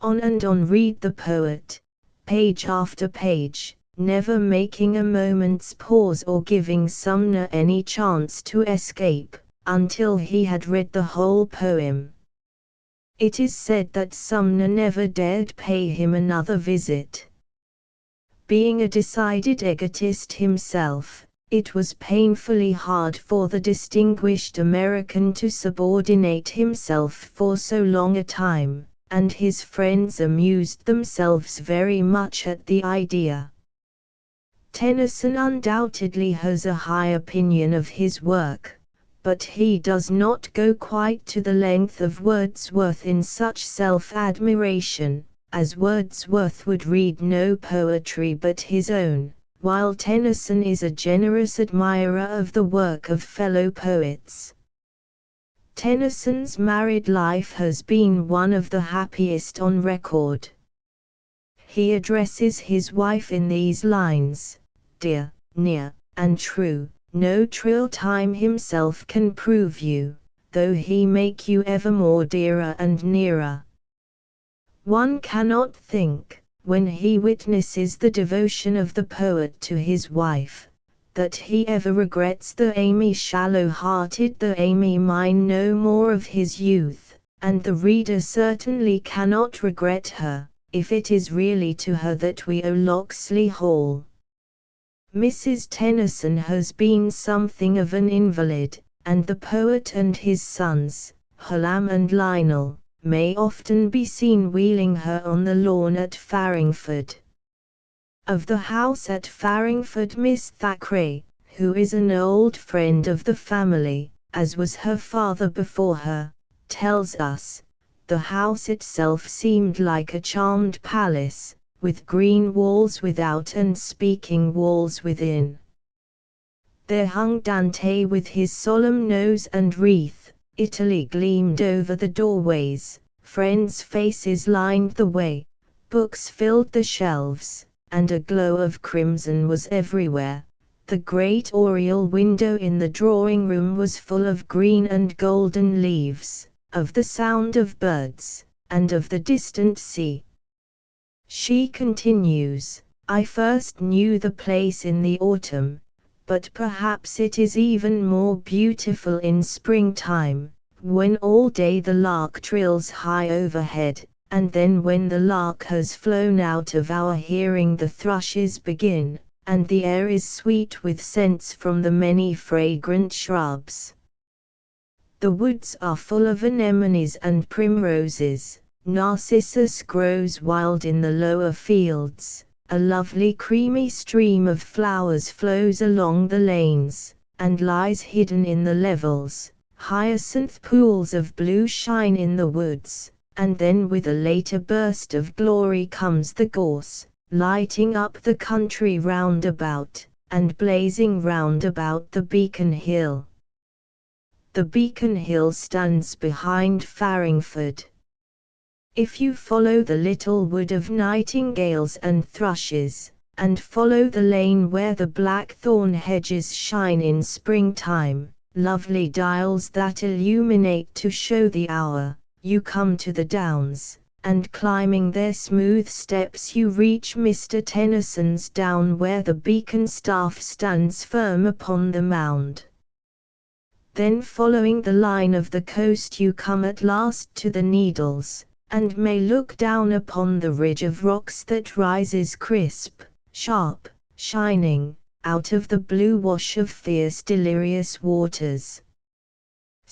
On and on read the poet, page after page, never making a moment's pause or giving Sumner any chance to escape, until he had read the whole poem. It is said that Sumner never dared pay him another visit. Being a decided egotist himself, it was painfully hard for the distinguished American to subordinate himself for so long a time, and his friends amused themselves very much at the idea. Tennyson undoubtedly has a high opinion of his work, but he does not go quite to the length of Wordsworth in such self-admiration, as Wordsworth would read no poetry but his own, while Tennyson is a generous admirer of the work of fellow poets. Tennyson's married life has been one of the happiest on record. He addresses his wife in these lines: "Dear, near, and true, no trill time himself can prove you, though he make you evermore dearer and nearer." One cannot think, when he witnesses the devotion of the poet to his wife, that he ever regrets the Amy shallow-hearted, the Amy mine no more of his youth, and the reader certainly cannot regret her, if it is really to her that we owe Locksley Hall. Mrs. Tennyson has been something of an invalid, and the poet and his sons, Hallam and Lionel, may often be seen wheeling her on the lawn at Farringford. Of the house at Farringford, Miss Thackeray, who is an old friend of the family, as was her father before her, tells us, "The house itself seemed like a charmed palace, with green walls without and speaking walls within. There hung Dante with his solemn nose and wreath, Italy gleamed over the doorways, friends' faces lined the way, books filled the shelves, and a glow of crimson was everywhere. The great oriel window in the drawing-room was full of green and golden leaves, of the sound of birds, and of the distant sea." She continues, "I first knew the place in the autumn, but perhaps it is even more beautiful in springtime, when all day the lark trills high overhead, and then when the lark has flown out of our hearing the thrushes begin, and the air is sweet with scents from the many fragrant shrubs. The woods are full of anemones and primroses, narcissus grows wild in the lower fields, a lovely creamy stream of flowers flows along the lanes, and lies hidden in the levels, hyacinth pools of blue shine in the woods, and then with a later burst of glory comes the gorse, lighting up the country round about, and blazing round about the Beacon Hill. The Beacon Hill stands behind Farringford. If you follow the little wood of nightingales and thrushes, and follow the lane where the blackthorn hedges shine in springtime, lovely dials that illuminate to show the hour, you come to the downs, and climbing their smooth steps you reach Mr. Tennyson's down, where the beacon staff stands firm upon the mound. Then following the line of the coast you come at last to the Needles, and may look down upon the ridge of rocks that rises crisp, sharp, shining, out of the blue wash of fierce delirious waters.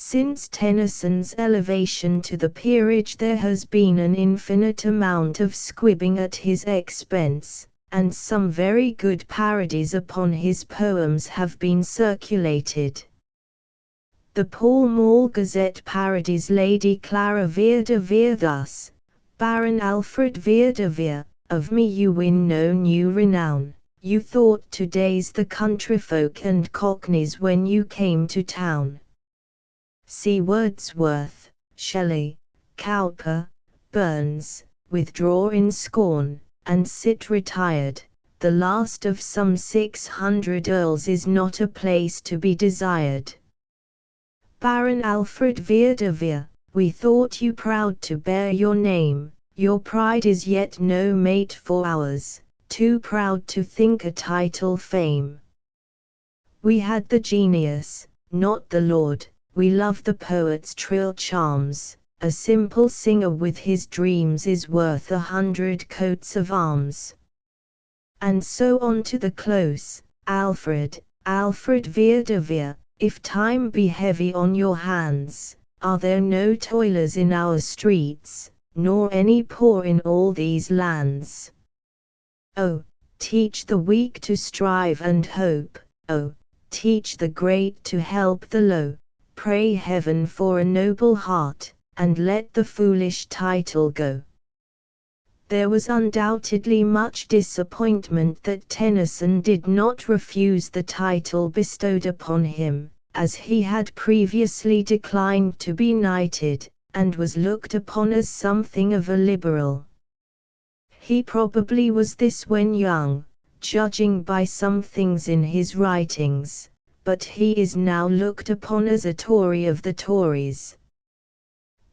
Since Tennyson's elevation to the peerage there has been an infinite amount of squibbing at his expense, and some very good parodies upon his poems have been circulated. The Pall Mall Gazette parodies Lady Clara Vere de Vere thus: "Baron Alfred Vere de Vere, of me you win no new renown. You thought to daze the countryfolk and cockneys when you came to town. See Wordsworth, Shelley, Cowper, Burns, withdraw in scorn, and sit retired. The last of some 600 earls is not a place to be desired. Baron Alfred Vere de Vere, we thought you proud to bear your name, your pride is yet no mate for ours, too proud to think a title fame. We had the genius, not the lord, we love the poet's trill charms, a simple singer with his dreams is worth 100 coats of arms." And so on to the close. Alfred Vere de Vere, if time be heavy on your hands, are there no toilers in our streets, nor any poor in all these lands? Oh, teach the weak to strive and hope, oh, teach the great to help the low, pray heaven for a noble heart, and let the foolish title go. There was undoubtedly much disappointment that Tennyson did not refuse the title bestowed upon him, as he had previously declined to be knighted, and was looked upon as something of a liberal. He probably was this when young, judging by some things in his writings, but he is now looked upon as a Tory of the Tories.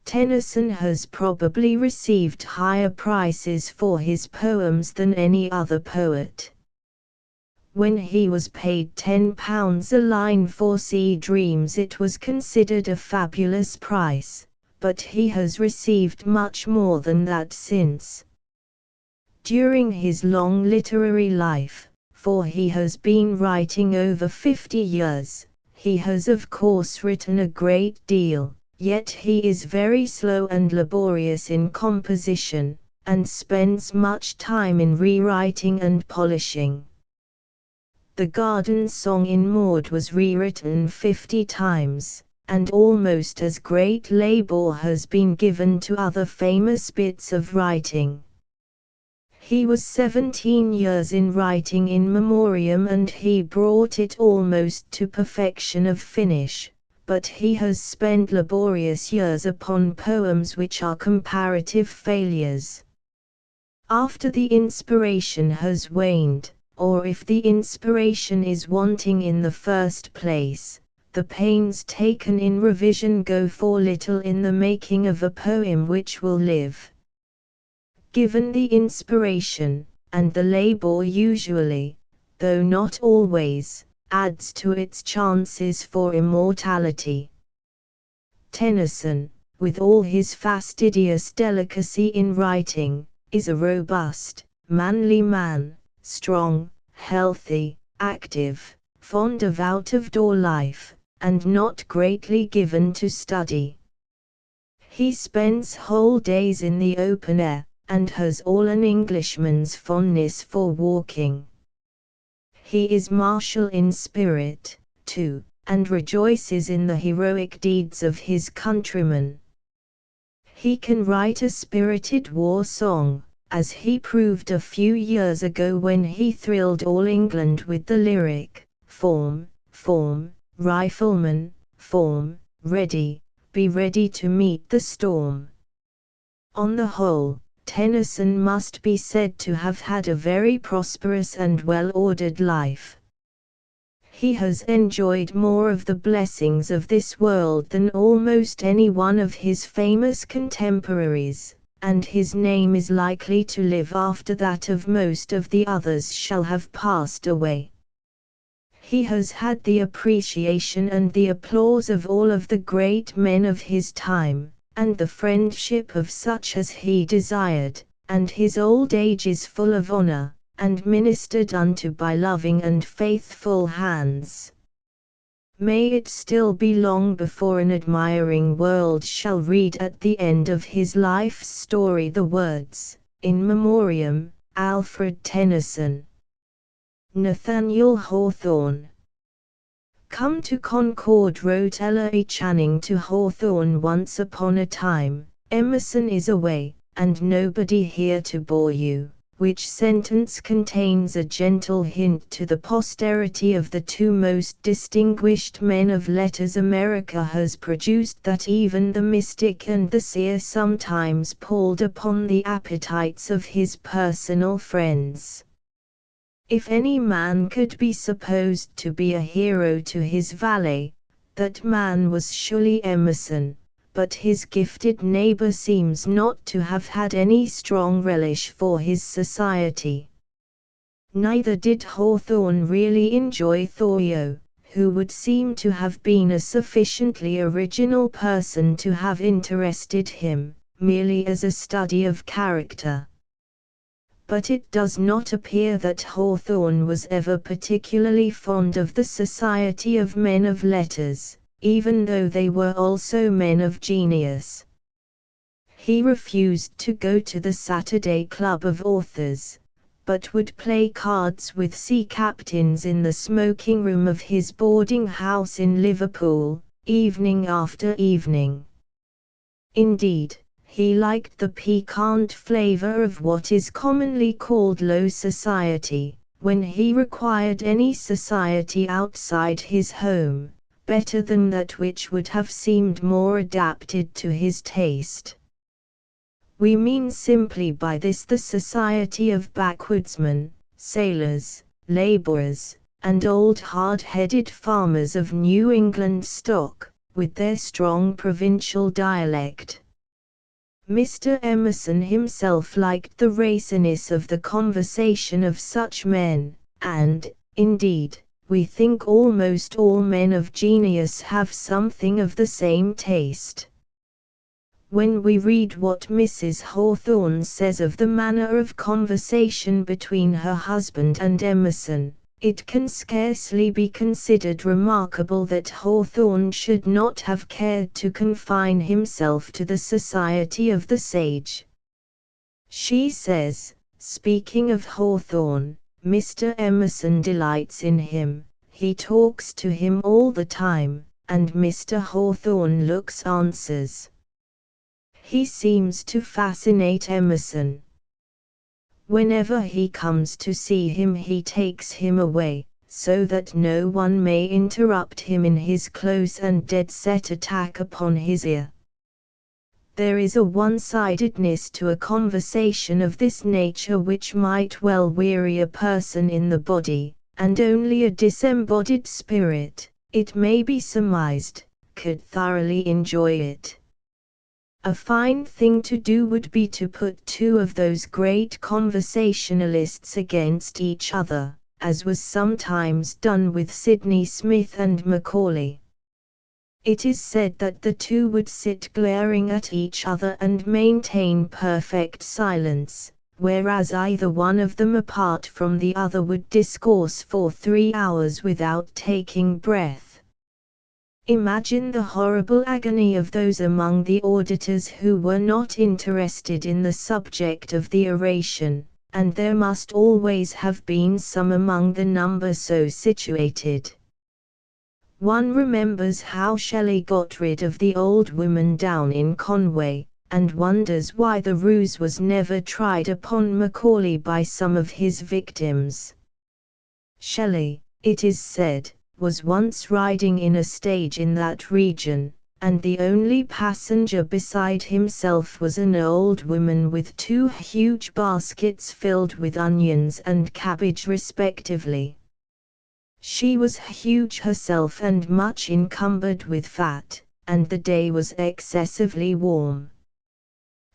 Tennyson has probably received higher prices for his poems than any other poet. When he was paid £10 a line for Sea Dreams, it was considered a fabulous price, but he has received much more than that since. During his long literary life, for he has been writing over 50 years, he has of course written a great deal, yet he is very slow and laborious in composition, and spends much time in rewriting and polishing. The Garden Song in Maud was rewritten 50 times, and almost as great labor has been given to other famous bits of writing. He was 17 years in writing In Memoriam, and he brought it almost to perfection of finish, but he has spent laborious years upon poems which are comparative failures. After the inspiration has waned, or if the inspiration is wanting in the first place, the pains taken in revision go for little in the making of a poem which will live. Given the inspiration, and the labor usually, though not always, adds to its chances for immortality. Tennyson, with all his fastidious delicacy in writing, is a robust, manly man, strong, healthy, active, fond of out-of-door life, and not greatly given to study. He spends whole days in the open air, and has all an Englishman's fondness for walking. He is martial in spirit, too, and rejoices in the heroic deeds of his countrymen. He can write a spirited war song, as he proved a few years ago when he thrilled all England with the lyric, "Form, form, rifleman, form, ready, be ready to meet the storm." On the whole, Tennyson must be said to have had a very prosperous and well-ordered life. He has enjoyed more of the blessings of this world than almost any one of his famous contemporaries, and his name is likely to live after that of most of the others shall have passed away. He has had the appreciation and the applause of all of the great men of his time, and the friendship of such as he desired, and his old age is full of honor, and ministered unto by loving and faithful hands. May it still be long before an admiring world shall read at the end of his life's story the words, "In Memoriam, Alfred Tennyson." Nathaniel Hawthorne. "Come to Concord," wrote Ella E. Channing to Hawthorne once upon a time. "Emerson is away, and nobody here to bore you," which sentence contains a gentle hint to the posterity of the two most distinguished men of letters America has produced, that even the mystic and the seer sometimes palled upon the appetites of his personal friends. If any man could be supposed to be a hero to his valet, that man was surely Emerson, but his gifted neighbor seems not to have had any strong relish for his society. Neither did Hawthorne really enjoy Thoreau, who would seem to have been a sufficiently original person to have interested him, merely as a study of character. But it does not appear that Hawthorne was ever particularly fond of the society of men of letters, even though they were also men of genius. He refused to go to the Saturday Club of Authors, but would play cards with sea captains in the smoking room of his boarding house in Liverpool, evening after evening. Indeed, he liked the piquant flavor of what is commonly called low society, when he required any society outside his home, better than that which would have seemed more adapted to his taste. We mean simply by this the society of backwoodsmen, sailors, laborers, and old hard-headed farmers of New England stock, with their strong provincial dialect. Mr. Emerson himself liked the raciness of the conversation of such men, and, indeed, we think almost all men of genius have something of the same taste. When we read what Mrs. Hawthorne says of the manner of conversation between her husband and Emerson, it can scarcely be considered remarkable that Hawthorne should not have cared to confine himself to the society of the sage. She says, speaking of Hawthorne, Mr. Emerson delights in him, he talks to him all the time, and Mr. Hawthorne looks answers. He seems to fascinate Emerson. Whenever he comes to see him he takes him away, so that no one may interrupt him in his close and dead-set attack upon his ear. There is a one-sidedness to a conversation of this nature which might well weary a person in the body, and only a disembodied spirit, it may be surmised, could thoroughly enjoy it. A fine thing to do would be to put two of those great conversationalists against each other, as was sometimes done with Sidney Smith and Macaulay. It is said that the two would sit glaring at each other and maintain perfect silence, whereas either one of them apart from the other would discourse for 3 hours without taking breath. Imagine the horrible agony of those among the auditors who were not interested in the subject of the oration, and there must always have been some among the number so situated. One remembers how Shelley got rid of the old woman down in Conway, and wonders why the ruse was never tried upon Macaulay by some of his victims. Shelley, it is said, was once riding in a stage in that region, and the only passenger beside himself was an old woman with 2 huge baskets filled with onions and cabbage respectively. She was huge herself and much encumbered with fat, and the day was excessively warm.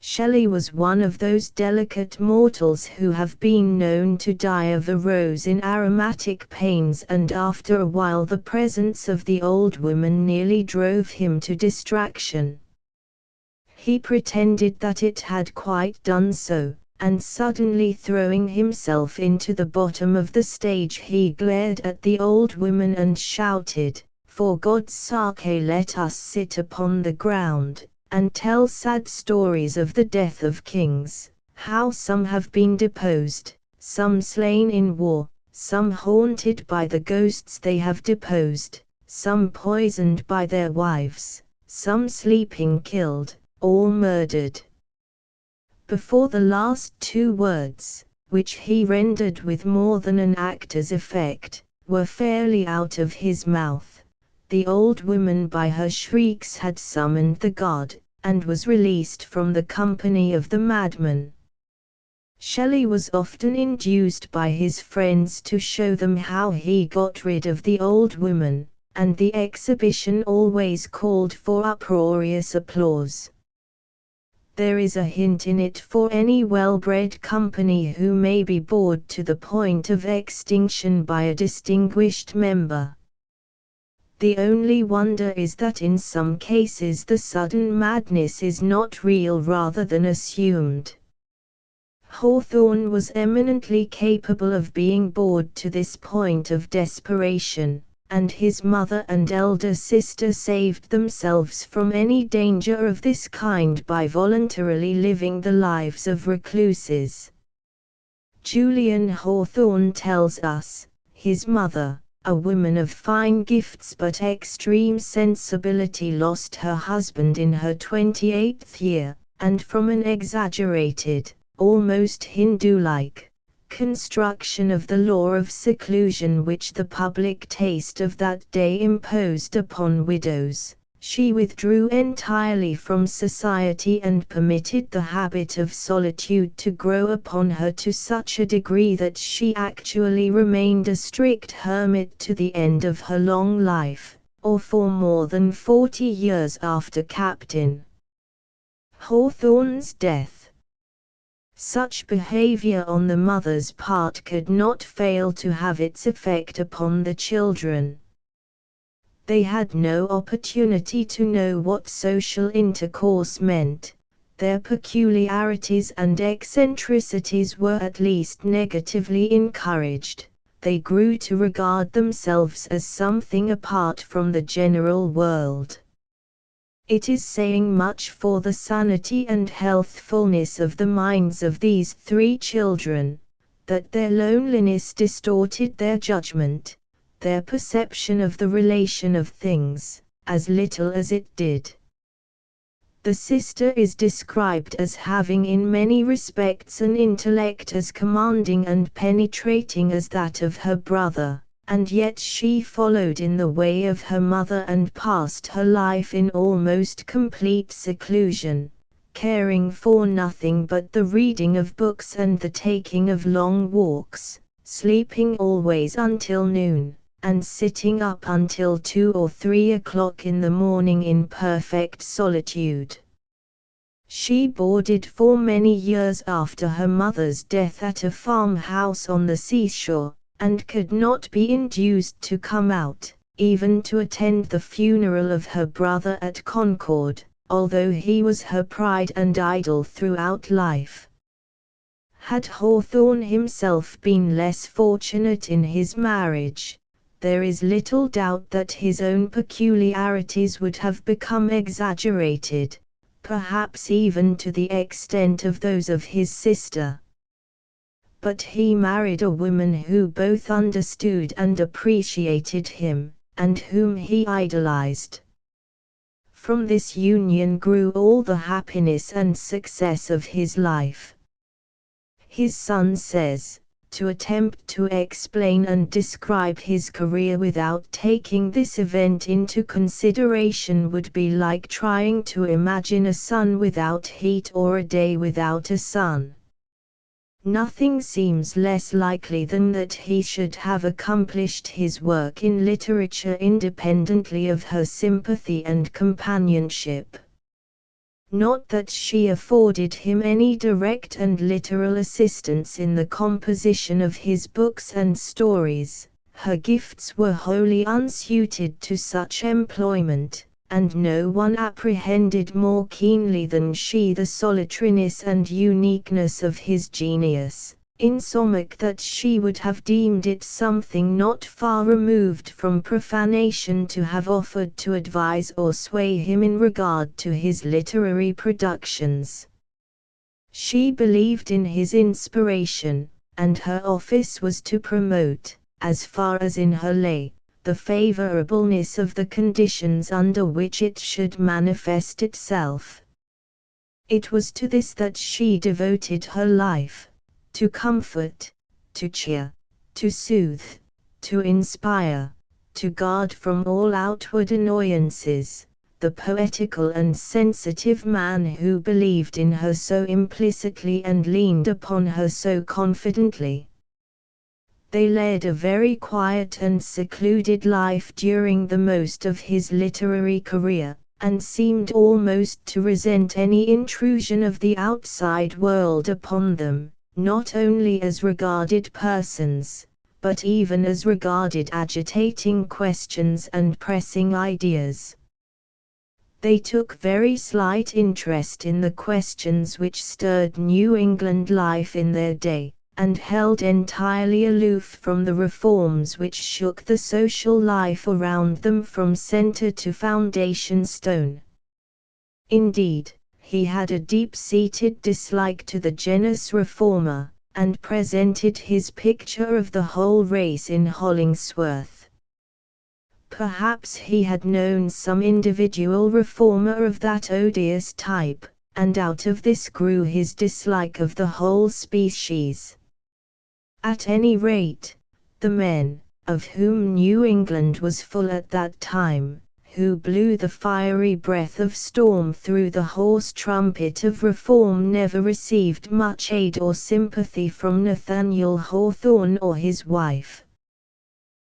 Shelley was one of those delicate mortals who have been known to die of a rose in aromatic pains, and after a while the presence of the old woman nearly drove him to distraction. He pretended that it had quite done so, and suddenly throwing himself into the bottom of the stage he glared at the old woman and shouted, "For God's sake let us sit upon the ground, and tell sad stories of the death of kings, how some have been deposed, some slain in war, some haunted by the ghosts they have deposed, some poisoned by their wives, some sleeping killed, all murdered." Before the last 2 words, which he rendered with more than an actor's effect, were fairly out of his mouth, the old woman by her shrieks had summoned the guard, and was released from the company of the madman. Shelley was often induced by his friends to show them how he got rid of the old woman, and the exhibition always called for uproarious applause. There is a hint in it for any well-bred company who may be bored to the point of extinction by a distinguished member. The only wonder is that in some cases the sudden madness is not real rather than assumed. Hawthorne was eminently capable of being bored to this point of desperation, and his mother and elder sister saved themselves from any danger of this kind by voluntarily living the lives of recluses. Julian Hawthorne tells us, his mother, a woman of fine gifts but extreme sensibility, lost her husband in her 28th year, and from an exaggerated, almost Hindu-like, construction of the law of seclusion which the public taste of that day imposed upon widows, she withdrew entirely from society and permitted the habit of solitude to grow upon her to such a degree that she actually remained a strict hermit to the end of her long life, or for more than 40 years after Captain Hawthorne's death. Such behavior on the mother's part could not fail to have its effect upon the children. They had no opportunity to know what social intercourse meant. Their peculiarities and eccentricities were at least negatively encouraged. They grew to regard themselves as something apart from the general world. It is saying much for the sanity and healthfulness of the minds of these 3 children, that their loneliness distorted their judgment, their perception of the relation of things, as little as it did. The sister is described as having in many respects an intellect as commanding and penetrating as that of her brother, and yet she followed in the way of her mother and passed her life in almost complete seclusion, caring for nothing but the reading of books and the taking of long walks, sleeping always until noon, and sitting up until 2 or 3 o'clock in the morning in perfect solitude. She boarded for many years after her mother's death at a farmhouse on the seashore, and could not be induced to come out, even to attend the funeral of her brother at Concord, although he was her pride and idol throughout life. Had Hawthorne himself been less fortunate in his marriage, there is little doubt that his own peculiarities would have become exaggerated, perhaps even to the extent of those of his sister. But he married a woman who both understood and appreciated him, and whom he idolized. From this union grew all the happiness and success of his life. His son says, to attempt to explain and describe his career without taking this event into consideration would be like trying to imagine a sun without heat or a day without a sun. Nothing seems less likely than that he should have accomplished his work in literature independently of her sympathy and companionship. Not that she afforded him any direct and literal assistance in the composition of his books and stories, her gifts were wholly unsuited to such employment, and no one apprehended more keenly than she the solitariness and uniqueness of his genius, insomuch that she would have deemed it something not far removed from profanation to have offered to advise or sway him in regard to his literary productions. She believed in his inspiration, and her office was to promote, as far as in her lay, the favorableness of the conditions under which it should manifest itself. It was to this that she devoted her life. To comfort, to cheer, to soothe, to inspire, to guard from all outward annoyances, the poetical and sensitive man who believed in her so implicitly and leaned upon her so confidently. They led a very quiet and secluded life during the most of his literary career, and seemed almost to resent any intrusion of the outside world upon them, not only as regarded persons, but even as regarded agitating questions and pressing ideas. They took very slight interest in the questions which stirred New England life in their day, and held entirely aloof from the reforms which shook the social life around them from center to foundation stone. Indeed, he had a deep-seated dislike to the genus reformer, and presented his picture of the whole race in Hollingsworth. Perhaps he had known some individual reformer of that odious type, and out of this grew his dislike of the whole species. At any rate, the men, of whom New England was full at that time, who blew the fiery breath of storm through the hoarse trumpet of reform, never received much aid or sympathy from Nathaniel Hawthorne or his wife.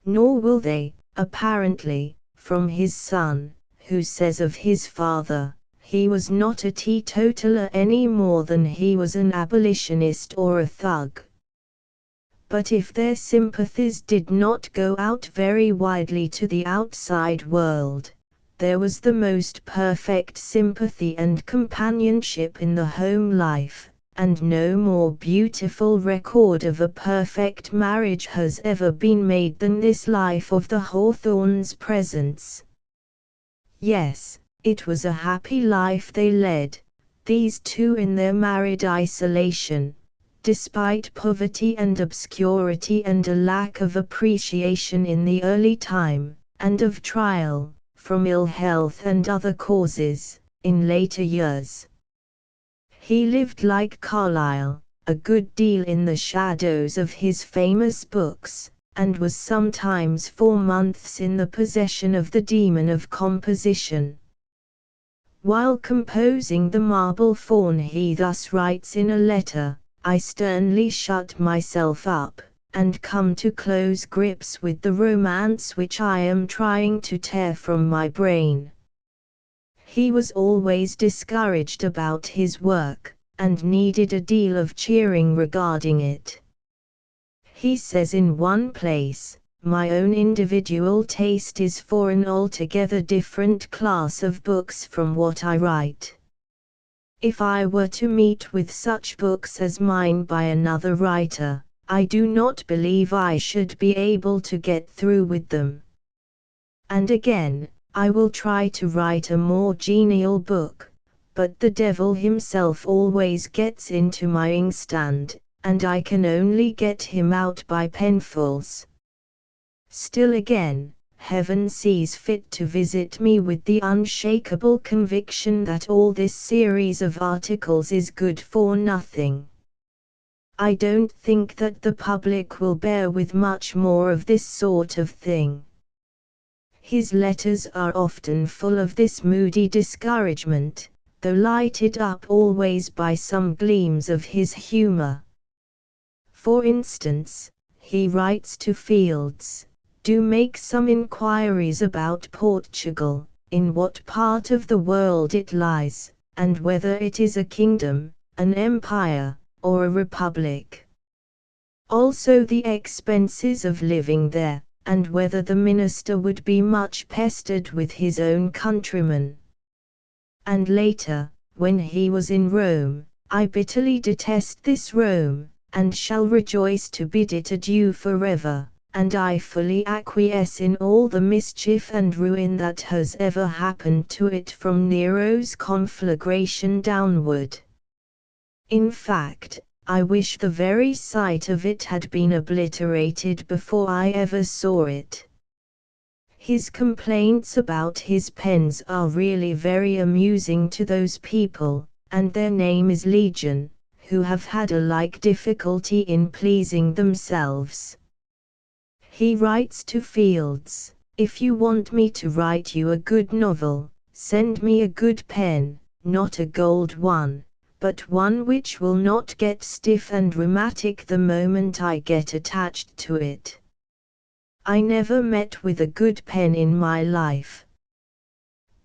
Nor will they, apparently, from his son, who says of his father, "He was not a teetotaler any more than he was an abolitionist or a thug." But if their sympathies did not go out very widely to the outside world, there was the most perfect sympathy and companionship in the home life, and no more beautiful record of a perfect marriage has ever been made than this life of the Hawthornes' presents. Yes, it was a happy life they led, these two in their married isolation, despite poverty and obscurity and a lack of appreciation in the early time, and of trial, from ill health and other causes, in later years. He lived like Carlyle, a good deal in the shadows of his famous books, and was sometimes for months in the possession of the demon of composition. While composing the Marble Faun he thus writes in a letter, "I sternly shut myself up, and come to close grips with the romance which I am trying to tear from my brain." He was always discouraged about his work, and needed a deal of cheering regarding it. He says in one place, "My own individual taste is for an altogether different class of books from what I write. If I were to meet with such books as mine by another writer, I do not believe I should be able to get through with them." And again, "I will try to write a more genial book, but the devil himself always gets into my inkstand, and I can only get him out by penfuls. Still again, Heaven sees fit to visit me with the unshakable conviction that all this series of articles is good for nothing. I don't think that the public will bear with much more of this sort of thing." His letters are often full of this moody discouragement, though lighted up always by some gleams of his humor. For instance, he writes to Fields, "Do make some inquiries about Portugal, in what part of the world it lies, and whether it is a kingdom, an empire, or a republic. Also the expenses of living there, and whether the minister would be much pestered with his own countrymen." And later, when he was in Rome, "I bitterly detest this Rome, and shall rejoice to bid it adieu forever, and I fully acquiesce in all the mischief and ruin that has ever happened to it from Nero's conflagration downward. In fact, I wish the very sight of it had been obliterated before I ever saw it." His complaints about his pens are really very amusing to those people, and their name is legion, who have had a like difficulty in pleasing themselves. He writes to Fields, "If you want me to write you a good novel, send me a good pen, not a gold one, but one which will not get stiff and rheumatic the moment I get attached to it." I never met with a good pen in my life.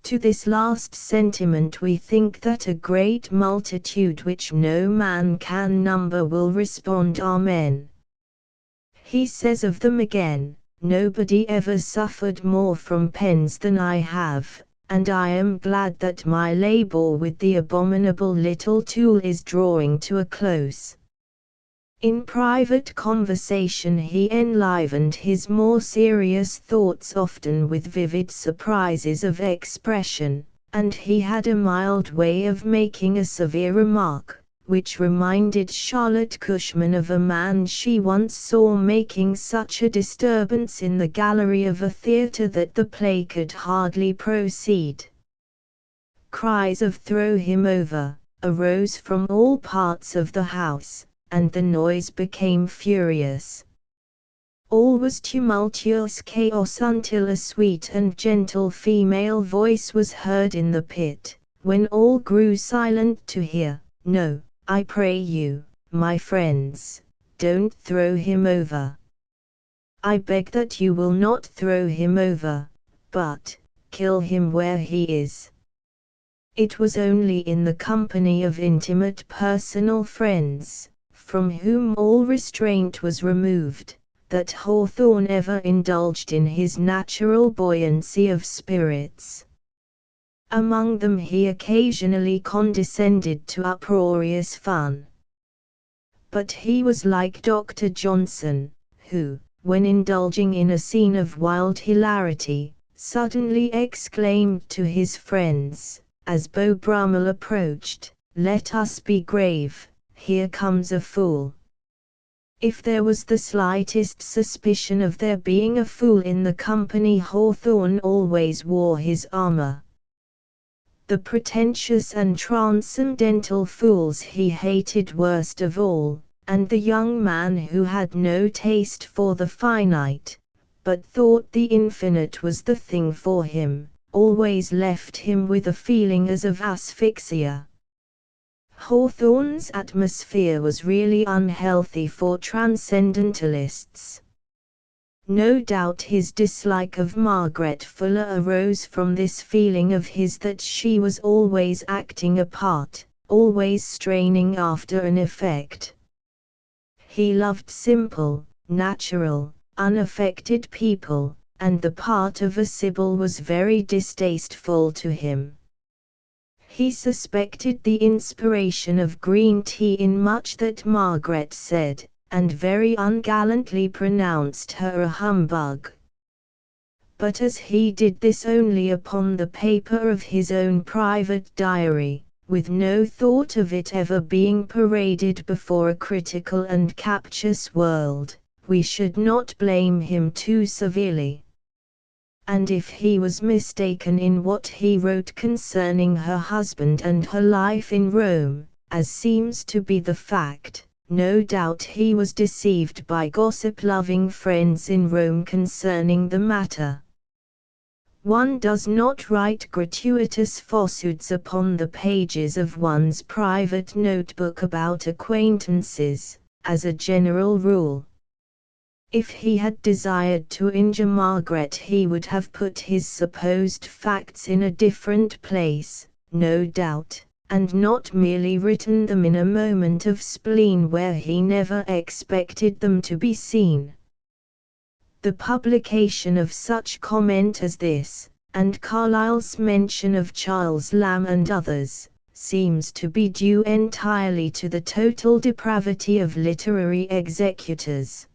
To this last sentiment we think that a great multitude which no man can number will respond Amen. He says of them again, "Nobody ever suffered more from pens than I have, and I am glad that my labor with the abominable little tool is drawing to a close." In private conversation he enlivened his more serious thoughts often with vivid surprises of expression, and he had a mild way of making a severe remark, which reminded Charlotte Cushman of a man she once saw making such a disturbance in the gallery of a theatre that the play could hardly proceed. Cries of "Throw him over!" arose from all parts of the house, and the noise became furious. All was tumultuous chaos until a sweet and gentle female voice was heard in the pit, when all grew silent to hear. "No, I pray you, my friends, don't throw him over. I beg that you will not throw him over, but kill him where he is." It was only in the company of intimate personal friends, from whom all restraint was removed, that Hawthorne ever indulged in his natural buoyancy of spirits. Among them he occasionally condescended to uproarious fun. But he was like Dr. Johnson, who, when indulging in a scene of wild hilarity, suddenly exclaimed to his friends, as Beau Brummel approached, "Let us be grave, here comes a fool." If there was the slightest suspicion of there being a fool in the company, Hawthorne always wore his armor. The pretentious and transcendental fools he hated worst of all, and the young man who had no taste for the finite, but thought the infinite was the thing for him, always left him with a feeling as of asphyxia. Hawthorne's atmosphere was really unhealthy for transcendentalists. No doubt his dislike of Margaret Fuller arose from this feeling of his that she was always acting a part, always straining after an effect. He loved simple, natural, unaffected people, and the part of a Sibyl was very distasteful to him. He suspected the inspiration of green tea in much that Margaret said, and very ungallantly pronounced her a humbug. But as he did this only upon the paper of his own private diary, with no thought of it ever being paraded before a critical and captious world, we should not blame him too severely. And if he was mistaken in what he wrote concerning her husband and her life in Rome, as seems to be the fact, no doubt he was deceived by gossip-loving friends in Rome concerning the matter. One does not write gratuitous falsehoods upon the pages of one's private notebook about acquaintances, as a general rule. If he had desired to injure Margaret, he would have put his supposed facts in a different place, no doubt, and not merely written them in a moment of spleen where he never expected them to be seen. The publication of such comment as this, and Carlyle's mention of Charles Lamb and others, seems to be due entirely to the total depravity of literary executors.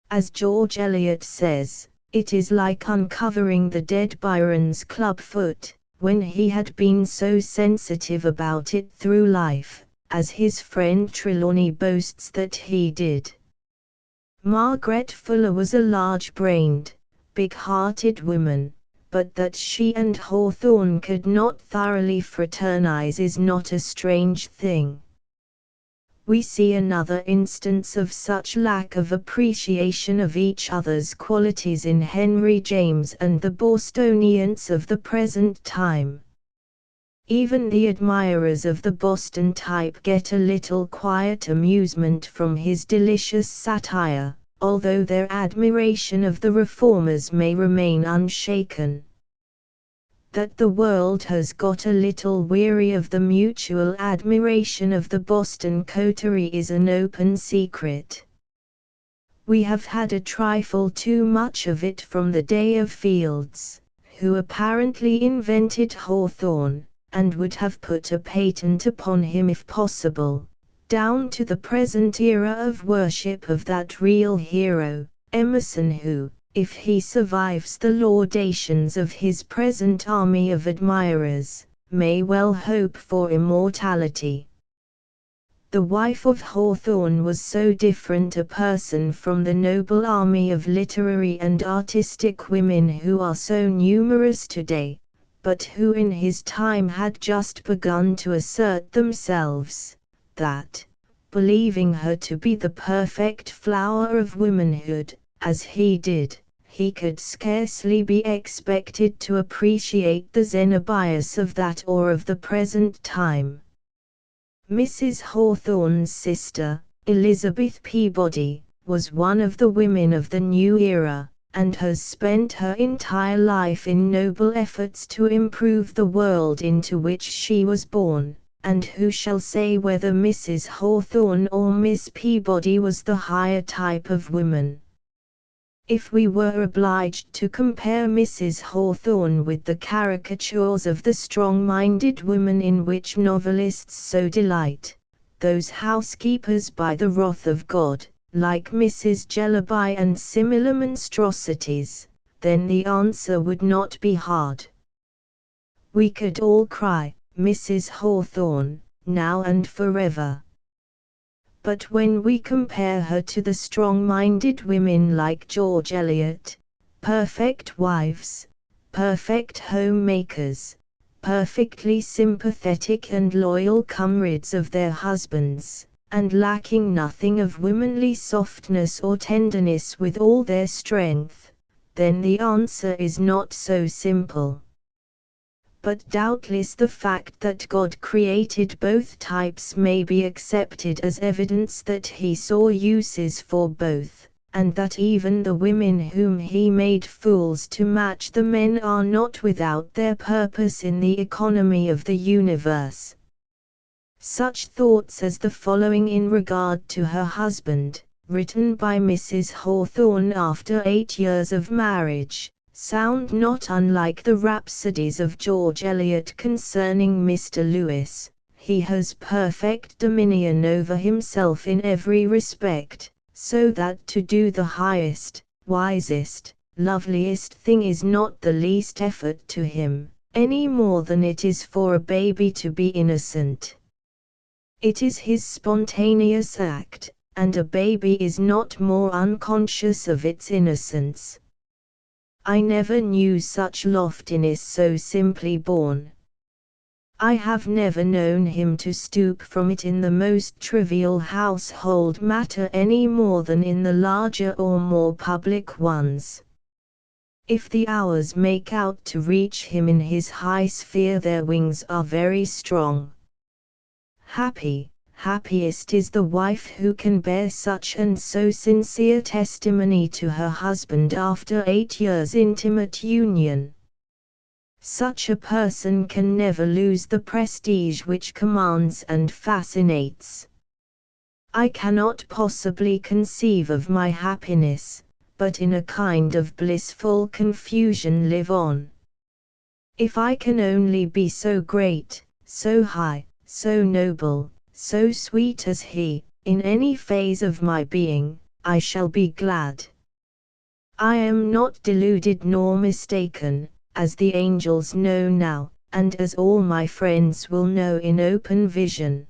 As George Eliot says, it is like uncovering the dead Byron's club foot, when he had been so sensitive about it through life, as his friend Trelawney boasts that he did. Margaret Fuller was a large-brained, big-hearted woman, but that she and Hawthorne could not thoroughly fraternize is not a strange thing. We see another instance of such lack of appreciation of each other's qualities in Henry James and the Bostonians of the present time. Even the admirers of the Boston type get a little quiet amusement from his delicious satire, although their admiration of the reformers may remain unshaken. That the world has got a little weary of the mutual admiration of the Boston coterie is an open secret. We have had a trifle too much of it from the day of Fields, who apparently invented Hawthorne, and would have put a patent upon him if possible, down to the present era of worship of that real hero, Emerson, who, if he survives the laudations of his present army of admirers, may well hope for immortality. The wife of Hawthorne was so different a person from the noble army of literary and artistic women who are so numerous today, but who in his time had just begun to assert themselves, that, believing her to be the perfect flower of womanhood. As he did, he could scarcely be expected to appreciate the Xenobias of that or of the present time. Mrs. Hawthorne's sister, Elizabeth Peabody, was one of the women of the new era, and has spent her entire life in noble efforts to improve the world into which she was born, and who shall say whether Mrs. Hawthorne or Miss Peabody was the higher type of woman? If we were obliged to compare Mrs. Hawthorne with the caricatures of the strong-minded woman in which novelists so delight, those housekeepers by the wrath of God, like Mrs. Jellyby and similar monstrosities, then the answer would not be hard. We could all cry, Mrs. Hawthorne, now and forever. But when we compare her to the strong-minded women like George Eliot, perfect wives, perfect homemakers, perfectly sympathetic and loyal comrades of their husbands, and lacking nothing of womanly softness or tenderness with all their strength, then the answer is not so simple. But doubtless the fact that God created both types may be accepted as evidence that He saw uses for both, and that even the women whom He made fools to match the men are not without their purpose in the economy of the universe. Such thoughts as the following in regard to her husband, written by Mrs. Hawthorne after 8 years of marriage, sound not unlike the rhapsodies of George Eliot concerning Mr. Lewis. He has perfect dominion over himself in every respect, so that to do the highest, wisest, loveliest thing is not the least effort to him, any more than it is for a baby to be innocent. It is his spontaneous act, and a baby is not more unconscious of its innocence. I never knew such loftiness so simply born. I have never known him to stoop from it in the most trivial household matter any more than in the larger or more public ones. If the hours make out to reach him in his high sphere, their wings are very strong. Happiest is the wife who can bear such and so sincere testimony to her husband after 8 years' intimate union. Such a person can never lose the prestige which commands and fascinates. I cannot possibly conceive of my happiness, but in a kind of blissful confusion live on. If I can only be so great, so high, so noble, so sweet as he, in any phase of my being, I shall be glad. I am not deluded nor mistaken, as the angels know now, and as all my friends will know in open vision.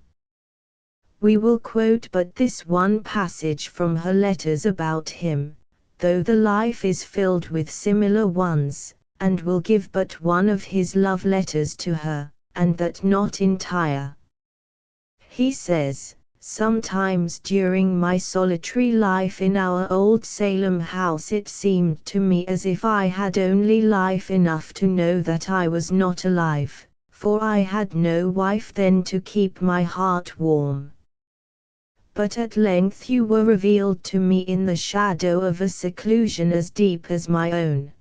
We will quote but this one passage from her letters about him, though the life is filled with similar ones, and will give but one of his love letters to her, and that not entire. He says, "Sometimes during my solitary life in our old Salem house it seemed to me as if I had only life enough to know that I was not alive, for I had no wife then to keep my heart warm. But at length you were revealed to me in the shadow of a seclusion as deep as my own.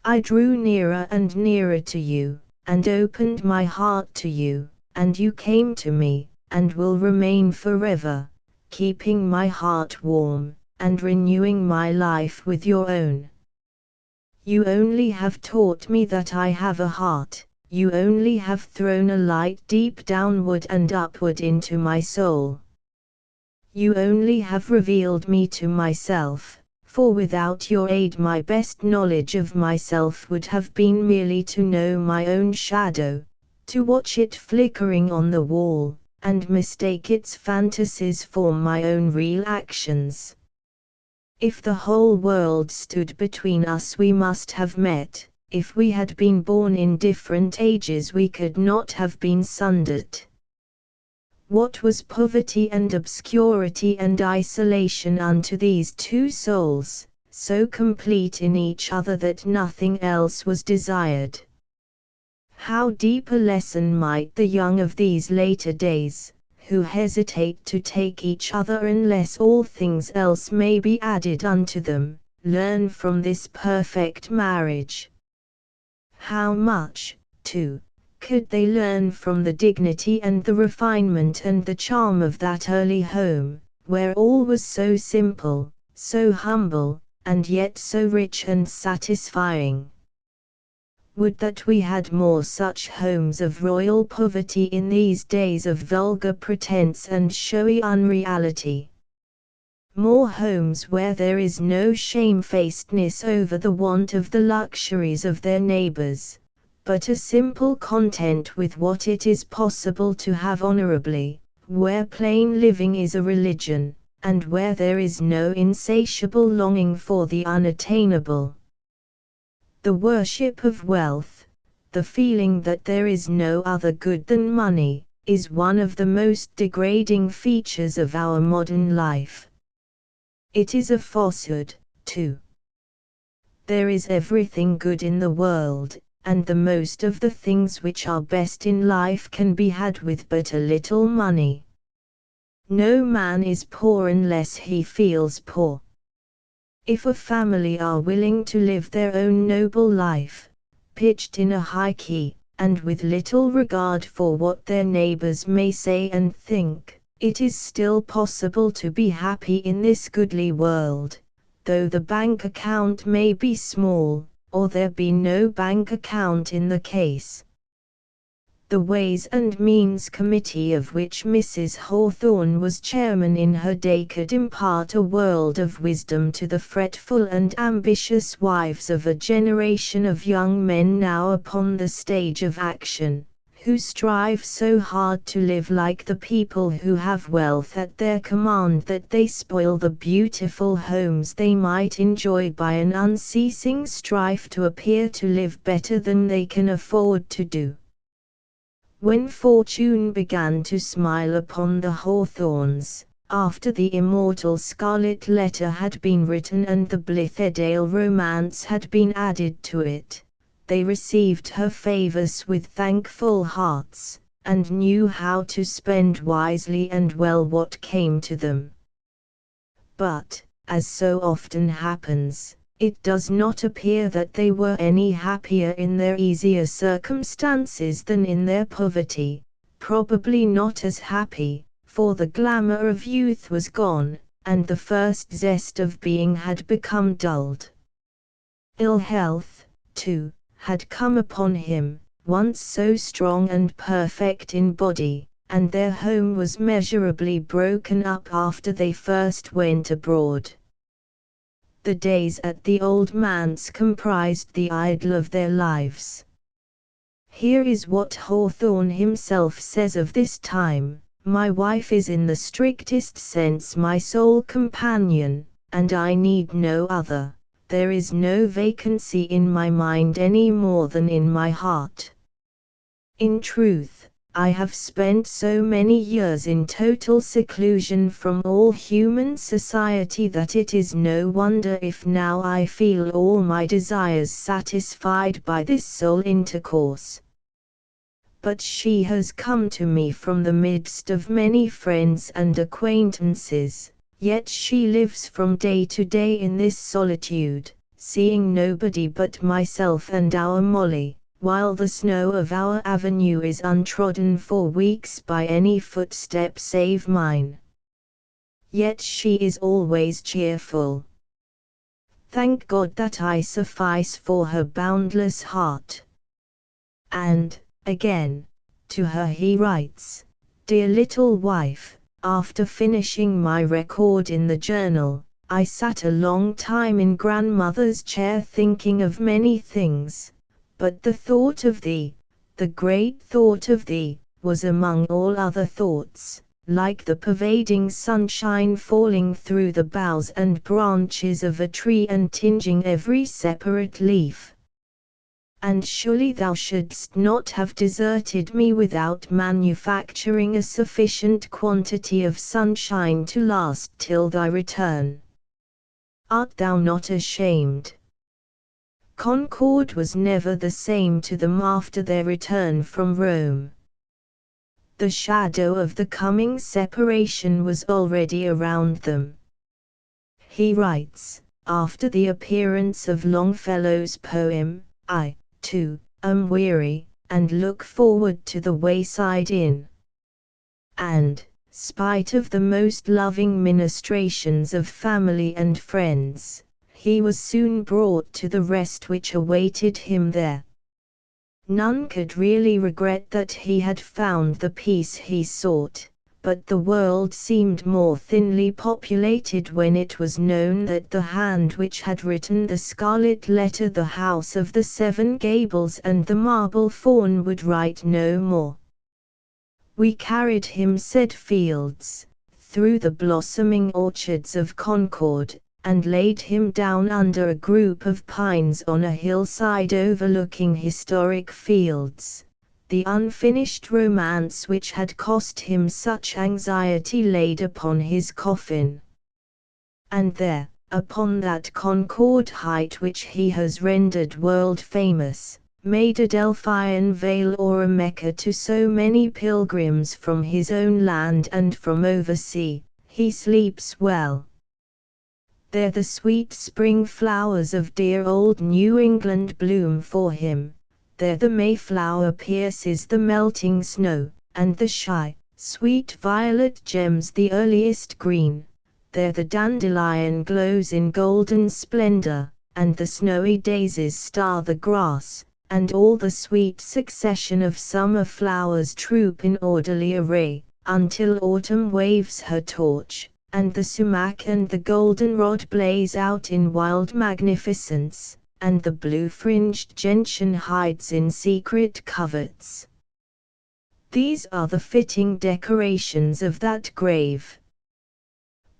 I drew nearer and nearer to you, and opened my heart to you, and you came to me, and will remain forever, keeping my heart warm, and renewing my life with your own. You only have taught me that I have a heart, you only have thrown a light deep downward and upward into my soul. You only have revealed me to myself, for without your aid my best knowledge of myself would have been merely to know my own shadow, to watch it flickering on the wall, and mistake its fantasies for my own real actions. If the whole world stood between us we must have met, if we had been born in different ages we could not have been sundered. What was poverty and obscurity and isolation unto these two souls, so complete in each other that nothing else was desired? How deep a lesson might the young of these later days, who hesitate to take each other unless all things else may be added unto them, learn from this perfect marriage? How much, too, could they learn from the dignity and the refinement and the charm of that early home, where all was so simple, so humble, and yet so rich and satisfying? Would that we had more such homes of royal poverty in these days of vulgar pretense and showy unreality. More homes where there is no shamefacedness over the want of the luxuries of their neighbors, but a simple content with what it is possible to have honorably, where plain living is a religion, and where there is no insatiable longing for the unattainable. The worship of wealth, the feeling that there is no other good than money, is one of the most degrading features of our modern life. It is a falsehood, too. There is everything good in the world, and the most of the things which are best in life can be had with but a little money. No man is poor unless he feels poor. If a family are willing to live their own noble life, pitched in a high key, and with little regard for what their neighbors may say and think, it is still possible to be happy in this goodly world, though the bank account may be small, or there be no bank account in the case. The Ways and Means Committee of which Mrs. Hawthorne was chairman in her day could impart a world of wisdom to the fretful and ambitious wives of a generation of young men now upon the stage of action, who strive so hard to live like the people who have wealth at their command that they spoil the beautiful homes they might enjoy by an unceasing strife to appear to live better than they can afford to do. When fortune began to smile upon the Hawthorns, after the immortal Scarlet Letter had been written and the Blithedale romance had been added to it, they received her favors with thankful hearts, and knew how to spend wisely and well what came to them. But, as so often happens, it does not appear that they were any happier in their easier circumstances than in their poverty, probably not as happy, for the glamour of youth was gone, and the first zest of being had become dulled. Ill health, too, had come upon him, once so strong and perfect in body, and their home was measurably broken up after they first went abroad. The days at the old manse comprised the idyll of their lives. Here is what Hawthorne himself says of this time: "My wife is in the strictest sense my sole companion, and I need no other. There is no vacancy in my mind any more than in my heart. In truth, I have spent so many years in total seclusion from all human society that it is no wonder if now I feel all my desires satisfied by this sole intercourse. But she has come to me from the midst of many friends and acquaintances, yet she lives from day to day in this solitude, seeing nobody but myself and our Molly, while the snow of our avenue is untrodden for weeks by any footstep save mine. Yet she is always cheerful. Thank God that I suffice for her boundless heart." And, again, to her he writes, "Dear little wife, after finishing my record in the journal, I sat a long time in grandmother's chair thinking of many things, but the thought of thee, the great thought of thee, was among all other thoughts, like the pervading sunshine falling through the boughs and branches of a tree and tinging every separate leaf. and surely thou shouldst not have deserted me without manufacturing a sufficient quantity of sunshine to last till thy return. Art thou not ashamed? Concord was never the same to them after their return from Rome. The shadow of the coming separation was already around them. He writes, after the appearance of Longfellow's poem, I, too, am weary, and look forward to the wayside inn. And, spite of the most loving ministrations of family and friends, he was soon brought to the rest which awaited him there. None could really regret that he had found the peace he sought, but the world seemed more thinly populated when it was known that the hand which had written the scarlet letter, the House of the Seven Gables and the Marble Faun, would write no more. We carried him, said Fields, through the blossoming orchards of Concord, and laid him down under a group of pines on a hillside overlooking historic fields, the unfinished romance which had cost him such anxiety laid upon his coffin. And there, upon that Concord height which he has rendered world famous, made a Delphian vale or a Mecca to so many pilgrims from his own land and from oversea, he sleeps well. There the sweet spring flowers of dear old New England bloom for him, there the Mayflower pierces the melting snow, and the shy, sweet violet gems the earliest green, there the dandelion glows in golden splendor, and the snowy daisies star the grass, and all the sweet succession of summer flowers troop in orderly array, until autumn waves her torch, and the sumac and the goldenrod blaze out in wild magnificence, and the blue-fringed gentian hides in secret coverts. These are the fitting decorations of that grave.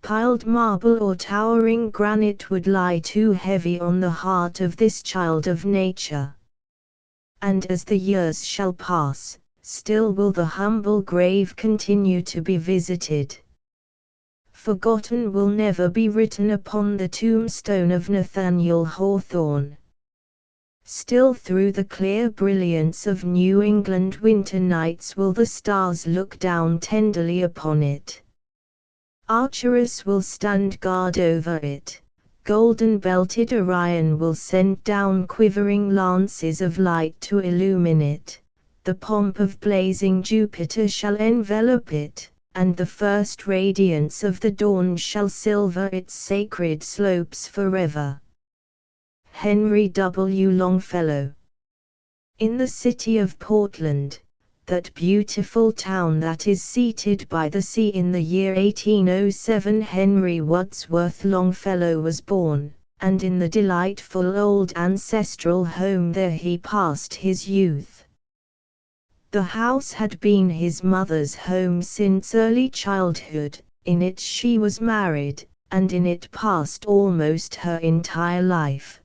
Piled marble or towering granite would lie too heavy on the heart of this child of nature. And as the years shall pass, still will the humble grave continue to be visited. Forgotten will never be written upon the tombstone of Nathaniel Hawthorne. Still through the clear brilliance of New England winter nights will the stars look down tenderly upon it. Arcturus will stand guard over it, golden-belted Orion will send down quivering lances of light to illumine it, the pomp of blazing Jupiter shall envelop it, and the first radiance of the dawn shall silver its sacred slopes forever. Henry W. Longfellow. In the city of Portland, that beautiful town that is seated by the sea, in the year 1807 Henry Wadsworth Longfellow was born, and in the delightful old ancestral home there he passed his youth. The house had been his mother's home since early childhood, in it she was married, and in it passed almost her entire life.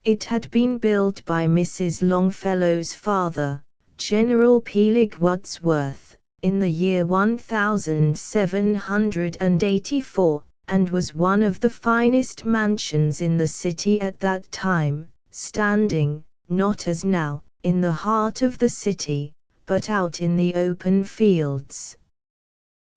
It had been built by Mrs. Longfellow's father, General Peleg Wadsworth, in the year 1784, and was one of the finest mansions in the city at that time, standing, not as now, in the heart of the city, but out in the open fields.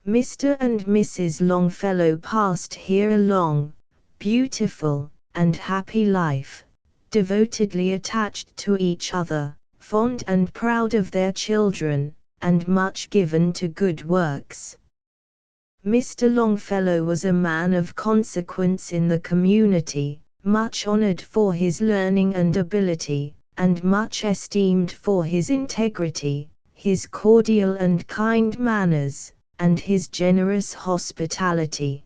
Mr. and Mrs. Longfellow passed here a long, beautiful, and happy life, devotedly attached to each other, fond and proud of their children, and much given to good works. Mr. Longfellow was a man of consequence in the community, much honored for his learning and ability, and much esteemed for his integrity, his cordial and kind manners, and his generous hospitality.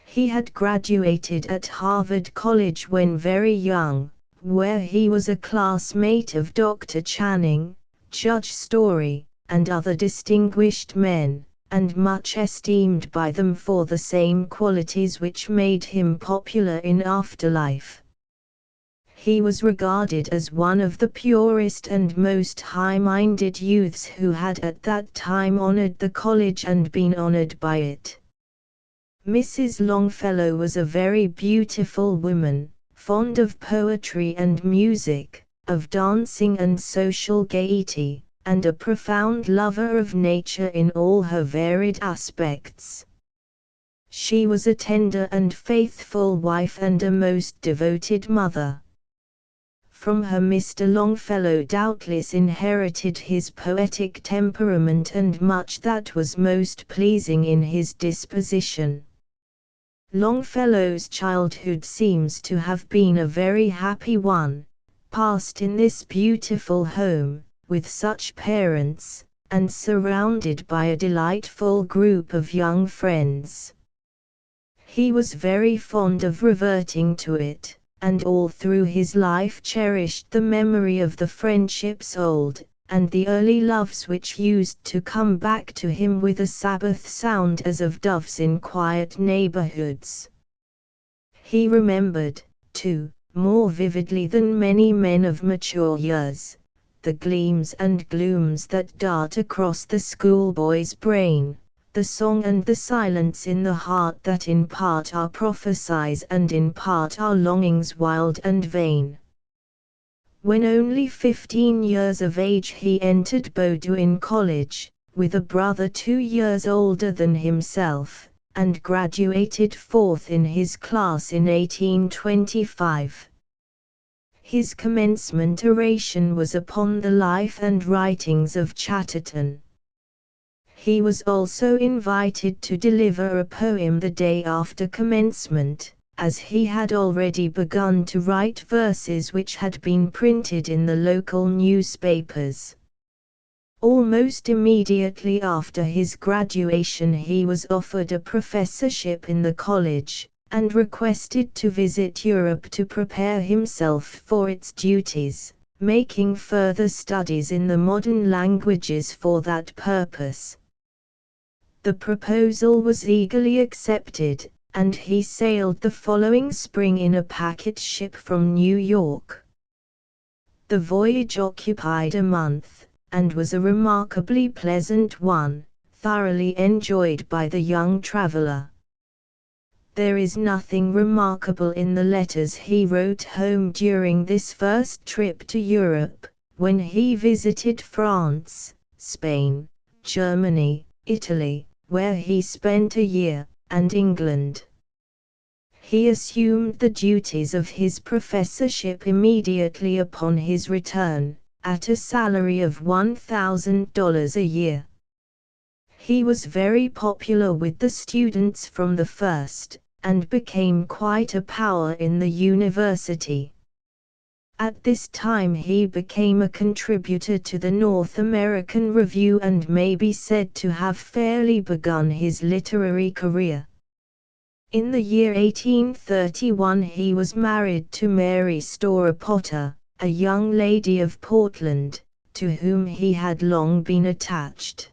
He had graduated at Harvard College when very young, where he was a classmate of Dr. Channing, Judge Story, and other distinguished men, and much esteemed by them for the same qualities which made him popular in afterlife. He was regarded as one of the purest and most high-minded youths who had at that time honored the college and been honored by it. Mrs. Longfellow was a very beautiful woman, fond of poetry and music, of dancing and social gaiety, and a profound lover of nature in all her varied aspects. She was a tender and faithful wife and a most devoted mother. From her Mr. Longfellow doubtless inherited his poetic temperament and much that was most pleasing in his disposition. Longfellow's childhood seems to have been a very happy one, passed in this beautiful home, with such parents, and surrounded by a delightful group of young friends. He was very fond of reverting to it, and all through his life cherished the memory of the friendships old, and the early loves which used to come back to him with a Sabbath sound as of doves in quiet neighborhoods. He remembered, too, more vividly than many men of mature years, the gleams and glooms that dart across the schoolboy's brain, the song and the silence in the heart that in part are prophecies and in part are longings wild and vain. When only 15 years of age he entered Bowdoin College, with a brother 2 years older than himself, and graduated fourth in his class in 1825. His commencement oration was upon the life and writings of Chatterton. He was also invited to deliver a poem the day after commencement, as he had already begun to write verses which had been printed in the local newspapers. Almost immediately after his graduation he was offered a professorship in the college, and requested to visit Europe to prepare himself for its duties, making further studies in the modern languages for that purpose. The proposal was eagerly accepted, and he sailed the following spring in a packet ship from New York. The voyage occupied a month, and was a remarkably pleasant one, thoroughly enjoyed by the young traveler. There is nothing remarkable in the letters he wrote home during this first trip to Europe, when he visited France, Spain, Germany, Italy, where he spent a year, and England. He assumed the duties of his professorship immediately upon his return, at a salary of $1,000 a year. He was very popular with the students from the first, and became quite a power in the university. At this time he became a contributor to the North American Review and may be said to have fairly begun his literary career. In the year 1831 he was married to Mary Storer Potter, a young lady of Portland, to whom he had long been attached.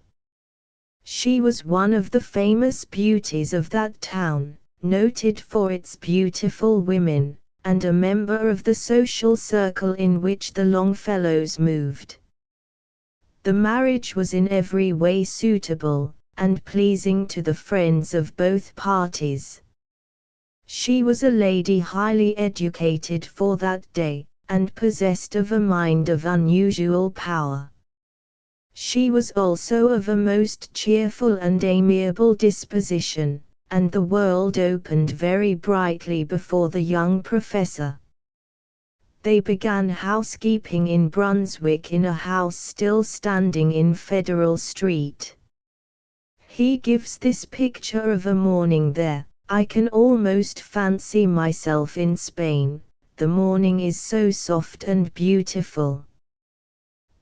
She was one of the famous beauties of that town, noted for its beautiful women, and a member of the social circle in which the Longfellows moved. The marriage was in every way suitable, and pleasing to the friends of both parties. She was a lady highly educated for that day, and possessed of a mind of unusual power. She was also of a most cheerful and amiable disposition, and the world opened very brightly before the young professor. They began housekeeping in Brunswick in a house still standing in Federal Street. He gives this picture of a morning there: "I can almost fancy myself in Spain, the morning is so soft and beautiful.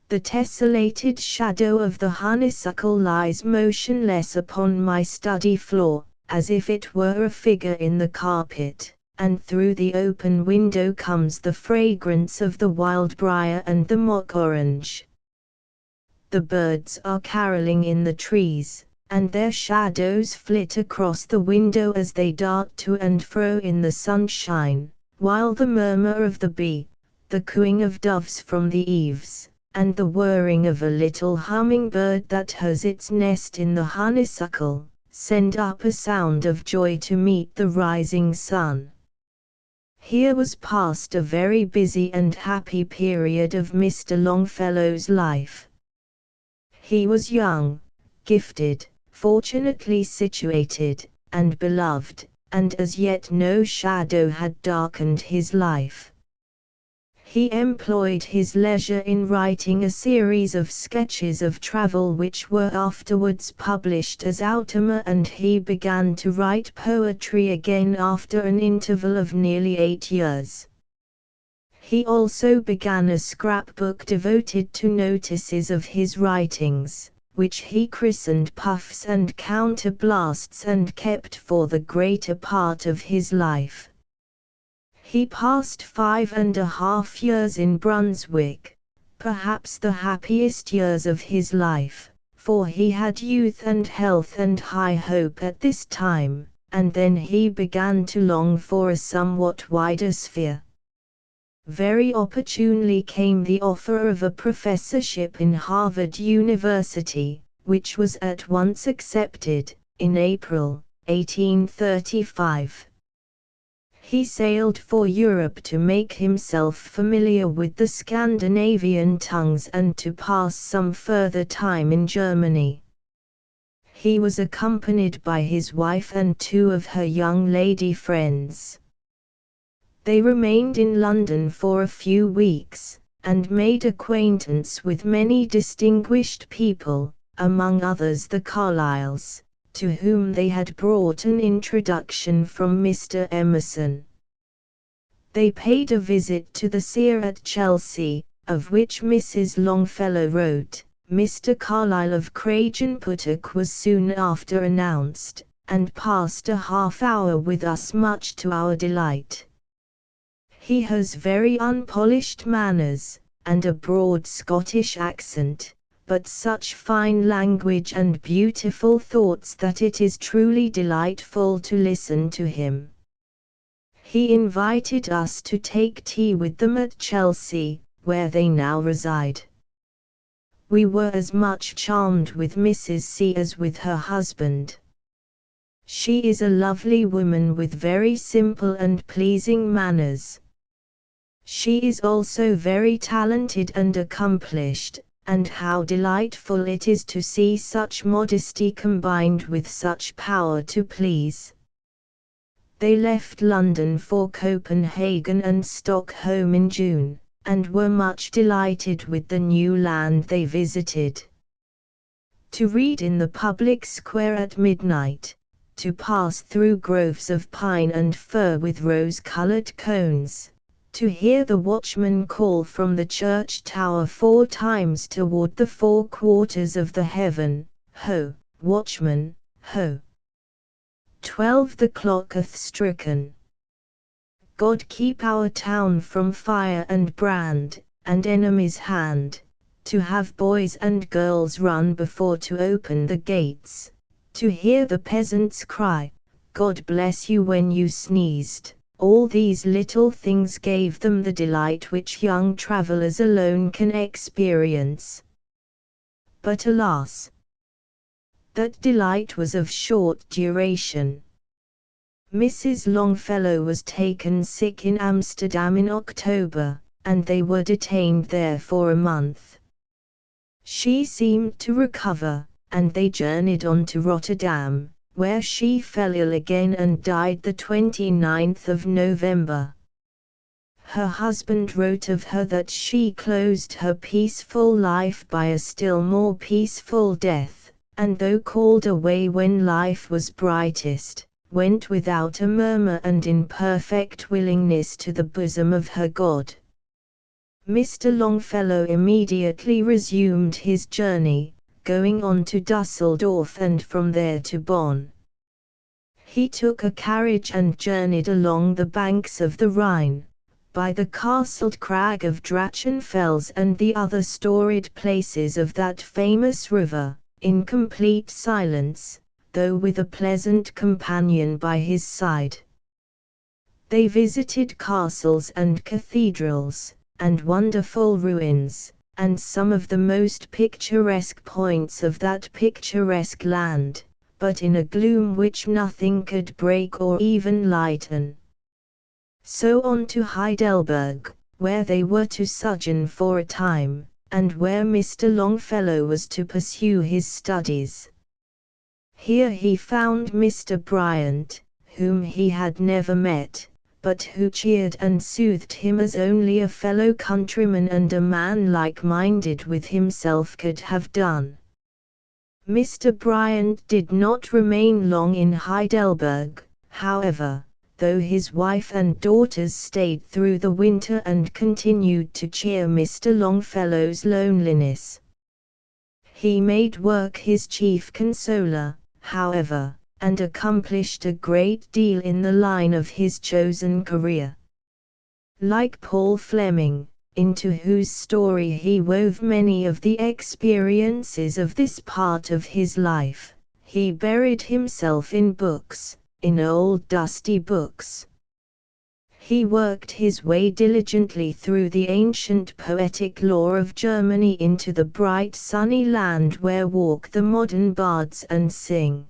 The tessellated shadow of the honeysuckle lies motionless upon my study floor, as if it were a figure in the carpet, and through the open window comes the fragrance of the wild briar and the mock orange. The birds are caroling in the trees, and their shadows flit across the window as they dart to and fro in the sunshine, while the murmur of the bee, the cooing of doves from the eaves, and the whirring of a little hummingbird that has its nest in the honeysuckle, send up a sound of joy to meet the rising sun. Here was passed a very busy and happy period of Mr. Longfellow's life. He was young, gifted, fortunately situated, and beloved, and as yet no shadow had darkened his life. He employed his leisure in writing a series of sketches of travel which were afterwards published as Outama, and he began to write poetry again after an interval of nearly 8 years. He also began a scrapbook devoted to notices of his writings, which he christened Puffs and Counterblasts, and kept for the greater part of his life. He passed 5.5 years in Brunswick, perhaps the happiest years of his life, for he had youth and health and high hope at this time, and then he began to long for a somewhat wider sphere. Very opportunely came the offer of a professorship in Harvard University, which was at once accepted, in April, 1835. He sailed for Europe to make himself familiar with the Scandinavian tongues and to pass some further time in Germany. He was accompanied by his wife and 2 of her young lady friends. They remained in London for a few weeks, and made acquaintance with many distinguished people, among others the Carlyles, to whom they had brought an introduction from Mr. Emerson. They paid a visit to the Seer at Chelsea, of which Mrs. Longfellow wrote, "Mr. Carlyle of Craigenputtock was soon after announced, and passed a half-hour with us much to our delight. He has very unpolished manners, and a broad Scottish accent, but such fine language and beautiful thoughts that it is truly delightful to listen to him. He invited us to take tea with them at Chelsea, where they now reside. We were as much charmed with Mrs. C. as with her husband. She is a lovely woman with very simple and pleasing manners. She is also very talented and accomplished, and how delightful it is to see such modesty combined with such power to please." They left London for Copenhagen and Stockholm in June, and were much delighted with the new land they visited. To read in the public square at midnight, to pass through groves of pine and fir with rose-colored cones, to hear the watchman call from the church tower 4 times toward the 4 quarters of the heaven, "Ho, watchman, ho! 12 the clock hath stricken. God keep our town from fire and brand, and enemy's hand," to have boys and girls run before to open the gates, to hear the peasants cry, "God bless you," when you sneezed. All these little things gave them the delight which young travelers alone can experience. But alas! That delight was of short duration. Mrs. Longfellow was taken sick in Amsterdam in October, and they were detained there for a month. She seemed to recover, and they journeyed on to Rotterdam, where she fell ill again and died the 29th of November. Her husband wrote of her that she closed her peaceful life by a still more peaceful death, and though called away when life was brightest, went without a murmur and in perfect willingness to the bosom of her God. Mr. Longfellow immediately resumed his journey, going on to Dusseldorf and from there to Bonn. He took a carriage and journeyed along the banks of the Rhine, by the castled crag of Drachenfels and the other storied places of that famous river, in complete silence, though with a pleasant companion by his side. They visited castles and cathedrals, and wonderful ruins, and some of the most picturesque points of that picturesque land, but in a gloom which nothing could break or even lighten. So on to Heidelberg, where they were to sojourn for a time, and where Mr. Longfellow was to pursue his studies. Here he found Mr. Bryant, whom he had never met, but who cheered and soothed him as only a fellow countryman and a man like-minded with himself could have done. Mr. Bryant did not remain long in Heidelberg, however, though his wife and daughters stayed through the winter and continued to cheer Mr. Longfellow's loneliness. He made work his chief consoler, however, and accomplished a great deal in the line of his chosen career. Like Paul Fleming, into whose story he wove many of the experiences of this part of his life, he buried himself in books, in old dusty books. He worked his way diligently through the ancient poetic lore of Germany into the bright sunny land where walk the modern bards and sing.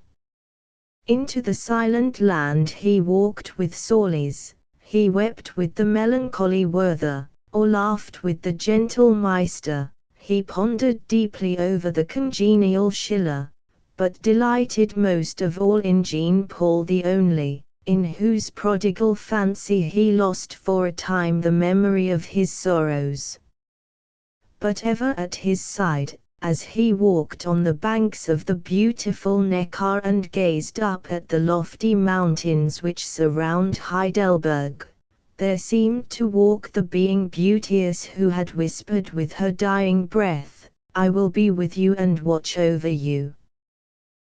Into the silent land he walked with Saulys, he wept with the melancholy Werther, or laughed with the gentle Meister, he pondered deeply over the congenial Schiller, but delighted most of all in Jean Paul the Only, in whose prodigal fancy he lost for a time the memory of his sorrows. But ever at his side, as he walked on the banks of the beautiful Neckar and gazed up at the lofty mountains which surround Heidelberg, there seemed to walk the being beauteous who had whispered with her dying breath, "I will be with you and watch over you."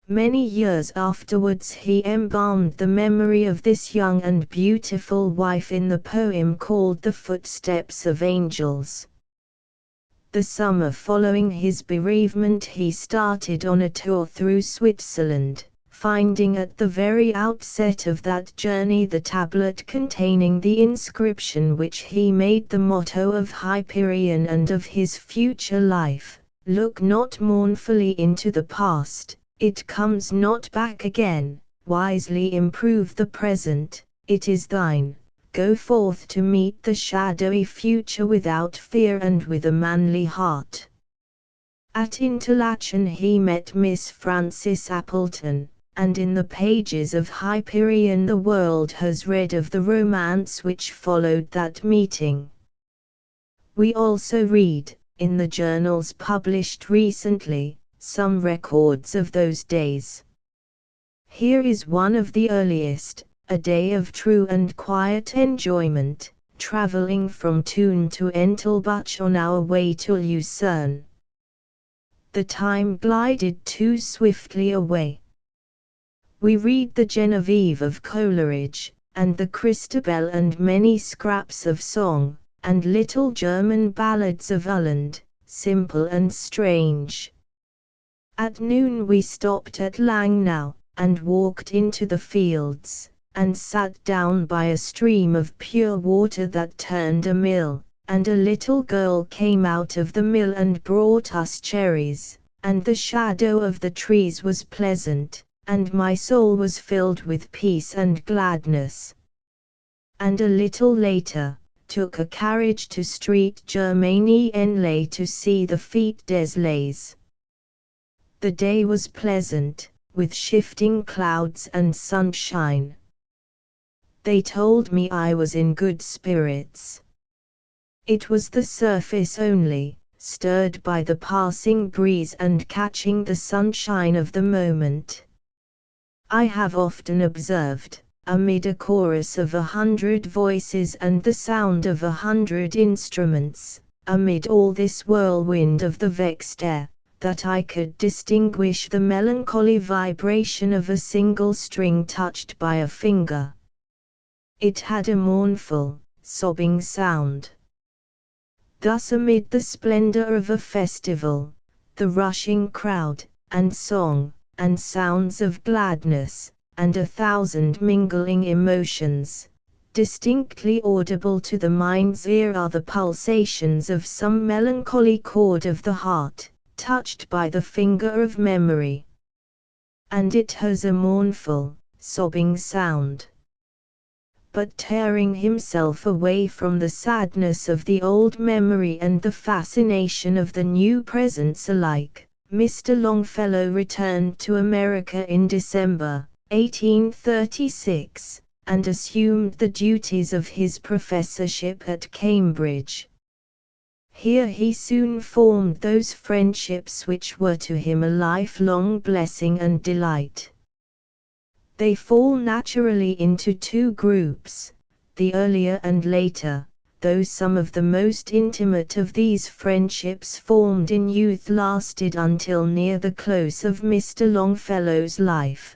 Many years afterwards he embalmed the memory of this young and beautiful wife in the poem called The Footsteps of Angels. The summer following his bereavement he started on a tour through Switzerland, finding at the very outset of that journey the tablet containing the inscription which he made the motto of Hyperion and of his future life, "Look not mournfully into the past, it comes not back again, wisely improve the present, it is thine. Go forth to meet the shadowy future without fear and with a manly heart." At Interlachen he met Miss Frances Appleton, and in the pages of Hyperion the world has read of the romance which followed that meeting. We also read, in the journals published recently, some records of those days. Here is one of the earliest, a day of true and quiet enjoyment, travelling from Thun to Entelbach on our way to Lucerne. The time glided too swiftly away. We read the Genevieve of Coleridge, and the Christabel and many scraps of song, and little German ballads of Uhland, simple and strange. At noon we stopped at Langnau, and walked into the fields, and sat down by a stream of pure water that turned a mill, and a little girl came out of the mill and brought us cherries, and the shadow of the trees was pleasant, and my soul was filled with peace and gladness. And a little later, took a carriage to Street Germanie-en-Laye to see the Fête des Lays. The day was pleasant, with shifting clouds and sunshine. They told me I was in good spirits. It was the surface only, stirred by the passing breeze and catching the sunshine of the moment. I have often observed, amid a chorus of 100 voices and the sound of 100 instruments, amid all this whirlwind of the vexed air, that I could distinguish the melancholy vibration of a single string touched by a finger. It had a mournful, sobbing sound. Thus amid the splendor of a festival, the rushing crowd, and song, and sounds of gladness, and 1,000 mingling emotions, distinctly audible to the mind's ear are the pulsations of some melancholy chord of the heart, touched by the finger of memory. And it has a mournful, sobbing sound. But tearing himself away from the sadness of the old memory and the fascination of the new presence alike, Mr. Longfellow returned to America in December 1836, and assumed the duties of his professorship at Cambridge. Here he soon formed those friendships which were to him a lifelong blessing and delight. They fall naturally into two groups, the earlier and later, though some of the most intimate of these friendships formed in youth lasted until near the close of Mr. Longfellow's life.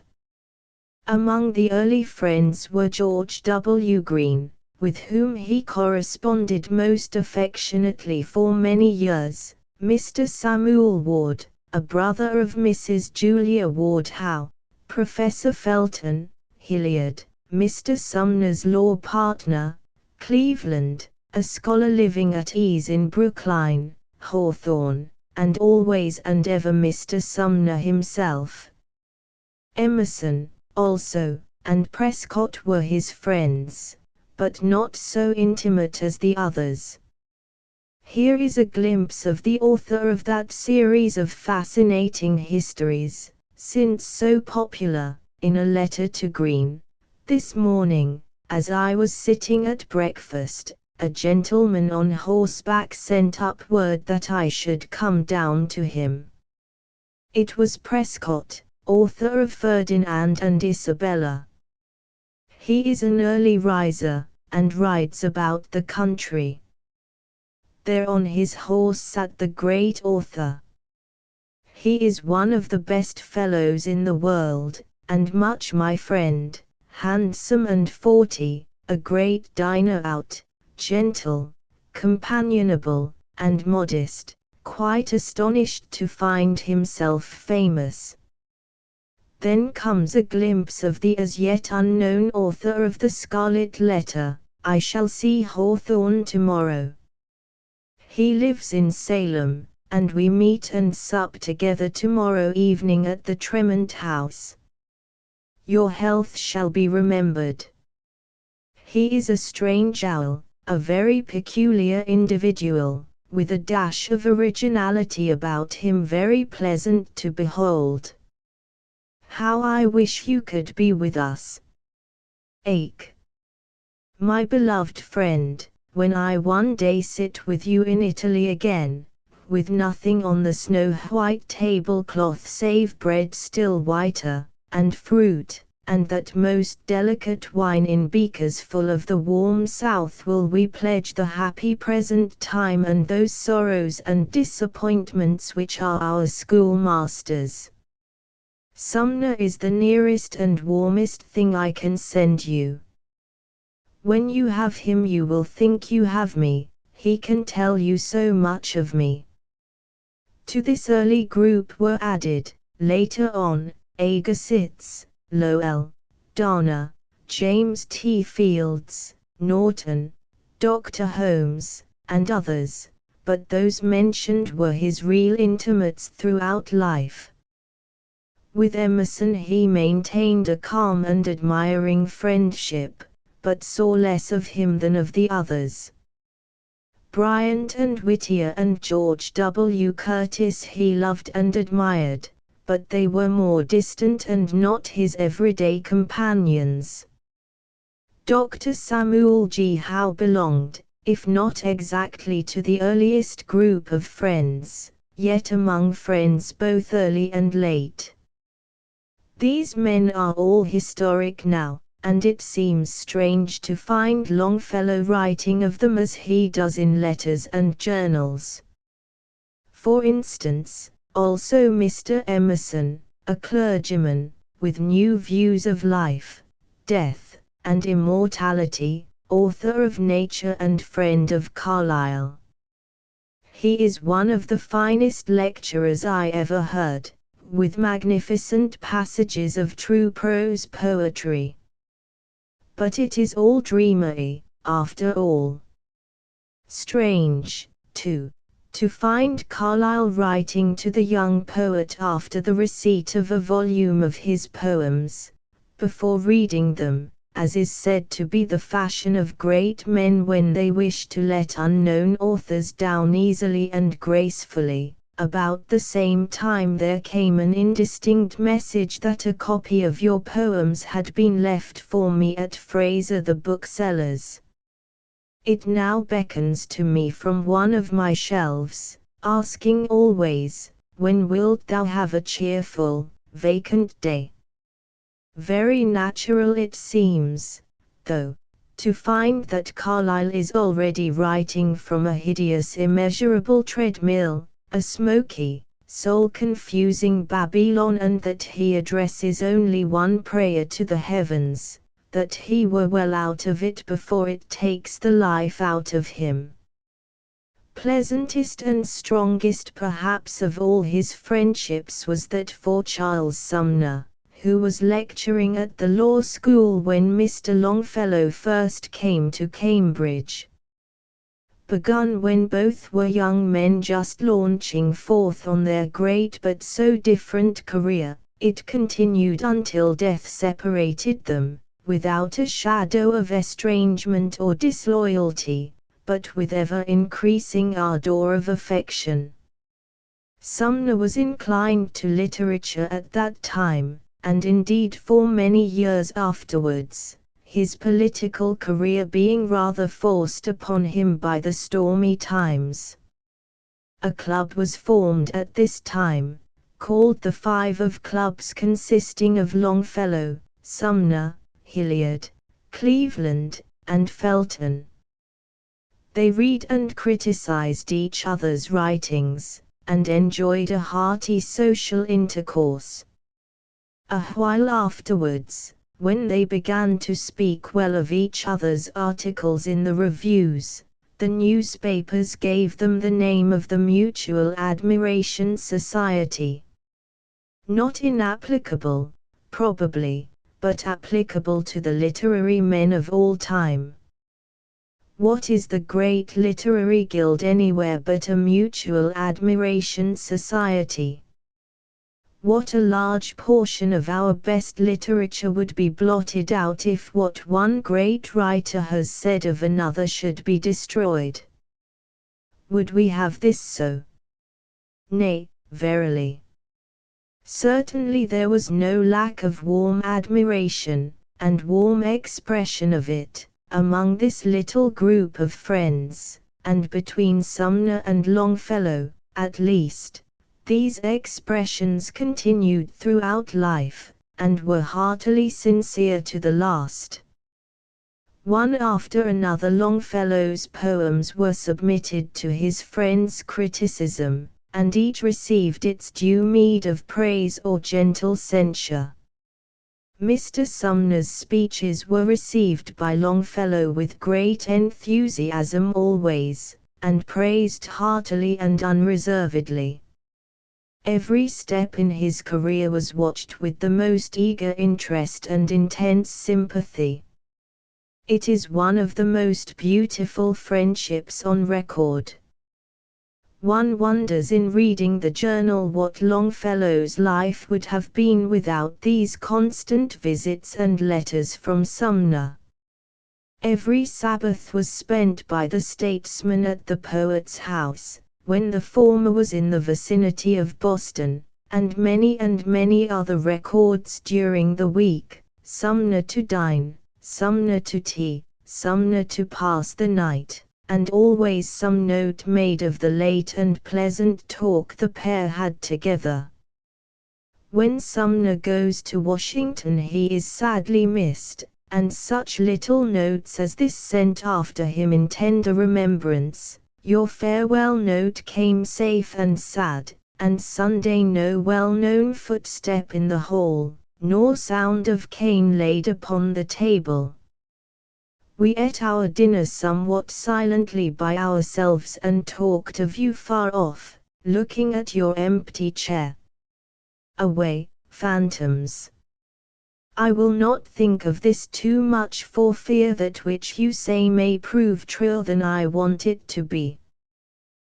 Among the early friends were George W. Green, with whom he corresponded most affectionately for many years, Mr. Samuel Ward, a brother of Mrs. Julia Ward Howe, Professor Felton, Hilliard, Mr. Sumner's law partner, Cleveland, a scholar living at ease in Brookline, Hawthorne, and always and ever Mr. Sumner himself. Emerson, also, and Prescott were his friends, but not so intimate as the others. Here is a glimpse of the author of that series of fascinating histories, since so popular, in a letter to Green. This morning, as I was sitting at breakfast, a gentleman on horseback sent up word that I should come down to him. It was Prescott, author of Ferdinand and Isabella. He is an early riser, and rides about the country. There on his horse sat the great author. He is one of the best fellows in the world, and much my friend, handsome and 40, a great diner out, gentle, companionable, and modest, quite astonished to find himself famous. Then comes a glimpse of the as yet unknown author of the Scarlet Letter. I shall see Hawthorne tomorrow. He lives in Salem, and we meet and sup together tomorrow evening at the Tremont House. Your health shall be remembered. He is a strange owl, a very peculiar individual, with a dash of originality about him very pleasant to behold. How I wish you could be with us. Ache. My beloved friend, when I one day sit with you in Italy again, with nothing on the snow-white tablecloth save bread still whiter, and fruit, and that most delicate wine in beakers full of the warm south, will we pledge the happy present time and those sorrows and disappointments which are our schoolmasters. Sumner is the nearest and warmest thing I can send you. When you have him you will think you have me, he can tell you so much of me. To this early group were added, later on, Agassiz, Lowell, Dana, James T. Fields, Norton, Dr. Holmes, and others, but those mentioned were his real intimates throughout life. With Emerson he maintained a calm and admiring friendship, but saw less of him than of the others. Bryant and Whittier and George W. Curtis he loved and admired, but they were more distant and not his everyday companions. Dr. Samuel G. Howe belonged, if not exactly to the earliest group of friends, yet among friends both early and late. These men are all historic now, and it seems strange to find Longfellow writing of them as he does in letters and journals. For instance, also Mr. Emerson, a clergyman, with new views of life, death, and immortality, author of Nature and friend of Carlyle. He is one of the finest lecturers I ever heard, with magnificent passages of true prose poetry. but it is all dreamery, after all. Strange, too, to find Carlyle writing to the young poet after the receipt of a volume of his poems, before reading them, as is said to be the fashion of great men when they wish to let unknown authors down easily and gracefully. About the same time there came an indistinct message that a copy of your poems had been left for me at Fraser the bookseller's. It now beckons to me from one of my shelves, asking always, when wilt thou have a cheerful, vacant day? Very natural it seems, though, to find that Carlyle is already writing from a hideous immeasurable treadmill, a smoky, soul-confusing Babylon, and that he addresses only one prayer to the heavens, that he were well out of it before it takes the life out of him. Pleasantest and strongest perhaps of all his friendships was that for Charles Sumner, who was lecturing at the law school when Mr. Longfellow first came to Cambridge. Begun when both were young men just launching forth on their great but so different career, it continued until death separated them, without a shadow of estrangement or disloyalty, but with ever-increasing ardor of affection. Sumner was inclined to literature at that time, and indeed for many years afterwards, his political career being rather forced upon him by the stormy times. A club was formed at this time, called the Five of Clubs, consisting of Longfellow, Sumner, Hilliard, Cleveland, and Felton. They read and criticized each other's writings, and enjoyed a hearty social intercourse. A while afterwards, when they began to speak well of each other's articles in the reviews, the newspapers gave them the name of the Mutual Admiration Society. Not inapplicable, probably, but applicable to the literary men of all time. What is the great literary guild anywhere but a mutual admiration society? What a large portion of our best literature would be blotted out if what one great writer has said of another should be destroyed. Would we have this so? Nay, verily. Certainly there was no lack of warm admiration, and warm expression of it, among this little group of friends, and between Sumner and Longfellow, at least, these expressions continued throughout life, and were heartily sincere to the last. One after another Longfellow's poems were submitted to his friends' criticism, and each received its due meed of praise or gentle censure. Mr. Sumner's speeches were received by Longfellow with great enthusiasm always, and praised heartily and unreservedly. Every step in his career was watched with the most eager interest and intense sympathy. It is one of the most beautiful friendships on record. One wonders in reading the journal what Longfellow's life would have been without these constant visits and letters from Sumner. Every Sabbath was spent by the statesman at the poet's house, when the former was in the vicinity of Boston, and many other records during the week, Sumner to dine, Sumner to tea, Sumner to pass the night, and always some note made of the late and pleasant talk the pair had together. When Sumner goes to Washington he is sadly missed, and such little notes as this sent after him in tender remembrance. Your farewell note came safe and sad, and Sunday no well-known footstep in the hall, nor sound of cane laid upon the table. We ate our dinner somewhat silently by ourselves and talked of you far off, looking at your empty chair. Away, phantoms! I will not think of this too much for fear that which you say may prove truer than I want it to be.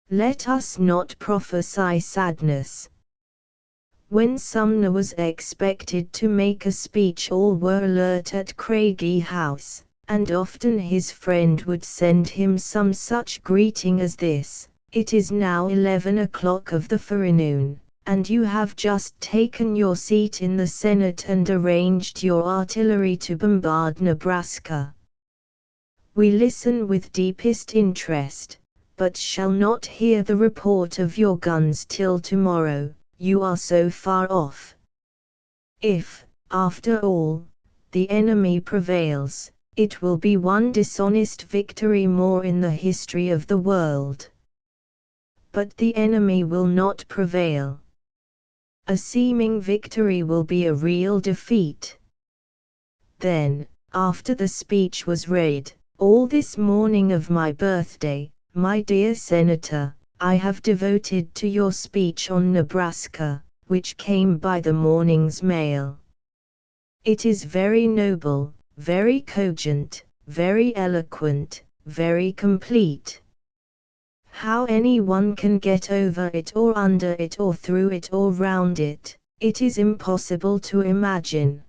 Let us not prophesy sadness. When Sumner was expected to make a speech, all were alert at Craigie House, and often his friend would send him some such greeting as this: "It is now 11 o'clock of the forenoon, and you have just taken your seat in the Senate and arranged your artillery to bombard Nebraska. We listen with deepest interest, but shall not hear the report of your guns till tomorrow, you are so far off. If, after all, the enemy prevails, it will be one dishonest victory more in the history of the world. But the enemy will not prevail. A seeming victory will be a real defeat." Then, after the speech was read, "All this morning of my birthday, my dear Senator, I have devoted to your speech on Nebraska, which came by the morning's mail. It is very noble, very cogent, very eloquent, very complete. How anyone can get over it or under it or through it or round it, it is impossible to imagine."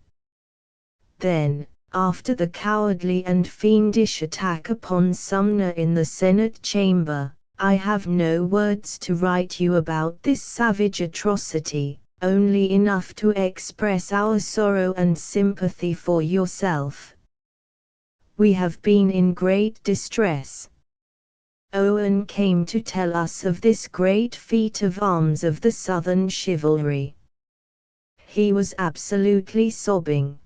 Then, after the cowardly and fiendish attack upon Sumner in the Senate chamber, "I have no words to write you about this savage atrocity, only enough to express our sorrow and sympathy for yourself. We have been in great distress. Owen came to tell us of this great feat of arms of the Southern chivalry. He was absolutely sobbing.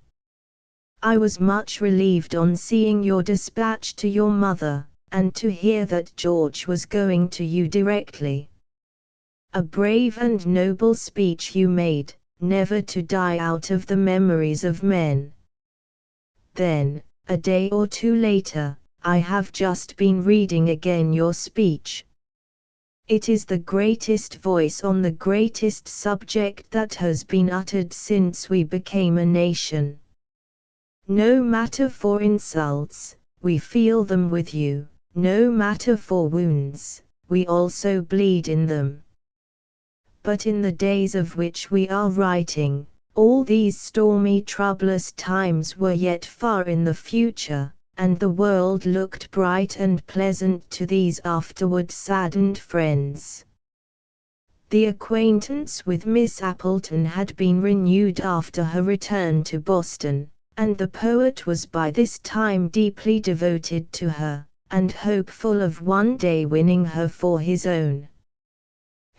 I was much relieved on seeing your dispatch to your mother, and to hear that George was going to you directly. A brave and noble speech you made, never to die out of the memories of men." Then, a day or two later, "I have just been reading again your speech. It is the greatest voice on the greatest subject that has been uttered since we became a nation. No matter for insults, we feel them with you, no matter for wounds, we also bleed in them. But in the days of which we are writing, all these stormy troublous times were yet far in the future, and the world looked bright and pleasant to these afterward saddened friends." The acquaintance with Miss Appleton had been renewed after her return to Boston, and the poet was by this time deeply devoted to her, and hopeful of one day winning her for his own.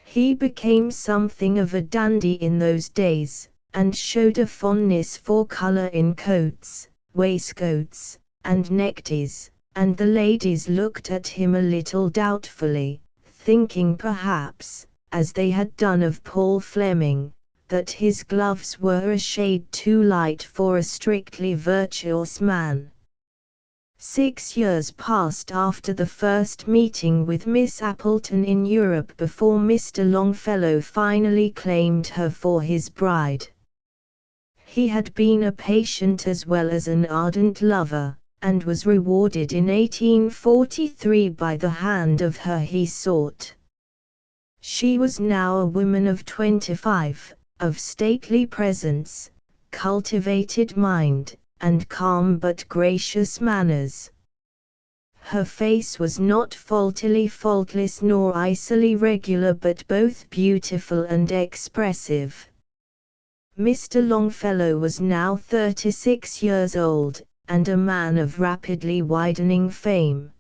He became something of a dandy in those days, and showed a fondness for color in coats, waistcoats, and neckties, and the ladies looked at him a little doubtfully, thinking perhaps, as they had done of Paul Fleming, that his gloves were a shade too light for a strictly virtuous man. 6 years passed after the first meeting with Miss Appleton in Europe before Mr. Longfellow finally claimed her for his bride. He had been a patient as well as an ardent lover, and was rewarded in 1843 by the hand of her he sought. She was now a woman of 25, of stately presence, cultivated mind, and calm but gracious manners. Her face was not faultily faultless nor icily regular but both beautiful and expressive. Mr. Longfellow was now 36 years old, and a man of rapidly widening fame.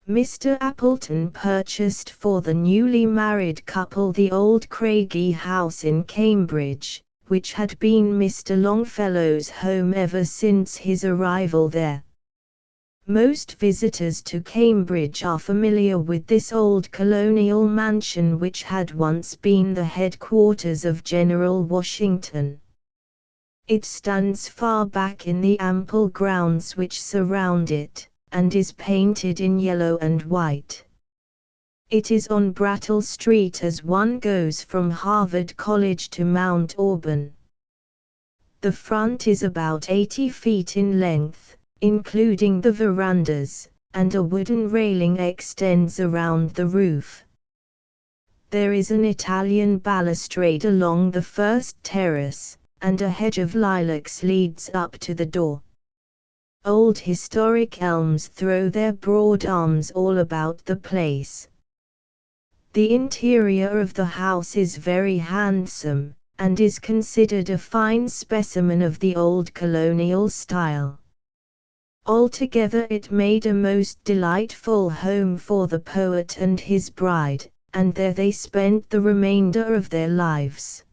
Mr. Appleton purchased for the newly married couple the old Craigie house in Cambridge, which had been Mr. Longfellow's home ever since his arrival there. Most visitors to Cambridge are familiar with this old colonial mansion which had once been the headquarters of General Washington. It stands far back in the ample grounds which surround it, and is painted in yellow and white. It is on Brattle Street as one goes from Harvard College to Mount Auburn. The front is about 80 feet in length, including the verandas, and a wooden railing extends around the roof. There is an Italian balustrade along the first terrace, and a hedge of lilacs leads up to the door. Old historic elms throw their broad arms all about the place. The interior of the house is very handsome, and is considered a fine specimen of the old colonial style. Altogether it made a most delightful home for the poet and his bride, and there they spent the remainder of their lives.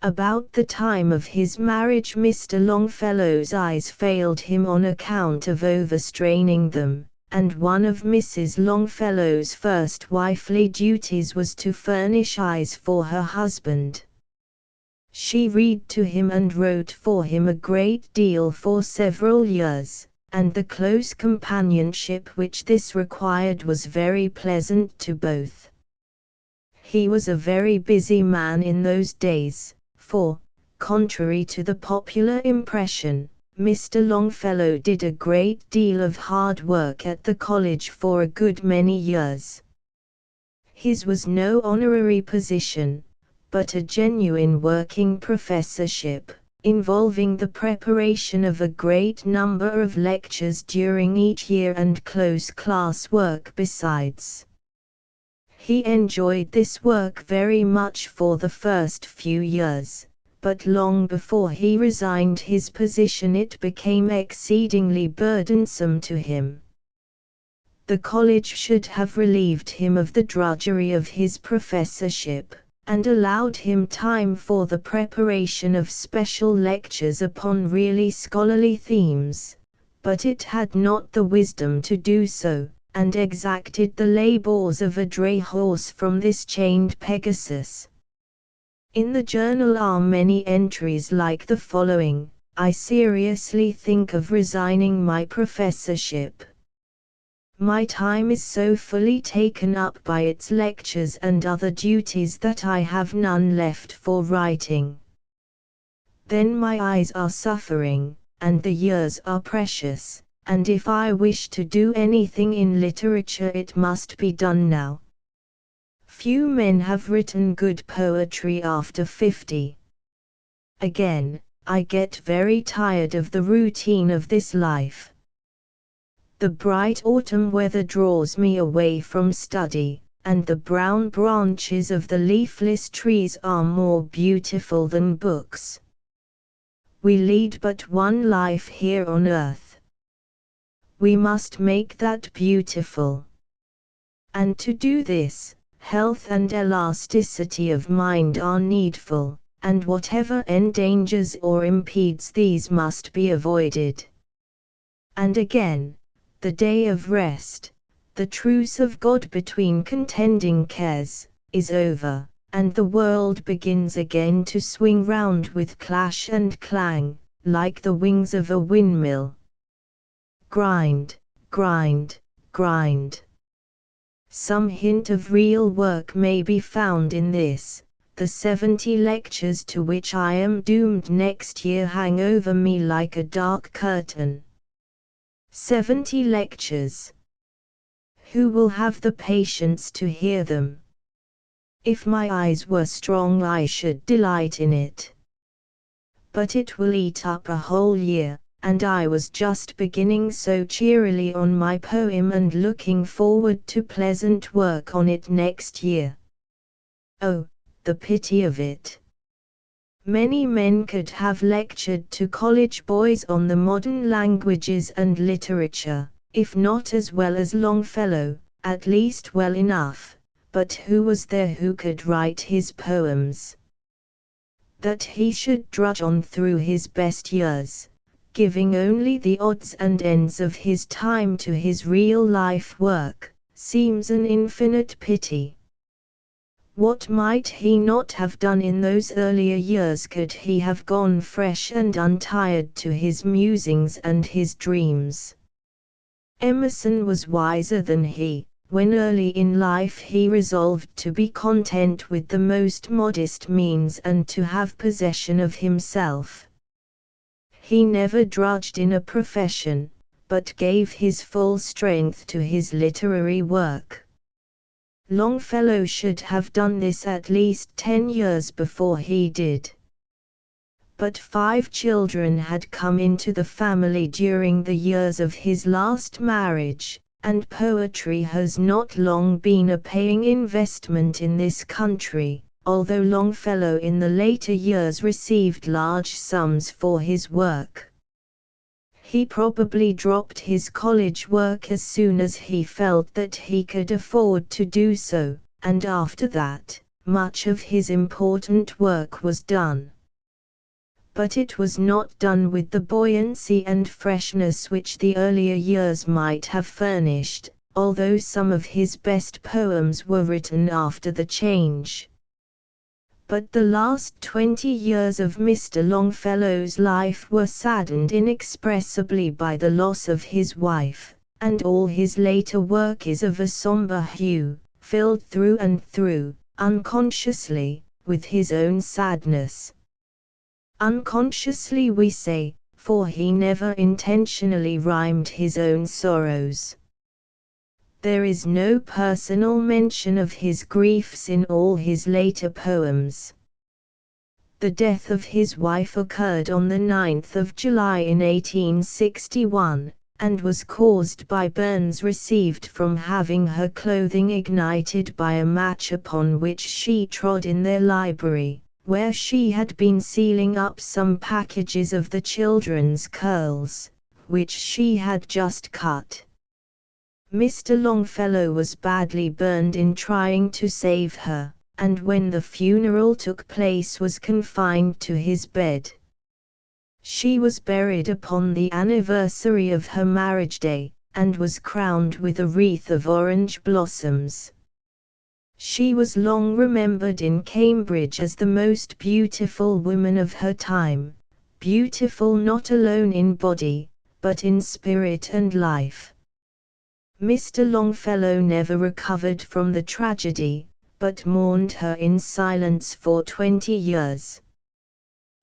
About the time of his marriage Mr. Longfellow's eyes failed him on account of overstraining them, and one of Mrs. Longfellow's first wifely duties was to furnish eyes for her husband. She read to him and wrote for him a great deal for several years, and the close companionship which this required was very pleasant to both. He was a very busy man in those days, for, contrary to the popular impression, Mr. Longfellow did a great deal of hard work at the college for a good many years. His was no honorary position, but a genuine working professorship, involving the preparation of a great number of lectures during each year and close class work besides. He enjoyed this work very much for the first few years, but long before he resigned his position it became exceedingly burdensome to him. The college should have relieved him of the drudgery of his professorship, and allowed him time for the preparation of special lectures upon really scholarly themes, but it had not the wisdom to do so, and exacted the labours of a dray horse from this chained Pegasus. In the journal are many entries like the following: I seriously think of resigning my professorship. My time is so fully taken up by its lectures and other duties that I have none left for writing. Then my eyes are suffering, and the years are precious, and if I wish to do anything in literature it must be done now. Few men have written good poetry after 50. Again, I get very tired of the routine of this life. The bright autumn weather draws me away from study, and the brown branches of the leafless trees are more beautiful than books. We lead but one life here on earth. We must make that beautiful. And to do this, health and elasticity of mind are needful, and whatever endangers or impedes these must be avoided. And again, the day of rest, the truce of God between contending cares, is over, and the world begins again to swing round with clash and clang, like the wings of a windmill. Grind, grind, grind. Some hint of real work may be found in this. The 70 lectures to which I am doomed next year hang over me like a dark curtain. 70 lectures. Who will have the patience to hear them? If my eyes were strong I should delight in it. But it will eat up a whole year, and I was just beginning so cheerily on my poem and looking forward to pleasant work on it next year. Oh, the pity of it! Many men could have lectured to college boys on the modern languages and literature, if not as well as Longfellow, at least well enough, but who was there who could write his poems? That he should drudge on through his best years, giving only the odds and ends of his time to his real-life work, seems an infinite pity. What might he not have done in those earlier years could he have gone fresh and untired to his musings and his dreams? Emerson was wiser than he, when early in life he resolved to be content with the most modest means and to have possession of himself. He never drudged in a profession, but gave his full strength to his literary work. Longfellow should have done this at least 10 years before he did. But 5 children had come into the family during the years of his last marriage, and poetry has not long been a paying investment in this country, although Longfellow in the later years received large sums for his work. He probably dropped his college work as soon as he felt that he could afford to do so, and after that, much of his important work was done. But it was not done with the buoyancy and freshness which the earlier years might have furnished, although some of his best poems were written after the change. But the last 20 years of Mr. Longfellow's life were saddened inexpressibly by the loss of his wife, and all his later work is of a somber hue, filled through and through, unconsciously, with his own sadness. Unconsciously we say, for he never intentionally rhymed his own sorrows. There is no personal mention of his griefs in all his later poems. The death of his wife occurred on the 9th of July in 1861, and was caused by burns received from having her clothing ignited by a match upon which she trod in their library, where she had been sealing up some packages of the children's curls, which she had just cut. Mr. Longfellow was badly burned in trying to save her, and when the funeral took place was confined to his bed. She was buried upon the anniversary of her marriage day, and was crowned with a wreath of orange blossoms. She was long remembered in Cambridge as the most beautiful woman of her time, beautiful not alone in body, but in spirit and life. Mr. Longfellow never recovered from the tragedy, but mourned her in silence for 20 years.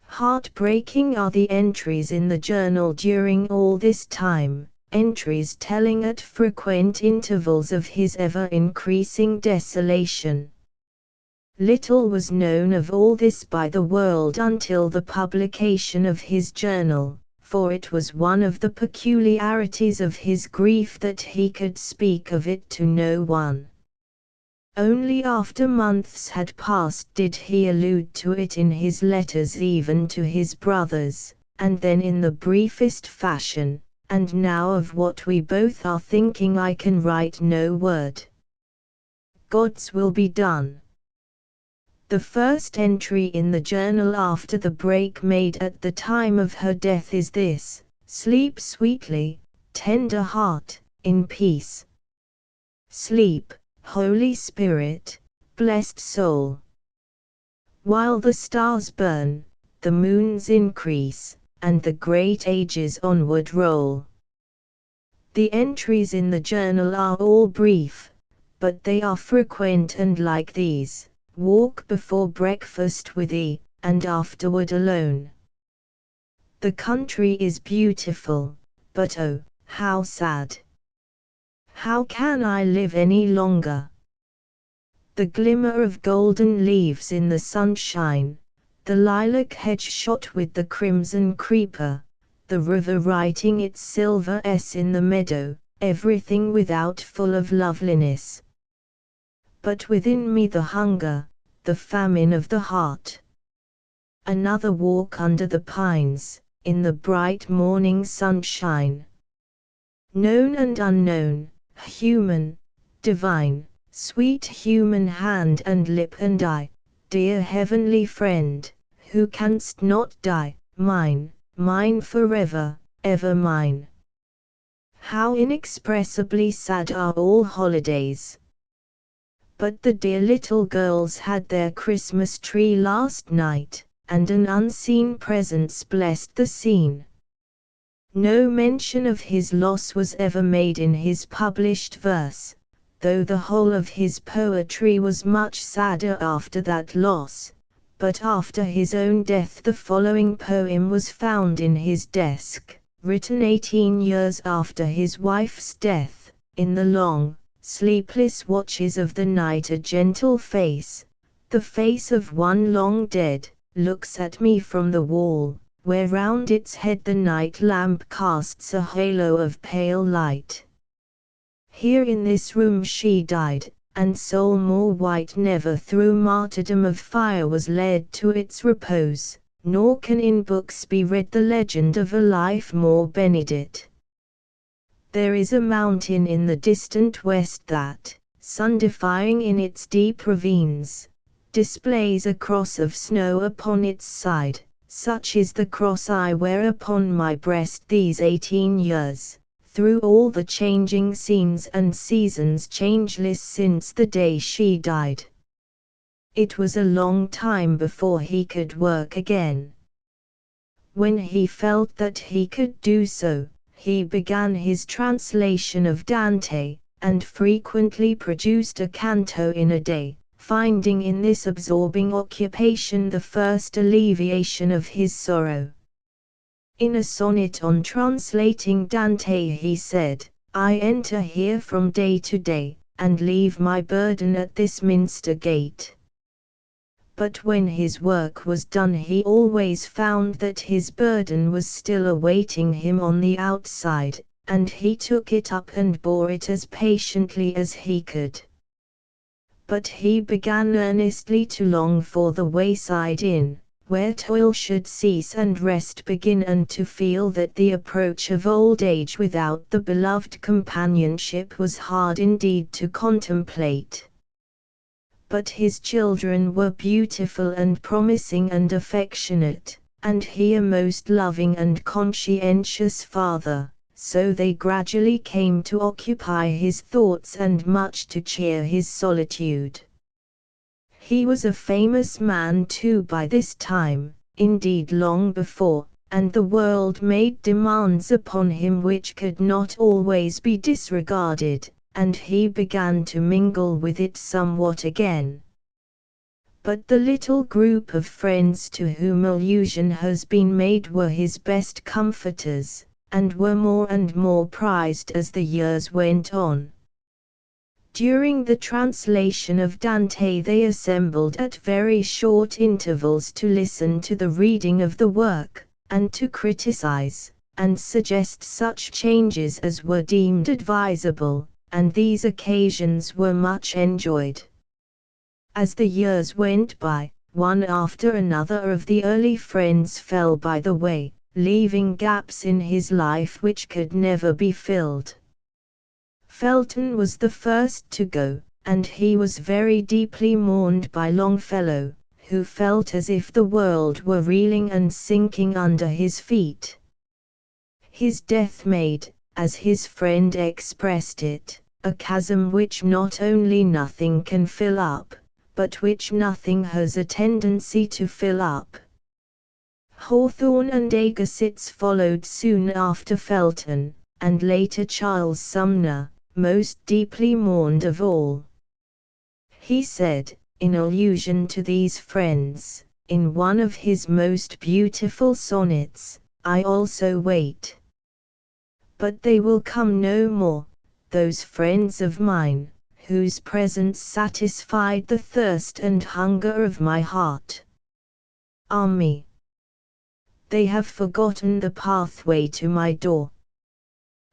Heartbreaking are the entries in the journal during all this time, entries telling at frequent intervals of his ever-increasing desolation. Little was known of all this by the world until the publication of his journal, for it was one of the peculiarities of his grief that he could speak of it to no one. Only after months had passed did he allude to it in his letters even to his brothers, and then in the briefest fashion, and now of what we both are thinking I can write no word. God's will be done. The first entry in the journal after the break made at the time of her death is this: "Sleep sweetly, tender heart, in peace. Sleep, Holy Spirit, blessed soul. While the stars burn, the moons increase, and the great ages onward roll." The entries in the journal are all brief, but they are frequent and like these: "Walk before breakfast with thee, and afterward alone. The country is beautiful, but oh, how sad. How can I live any longer? The glimmer of golden leaves in the sunshine, the lilac hedge shot with the crimson creeper, the river writing its silver S in the meadow, everything without full of loveliness. But within me the hunger, the famine of the heart. Another walk under the pines, in the bright morning sunshine. Known and unknown, human, divine, sweet human hand and lip and eye, dear heavenly friend, who canst not die, mine, mine forever, ever mine." How inexpressibly sad are all holidays. But the dear little girls had their Christmas tree last night, and an unseen presence blessed the scene. No mention of his loss was ever made in his published verse, though the whole of his poetry was much sadder after that loss, but after his own death the following poem was found in his desk, written 18 years after his wife's death. In the long, sleepless watches of the night a gentle face, the face of one long dead, looks at me from the wall, where round its head the night lamp casts a halo of pale light. Here in this room she died, and soul more white never through martyrdom of fire was led to its repose, nor can in books be read the legend of a life more benedict. There is a mountain in the distant west that, sun-defying in its deep ravines, displays a cross of snow upon its side. Such is the cross I wear upon my breast these 18 years, through all the changing scenes and seasons changeless since the day she died. It was a long time before he could work again. When he felt that he could do so, he began his translation of Dante, and frequently produced a canto in a day, finding in this absorbing occupation the first alleviation of his sorrow. In a sonnet on translating Dante he said, "I enter here from day to day, and leave my burden at this minster gate." But when his work was done he always found that his burden was still awaiting him on the outside, and he took it up and bore it as patiently as he could. But he began earnestly to long for the wayside inn, where toil should cease and rest begin, and to feel that the approach of old age without the beloved companionship was hard indeed to contemplate. But his children were beautiful and promising and affectionate, and he a most loving and conscientious father, so they gradually came to occupy his thoughts and much to cheer his solitude. He was a famous man too by this time, indeed long before, and the world made demands upon him which could not always be disregarded, and he began to mingle with it somewhat again. But the little group of friends to whom allusion has been made were his best comforters, and were more and more prized as the years went on. During the translation of Dante they assembled at very short intervals to listen to the reading of the work, and to criticize, and suggest such changes as were deemed advisable, and these occasions were much enjoyed. As the years went by, one after another of the early friends fell by the way, leaving gaps in his life which could never be filled. Felton was the first to go, and he was very deeply mourned by Longfellow, who felt as if the world were reeling and sinking under his feet. His death made, as his friend expressed it, a chasm which not only nothing can fill up, but which nothing has a tendency to fill up. Hawthorne and Agassiz followed soon after Felton, and later Charles Sumner, most deeply mourned of all. He said, in allusion to these friends, in one of his most beautiful sonnets, "I also wait. But they will come no more, those friends of mine, whose presence satisfied the thirst and hunger of my heart. Ah me! They have forgotten the pathway to my door.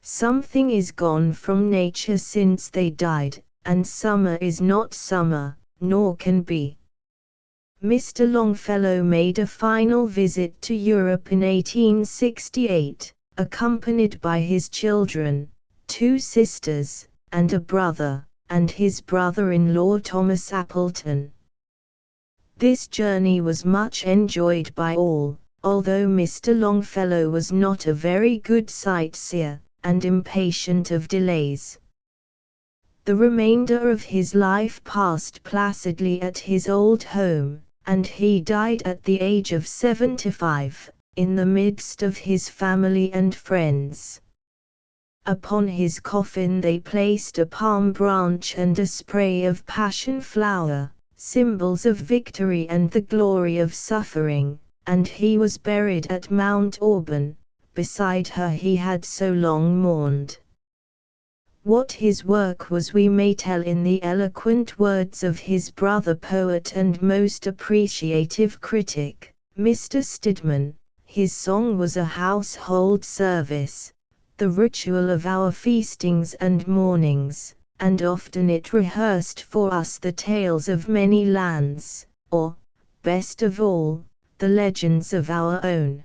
Something is gone from nature since they died, and summer is not summer, nor can be." Mr. Longfellow made a final visit to Europe in 1868, accompanied by his children, 2 sisters, and a brother, and his brother-in-law Thomas Appleton. This journey was much enjoyed by all, although Mr. Longfellow was not a very good sightseer, and impatient of delays. The remainder of his life passed placidly at his old home, and he died at the age of 75, in the midst of his family and friends. Upon his coffin they placed a palm branch and a spray of passion flower, symbols of victory and the glory of suffering, and he was buried at Mount Auburn, beside her he had so long mourned. What his work was we may tell in the eloquent words of his brother poet and most appreciative critic, Mr. Stidman. His song was a household service, the ritual of our feastings and mournings, and often it rehearsed for us the tales of many lands, or, best of all, the legends of our own.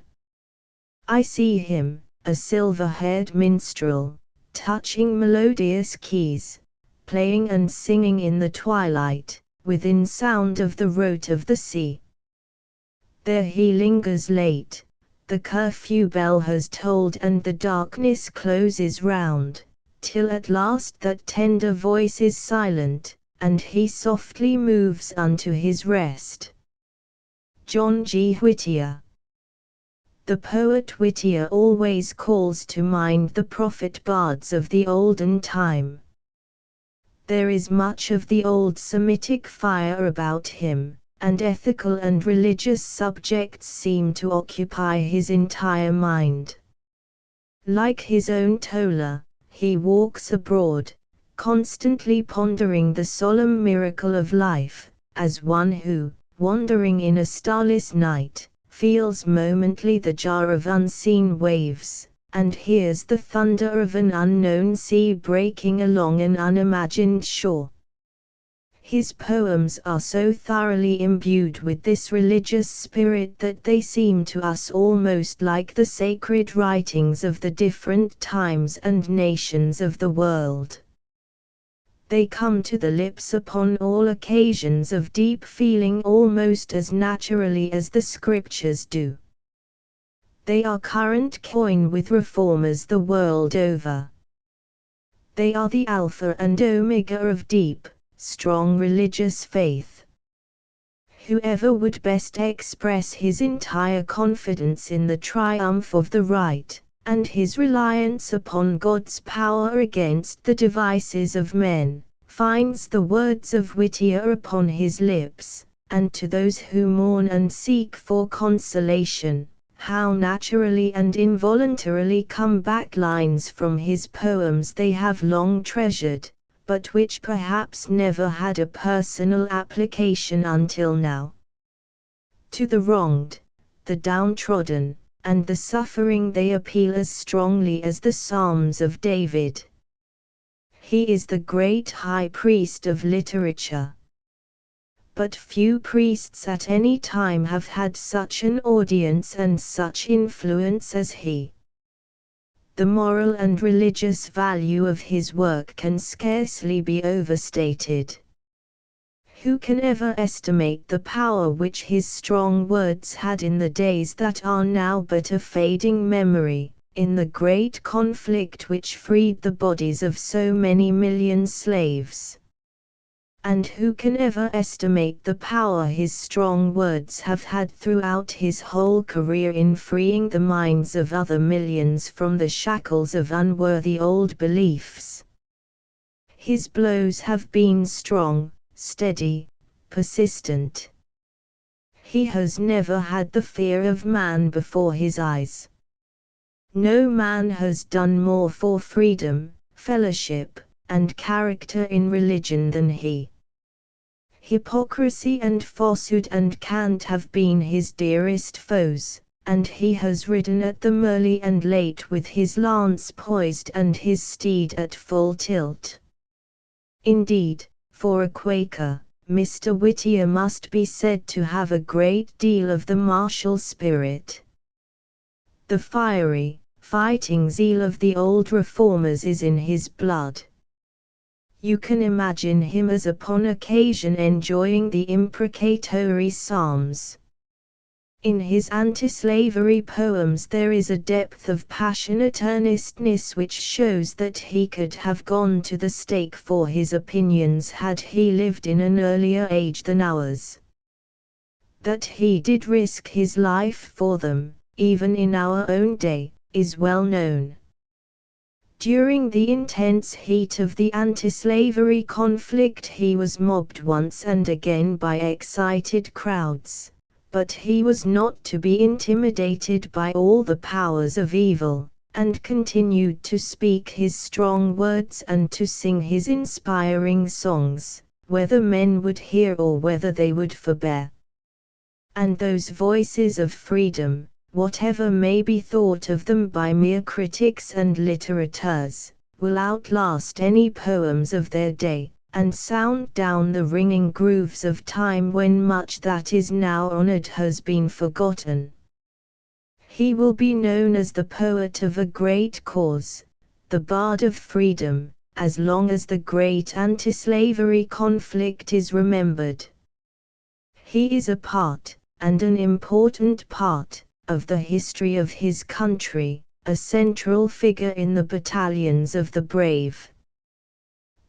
I see him, a silver-haired minstrel, touching melodious keys, playing and singing in the twilight, within sound of the rote of the sea. There he lingers late, the curfew bell has tolled and the darkness closes round, till at last that tender voice is silent, and he softly moves unto his rest. John G. Whittier. The poet Whittier always calls to mind the prophet bards of the olden time. There is much of the old Semitic fire about him, and ethical and religious subjects seem to occupy his entire mind. Like his own Tola, he walks abroad, constantly pondering the solemn miracle of life, as one who, wandering in a starless night, feels momently the jar of unseen waves, and hears the thunder of an unknown sea breaking along an unimagined shore. His poems are so thoroughly imbued with this religious spirit that they seem to us almost like the sacred writings of the different times and nations of the world. They come to the lips upon all occasions of deep feeling almost as naturally as the scriptures do. They are current coin with reformers the world over. They are the alpha and omega of deep, strong religious faith. Whoever would best express his entire confidence in the triumph of the right, and his reliance upon God's power against the devices of men, finds the words of Whittier upon his lips, and to those who mourn and seek for consolation, how naturally and involuntarily come back lines from his poems they have long treasured, but which perhaps never had a personal application until now. To the wronged, the downtrodden, and the suffering they appeal as strongly as the Psalms of David. He is the great high priest of literature. But few priests at any time have had such an audience and such influence as he. The moral and religious value of his work can scarcely be overstated. Who can ever estimate the power which his strong words had in the days that are now but a fading memory, in the great conflict which freed the bodies of so many million slaves? And who can ever estimate the power his strong words have had throughout his whole career in freeing the minds of other millions from the shackles of unworthy old beliefs? His blows have been strong, steady, persistent. He has never had the fear of man before his eyes. No man has done more for freedom, fellowship, and character in religion than he. Hypocrisy and falsehood and cant have been his dearest foes, and he has ridden at them early and late with his lance poised and his steed at full tilt. Indeed, for a Quaker, Mr. Whittier must be said to have a great deal of the martial spirit. The fiery, fighting zeal of the old reformers is in his blood. You can imagine him as upon occasion enjoying the imprecatory psalms. In his anti-slavery poems there is a depth of passionate earnestness which shows that he could have gone to the stake for his opinions had he lived in an earlier age than ours. That he did risk his life for them, even in our own day, is well known. During the intense heat of the anti-slavery conflict he was mobbed once and again by excited crowds, but he was not to be intimidated by all the powers of evil, and continued to speak his strong words and to sing his inspiring songs, whether men would hear or whether they would forbear. And those voices of freedom, whatever may be thought of them by mere critics and litterateurs, will outlast any poems of their day, and sound down the ringing grooves of time when much that is now honored has been forgotten. He will be known as the poet of a great cause, the bard of freedom, as long as the great anti-slavery conflict is remembered. He is a part, and an important part, of the history of his country, a central figure in the battalions of the brave.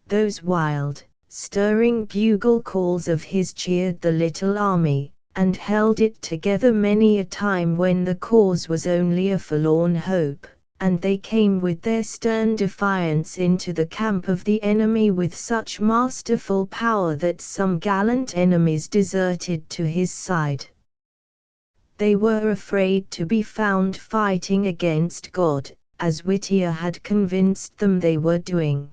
Those wild, stirring bugle calls of his cheered the little army, and held it together many a time when the cause was only a forlorn hope, and they came with their stern defiance into the camp of the enemy with such masterful power that some gallant enemies deserted to his side. They were afraid to be found fighting against God, as Whittier had convinced them they were doing.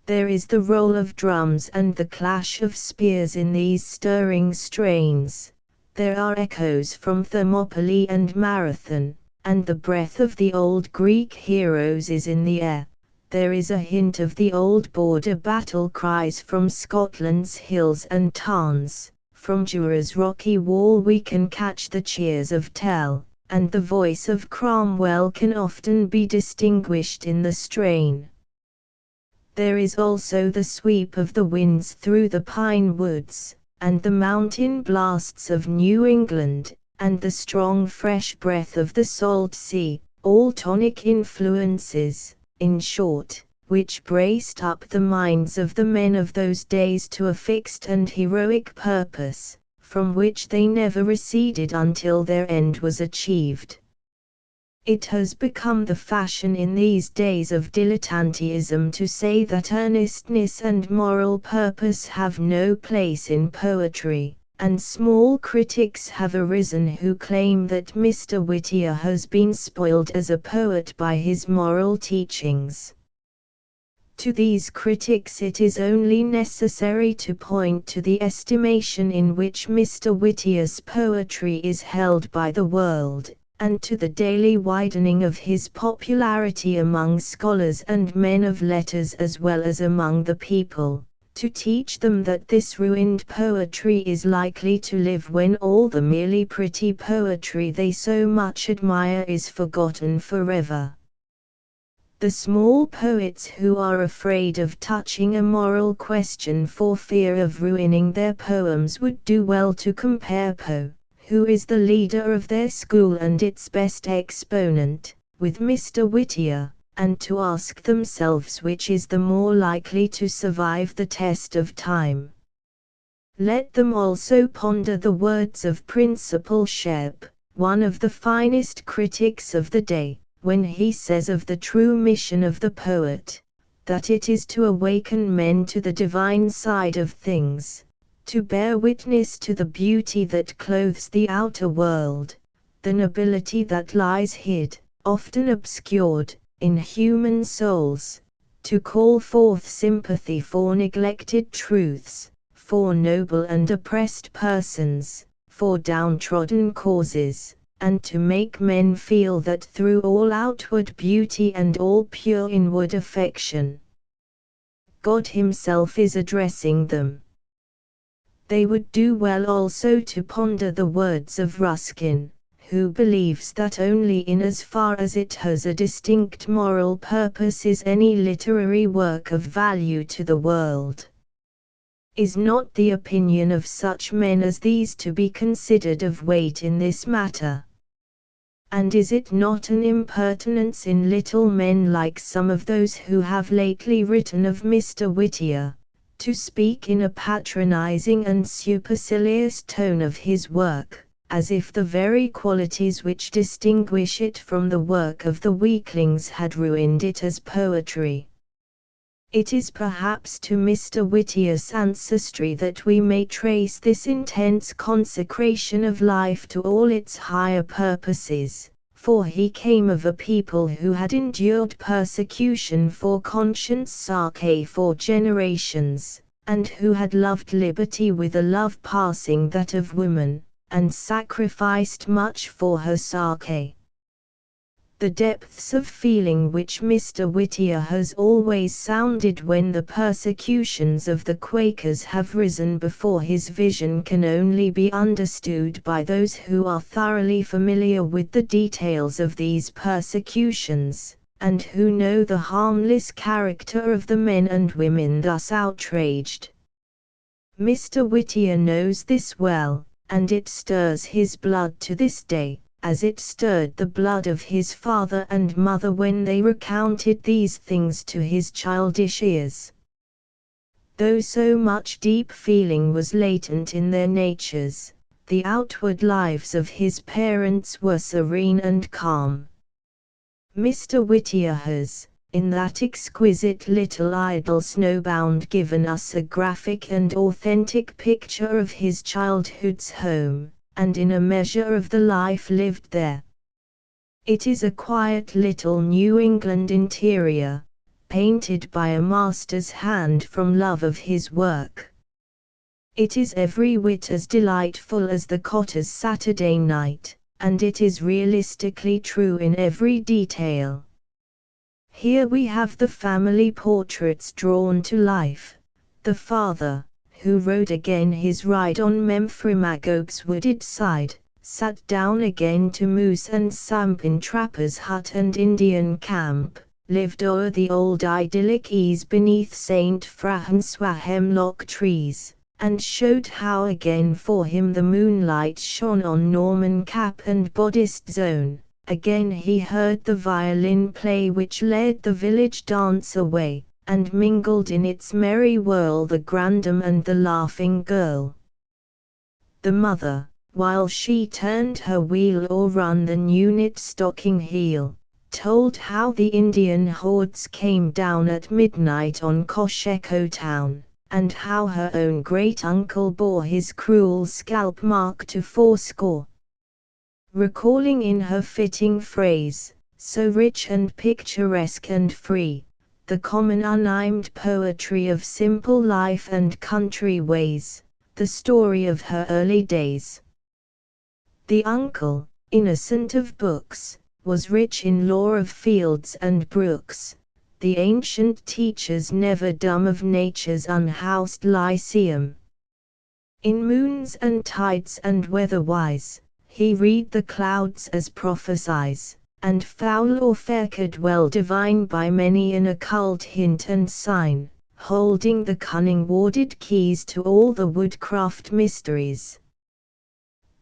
There is the roll of drums and the clash of spears in these stirring strains. There are echoes from Thermopylae and Marathon, and the breath of the old Greek heroes is in the air. There is a hint of the old border battle cries from Scotland's hills and tarns. From Jura's rocky wall we can catch the cheers of Tell, and the voice of Cromwell can often be distinguished in the strain. There is also the sweep of the winds through the pine woods, and the mountain blasts of New England, and the strong fresh breath of the salt sea, all tonic influences, in short, which braced up the minds of the men of those days to a fixed and heroic purpose, from which they never receded until their end was achieved. It has become the fashion in these days of dilettanteism to say that earnestness and moral purpose have no place in poetry, and small critics have arisen who claim that Mr. Whittier has been spoiled as a poet by his moral teachings. To these critics it is only necessary to point to the estimation in which Mr. Whittier's poetry is held by the world, and to the daily widening of his popularity among scholars and men of letters as well as among the people, to teach them that this ruined poetry is likely to live when all the merely pretty poetry they so much admire is forgotten forever. The small poets who are afraid of touching a moral question for fear of ruining their poems would do well to compare Poe, who is the leader of their school and its best exponent, with Mr. Whittier, and to ask themselves which is the more likely to survive the test of time. Let them also ponder the words of Principal Shep, one of the finest critics of the day, when he says of the true mission of the poet, that it is to awaken men to the divine side of things, to bear witness to the beauty that clothes the outer world, the nobility that lies hid, often obscured, in human souls, to call forth sympathy for neglected truths, for noble and oppressed persons, for downtrodden causes, and to make men feel that through all outward beauty and all pure inward affection, God Himself is addressing them. They would do well also to ponder the words of Ruskin, who believes that only in as far as it has a distinct moral purpose is any literary work of value to the world. Is not the opinion of such men as these to be considered of weight in this matter? And is it not an impertinence in little men like some of those who have lately written of Mr. Whittier, to speak in a patronizing and supercilious tone of his work, as if the very qualities which distinguish it from the work of the weaklings had ruined it as poetry. It is perhaps to Mr. Whittier's ancestry that we may trace this intense consecration of life to all its higher purposes, for he came of a people who had endured persecution for conscience sake for generations, and who had loved liberty with a love passing that of woman, and sacrificed much for her sake. The depths of feeling which Mr. Whittier has always sounded when the persecutions of the Quakers have risen before his vision can only be understood by those who are thoroughly familiar with the details of these persecutions, and who know the harmless character of the men and women thus outraged. Mr. Whittier knows this well, and it stirs his blood to this day, as it stirred the blood of his father and mother when they recounted these things to his childish ears. Though so much deep feeling was latent in their natures, the outward lives of his parents were serene and calm. Mr. Whittier has, in that exquisite little idyll Snowbound, given us a graphic and authentic picture of his childhood's home, and in a measure of the life lived there. It is a quiet little New England interior, painted by a master's hand from love of his work. It is every whit as delightful as the Cotter's Saturday Night, and it is realistically true in every detail. Here we have the family portraits drawn to life. The father, who rode again his ride on Memphremagog's wooded side, sat down again to moose and samp in trapper's hut and Indian camp, lived o'er the old idyllic ease beneath St. Francois hemlock trees, and showed how again for him the moonlight shone on Norman cap and bodiced zone. Again he heard the violin play which led the village dance away, and mingled in its merry whirl the grandam and the laughing girl. The mother, while she turned her wheel or run the new knit stocking heel, told how the Indian hordes came down at midnight on Cocheco town, and how her own great-uncle bore his cruel scalp mark to fourscore. Recalling in her fitting phrase, so rich and picturesque and free, the common unaimed poetry of simple life and country ways, the story of her early days. The uncle, innocent of books, was rich in lore of fields and brooks, the ancient teachers never dumb of nature's unhoused lyceum. In moons and tides and weather-wise, he read the clouds as prophesies, and foul or fair could well divine by many an occult hint and sign, holding the cunning warded keys to all the woodcraft mysteries.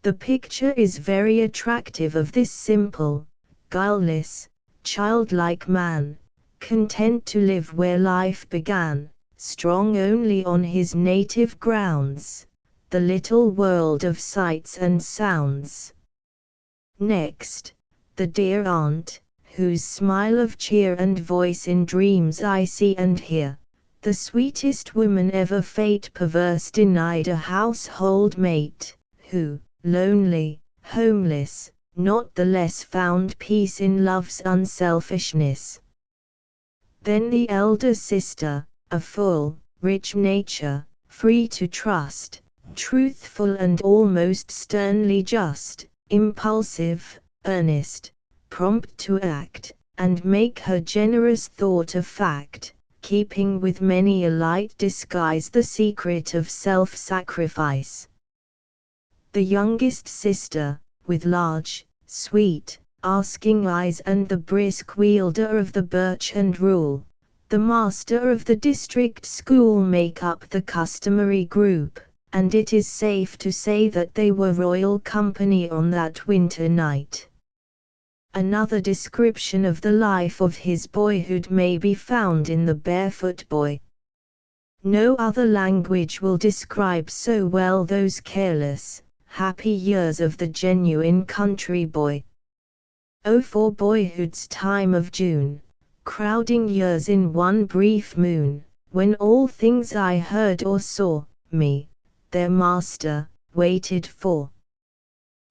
The picture is very attractive of this simple, guileless, childlike man, content to live where life began, strong only on his native grounds, the little world of sights and sounds. Next, the dear aunt, whose smile of cheer and voice in dreams I see and hear, the sweetest woman ever fate perverse denied a household mate, who, lonely, homeless, not the less found peace in love's unselfishness. Then the elder sister, a full, rich nature, free to trust, truthful and almost sternly just, impulsive, earnest, prompt to act, and make her generous thought a fact, keeping with many a light disguise the secret of self-sacrifice. The youngest sister, with large, sweet, asking eyes and the brisk wielder of the birch and rule, the master of the district school make up the customary group, and it is safe to say that they were royal company on that winter night. Another description of the life of his boyhood may be found in The Barefoot Boy. No other language will describe so well those careless, happy years of the genuine country boy. Oh, for boyhood's time of June, crowding years in one brief moon, when all things I heard or saw, me, their master, waited for.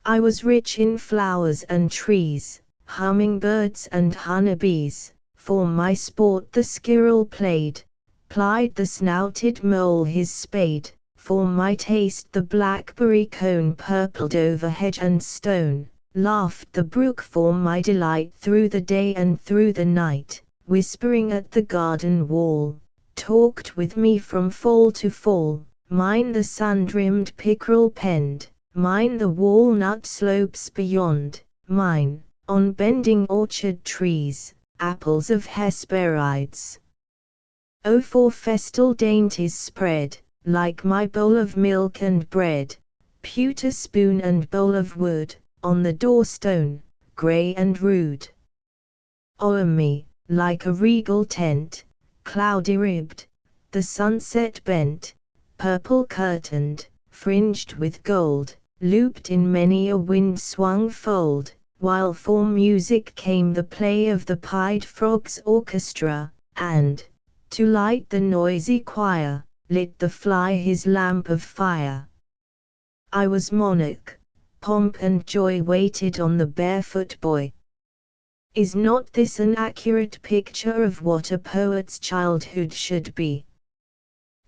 I was rich in flowers and trees, hummingbirds and honeybees, for my sport the squirrel played, plied the snouted mole his spade, for my taste the blackberry cone purpled over hedge and stone, laughed the brook for my delight through the day and through the night, whispering at the garden wall, talked with me from fall to fall, mine the sun-rimmed pickerel penned, mine the walnut slopes beyond, mine, on bending orchard trees, apples of Hesperides. Oh, for festal dainties spread, like my bowl of milk and bread, pewter spoon and bowl of wood, on the doorstone, grey and rude. O'er me, like a regal tent, cloudy-ribbed, the sunset bent, purple-curtained, fringed with gold, looped in many a wind-swung fold, while for music came the play of the pied frog's orchestra, and, to light the noisy choir, lit the fly his lamp of fire. I was monarch, pomp and joy waited on the barefoot boy. Is not this an accurate picture of what a poet's childhood should be?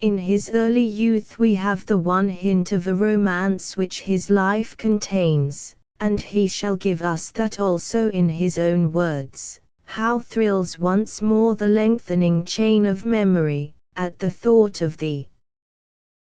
In his early youth we have the one hint of a romance which his life contains, and he shall give us that also in his own words. How thrills once more the lengthening chain of memory, at the thought of thee!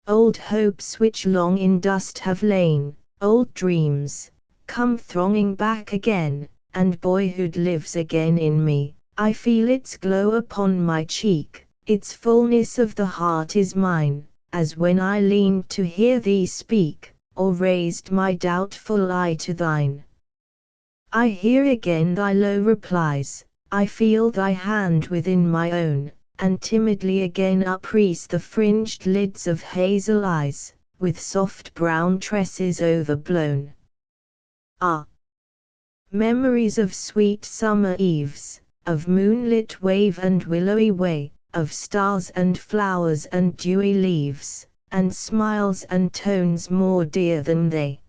Old hopes which long in dust have lain, old dreams, come thronging back again, and boyhood lives again in me. I feel its glow upon my cheek, its fullness of the heart is mine, as when I leaned to hear thee speak, or raised my doubtful eye to thine. I hear again thy low replies, I feel thy hand within my own, and timidly again upraise the fringed lids of hazel eyes, with soft brown tresses overblown. Ah! Memories of sweet summer eves, of moonlit wave and willowy way, of stars and flowers and dewy leaves, and smiles and tones more dear than they.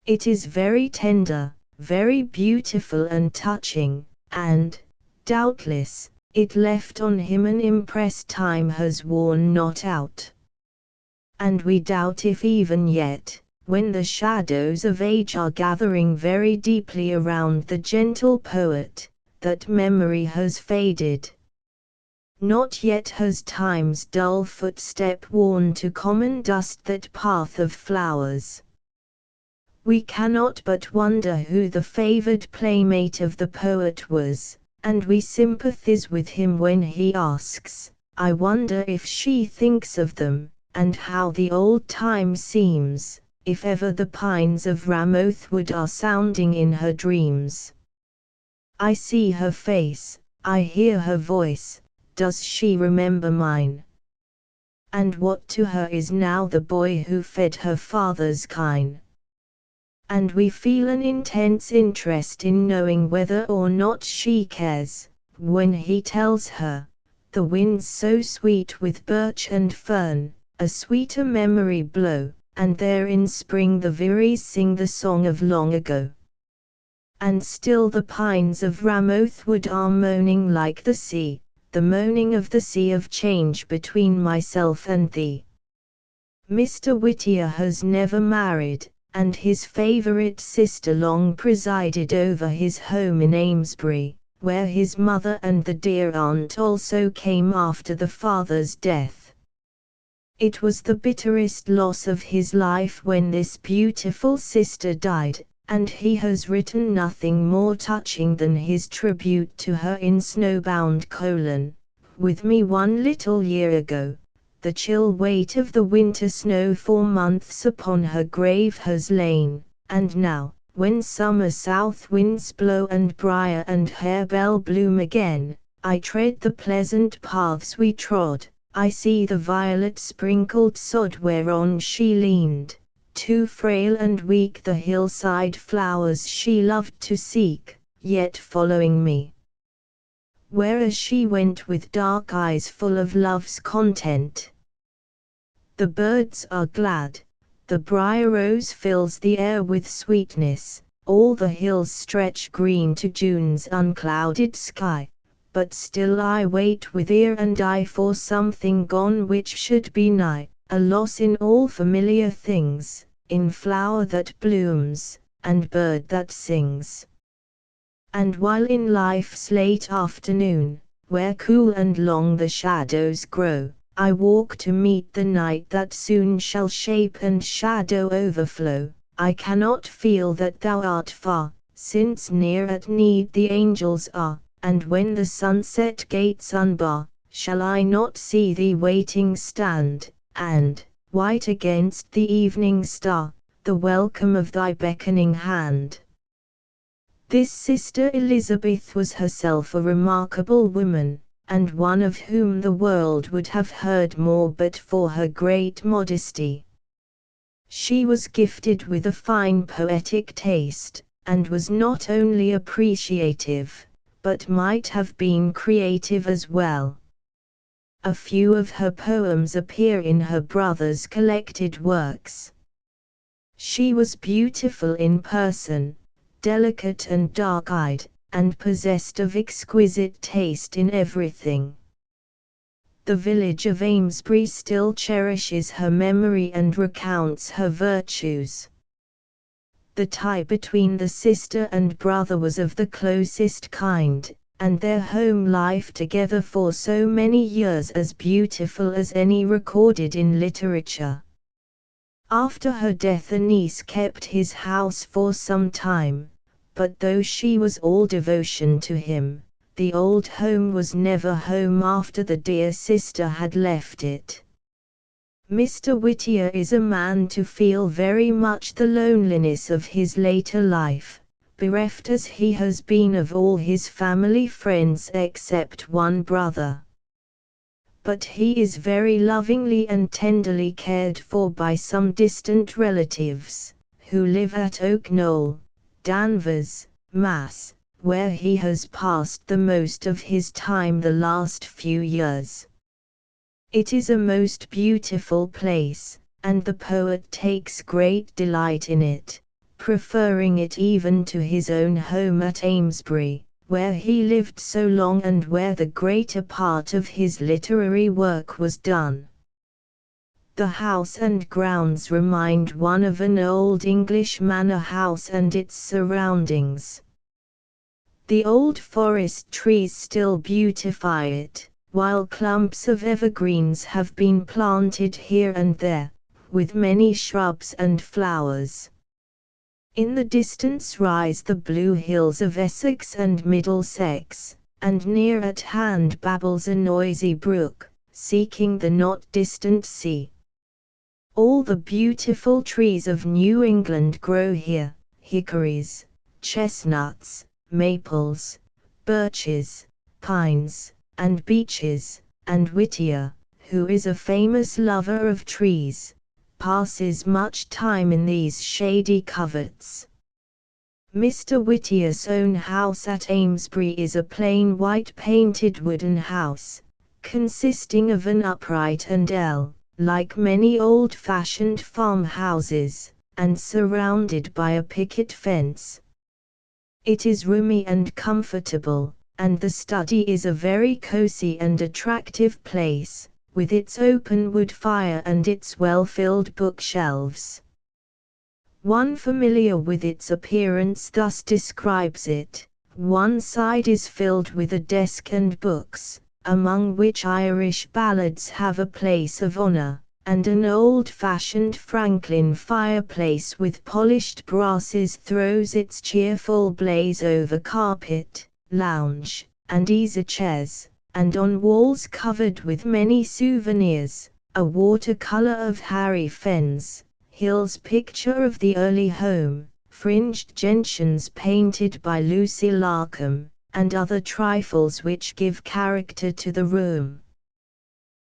It is very tender, very beautiful and touching, and, doubtless, it left on him an impress time has worn not out. And we doubt if even yet, when the shadows of age are gathering very deeply around the gentle poet, that memory has faded. Not yet has time's dull footstep worn to common dust that path of flowers. We cannot but wonder who the favored playmate of the poet was, and we sympathize with him when he asks, I wonder if she thinks of them, and how the old time seems, if ever the pines of Ramoth Wood are sounding in her dreams. I see her face, I hear her voice, does she remember mine? And what to her is now the boy who fed her father's kine? And we feel an intense interest in knowing whether or not she cares, when he tells her, the winds so sweet with birch and fern, a sweeter memory blow, and there in spring the veeries sing the song of long ago. And still the pines of Ramoth Wood are moaning like the sea, the moaning of the sea of change between myself and thee. Mr. Whittier has never married, and his favourite sister long presided over his home in Amesbury, where his mother and the dear aunt also came after the father's death. It was the bitterest loss of his life when this beautiful sister died, and he has written nothing more touching than his tribute to her in Snowbound: with me one little year ago, the chill weight of the winter snow for months upon her grave has lain, and now, when summer south winds blow and briar and harebell bloom again, I tread the pleasant paths we trod, I see the violet-sprinkled sod whereon she leaned, too frail and weak the hillside flowers she loved to seek, yet following me. Whereas she went with dark eyes full of love's content. The birds are glad, the briar rose fills the air with sweetness, all the hills stretch green to June's unclouded sky, but still I wait with ear and eye for something gone which should be nigh, a loss in all familiar things, in flower that blooms, and bird that sings. And while in life's late afternoon, where cool and long the shadows grow, I walk to meet the night that soon shall shape and shadow overflow, I cannot feel that thou art far, since near at need the angels are, and when the sunset gates unbar, shall I not see thee waiting stand, and, white against the evening star, the welcome of thy beckoning hand. This Sister Elizabeth was herself a remarkable woman, and one of whom the world would have heard more but for her great modesty. She was gifted with a fine poetic taste, and was not only appreciative, but might have been creative as well. A few of her poems appear in her brother's collected works. She was beautiful in person, delicate and dark-eyed, and possessed of exquisite taste in everything. The village of Amesbury still cherishes her memory and recounts her virtues. The tie between the sister and brother was of the closest kind, and their home life together for so many years as beautiful as any recorded in literature. After her death a niece kept his house for some time, but though she was all devotion to him, the old home was never home after the dear sister had left it. Mr. Whittier is a man to feel very much the loneliness of his later life, bereft as he has been of all his family friends except one brother. But he is very lovingly and tenderly cared for by some distant relatives, who live at Oak Knoll, Danvers, Mass., where he has passed the most of his time the last few years. It is a most beautiful place, and the poet takes great delight in it, preferring it even to his own home at Amesbury, where he lived so long and where the greater part of his literary work was done. The house and grounds remind one of an old English manor house and its surroundings. The old forest trees still beautify it, while clumps of evergreens have been planted here and there, with many shrubs and flowers. In the distance rise the blue hills of Essex and Middlesex, and near at hand babbles a noisy brook, seeking the not distant sea. All the beautiful trees of New England grow here, hickories, chestnuts, maples, birches, pines, and beeches, and Whittier, who is a famous lover of trees, passes much time in these shady coverts. Mr. Whittier's own house at Amesbury is a plain white painted wooden house, consisting of an upright and ell, like many old-fashioned farmhouses, and surrounded by a picket fence. It is roomy and comfortable, and the study is a very cosy and attractive place, with its open wood fire and its well-filled bookshelves. One familiar with its appearance thus describes it: one side is filled with a desk and books, among which Irish ballads have a place of honor, and an old-fashioned Franklin fireplace with polished brasses throws its cheerful blaze over carpet, lounge, and easy-chairs, and on walls covered with many souvenirs, a watercolor of Harry Fenn's Hill's picture of the early home, fringed gentians painted by Lucy Larcom, and other trifles which give character to the room.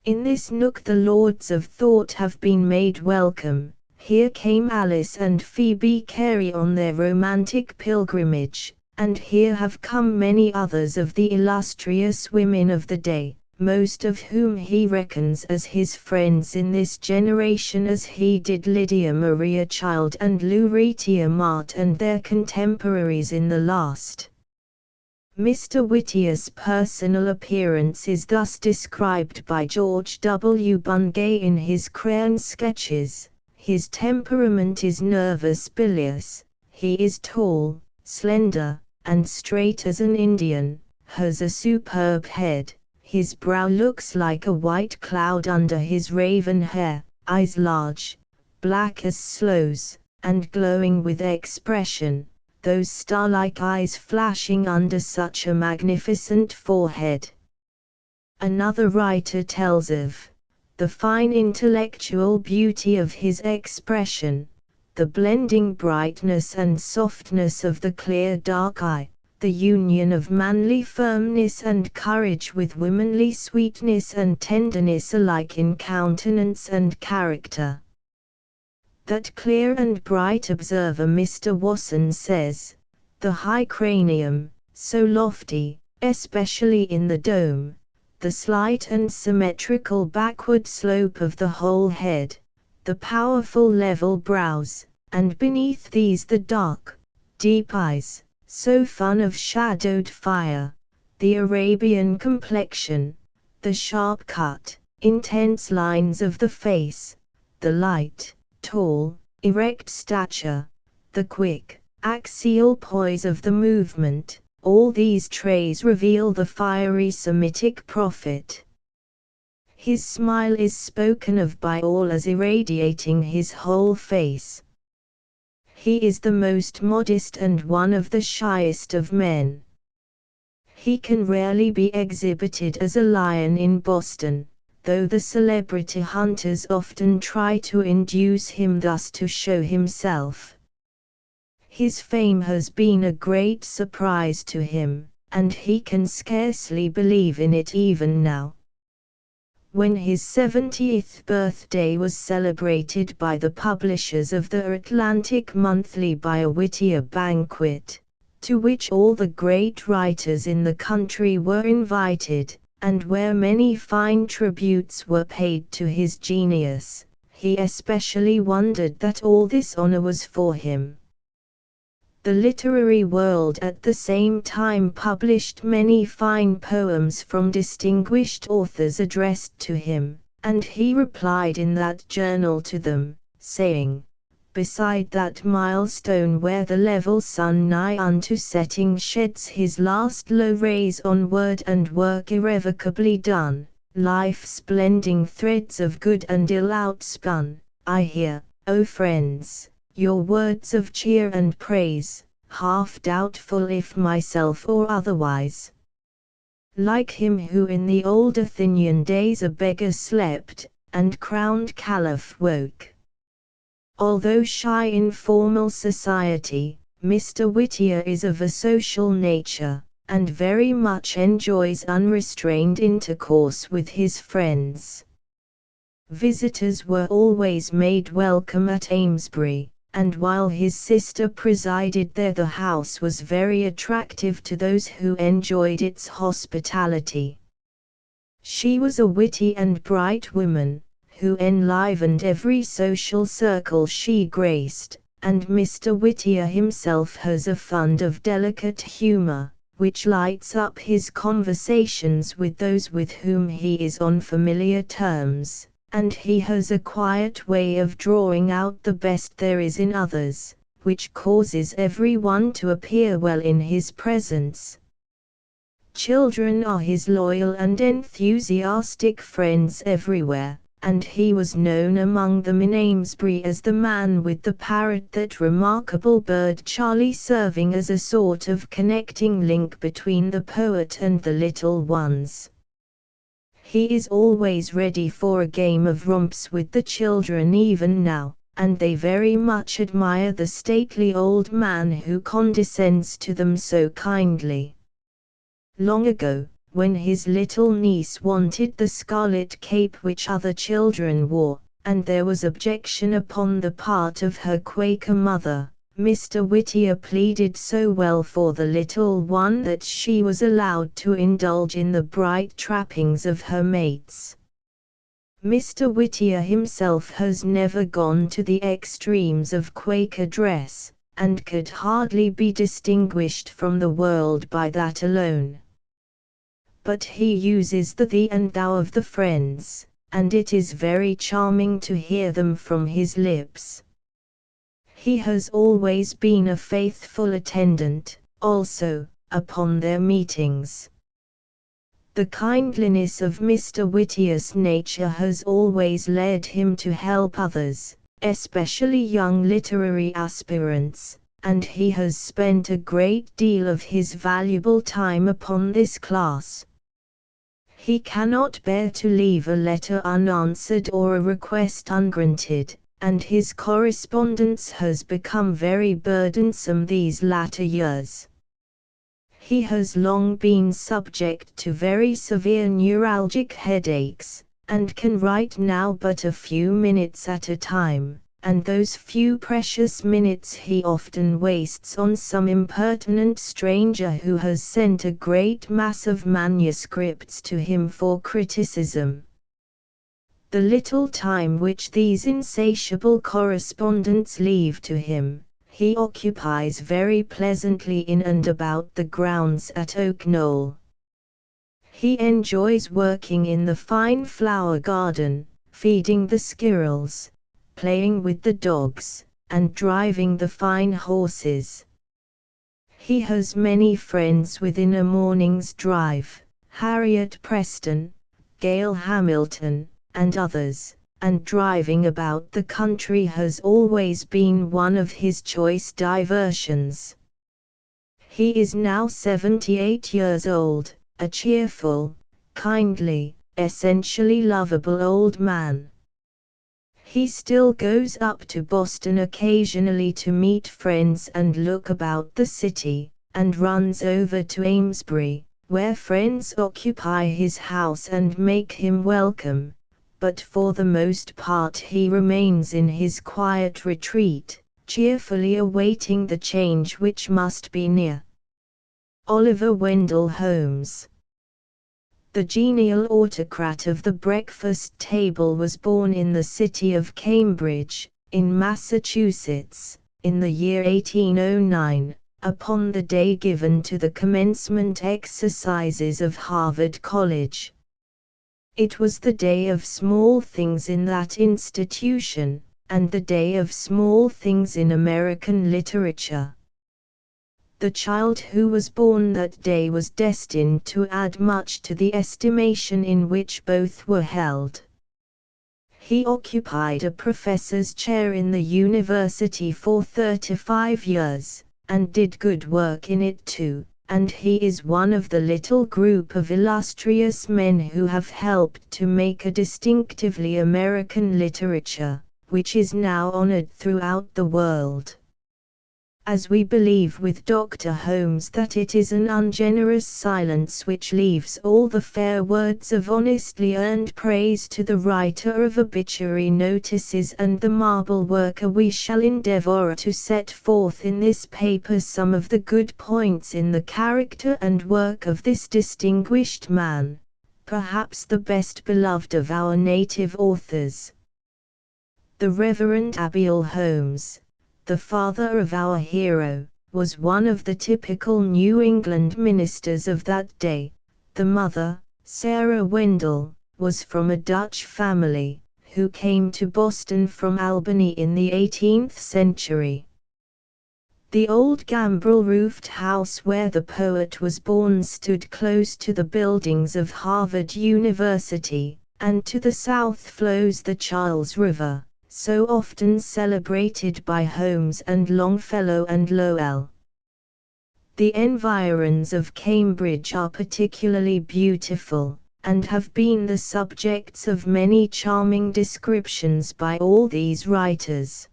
In this nook the lords of thought have been made welcome. Here came Alice and Phoebe Carey on their romantic pilgrimage, and here have come many others of the illustrious women of the day, most of whom he reckons as his friends in this generation as he did Lydia Maria Child and Lucretia Mott and their contemporaries in the last. Mr. Whittier's personal appearance is thus described by George W. Bungay in his Crayon Sketches. His temperament is nervous bilious, he is tall, slender, and straight as an Indian, has a superb head, his brow looks like a white cloud under his raven hair, eyes large, black as sloes, and glowing with expression, those star-like eyes flashing under such a magnificent forehead. Another writer tells of the fine intellectual beauty of his expression, the blending brightness and softness of the clear dark eye, the union of manly firmness and courage with womanly sweetness and tenderness alike in countenance and character. That clear and bright observer Mr. Wasson says, the high cranium, so lofty, especially in the dome, the slight and symmetrical backward slope of the whole head, the powerful level brows, and beneath these the dark, deep eyes, so fun of shadowed fire, the Arabian complexion, the sharp-cut, intense lines of the face, the light, tall, erect stature, the quick, axial poise of the movement, all these traits reveal the fiery Semitic prophet. His smile is spoken of by all as irradiating his whole face. He is the most modest and one of the shyest of men. He can rarely be exhibited as a lion in Boston, though the celebrity hunters often try to induce him thus to show himself. His fame has been a great surprise to him, and he can scarcely believe in it even now. When his 70th birthday was celebrated by the publishers of the Atlantic Monthly by a Whittier banquet, to which all the great writers in the country were invited, and where many fine tributes were paid to his genius, he especially wondered that all this honor was for him. The literary world at the same time published many fine poems from distinguished authors addressed to him, and he replied in that journal to them, saying, "Beside that milestone where the level sun nigh unto setting sheds his last low rays on word and work irrevocably done, life's blending threads of good and ill outspun, I hear, O friends, your words of cheer and praise, half doubtful if myself or otherwise. Like him who in the old Athenian days a beggar slept, and crowned caliph woke." Although shy in formal society, Mr. Whittier is of a social nature, and very much enjoys unrestrained intercourse with his friends. Visitors were always made welcome at Amesbury, and while his sister presided there the house was very attractive to those who enjoyed its hospitality. She was a witty and bright woman, who enlivened every social circle she graced, and Mr. Whittier himself has a fund of delicate humor, which lights up his conversations with those with whom he is on familiar terms, and he has a quiet way of drawing out the best there is in others, which causes every one to appear well in his presence. Children are his loyal and enthusiastic friends everywhere, and he was known among them in Amesbury as the man with the parrot, that remarkable bird Charlie, serving as a sort of connecting link between the poet and the little ones. He is always ready for a game of romps with the children even now, and they very much admire the stately old man who condescends to them so kindly. Long ago, when his little niece wanted the scarlet cape which other children wore, and there was objection upon the part of her Quaker mother. Mr. Whittier pleaded so well for the little one that she was allowed to indulge in the bright trappings of her mates. Mr. Whittier himself has never gone to the extremes of Quaker dress, and could hardly be distinguished from the world by that alone. But he uses the thee and thou of the friends, and it is very charming to hear them from his lips. He has always been a faithful attendant, also, upon their meetings. The kindliness of Mr. Whittier's nature has always led him to help others, especially young literary aspirants, and he has spent a great deal of his valuable time upon this class. He cannot bear to leave a letter unanswered or a request ungranted, and his correspondence has become very burdensome these latter years. He has long been subject to very severe neuralgic headaches, and can write now but a few minutes at a time, and those few precious minutes he often wastes on some impertinent stranger who has sent a great mass of manuscripts to him for criticism. The little time which these insatiable correspondents leave to him, he occupies very pleasantly in and about the grounds at Oak Knoll. He enjoys working in the fine flower garden, feeding the squirrels, playing with the dogs, and driving the fine horses. He has many friends within a morning's drive, Harriet Preston, Gail Hamilton, and others, and driving about the country has always been one of his choice diversions. He is now 78 years old, a cheerful, kindly, essentially lovable old man. He still goes up to Boston occasionally to meet friends and look about the city, and runs over to Amesbury, where friends occupy his house and make him welcome, but for the most part he remains in his quiet retreat, cheerfully awaiting the change which must be near. Oliver Wendell Holmes. The genial autocrat of the breakfast table was born in the city of Cambridge, in Massachusetts, in the year 1809, upon the day given to the commencement exercises of Harvard College. It was the day of small things in that institution, and the day of small things in American literature. The child who was born that day was destined to add much to the estimation in which both were held. He occupied a professor's chair in the university for 35 years, and did good work in it too, and he is one of the little group of illustrious men who have helped to make a distinctively American literature, which is now honored throughout the world. As we believe with Dr. Holmes that it is an ungenerous silence which leaves all the fair words of honestly earned praise to the writer of obituary notices and the marble worker, we shall endeavor to set forth in this paper some of the good points in the character and work of this distinguished man, perhaps the best beloved of our native authors. The Reverend Abiel Holmes, the father of our hero, was one of the typical New England ministers of that day. The mother, Sarah Wendell, was from a Dutch family, who came to Boston from Albany in the 18th century. The old gambrel-roofed house where the poet was born stood close to the buildings of Harvard University, and to the south flows the Charles River, so often celebrated by Holmes and Longfellow and Lowell. The environs of Cambridge are particularly beautiful, and have been the subjects of many charming descriptions by all these writers.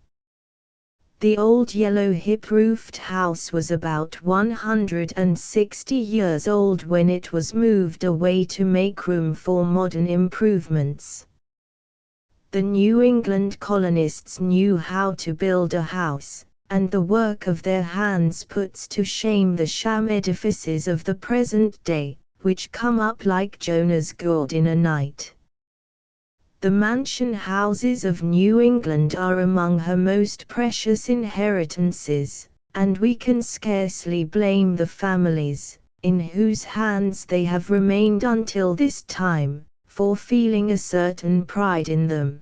The old yellow hip-roofed house was about 160 years old when it was moved away to make room for modern improvements. The New England colonists knew how to build a house, and the work of their hands puts to shame the sham edifices of the present day, which come up like Jonah's gourd in a night. The mansion houses of New England are among her most precious inheritances, and we can scarcely blame the families, in whose hands they have remained until this time, for feeling a certain pride in them.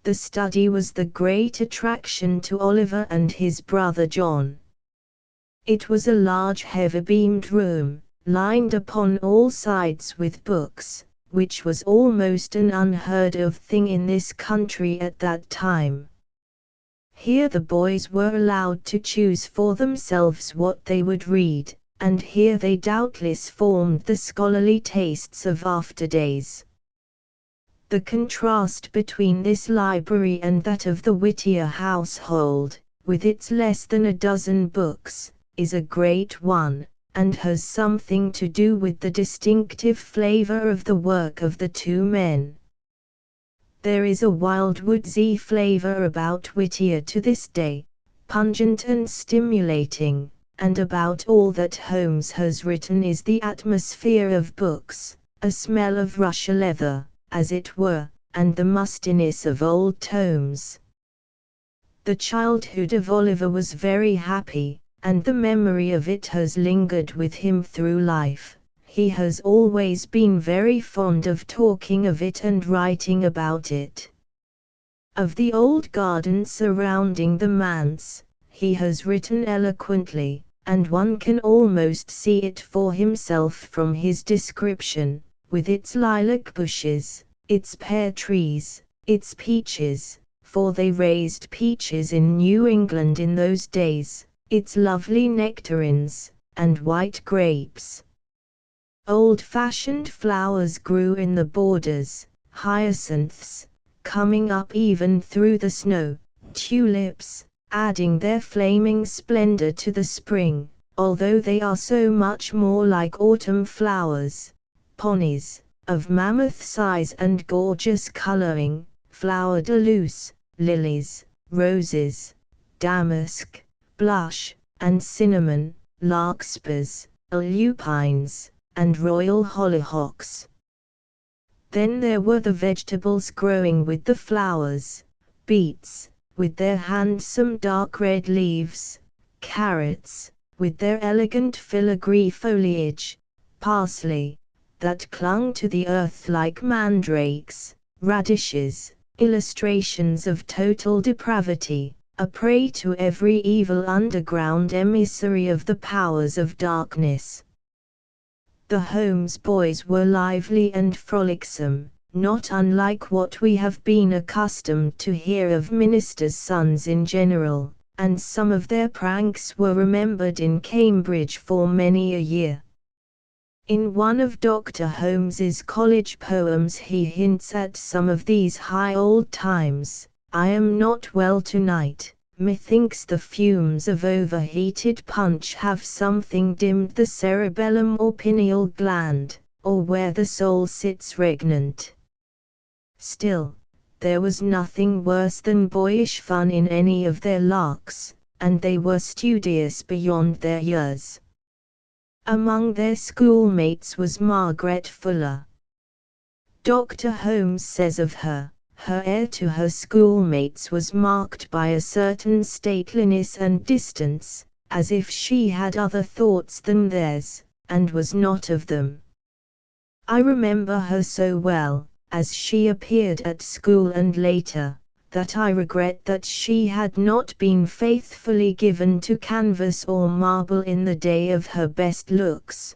The study was the great attraction to Oliver and his brother John. It was a large heavy-beamed room, lined upon all sides with books, which was almost an unheard-of thing in this country at that time. Here the boys were allowed to choose for themselves what they would read, and here they doubtless formed the scholarly tastes of after days. The contrast between this library and that of the Whittier household, with its less than a dozen books, is a great one, and has something to do with the distinctive flavor of the work of the two men. There is a wildwoodsy flavor about Whittier to this day, pungent and stimulating, and about all that Holmes has written is the atmosphere of books, a smell of Russia leather, as it were, and the mustiness of old tomes. The childhood of Oliver was very happy, and the memory of it has lingered with him through life. He has always been very fond of talking of it and writing about it. Of the old garden surrounding the manse, he has written eloquently, and one can almost see it for himself from his description, with its lilac bushes, its pear trees, its peaches, for they raised peaches in New England in those days, its lovely nectarines, and white grapes. Old-fashioned flowers grew in the borders, hyacinths, coming up even through the snow, tulips, adding their flaming splendor to the spring, although they are so much more like autumn flowers, peonies, of mammoth size and gorgeous coloring, flower de luce, lilies, roses, damask, blush, and cinnamon, larkspurs, lupines, and royal hollyhocks. Then there were the vegetables growing with the flowers, beets, with their handsome dark red leaves, carrots, with their elegant filigree foliage, parsley, that clung to the earth like mandrakes, radishes, illustrations of total depravity, a prey to every evil underground emissary of the powers of darkness. The Holmes boys were lively and frolicsome, not unlike what we have been accustomed to hear of ministers' sons in general, and some of their pranks were remembered in Cambridge for many a year. In one of Dr. Holmes's college poems he hints at some of these high old times. I am not well tonight, methinks the fumes of overheated punch have something dimmed the cerebellum or pineal gland, or where the soul sits regnant. Still, there was nothing worse than boyish fun in any of their larks, and they were studious beyond their years. Among their schoolmates was Margaret Fuller. Dr. Holmes says of her, her air to her schoolmates was marked by a certain stateliness and distance, as if she had other thoughts than theirs, and was not of them. I remember her so well, as she appeared at school and later, that I regret that she had not been faithfully given to canvas or marble in the day of her best looks.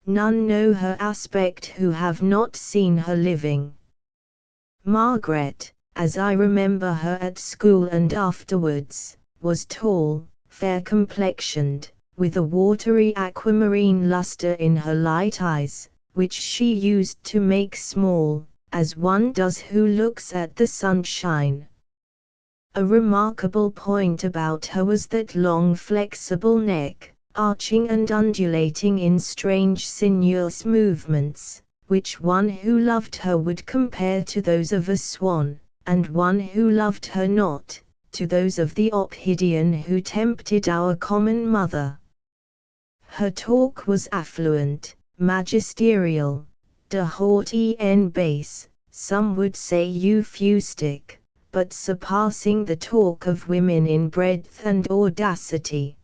None know her aspect who have not seen her living. Margaret, as I remember her at school and afterwards, was tall, fair-complexioned, with a watery aquamarine luster in her light eyes, which she used to make small, as one does who looks at the sunshine. A remarkable point about her was that long flexible neck, arching and undulating in strange sinuous movements, which one who loved her would compare to those of a swan, and one who loved her not, to those of the ophidian who tempted our common mother. Her talk was affluent, magisterial, de haughty en base, some would say euphuistic, but surpassing the talk of women in breadth and audacity.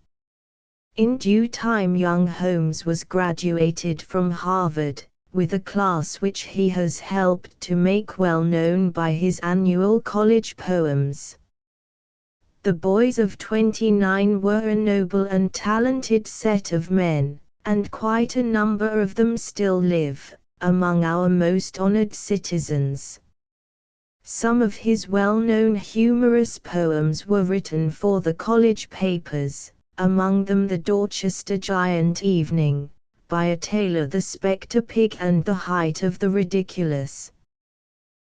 In due time young Holmes was graduated from Harvard, with a class which he has helped to make well known by his annual college poems. The boys of 29 were a noble and talented set of men, and quite a number of them still live among our most honored citizens. Some of his well-known humorous poems were written for the college papers, among them The Dorchester Giant Evening, by a tailor, The Spectre Pig, and The Height of the Ridiculous.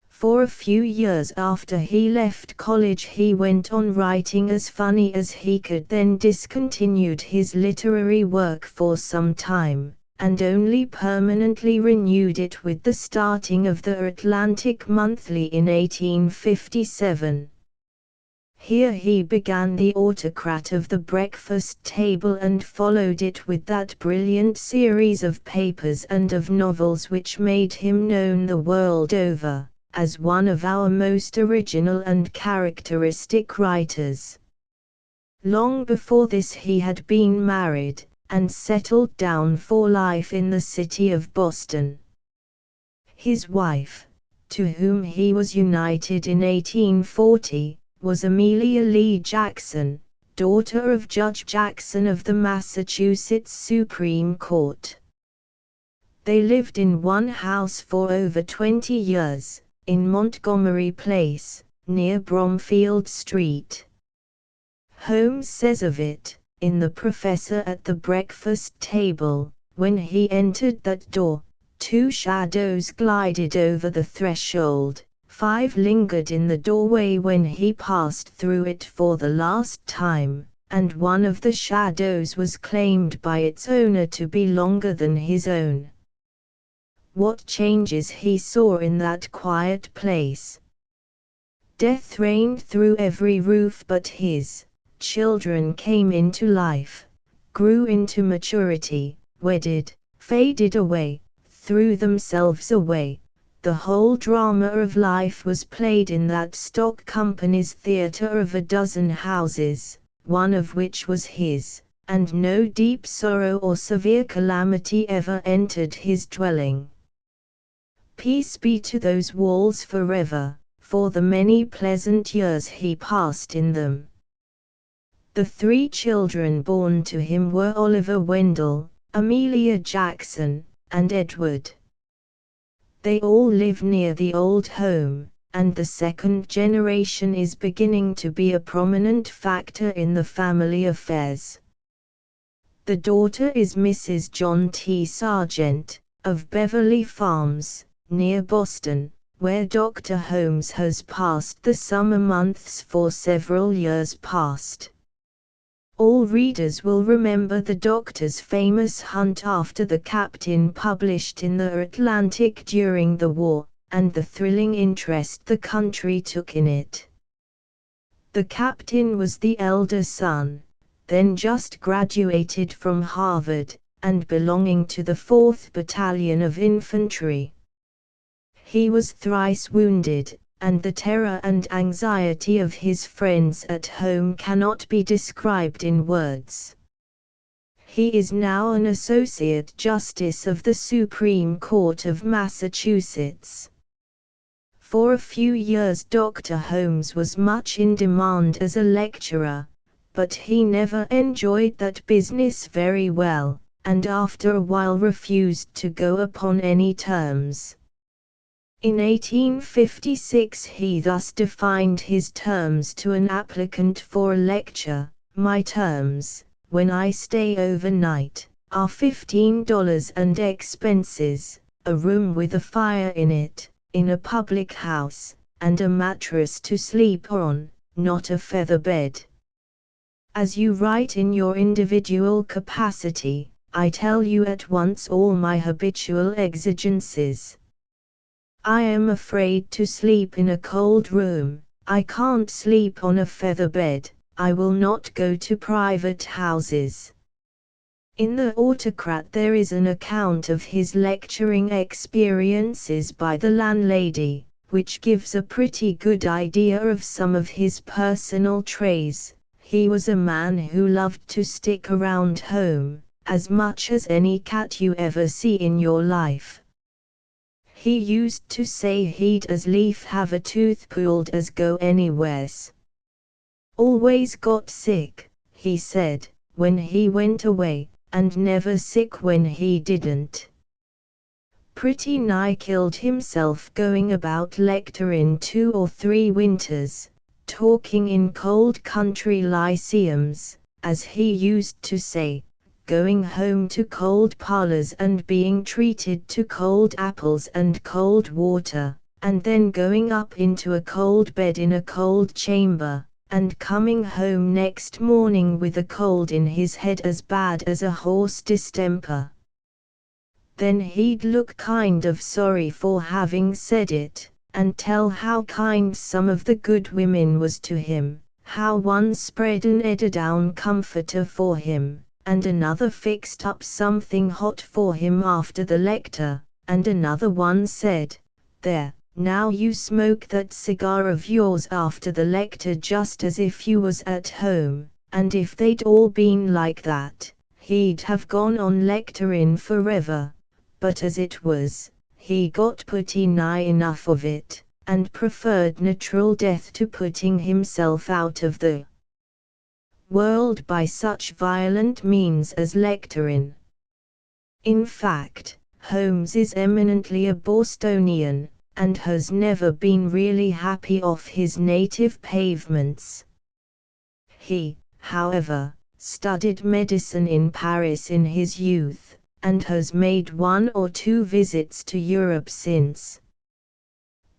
For a few years after he left college he went on writing as funny as he could, then discontinued his literary work for some time, and only permanently renewed it with the starting of the Atlantic Monthly in 1857. Here he began The Autocrat of the Breakfast Table and followed it with that brilliant series of papers and of novels which made him known the world over as one of our most original and characteristic writers. Long before this he had been married, and settled down for life in the city of Boston. His wife, to whom he was united in 1840, was Amelia Lee Jackson, daughter of Judge Jackson of the Massachusetts Supreme Court. They lived in one house for over 20 years, in Montgomery Place, near Bromfield Street. Holmes says of it, in The Professor at the Breakfast Table, when he entered that door, 2 shadows glided over the threshold, 5 lingered in the doorway when he passed through it for the last time, and one of the shadows was claimed by its owner to be longer than his own. What changes he saw in that quiet place! Death reigned through every roof but his. Children came into life, grew into maturity, wedded, faded away, threw themselves away. The whole drama of life was played in that stock company's theatre of a dozen houses, one of which was his, and no deep sorrow or severe calamity ever entered his dwelling. Peace be to those walls forever, for the many pleasant years he passed in them. The 3 children born to him were Oliver Wendell, Amelia Jackson, and Edward. They all live near the old home, and the second generation is beginning to be a prominent factor in the family affairs. The daughter is Mrs. John T. Sargent, of Beverly Farms, near Boston, where Dr. Holmes has passed the summer months for several years past. All readers will remember the doctor's famous hunt after the captain published in the Atlantic during the war, and the thrilling interest the country took in it. The captain was the elder son, then just graduated from Harvard, and belonging to the 4th Battalion of Infantry. He was thrice wounded, and the terror and anxiety of his friends at home cannot be described in words. He is now an Associate Justice of the Supreme Court of Massachusetts. For a few years Dr. Holmes was much in demand as a lecturer, but he never enjoyed that business very well, and after a while refused to go upon any terms. In 1856 he thus defined his terms to an applicant for a lecture: "My terms, when I stay overnight, are $15 and expenses, a room with a fire in it, in a public house, and a mattress to sleep on, not a feather bed." As you write in your individual capacity, I tell you at once all my habitual exigencies. I am afraid to sleep in a cold room, I can't sleep on a feather bed, I will not go to private houses. In the Autocrat there is an account of his lecturing experiences by the landlady, which gives a pretty good idea of some of his personal traits. He was a man who loved to stick around home, as much as any cat you ever see in your life. He used to say he'd as lief have a tooth pulled as go anywheres. Always got sick, he said, when he went away, and never sick when he didn't. Pretty nigh killed himself going about lecturing 2 or 3 winters, talking in cold country lyceums, as he used to say, going home to cold parlors and being treated to cold apples and cold water, and then going up into a cold bed in a cold chamber, and coming home next morning with a cold in his head as bad as a horse distemper. Then he'd look kind of sorry for having said it, and tell how kind some of the good women was to him, how one spread an eider-down comforter for him, and another fixed up something hot for him after the lecture, and another one said, "There, now you smoke that cigar of yours after the lecture just as if you was at home," and if they'd all been like that, he'd have gone on lecturing forever, but as it was, he got pretty nigh enough of it, and preferred natural death to putting himself out of the world by such violent means as lecturing. In fact, Holmes is eminently a Bostonian, and has never been really happy off his native pavements. He, however, studied medicine in Paris in his youth, and has made 1 or 2 visits to Europe since.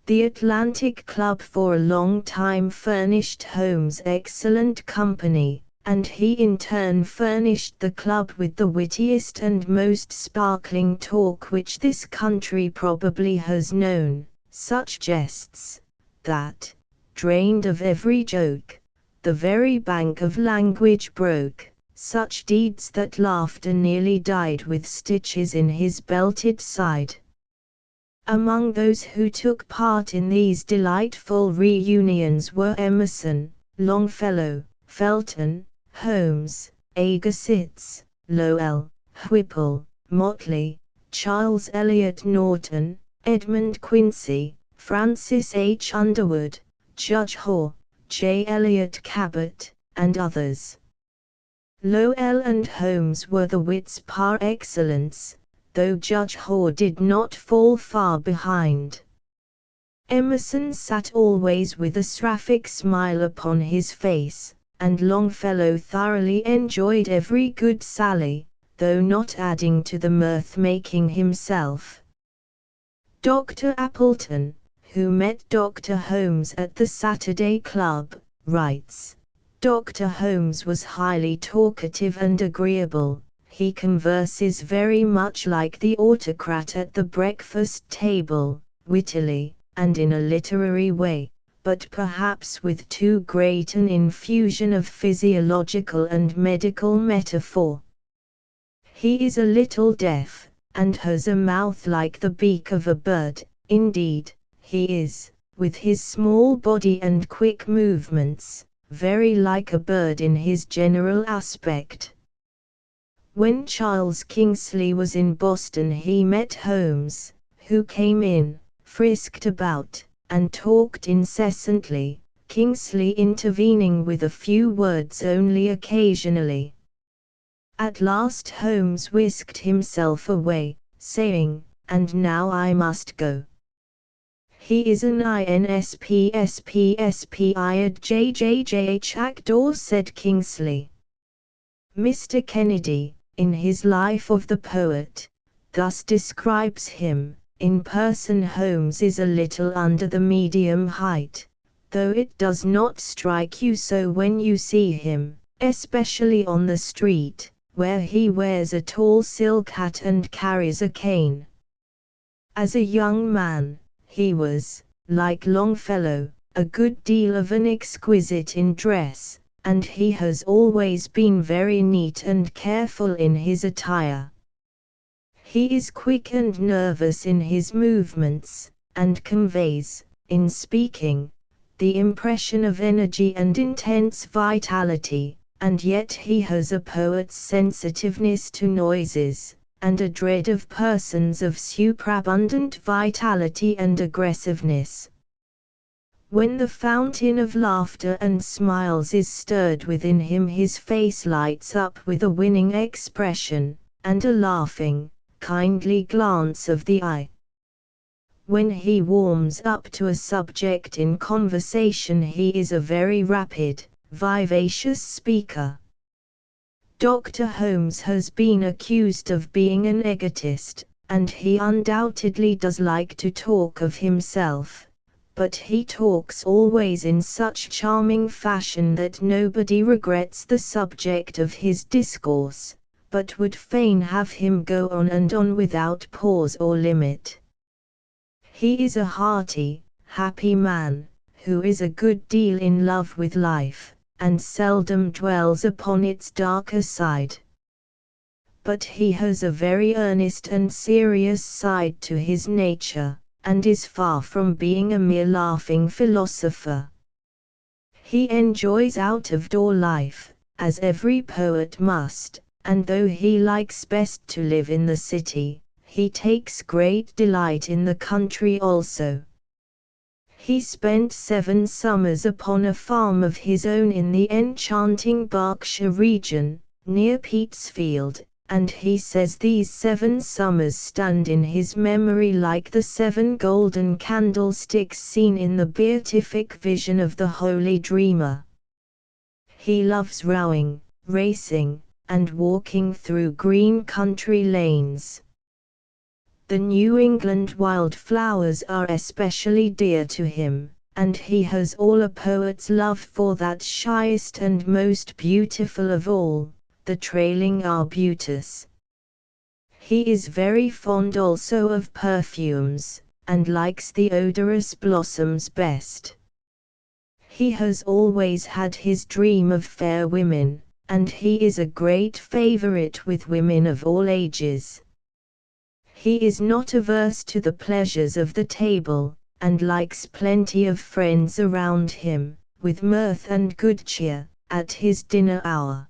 The Atlantic Club for a long time furnished Holmes excellent company, and he in turn furnished the club with the wittiest and most sparkling talk which this country probably has known, such jests, that, drained of every joke, the very bank of language broke, such deeds that laughter nearly died with stitches in his belted side. Among those who took part in these delightful reunions were Emerson, Longfellow, Felton, Holmes, Agassiz, Lowell, Whipple, Motley, Charles Eliot Norton, Edmund Quincy, Francis H. Underwood, Judge Hoar, J. Eliot Cabot, and others. Lowell and Holmes were the wits par excellence, though Judge Hoar did not fall far behind. Emerson sat always with a seraphic smile upon his face, and Longfellow thoroughly enjoyed every good sally, though not adding to the mirth-making himself. Dr. Appleton, who met Dr. Holmes at the Saturday Club, writes, "Dr. Holmes was highly talkative and agreeable. He converses very much like the autocrat at the breakfast table, wittily, and in a literary way, but perhaps with too great an infusion of physiological and medical metaphor. He is a little deaf, and has a mouth like the beak of a bird. Indeed, he is, with his small body and quick movements, very like a bird in his general aspect." When Charles Kingsley was in Boston he met Holmes, who came in, frisked about, and talked incessantly, Kingsley intervening with a few words only occasionally. At last Holmes whisked himself away, saying, "And now I must go." "He is an INSPSPSPI'd JJJH actor," said Kingsley. Mr. Kennedy, in his Life of the Poet, thus describes him: "In person Holmes is a little under the medium height, though it does not strike you so when you see him, especially on the street, where he wears a tall silk hat and carries a cane. As a young man, he was, like Longfellow, a good deal of an exquisite in dress, and he has always been very neat and careful in his attire. He is quick and nervous in his movements, and conveys, in speaking, the impression of energy and intense vitality, and yet he has a poet's sensitiveness to noises, and a dread of persons of superabundant vitality and aggressiveness. When the fountain of laughter and smiles is stirred within him, his face lights up with a winning expression, and a laughing, kindly glance of the eye. When he warms up to a subject in conversation, he is a very rapid, vivacious speaker. Dr. Holmes has been accused of being an egotist, and he undoubtedly does like to talk of himself, but he talks always in such charming fashion that nobody regrets the subject of his discourse, but would fain have him go on and on without pause or limit. He is a hearty, happy man, who is a good deal in love with life, and seldom dwells upon its darker side. But he has a very earnest and serious side to his nature, and is far from being a mere laughing philosopher. He enjoys out-of-door life, as every poet must, and though he likes best to live in the city, he takes great delight in the country also. He spent 7 summers upon a farm of his own in the enchanting Berkshire region, near Petersfield, and he says these 7 summers stand in his memory like the 7 golden candlesticks seen in the beatific vision of the holy dreamer. He loves rowing, racing, and walking through green country lanes. The New England wildflowers are especially dear to him, and he has all a poet's love for that shyest and most beautiful of all, the trailing arbutus. He is very fond also of perfumes, and likes the odorous blossoms best. He has always had his dream of fair women, and he is a great favorite with women of all ages. He is not averse to the pleasures of the table, and likes plenty of friends around him, with mirth and good cheer, at his dinner hour.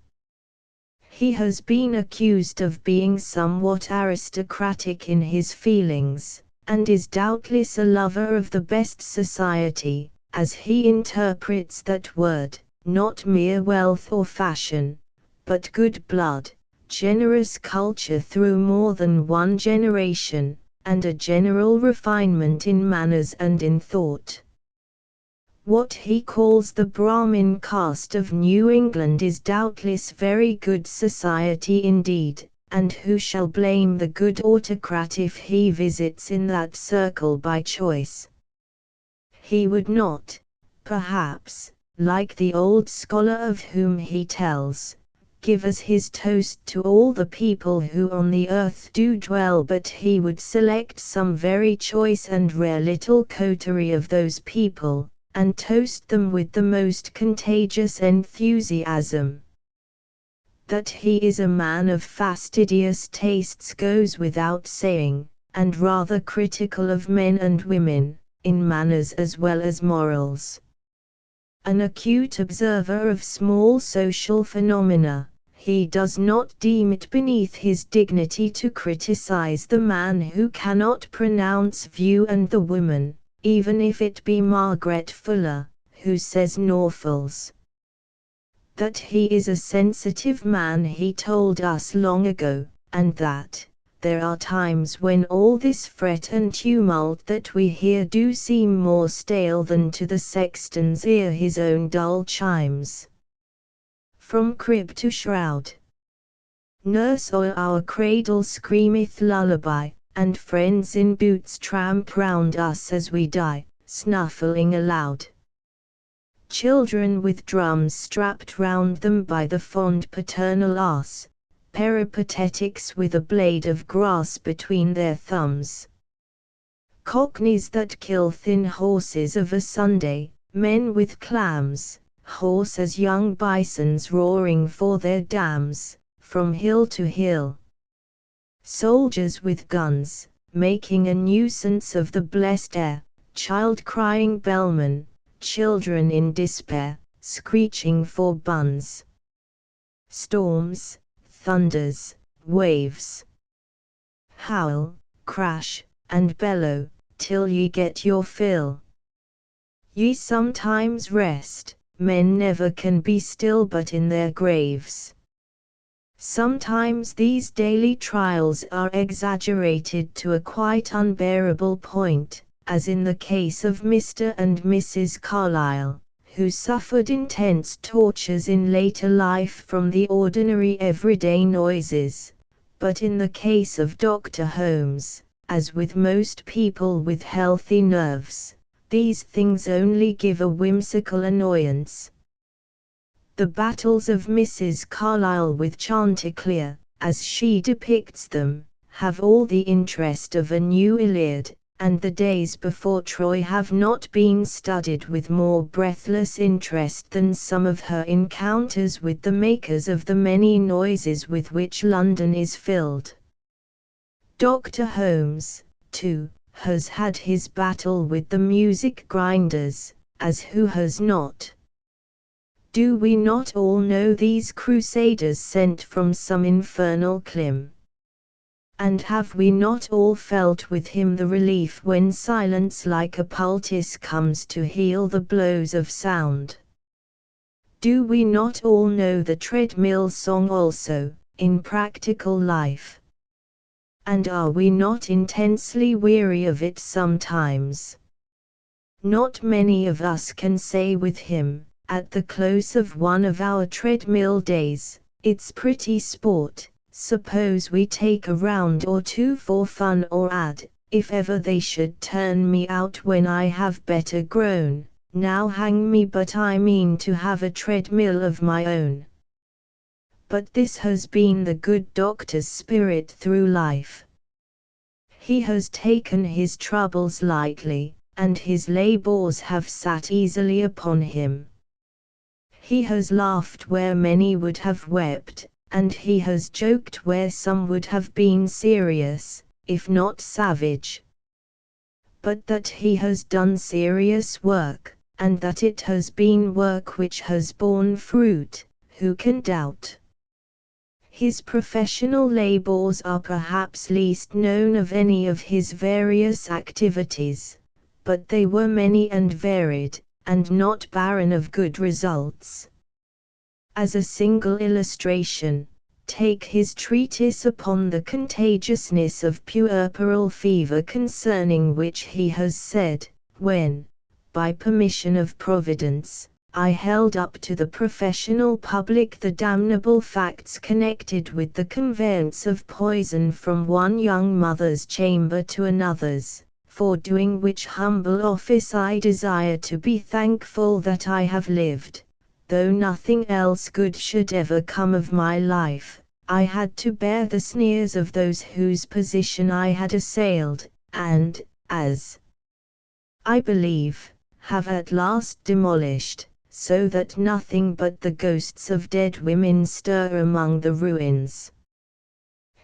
He has been accused of being somewhat aristocratic in his feelings, and is doubtless a lover of the best society, as he interprets that word, not mere wealth or fashion, but good blood, generous culture through more than one generation, and a general refinement in manners and in thought. What he calls the Brahmin caste of New England is doubtless very good society indeed, and who shall blame the good autocrat if he visits in that circle by choice? He would not, perhaps, like the old scholar of whom he tells, give us his toast to all the people who on the earth do dwell, but he would select some very choice and rare little coterie of those people, and toast them with the most contagious enthusiasm. That he is a man of fastidious tastes goes without saying, and rather critical of men and women, in manners as well as morals. An acute observer of small social phenomena, he does not deem it beneath his dignity to criticize the man who cannot pronounce view and the woman, even if it be Margaret Fuller, who says Norfles. That he is a sensitive man he told us long ago, and that there are times when all this fret and tumult that we hear do seem more stale than to the sexton's ear his own dull chimes. From crib to shroud, nurse o'er our cradle screameth lullaby, and friends in boots tramp round us as we die, snuffling aloud. Children with drums strapped round them by the fond paternal arse, peripatetics with a blade of grass between their thumbs. Cockneys that kill thin horses of a Sunday, men with clams, hoarse as young bisons roaring for their dams, from hill to hill. Soldiers with guns, making a nuisance of the blessed air, child-crying bellmen, children in despair, screeching for buns. Storms, thunders, waves. Howl, crash, and bellow, till ye get your fill. Ye sometimes rest, men never can be still but in their graves. Sometimes these daily trials are exaggerated to a quite unbearable point, as in the case of Mr. and Mrs. Carlyle, who suffered intense tortures in later life from the ordinary everyday noises, but in the case of Dr. Holmes, as with most people with healthy nerves, these things only give a whimsical annoyance. The battles of Mrs. Carlyle with Chanticleer, as she depicts them, have all the interest of a new Iliad, and the days before Troy have not been studied with more breathless interest than some of her encounters with the makers of the many noises with which London is filled. Dr. Holmes, too, has had his battle with the music grinders, as who has not? Do we not all know these crusaders sent from some infernal clime? And have we not all felt with him the relief when silence like a poultice comes to heal the blows of sound? Do we not all know the treadmill song also, in practical life? And are we not intensely weary of it sometimes? Not many of us can say with him, at the close of one of our treadmill days, "It's pretty sport, suppose we take a round or two for fun, or add, if ever they should turn me out when I have better grown, now hang me, but I mean to have a treadmill of my own." But this has been the good doctor's spirit through life. He has taken his troubles lightly, and his labours have sat easily upon him. He has laughed where many would have wept, and he has joked where some would have been serious, if not savage. But that he has done serious work, and that it has been work which has borne fruit, who can doubt? His professional labours are perhaps least known of any of his various activities, but they were many and varied, and not barren of good results. As a single illustration, take his treatise upon the contagiousness of puerperal fever, concerning which he has said, "When, by permission of Providence, I held up to the professional public the damnable facts connected with the conveyance of poison from one young mother's chamber to another's, for doing which humble office I desire to be thankful that I have lived, though nothing else good should ever come of my life, I had to bear the sneers of those whose position I had assailed, and, as I believe, have at last demolished, so that nothing but the ghosts of dead women stir among the ruins."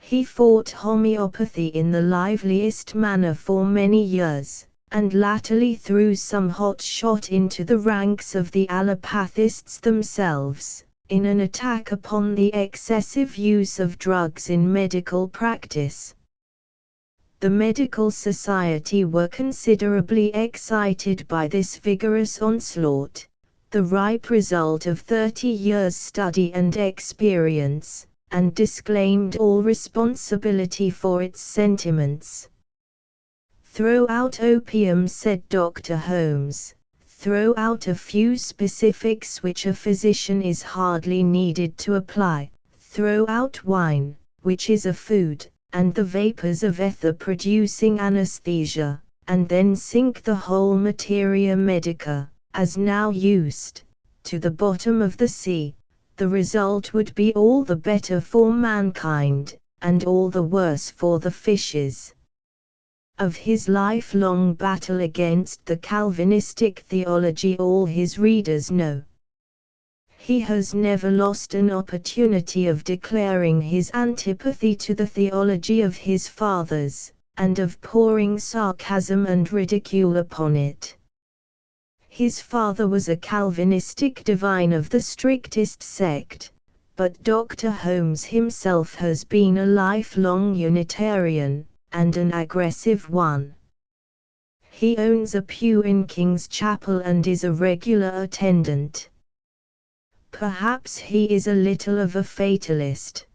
He fought homeopathy in the liveliest manner for many years, and latterly threw some hot shot into the ranks of the allopathists themselves, in an attack upon the excessive use of drugs in medical practice. The medical society were considerably excited by this vigorous onslaught, the ripe result of 30 years' study and experience, and disclaimed all responsibility for its sentiments. "Throw out opium," said Dr. Holmes, "throw out a few specifics which a physician is hardly needed to apply, throw out wine, which is a food, and the vapors of ether producing anesthesia, and then sink the whole materia medica, as now used, to the bottom of the sea, the result would be all the better for mankind, and all the worse for the fishes. Of his lifelong battle against the Calvinistic theology all his readers know. He has never lost an opportunity of declaring his antipathy to the theology of his fathers, and of pouring sarcasm and ridicule upon it. His father was a Calvinistic divine of the strictest sect, but Dr. Holmes himself has been a lifelong Unitarian, and an aggressive one. He owns a pew in King's Chapel and is a regular attendant. Perhaps he is a little of a fatalist.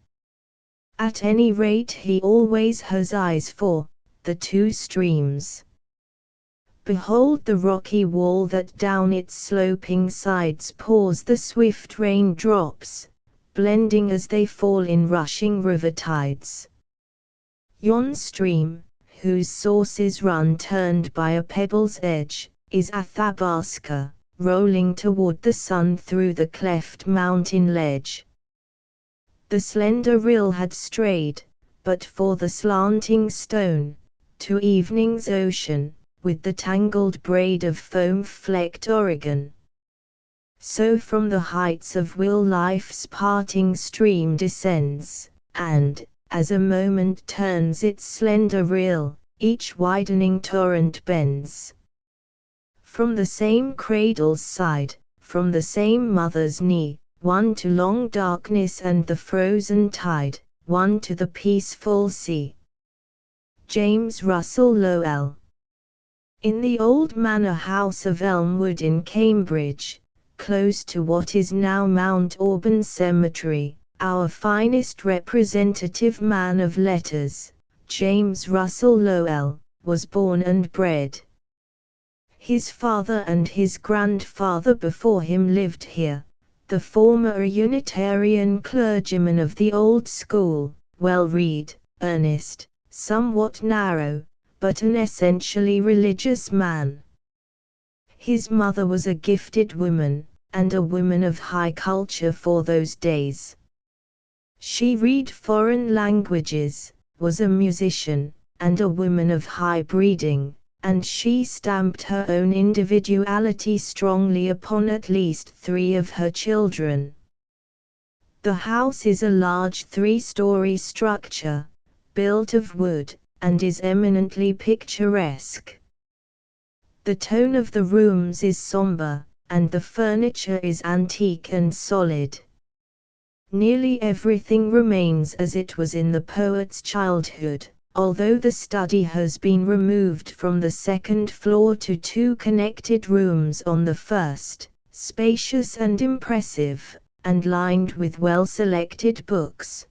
At any rate he always has eyes for the two streams. Behold the rocky wall that down its sloping sides pours the swift rain drops, blending as they fall in rushing river tides. Yon stream, whose sources run turned by a pebble's edge, is Athabasca, rolling toward the sun through the cleft mountain ledge. The slender rill had strayed, but for the slanting stone, to evening's ocean, with the tangled braid of foam-flecked Oregon. So from the heights of will life's parting stream descends, and, as a moment turns its slender rill, each widening torrent bends. From the same cradle's side, from the same mother's knee, one to long darkness and the frozen tide, one to the peaceful sea. James Russell Lowell. In the old manor house of Elmwood in Cambridge, close to what is now Mount Auburn Cemetery, our finest representative man of letters, James Russell Lowell, was born and bred. His father and his grandfather before him lived here, the former a Unitarian clergyman of the old school, well-read, earnest, somewhat narrow, but an essentially religious man. His mother was a gifted woman, and a woman of high culture for those days. She read foreign languages, was a musician, and a woman of high breeding, and she stamped her own individuality strongly upon at least 3 of her children. The house is a large 3-story structure, built of wood, and is eminently picturesque. The tone of the rooms is somber, and the furniture is antique and solid. Nearly everything remains as it was in the poet's childhood, although the study has been removed from the 2nd floor to 2 connected rooms on the 1st, spacious and impressive, and lined with well-selected books.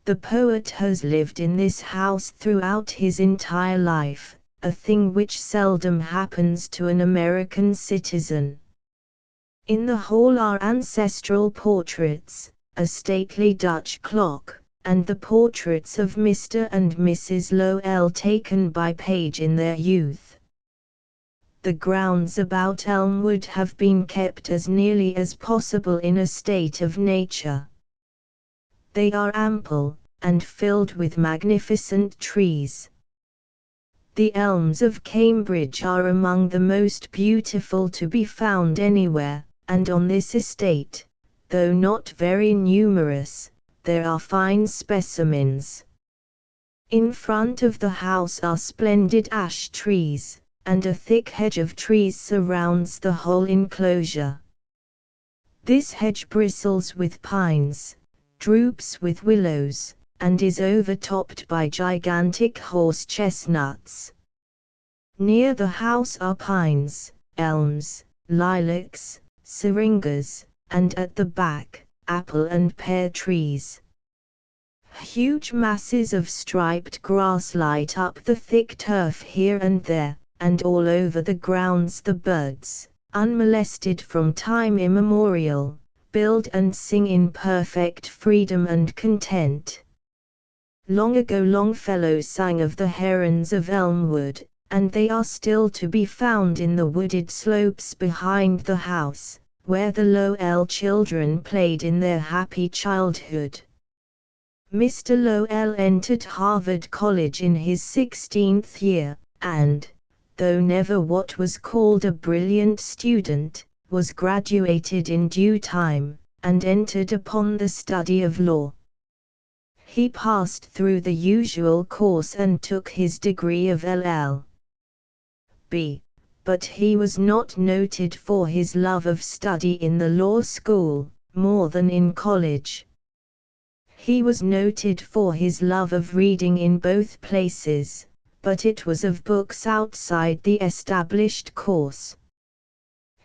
The poet has lived in this house throughout his entire life, a thing which seldom happens to an American citizen. In the hall are ancestral portraits, a stately Dutch clock, and the portraits of Mr. and Mrs. Lowell taken by Page in their youth. The grounds about Elmwood have been kept as nearly as possible in a state of nature. They are ample, and filled with magnificent trees. The elms of Cambridge are among the most beautiful to be found anywhere, and on this estate, though not very numerous, there are fine specimens. In front of the house are splendid ash trees, and a thick hedge of trees surrounds the whole enclosure. This hedge bristles with pines, droops with willows, and is overtopped by gigantic horse chestnuts. Near the house are pines, elms, lilacs, syringas, and at the back, apple and pear trees. Huge masses of striped grass light up the thick turf here and there, and all over the grounds the birds, unmolested from time immemorial, build and sing in perfect freedom and content. Long ago Longfellow sang of the herons of Elmwood, and they are still to be found in the wooded slopes behind the house, where the Lowell children played in their happy childhood. Mr. Lowell entered Harvard College in his 16th year, and, though never what was called a brilliant student, was graduated in due time, and entered upon the study of law. He passed through the usual course and took his degree of LL.B., but he was not noted for his love of study in the law school, more than in college. He was noted for his love of reading in both places, but it was of books outside the established course.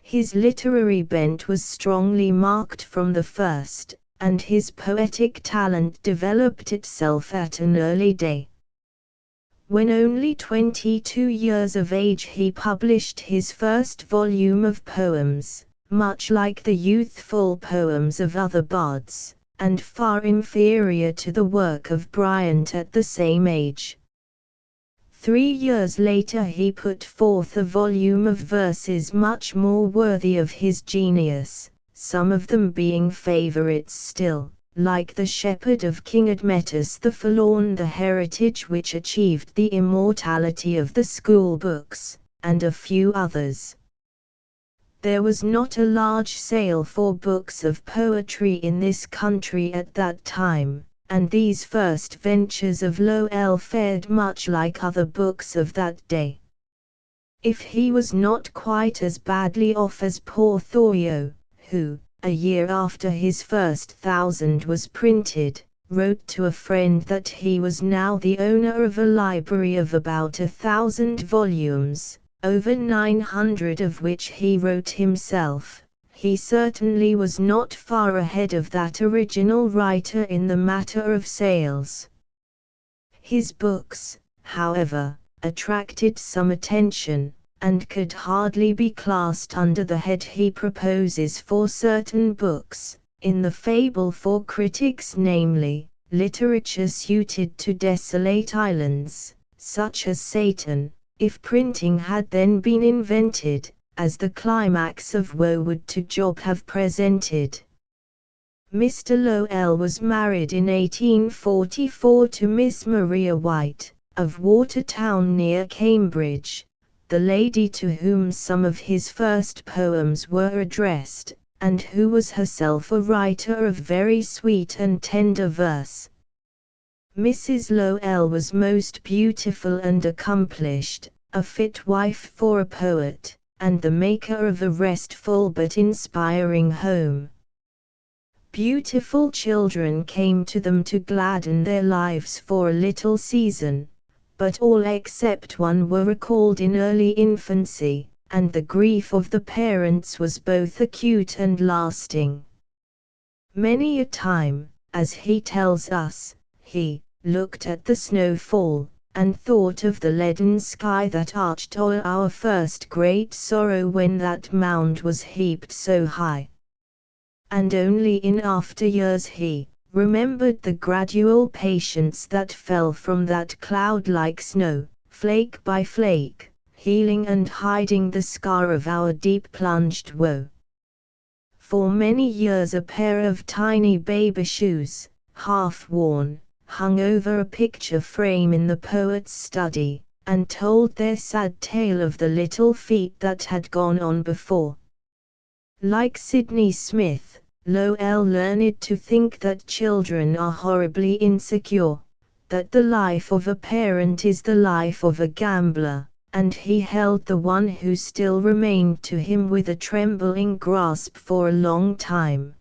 His literary bent was strongly marked from the first, and his poetic talent developed itself at an early day. When only 22 years of age he published his first volume of poems, much like the youthful poems of other bards, and far inferior to the work of Bryant at the same age. 3 years later he put forth a volume of verses much more worthy of his genius, some of them being favorites still, like The Shepherd of King Admetus the Forlorn, The Heritage which achieved the immortality of the school books, and a few others. There was not a large sale for books of poetry in this country at that time, and these first ventures of Lowell fared much like other books of that day. If he was not quite as badly off as poor Thoreau, who, a year after his first 1,000 was printed, wrote to a friend that he was now the owner of a library of about 1,000 volumes, over 900 of which he wrote himself, he certainly was not far ahead of that original writer in the matter of sales. His books, however, attracted some attention, and could hardly be classed under the head he proposes for certain books, in the fable for critics, namely, literature suited to desolate islands, such as Satan, if printing had then been invented, as the climax of Woe would to Job have presented. Mr. Lowell was married in 1844 to Miss Maria White, of Watertown near Cambridge, the lady to whom some of his first poems were addressed, and who was herself a writer of very sweet and tender verse. Mrs. Lowell was most beautiful and accomplished, a fit wife for a poet, and the maker of a restful but inspiring home. Beautiful children came to them to gladden their lives for a little season, but all except one were recalled in early infancy, and the grief of the parents was both acute and lasting. Many a time, as he tells us, he looked at the snowfall, and thought of the leaden sky that arched o'er our first great sorrow when that mound was heaped so high. And only in after years he remembered the gradual patience that fell from that cloud-like snow, flake by flake, healing and hiding the scar of our deep-plunged woe. For many years a pair of tiny baby shoes, half-worn, hung over a picture frame in the poet's study, and told their sad tale of the little feet that had gone on before. Like Sidney Smith, Lowell learned to think that children are horribly insecure, that the life of a parent is the life of a gambler, and he held the one who still remained to him with a trembling grasp for a long time.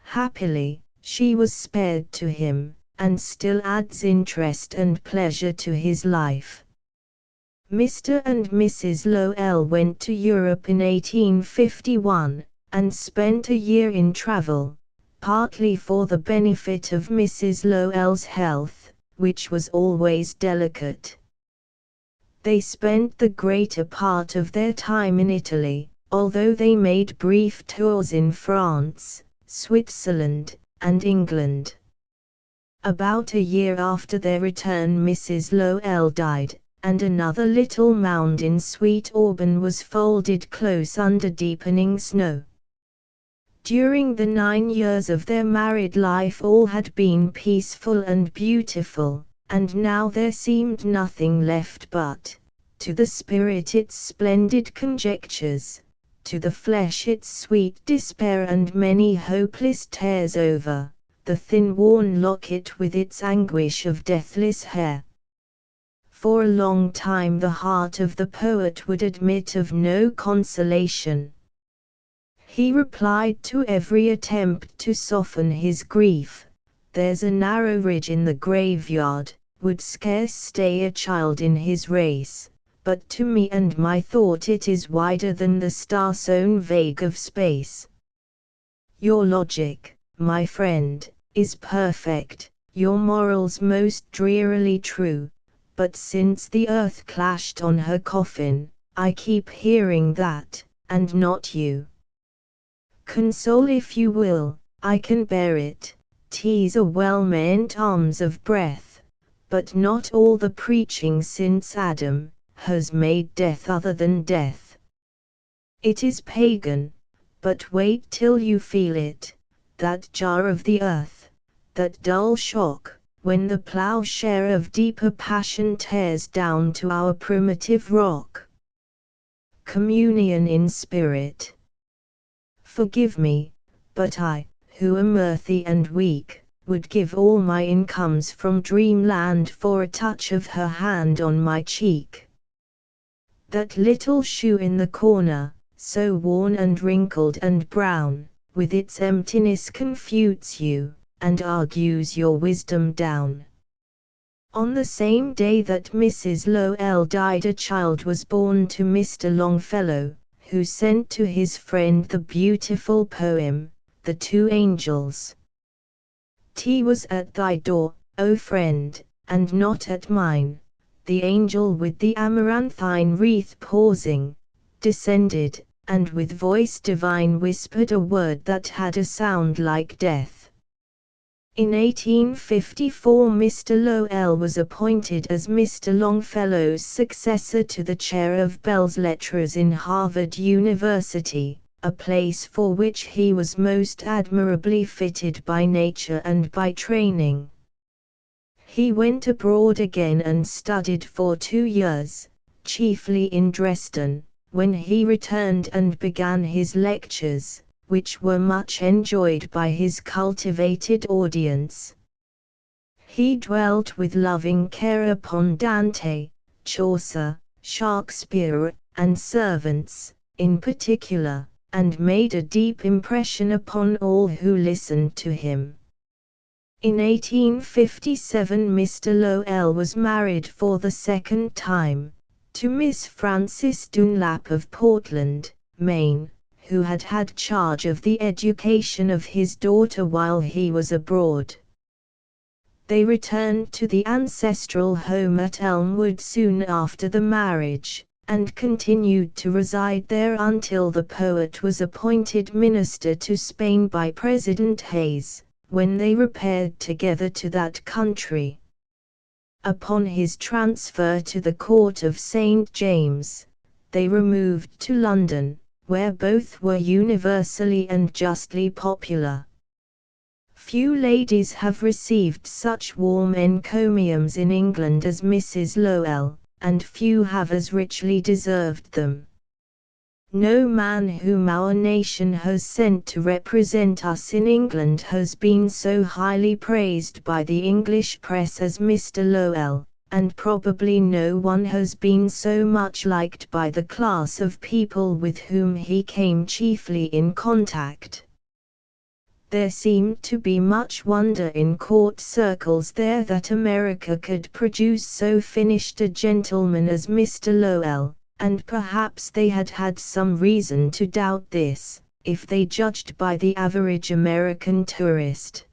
Happily, she was spared to him, and still adds interest and pleasure to his life. Mr. and Mrs. Lowell went to Europe in 1851, and spent a year in travel, partly for the benefit of Mrs. Lowell's health, which was always delicate. They spent the greater part of their time in Italy, although they made brief tours in France, Switzerland, and England. About a year after their return Mrs. Lowell died, and another little mound in Sweet Auburn was folded close under deepening snow. During the 9 years of their married life all had been peaceful and beautiful, and now there seemed nothing left but, to the spirit its splendid conjectures, to the flesh its sweet despair and many hopeless tears over the thin worn locket with its anguish of deathless hair. For a long time the heart of the poet would admit of no consolation. He replied to every attempt to soften his grief, "There's a narrow ridge in the graveyard, would scarce stay a child in his race, but to me and my thought it is wider than the star-sown vague of space. Your logic, my friend, is perfect, your morals most drearily true, but since the earth clashed on her coffin, I keep hearing that, and not you. Console if you will, I can bear it, 'tis a well-meant alms of breath, but not all the preaching since Adam has made death other than death. It is pagan, but wait till you feel it, that jar of the earth, that dull shock, when the plowshare of deeper passion tears down to our primitive rock. Communion in spirit. Forgive me, but I, who am earthy and weak, would give all my incomes from dreamland for a touch of her hand on my cheek. That little shoe in the corner, so worn and wrinkled and brown, with its emptiness confutes you, and argues your wisdom down. On the same day that Mrs. Lowell died a child was born to Mr. Longfellow, who sent to his friend the beautiful poem, The Two Angels. Tea was at thy door, O friend, and not at mine. The angel with the amaranthine wreath pausing, descended, and with voice divine whispered a word that had a sound like death. In 1854 Mr. Lowell was appointed as Mr. Longfellow's successor to the chair of Belles Lettres in Harvard University, a place for which he was most admirably fitted by nature and by training. He went abroad again and studied for 2 years, chiefly in Dresden, when he returned and began his lectures, which were much enjoyed by his cultivated audience. He dwelt with loving care upon Dante, Chaucer, Shakespeare, and servants, in particular, and made a deep impression upon all who listened to him. In 1857 Mr. Lowell was married for the second time, to Miss Frances Dunlap of Portland, Maine, who had had charge of the education of his daughter while he was abroad. They returned to the ancestral home at Elmwood soon after the marriage, and continued to reside there until the poet was appointed minister to Spain by President Hayes, when they repaired together to that country. Upon his transfer to the court of St. James, they removed to London, where both were universally and justly popular. Few ladies have received such warm encomiums in England as Mrs. Lowell, and few have as richly deserved them. No man whom our nation has sent to represent us in England has been so highly praised by the English press as Mr. Lowell, and probably no one has been so much liked by the class of people with whom he came chiefly in contact. There seemed to be much wonder in court circles there that America could produce so finished a gentleman as Mr. Lowell, and perhaps they had had some reason to doubt this, if they judged by the average American tourist.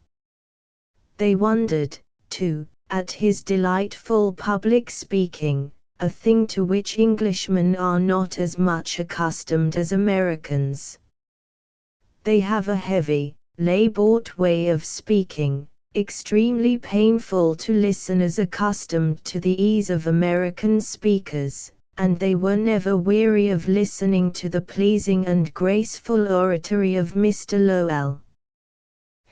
They wondered, too, at his delightful public speaking, a thing to which Englishmen are not as much accustomed as Americans. They have a heavy, laboured way of speaking, extremely painful to listeners accustomed to the ease of American speakers, and they were never weary of listening to the pleasing and graceful oratory of Mr. Lowell.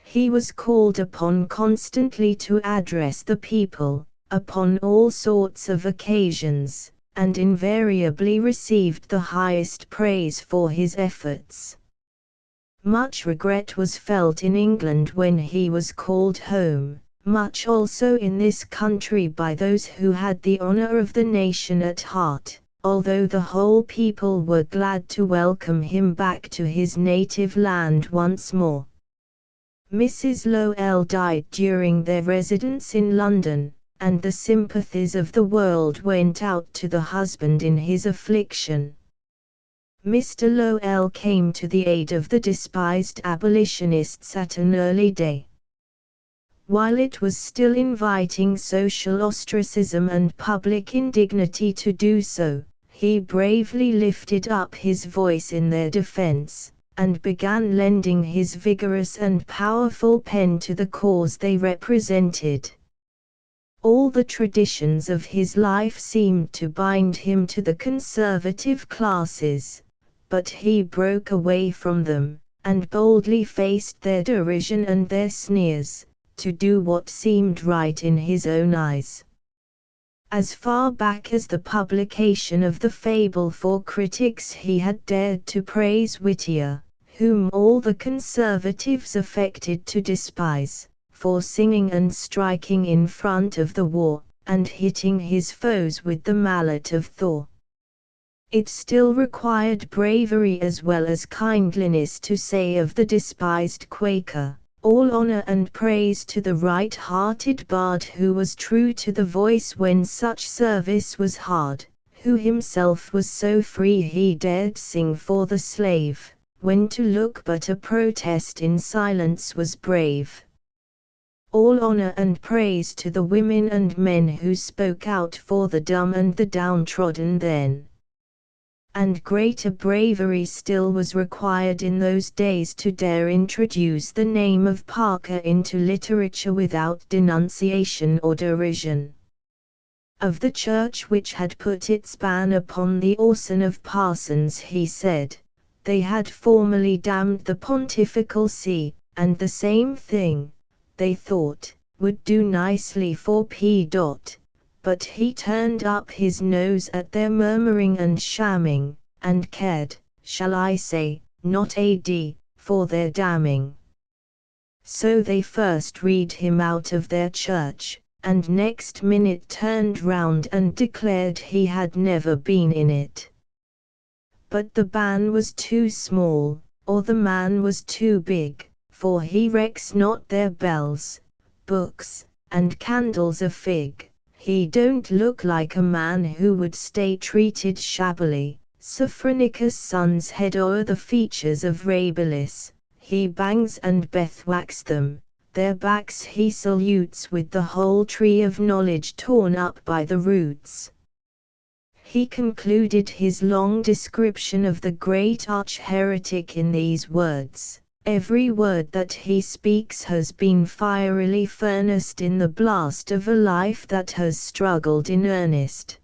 He was called upon constantly to address the people, upon all sorts of occasions, and invariably received the highest praise for his efforts. Much regret was felt in England when he was called home, much also in this country by those who had the honor of the nation at heart, although the whole people were glad to welcome him back to his native land once more. Mrs. Lowell died during their residence in London, and the sympathies of the world went out to the husband in his affliction. Mr. Lowell came to the aid of the despised abolitionists at an early day. While it was still inviting social ostracism and public indignity to do so, he bravely lifted up his voice in their defense, and began lending his vigorous and powerful pen to the cause they represented. All the traditions of his life seemed to bind him to the conservative classes, but he broke away from them, and boldly faced their derision and their sneers, to do what seemed right in his own eyes. As far back as the publication of the Fable for Critics he had dared to praise Whittier, whom all the conservatives affected to despise, for singing and striking in front of the war, and hitting his foes with the mallet of Thor. It still required bravery as well as kindliness to say of the despised Quaker, "All honor and praise to the right-hearted bard who was true to the voice when such service was hard, who himself was so free he dared sing for the slave, when to look but a protest in silence was brave. All honor and praise to the women and men who spoke out for the dumb and the downtrodden then." And greater bravery still was required in those days to dare introduce the name of Parker into literature without denunciation or derision. Of the church which had put its ban upon the orson of parsons he said, "They had formerly damned the pontifical see, and the same thing, they thought, would do nicely for P. But he turned up his nose at their murmuring and shamming, and cared, shall I say, not for their damning. So they first read him out of their church, and next minute turned round and declared he had never been in it. But the ban was too small, or the man was too big, for he recks not their bells, books, and candles a fig. He don't look like a man who would stay treated shabbily. Sophronicus' son's head o'er the features of Rabelais, he bangs and bethwacks them, their backs he salutes with the whole tree of knowledge torn up by the roots." He concluded his long description of the great arch-heretic in these words: "Every word that he speaks has been fierily furnaced in the blast of a life that has struggled in earnest.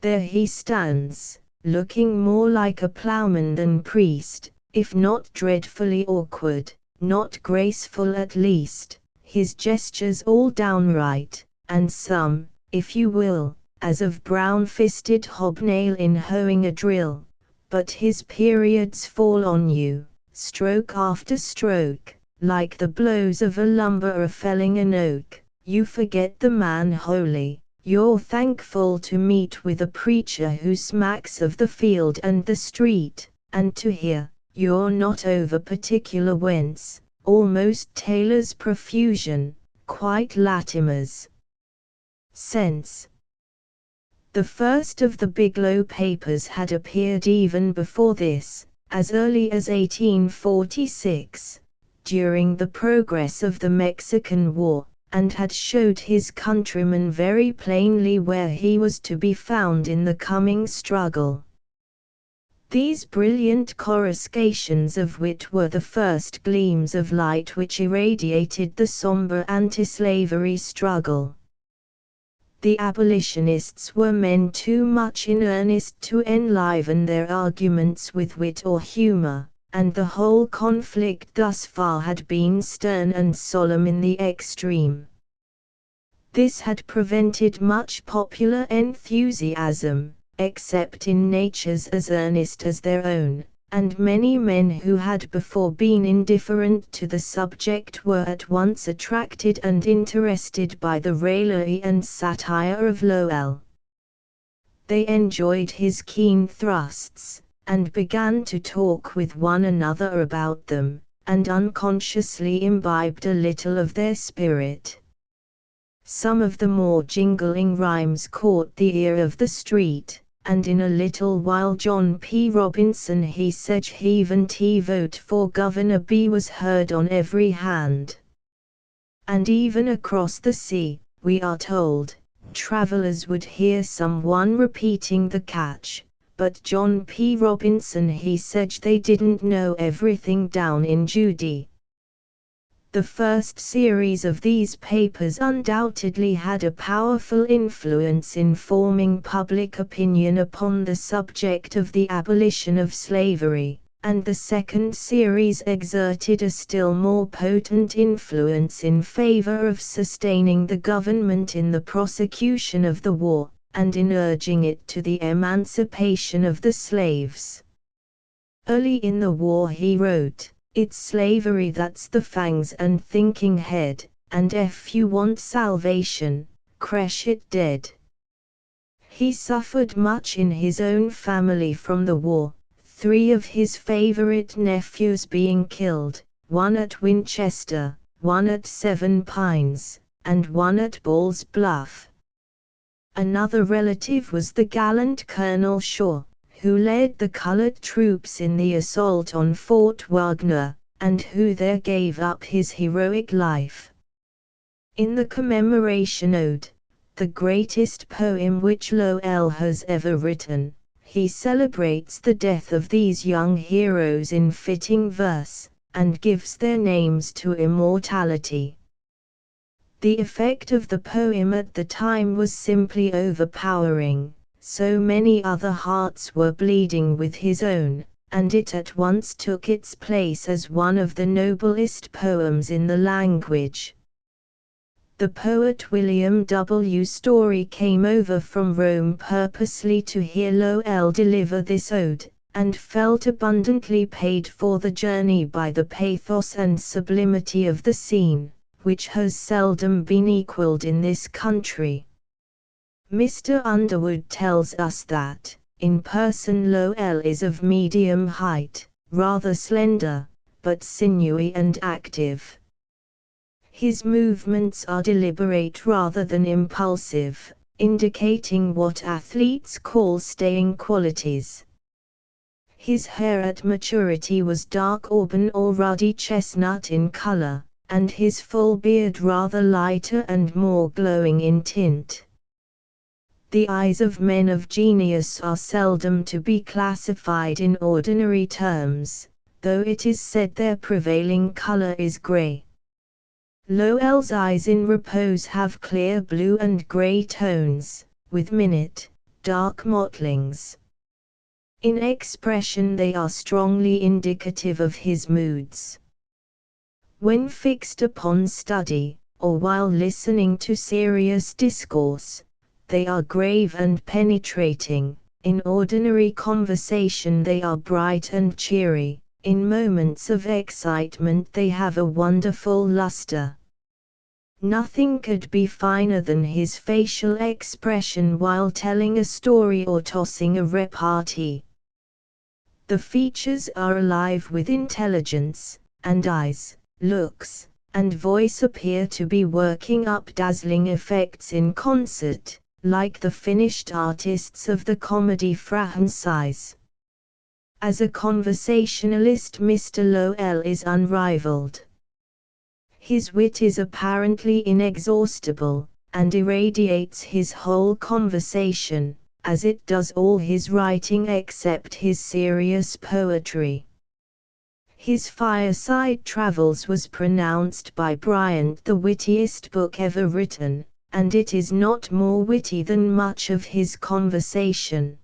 There he stands, looking more like a ploughman than priest, if not dreadfully awkward, not graceful at least, his gestures all downright, and some, if you will, as of brown-fisted hobnail in hoeing a drill, but his periods fall on you, stroke after stroke, like the blows of a lumberer felling an oak. You forget the man wholly. You're thankful to meet with a preacher who smacks of the field and the street, and to hear, you're not over particular whence, almost Taylor's profusion, quite Latimer's sense." The first of the Biglow papers had appeared even before this, as early as 1846, during the progress of the Mexican War, and had showed his countrymen very plainly where he was to be found in the coming struggle. These brilliant coruscations of wit were the first gleams of light which irradiated the somber anti-slavery struggle. The abolitionists were men too much in earnest to enliven their arguments with wit or humor, and the whole conflict thus far had been stern and solemn in the extreme. This had prevented much popular enthusiasm, except in natures as earnest as their own, and many men who had before been indifferent to the subject were at once attracted and interested by the raillery and satire of Lowell. They enjoyed his keen thrusts, and began to talk with one another about them, and unconsciously imbibed a little of their spirit. Some of the more jingling rhymes caught the ear of the street, and in a little while John P. Robinson he said heavent vote for Governor B was heard on every hand. And even across the sea, we are told, travelers would hear someone repeating the catch, but John P. Robinson he said they didn't know everything down in Judy. The first series of these papers undoubtedly had a powerful influence in forming public opinion upon the subject of the abolition of slavery, and the second series exerted a still more potent influence in favor of sustaining the government in the prosecution of the war, and in urging it to the emancipation of the slaves. Early in the war he wrote, "It's slavery that's the fangs and thinking head, and if you want salvation, crash it dead." He suffered much in his own family from the war, 3 of his favorite nephews being killed, 1 at Winchester, 1 at Seven Pines, and 1 at Ball's Bluff. Another relative was the gallant Colonel Shaw, who led the colored troops in the assault on Fort Wagner, and who there gave up his heroic life. In the commemoration ode, the greatest poem which Lowell has ever written, he celebrates the death of these young heroes in fitting verse, and gives their names to immortality. The effect of the poem at the time was simply overpowering. So many other hearts were bleeding with his own, and it at once took its place as one of the noblest poems in the language. The poet William W. Story came over from Rome purposely to hear Lowell deliver this ode, and felt abundantly paid for the journey by the pathos and sublimity of the scene, which has seldom been equaled in this country. Mr. Underwood tells us that, in person Lowell is of medium height, rather slender, but sinewy and active. His movements are deliberate rather than impulsive, indicating what athletes call staying qualities. His hair at maturity was dark auburn or ruddy chestnut in color, and his full beard rather lighter and more glowing in tint. The eyes of men of genius are seldom to be classified in ordinary terms, though it is said their prevailing color is gray. Lowell's eyes in repose have clear blue and gray tones, with minute, dark mottlings. In expression they are strongly indicative of his moods. When fixed upon study, or while listening to serious discourse, they are grave and penetrating. In ordinary conversation they are bright and cheery. In moments of excitement they have a wonderful luster. Nothing could be finer than his facial expression while telling a story or tossing a repartee. The features are alive with intelligence, and eyes, looks, and voice appear to be working up dazzling effects in concert, like the finished artists of the comedy Franchise. As a conversationalist Mr. Lowell is unrivaled. His wit is apparently inexhaustible, and irradiates his whole conversation, as it does all his writing except his serious poetry. His Fireside Travels was pronounced by Bryant the wittiest book ever written, and it is not more witty than much of his conversation.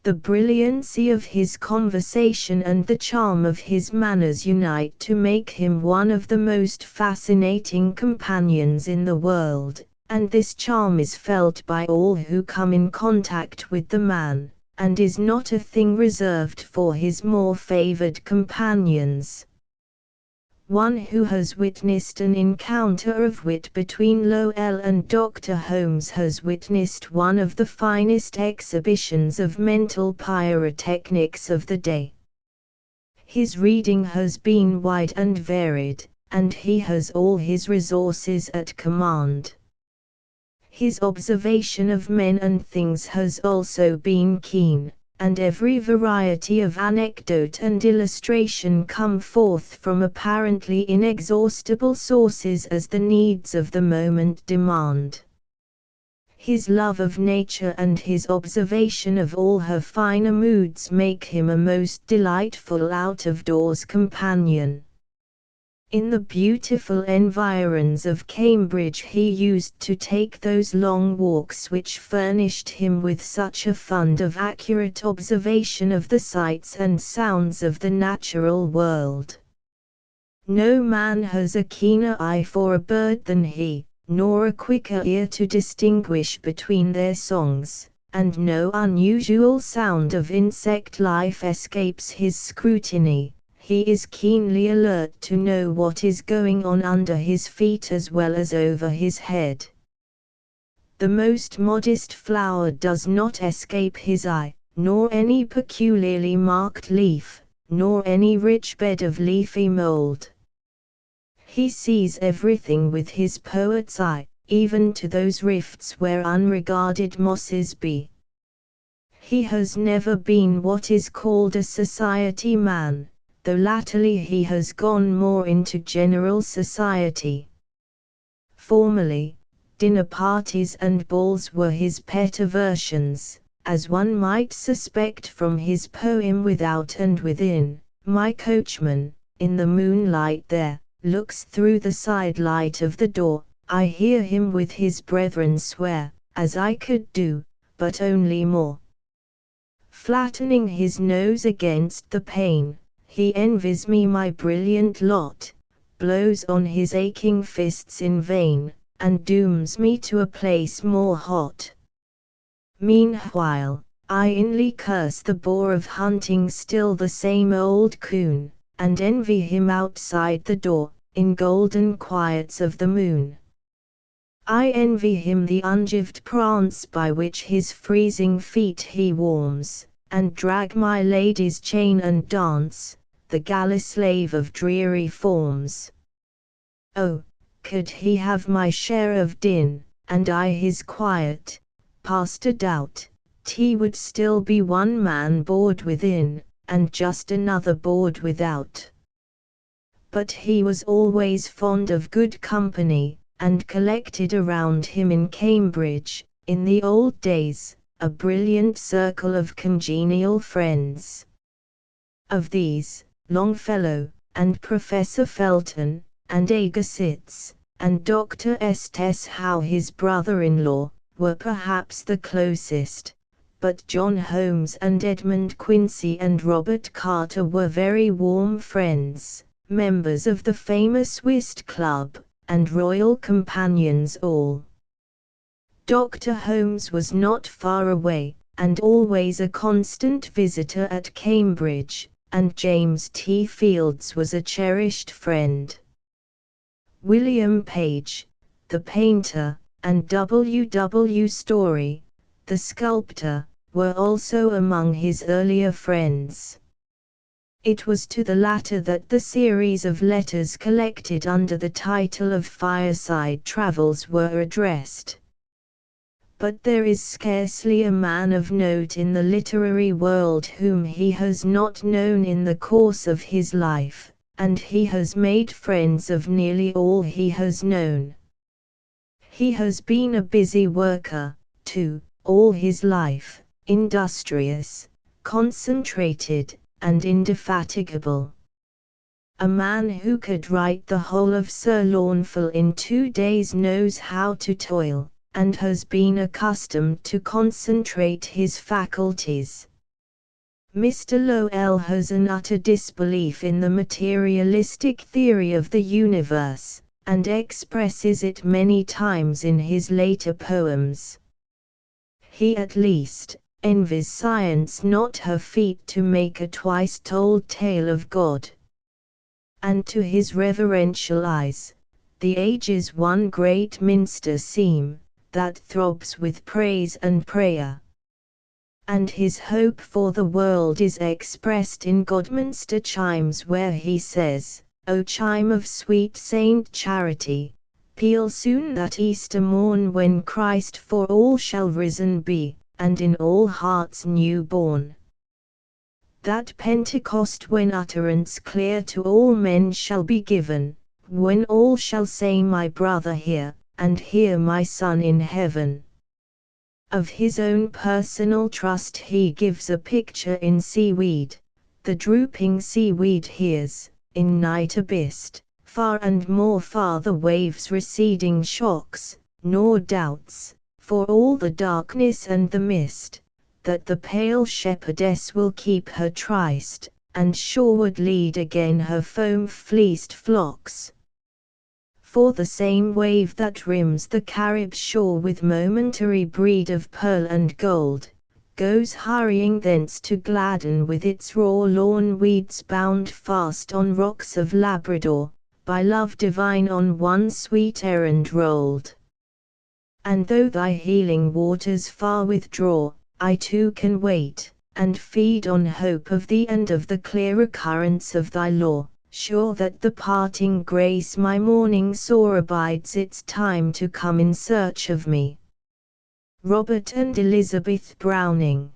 The brilliancy of his conversation and the charm of his manners unite to make him one of the most fascinating companions in the world, and this charm is felt by all who come in contact with the man, and is not a thing reserved for his more favored companions. One who has witnessed an encounter of wit between Lowell and Dr. Holmes has witnessed one of the finest exhibitions of mental pyrotechnics of the day. His reading has been wide and varied, and he has all his resources at command. His observation of men and things has also been keen, and every variety of anecdote and illustration come forth from apparently inexhaustible sources as the needs of the moment demand. His love of nature and his observation of all her finer moods make him a most delightful out-of-doors companion. In the beautiful environs of Cambridge he used to take those long walks which furnished him with such a fund of accurate observation of the sights and sounds of the natural world. No man has a keener eye for a bird than he, nor a quicker ear to distinguish between their songs, and no unusual sound of insect life escapes his scrutiny. He is keenly alert to know what is going on under his feet as well as over his head. The most modest flower does not escape his eye, nor any peculiarly marked leaf, nor any rich bed of leafy mold. He sees everything with his poet's eye, even to those rifts where unregarded mosses be. He has never been what is called a society man, though latterly he has gone more into general society. Formerly, dinner parties and balls were his pet aversions, as one might suspect from his poem Without and Within. My coachman, in the moonlight there, looks through the side light of the door. I hear him with his brethren swear, as I could do, but only more. Flattening his nose against the pane, he envies me my brilliant lot, blows on his aching fists in vain, and dooms me to a place more hot. Meanwhile, I inly curse the bore of hunting still the same old coon, and envy him outside the door, in golden quiets of the moon. I envy him the ungived prance by which his freezing feet he warms, and drag my lady's chain and dance, the galley slave of dreary forms. Oh, could he have my share of din, and I his quiet, past a doubt, he would still be one man bored within, and just another bored without. But he was always fond of good company, and collected around him in Cambridge, in the old days, a brilliant circle of congenial friends. Of these, Longfellow, and Professor Felton, and Agassiz, and Dr. Estes Howe his brother-in-law, were perhaps the closest, but John Holmes and Edmund Quincy and Robert Carter were very warm friends, members of the famous Whist Club, and royal companions all. Dr. Holmes was not far away, and always a constant visitor at Cambridge, and James T. Fields was a cherished friend. William Page, the painter, and W. W. Story, the sculptor, were also among his earlier friends. It was to the latter that the series of letters collected under the title of Fireside Travels were addressed. But there is scarcely a man of note in the literary world whom he has not known in the course of his life, and he has made friends of nearly all he has known. He has been a busy worker, too, all his life, industrious, concentrated, and indefatigable. A man who could write the whole of Sir Launfal in 2 days knows how to toil, and has been accustomed to concentrate his faculties. Mr. Lowell has an utter disbelief in the materialistic theory of the universe, and expresses it many times in his later poems. He at least envies science not her feat to make a twice-told tale of God. And to his reverential eyes, the age is one great minster seam, that throbs with praise and prayer. And his hope for the world is expressed in Godminster chimes, where he says, "O chime of sweet Saint Charity, peal soon that Easter morn when Christ for all shall risen be, and in all hearts new born. That Pentecost when utterance clear to all men shall be given, when all shall say my brother here, and here my son in heaven." Of his own personal trust he gives a picture in seaweed. The drooping seaweed hears, in night abyss, far and more far the waves' receding shocks, nor doubts, for all the darkness and the mist, that the pale shepherdess will keep her tryst, and shoreward lead again her foam-fleeced flocks. For the same wave that rims the Carib shore with momentary breed of pearl and gold, goes hurrying thence to gladden with its raw lawn weeds bound fast on rocks of Labrador, by love divine on one sweet errand rolled. And though thy healing waters far withdraw, I too can wait, and feed on hope of thee and of the clear recurrence of thy law, sure that the parting grace my morning sore abides its time to come in search of me. Robert and Elizabeth Browning.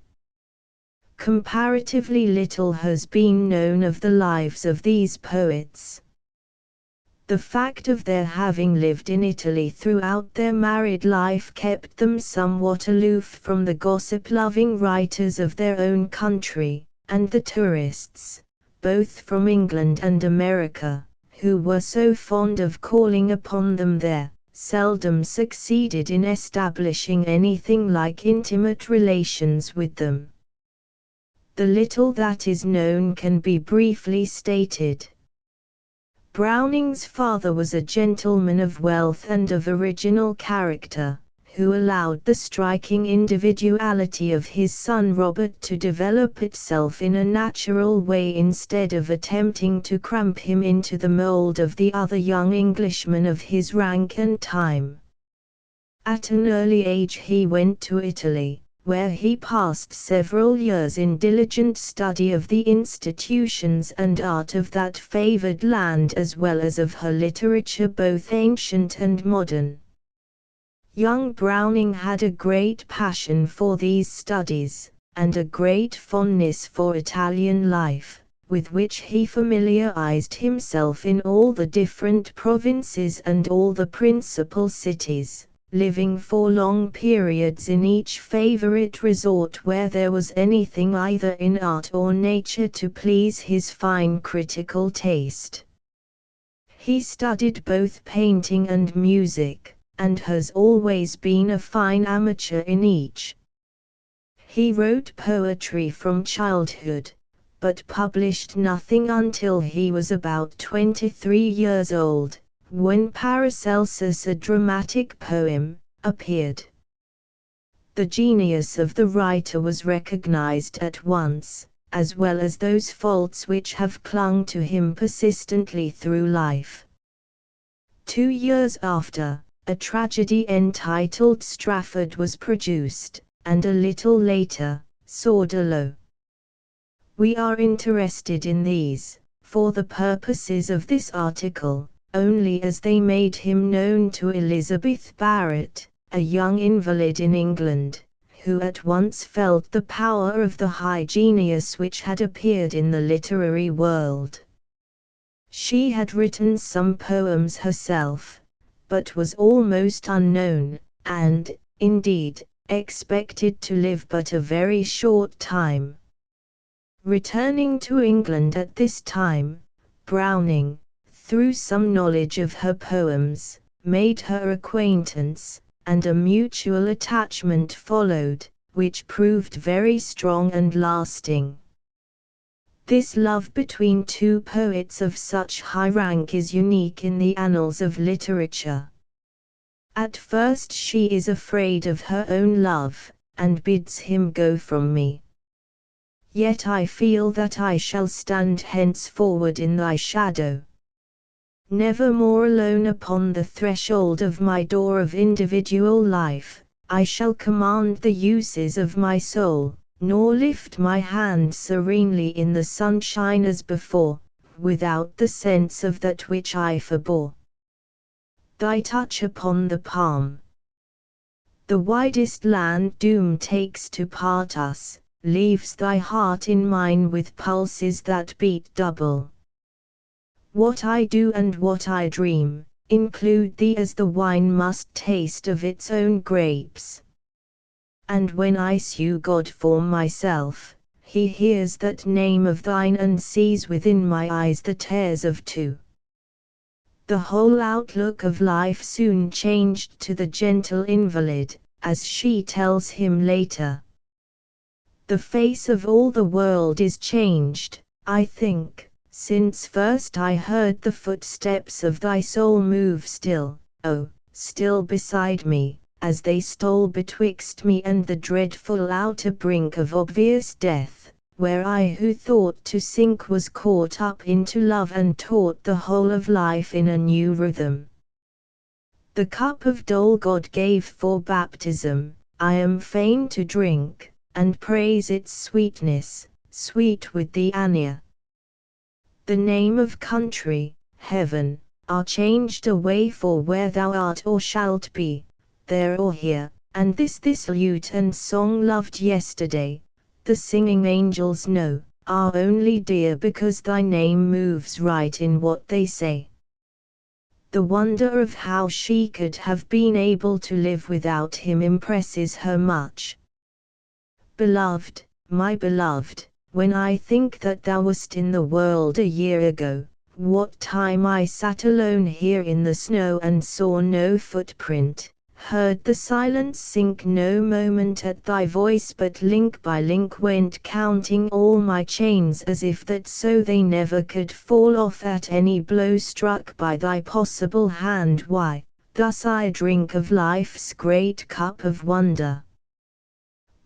Comparatively little has been known of the lives of these poets. The fact of their having lived in Italy throughout their married life kept them somewhat aloof from the gossip-loving writers of their own country, and the tourists, both from England and America, who were so fond of calling upon them there, seldom succeeded in establishing anything like intimate relations with them. The little that is known can be briefly stated. Browning's father was a gentleman of wealth and of original character, who allowed the striking individuality of his son Robert to develop itself in a natural way instead of attempting to cramp him into the mold of the other young Englishmen of his rank and time. At an early age he went to Italy, where he passed several years in diligent study of the institutions and art of that favored land as well as of her literature both ancient and modern. Young Browning had a great passion for these studies, and a great fondness for Italian life, with which he familiarized himself in all the different provinces and all the principal cities, living for long periods in each favorite resort where there was anything either in art or nature to please his fine critical taste. He studied both painting and music, and has always been a fine amateur in each. He wrote poetry from childhood, but published nothing until he was about 23 years old, when Paracelsus, a dramatic poem, appeared. The genius of the writer was recognized at once, as well as those faults which have clung to him persistently through life. 2 years after, a tragedy entitled Strafford was produced, and a little later, Sordello. We are interested in these, for the purposes of this article, only as they made him known to Elizabeth Barrett, a young invalid in England, who at once felt the power of the high genius which had appeared in the literary world. She had written some poems herself, but was almost unknown, and, indeed, expected to live but a very short time. Returning to England at this time, Browning, through some knowledge of her poems, made her acquaintance, and a mutual attachment followed, which proved very strong and lasting. This love between two poets of such high rank is unique in the annals of literature. At first she is afraid of her own love, and bids him go from me. Yet I feel that I shall stand henceforward in thy shadow. Never more alone upon the threshold of my door of individual life, I shall command the uses of my soul, nor lift my hand serenely in the sunshine as before, without the sense of that which I forbore. Thy touch upon the palm. The widest land doom takes to part us, leaves thy heart in mine with pulses that beat double. What I do and what I dream, include thee as the wine must taste of its own grapes. And when I sue God for myself, he hears that name of thine and sees within my eyes the tears of two. The whole outlook of life soon changed to the gentle invalid, as she tells him later. The face of all the world is changed, I think, since first I heard the footsteps of thy soul move still, oh, still beside me, as they stole betwixt me and the dreadful outer brink of obvious death, where I who thought to sink was caught up into love and taught the whole of life in a new rhythm. The cup of dole God gave for baptism, I am fain to drink, and praise its sweetness, sweet with the anir. The name of country, heaven, are changed away for where thou art or shalt be, there or here, and this lute and song loved yesterday, the singing angels know, are only dear because thy name moves right in what they say. The wonder of how she could have been able to live without him impresses her much. Beloved, my beloved, when I think that thou wast in the world a year ago, what time I sat alone here in the snow and saw no footprint, heard the silence sink no moment at thy voice but link by link went counting all my chains as if that so they never could fall off at any blow struck by thy possible hand, why, thus I drink of life's great cup of wonder.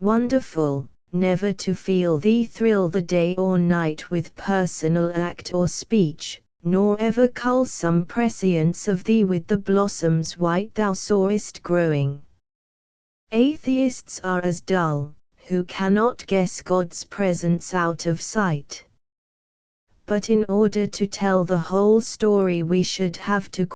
Wonderful, never to feel thee thrill the day or night with personal act or speech, nor ever cull some prescience of thee with the blossoms white thou sawest growing. Atheists are as dull, who cannot guess God's presence out of sight. But in order to tell the whole story we should have to